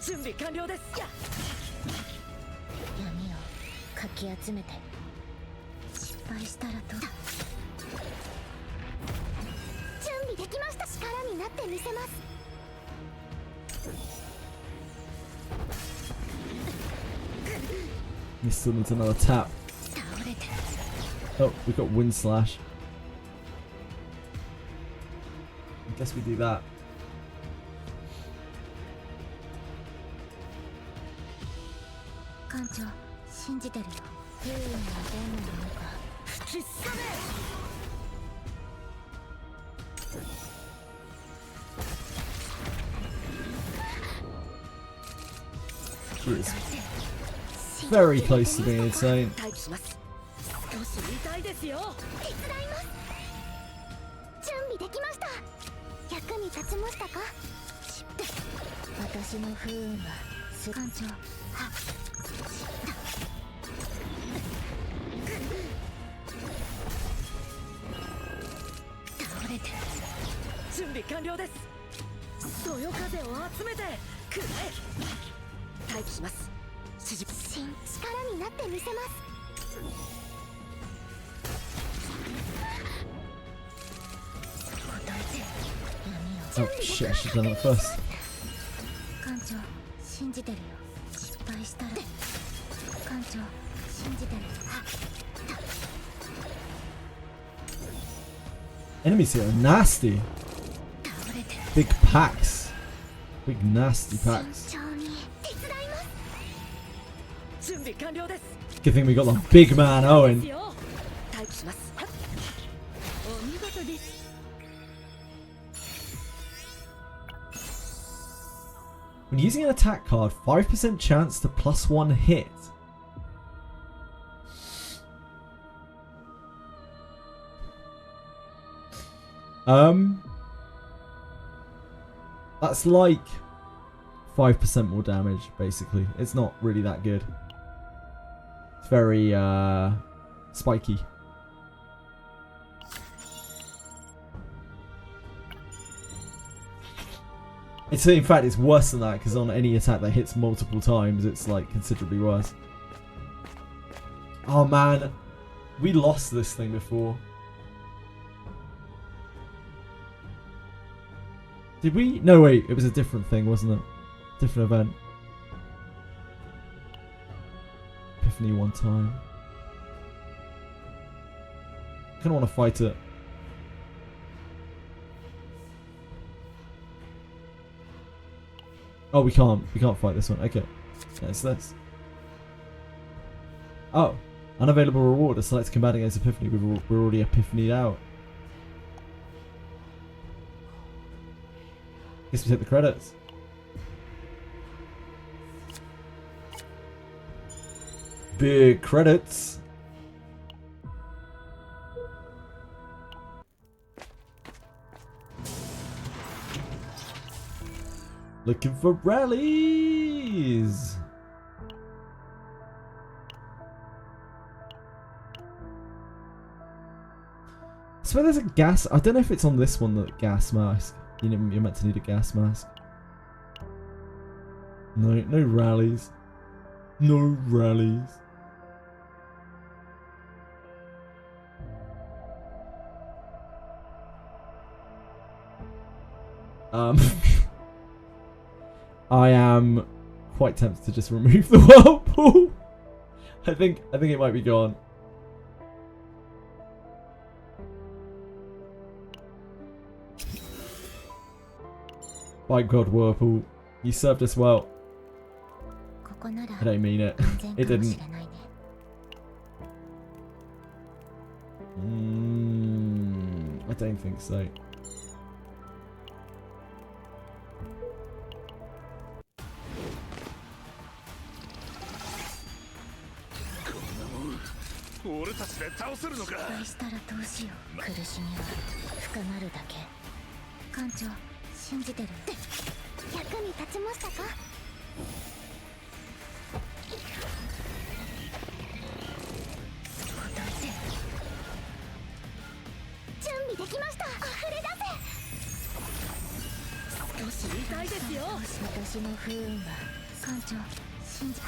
準備完了です。闇をかき集めて失敗したらどうだ。準備できました。力になってみせます。 He still needs another tap. Oh, we've got Wind Slash. I guess we do that. He is very close to being insane. 少し痛いですよ。手伝います。準備できました。役に立ちましたか。私の不運は艦長。倒れて。準備完了です。そよ風を集めてくれ。待機します。指示。力になってみせます。 Oh shit, I should have done that first. Enemies here are nasty. Big packs. Big nasty packs. Good thing we got the big man Owen. When using an attack card, 5% chance to +1 hit. That's like 5% more damage, basically. It's not really that good. It's very spiky. In fact, it's worse than that, because on any attack that hits multiple times, it's like considerably worse. Oh man, we lost this thing before. Did we? No, wait, it was a different thing, wasn't it? Different event. Epiphany one time. I kind of want to fight it. Oh, we can't. We can't fight this one. Okay. Yeah, it's this. Oh. Unavailable reward. A select combat against Epiphany. We're already Epiphany'd out. Guess we take the credits. Big credits. Looking for rallies. I swear there's a gas. I don't know if it's on this one, the gas mask. You're meant to need a gas mask. No rallies. No rallies. I am quite tempted to just remove the whirlpool. I think it might be gone. By God, whirlpool, you served us well. I don't mean it. It didn't. I don't think so. 俺たちで倒せるのか。失敗したらどうしよう。苦しみは深まるだけ。艦長信じてる。役に立ちましたか。答えて。準備できました。溢れ出せ。少し痛いですよ。私の不運は艦長信じた。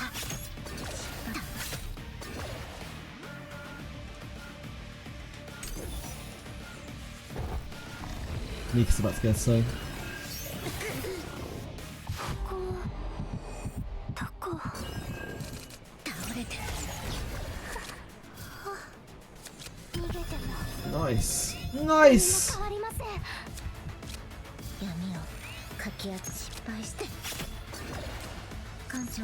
Nika's about to get so. どこ倒れてる。逃げても Nice. 何 Nice! も変わりません。闇をかき当て失敗して。艦長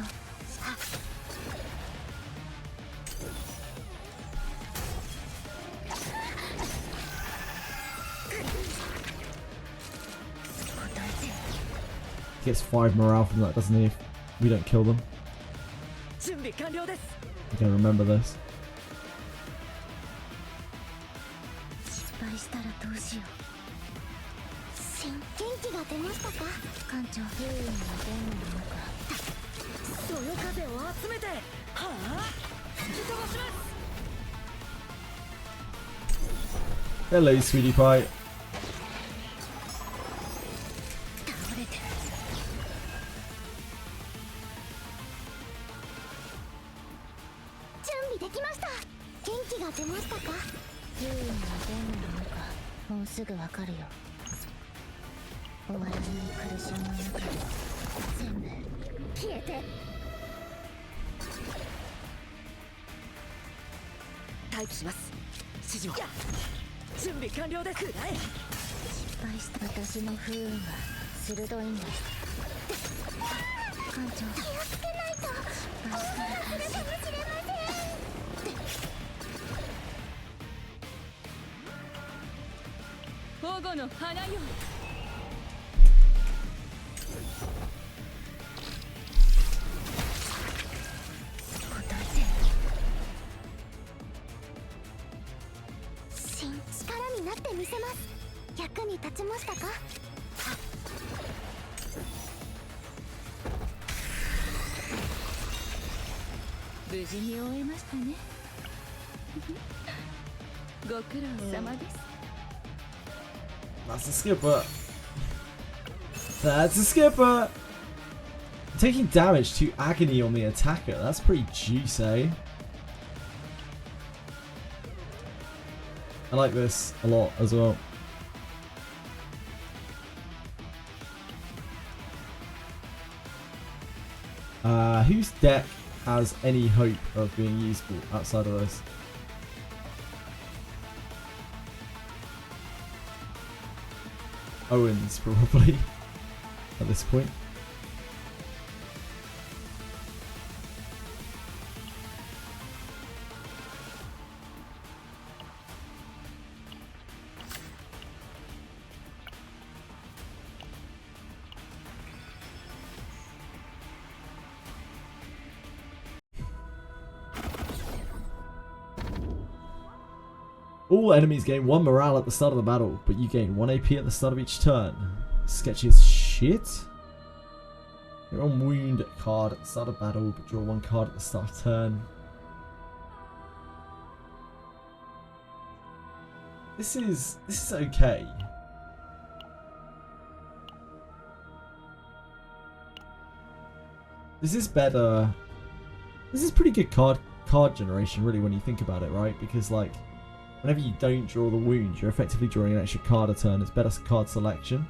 Gets 5 morale from that, doesn't he? If we don't kill them. 準備完了です。 Okay, remember this. 失敗したらどうしよう。元気が出ましたか。艦長不運に出るのか。そよ風を集めて。はあ吹き飛ばします。 Hello, sweetie pie. 倒れてる。準備できました。元気が出ましたか。不運に出るのか。もうすぐわかるよ。終わらない苦しみの中で全部消えて。待機します。指示を。準備完了です。失敗した私の不運は鋭いんだ。艦長気をつけないと。失敗したらどうしよう。かもしれません。保護の花よ。力になってみせます。役に立ちましたか。無事に終えましたね。ご苦労様です。 That's a skipper. That's a skipper. Taking damage to agony on the attacker. That's pretty juicy. I like this a lot as well. Whose deck has any hope of being useful outside of this? OWEN's probably at this point. All enemies gain 1 morale at the start of the battle, but you gain 1 AP at the start of each turn. Sketchy as shit. You're on wound card at the start of battle, but draw 1 card at the start of turn. This is okay. This is better. This is pretty good card generation, really, when you think about it, right? Because like, whenever you don't draw the wound, you're effectively drawing an extra card a turn. It's better card selection.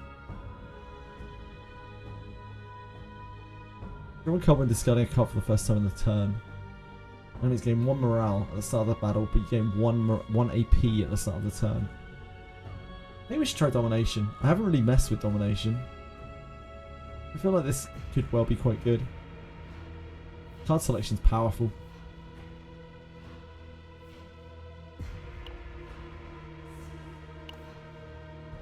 Draw 1 card when discarding a card for the first time in the turn. Enemies gain 1 morale at the start of the battle, but you gain 1 AP at the start of the turn. Maybe we should try Domination. I haven't really messed with Domination. I feel like this could well be quite good. Card selection's powerful.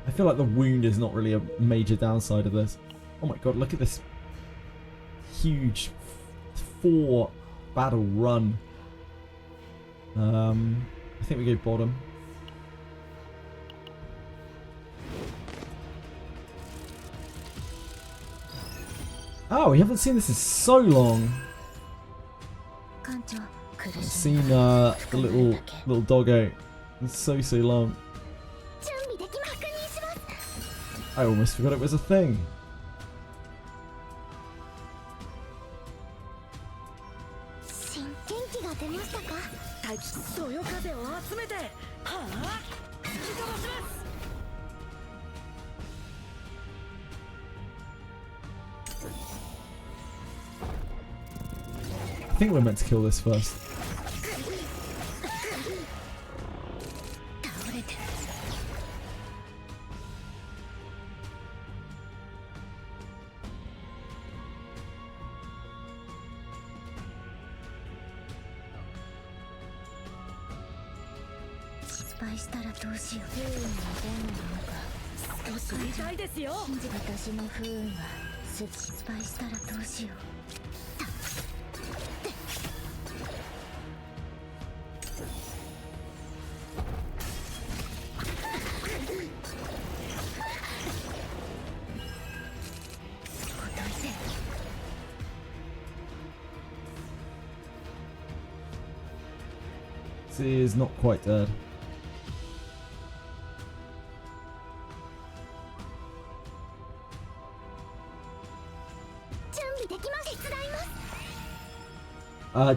I feel like the wound is not really a major downside of this. Oh my god, look at this huge 4 battle run. I think we go bottom. Oh, we haven't seen this in so long. I've seen the little doggo. It's so long. I almost forgot it was a thing. そよ風を集めて、はあ、吹き飛ばします。 I think we're meant to kill this first. He is not quite dead.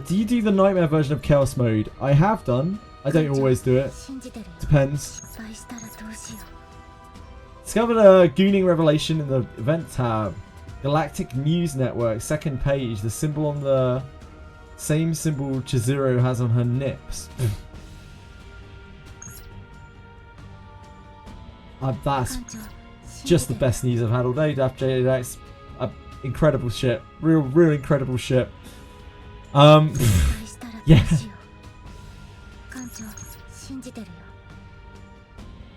Do you do the nightmare version of chaos mode? I have done. I don't always do it. Depends. Discovered a gooning revelation in the event tab. Galactic News Network, second page. The symbol on the same symbol Chizuru has on her nips. That's just the best news I've had all day, Daphne. That's incredible shit. Real incredible shit. Yeah. There's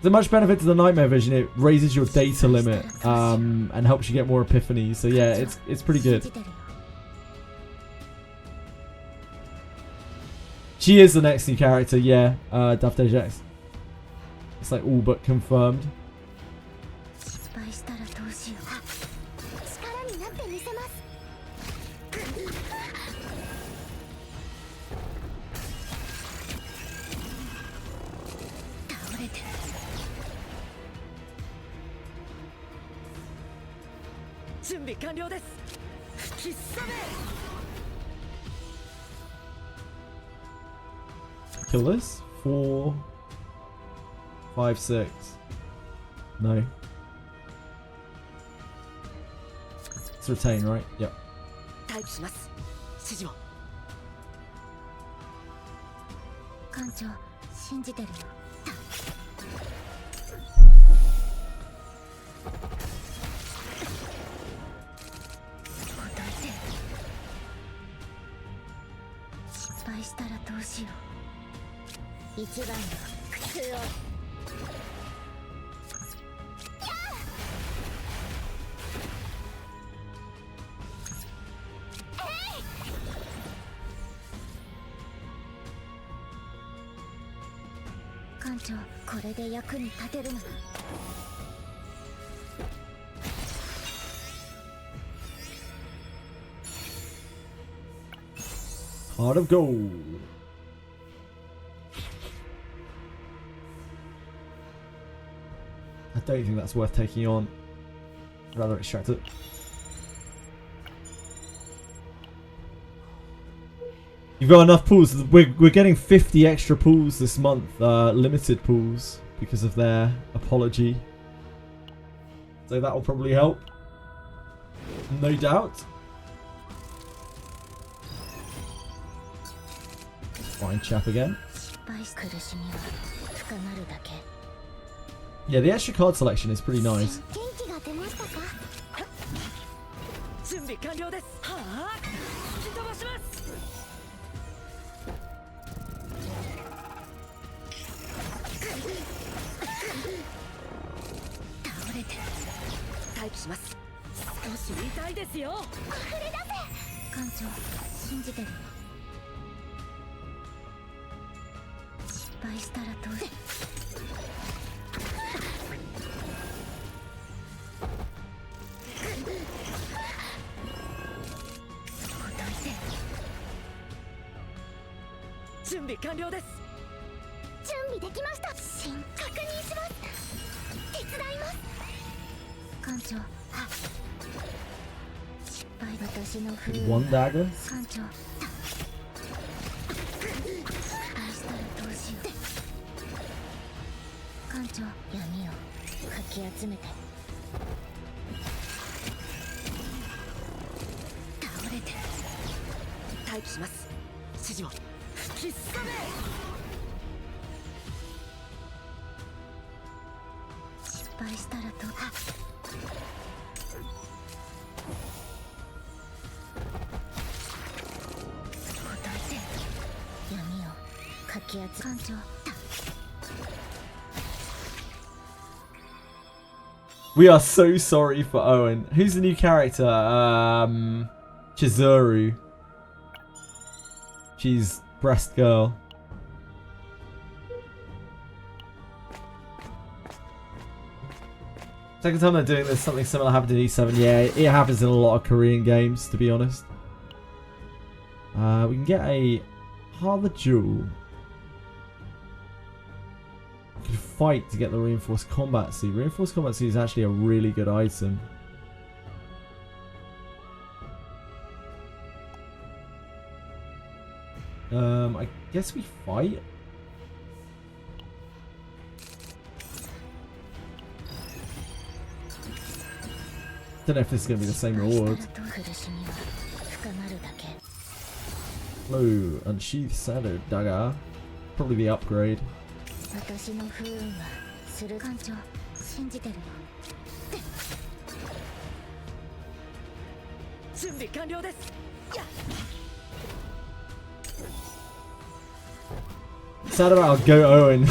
a much benefit to the nightmare vision. It raises your data limit and helps you get more epiphanies. So yeah, it's pretty good. She is the next new character, yeah, Daphne Jax. It's like all but confirmed. Kill this? 4, 5, 6. No. It's retain, right? Yep. Heart of gold. I don't think that's worth taking on. I'd rather extract it. You've got enough pools. We're getting 50 extra pools this month, limited pools, because of their apology. So that will probably help. No doubt. Fine chap again. Yeah, the extra card selection is pretty nice. 敗したらどうし準備完了です。準備できました。確認します。手伝います。艦長失敗私の不 One dagger? 艦長失敗したらどうしよう。艦長闇をかき集めて倒れて待機します。指示を吹きすさめ。失敗したらどう闇をかき集め艦長 We are so sorry for Owen. Who's the new character? Chizuru. She's breast girl. Second time they're doing this, something similar happened in E7. Yeah, it happens in a lot of Korean games, to be honest. We can get a Harder Jewel. We could fight to get the Reinforced Combat Suit. Reinforced Combat Suit is actually a really good item. I guess we fight. Don't know if this is going to be the same reward. Hello, Unsheathed Shadow Dagger. Probably the upgrade. 私の不運はする艦長信じてるよ。準備完了です。やっ Sad about Go Owen.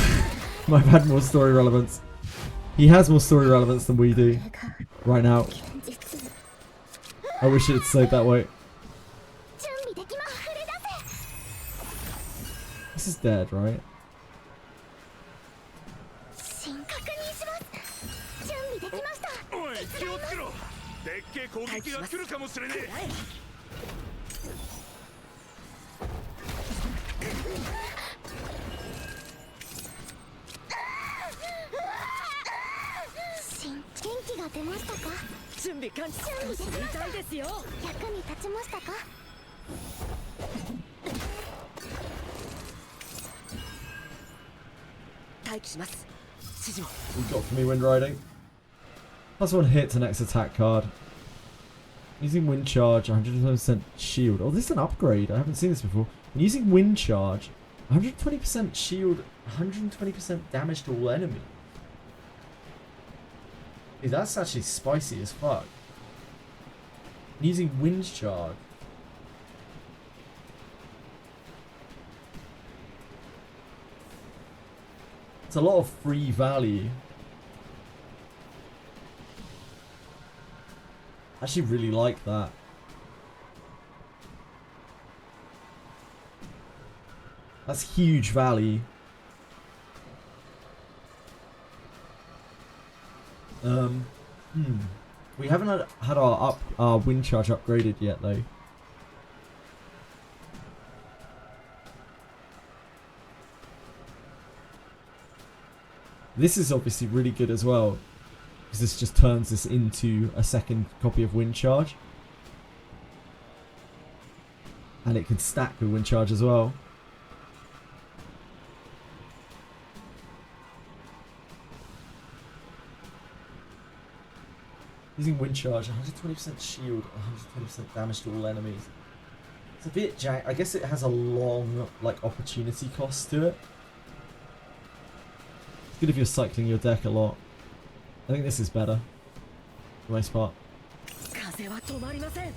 Might have had more story relevance. He has more story relevance than we do right now. I wish it had stayed that way. This is dead, right? おい、気をつけろ。でっけえ攻撃が来るかもしれねえ。元気が出ましたか。準備完了。準備できました。痛いですよ。役に立ちましたか。待機します。指示を We've got for me wind riding. Plus one hit to next attack card. Using wind charge, 100% shield. Oh, this is an upgrade. I haven't seen this before. When using wind charge, 120% shield, 120% damage to all enemies. Dude, that's actually spicy as fuck. Using wind charge. It's a lot of free value. I actually really like that. That's huge value. We haven't had our wind charge upgraded yet though. This is obviously really good as well, because this just turns this into a second copy of wind charge. And it can stack with wind charge as well. Using wind charge, 120% shield, 120% damage to all enemies. It's a bit jank. I guess it has a long, like, opportunity cost to it. It's good if you're cycling your deck a lot. I think this is better, for the most part. 風は止まりません。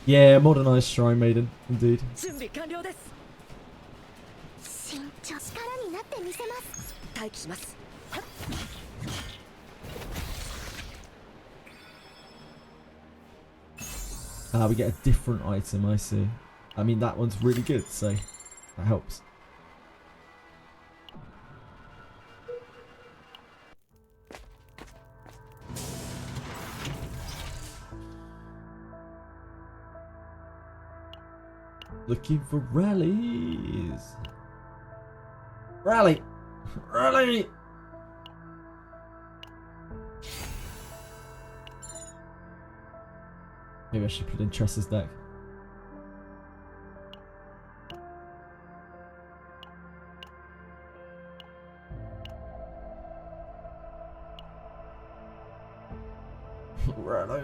Yeah, modernized Shrine Maiden, indeed. 準備完了です。慎重、力になってみせます。待機します。We get a different item, I see. I mean, that one's really good, so that helps. Looking for rallies. Rally! Rally! Maybe I should put in Tress's deck. Rally!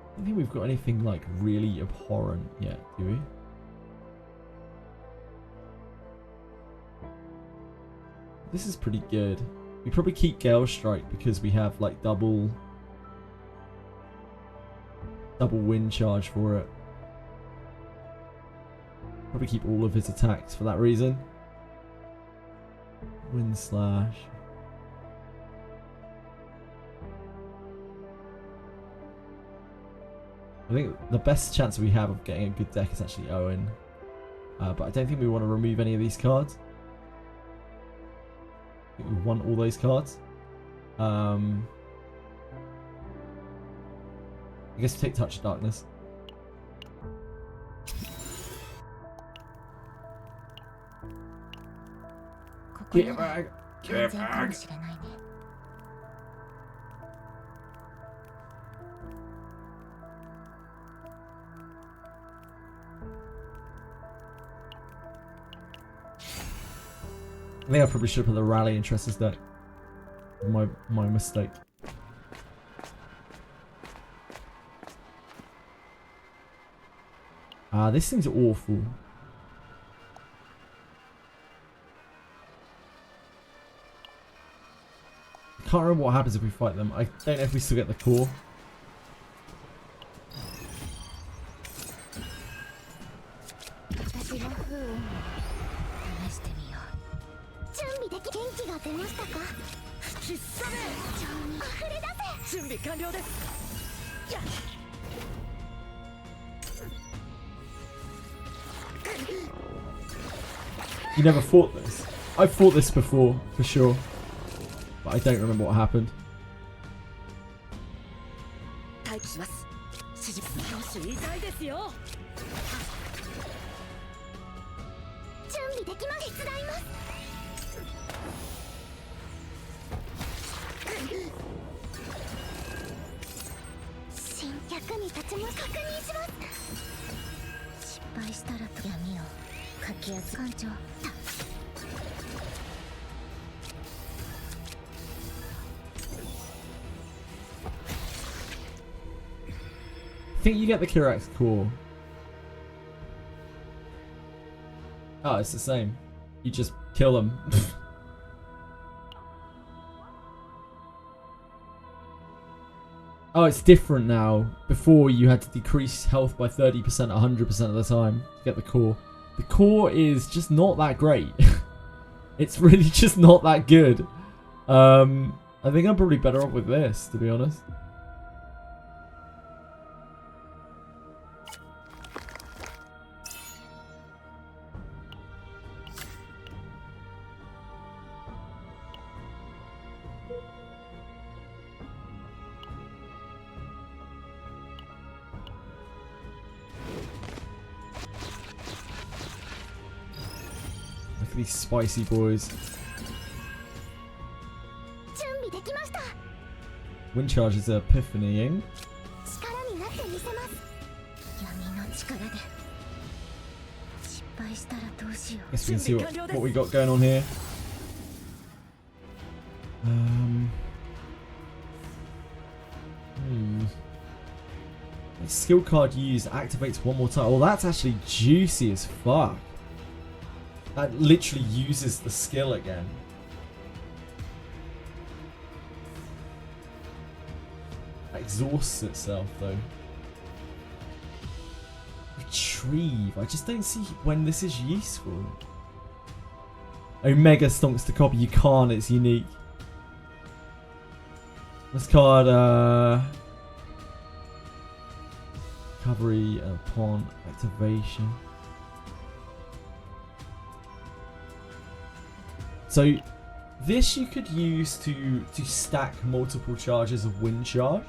I don't think we've got anything like really abhorrent yet, do we? This is pretty good. We probably keep Gale Strike because we have like double wind charge for it. Probably keep all of his attacks for that reason. Wind Slash. I think the best chance we have of getting a good deck is actually OWEN. But I don't think we want to remove any of these cards. I think we want all those cards. I guess we take Touch of Darkness. Get back! Get back! I think I probably should have put the rally in Tress's deck. My mistake. This thing's awful. I can't remember what happens if we fight them. I don't know if we still get the core. You never fought this? I've fought this before, for sure. But I don't remember what happened. I think you get the Kirax core. Oh, it's the same. You just kill them. Oh, it's different now. Before you had to decrease health by 30% 100% of the time to get the core. The core is just not that great. It's really just not that good. I think I'm probably better off with this, to be honest. These spicy boys. Wind charge is epiphanying. Guess we can see what we got going on here. Skill card used activates one more time. Well, that's actually juicy as fuck. That literally uses the skill again. That exhausts itself though. Retrieve. I just don't see when this is useful. Omega stonks to copy. You can't. It's unique. This card, recovery upon activation. So this you could use to stack multiple charges of wind charge.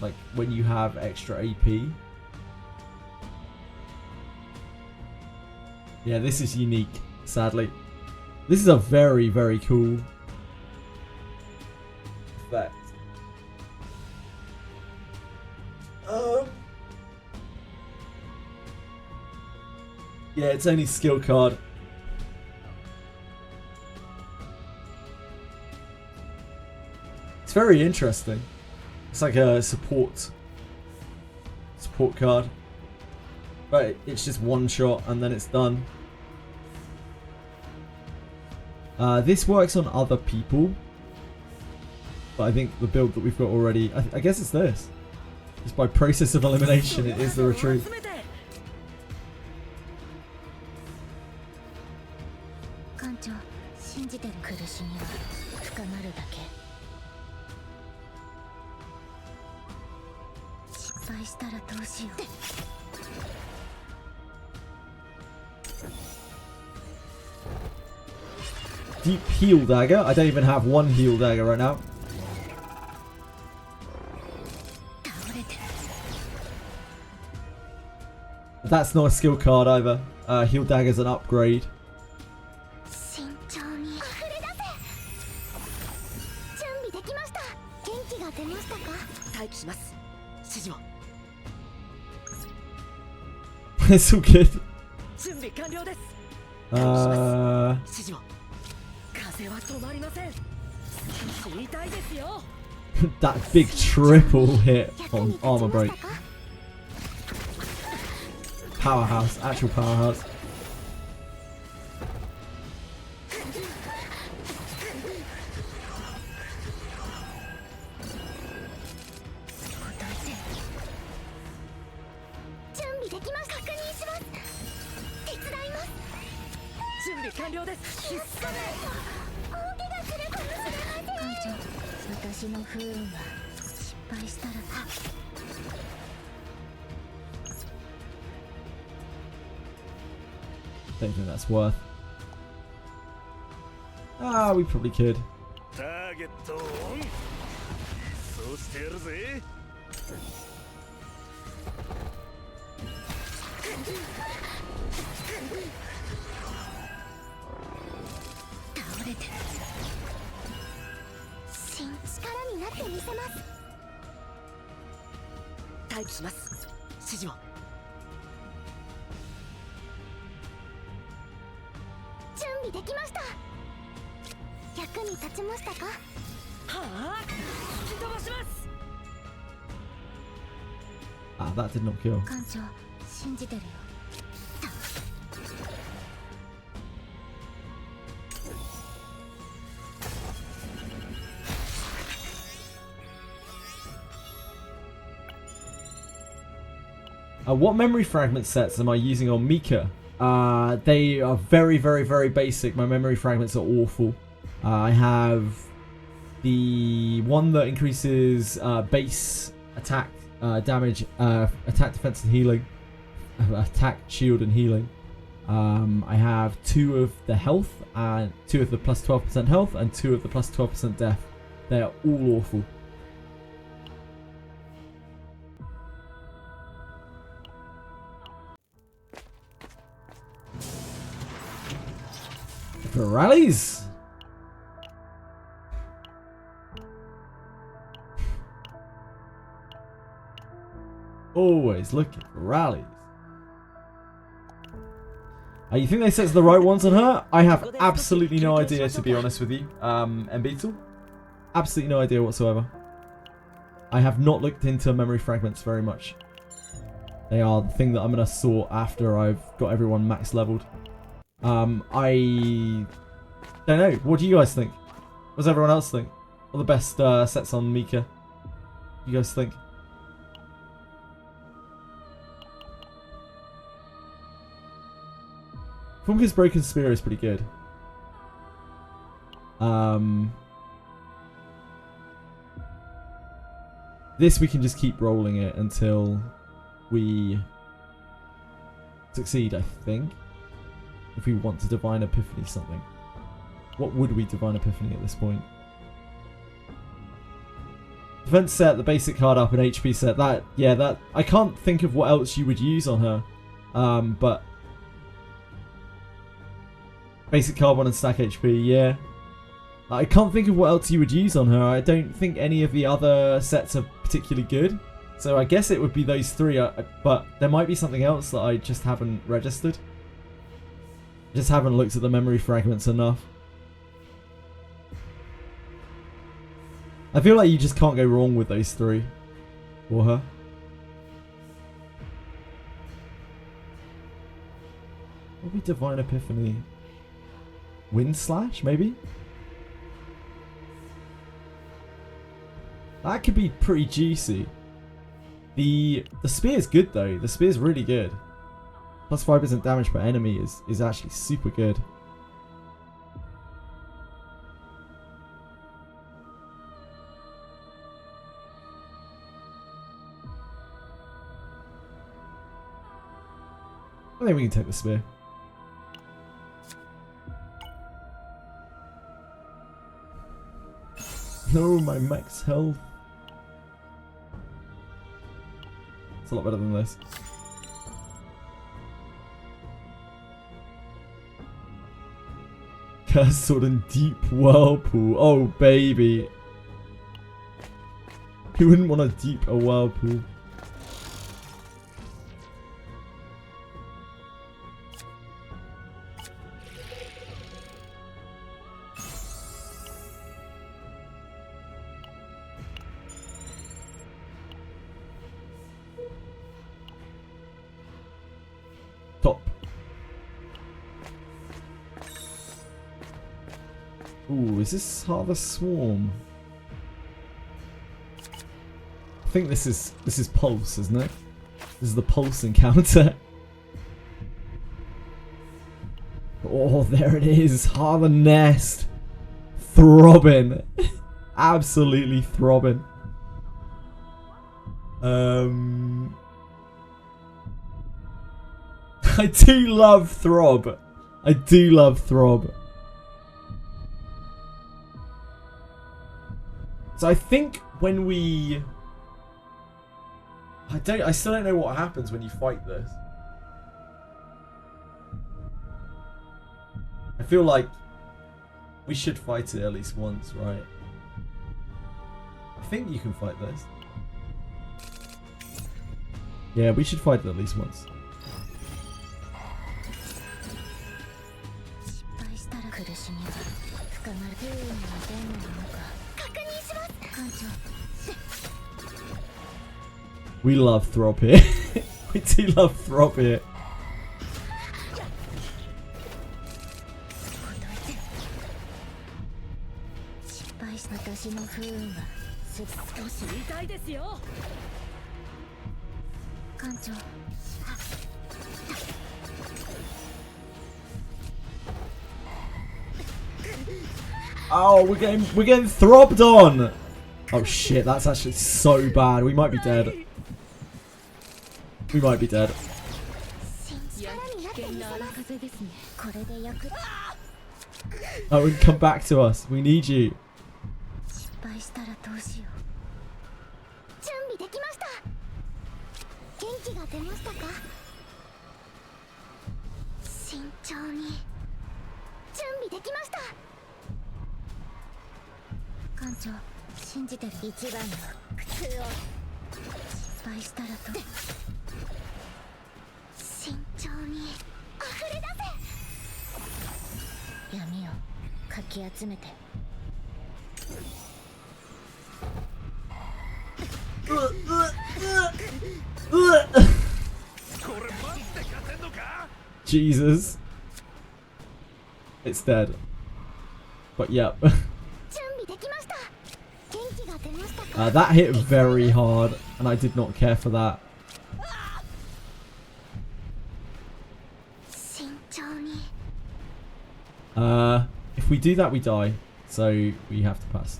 Like when you have extra AP. Yeah, this is unique, sadly. This is a very, very cool effect. Yeah, it's only skill card. It's very interesting. It's like a support card. But it's just one shot and then it's done. This works on other people. But I think the build that we've got already, I guess it's this. Just by process of elimination, it is the retreat. Deep heal dagger. I don't even have one heal dagger right now. That's not a skill card either. Heal dagger's an upgrade. It's all good. That big triple hit on armor break. Powerhouse, actual powerhouse. Don't think that's worth. Ah, we probably could. Ah, that did not kill. What memory fragment sets am I using on Mika? They are very, very, very basic. My memory fragments are awful. I have the one that increases base attack damage, attack, defense, and healing. Attack, shield, and healing. I have 2 of the health, and 2 of the plus 12% health, and 2 of the plus 12% death. They are all awful. For rallies. Always looking for rallies. You think they set the right ones on her? I have absolutely no idea, to be honest with you, Beetle. Absolutely no idea whatsoever. I have not looked into memory fragments very much. They are the thing that I'm going to sort after I've got everyone max leveled. I don't know. What do you guys think? What does everyone else think? What are the best sets on Mika? You guys think? Funka's Broken Spear is pretty good. This we can just keep rolling it until we succeed, I think. If we want to Divine Epiphany something. What would we Divine Epiphany at this point? Defense set, the basic card up, and HP set. That, yeah, that, I can't think of what else you would use on her. But basic card 1 and stack HP, yeah. I can't think of what else you would use on her. I don't think any of the other sets are particularly good. So I guess it would be those three, but there might be something else that I just haven't registered. Just haven't looked at the memory fragments enough. I feel like you just can't go wrong with those three. For her. What would be Divine Epiphany? Wind Slash, maybe? That could be pretty juicy. The spear's good though. The spear's really good. Plus 5% damage per enemy is actually super good. I think we can take the spear. No, my max health. It's a lot better than this. Cursed Sword and Deep Whirlpool. Oh, baby. Who wouldn't want to deep a whirlpool? Top. Ooh, is this Harvest Swarm? I think this is Pulse, isn't it? This is the Pulse encounter. Oh, there it is. Harbor Nest. Throbbing. Absolutely throbbing. I do love Throb. I do love Throb. So I think when we... I still don't know what happens when you fight this. I feel like we should fight it at least once, right? I think you can fight this. Yeah, we should fight it at least once. We love Throb here. We do love Throb here. Oh, we're getting throbbed on. Oh shit, that's actually so bad. We might be dead. We might be dead. Oh, come back to us. We need you. Jesus. It's dead. But yep. That hit very hard, and I did not care for that. If we do that, we die. So we have to pass.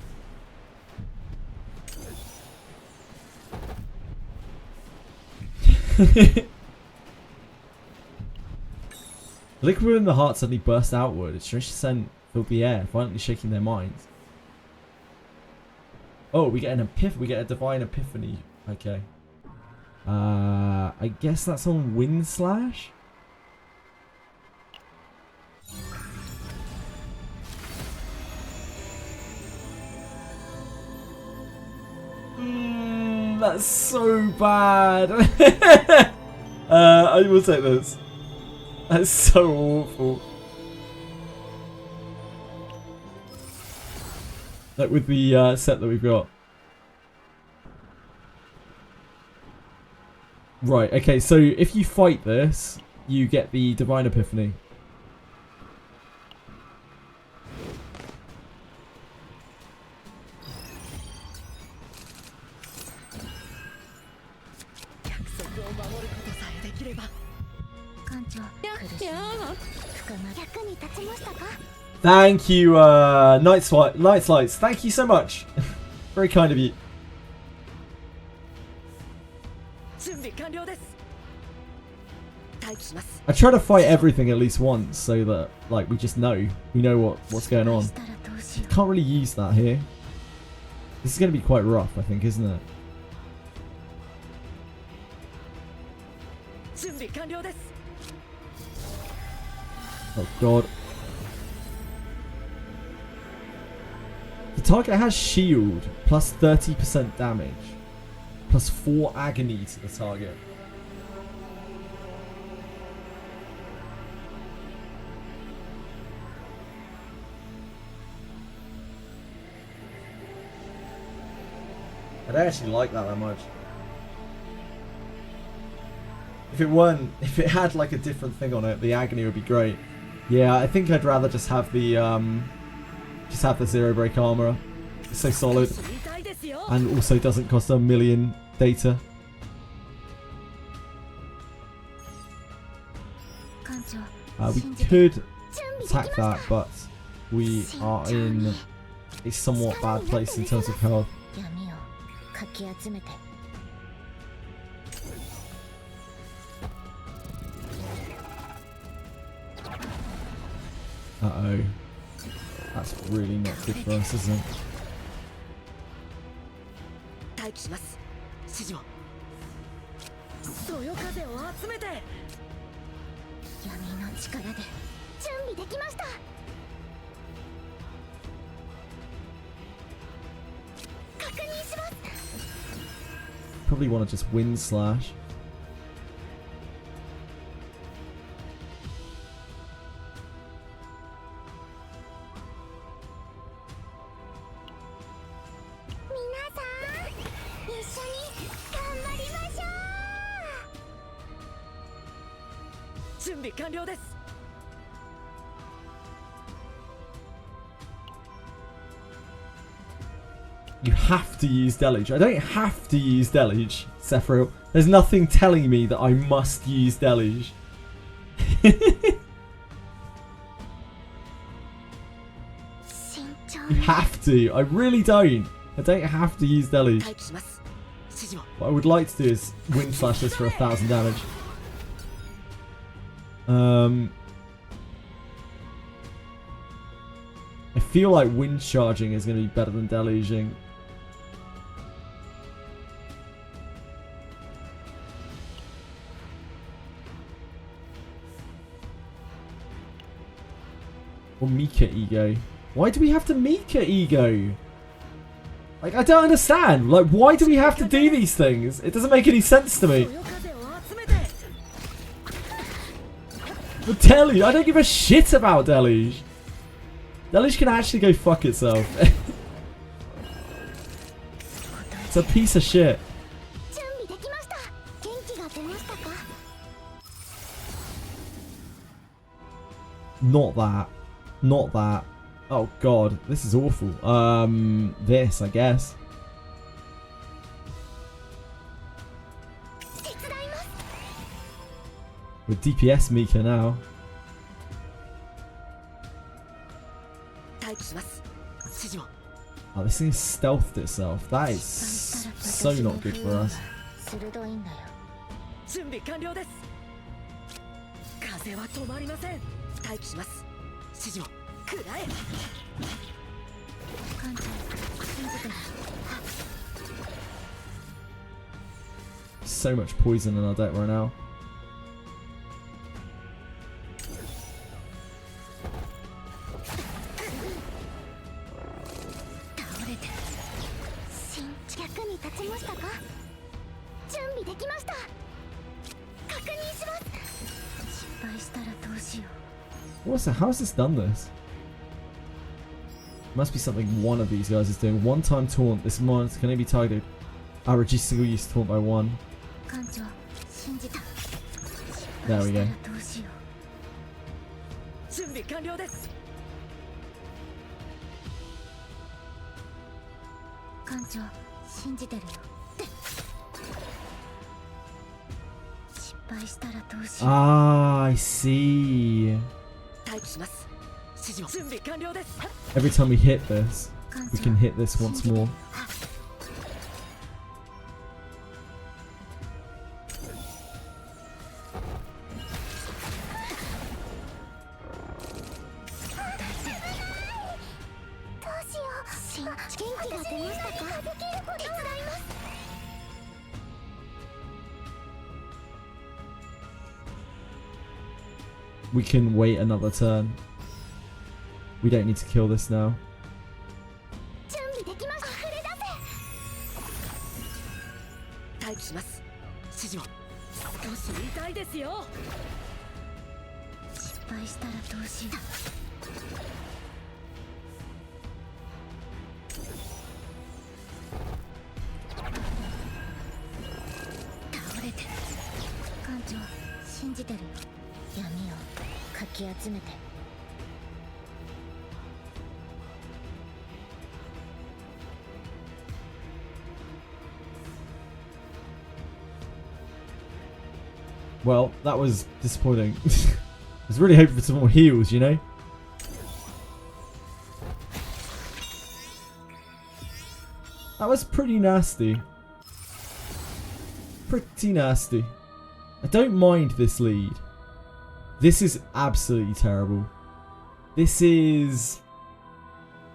Liquid within the heart suddenly burst outward. Its strange scent filled the air, violently shaking their minds. Oh, we get we get a divine epiphany. Okay. I guess that's on Wind Slash. That's so bad. I will take this. That's so awful. Like with the set that we've got. Right, okay, so if you fight this, you get the Divine Epiphany. Thank you, Night Lights. Thank you so much. Very kind of you. I try to fight everything at least once so that like we just know. We know what's going on. Can't really use that here. This is going to be quite rough, I think, isn't it? Oh god. The target has shield, plus 30% damage, plus 4 agony to the target. I don't actually like that much. If it had like a different thing on it, the agony would be great. Yeah, I think I'd rather just have the zero break armor. It's so solid, and also doesn't cost a million data. We could attack that, but we are in a somewhat bad place in terms of health. Uh-oh. That's really not good for us, isn't it? Probably want to just Wind Slash. You have to use Deluge. I don't have to use Deluge, Sephiroth. There's nothing telling me that I must use Deluge. You have to. I really don't. I don't have to use Deluge. What I would like to do is Wind Slash this for 1000 damage. I feel like Wind Charging is going to be better than Deluging. Or Mika Ego. Why do we have to Mika Ego? Like, I don't understand. Like, why do we have to do these things? It doesn't make any sense to me. But Deluge, I don't give a shit about Deluge. Deluge can actually go fuck itself. It's a piece of shit. Not that. Not that. Oh god, this is awful. This, I guess. With DPS Mika now. this thing stealthed itself. That is so not good for us. 鋭いんだよ。準備完了です。風は止まりません。待機します。指示をくらえ。艦長、信じてる。 So much poison in our deck right now. 倒れてる。役に立ちましたか？準備できました。確認します。失敗したらどうしよう。 What's that? How has this done this? Must be something one of these guys is doing. One time taunt. This monster can only be targeted. Reduce single use taunt by 1. 艦長、信じた。 There we go. どうしよう。準備完了です。艦長、信じてるよ。失敗したらどうしよう。 Ah, I see. 待機します。指示を準備完了です。 Every time we hit this, we can hit this once more. どうしよう。元気が出ましたか？できること手伝います。 We can wait another turn. We don't need to kill this now. 準備できました。溢れ出せ。待機します。指示を少し痛いですよ。失敗したらどうしよう。 倒れてる。艦長、信じてるよ。闇をかき集めて。 Well, that was disappointing. I was really hoping for some more heals, you know? That was pretty nasty. Pretty nasty. I don't mind this lead. This is absolutely terrible. This is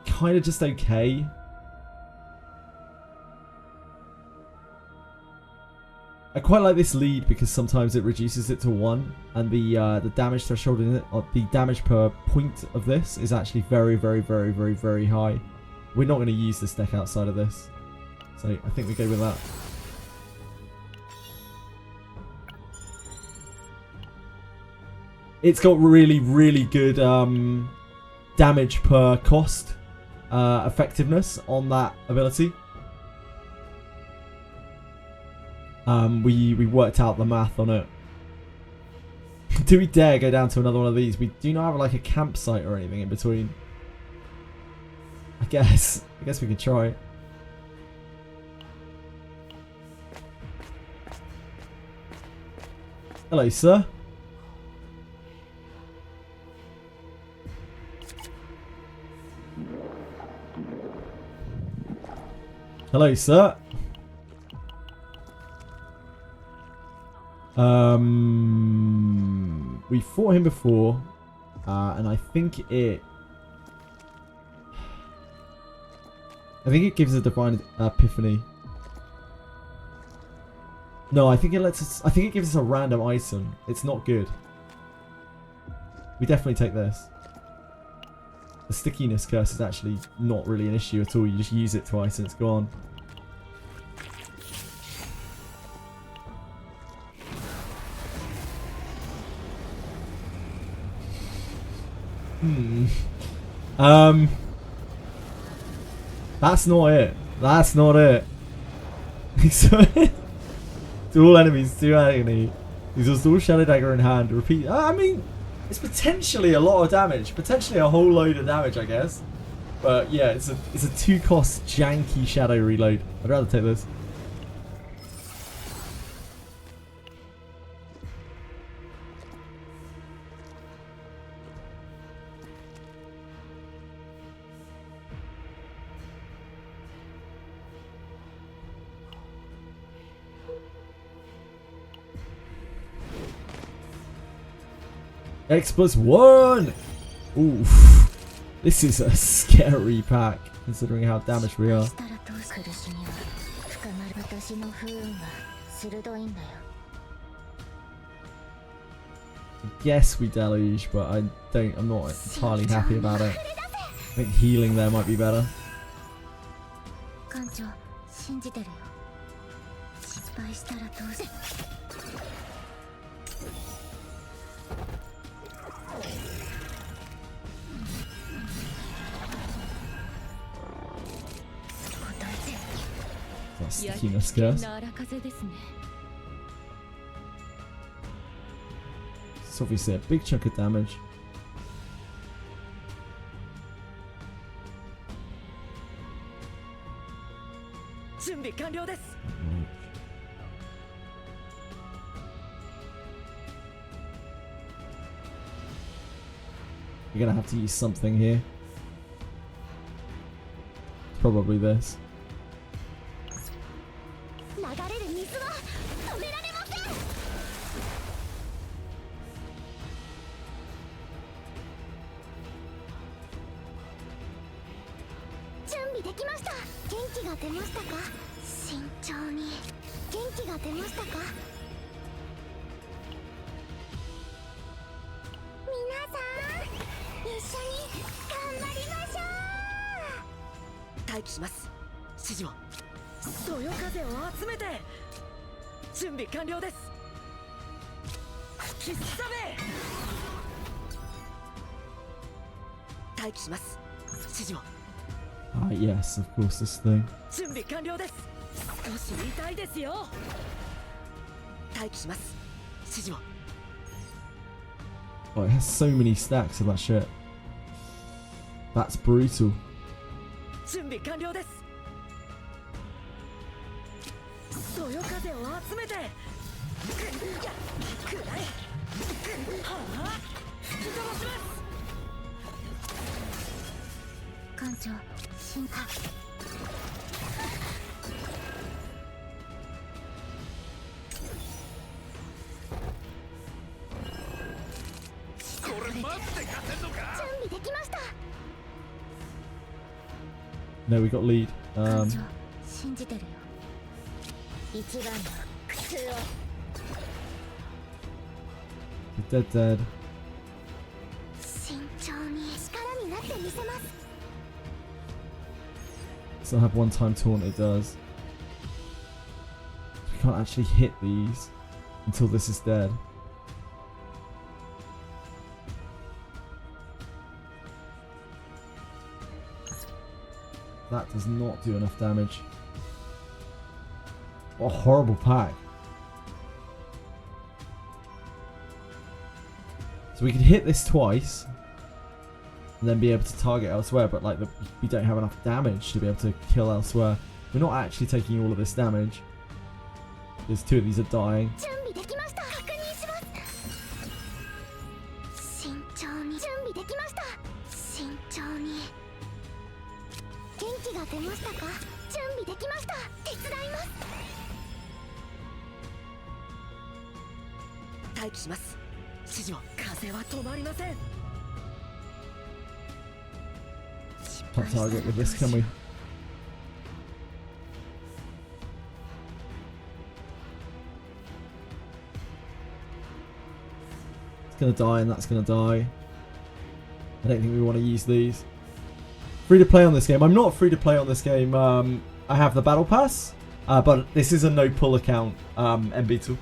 kind of just okay. I quite like this lead because sometimes it reduces it to 1, and the damage threshold in it, or the damage per point of this, is actually very, very, very, very, very high. We're not going to use this deck outside of this, so I think we go with that. It's got really, really good damage per cost effectiveness on that ability. We worked out the math on it. Do we dare go down to another one of these? We do not have like a campsite or anything in between. I guess we can try. Hello, sir. Hello, sir. We fought him before, and I think it gives a divine epiphany. No, I think it lets us. I think it gives us a random item. It's not good. We definitely take this. The stickiness curse is actually not really an issue at all. You just use it twice and it's gone. That's not it. That's not it. To all enemies, to agony. He's just all Shadow Dagger in hand. Repeat. I mean, it's potentially a lot of damage. Potentially a whole load of damage, I guess. But yeah, it's a 2-cost janky Shadow reload. I'd rather take this. X plus 1! Oof. This is a scary pack, considering how damaged we are. したらどうする苦しみは深まる私の不運は鋭いんだよ I guess we deluge, but I'm not entirely happy about it. I think healing there might be better. 艦長信じてるよ失敗したらどうする That's the stickiness curse. 荒風ですね It's obviously a big chunk of damage. You're gonna have to use something here. Probably this. 流れる水は止められません準備できました元気が出ましたか慎重に元気が出ましたか皆さん一緒に頑張りましょう待機します指示をそよ風を集めて準備完了です吹きすさめ待機します指示を Ah, yes, of course, this thing. 準備完了です少し痛いですよ待機します指示を Oh, it has so many stacks of that shit. That's brutal. 準備完了ですそよ風を集めてくらえはあ吹き飛ばします艦長進化 これ待って勝てんのか準備できました No, we got lead. 艦長信じてるよ一番の苦痛を Dead, dead. 慎重に力になってみせます Still have one time taunt, it does. We can't actually hit these until this is dead. That does not do enough damage. What a horrible pack. So we could hit this twice and then be able to target elsewhere, but like we don't have enough damage to be able to kill elsewhere. We're not actually taking all of this damage. There's two of these are dying. 準備できました確認します慎重に準備できました慎重に元気が出ましたか準備できました手伝います待機します指示を風は止まりません Can't target with this, can we? It's gonna die and that's gonna die. I don't think we want to use these. Free to play on this game. I'm not free to play on this game. I have the battle pass, but this is a no pull account. MB2.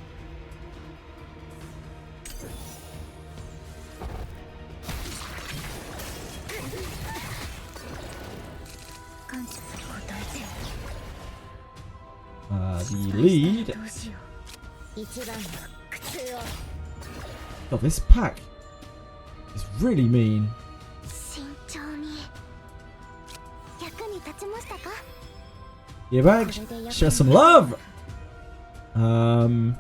The lead. どうしよう一番の苦痛を Oh, this pack is really mean. 慎重に役に立ちましたか Yeah, bag. Share some love. 艦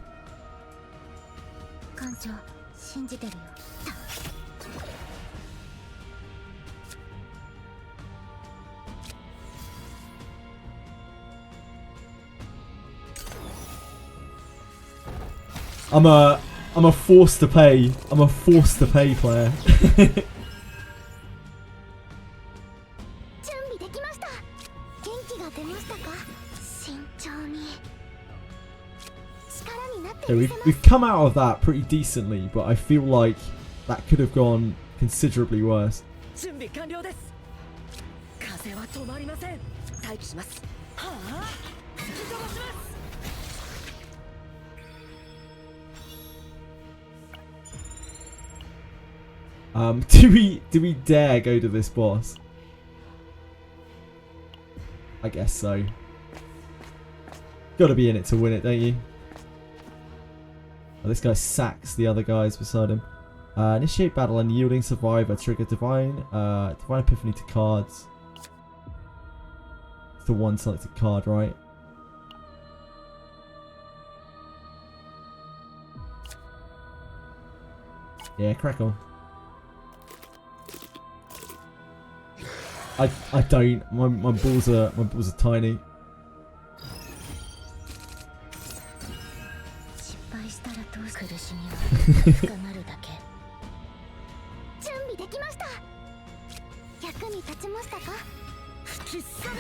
長信じてるよ I'm I'm a forced to pay. I'm a forced to pay player. 準備できました。元気が出ましたか？慎重に。力になって So みせます。 we've come out of that pretty decently, but I feel like that could have gone considerably worse. 準備完了です。風は止まりません。待機します。はあ、吹き飛ばします。 Do we dare go to this boss? I guess so. Gotta be in it to win it, don't you? Oh, this guy sacks the other guys beside him. Initiate battle and yielding survivor. Trigger divine epiphany to cards. It's the one selected card, right? Yeah, crack on. I don't. My balls are tiny. 失敗したらどう苦しみは深まるだけ。準備できました。役に立ちましたか？吹きすさめ。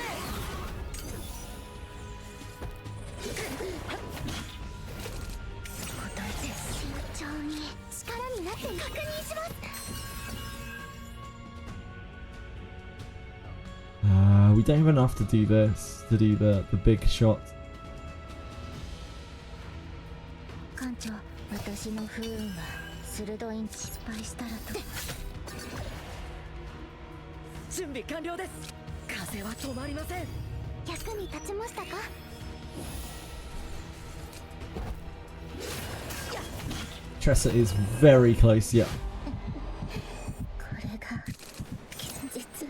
答えて慎重に力になって確認します。 We don't have enough to do this, to do the big shot. 艦長、私の不運は鋭い。失敗したらと。準備完了です。風は止まりません。役に立ちましたか？ Tressa is very close, yeah. これが現実。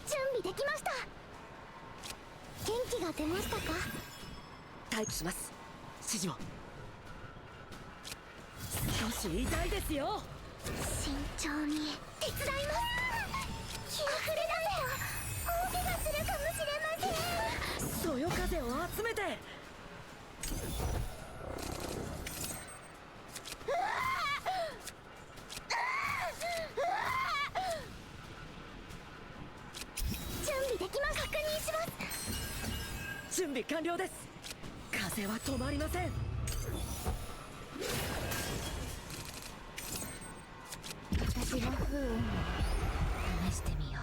準備できました。元気が出ましたか？待機します。指示を。少し痛いですよ。慎重に手伝います。気を触れだめよ。大怪我するかもしれません。そよ風を集めて。準備できます。確認します。準備完了です。風は止まりません。私の不運を試してみよう。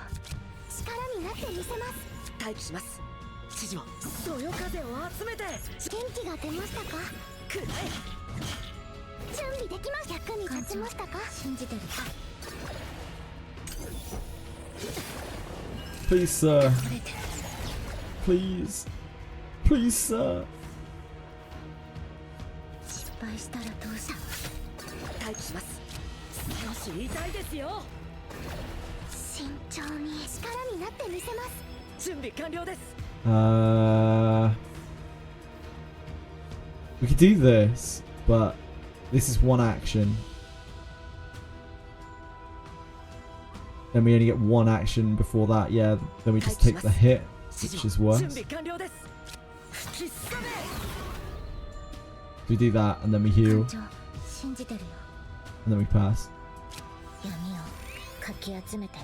力になってみせます。待機します。指示を。そよ風を集めて。元気が出ましたか？くらえ。準備できました。役に立ちましたか？信じてる。 Please, sir. Please. Please, sir. 失敗したらどうした？待機します。少し痛いですよ。慎重に力になってみせます。準備完了です。We could do this, but this is one action. Then we only get one action before that. Yeah, then we just take the hit, which is worse. We do that, and then we heal, 信じてるよ。 and then we pass. 闇をかき集めて。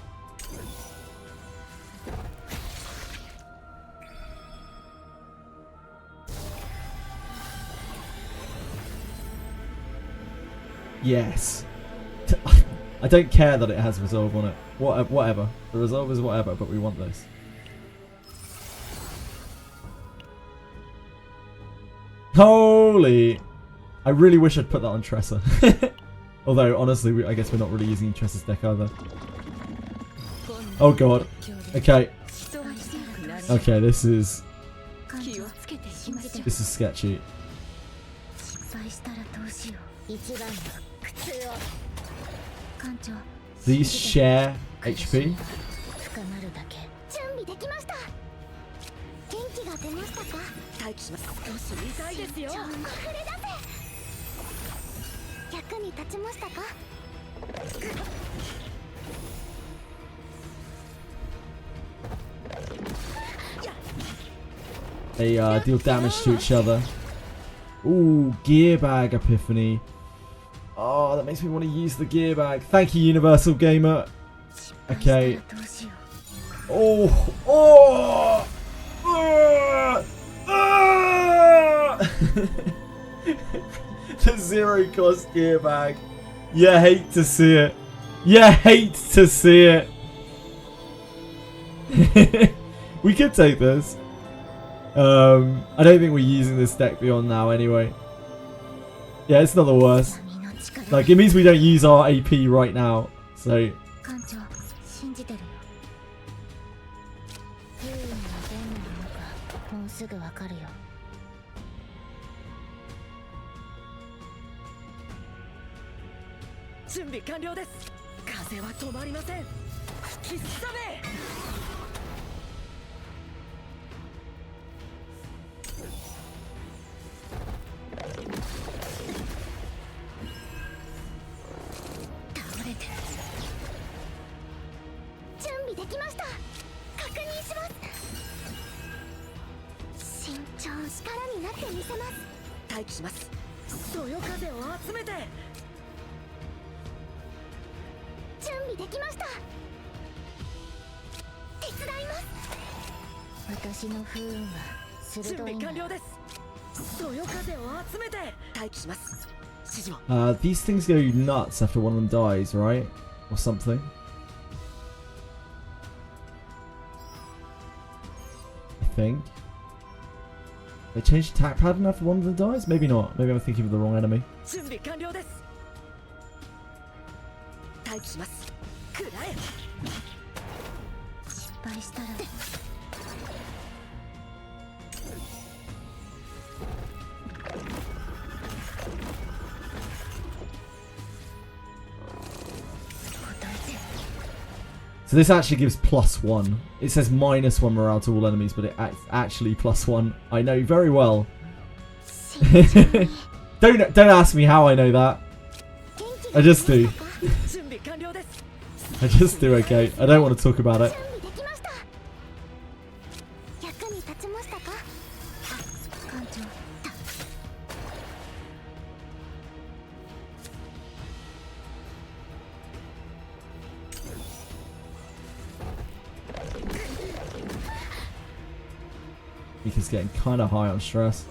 Yes. I don't care that it has resolve on it. Whatever. The resolve is whatever, but we want this. Holy! I really wish I'd put that on Tressa. Although, honestly, I guess we're not really using Tressa's deck either. Oh god. Okay. Okay, this is sketchy. These share HP. 準備できました。元気が出ましたか？待機します。少し痛いですよ。触れだせ。役に立ちましたか？ they deal damage to each other. Ooh, gear bag epiphany. Oh, that makes me want to use the gear bag. Thank you, Universal Gamer. Okay. Oh, oh, the 0 cost gear bag. You hate to see it. You hate to see it. We could take this. I don't think we're using this deck beyond now anyway. Yeah, it's not the worst. Like, it means we don't use our AP right now. So. These things go nuts after one of them dies, right? Or something. I think. They changed attack pattern after one of them dies? Maybe not. Maybe I'm thinking of the wrong enemy. So this actually gives +1. It says -1 morale to all enemies, but it's actually +1. I know very well. Don't ask me how I know that. I just do. I just do, okay. I don't want to talk about it. He's getting kind of high on stress.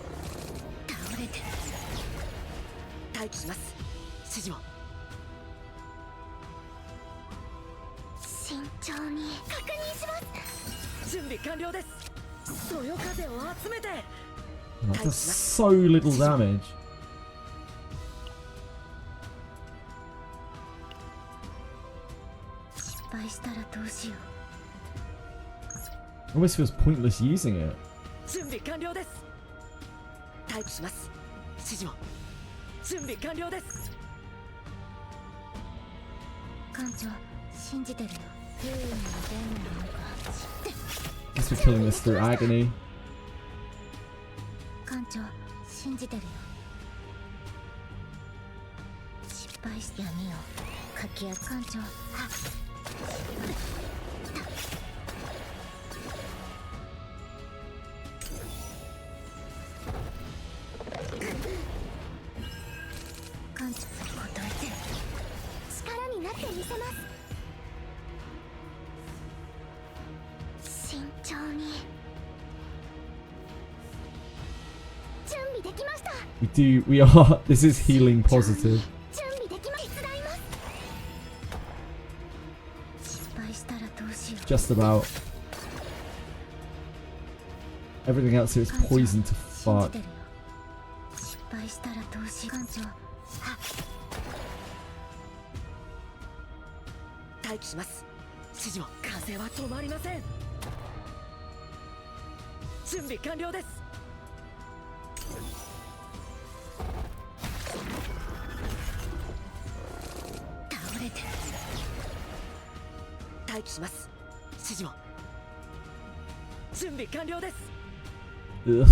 That does so little damage. It almost feels pointless using it. Guess we're killing this through agony. We are, this is healing positive. Just about. Everything else here is poison to fuck. Ugh.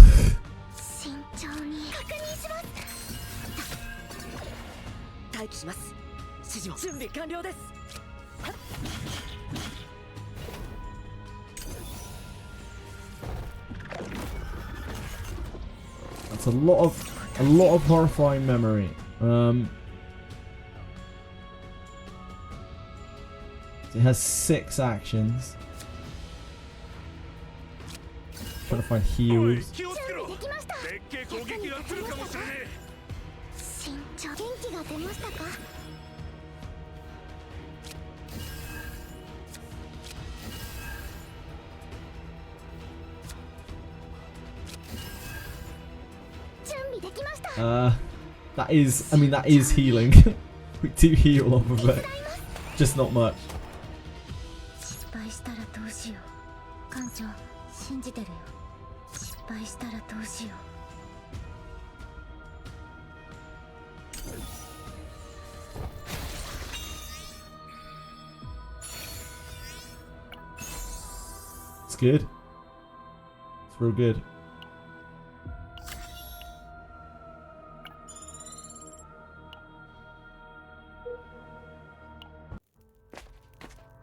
It's a lot of horrifying memory. It has 6 actions. Trying to find おい heals. 気をつけろでっけえ攻撃が来るかもしれねえ身長元気が出ましたか準備できました That is, I mean, that is healing. We do heal off of it. Just not much. 失敗したらどうしよう艦長信じてるよ失敗したらどうしよう It's good. It's real good.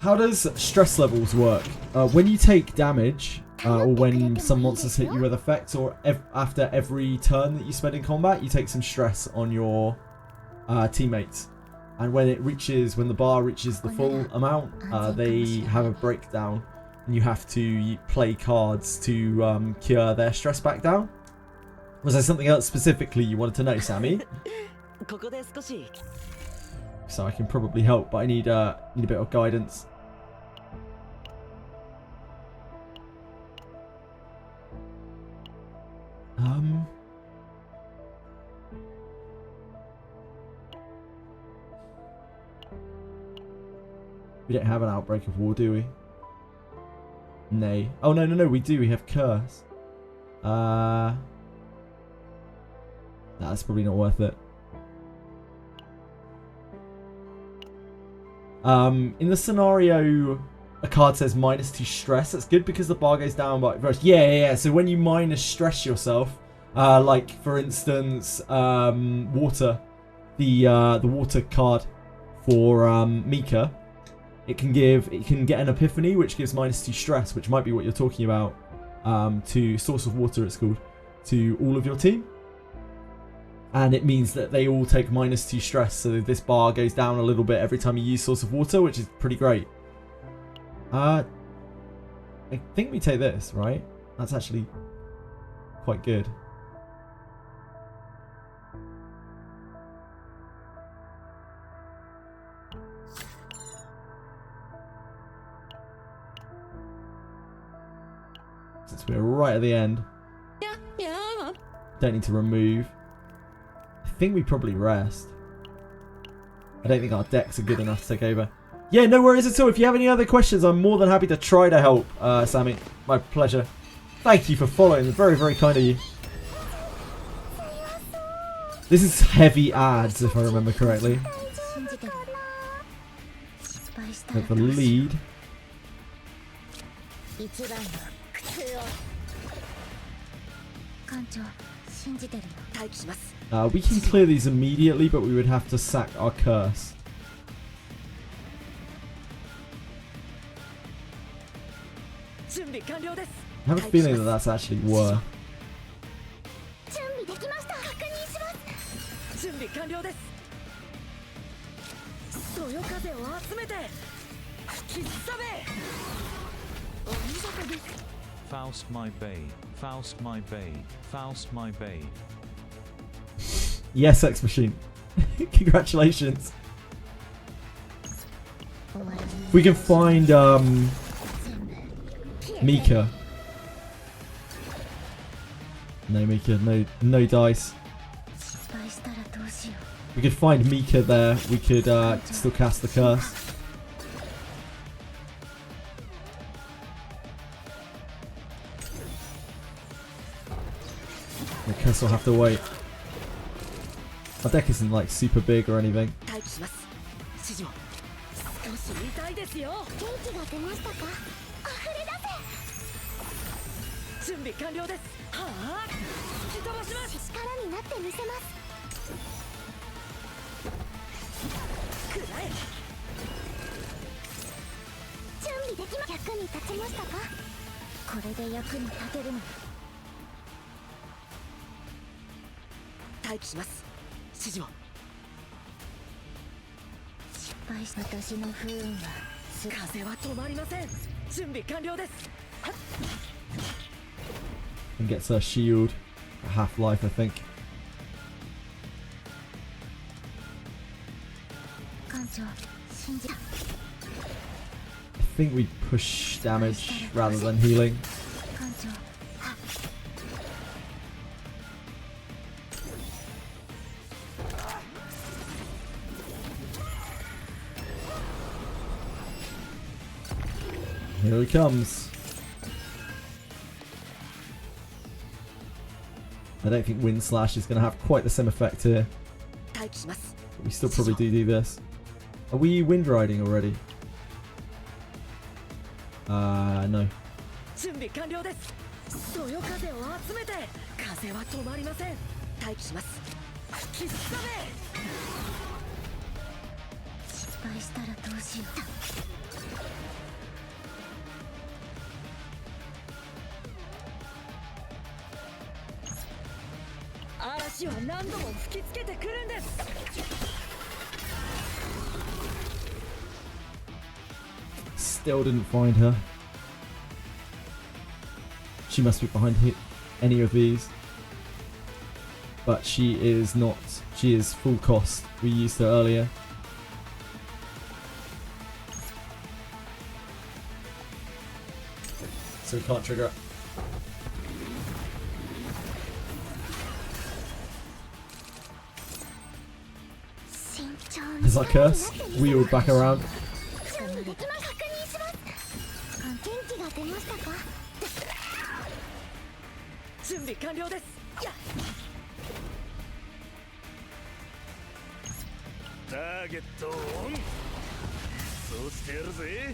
How does stress levels work? When you take damage, or when some monsters hit you with effects, or after every turn that you spend in combat, you take some stress on your teammates. And when the bar reaches the full amount, they have a breakdown, and you have to play cards to cure their stress back down. Was there something else specifically you wanted to know, Sammy? ここで少し So I can probably help, but I need a bit of guidance. We don't have an outbreak of war, do we? Nay. Oh no, we do. We have curse. That's probably not worth it. In the scenario, a card says -2 stress. That's good because the bar goes down by first. Yeah. So when you minus stress yourself, like for instance, water, the water card for Mika, it can get an epiphany which gives -2 stress, which might be what you're talking about. To source of water, it's called, to all of your team. And it means that they all take -2 stress, so this bar goes down a little bit every time you use Source of Water, which is pretty great. I think we take this, right? That's actually quite good. Since we're right at the end. Don't need to remove. I think we probably rest. I don't think our decks are good enough to take over. Yeah, no worries at all. If you have any other questions, I'm more than happy to try to help, Sammy. My pleasure. Thank you for following. Very, very kind of you. This is heavy ads, if I remember correctly. At the lead. We can clear these immediately, but we would have to sack our curse. I have a feeling that that's actually worth. Faust my babe, Faust my babe, Faust my babe. Yes, X Machine. Congratulations. If we can find Mika. No Mika, no dice. If we could find Mika there, we could still cast the curse. The curse will have to wait. Our deck isn't like super big or anything. 待機します。指示を。失敗し私の不運は風は止まりません。準備完了です。 And gets her shield, a half-life, I think. 艦長信じた I think we push damage rather than healing. 艦長 Here he comes. I don't think Wind Slash is going to have quite the same effect here. 待機します。 But we still probably do this. Are we wind riding already? No. 準備完了です。そよ風を集めて。風は止まりません。待機します。吹きすさめ。失敗したらどうしよう嵐は何度も吹きつけてくるんです。 Still didn't find her. She must be behind any of these. But she is not. She is full cost. We used her earlier. So we can't trigger it. As I curse, wheeled back around. 準備完了です。やっターゲットオン。そうしてやるぜ。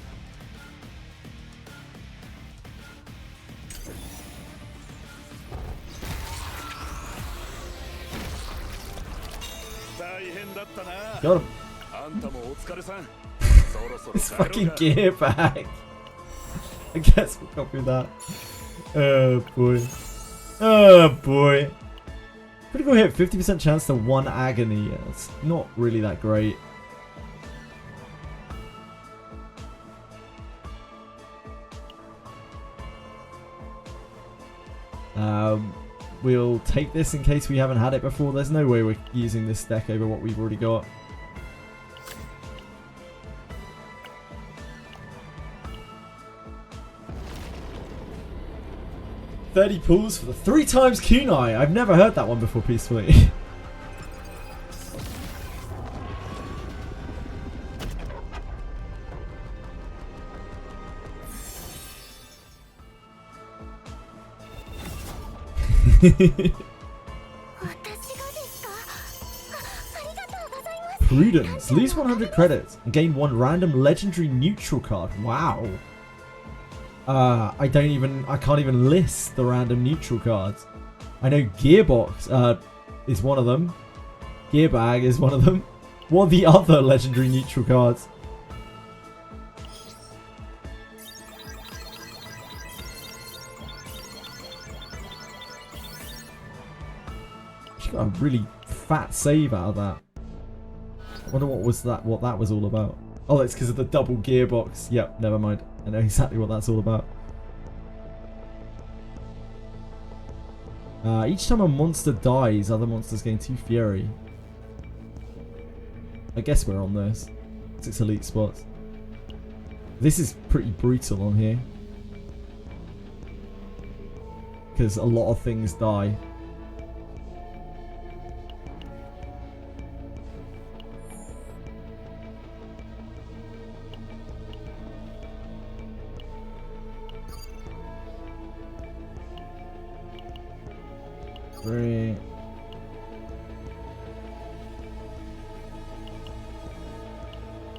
大変だったな。 Got him. あんたもお疲れさん。そろそろ This 帰ろう fucking か。 gear bag. I guess we'll copy that. Oh boy. Oh boy. Critical hit, 50% chance to 1 agony. It's not really that great. We'll take this in case we haven't had it before. There's no way we're using this deck over what we've already got. $30 pulls for the 3 times kunai. I've never heard that one before peacefully. Prudence. Lose 100 credits and gain 1 random legendary neutral card. Wow. I can't even list the random neutral cards. I know Gearbox is one of them. Gearbag is one of them. What are the other legendary neutral cards? She got a really fat save out of that. I wonder what that was all about. Oh, it's because of the double gearbox. Yep, never mind. I know exactly what that's all about. Each time a monster dies, other monsters gain 2 fury. I guess we're on this. 6 elite spots. This is pretty brutal on here. Because a lot of things die. Great.